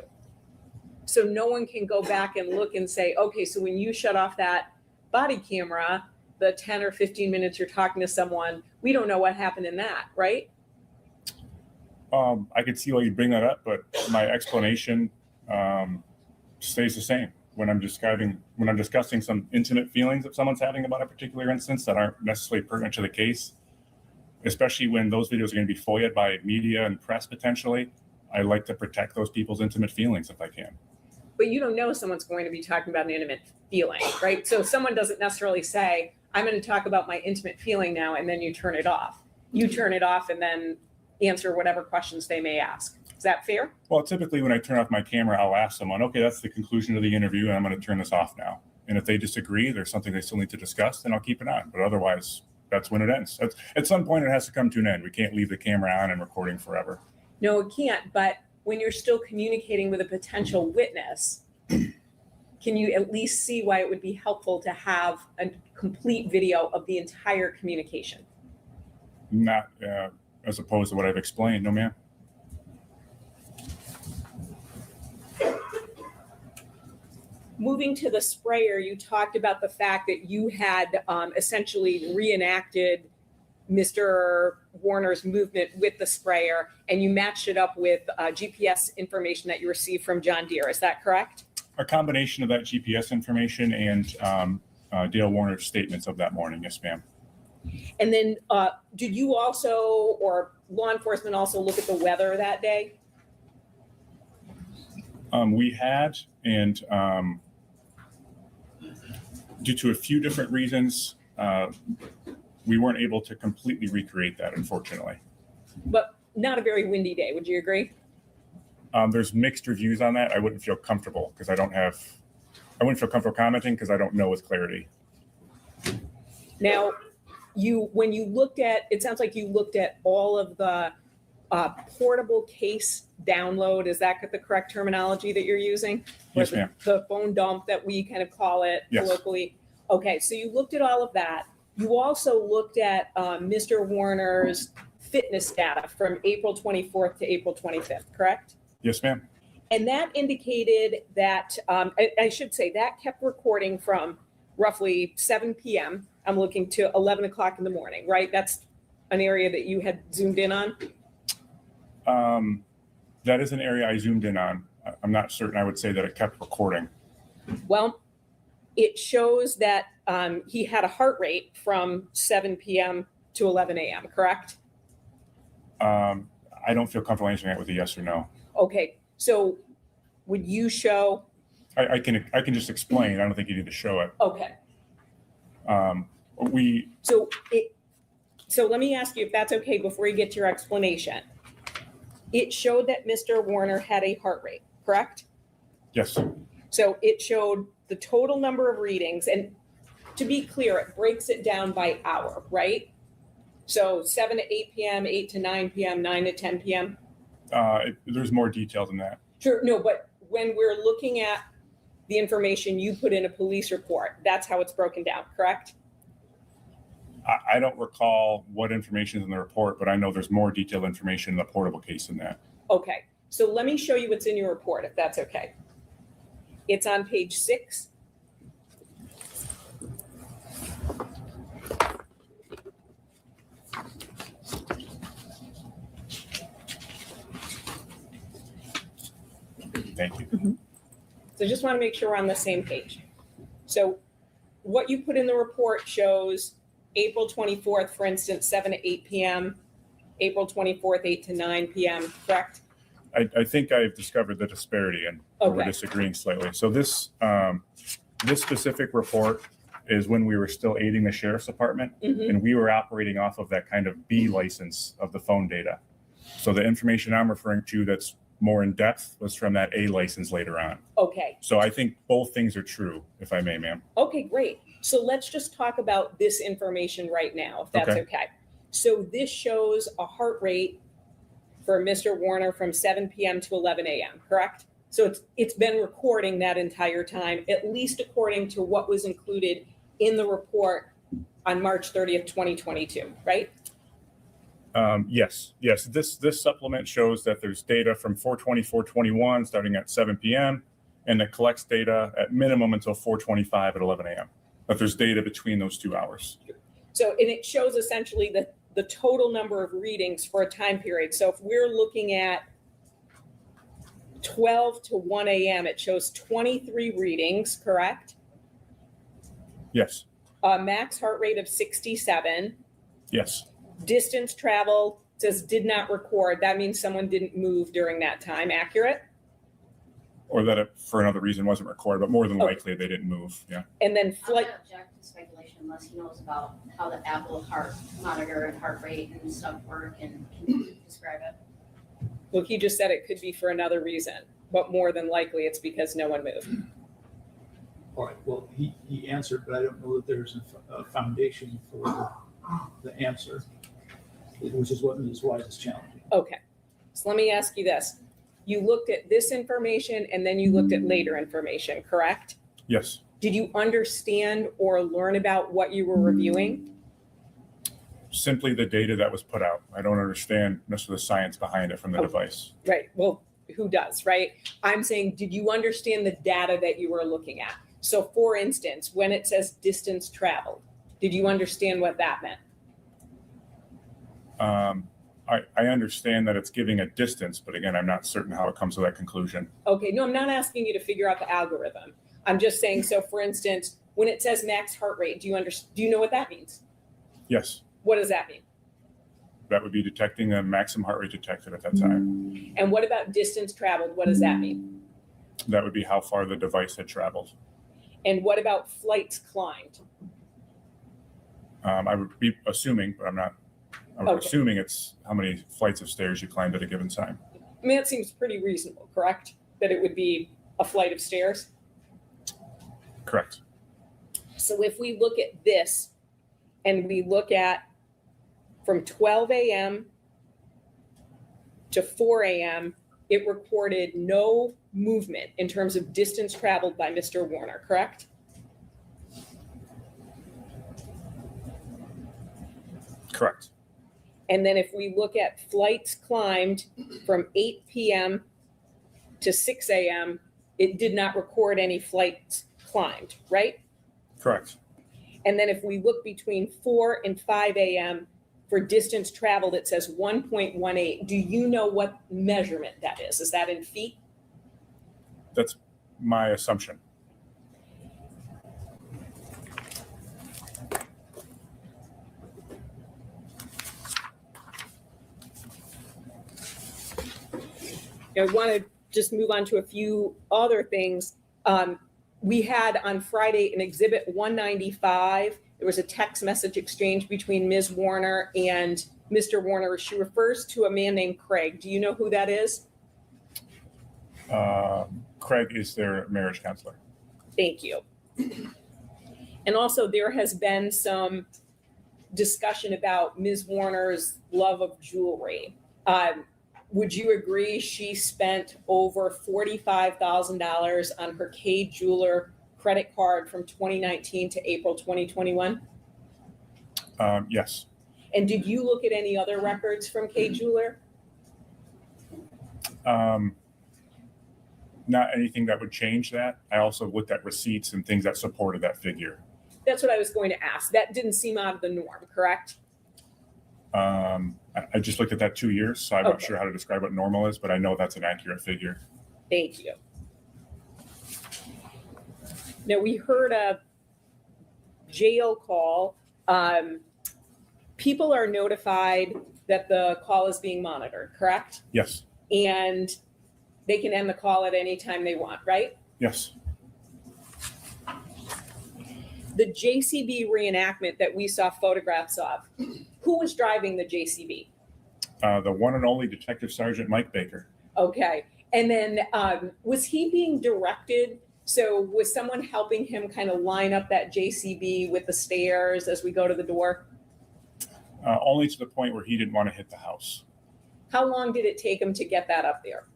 So no one can go back and look and say, okay, so when you shut off that body camera, the 10 or 15 minutes you're talking to someone, we don't know what happened in that, right? I could see why you bring that up, but my explanation stays the same. When I'm discussing some intimate feelings that someone's having about a particular instance that aren't necessarily pertinent to the case, especially when those videos are going to be FOIA'd by media and press potentially, I like to protect those people's intimate feelings if I can. But you don't know someone's going to be talking about an intimate feeling, right? So someone doesn't necessarily say, I'm going to talk about my intimate feeling now, and then you turn it off. You turn it off and then answer whatever questions they may ask. Is that fair? Well, typically when I turn off my camera, I'll ask someone, okay, that's the conclusion of the interview, and I'm going to turn this off now. And if they disagree, there's something they still need to discuss, then I'll keep it on. But otherwise, that's when it ends. At some point, it has to come to an end. We can't leave the camera on and recording forever. No, it can't. But when you're still communicating with a potential witness, can you at least see why it would be helpful to have a complete video of the entire communication? Not as opposed to what I've explained. No, ma'am. Moving to the sprayer, you talked about the fact that you had essentially reenacted Mr. Warner's movement with the sprayer, and you matched it up with GPS information that you received from John Deere. Is that correct? A combination of that GPS information and Dale Warner's statements of that morning. Yes, ma'am. And then did you also, or law enforcement also, look at the weather that day? We had, and due to a few different reasons, we weren't able to completely recreate that, unfortunately. But not a very windy day, would you agree? There's mixed reviews on that. I wouldn't feel comfortable because I wouldn't feel comfortable commenting because I don't know with clarity. Now, when you looked at, it sounds like you looked at all of the portable case download. Is that the correct terminology that you're using? Yes, ma'am. The phone dump that we kind of call it locally. Okay, so you looked at all of that. You also looked at Mr. Warner's fitness data from April 24th to April 25th, correct? Yes, ma'am. And that indicated that, I should say, that kept recording from roughly 7 p.m. I'm looking to 11 o'clock in the morning, right? That's an area that you had zoomed in on? That is an area I zoomed in on. I'm not certain I would say that it kept recording. Well, it shows that he had a heart rate from 7 p.m. to 11 a.m., correct? I don't feel comfortable answering that with a yes or no. Okay, so would you show? I can just explain. I don't think you need to show it. Okay. So let me ask you if that's okay before you get to your explanation. It showed that Mr. Warner had a heart rate, correct? Yes. So it showed the total number of readings, and to be clear, it breaks it down by hour, right? So 7 to 8 p.m., 8 to 9 p.m., 9 to 10 p.m. There's more detail than that. Sure, no, but when we're looking at the information you put in a police report, that's how it's broken down, correct? I don't recall what information is in the report, but I know there's more detailed information in the portable case than that. Okay, so let me show you what's in your report, if that's okay. It's on page 6. Thank you. Mm-hmm. So just want to make sure we're on the same page. So what you put in the report shows April 24th, for instance, 7 to 8 p.m., April 24th, 8 to 9 p.m., correct? I think I've discovered the disparity and we're disagreeing slightly. So this specific report is when we were still aiding the sheriff's department, and we were operating off of that kind of B license of the phone data. So the information I'm referring to that's more in depth was from that A license later on. Okay. So I think both things are true, if I may, ma'am. Okay, great. So let's just talk about this information right now, if that's okay. So this shows a heart rate for Mr. Warner from 7 p.m. to 11 a.m., correct? So it's been recording that entire time, at least according to what was included in the report on March 30th, 2022, right? Yes. This supplement shows that there's data from 4:20, 4:21 starting at 7 p.m. and it collects data at minimum until 4:25 at 11 a.m. But there's data between those 2 hours. So, and it shows essentially the total number of readings for a time period. So if we're looking at 12 to 1 a.m., it shows 23 readings, correct? Yes. Max heart rate of 67. Yes. Distance travel says did not record. That means someone didn't move during that time. Accurate? Or that it, for another reason, wasn't recorded, but more than likely they didn't move. Yeah. And then flight. I would object to speculation unless he knows about how the Apple Heart monitor and heart rate and stuff work, and can you describe it? Well, he just said it could be for another reason, but more than likely it's because no one moved. All right, well, he answered, but I don't know that there's a foundation for the answer, which is what Ms. Wise is challenging. Okay, so let me ask you this. You looked at this information and then you looked at later information, correct? Yes. Did you understand or learn about what you were reviewing? Simply the data that was put out. I don't understand most of the science behind it from the device. Right, well, who does, right? I'm saying, did you understand the data that you were looking at? So for instance, when it says distance traveled, did you understand what that meant? I understand that it's giving a distance, but again, I'm not certain how it comes to that conclusion. Okay, no, I'm not asking you to figure out the algorithm. I'm just saying, so for instance, when it says max heart rate, do you know what that means? Yes. What does that mean? That would be detecting the maximum heart rate detected at that time. And what about distance traveled? What does that mean? That would be how far the device had traveled. And what about flights climbed? I would be assuming, but I'm not. I'm assuming it's how many flights of stairs you climbed at a given time. I mean, that seems pretty reasonable, correct? That it would be a flight of stairs? Correct. So if we look at this and we look at from 12 a.m. to 4 a.m., it recorded no movement in terms of distance traveled by Mr. Warner, correct? Correct. And then if we look at flights climbed from 8 p.m. to 6 a.m., it did not record any flights climbed, right? Correct. And then if we look between 4 and 5 a.m. for distance traveled, it says 1.18. Do you know what measurement that is? Is that in feet? That's my assumption. I want to just move on to a few other things. We had on Friday an exhibit 195. There was a text message exchange between Ms. Warner and Mr. Warner. She refers to a man named Craig. Do you know who that is? Craig is their marriage counselor. Thank you. And also there has been some discussion about Ms. Warner's love of jewelry. Would you agree she spent over $45,000 on her K Jeweler credit card from 2019 to April 2021? Yes. And did you look at any other records from K Jeweler? Not anything that would change that. I also looked at receipts and things that supported that figure. That's what I was going to ask. That didn't seem out of the norm, correct? I just looked at that 2 years, so I'm not sure how to describe what normal is, but I know that's an accurate figure. Thank you. Now, we heard a jail call. People are notified that the call is being monitored, correct? Yes. And they can end the call at any time they want, right? Yes. The JCB reenactment that we saw photographs of, who was driving the JCB? The one and only Detective Sergeant Mike Baker. Okay. And then was he being directed? So was someone helping him kind of line up that JCB with the stairs as we go to the door? Only to the point where he didn't want to hit the house. How long did it take him to get that up there?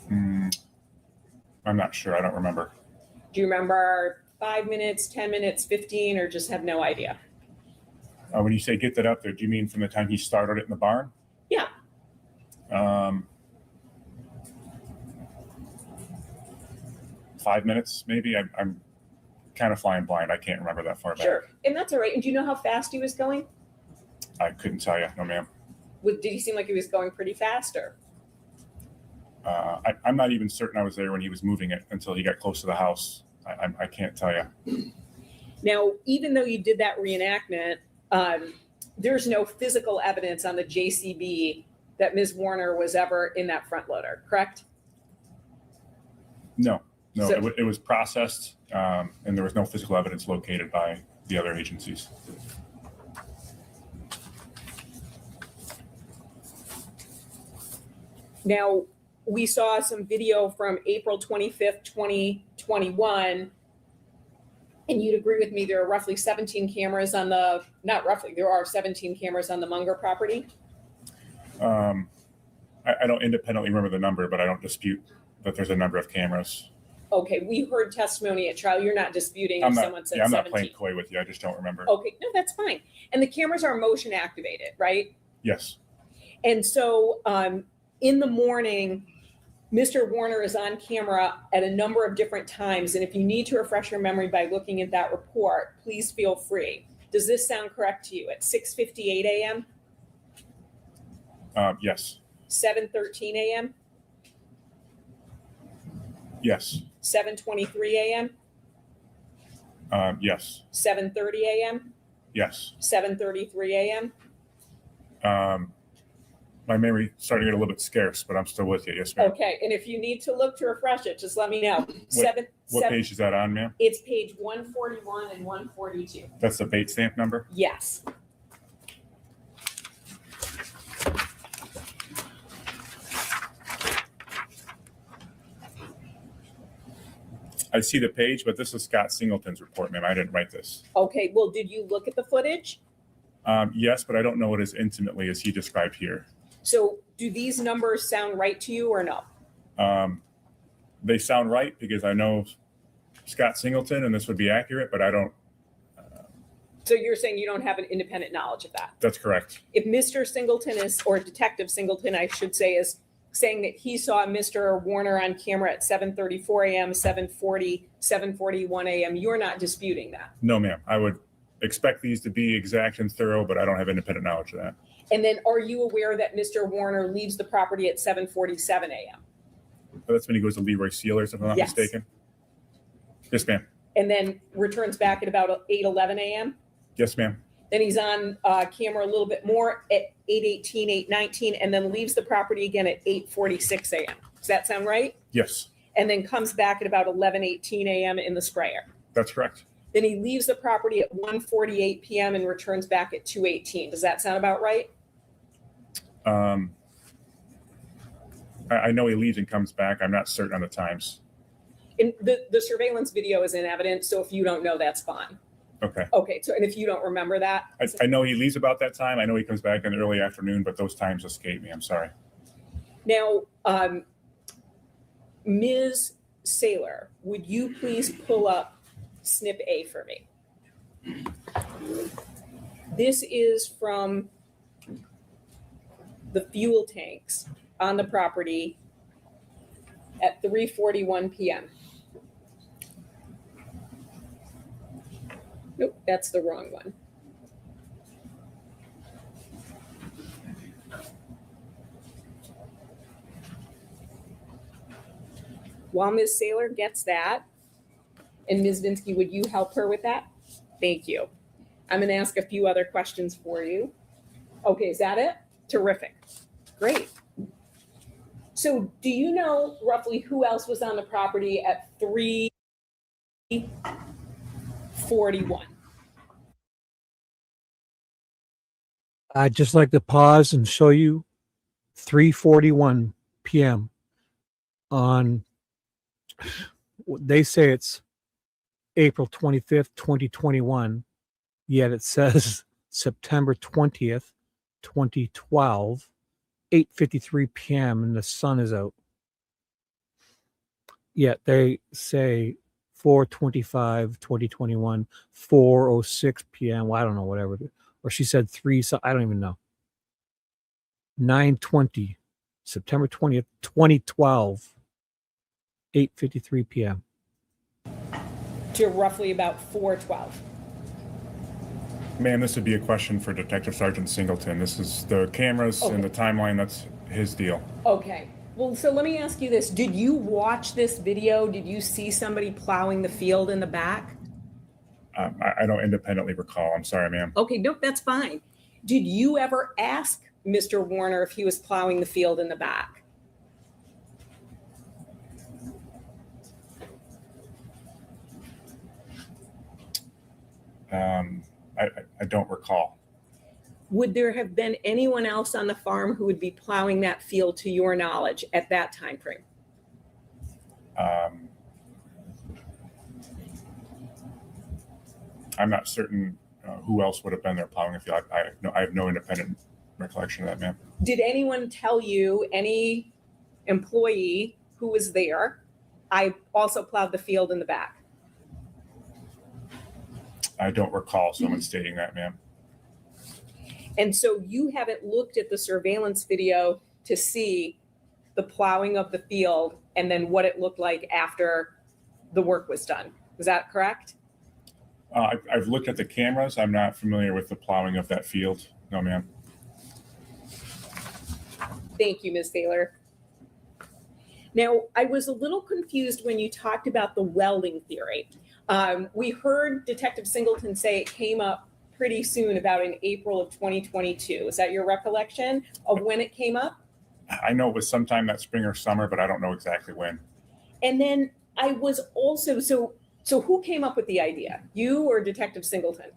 I'm not sure. I don't remember. Do you remember 5 minutes, 10 minutes, 15, or just have no idea? When you say get that up there, do you mean from the time he started it in the barn? Yeah. 5 minutes, maybe. I'm kind of flying blind. I can't remember that far back. Sure. And that's all right. And do you know how fast he was going? I couldn't tell you. No, ma'am. Did he seem like he was going pretty fast or? I'm not even certain I was there when he was moving it until he got close to the house. I can't tell you. Now, even though you did that reenactment, there's no physical evidence on the JCB that Ms. Warner was ever in that front loader, correct? No, So- it was processed, and there was no physical evidence located by the other agencies. Now, we saw some video from April 25th, 2021, and you'd agree with me, there are roughly 17 cameras on the, not roughly, there are 17 cameras on the Munger property. I don't independently remember the number, but I don't dispute that there's a number of cameras. Okay, we heard testimony at trial. You're not disputing if someone said I'm 17. not playing coy with you. I just don't remember. Okay, no, that's fine. And the cameras are motion activated, right? Yes. And so in the morning, Mr. Warner is on camera at a number of different times. And if you need to refresh your memory by looking at that report, please feel free. Does this sound correct to you? At 6:58 a.m.? Yes. 7:13 a.m.? Yes. 7:23 a.m.? Yes. 7:30 a.m.? Yes. 7:33 a.m.? My memory starting to get a little bit scarce, but I'm still with you. Yes, ma'am. Okay, and if you need to look to refresh it, just let me know. What page is that on, ma'am? It's page 141 and 142. That's the bait stamp number? Yes. I see the page, but this is Scott Singleton's report, ma'am. I didn't write this. Okay, well, did you look at the footage? Yes, but I don't know it as intimately as he described here. So do these numbers sound right to you or no? They sound right because I know Scott Singleton and this would be accurate, but I don't. So you're saying you don't have an independent knowledge of that? That's correct. If Mr. Singleton is, or Detective Singleton, I should say, is saying that he saw Mr. Warner on camera at 7:34 a.m., 7:40, 7:41 a.m., you're not disputing that? No, ma'am. I would expect these to be exact and thorough, but I don't have independent knowledge of that. And then are you aware that Mr. Warner leaves the property at 7:47 a.m.? That's when he goes to Leroy Sealers, if I'm not Yes. mistaken. Yes, ma'am. And then returns back at about 8:11 a.m.? Yes, ma'am. Then he's on camera a little bit more at 8:18, 8:19, and then leaves the property again at 8:46 a.m. Does that sound right? Yes, And then comes back at about 11:18 a.m. in the sprayer. that's correct. Then he leaves the property at 1:48 p.m. and returns back at 2:18. Does that sound about right? I know he leaves and comes back. I'm not certain on the times. And the surveillance video is in evidence, so if you don't know, that's fine. Okay. Okay, so and if you don't remember that, I know he leaves about that time. I know he comes back in the early afternoon, but those times escape me. I'm sorry. now, Ms. Saylor, would you please pull up snip A for me? This is from the fuel tanks on the property at 3:41 p.m. Nope, that's the wrong one. While Ms. Saylor gets that, and Ms. Vinsky, would you help her with that? Thank you. I'm going to ask a few other questions for you. Okay, is that it? Terrific. Great. So do you know roughly who else was on the property at 3:41? I'd just like to pause and show you 3:41 p.m. on, they say it's April 25th, 2021, yet it says September 20th, 2012, 8:53 p.m. and the sun is out. Yet they say 4:25, 2021, 4:06 p.m. Well, I don't know, whatever. or she said 3, so I don't even know. 9:20, September 20th, 2012, 8:53 p.m. To roughly about 4:12. Ma'am, this would be a question for Detective Sergeant Singleton. This is the cameras and the timeline. That's his deal. Okay. Well, so let me ask you this. Did you watch this video? Did you see somebody plowing the field in the back? I don't independently recall. I'm sorry, ma'am. Okay, no, that's fine. Did you ever ask Mr. Warner if he was plowing the field in the back? I don't recall. Would there have been anyone else on the farm who would be plowing that field to your knowledge at that time frame? I'm not certain who else would have been there plowing the field. I have no independent recollection of that, ma'am. Did anyone tell you, any employee who was there, I also plowed the field in the back? I don't recall someone stating that, ma'am. And so you haven't looked at the surveillance video to see the plowing of the field and then what it looked like after the work was done. Is that correct? I've looked at the cameras. I'm not familiar with the plowing of that field. No, ma'am. Thank you, Ms. Thaler. Now, I was a little confused when you talked about the welding theory. We heard Detective Singleton say it came up pretty soon, about in April of 2022. Is that your recollection of when it came up? I know it was sometime that spring or summer, but I don't know exactly when. And then I was also, so who came up with the idea? You or Detective Singleton?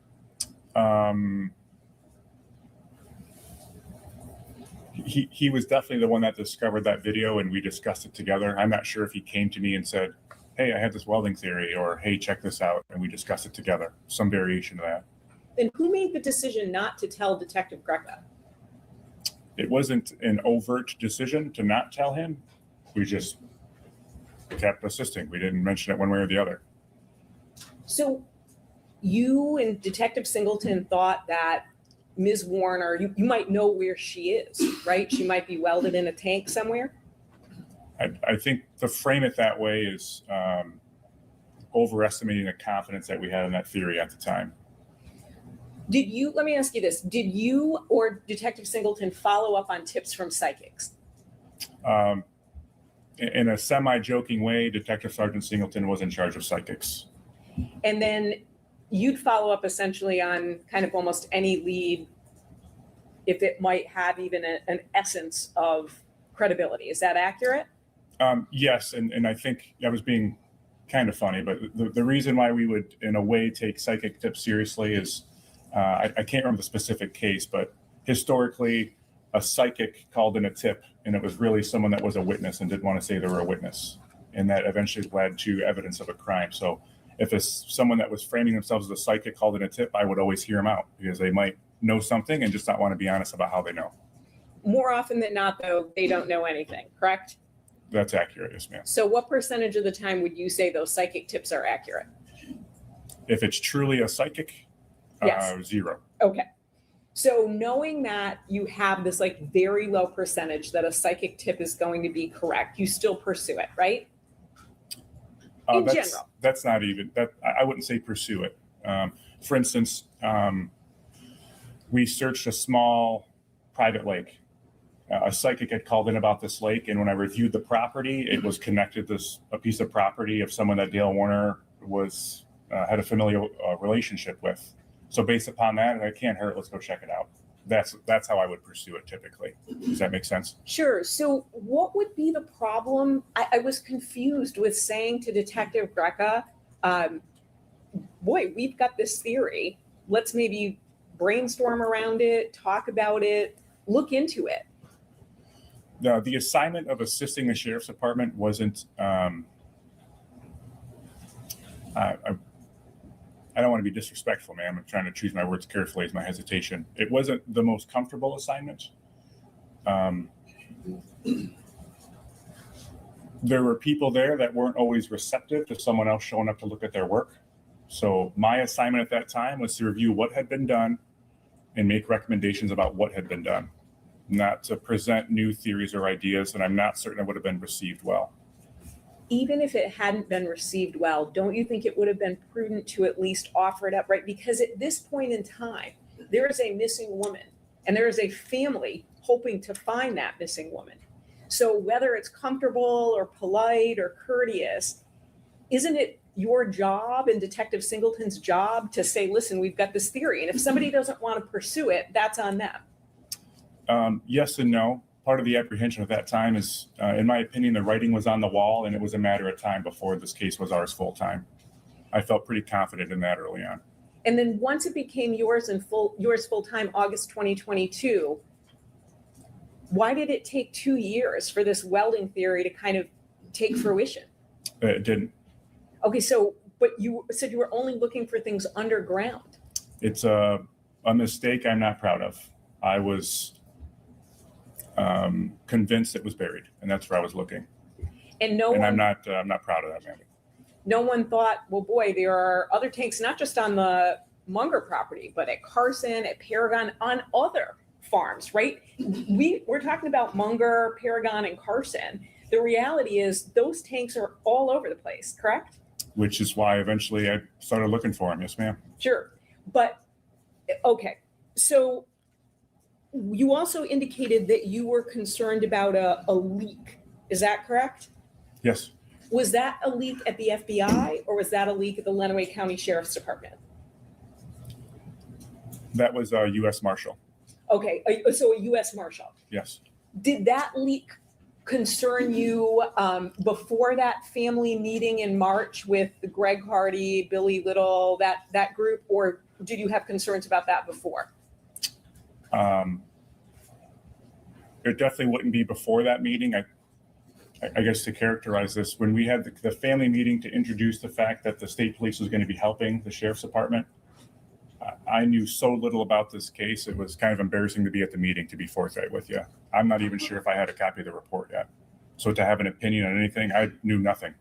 He was definitely the one that discovered that video, and we discussed it together. I'm not sure if he came to me and said, hey, I have this welding theory, or hey, check this out, and we discussed it together. Some variation of that. Then who made the decision not to tell Detective Greca? It wasn't an overt decision to not tell him. We just kept assisting. We didn't mention it one way or the other. So you and Detective Singleton thought that Ms. Warner, you might know where she is, right? She might be welded in a tank somewhere. I think to frame it that way is overestimating the confidence that we had in that theory at the time. Let me ask you this, did you or Detective Singleton follow up on tips from psychics? In a semi-joking way, Detective Sergeant Singleton was in charge of psychics. And then you'd follow up essentially on kind of almost any lead if it might have even an essence of credibility. Is that accurate? Yes, and I think I was being kind of funny, but the reason why we would, in a way, take psychic tips seriously is, I can't remember the specific case, but historically, a psychic called in a tip, and it was really someone that was a witness and didn't want to say they were a witness. And that eventually led to evidence of a crime. So if it's someone that was framing themselves as a psychic called in a tip, I would always hear them out because they might know something and just not want to be honest about how they know. More often than not, though, they don't know anything, correct? That's accurate, yes, ma'am. So what percentage of the time would you say those psychic tips are accurate? If it's truly a psychic, Yes. 0. Okay. So knowing that you have this like very low percentage that a psychic tip is going to be correct, you still pursue it, right? In general. That's not even, that I wouldn't say pursue it. For instance, we searched a small private lake. A psychic had called in about this lake, and when I reviewed the property, it was connected to a piece of property of someone that Dale Warner was had a familial relationship with. So based upon that, and it can't hurt, let's go check it out. That's how I would pursue it typically. Does that make sense? Sure. So what would be the problem? I was confused with saying to Detective Greca, boy, we've got this theory. Let's maybe brainstorm around it, talk about it, look into it. The assignment of assisting the sheriff's department wasn't, I don't want to be disrespectful, ma'am. I'm trying to choose my words carefully is my hesitation. It wasn't the most comfortable assignment. There were people there that weren't always receptive to someone else showing up to look at their work. So my assignment at that time was to review what had been done and make recommendations about what had been done, not to present new theories or ideas, and I'm not certain it would have been received well. Even if it hadn't been received well, don't you think it would have been prudent to at least offer it up, right? Because at this point in time, there is a missing woman and there is a family hoping to find that missing woman. So whether it's comfortable or polite or courteous, isn't it your job and Detective Singleton's job to say, listen, we've got this theory, and if somebody doesn't want to pursue it, that's on them? Yes and no. Part of the apprehension at that time is, in my opinion, the writing was on the wall, and it was a matter of time before this case was ours full time. I felt pretty confident in that early on. And then once it became yours full time, August 2022, why did it take 2 years for this welding theory to kind of take fruition? It didn't. Okay, so, but you said you were only looking for things underground. It's a mistake I'm not proud of. I was convinced it was buried, and that's where I was looking. And I'm not proud of that, man. No one thought, well, boy, there are other tanks, not just on the Munger property, but at Carson, at Paragon, on other farms, right? We're talking about Munger, Paragon, and Carson. The reality is those tanks are all over the place, correct? Which is why eventually I started looking for him. Yes, ma'am. Sure. But, okay. So you also indicated that you were concerned about a leak. Is that correct? Yes. Was that a leak at the FBI or was that a leak at the Lenawee County Sheriff's Department? That was a U.S. Marshal. Okay, so a U.S. Marshal. Yes. Did that leak concern you before that family meeting in March with Greg Hardy, Billy Little, that group, or did you have concerns about that before? It definitely wouldn't be before that meeting. I guess to characterize this, when we had the family meeting to introduce the fact that the state police was going to be helping the sheriff's department, I knew so little about this case. It was kind of embarrassing to be at the meeting, to be forthright with you. I'm not even sure if I had a copy of the report yet. So to have an opinion on anything, I knew nothing.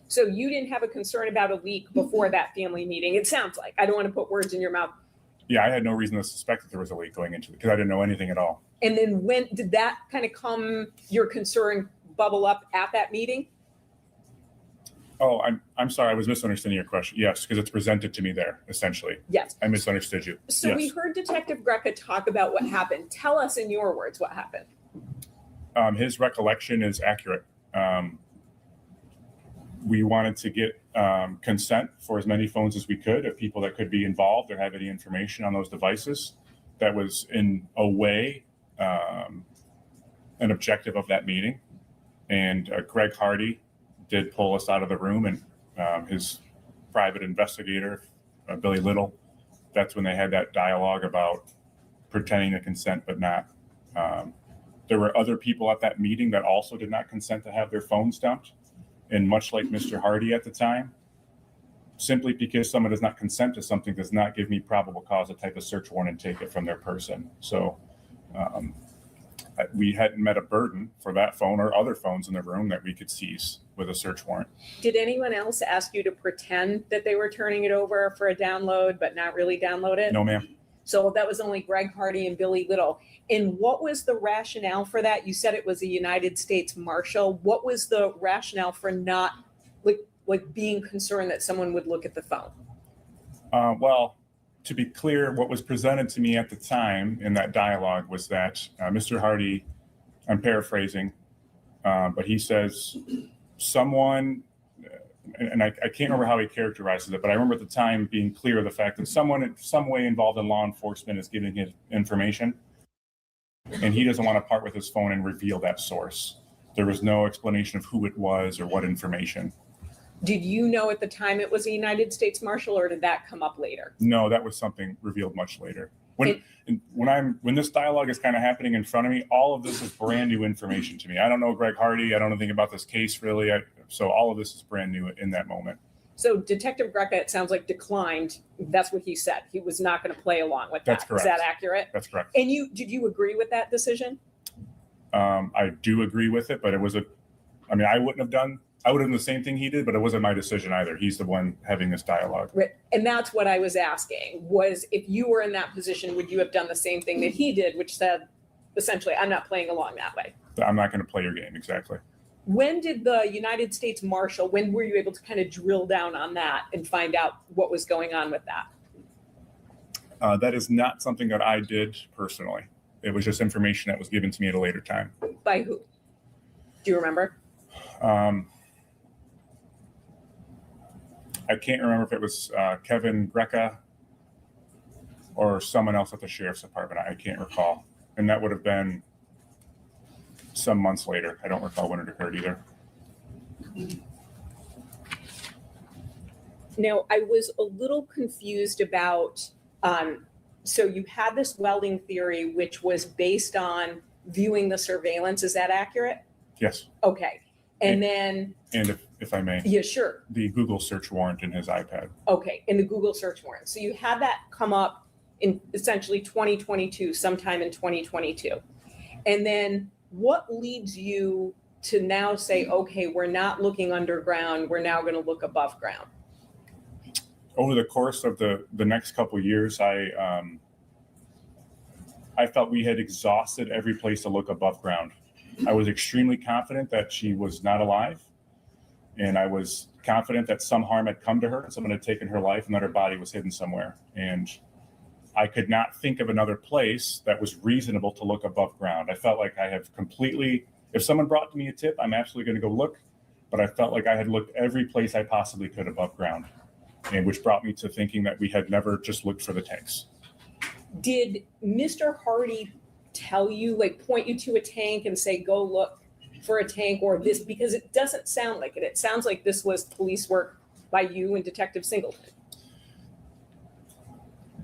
So you didn't have a concern about a leak before that family meeting. It sounds like. I don't want to put words in your mouth. Yeah, I had no reason to suspect that there was a leak going into it because I didn't know anything at all. And then when did that kind of your concern bubble up at that meeting? Oh, I'm sorry. I was misunderstanding your question. Yes, because it's presented to me there, essentially. Yes. I misunderstood you. So yes. We heard Detective Greca talk about what happened. Tell us in your words what happened. His recollection is accurate. We wanted to get consent for as many phones as we could of people that could be involved or have any information on those devices. That was in a way an objective of that meeting. And Greg Hardy did pull us out of the room, and his private investigator, Billy Little, that's when they had that dialogue about pretending to consent but not. There were other people at that meeting that also did not consent to have their phones dumped. And much like Mr. Hardy at the time, simply because someone does not consent to something does not give me probable cause to type a search warrant and take it from their person. So we hadn't met a burden for that phone or other phones in the room that we could seize with a search warrant. Did anyone else ask you to pretend that they were turning it over for a download but not really download it? No, ma'am. So that was only Greg Hardy and Billy Little. And what was the rationale for that? You said it was a United States Marshal. What was the rationale for not like being concerned that someone would look at the phone? Well, to be clear, what was presented to me at the time in that dialogue was that Mr. Hardy, I'm paraphrasing, but he says someone, and I can't remember how he characterizes it, but I remember at the time being clear of the fact that someone in some way involved in law enforcement is giving his information, and he doesn't want to part with his phone and reveal that source. There was no explanation of who it was or what information. Did you know at the time it was a United States Marshal, or did that come up later? No, that was something revealed much later. When this dialogue is kind of happening in front of me, all of this is brand new information to me. I don't know Greg Hardy. I don't know anything about this case really. So all of this is brand new in that moment. So Detective Greca, it sounds like, declined. That's what he said. He was not going to play along with that. That's correct. Is that accurate? That's correct. And did you agree with that decision? I do agree with it, but I wouldn't have done I would have done the same thing he did, but it wasn't my decision either. He's the one having this dialogue. Right. And that's what I was asking, was if you were in that position, would you have done the same thing that he did, which said, essentially, I'm not playing along that way? I'm not going to play your game, exactly. When did the United States Marshal, when were you able to kind of drill down on that and find out what was going on with that? That is not something that I did personally. It was just information that was given to me at a later time. By who? Do you remember? I can't remember if it was Kevin Greca or someone else at the sheriff's department. I can't recall. And that would have been some months later. I don't recall when it occurred either. Now, I was a little confused about, so you had this welding theory, which was based on viewing the surveillance. Is that accurate? Yes. Okay. And then, And if I may, yeah, sure. the Google search warrant in his iPad. Okay, in the Google search warrant. So you had that come up in essentially 2022, sometime in 2022. And then what leads you to now say, okay, we're not looking underground, we're now going to look above ground? Over the course of the next couple of years, I felt we had exhausted every place to look above ground. I was extremely confident that she was not alive. And I was confident that some harm had come to her and someone had taken her life and that her body was hidden somewhere. And I could not think of another place that was reasonable to look above ground. I felt like I have completely, if someone brought me a tip, I'm absolutely going to go look. But I felt like I had looked every place I possibly could above ground, and which brought me to thinking that we had never just looked for the tanks. Did Mr. Hardy tell you, like point you to a tank and say, go look for a tank or this? Because it doesn't sound like it. It sounds like this was police work by you and Detective Singleton.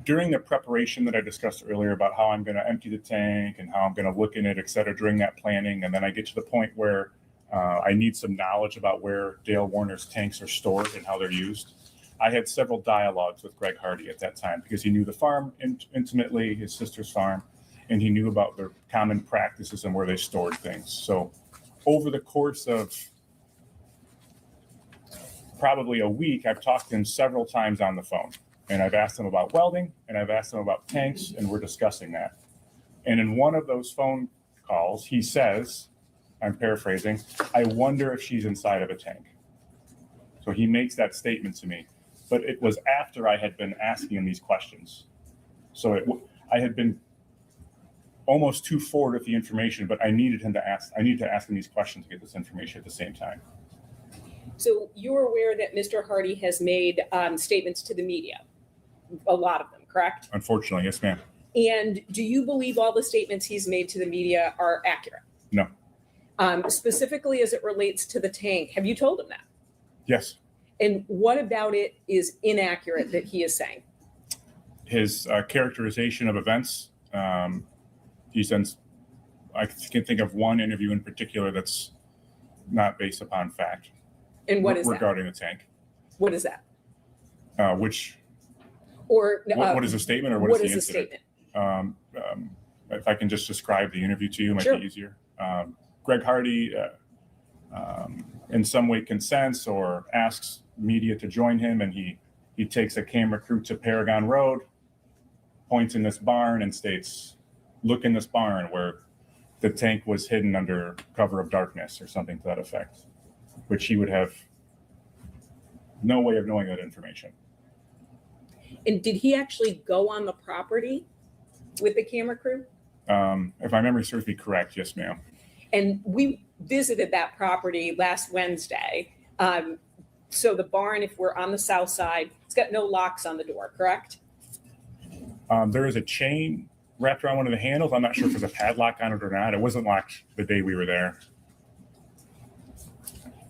During the preparation that I discussed earlier about how I'm going to empty the tank and how I'm going to look in it, et cetera, during that planning, and then I get to the point where I need some knowledge about where Dale Warner's tanks are stored and how they're used. I had several dialogues with Greg Hardy at that time because he knew the farm intimately, his sister's farm, and he knew about their common practices and where they stored things. So over the course of probably a week, I've talked to him several times on the phone. And I've asked him about welding, and I've asked him about tanks, and we're discussing that. And in one of those phone calls, he says, I'm paraphrasing, I wonder if she's inside of a tank. So he makes that statement to me. But it was after I had been asking him these questions. So I had been almost too forward with the information, but I needed to ask him these questions to get this information at the same time. So you're aware that Mr. Hardy has made statements to the media, a lot of them, correct? Unfortunately, yes, ma'am. And do you believe all the statements he's made to the media are accurate? No. Specifically as it relates to the tank, have you told him that? Yes. And what about it is inaccurate that he is saying? His characterization of events, he says, I can think of one interview in particular that's not based upon fact. And what is that? Regarding the tank. What is that? What is the statement or what is the statement? If I can just describe the interview to you, it might Sure. be easier. Greg Hardy in some way consents or asks media to join him, and he takes a camera crew to Paragon Road, points in this barn and states, look in this barn where the tank was hidden under cover of darkness or something to that effect, which he would have no way of knowing that information. And did he actually go on the property with the camera crew? If my memory serves me correct, yes, ma'am. And we visited that property last Wednesday. So the barn, if we're on the south side, it's got no locks on the door, correct? There is a chain wrapped around one of the handles. I'm not sure if there's a padlock on it or not. It wasn't locked the day we were there.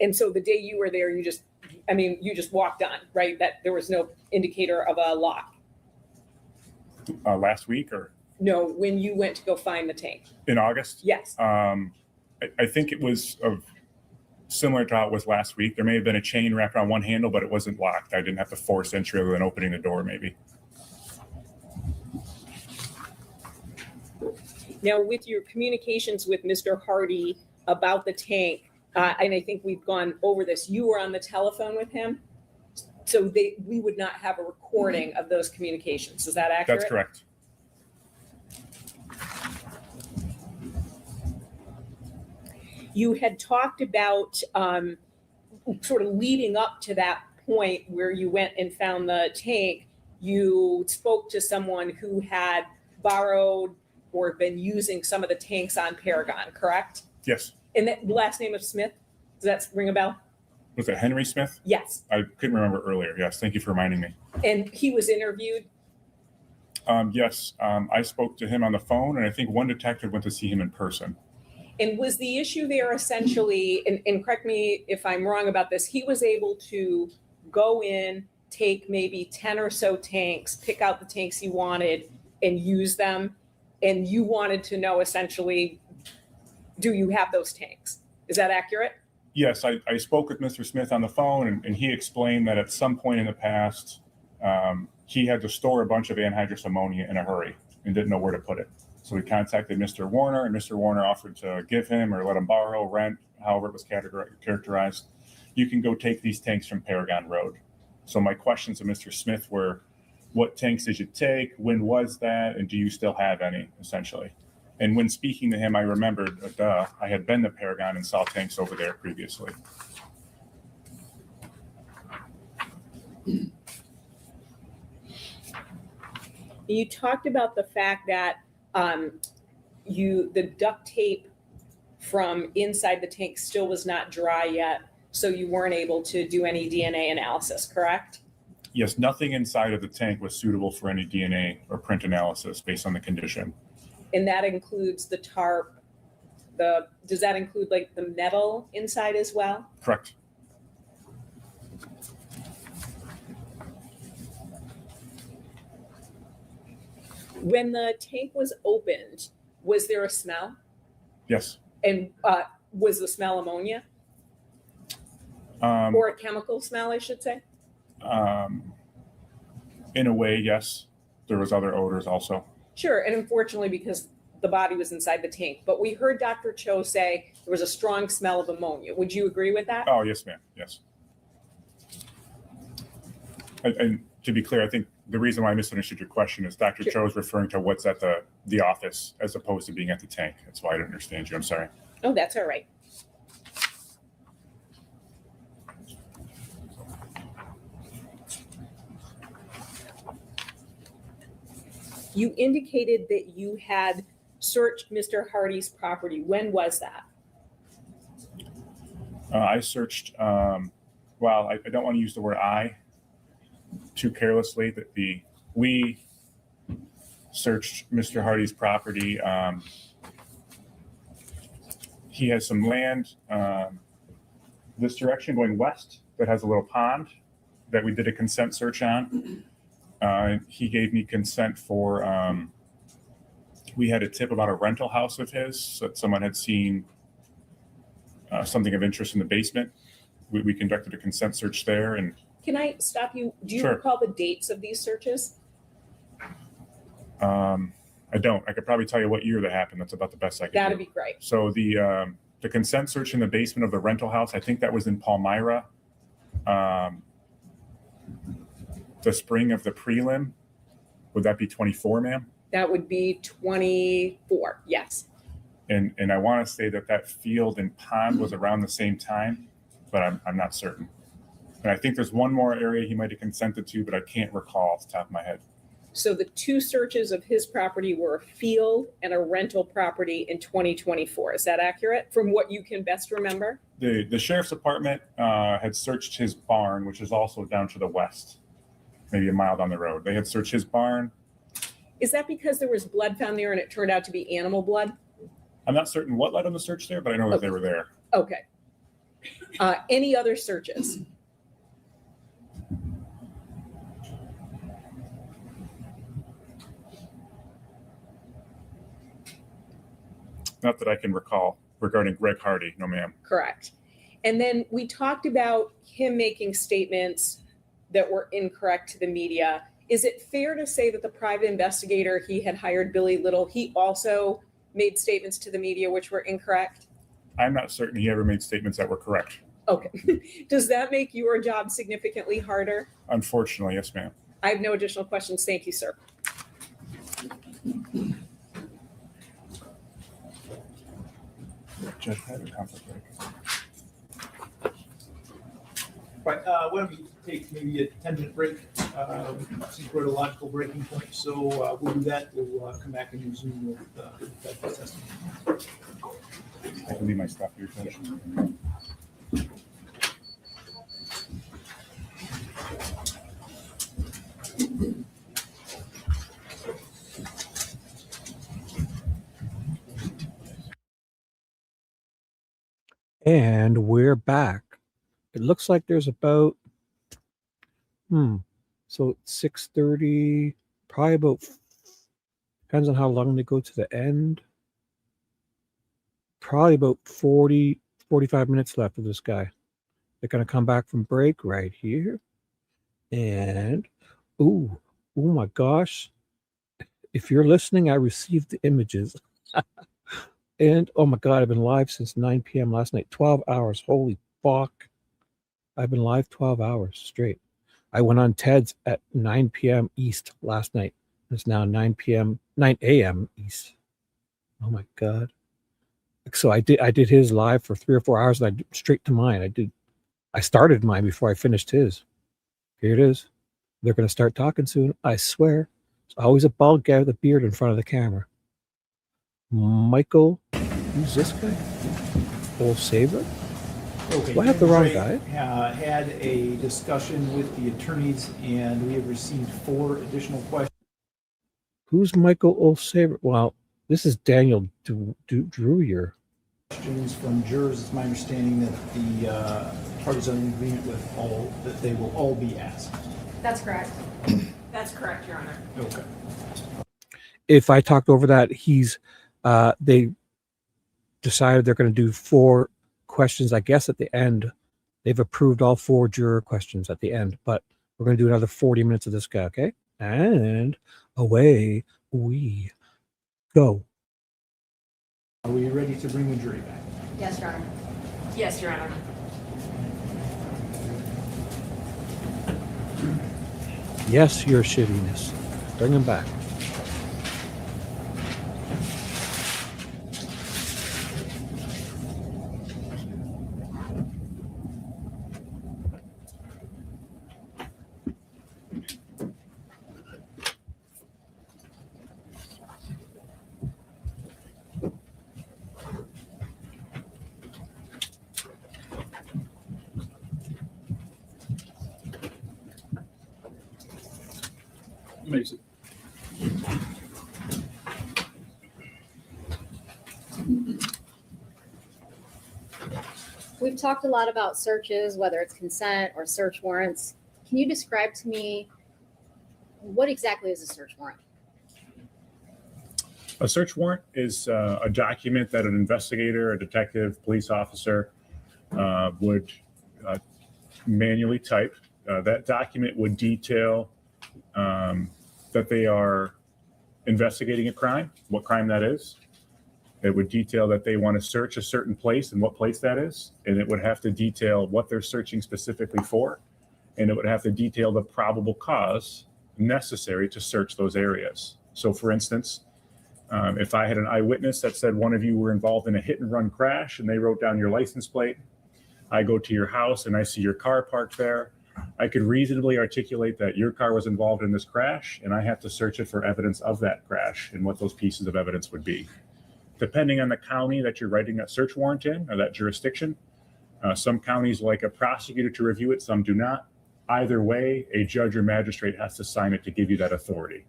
And so the day you were there, you just walked on, right? That there was no indicator of a lock. Last week or? No, when you went to go find the tank. In August? Yes. I think it was similar to how it was last week. There may have been a chain wrapped around one handle, but it wasn't locked. I didn't have to force entry other than opening the door, maybe. Now, with your communications with Mr. Hardy about the tank, And I think we've gone over this. You were on the telephone with him. So we would not have a recording of those communications. Is that accurate? That's correct. You had talked about sort of leading up to that point where you went and found the tank. You spoke to someone who had borrowed or been using some of the tanks on Paragon, correct? Yes. And the last name of Smith, does that ring a bell? Was it Henry Smith? Yes. I couldn't remember earlier. Yes. Thank you for reminding me. And he was interviewed? Yes. I spoke to him on the phone, and I think one detective went to see him in person. And was the issue there essentially, and correct me if I'm wrong about this, he was able to go in, take maybe 10 or so tanks, pick out the tanks he wanted and use them. And you wanted to know essentially, do you have those tanks? Is that accurate? Yes, I spoke with Mr. Smith on the phone, and he explained that at some point in the past, he had to store a bunch of anhydrous ammonia in a hurry and didn't know where to put it. So we contacted Mr. Warner, and Mr. Warner offered to give him or let him borrow, rent, however it was characterized. You can go take these tanks from Paragon Road. So my questions to Mr. Smith were, what tanks did you take? When was that? And do you still have any, essentially? And when speaking to him, I remembered, I had been to Paragon and saw tanks over there previously. You talked about the fact that the duct tape from inside the tank still was not dry yet, so you weren't able to do any DNA analysis, correct? Yes, nothing inside of the tank was suitable for any DNA or print analysis based on the condition. And that includes the tarp, does that include like the metal inside as well? Correct. When the tank was opened, was there a smell? Yes. And was the smell ammonia? Or a chemical smell, I should say? In a way, yes. There was other odors also. Sure, and unfortunately, because the body was inside the tank. But we heard Dr. Cho say there was a strong smell of ammonia. Would you agree with that? Oh, yes, ma'am. Yes. And to be clear, I think the reason why I misunderstood your question is Dr. Cho is referring to what's at the office as opposed to being at the tank. That's why I didn't understand you. I'm sorry. Oh, that's all right. You indicated that you had searched Mr. Hardy's property. When was that? I searched, well, I don't want to use the word I too carelessly, that we searched Mr. Hardy's property. He has some land this direction going west that has a little pond that we did a consent search on. He gave me consent for, we had a tip about a rental house of his that someone had seen something of interest in the basement. We conducted a consent search there. And can I stop you? Do you Sure. recall the dates of these searches? I don't. I could probably tell you what year that happened. That's about the best I can That'd do. be great. So the consent search in the basement of the rental house, I think that was in Palmyra. The spring of the prelim, would that be 24, ma'am? That would be 24, yes. And I want to say that field and pond was around the same time, but I'm not certain. And I think there's one more area he might have consented to, but I can't recall off the top of my head. So the two searches of his property were a field and a rental property in 2024. Is that accurate from what you can best remember? The sheriff's department had searched his barn, which is also down to the west, maybe a mile down the road. They had searched his barn. Is that because there was blood found there and it turned out to be animal blood? I'm not certain what led them to search there, but I know that they were there. Okay. Any other searches? Not that I can recall regarding Greg Hardy. No, ma'am. Correct. And then we talked about him making statements that were incorrect to the media. Is it fair to say that the private investigator he had hired, Billy Little, he also made statements to the media which were incorrect? I'm not certain he ever made statements that were correct. Okay. Does that make your job significantly harder? Unfortunately, yes, ma'am. I have no additional questions. Thank you, sir. Judge had a conflict break. Right, why don't we take maybe a 10-minute break? Since we're at a logical breaking point, so we'll do that. We'll come back and resume with that testimony. I can leave my stuff here, Judge. And we're back. It looks like there's about, so 6:30, probably about, depends on how long they go to the end. Probably about 40, 45 minutes left of this guy. They're going to come back from break right here. And, oh my gosh. If you're listening, I received the images. And, oh my God, I've been live since 9 p.m. last night. 12 hours. Holy fuck. I've been live 12 hours straight. I went on TED's at 9 p.m. East last night. It's now 9 a.m. East. Oh my God. So I did his live for 3 or 4 hours, and I did straight to mine. I started mine before I finished his. Here it is. They're going to start talking soon. I swear. It's always a bald guy with a beard in front of the camera. Michael, who's this guy? Old Saber? Okay. Do I have the wrong Ray, guy? Had a discussion with the attorneys, and we have received 4 additional questions. Who's Michael Old Saber? Well, this is Daniel Drewier. Questions from jurors. It's my understanding that the parties are in agreement with all, that they will all be asked. That's correct. That's correct, Your Honor. Okay. If I talked over that, they decided they're going to do 4 questions, I guess, at the end. They've approved all 4 juror questions at the end, but we're going to do another 40 minutes of this guy, okay? And away we go. Are we ready to bring the jury back? Yes, Your Honor. Yes, Your Honor. Yes, your shittiness. Bring him back. Makes it. We've talked a lot about searches, whether it's consent or search warrants. Can you describe to me what exactly is a search warrant? A search warrant is a document that an investigator, a detective, police officer would manually type. That document would detail that they are investigating a crime, what crime that is. It would detail that they want to search a certain place and what place that is. And it would have to detail what they're searching specifically for. And it would have to detail the probable cause necessary to search those areas. So for instance, if I had an eyewitness that said one of you were involved in a hit and run crash and they wrote down your license plate, I go to your house and I see your car parked there, I could reasonably articulate that your car was involved in this crash and I have to search it for evidence of that crash and what those pieces of evidence would be. Depending on the county that you're writing that search warrant in or that jurisdiction, some counties like a prosecutor to review it, some do not. Either way, a judge or magistrate has to sign it to give you that authority.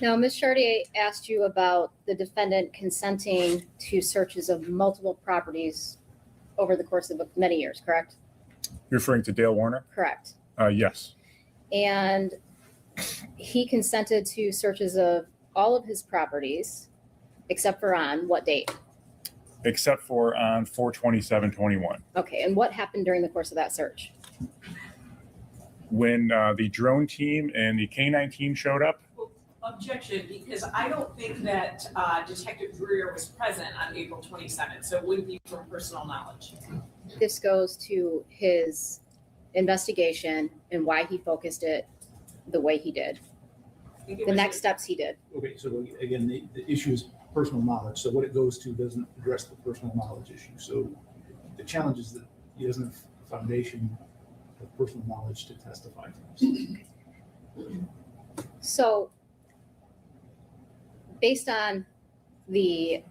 Now, Ms. Chartier asked you about the defendant consenting to searches of multiple properties over the course of many years, correct? You're referring to Dale Warner? Correct. Yes. And he consented to searches of all of his properties, except for on what date? Except for on 4/27/21. Okay, and what happened during the course of that search? When the drone team and the K9 team showed up, Objection, because I don't think that Detective Dreer was present on April 27th, so it wouldn't be from personal knowledge. This goes to his investigation and why he focused it the way he did. The next steps he did. Okay, so again, the issue is personal knowledge. So what it goes to doesn't address the personal knowledge issue. So the challenge is that he doesn't have a foundation of personal knowledge to testify to. So based on the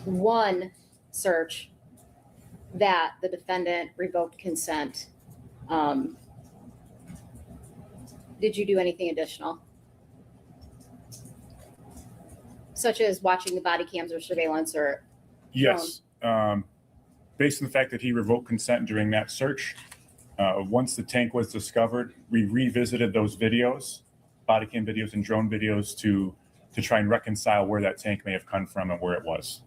one search that the defendant revoked consent, did you do anything additional? Such as watching the body cams or surveillance or? Yes. Based on the fact that he revoked consent during that search, once the tank was discovered, we revisited those videos, body cam videos and drone videos to try and reconcile where that tank may have come from and where it was.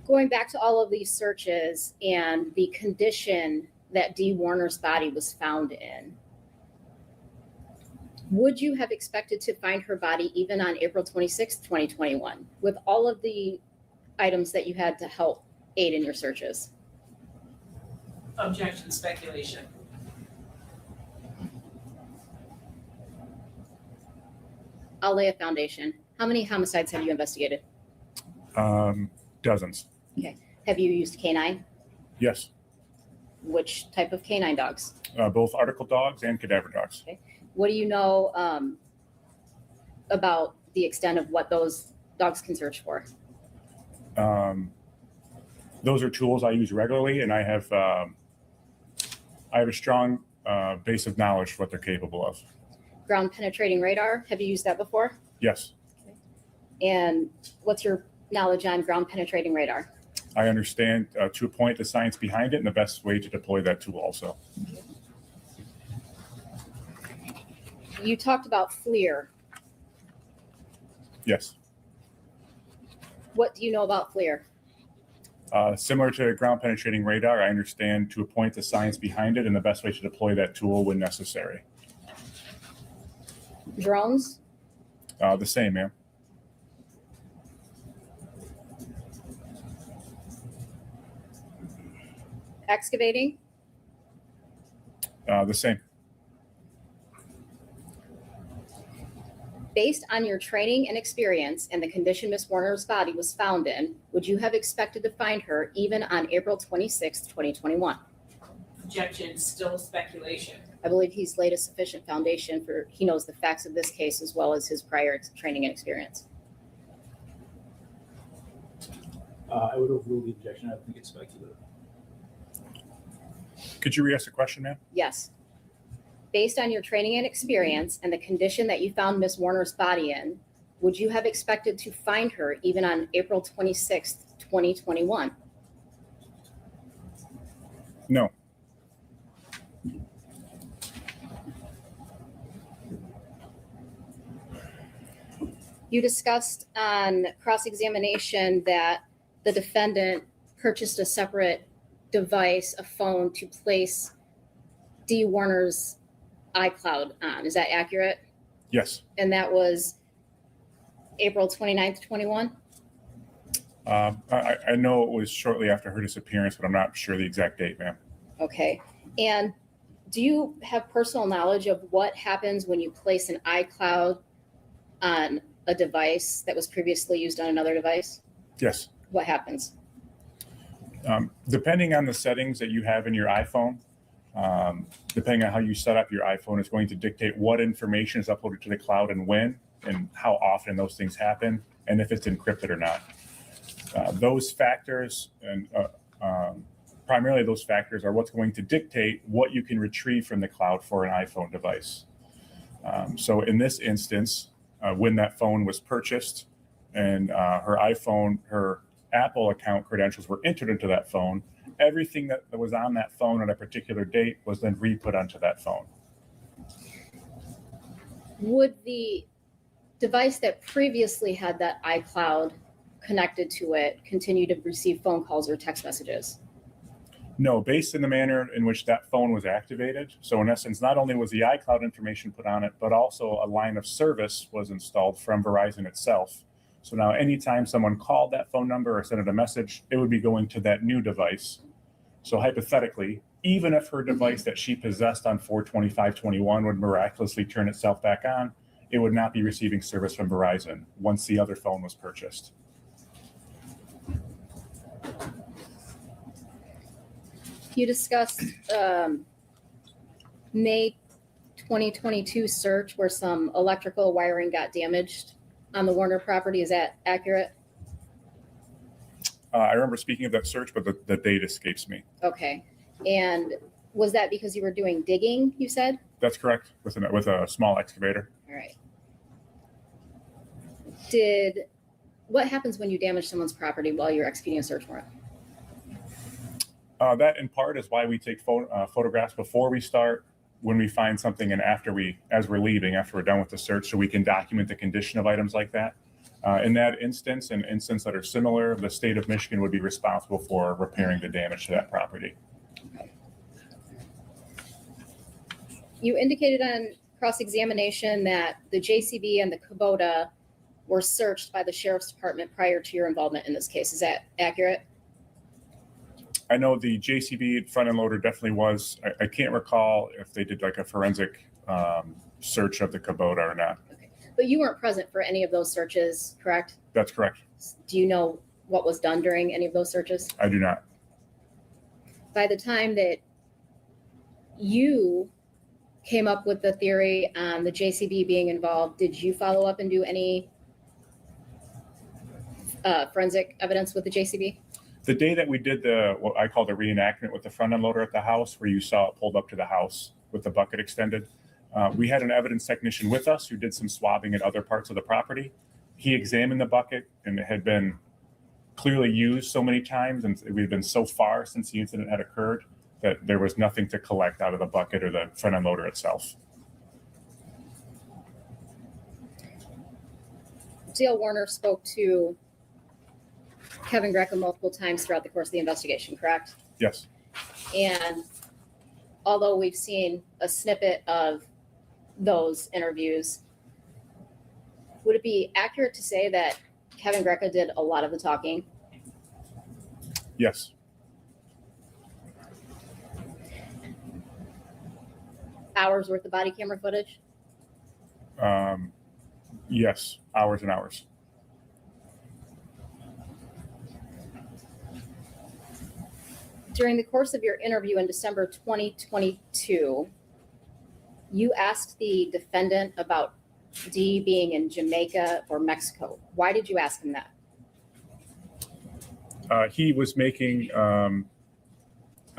Going back to all of these searches and the condition that Dee Warner's body was found in, would you have expected to find her body even on April 26th, 2021, with all of the items that you had to help aid in your searches? Objection, speculation. I'll lay a foundation. How many homicides have you investigated? Dozens. Okay. Have you used canine? Yes. Which type of canine dogs? Both article dogs and cadaver dogs. Okay. What do you know about the extent of what those dogs can search for? Those are tools I use regularly, and I have a strong base of knowledge for what they're capable of. Ground penetrating radar, have you used that before? Yes. And what's your knowledge on ground penetrating radar? I understand to a point the science behind it and the best way to deploy that tool also. You talked about FLIR. Yes. What do you know about FLIR? Similar to ground penetrating radar, I understand to a point the science behind it and the best way to deploy that tool when necessary. Drones? The same, ma'am. Excavating? The same. Based on your training and experience and the condition Miss Warner's body was found in, would you have expected to find her even on April 26th, 2021? Objection, still speculation. I believe he's laid a sufficient foundation for, he knows the facts of this case as well as his prior training and experience. I would overrule the objection. I don't think it's speculative. Could you re-ask the question, ma'am? Yes. Based on your training and experience and the condition that you found Miss Warner's body in, would you have expected to find her even on April 26th, 2021? No. You discussed on cross-examination that the defendant purchased a separate device, a phone, to place Dee Warner's iCloud on. Is that accurate? Yes. And that was April 29th, 21? I know it was shortly after her disappearance, but I'm not sure the exact date, ma'am. Okay. And do you have personal knowledge of what happens when you place an iCloud on a device that was previously used on another device? Yes. What happens? Depending on the settings that you have in your iPhone, depending on how you set up your iPhone, is going to dictate what information is uploaded to the cloud and when, and how often those things happen, and if it's encrypted or not. Those factors, and primarily those factors, are what's going to dictate what you can retrieve from the cloud for an iPhone device. So in this instance, when that phone was purchased and her Apple account credentials were entered into that phone, everything that was on that phone at a particular date was then re-put onto that phone. Would the device that previously had that iCloud connected to it continue to receive phone calls or text messages? No, based in the manner in which that phone was activated. So in essence, not only was the iCloud information put on it, but also a line of service was installed from Verizon itself. So now anytime someone called that phone number or sent it a message, it would be going to that new device. So hypothetically, even if her device that she possessed on 4/25/21 would miraculously turn itself back on, it would not be receiving service from Verizon once the other phone was purchased. You discussed May 2022 search where some electrical wiring got damaged on the Warner property. Is that accurate? I remember speaking of that search, but the date escapes me. Okay. And was that because you were doing digging, you said? That's correct, with a small excavator. All right. What happens when you damage someone's property while you're executing a search warrant? That in part is why we take photographs before we start, when we find something, and as we're leaving, after we're done with the search, so we can document the condition of items like that. In that instance and instances that are similar, the state of Michigan would be responsible for repairing the damage to that property. You indicated on cross-examination that the JCB and the Kubota were searched by the sheriff's department prior to your involvement in this case. Is that accurate? I know the JCB front end loader definitely was. I can't recall if they did like a forensic search of the Kubota or not. Okay. But you weren't present for any of those searches, correct? That's correct. Do you know what was done during any of those searches? I do not. By the time that you came up with the theory on the JCB being involved, did you follow up and do any forensic evidence with the JCB? The day that we did what I call the reenactment with the front end loader at the house, where you saw it pulled up to the house with the bucket extended, we had an evidence technician with us who did some swabbing at other parts of the property. He examined the bucket, and it had been clearly used so many times, and we've been so far since the incident had occurred that there was nothing to collect out of the bucket or the front end loader itself. Dale Warner spoke to Kevin Greco multiple times throughout the course of the investigation, correct? Yes. And although we've seen a snippet of those interviews, would it be accurate to say that Kevin Greco did a lot of the talking? Yes. Hours worth of body camera footage? Yes, hours and hours. During the course of your interview in December 2022, you asked the defendant about D being in Jamaica or Mexico. Why did you ask him that? He was making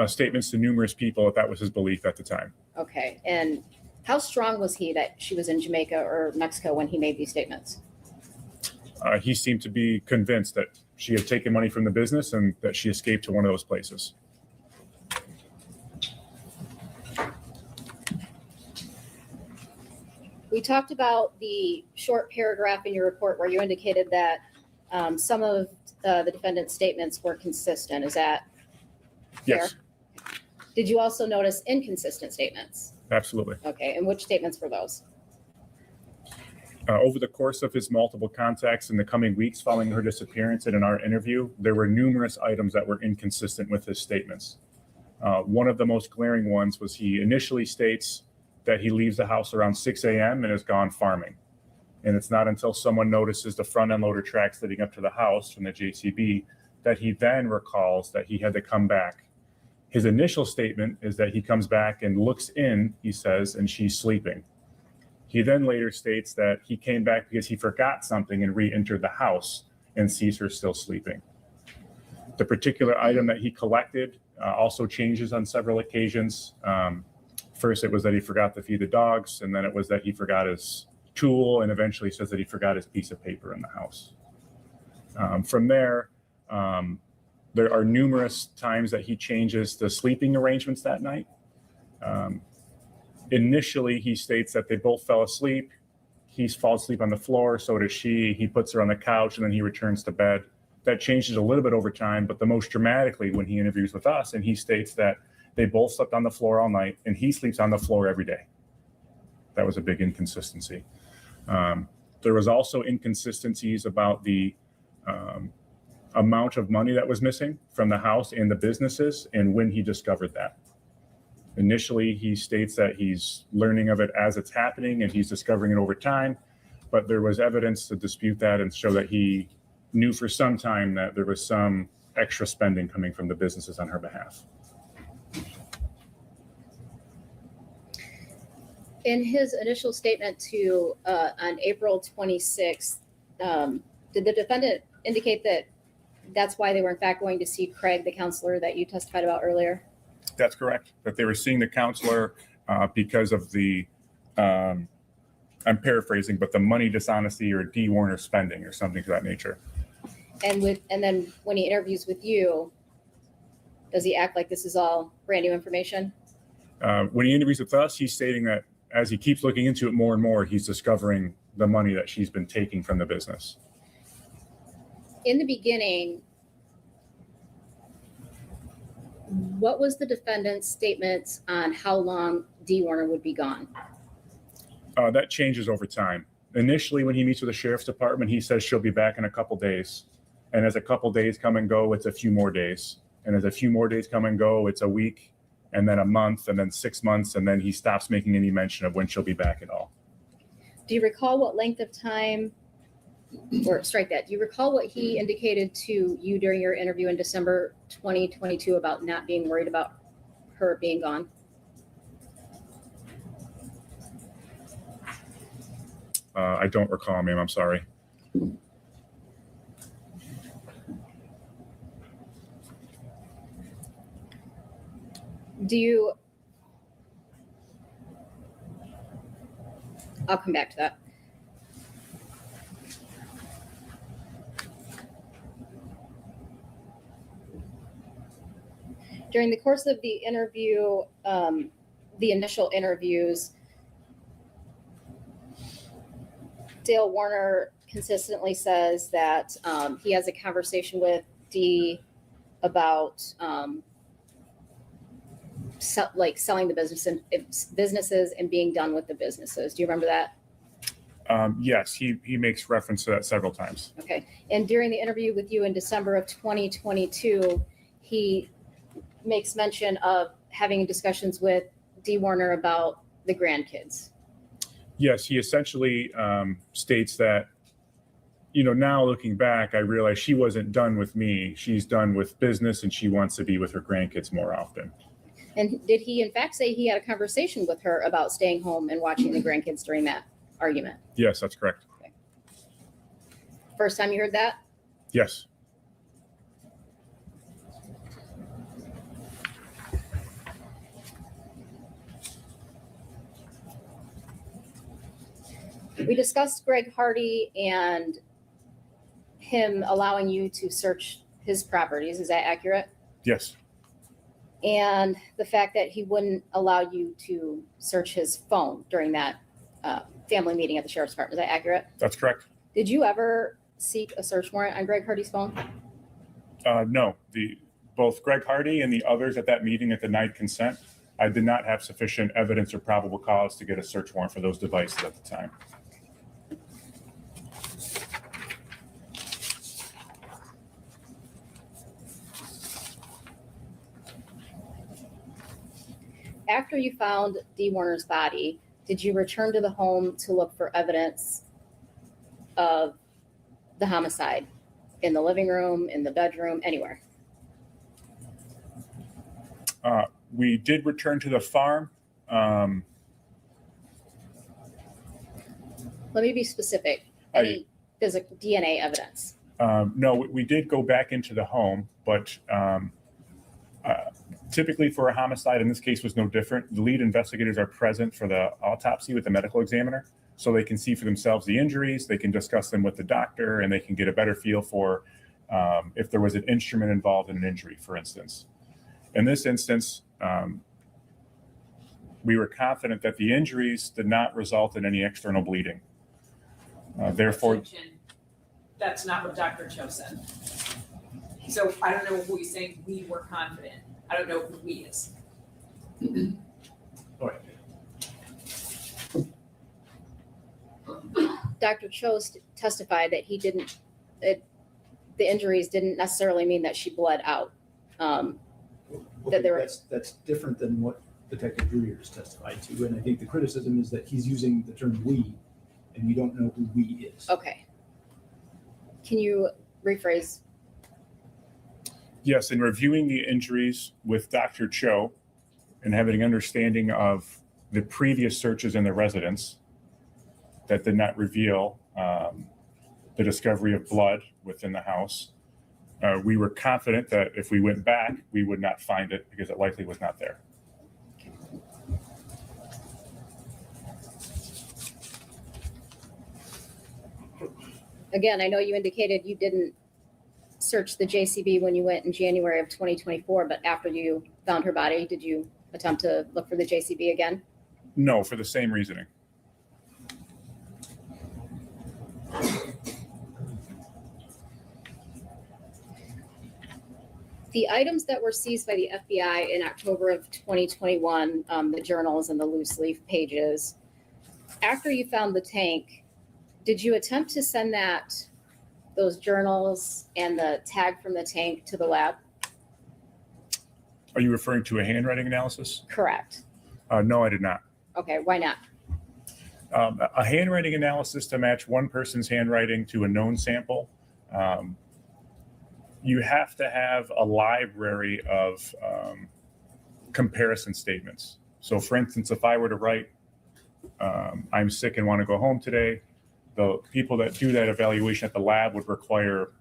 statements to numerous people that was his belief at the time. Okay. And how strong was he that she was in Jamaica or Mexico when he made these statements? He seemed to be convinced that she had taken money from the business and that she escaped to one of those places. We talked about the short paragraph in your report where you indicated that some of the defendant's statements were consistent. Is that fair? Yes, Did you also notice inconsistent statements? absolutely. Okay. And which statements were those? Over the course of his multiple contacts in the coming weeks following her disappearance and in our interview, there were numerous items that were inconsistent with his statements. One of the most glaring ones was he initially states that he leaves the house around 6 a.m. and is gone farming. And it's not until someone notices the front end loader tracks leading up to the house from the JCB that he then recalls that he had to come back. His initial statement is that he comes back and looks in, he says, and she's sleeping. He then later states that he came back because he forgot something and re-entered the house and sees her still sleeping. The particular item that he collected also changes on several occasions. First, it was that he forgot to feed the dogs, and then it was that he forgot his tool, and eventually says that he forgot his piece of paper in the house. From there are numerous times that he changes the sleeping arrangements that night. Initially, he states that they both fell asleep. He falls asleep on the floor, so does she. He puts her on the couch, and then he returns to bed. that changes a little bit over time, but the most dramatically when he interviews with us, and he states that they both slept on the floor all night and he sleeps on the floor every day. That was a big inconsistency. There was also inconsistencies about the amount of money that was missing from the house and the businesses and when he discovered that. Initially, he states that he's learning of it as it's happening and he's discovering it over time, but there was evidence to dispute that and show that he knew for some time that there was some extra spending coming from the businesses on her behalf. In his initial statement to on April 26th, did the defendant indicate that that's why they were in fact going to see Craig, the counselor that you testified about earlier? That's correct. That they were seeing the counselor because of the, I'm paraphrasing, but the money dishonesty or D. Warner spending or something to that nature. And then when he interviews with you, does he act like this is all brand new information? When he interviews with us, he's stating that as he keeps looking into it more and more, he's discovering the money that she's been taking from the business. In the beginning, what was the defendant's statement on how long D. Warner would be gone? That changes over time. Initially, when he meets with the sheriff's department, he says she'll be back in a couple days. And as a couple days come and go, it's a few more days. And as a few more days come and go, it's a week, and then a month, and then 6 months, and then he stops making any mention of when she'll be back at all. Do you recall what length of time, or strike that, do you recall what he indicated to you during your interview in December 2022 about not being worried about her being gone? I don't recall, ma'am. I'm sorry. Do you, I'll come back to that. During the course of the interview, the initial interviews, Dale Warner consistently says that he has a conversation with Dee about selling the businesses and being done with the businesses. Do you remember that? Yes, he makes reference to that several times. Okay. And during the interview with you in December of 2022, he makes mention of having discussions with Dee Warner about the grandkids. Yes, he essentially states that, now looking back, I realize she wasn't done with me. She's done with business and she wants to be with her grandkids more often. And did he in fact say he had a conversation with her about staying home and watching the grandkids during that argument? Yes, that's correct. Okay. First time you heard that? Yes. We discussed Greg Hardy and him allowing you to search his properties. Is that accurate? Yes. And the fact that he wouldn't allow you to search his phone during that family meeting at the sheriff's department. Is that accurate? That's correct. Did you ever seek a search warrant on Greg Hardy's phone? No, both Greg Hardy and the others at that meeting at the night consent, I did not have sufficient evidence or probable cause to get a search warrant for those devices at the time. After you found Dee Warner's body, did you return to the home to look for evidence of the homicide in the living room, in the bedroom, anywhere? We did return to the farm. Let me be specific. Any physical DNA evidence? No, we did go back into the home, but typically for a homicide, in this case was no different. The lead investigators are present for the autopsy with the medical examiner, so they can see for themselves the injuries, they can discuss them with the doctor, and they can get a better feel for if there was an instrument involved in an injury, for instance. In this instance, we were confident that the injuries did not result in any external bleeding. Therefore, That's not what Dr. Cho said. So I don't know who he's saying we were confident. I don't know who we is. All right. Dr. Cho testified that the injuries didn't necessarily mean that she bled out. Okay, there were- that's different than what Detective Drury testified to, and I think the criticism is that he's using the term "we," and we don't know who "we" is. Okay. Can you rephrase? Yes, in reviewing the injuries with Dr. Cho and having an understanding of the previous searches in the residence that did not reveal the discovery of blood within the house, we were confident that if we went back, we would not find it because it likely was not there. Again, I know you indicated you didn't search the JCB when you went in January of 2024, but after you found her body, did you attempt to look for the JCB again? No, for the same reasoning. The items that were seized by the FBI in October of 2021, the journals and the loose leaf pages, after you found the tank, did you attempt to send those journals and the tag from the tank to the lab? Are you referring to a handwriting analysis? Correct. No, I did not. Okay, why not? A handwriting analysis to match one person's handwriting to a known sample, you have to have a library of comparison statements. So for instance, if I were to write, I'm sick and want to go home today, the people that do that evaluation at the lab would require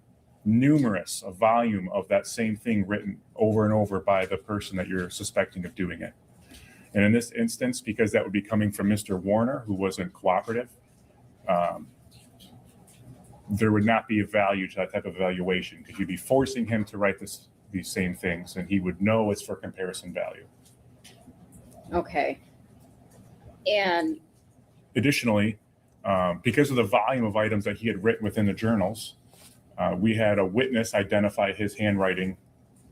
a volume of that same thing written over and over by the person that you're suspecting of doing it. And in this instance, because that would be coming from Mr. Warner, who wasn't cooperative, there would not be a value to that type of evaluation because you'd be forcing him to write these same things, and he would know it's for comparison value. Okay. And additionally, because of the volume of items that he had written within the journals, we had a witness identify his handwriting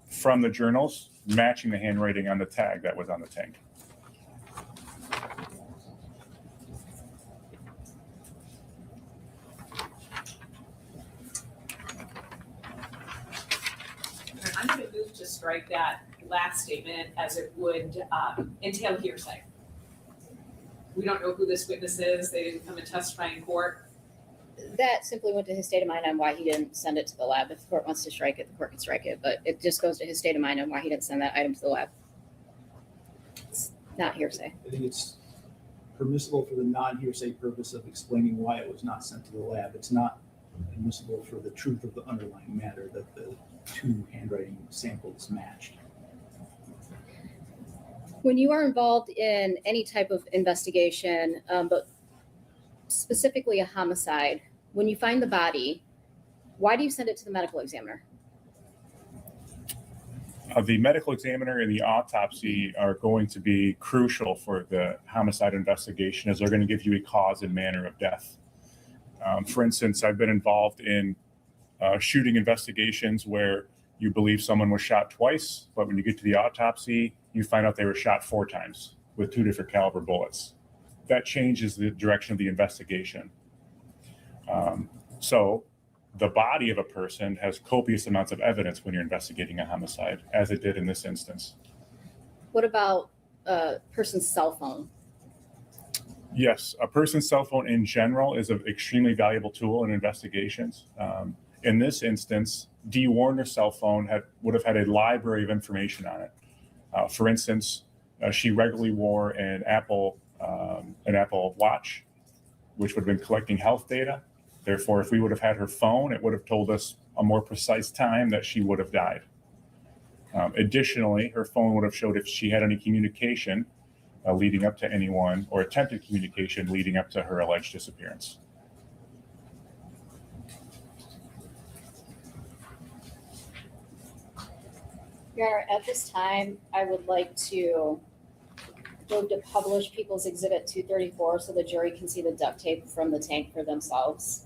from the journals, matching the handwriting on the tag that was on the tank. I'm going to move to strike that last statement as it would entail hearsay. We don't know who this witness is. They didn't come and testify in court. that simply went to his state of mind on why he didn't send it to the lab. If the court wants to strike it, the court can strike it, but it just goes to his state of mind on why he didn't send that item to the lab. It's not hearsay. I think it's permissible for the non-hearsay purpose of explaining why it was not sent to the lab. It's not admissible for the truth of the underlying matter that the two handwriting samples matched. When you are involved in any type of investigation, but specifically a homicide, when you find the body, why do you send it to the medical examiner? The medical examiner and the autopsy are going to be crucial for the homicide investigation, as they're going to give you a cause and manner of death. For instance, I've been involved in shooting investigations where you believe someone was shot twice, but when you get to the autopsy, you find out they were shot 4 times with 2 different caliber bullets. That changes the direction of the investigation. So the body of a person has copious amounts of evidence when you're investigating a homicide, as it did in this instance. What about a person's cell phone? Yes, a person's cell phone in general is an extremely valuable tool in investigations. In this instance, Dee Warner's cell phone would have had a library of information on it. For instance, she regularly wore an Apple Watch, which would have been collecting health data. Therefore, if we would have had her phone, it would have told us a more precise time that she would have died. Additionally, her phone would have showed if she had any communication leading up to anyone, or attempted communication leading up to her alleged disappearance. Your Honor, at this time, I would like to move to publish People's Exhibit 234 so the jury can see the duct tape from the tank for themselves.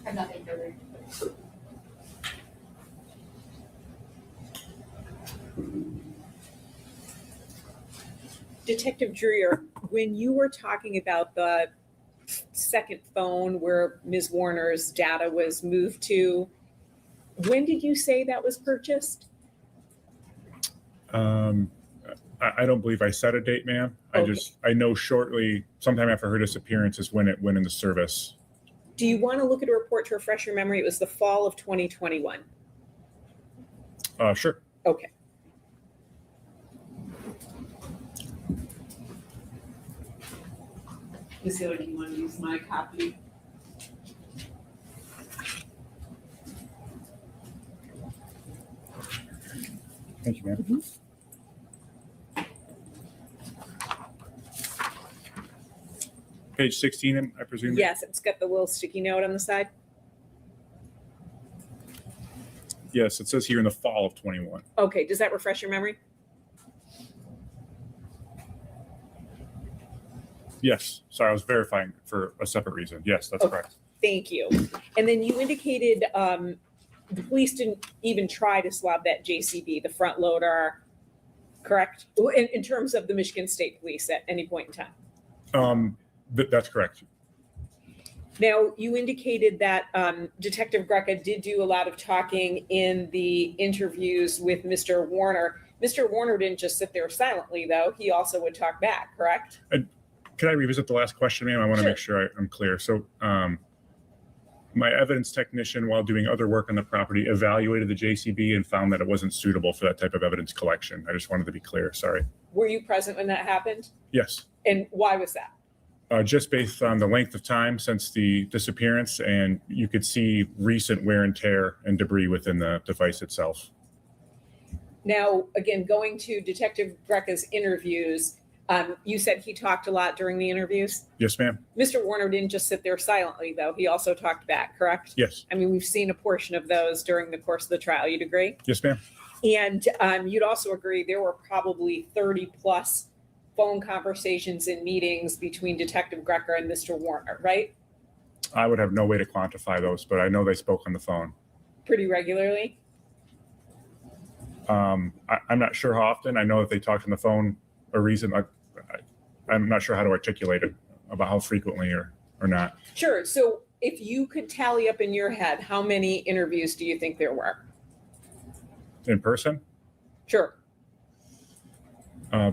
I have nothing further. Detective Dreer, when you were talking about the second phone where Ms. Warner's data was moved to, when did you say that was purchased? I don't believe I set a date, ma'am. Okay. I know shortly, sometime after her disappearance is when it went into service. Do you want to look at a report to refresh your memory? It was the fall of 2021. Sure. Okay. Ms. Taylor, do you want to use my copy? Thank you, ma'am. Mm-hmm. Page 16, I presume? Yes, it's got the little sticky note on the side. Yes, it says here in the fall of 21. Okay, does that refresh your memory? Yes. Sorry, I was verifying for a separate reason. Yes, that's correct. Thank you. And then you indicated the police didn't even try to swab that JCB, the front loader, correct? In terms of the Michigan State Police at any point in time. That's correct. Now, you indicated that Detective Greca did do a lot of talking in the interviews with Mr. Warner. Mr. Warner didn't just sit there silently, though. He also would talk back, correct? Can I revisit the last question, ma'am? I want to make sure I'm clear. So my evidence technician, while doing other work on the property, evaluated the JCB and found that it wasn't suitable for that type of evidence collection. I just wanted to be clear. Sorry. Were you present when that happened? Yes. And why was that? Just based on the length of time since the disappearance, and you could see recent wear and tear and debris within the device itself. Now, again, going to Detective Greca's interviews, you said he talked a lot during the interviews. Yes, ma'am. Mr. Warner didn't just sit there silently, though. He also talked back, correct? Yes. I mean, we've seen a portion of those during the course of the trial. You'd agree? Yes, ma'am. And you'd also agree there were probably 30 plus phone conversations and meetings between Detective Greca and Mr. Warner, right? I would have no way to quantify those, but I know they spoke on the phone. Pretty regularly? I'm not sure how often. I know that they talked on the phone a reason. I'm not sure how to articulate it about how frequently or not. Sure. So if you could tally up in your head, how many interviews do you think there were? In person? Sure.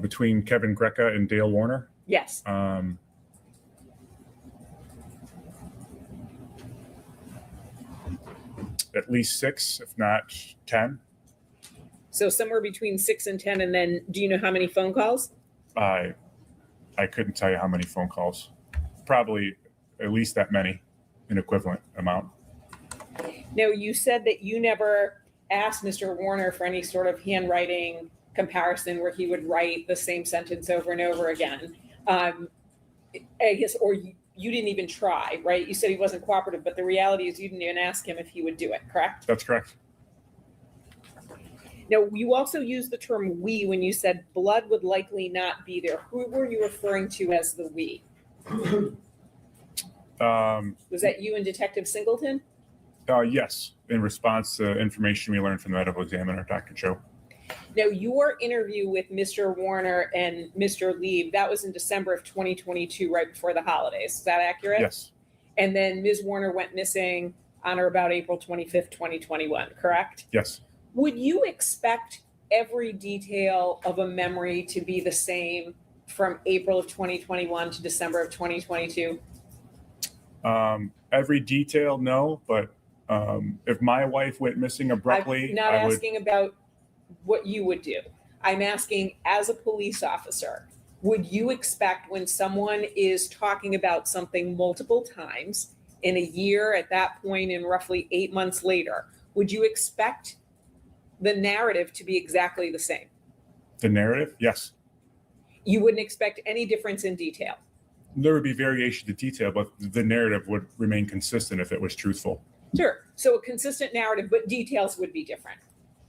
Between Kevin Greca and Dale Warner? Yes. At least 6, if not 10. So somewhere between 6 and 10, and then do you know how many phone calls? I couldn't tell you how many phone calls. Probably at least that many, an equivalent amount. Now, you said that you never asked Mr. Warner for any sort of handwriting comparison where he would write the same sentence over and over again. I guess, or you didn't even try, right? You said he wasn't cooperative, but the reality is you didn't even ask him if he would do it, correct? That's correct. Now, you also used the term we when you said blood would likely not be there. Who were you referring to as the we? Was that you and Detective Singleton? Yes, in response to information we learned from the medical examiner, Dr. Cho. Now, your interview with Mr. Warner and Mr. Lieb, that was in December of 2022, right before the holidays. Is that accurate? Yes. And then Ms. Warner went missing on or about April 25th, 2021, correct? Yes. Would you expect every detail of a memory to be the same from April of 2021 to December of 2022? Every detail, no, but if my wife went missing abruptly, I'm not I would. asking about what you would do. I'm asking, as a police officer, would you expect when someone is talking about something multiple times in a year at that point and roughly 8 months later, would you expect the narrative to be exactly the same? The narrative, yes. You wouldn't expect any difference in detail? There would be variation to detail, but the narrative would remain consistent if it was truthful. Sure. So a consistent narrative, but details would be different.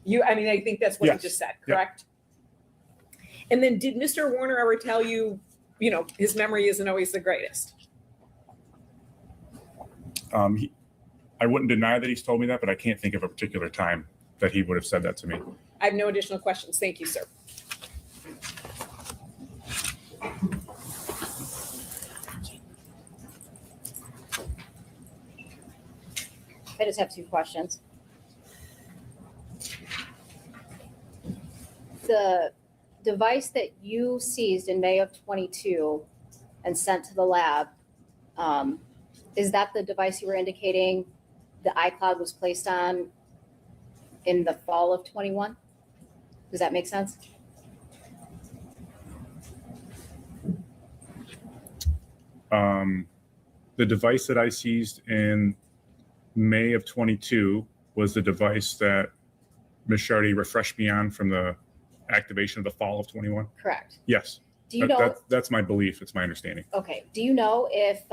I think that's what you just said, correct? Yeah. And then did Mr. Warner ever tell you, his memory isn't always the greatest? I wouldn't deny that he's told me that, but I can't think of a particular time that he would have said that to me. I have no additional questions. Thank you, sir. I just have two questions. The device that you seized in May of 22 and sent to the lab, is that the device you were indicating the iCloud was placed on in the fall of 21? Does that make sense? The device that I seized in May of 22 was the device that Ms. Shardy refreshed me on from the activation of the fall of 21. Correct. Yes. Do you know? That's my belief. It's my understanding. Okay. Do you know if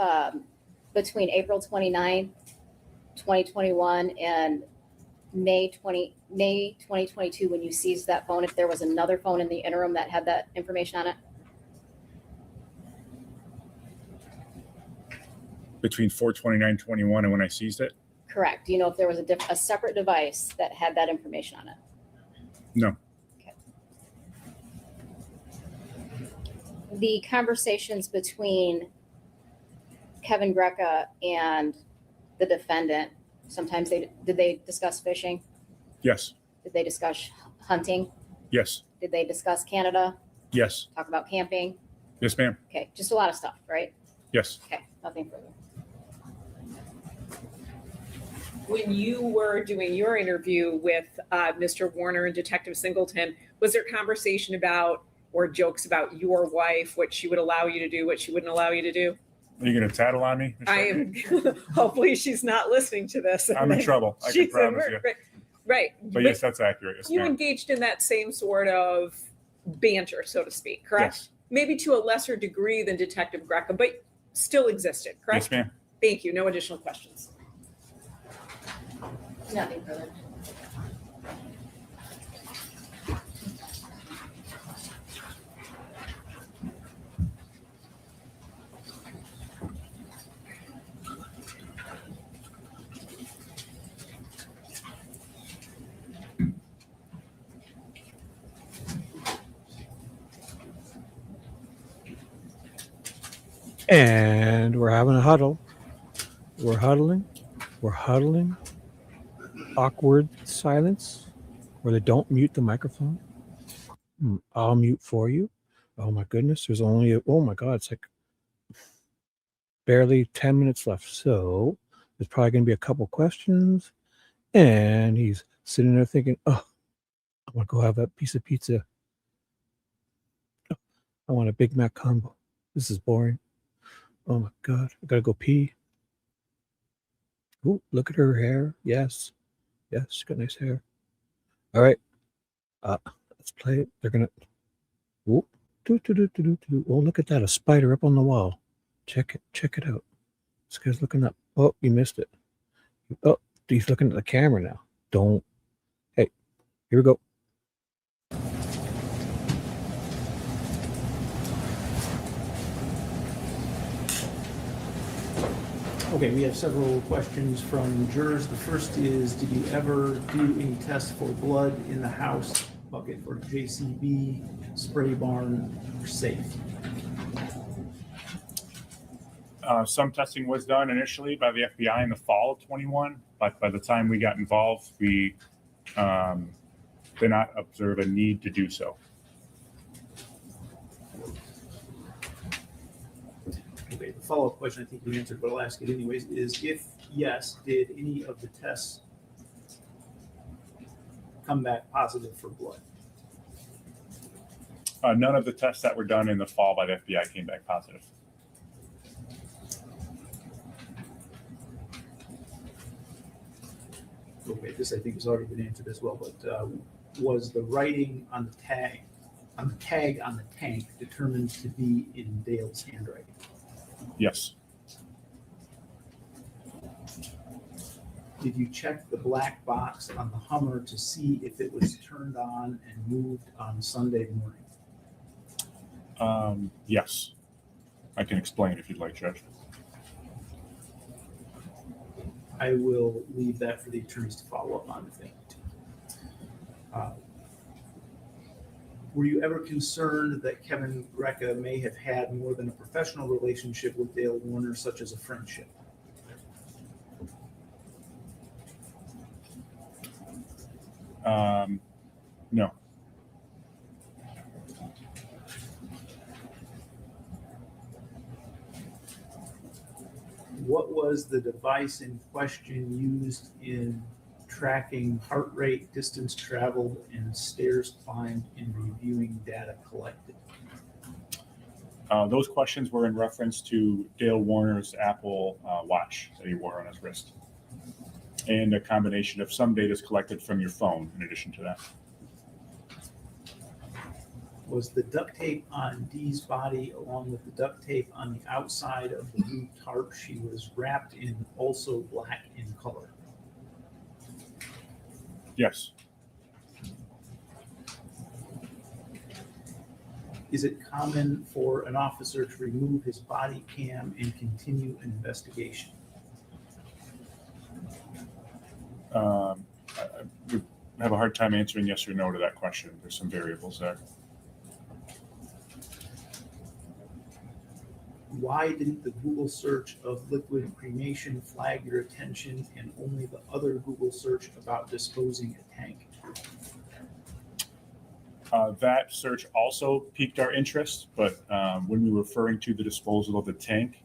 between April 29, 2021 and May 2022, when you seized that phone, if there was another phone in the interim that had that information on it? Between 4/29/21 and when I seized it? Correct. Do you know if there was a separate device that had that information on it? No. Okay. The conversations between Kevin Greca and the defendant, sometimes did they discuss fishing? Yes. Did they discuss hunting? Yes. Did they discuss Canada? Yes. Talk about camping? Yes, ma'am. Okay, just a lot of stuff, right? Yes. Okay, nothing further. When you were doing your interview with Mr. Warner and Detective Singleton, was there conversation about or jokes about your wife, what she would allow you to do, what she wouldn't allow you to do? Are you going to tattle on me? I am. Hopefully, she's not listening to this. I'm in trouble. I can promise you. Right. But yes, that's accurate. Yes, you ma'am. engaged in that same sort of banter, so to speak, correct? Yes. Maybe to a lesser degree than Detective Greca, but still existed, correct? Yes, ma'am. Thank you. No additional questions. Nothing further. And we're having a huddle. We're huddling. We're huddling. Awkward silence where they don't mute the microphone. I'll mute for you. Oh my goodness. There's only, oh my God, it's like barely 10 minutes left. So there's probably going to be a couple questions. And he's sitting there thinking, oh, I want to go have that piece of pizza. I want a Big Mac combo. This is boring. Oh my God. I gotta go pee. Ooh, look at her hair. Yes. Yes, she's got nice hair. All right. Let's play it. They're gonna. Ooh. Oh, look at that. A spider up on the wall. Check it. Check it out. This guy's looking up. Oh, you missed it. Oh, he's looking at the camera now. Don't. Hey, here we go. Okay, we have several questions from jurors. The first is, did you ever do any tests for blood in the house bucket for JCB, spray barn, or safe? Some testing was done initially by the FBI in the fall of 21, but by the time we got involved, we did not observe a need to do so. Okay, the follow-up question I think you answered, but I'll ask it anyways, is if yes, did any of the tests come back positive for blood? None of the tests that were done in the fall by the FBI came back positive. Okay, this I think has already been answered as well, but was the writing on the tag on the tank determined to be in Dale's handwriting? Yes. Did you check the black box on the Hummer to see if it was turned on and moved on Sunday morning? Yes. I can explain if you'd like, Judge. I will leave that for the attorneys to follow up on if they need to. Were you ever concerned that Kevin Greca may have had more than a professional relationship with Dale Warner, such as a friendship? No. What was the device in question used in tracking heart rate, distance traveled, and stairs climbed in reviewing data collected? Those questions were in reference to Dale Warner's Apple Watch that he wore on his wrist, and a combination of some data is collected from your phone in addition to that. Was the duct tape on Dee's body, along with the duct tape on the outside of the blue tarp she was wrapped in, also black in color? Yes. Is it common for an officer to remove his body cam and continue an investigation? I would have a hard time answering yes or no to that question. There's some variables there. Why didn't the Google search of liquid cremation flag your attention and only the other Google search about disposing a tank? That search also piqued our interest, but when we were referring to the disposal of the tank,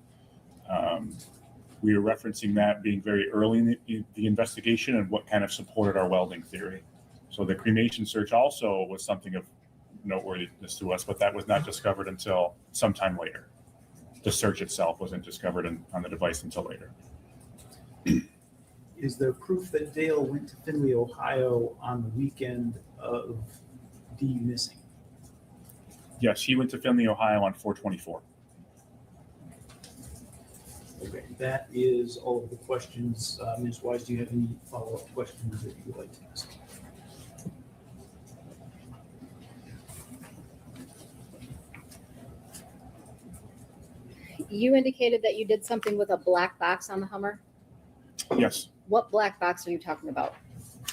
we were referencing that being very early in the investigation and what kind of supported our welding theory. So the cremation search also was something of noteworthiness to us, but that was not discovered until sometime later. The search itself wasn't discovered on the device until later. Is there proof that Dale went to Findlay, Ohio on the weekend of Dee missing? Yes, he went to Findlay, Ohio on 4/24. Okay, that is all of the questions. Ms. Wise, do you have any follow-up questions that you would like to ask? You indicated that you did something with a black box on the Hummer. Yes. What black box are you talking about?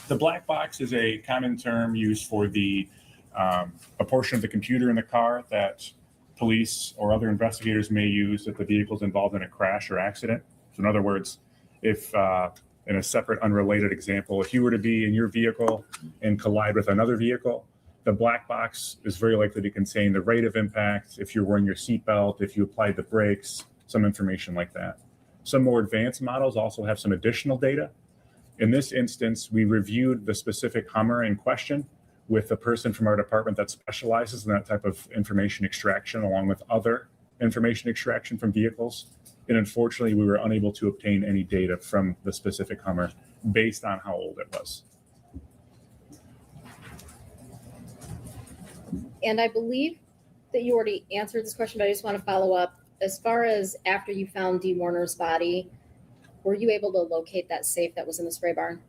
The black box is a common term used for a portion of the computer in the car that police or other investigators may use if the vehicle is involved in a crash or accident. So in other words, if in a separate unrelated example, if you were to be in your vehicle and collide with another vehicle, the black box is very likely to contain the rate of impact, if you're wearing your seatbelt, if you applied the brakes, some information like that. Some more advanced models also have some additional data. In this instance, we reviewed the specific Hummer in question. with a person from our department that specializes in that type of information extraction, along with other information extraction from vehicles. And unfortunately, we were unable to obtain any data from the specific Hummer based on how old it was. And I believe that you already answered this question, but I just want to follow up. As far as after you found Dee Warner's body, were you able to locate that safe that was in the spray barn?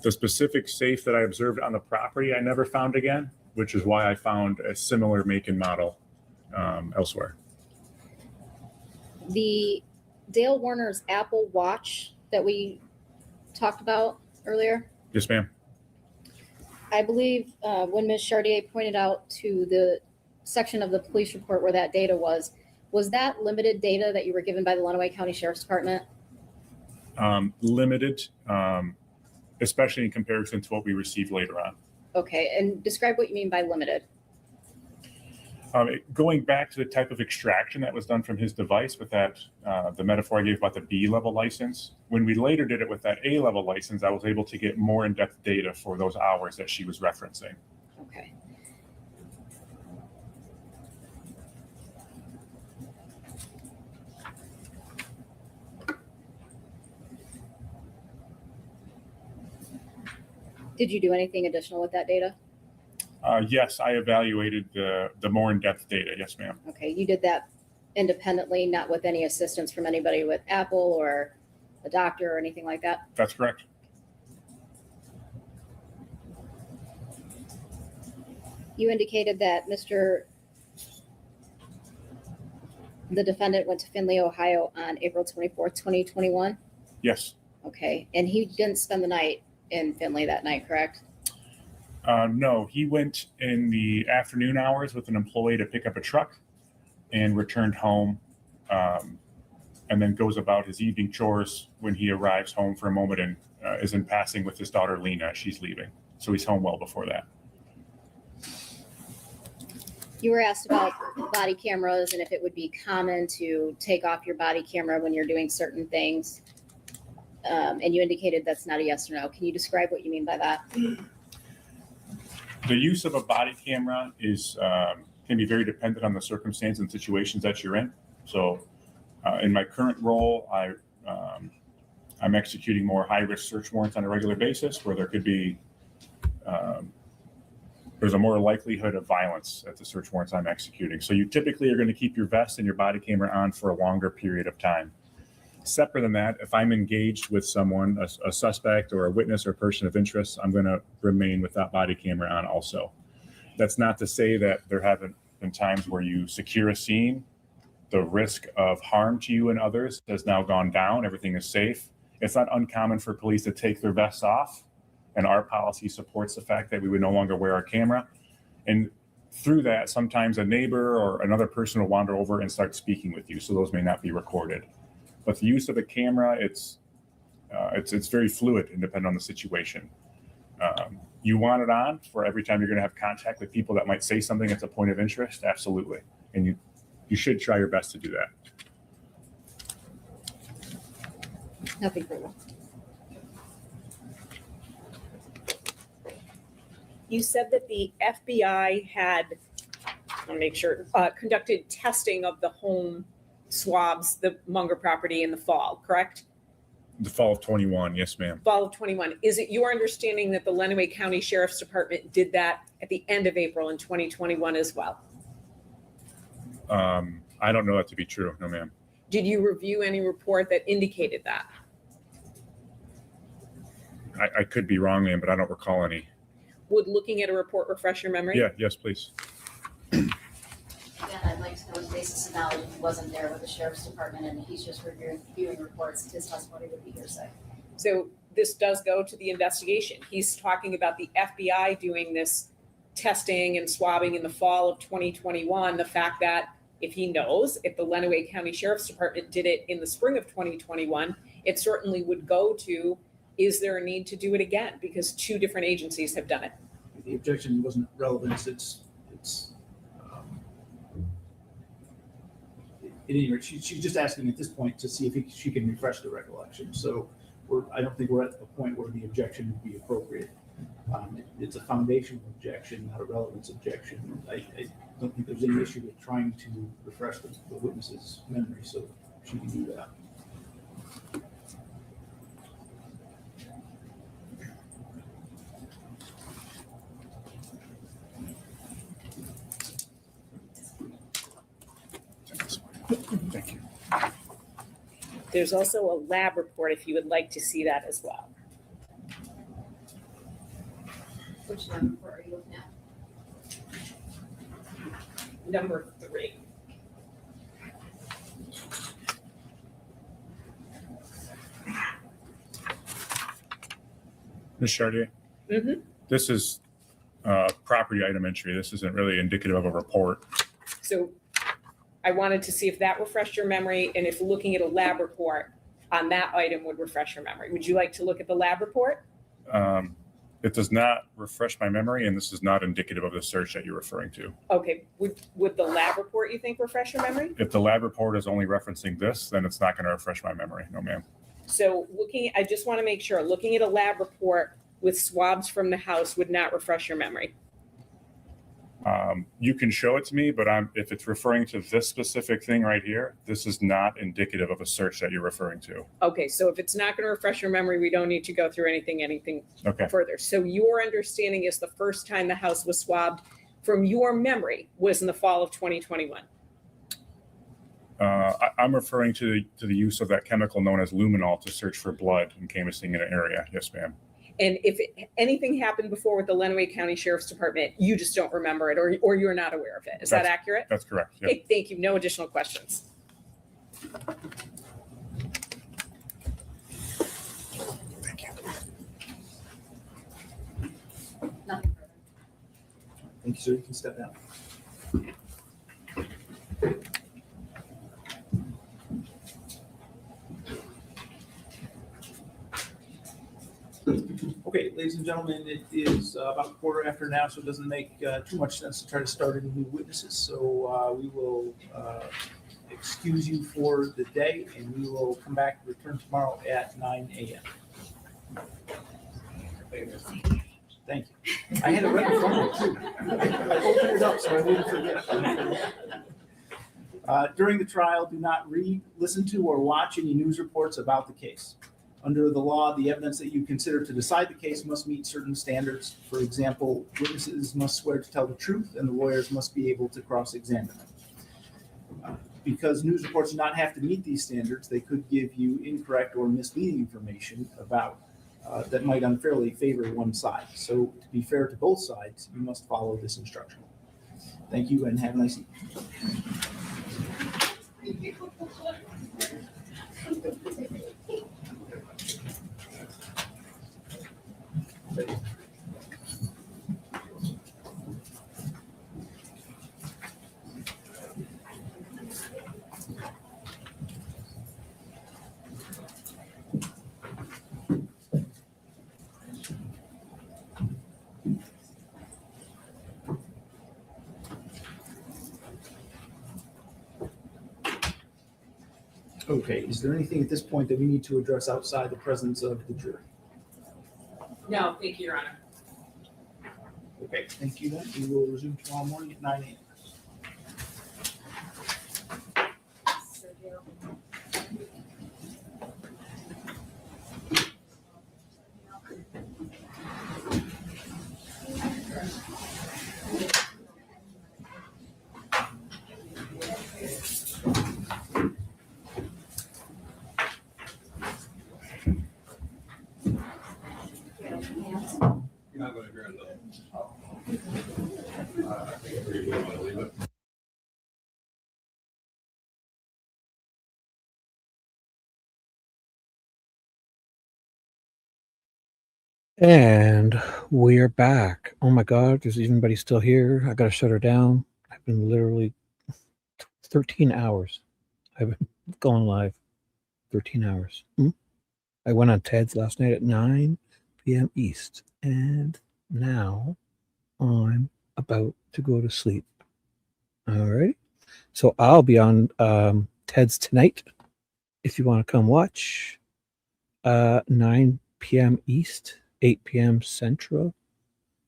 The specific safe that I observed on the property, I never found again, which is why I found a similar make and model elsewhere. The Dale Warner's Apple Watch that we talked about earlier, Yes, ma'am. I believe when Ms. Chartier pointed out to the section of the police report where that data was that limited data that you were given by the Lenawee County Sheriff's Department? Limited, especially in comparison to what we received later on. Okay, and describe what you mean by limited. Going back to the type of extraction that was done from his device with that, the metaphor I gave about the B level license, when we later did it with that A level license, I was able to get more in-depth data for those hours that she was referencing. Okay. Did you do anything additional with that data? Yes, I evaluated the more in-depth data. Yes, ma'am. Okay, you did that independently, not with any assistance from anybody with Apple or a doctor or anything like that? That's correct. You indicated that the defendant went to Findlay, Ohio on April 24th, 2021? Yes. Okay, and he didn't spend the night in Findlay that night, correct? No, he went in the afternoon hours with an employee to pick up a truck and returned home, and then goes about his evening chores when he arrives home for a moment and is in passing with his daughter, Lena, as she's leaving. So he's home well before that. You were asked about body cameras and if it would be common to take off your body camera when you're doing certain things. And you indicated that's not a yes or no. Can you describe what you mean by that? The use of a body camera is can be very dependent on the circumstance and situations that you're in. So in my current role, I'm executing more high-risk search warrants on a regular basis where there could be there's a more likelihood of violence at the search warrants I'm executing. So you typically are going to keep your vest and your body camera on for a longer period of time. Separate than that, if I'm engaged with someone, a suspect or a witness or person of interest, I'm going to remain with that body camera on also. That's not to say that there haven't been times where you secure a scene, the risk of harm to you and others has now gone down, everything is safe. It's not uncommon for police to take their vests off, and our policy supports the fact that we would no longer wear our camera. And through that, sometimes a neighbor or another person will wander over and start speaking with you, so those may not be recorded. But the use of a camera, it's very fluid and dependent on the situation. You want it on for every time you're going to have contact with people that might say something that's a point of interest, absolutely, and you should try your best to do that. Nothing further. You said that the FBI had, I'll make sure, conducted testing of the home swabs, the Munger property in the fall, correct? The fall of 21, yes, ma'am. Fall of 21. Is it your understanding that the Lenawee County Sheriff's Department did that at the end of April in 2021 as well? I don't know that to be true, no, ma'am. Did you review any report that indicated that? I could be wrong, ma'am, but I don't recall any. Would looking at a report refresh your memory? Yeah, yes, please. Again, I'd like to know his basis of knowledge if he wasn't there with the Sheriff's Department and he's just reviewing reports. His testimony would be hearsay. So this does go to the investigation. He's talking about the FBI doing this testing and swabbing in the fall of 2021. The fact that if he knows, if the Lenawee County Sheriff's Department did it in the spring of 2021, it certainly would go to, is there a need to do it again? Because two different agencies have done it. The objection wasn't relevant. It's at any rate, she's just asking at this point to see if she can refresh the recollection. So I don't think we're at the point where the objection would be appropriate. It's a foundational objection, not a relevance objection. I don't think there's any issue with trying to refresh the witness's memory, so she can do that. Thank you. There's also a lab report if you would like to see that as well. Which lab report are you looking at? Number 3. Ms. Chartier, Mm-hmm. this is property item entry. This isn't really indicative of a report. So I wanted to see if that refreshed your memory and if looking at a lab report on that item would refresh your memory. Would you like to look at the lab report? It does not refresh my memory, and this is not indicative of the search that you're referring to. Okay, would the lab report, you think, refresh your memory? If the lab report is only referencing this, then it's not going to refresh my memory. No, ma'am. So I just want to make sure, looking at a lab report with swabs from the house would not refresh your memory. You can show it to me, but if it's referring to this specific thing right here, this is not indicative of a search that you're referring to. Okay, so if it's not going to refresh your memory, we don't need to go through anything Okay. further. So your understanding is the first time the house was swabbed from your memory was in the fall of 2021. I'm referring to the use of that chemical known as luminol to search for blood and canvassing in an area. Yes, ma'am. And if anything happened before with the Lenawee County Sheriff's Department, you just don't remember it or you're not aware of it. Is that accurate? That's correct. Yep. Okay, thank you. No additional questions. Thank you. Nothing further. Thank you, sir. You can step down. Okay, ladies and gentlemen, it is about 1:15 now, so it doesn't make too much sense to try to start any new witnesses. So we will excuse you for the day, and we will come back, return tomorrow at 9 a.m. Thank you. I had it right in front of me, too. I opened it up so I wouldn't forget. During the trial, do not read, listen to, or watch any news reports about the case. Under the law, the evidence that you consider to decide the case must meet certain standards. For example, witnesses must swear to tell the truth, and the lawyers must be able to cross-examine them. Because news reports do not have to meet these standards, they could give you incorrect or misleading information about that might unfairly favor one side. So to be fair to both sides, you must follow this instruction. Thank you and have a nice evening. Okay, is there anything at this point that we need to address outside the presence of the jury? No, thank you, Your Honor. Okay, thank you then. We will resume tomorrow morning at 9 a.m. You're not going to agree on that. I think we're going to leave it. And we are back. Oh my God, is anybody still here? I got to shut her down. I've been literally 13 hours. I've been going live 13 hours. I went on TED's last night at 9 p.m. East. And now I'm about to go to sleep. All right. So I'll be on TED's tonight if you want to come watch. 9 p.m. East, 8 p.m. Central.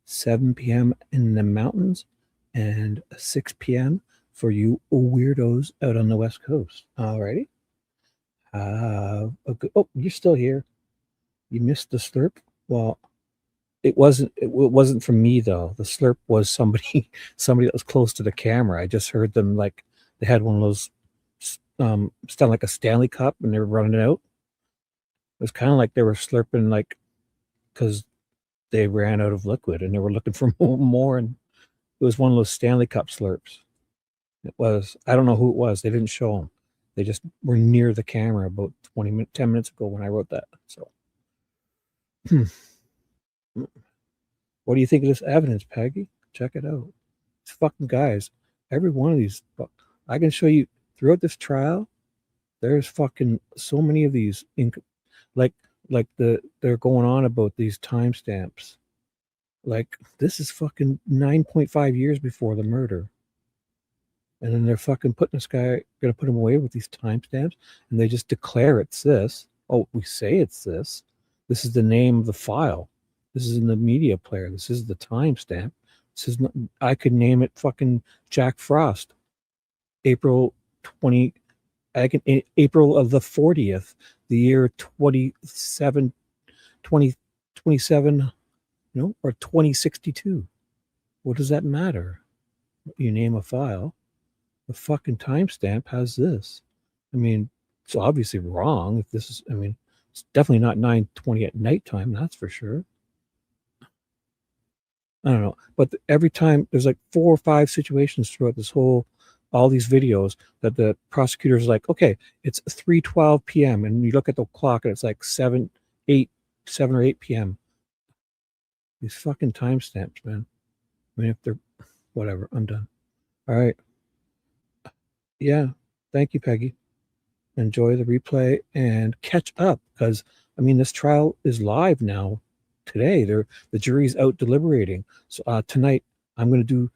7 p.m. in the mountains, and 6 p.m. for you weirdos out on the West Coast. Alrighty. Oh, you're still here. You missed the slurp. Well, it wasn't from me though. The slurp was somebody that was close to the camera. I just heard them like they had one of those sound like a Stanley Cup and they were running it out. It was kind of like they were slurping like because they ran out of liquid and they were looking for more, and it was one of those Stanley Cup slurps. It was, I don't know who it was. They didn't show them. They just were near the camera about 10 minutes ago when I wrote that. So what do you think of this evidence, Peggy? Check it out. These fucking guys, every one of these, I can show you throughout this trial, there's fucking so many of these, they're going on about these timestamps. Like, this is fucking 9.5 years before the murder. And then they're fucking putting this guy, gonna put him away with these timestamps, and they just declare it's this. Oh, we say it's this. This is the name of the file. This is in the media player. This is the timestamp. This is not, I could name it fucking Jack Frost. April of the 40th, the year 2027, or 2062. What does that matter? You name a file. The fucking timestamp has this. I mean, it's obviously wrong. If this is, I mean, it's definitely not 9:20 at nighttime. That's for sure. I don't know, but every time there's like 4 or 5 situations throughout this all these videos that the prosecutor's like, okay, it's 3:12 p.m. and you look at the clock and it's like 7 or 8 p.m. These fucking timestamps, man. I mean, if they're whatever, I'm done. All right. Yeah. Thank you, Peggy. Enjoy the replay and catch up because I mean, this trial is live now. Today, the jury's out deliberating. So tonight, I'm going to do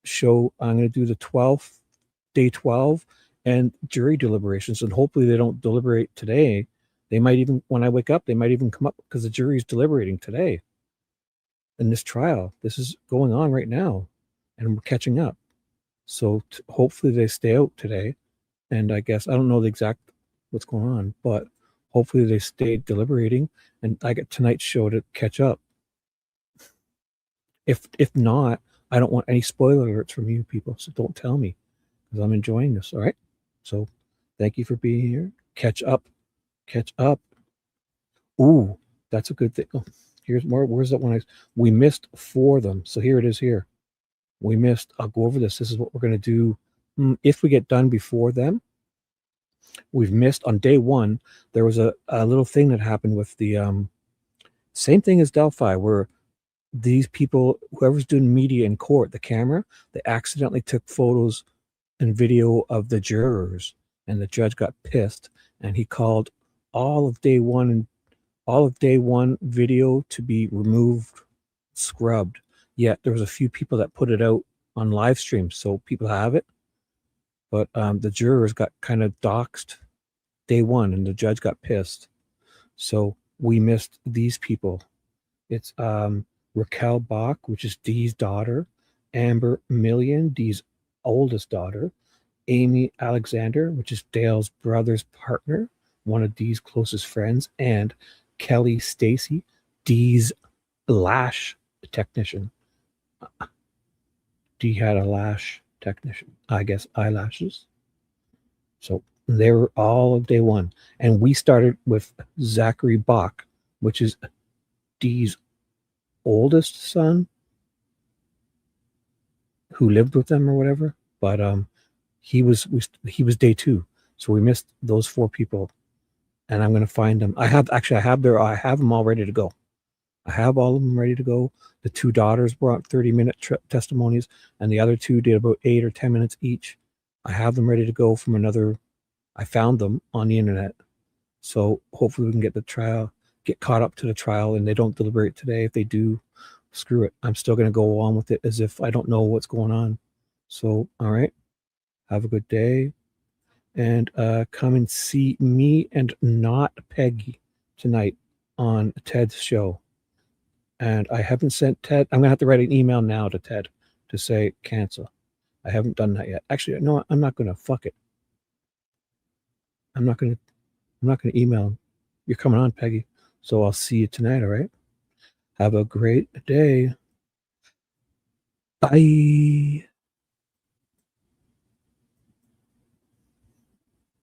the 12th, day 12, and jury deliberations. And hopefully, they don't deliberate today. They might even, when I wake up, they might even come up because the jury's deliberating today. In this trial, this is going on right now, and we're catching up. So hopefully, they stay out today. And I guess I don't know the exact what's going on, but hopefully they stay deliberating, and I get tonight's show to catch up. If not, I don't want any spoiler alerts from you people, so don't tell me because I'm enjoying this. All right. So thank you for being here. Catch up. Ooh, that's a good thing. Oh, here's more. Where's that one? We missed 4 of them. So here it is here. We missed. I'll go over this. This is what we're going to do. If we get done before them, we've missed on day 1. There was a little thing that happened with the same thing as Delphi, where these people, whoever's doing media in court, the camera, they accidentally took photos and video of the jurors, and the judge got pissed, and he called all of day one video to be removed, scrubbed. Yet there was a few people that put it out on live stream, so people have it. But the jurors got kind of doxxed day 1, and the judge got pissed. So we missed these people. It's Raquel Bach, which is Dee's daughter, Amber Million, Dee's oldest daughter, Amy Alexander, which is Dale's brother's partner, one of Dee's closest friends, and Kelly Stacy, Dee's lash technician. Dee had a lash technician, I guess eyelashes. So they were all of day 1. And we started with Zachary Bach, which is Dee's oldest son who lived with them or whatever. But he was day 2. So we missed those 4 people. And I'm going to find them. I have them all ready to go. I have all of them ready to go. The 2 daughters brought 30-minute testimonies, and the other 2 did about 8 or 10 minutes each. I have them ready to go from another. I found them on the internet. So hopefully we can get caught up to the trial, and they don't deliberate today. If they do, screw it. I'm still going to go on with it as if I don't know what's going on. So, all right. Have a good day. And come and see me and not Peggy tonight on Ted's show. And I haven't sent Ted. I'm gonna have to write an email now to Ted to say cancel. I haven't done that yet. Actually, no, I'm not gonna. Fuck it. I'm not gonna email him. You're coming on, Peggy. So I'll see you tonight. All right. Have a great day. Bye.